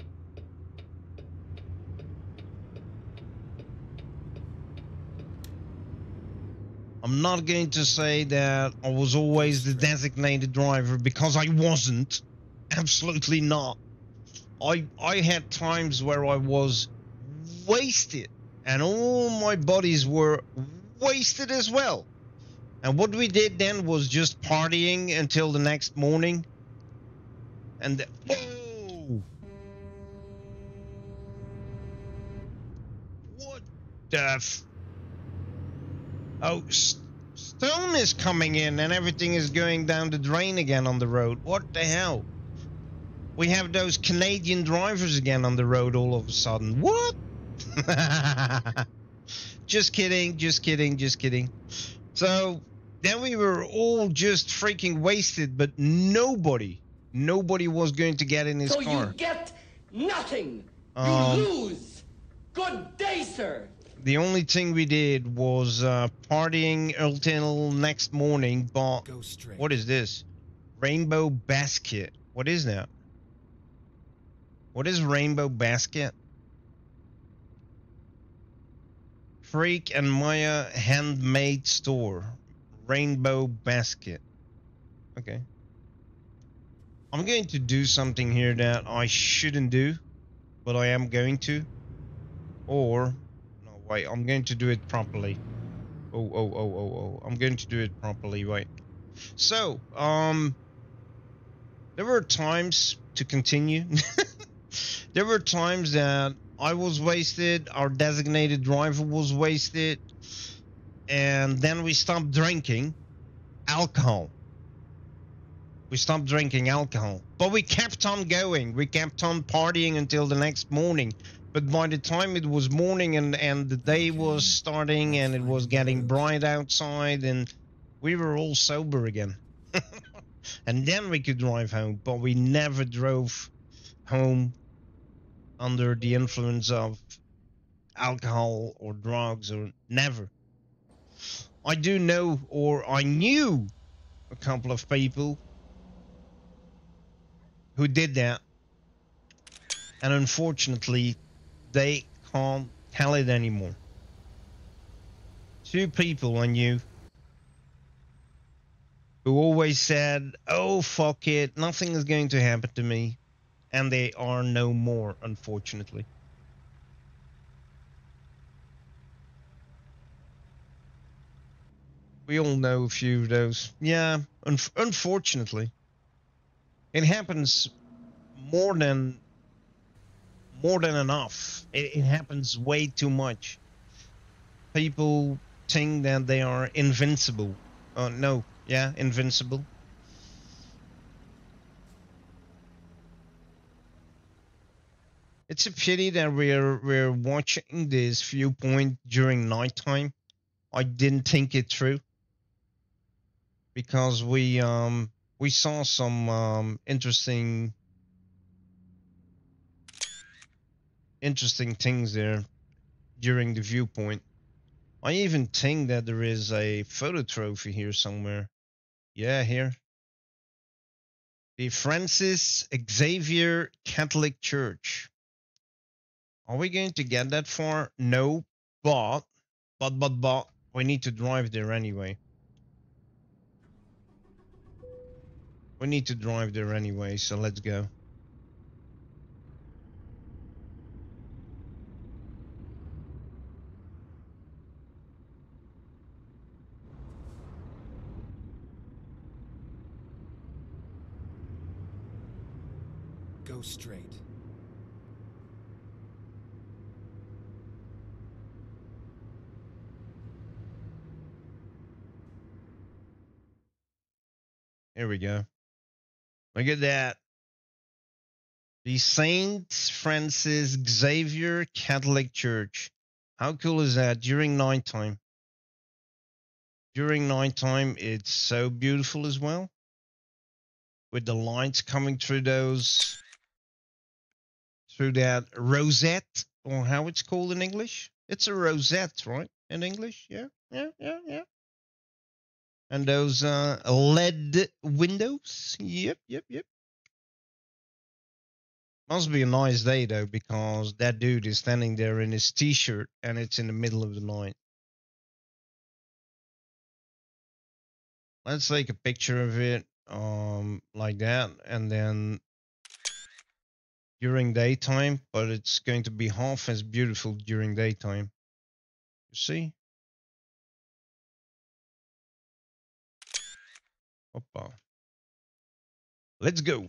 I'm not going to say that I was always the designated driver because I wasn't. Absolutely not. I had times where I was wasted and all my buddies were wasted as well. And what we did then was just partying until the next morning. And oh! What the oh, stone is coming in and everything is going down the drain again on the road. What the hell? We have those Canadian drivers again on the road all of a sudden. What? Just kidding, just kidding, just kidding. So then we were all just freaking wasted, but nobody was going to get in his car. So you get nothing. You lose. Good day, sir. The only thing we did was partying until next morning, but what is this? Rainbow basket. What is that? What is rainbow basket? Freak and Maya handmade store. Rainbow basket. Okay. I'm going to do something here that I shouldn't do, but I am going to. Or, no, wait, I'm going to do it properly. Oh. I'm going to do it properly, wait. So, there were times to continue. There were times that I was wasted, our designated driver was wasted, and then we stopped drinking alcohol. We stopped drinking alcohol, but we kept on going. We kept on partying until the next morning. But by the time it was morning and the day was starting and it was getting bright outside and we were all sober again. And then we could drive home, but we never drove home under the influence of alcohol or drugs, or never. I do know, or I knew a couple of people who did that, and unfortunately they can't tell it anymore. 2 people I knew who always said, oh fuck it, nothing is going to happen to me, and they are no more, unfortunately. We all know a few of those. Yeah, unfortunately. It happens more than enough. It happens way too much. People think that they are invincible. No, yeah, invincible. It's a pity that we're watching this viewpoint during nighttime. I didn't think it through, because we saw some interesting things there during the viewpoint. I even think that there is a photo trophy here somewhere. Yeah, here. The Francis Xavier Catholic Church. Are we going to get that far? No, but we need to drive there anyway. We need to drive there anyway, so let's go. Go straight. Here we go. Look at that. The Saint Francis Xavier Catholic Church. How cool is that? During nighttime. During nighttime, it's so beautiful as well. With the lights coming through those, through that rosette, or how it's called in English. It's a rosette, right? In English? Yeah. And those LED windows. Yep. Must be a nice day though, because that dude is standing there in his t-shirt and it's in the middle of the night. Let's take a picture of it like that, and then during daytime, but it's going to be half as beautiful during daytime. You see? Hoppa. Let's go.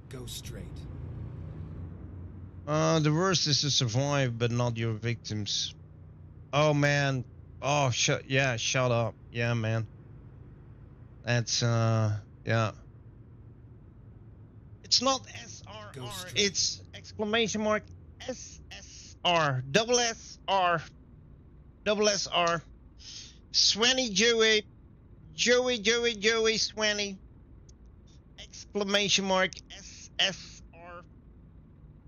Go straight. The worst is to survive, but not your victims. Oh man. Oh shut up. Yeah, man. That's yeah. It's not SRR, it's exclamation mark SSR. Double SR. Double SR. Swanny Joey. Joey, Swanny. Exclamation mark SSR.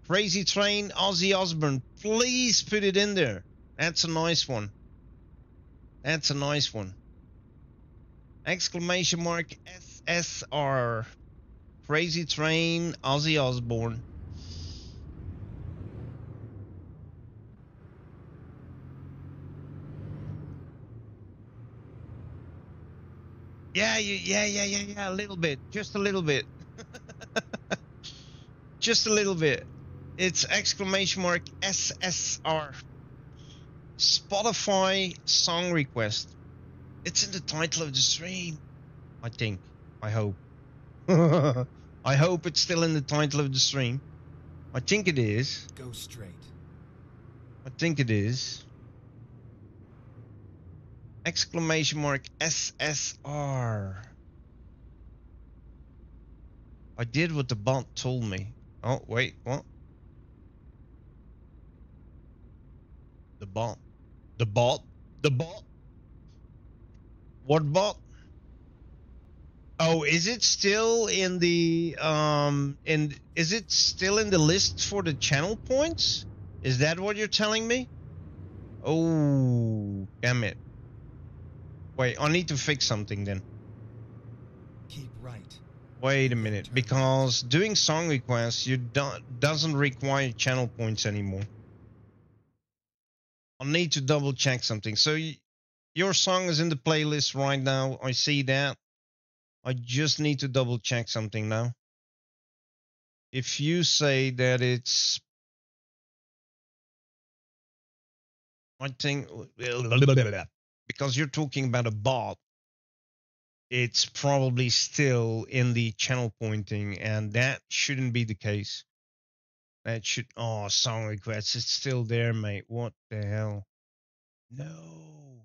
Crazy Train, Ozzy Osbourne. Please put it in there. That's a nice one. That's a nice one. Exclamation mark SSR. Crazy Train, Ozzy Osbourne. Yeah, a little bit. Just a little bit. Just a little bit. It's exclamation mark SSR. Spotify song request. It's in the title of the stream. I think. I hope. I hope it's still in the title of the stream. I think it is. Go straight. I think it is. Exclamation mark SSR. I did what the bot told me. Oh, wait, what? The bot. The bot? The bot? What bot? Oh, is it still in the is it still in the list for the channel points? Is that what you're telling me? Oh, damn it. Wait, I need to fix something then. Keep right. Wait a minute, because doing song requests doesn't require channel points anymore. I need to double check something. So your song is in the playlist right now. I see that. I just need to double check something now. If you say that it's, I think, because you're talking about a bot, it's probably still in the channel pointing, and that shouldn't be the case. That should, oh, song requests, it's still there, mate. What the hell? No.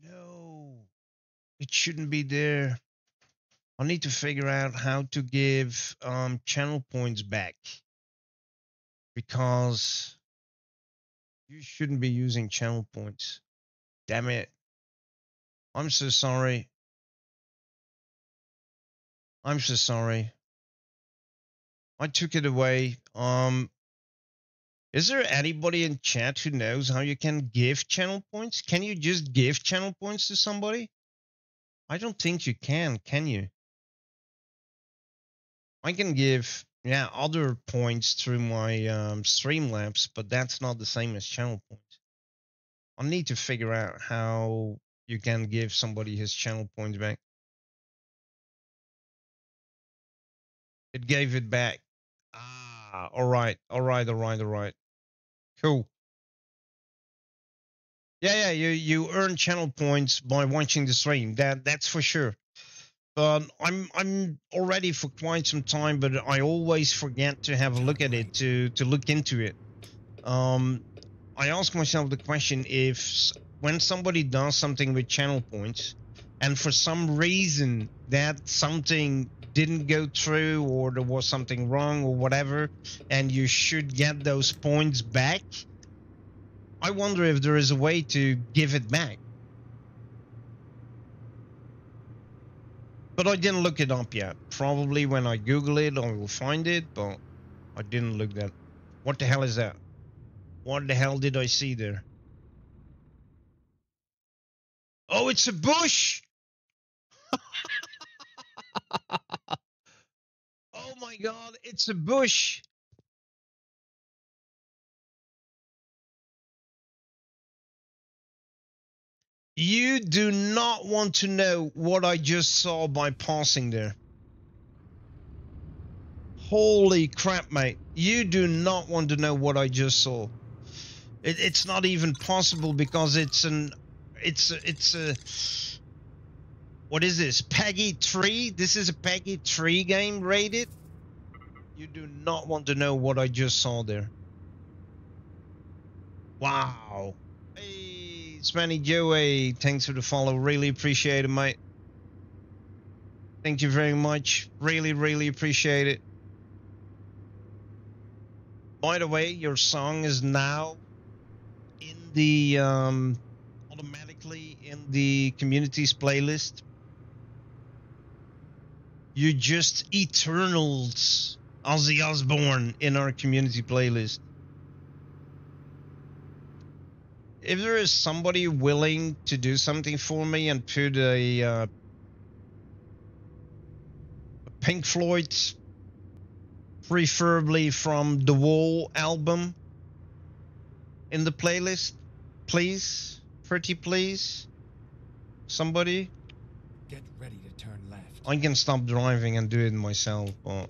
No. It shouldn't be there. I need to figure out how to give channel points back, because you shouldn't be using channel points. Damn it. I'm so sorry. I'm so sorry. I took it away. Is there anybody in chat who knows how you can give channel points? Can you just give channel points to somebody? I don't think you can you? I can give, yeah, other points through my STREAMLABS, but that's not the same as channel points. I need to figure out how you can give somebody his channel points back. It gave it back. Ah, all right. Cool. Yeah, you earn channel points by watching the stream. That's for sure. But I'm already for quite some time, but I always forget to have a look at it, to look into it. I ask myself the question, if when somebody does something with channel points, and for some reason that something didn't go through, or there was something wrong or whatever, and you should get those points back, I wonder if there is a way to give it back. But I didn't look it up yet. Probably when I Google it, I will find it, but I didn't look that. What the hell is that? What the hell did I see there? Oh, it's a bush! Oh my god, it's a bush! You do not want to know what I just saw by passing there. Holy crap, mate. You do not want to know what I just saw. It's not even possible, because it's a what is this? Peggy 3? This is a Peggy 3 game rated? You do not want to know what I just saw there. Wow. Hey, Spanny Joey, thanks for the follow. Really appreciate it, mate. Thank you very much. Really appreciate it. By the way, your song is now in the automatic in the communities playlist. You're just Eternals, Ozzy Osbourne in our community playlist. If there is somebody willing to do something for me and put a Pink Floyd, preferably from The Wall album, in the playlist, please, pretty please, somebody. Get ready to turn left. I can stop driving and do it myself, but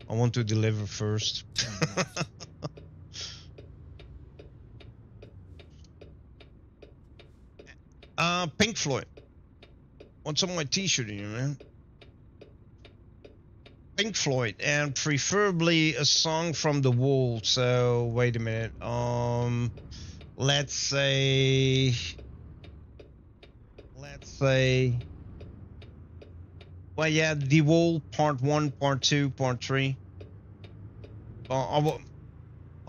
I want to deliver first. Turn left. Pink Floyd. What's on my t-shirt here, man? Pink Floyd, and preferably a song from The Wall. So wait a minute. Let's say, well, yeah, The Wall, Part 1, Part 2, Part 3. I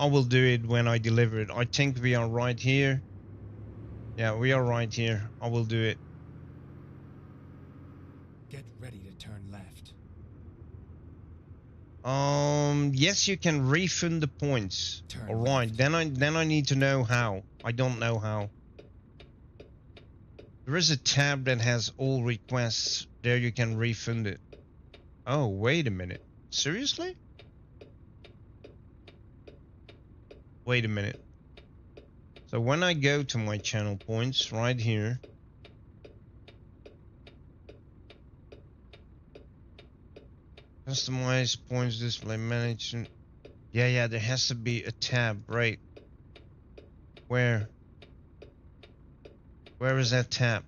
will do it when I deliver it. I think we are right here. Yeah, we are right here. I will do it. Get ready to turn left. Yes, you can refund the points. All right, then I need to know how. I don't know how. There is a tab that has all requests. There you can refund it. Oh, wait a minute. Seriously? Wait a minute. So when I go to my channel points right here, customize points display management. Yeah, there has to be a tab, right? Where is that tab?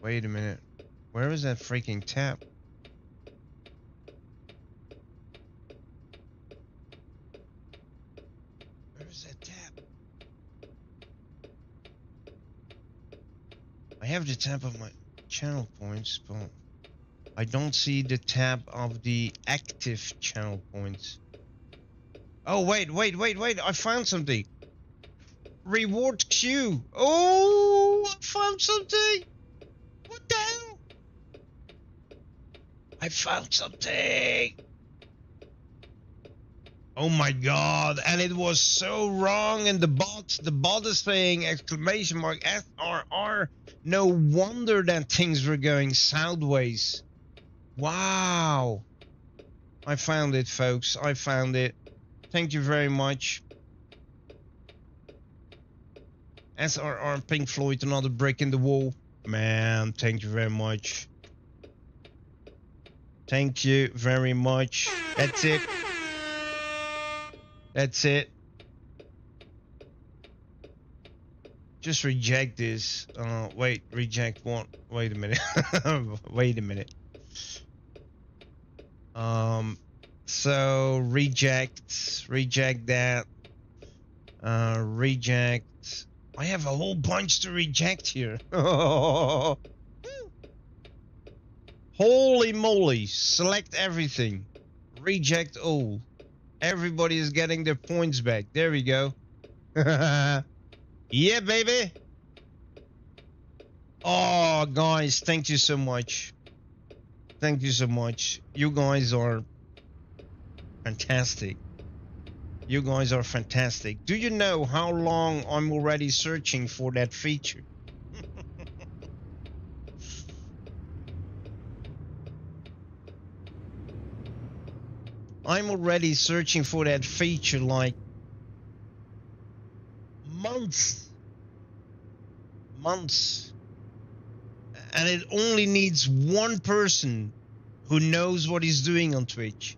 Wait a minute. Where is that freaking tab? Where is that tab? I have the tab of my channel points, but I don't see the tab of the active channel points. Oh, wait. I found something. Reward queue. Oh, I found something. What the hell? I found something. Oh my god, and it was so wrong, and the bot is saying exclamation mark SRR. No wonder that things were going sideways. Wow. I found it, folks. I found it. Thank you very much. SRR Pink Floyd, another brick in the wall. Man, thank you very much. Thank you very much. That's it. That's it. Just reject this. Wait, reject what? Wait a minute. Wait a minute. So reject that. Reject. I have a whole bunch to reject here. Holy moly. Select everything. Reject all. Everybody is getting their points back. There we go. Yeah, baby. Oh, guys, thank you so much. Thank you so much. You guys are fantastic. You guys are fantastic. Do you know how long I'm already searching for that feature? I'm already searching for that feature like months. And it only needs one person who knows what he's doing on Twitch.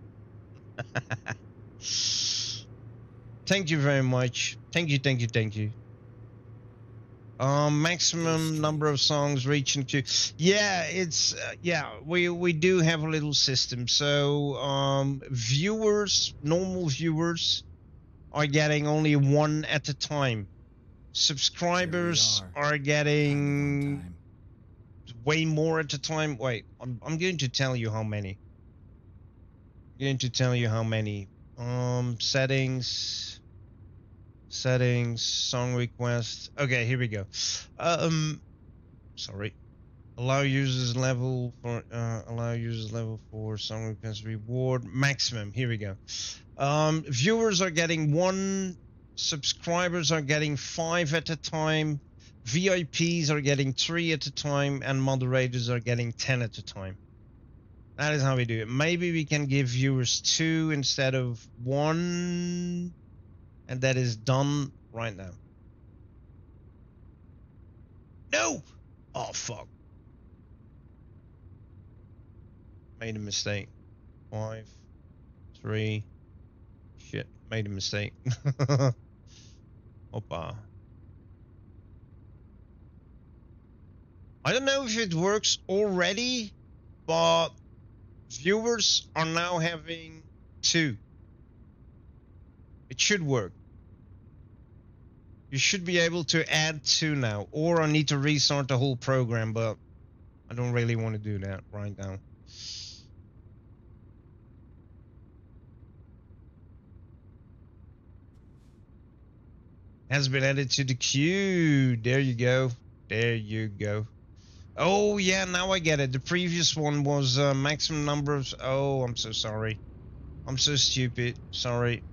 Thank you very much. Thank you. Maximum number of songs reaching to. Yeah, it's yeah. We do have a little system. So viewers, normal viewers, are getting only one at a time. Subscribers are getting way more at a time. Wait, I'm going to tell you how many. Settings. Settings, song request. Okay, here we go. Sorry. Allow users level for song request reward maximum. Here we go. Viewers are getting 1, subscribers are getting 5 at a time, VIPs are getting 3 at a time, and moderators are getting 10 at a time. That is how we do it. Maybe we can give viewers 2 instead of 1, and that is done right now. No! Oh, fuck. Made a mistake. 5, 3. Shit, made a mistake. Hoppa. I don't know if it works already, but viewers are now having 2. It should work. You should be able to add 2 now, or I need to restart the whole program, but I don't really want to do that right now. Has been added to the queue. There you go. There you go. Oh, yeah, now I get it. The previous one was maximum number of... Oh, I'm so sorry. I'm so stupid. Sorry.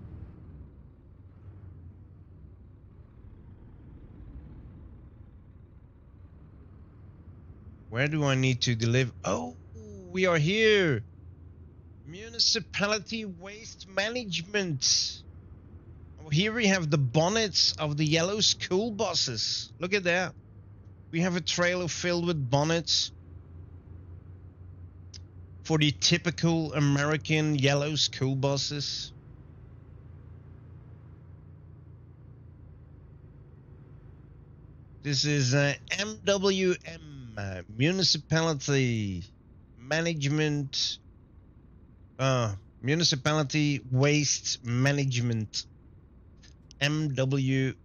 Where do I need to deliver? Oh, we are here. Municipality waste management. Oh, here we have the bonnets of the yellow school buses. Look at that. We have a trailer filled with bonnets for the typical American yellow school buses. This is MWM, Municipality Management, Municipality Waste Management, MWM.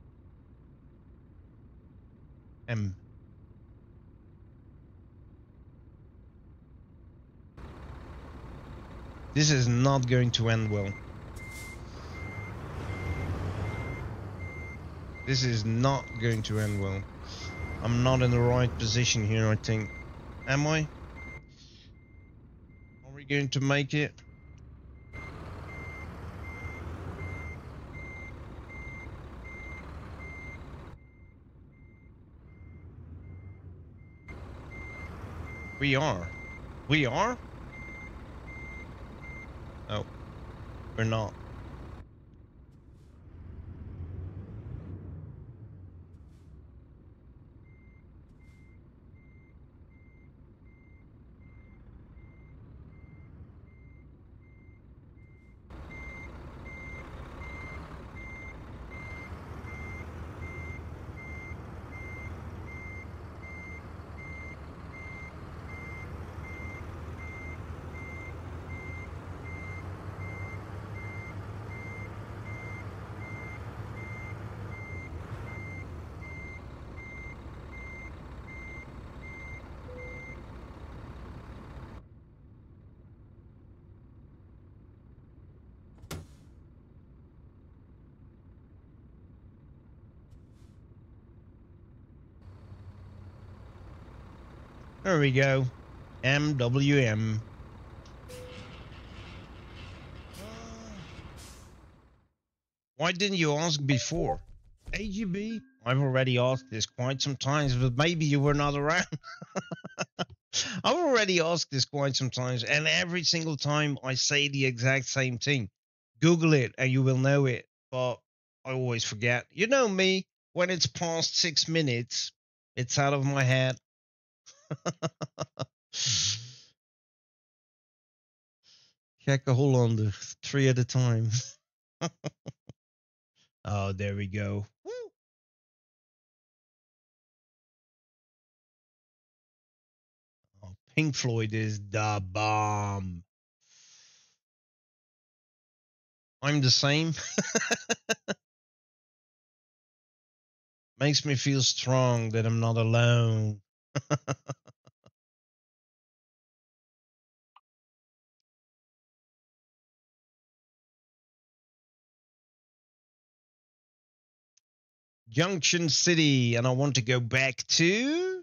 This is not going to end well. This is not going to end well. I'm not in the right position here, I think. Am I? Are we going to make it? We are. We are? Oh, we're not. There we go. MWM. Why didn't you ask before? AGB? I've already asked this quite some times, but maybe you were not around. I've already asked this quite some times, and every single time I say the exact same thing. Google it and you will know it, but I always forget. You know me, when it's past 6 minutes, it's out of my head. Gekke Hollander, 3 at a time. Oh, there we go. Woo. Oh, Pink Floyd is the bomb. I'm the same. Makes me feel strong that I'm not alone. Junction City, and I want to go back to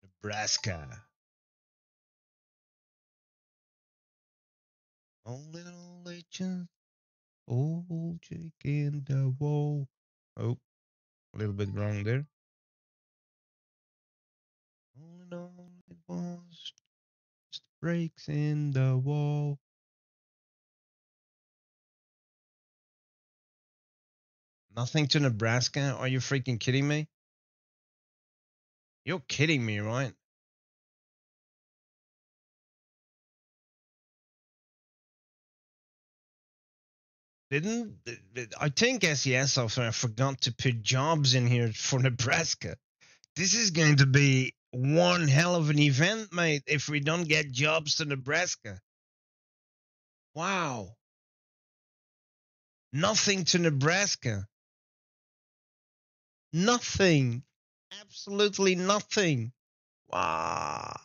Nebraska. Oh, little legend, old Jake in the wall. Oh, a little bit wrong there. All in all, it was just breaks in the wall. Nothing to Nebraska? Are you freaking kidding me? You're kidding me, right? I think SES software forgot to put jobs in here for Nebraska. This is going to be one hell of an event, mate, if we don't get jobs to Nebraska. Wow. Nothing to Nebraska. Nothing. Absolutely nothing. Wow.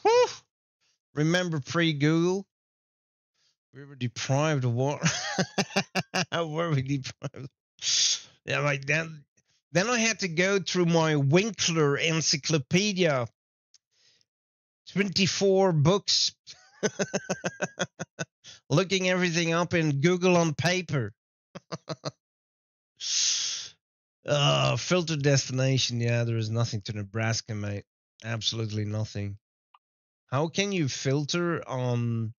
Whew. Remember pre-Google? We were deprived of what? How were we deprived? Yeah, like then I had to go through my Winkler encyclopedia. 24 books. Looking everything up in Google on paper. Filter destination. Yeah, there is nothing to Nebraska, mate. Absolutely nothing. How can you filter on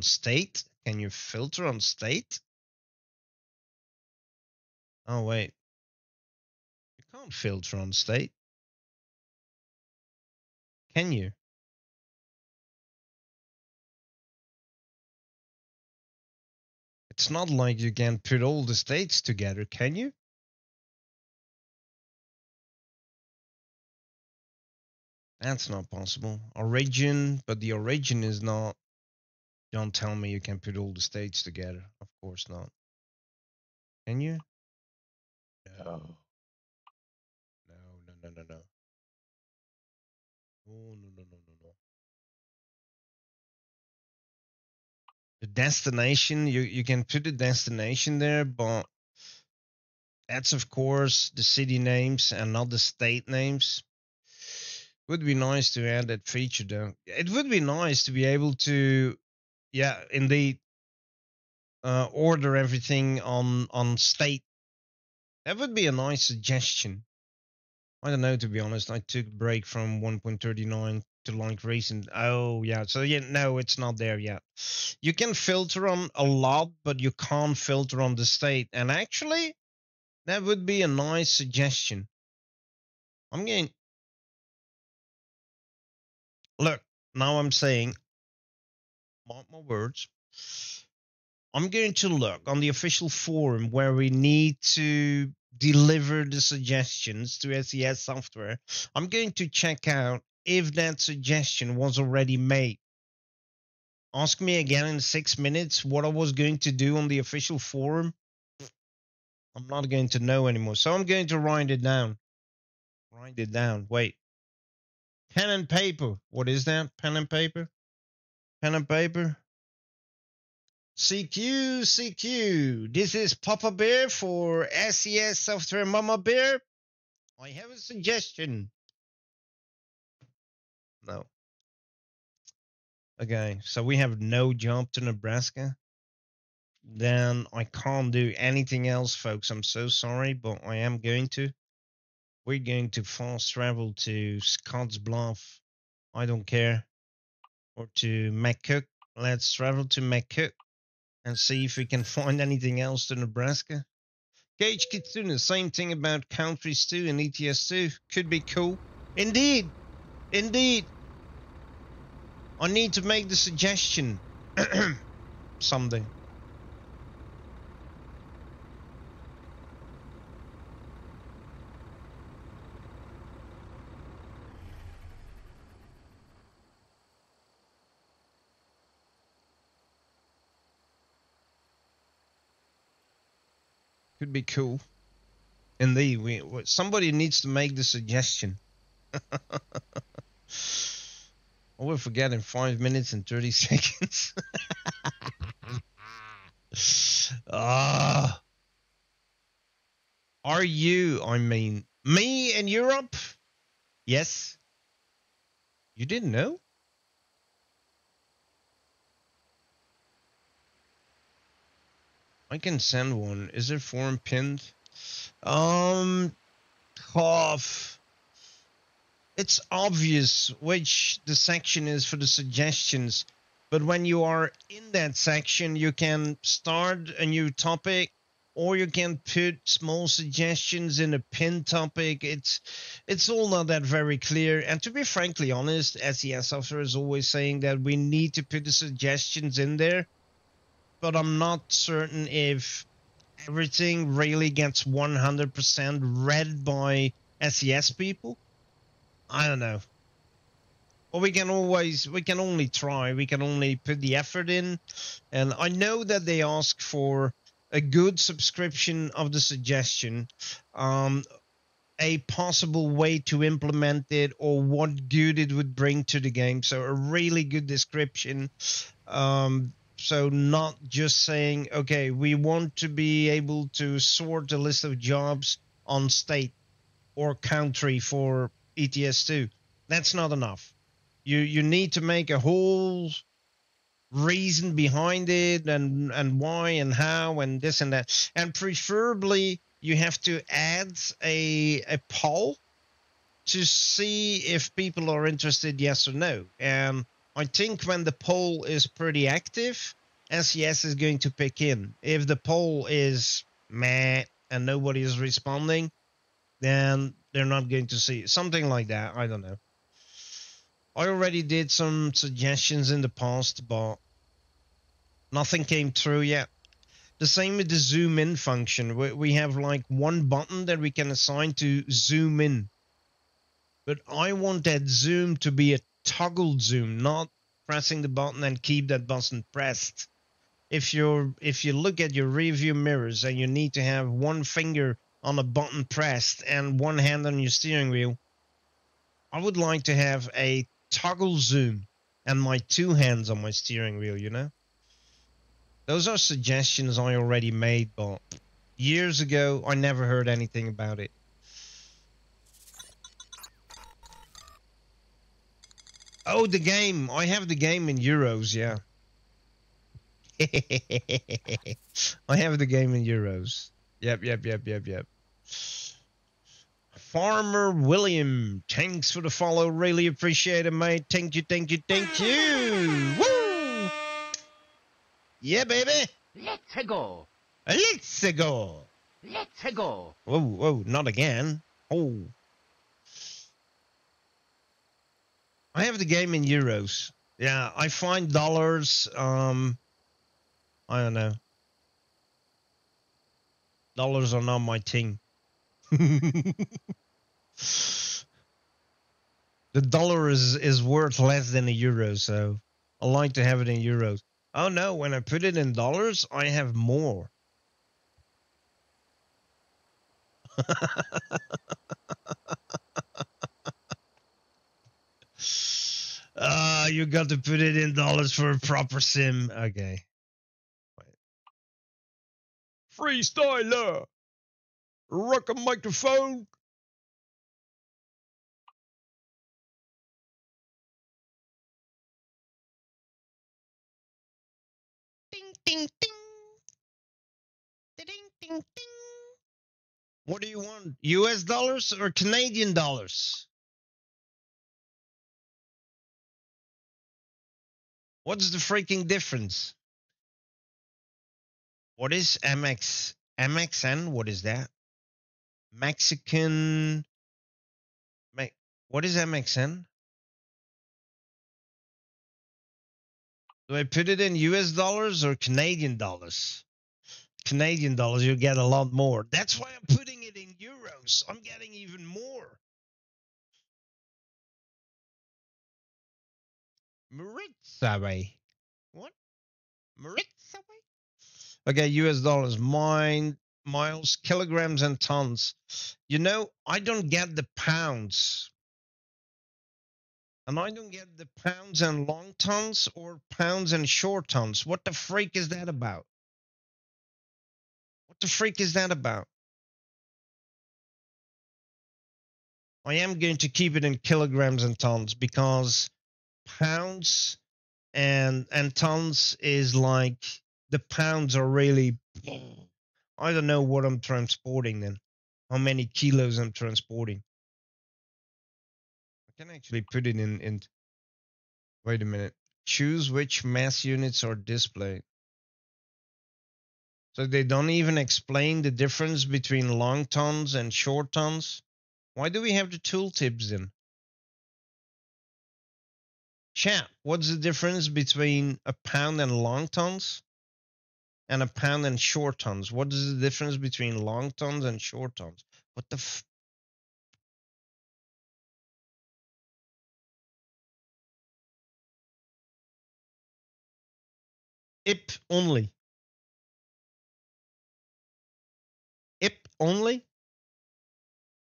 state? Can you filter on state? Oh, wait. You can't filter on state. Can you? It's not like you can put all the states together, can you? That's not possible. Origin, but the origin is not. Don't tell me you can put all the states together. Of course not. Can you? No. No. Oh, no. The destination, you can put the destination there, but that's of course the city names and not the state names. Would be nice to add that feature though. It would be nice to be able to, yeah, indeed, order everything on state. That would be a nice suggestion. I don't know, to be honest. I took a break from 1.39 to like recent. Oh, yeah. So, yeah, no, it's not there yet. You can filter on a lot, but you can't filter on the state. And actually, that would be a nice suggestion. I'm going. Look, now I'm saying, mark my words. I'm going to look on the official forum where we need to deliver the suggestions to SES software. I'm going to check out if that suggestion was already made. Ask me again in 6 minutes what I was going to do on the official forum. I'm not going to know anymore. So I'm going to write it down. Write it down. Wait. Pen and paper. What is that? Pen and paper? Pen and paper? CQ. This is Papa Bear for SES Software Mama Bear. I have a suggestion. No. Okay, so we have no jump to Nebraska. Then I can't do anything else, folks. I'm so sorry, but I am going to. We're going to fast travel to Scotts Bluff. I don't care. Or to McCook. Let's travel to McCook and see if we can find anything else to Nebraska. Gage Kitsune, same thing about countries too and ETS2. Could be cool. Indeed. I need to make the suggestion someday. Could be cool. Indeed, somebody needs to make the suggestion. I will forget in 5 minutes and 30 seconds. Are you, I mean, me in Europe? Yes. You didn't know? I can send one. Is there form pinned? Cough. It's obvious which the section is for the suggestions, but when you are in that section, you can start a new topic, or you can put small suggestions in a pinned topic. It's all not that very clear. And to be frankly honest, SES software is always saying that we need to put the suggestions in there, but I'm not certain if everything really gets 100% read by SES people. I don't know. Well, we can only try. We can only put the effort in. And I know that they ask for a good subscription of the suggestion, a possible way to implement it, or what good it would bring to the game. So a really good description. So not just saying, okay, we want to be able to sort a list of jobs on state or country for ETS2. That's not enough. You need to make a whole reason behind it, and why and how and this and that. And preferably you have to add a poll to see if people are interested, yes or no. And I think when the poll is pretty active, SES is going to pick in. If the poll is meh and nobody is responding, then they're not going to see it. Something like that. I don't know. I already did some suggestions in the past, but nothing came through yet. The same with the zoom in function. We have like one button that we can assign to zoom in. But I want that zoom to be a toggle zoom, not pressing the button and keep that button pressed. If you look at your rearview mirrors and you need to have one finger on a button pressed and one hand on your steering wheel, I would like to have a toggle zoom and my two hands on my steering wheel, you know? Those are suggestions I already made, but years ago, I never heard anything about it. Oh, the game. I have the game in euros, yeah. I have the game in euros. Yep. Farmer William, thanks for the follow. Really appreciate it, mate. Thank you. Woo! Yeah, baby. Let's go. Whoa, not again. Oh. I have the game in euros. Yeah, I find dollars, I don't know. Dollars are not my thing. The dollar is worth less than a euro, so I like to have it in euros. Oh no, when I put it in dollars, I have more. You got to put it in dollars for a proper sim. Okay. Freestyler! Rock a microphone! Ding, ding, ding! Ding, ding, ding! What do you want? US dollars or Canadian dollars? What's the freaking difference? What is MX? MXN? What is that? Mexican. What is MXN? Do I put it in US dollars or Canadian dollars? Canadian dollars, you get a lot more. That's why I'm putting it in euros. I'm getting even more. Maritzawe. What? Maritzawe? Okay, US dollars. Mine, miles, kilograms, and tons. You know, I don't get the pounds. And I don't get the pounds and long tons or pounds and short tons. What the freak is that about? What the freak is that about? I am going to keep it in kilograms and tons because pounds and tons is like the pounds are really, I don't know what I'm transporting then. How many kilos I'm transporting. I can actually put it in wait a minute. Choose which mass units are displayed. So they don't even explain the difference between long tons and short tons. Why do we have the tooltips then? Chat, what's the difference between a pound and long tons and a pound and short tons? What is the difference between long tons and short tons? What the f? IP only. IP only?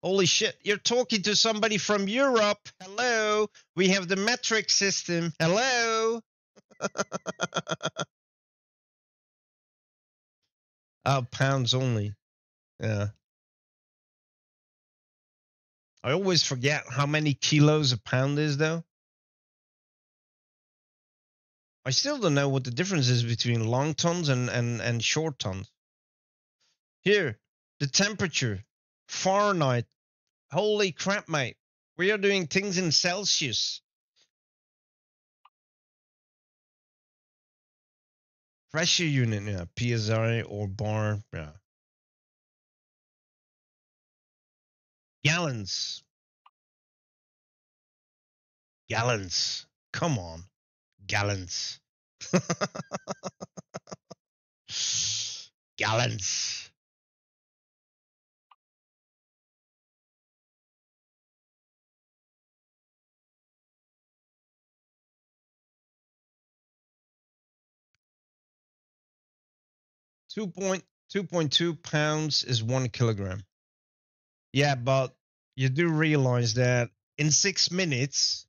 Holy shit, you're talking to somebody from Europe. Hello, we have the metric system. Hello. Oh, pounds only. Yeah. I always forget how many kilos a pound is, though. I still don't know what the difference is between long tons and short tons. Here, the temperature, Fahrenheit. Holy crap, mate. We are doing things in Celsius. Pressure unit, yeah, PSI or bar, yeah. Gallons. Gallons. Come on. Gallons. Gallons. Two point 2.2 pounds is 1 kilogram. Yeah, but you do realize that in 6 minutes,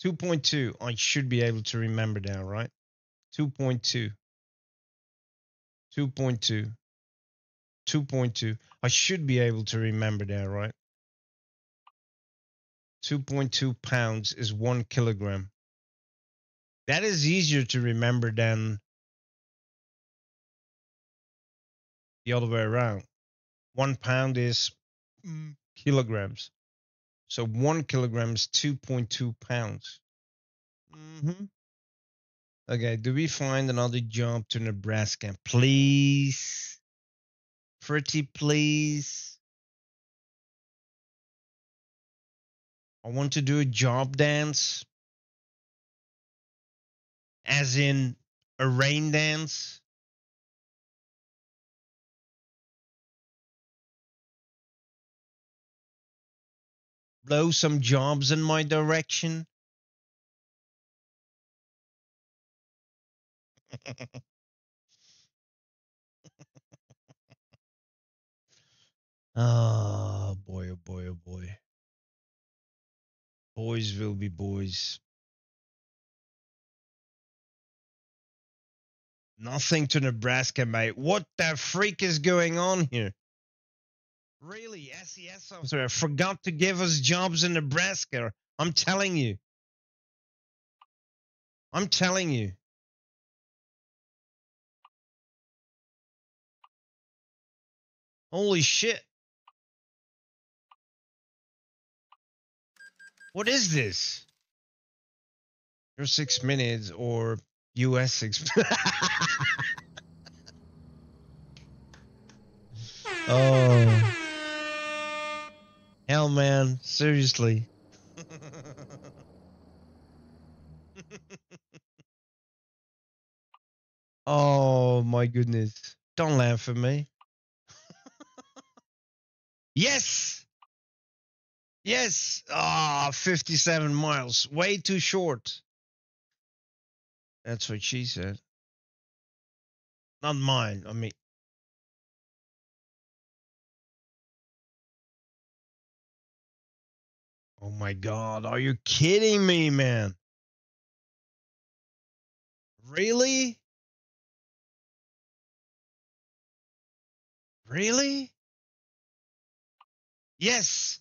2.2, I should be able to remember that, right? 2.2. 2.2. 2.2. I should be able to remember that, right? 2.2 pounds is 1 kilogram. That is easier to remember than the other way around. 1 pound is kilograms. So 1 kilogram is 2.2 pounds. Mm-hmm. Okay, do we find another job to Nebraska? Please. Pretty please. I want to do a job dance. As in a rain dance. Blow some jobs in my direction. Oh boy, oh boy, oh boy. Boys will be boys. Nothing to Nebraska, mate. What the freak is going on here? Really, SES officer forgot to give us jobs in Nebraska. I'm telling you. I'm telling you. Holy shit. What is this? Your 6 minutes or US 6 Oh. Hell, man. Seriously. Oh, my goodness. Don't laugh at me. Yes. Yes. Ah, 57 miles. Way too short. That's what she said. Not mine. I mean. Oh my God. Are you kidding me, man? Really? Really? Yes.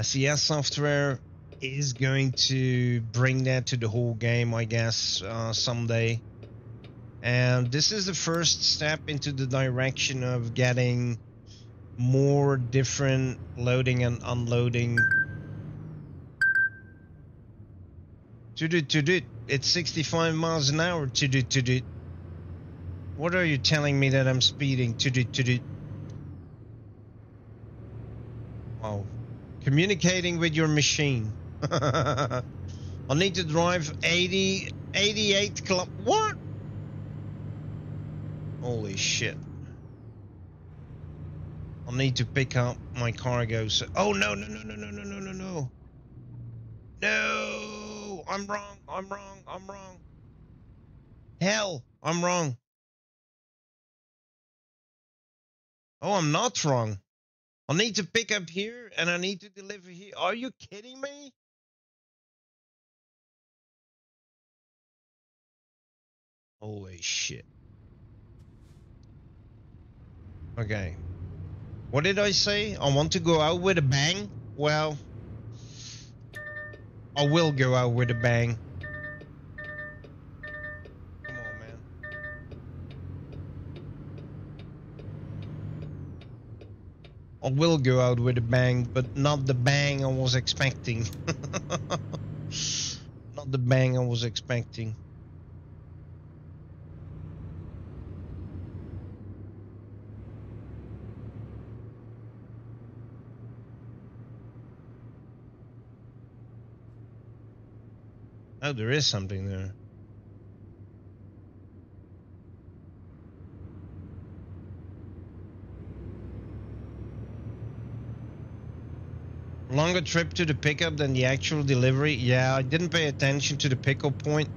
SES software is going to bring that to the whole game, I guess, someday. And this is the first step into the direction of getting more different loading and unloading. It's 65 miles an hour. What are you telling me that I'm speeding? Wow. Communicating with your machine. I need to drive 88 What? Holy shit. I'll need to pick up my cargo. So, oh no. No, I'm wrong. Hell, I'm wrong. Oh, I'm not wrong. I need to pick up here and I need to deliver here. Are you kidding me? Holy shit. Okay. What did I say? I want to go out with a bang? Well, I will go out with a bang. Come on, man. I will go out with a bang, but not the bang I was expecting. Not the bang I was expecting. Oh, there is something there. Longer trip to the pickup than the actual delivery. Yeah, I didn't pay attention to the pickup point.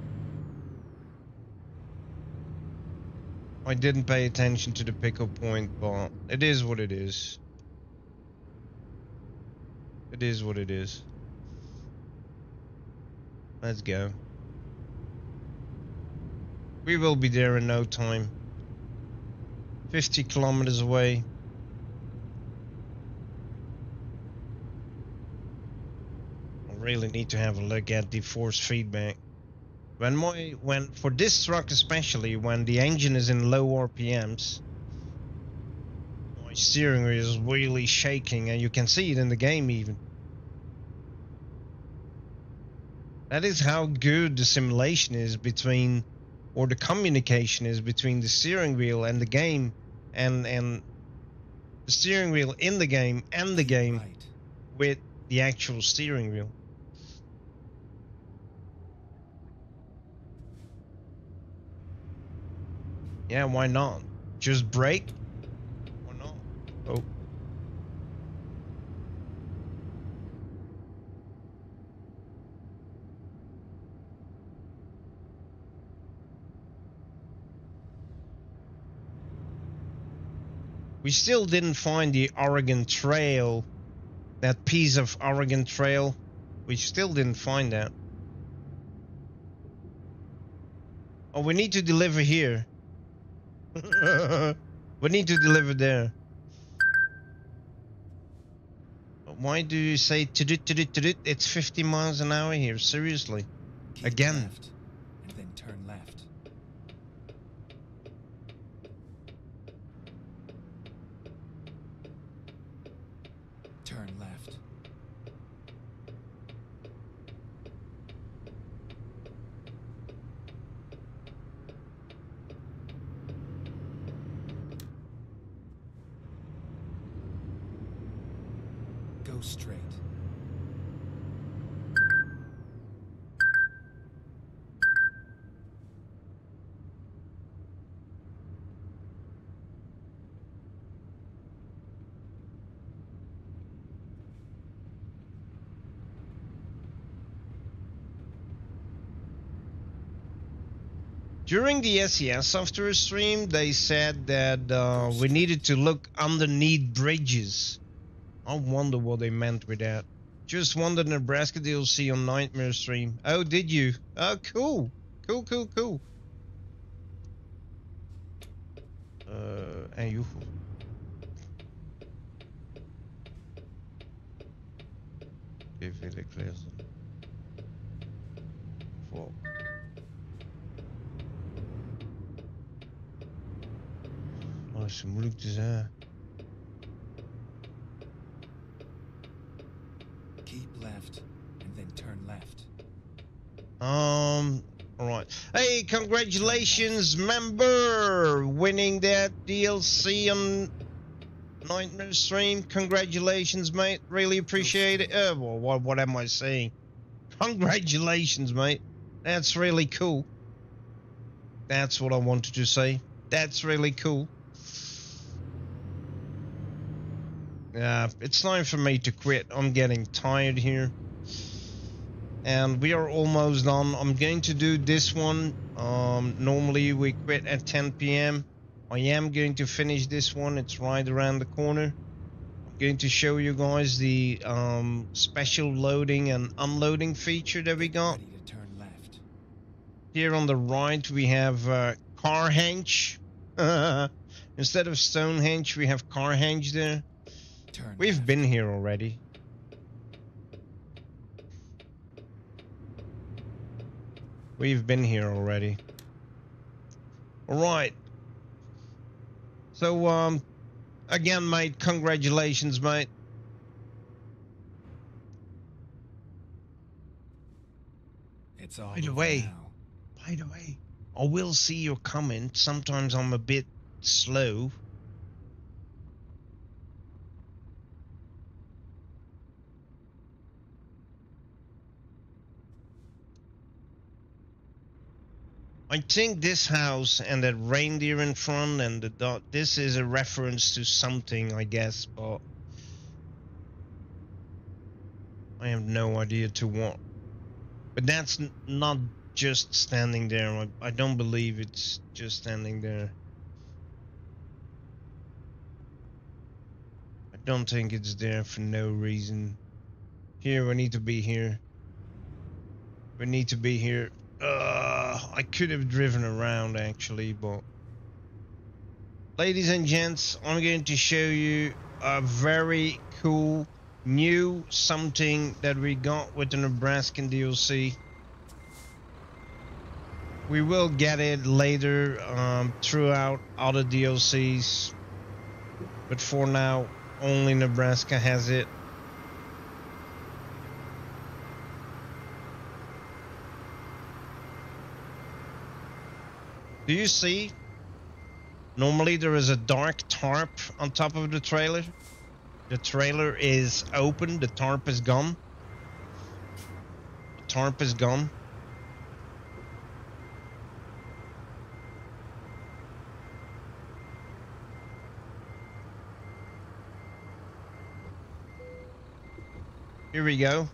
I didn't pay attention to the pickup point, but it is what it is. It is what it is. Let's go. We will be there in no time. 50 kilometers away. I really need to have a look at the force feedback. When for this truck especially, when the engine is in low RPMs, my steering wheel is really shaking, and you can see it in the game even. That is how good the simulation is between, or the communication is between the steering wheel and the game, and the steering wheel in the game and the game with the actual steering wheel. Yeah, why not? Just brake? Why not? Oh. We still didn't find the Oregon Trail, that piece of Oregon Trail. We still didn't find that. Oh, we need to deliver here. We need to deliver there. Why do you say tudut? It's 50 miles an hour here, seriously. Keep Again. left, and then turn left. Turn left. Go straight. During the SES software stream, they said that we needed to look underneath bridges. I wonder what they meant with that. Just won the Nebraska DLC on Nightmare stream. Oh, did you? Oh, cool. Cool. And you. really clear. Whoa. Oh, zo moeilijk te zeggen. Keep left and then turn left. All right. Hey, congratulations, member, winning that DLC on Nightmare Stream. Congratulations, mate. Really appreciate it. Well, what am I saying? Congratulations, mate. That's really cool. That's what I wanted to say. That's really cool. Yeah, it's time for me to quit. I'm getting tired here. And we are almost done. I'm going to do this one. Normally we quit at 10 p.m. I am going to finish this one. It's right around the corner. I'm going to show you guys the special loading and unloading feature that we got. Ready to turn left. Here on the right we have Carhenge. Instead of Stonehenge, we have Carhenge there. We've been here already. We've been here already. All right. So, again, mate, congratulations, mate. It's all By the way, I will see your comment. Sometimes I'm a bit slow. I think this house and that reindeer in front and the dot, this is a reference to something, I guess, but I have no idea to what. But that's not just standing there. I don't believe it's just standing there. I don't think it's there for no reason. Here, we need to be here. We need to be here. I could have driven around actually, but ladies and gents, I'm going to show you a very cool new something that we got with the Nebraskan DLC. We will get it later throughout other DLCs, but for now only Nebraska has it. Do you see? Normally there is a dark tarp on top of the trailer. The trailer is open, the tarp is gone. The tarp is gone. Here we go.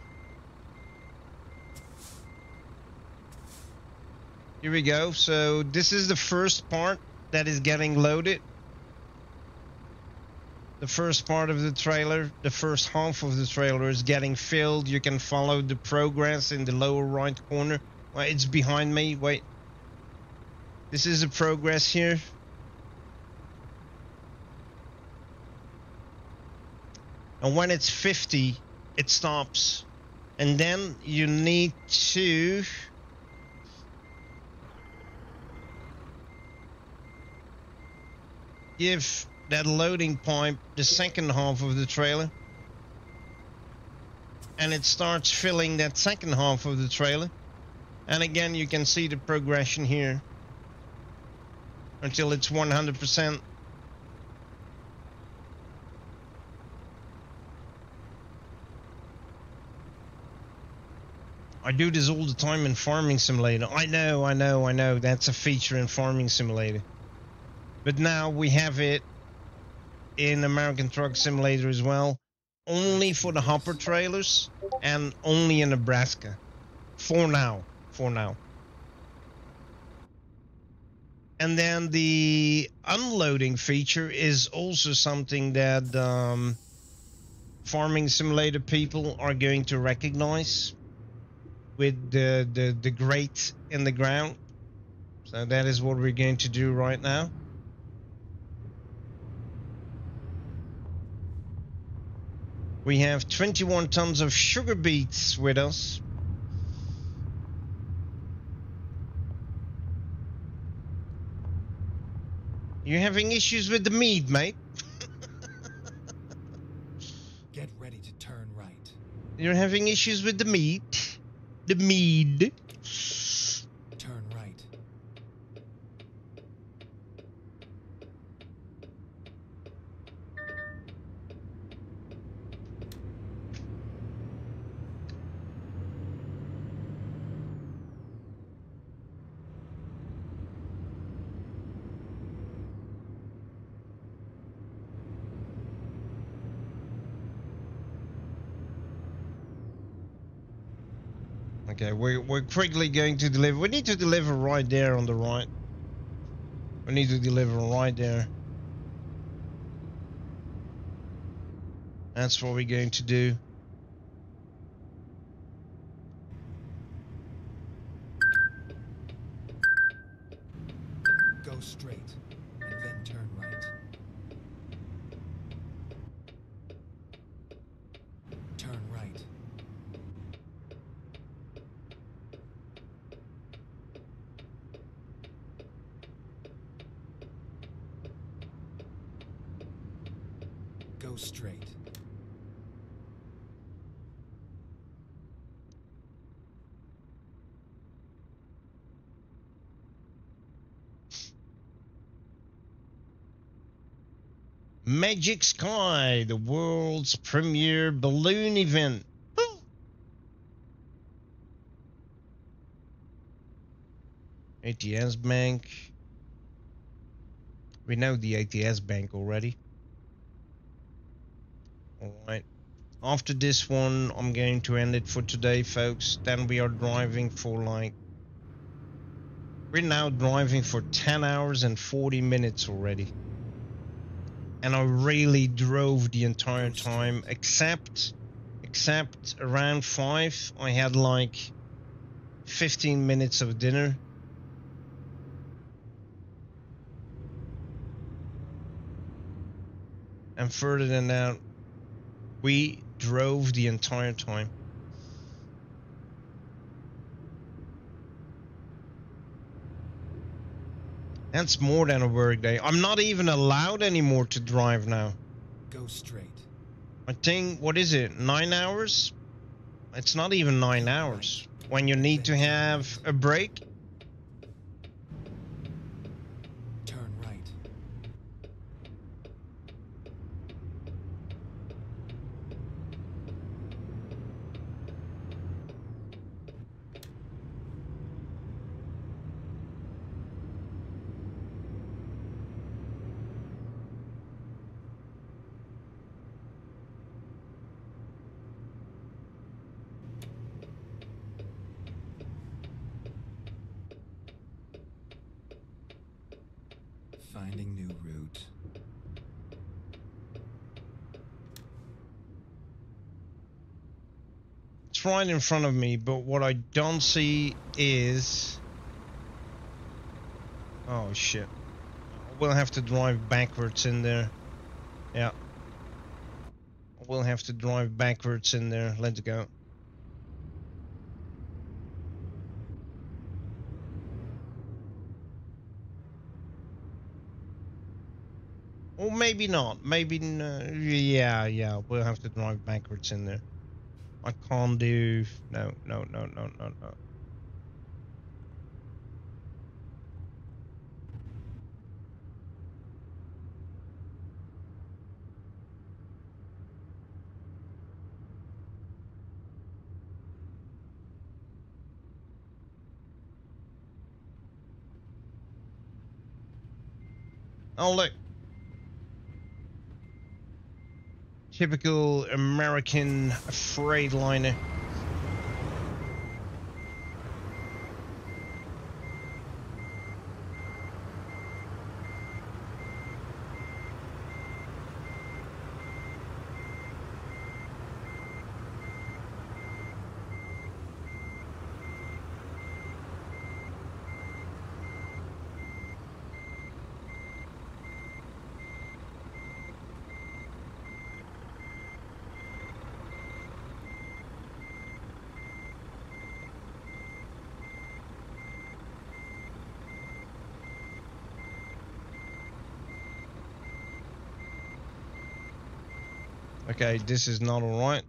Here we go. So this is the first part that is getting loaded. The first part of the trailer, the first half of the trailer is getting filled. You can follow the progress in the lower right corner. Well, it's behind me. Wait. This is the progress here. And when it's 50, it stops. And then you need to give that loading point the second half of the trailer, and it starts filling that second half of the trailer, and again you can see the progression here until it's 100%. I do this all the time in Farming Simulator. I know that's a feature in Farming Simulator. But now we have it in American Truck Simulator as well, only for the hopper trailers and only in Nebraska. For now. And then the unloading feature is also something that Farming Simulator people are going to recognize with the grate in the ground. So that is what we're going to do right now. We have 21 tons of sugar beets with us. You having issues with the mead, mate? Get ready to turn right. You're having issues with the meat? The mead? Turn right. Okay, we're quickly going to deliver. We need to deliver right there on the right. We need to deliver right there. That's what we're going to do. Go straight and then turn right. Turn right. Go straight. Magic Sky, the world's premier balloon event. Woo! ATS Bank. We know the ATS Bank already. Alright. After this one, I'm going to end it for today, folks. Then we are driving for like... We're now driving for 10 hours and 40 minutes already. And I really drove the entire time, except around 5, I had like 15 minutes of dinner. And further than that, we drove the entire time. That's more than a work day. I'm not even allowed anymore to drive now. Go straight. I think, what is it, 9 hours? It's not even 9 hours. When you need to have a break. Turn right. Finding new route. It's right in front of me, but what I don't see is... Oh shit. We'll have to drive backwards in there. Yeah. We'll have to drive backwards in there. Let's go. Or maybe not. Maybe no. Yeah. We'll have to drive backwards in there. I can't do... No. Oh, look. Typical American Freightliner. Okay, this is not alright.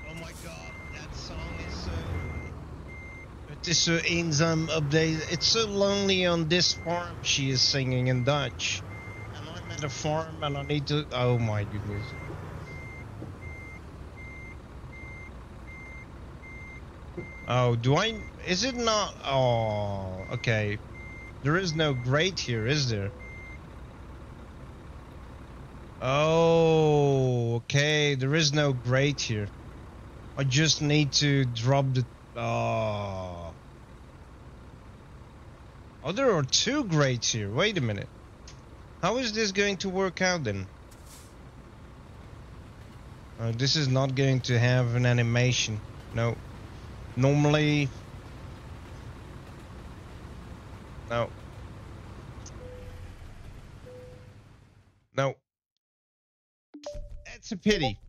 Oh my god, that song is so... Het is zo eenzaam op deze... It's so lonely on this farm, she is singing in Dutch. And I'm at a farm and I need to... Oh my goodness. Oh, do I... Is it not... Oh, okay. There is no grate here, is there? Oh, okay. There is no grate here. I just need to drop the... Oh. Oh, there are 2 grates here. Wait a minute. How is this going to work out then? This is not going to have an animation. No. Normally... No. No. That's a pity.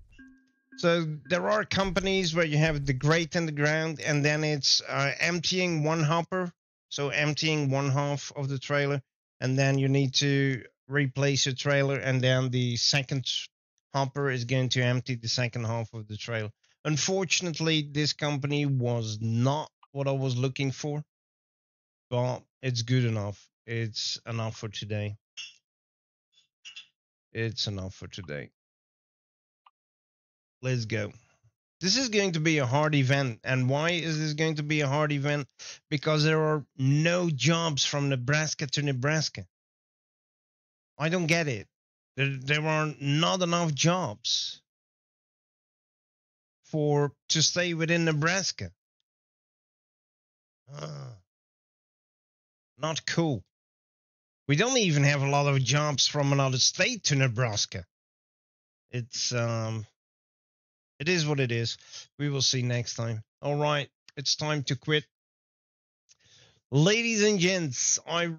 So there are companies where you have the grate in the ground and then it's emptying one hopper. So emptying one half of the trailer and then you need to replace your trailer and then the second hopper is going to empty the second half of the trailer. Unfortunately, this company was not what I was looking for, but it's good enough. It's enough for today. It's enough for today. Let's go. This is going to be a hard event. And why is this going to be a hard event? Because there are no jobs from Nebraska to Nebraska. I don't get it. There are not enough jobs to stay within Nebraska. Not cool. We don't even have a lot of jobs from another state to Nebraska. It is what it is. We will see next time. All right, it's time to quit. Ladies and gents, I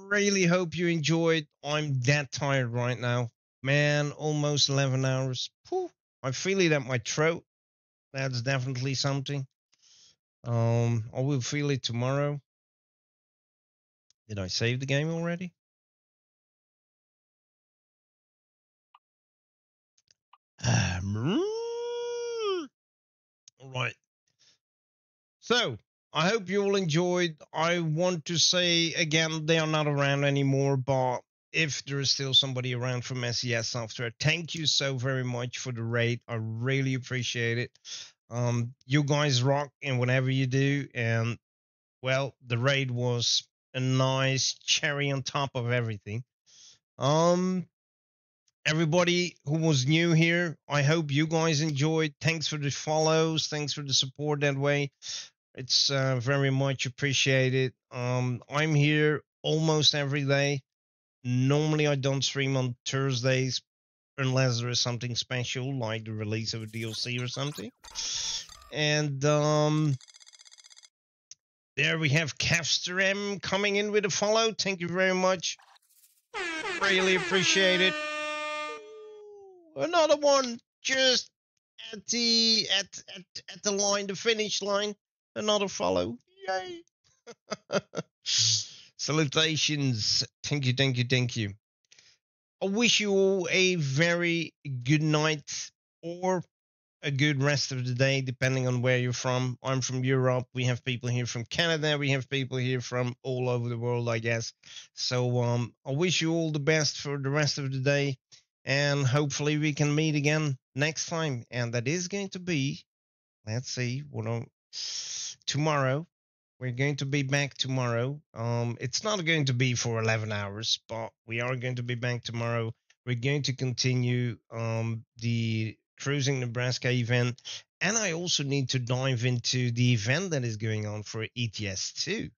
really hope you enjoyed. I'm that tired right now. Man, almost 11 hours. Whew. I feel it at my throat. That's definitely something. I will feel it tomorrow. Did I save the game already? All right. So, I hope you all enjoyed. I want to say again, they are not around anymore, but if there is still somebody around from SES Software, thank you so very much for the raid. I really appreciate it. You guys rock in whatever you do, and well, the raid was a nice cherry on top of everything. Everybody who was new here, I hope you guys enjoyed. Thanks for the follows. Thanks for the support that way. It's very much appreciated. I'm here almost every day. Normally, I don't stream on Thursdays unless there is something special, like the release of a DLC or something. And there we have Kevstrem coming in with a follow. Thank you very much. Really appreciate it. Another one just at the line, the finish line. Another follow. Yay. Salutations. Thank you, thank you, thank you. I wish you all a very good night or a good rest of the day, depending on where you're from. I'm from Europe. We have people here from Canada. We have people here from all over the world, I guess. So I wish you all the best for the rest of the day. And hopefully we can meet again next time. And that is going to be, let's see, tomorrow. We're going to be back tomorrow. It's not going to be for 11 hours, but we are going to be back tomorrow. We're going to continue the Cruising Nebraska event. And I also need to dive into the event that is going on for ETS2.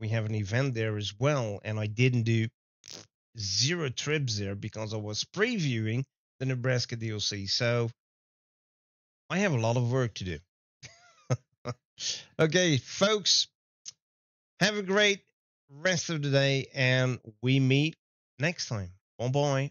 We have an event there as well. And I didn't do 0 trips there because I was previewing the Nebraska DLC. So I have a lot of work to do. Okay, folks, have a great rest of the day and we meet next time. Bye-bye.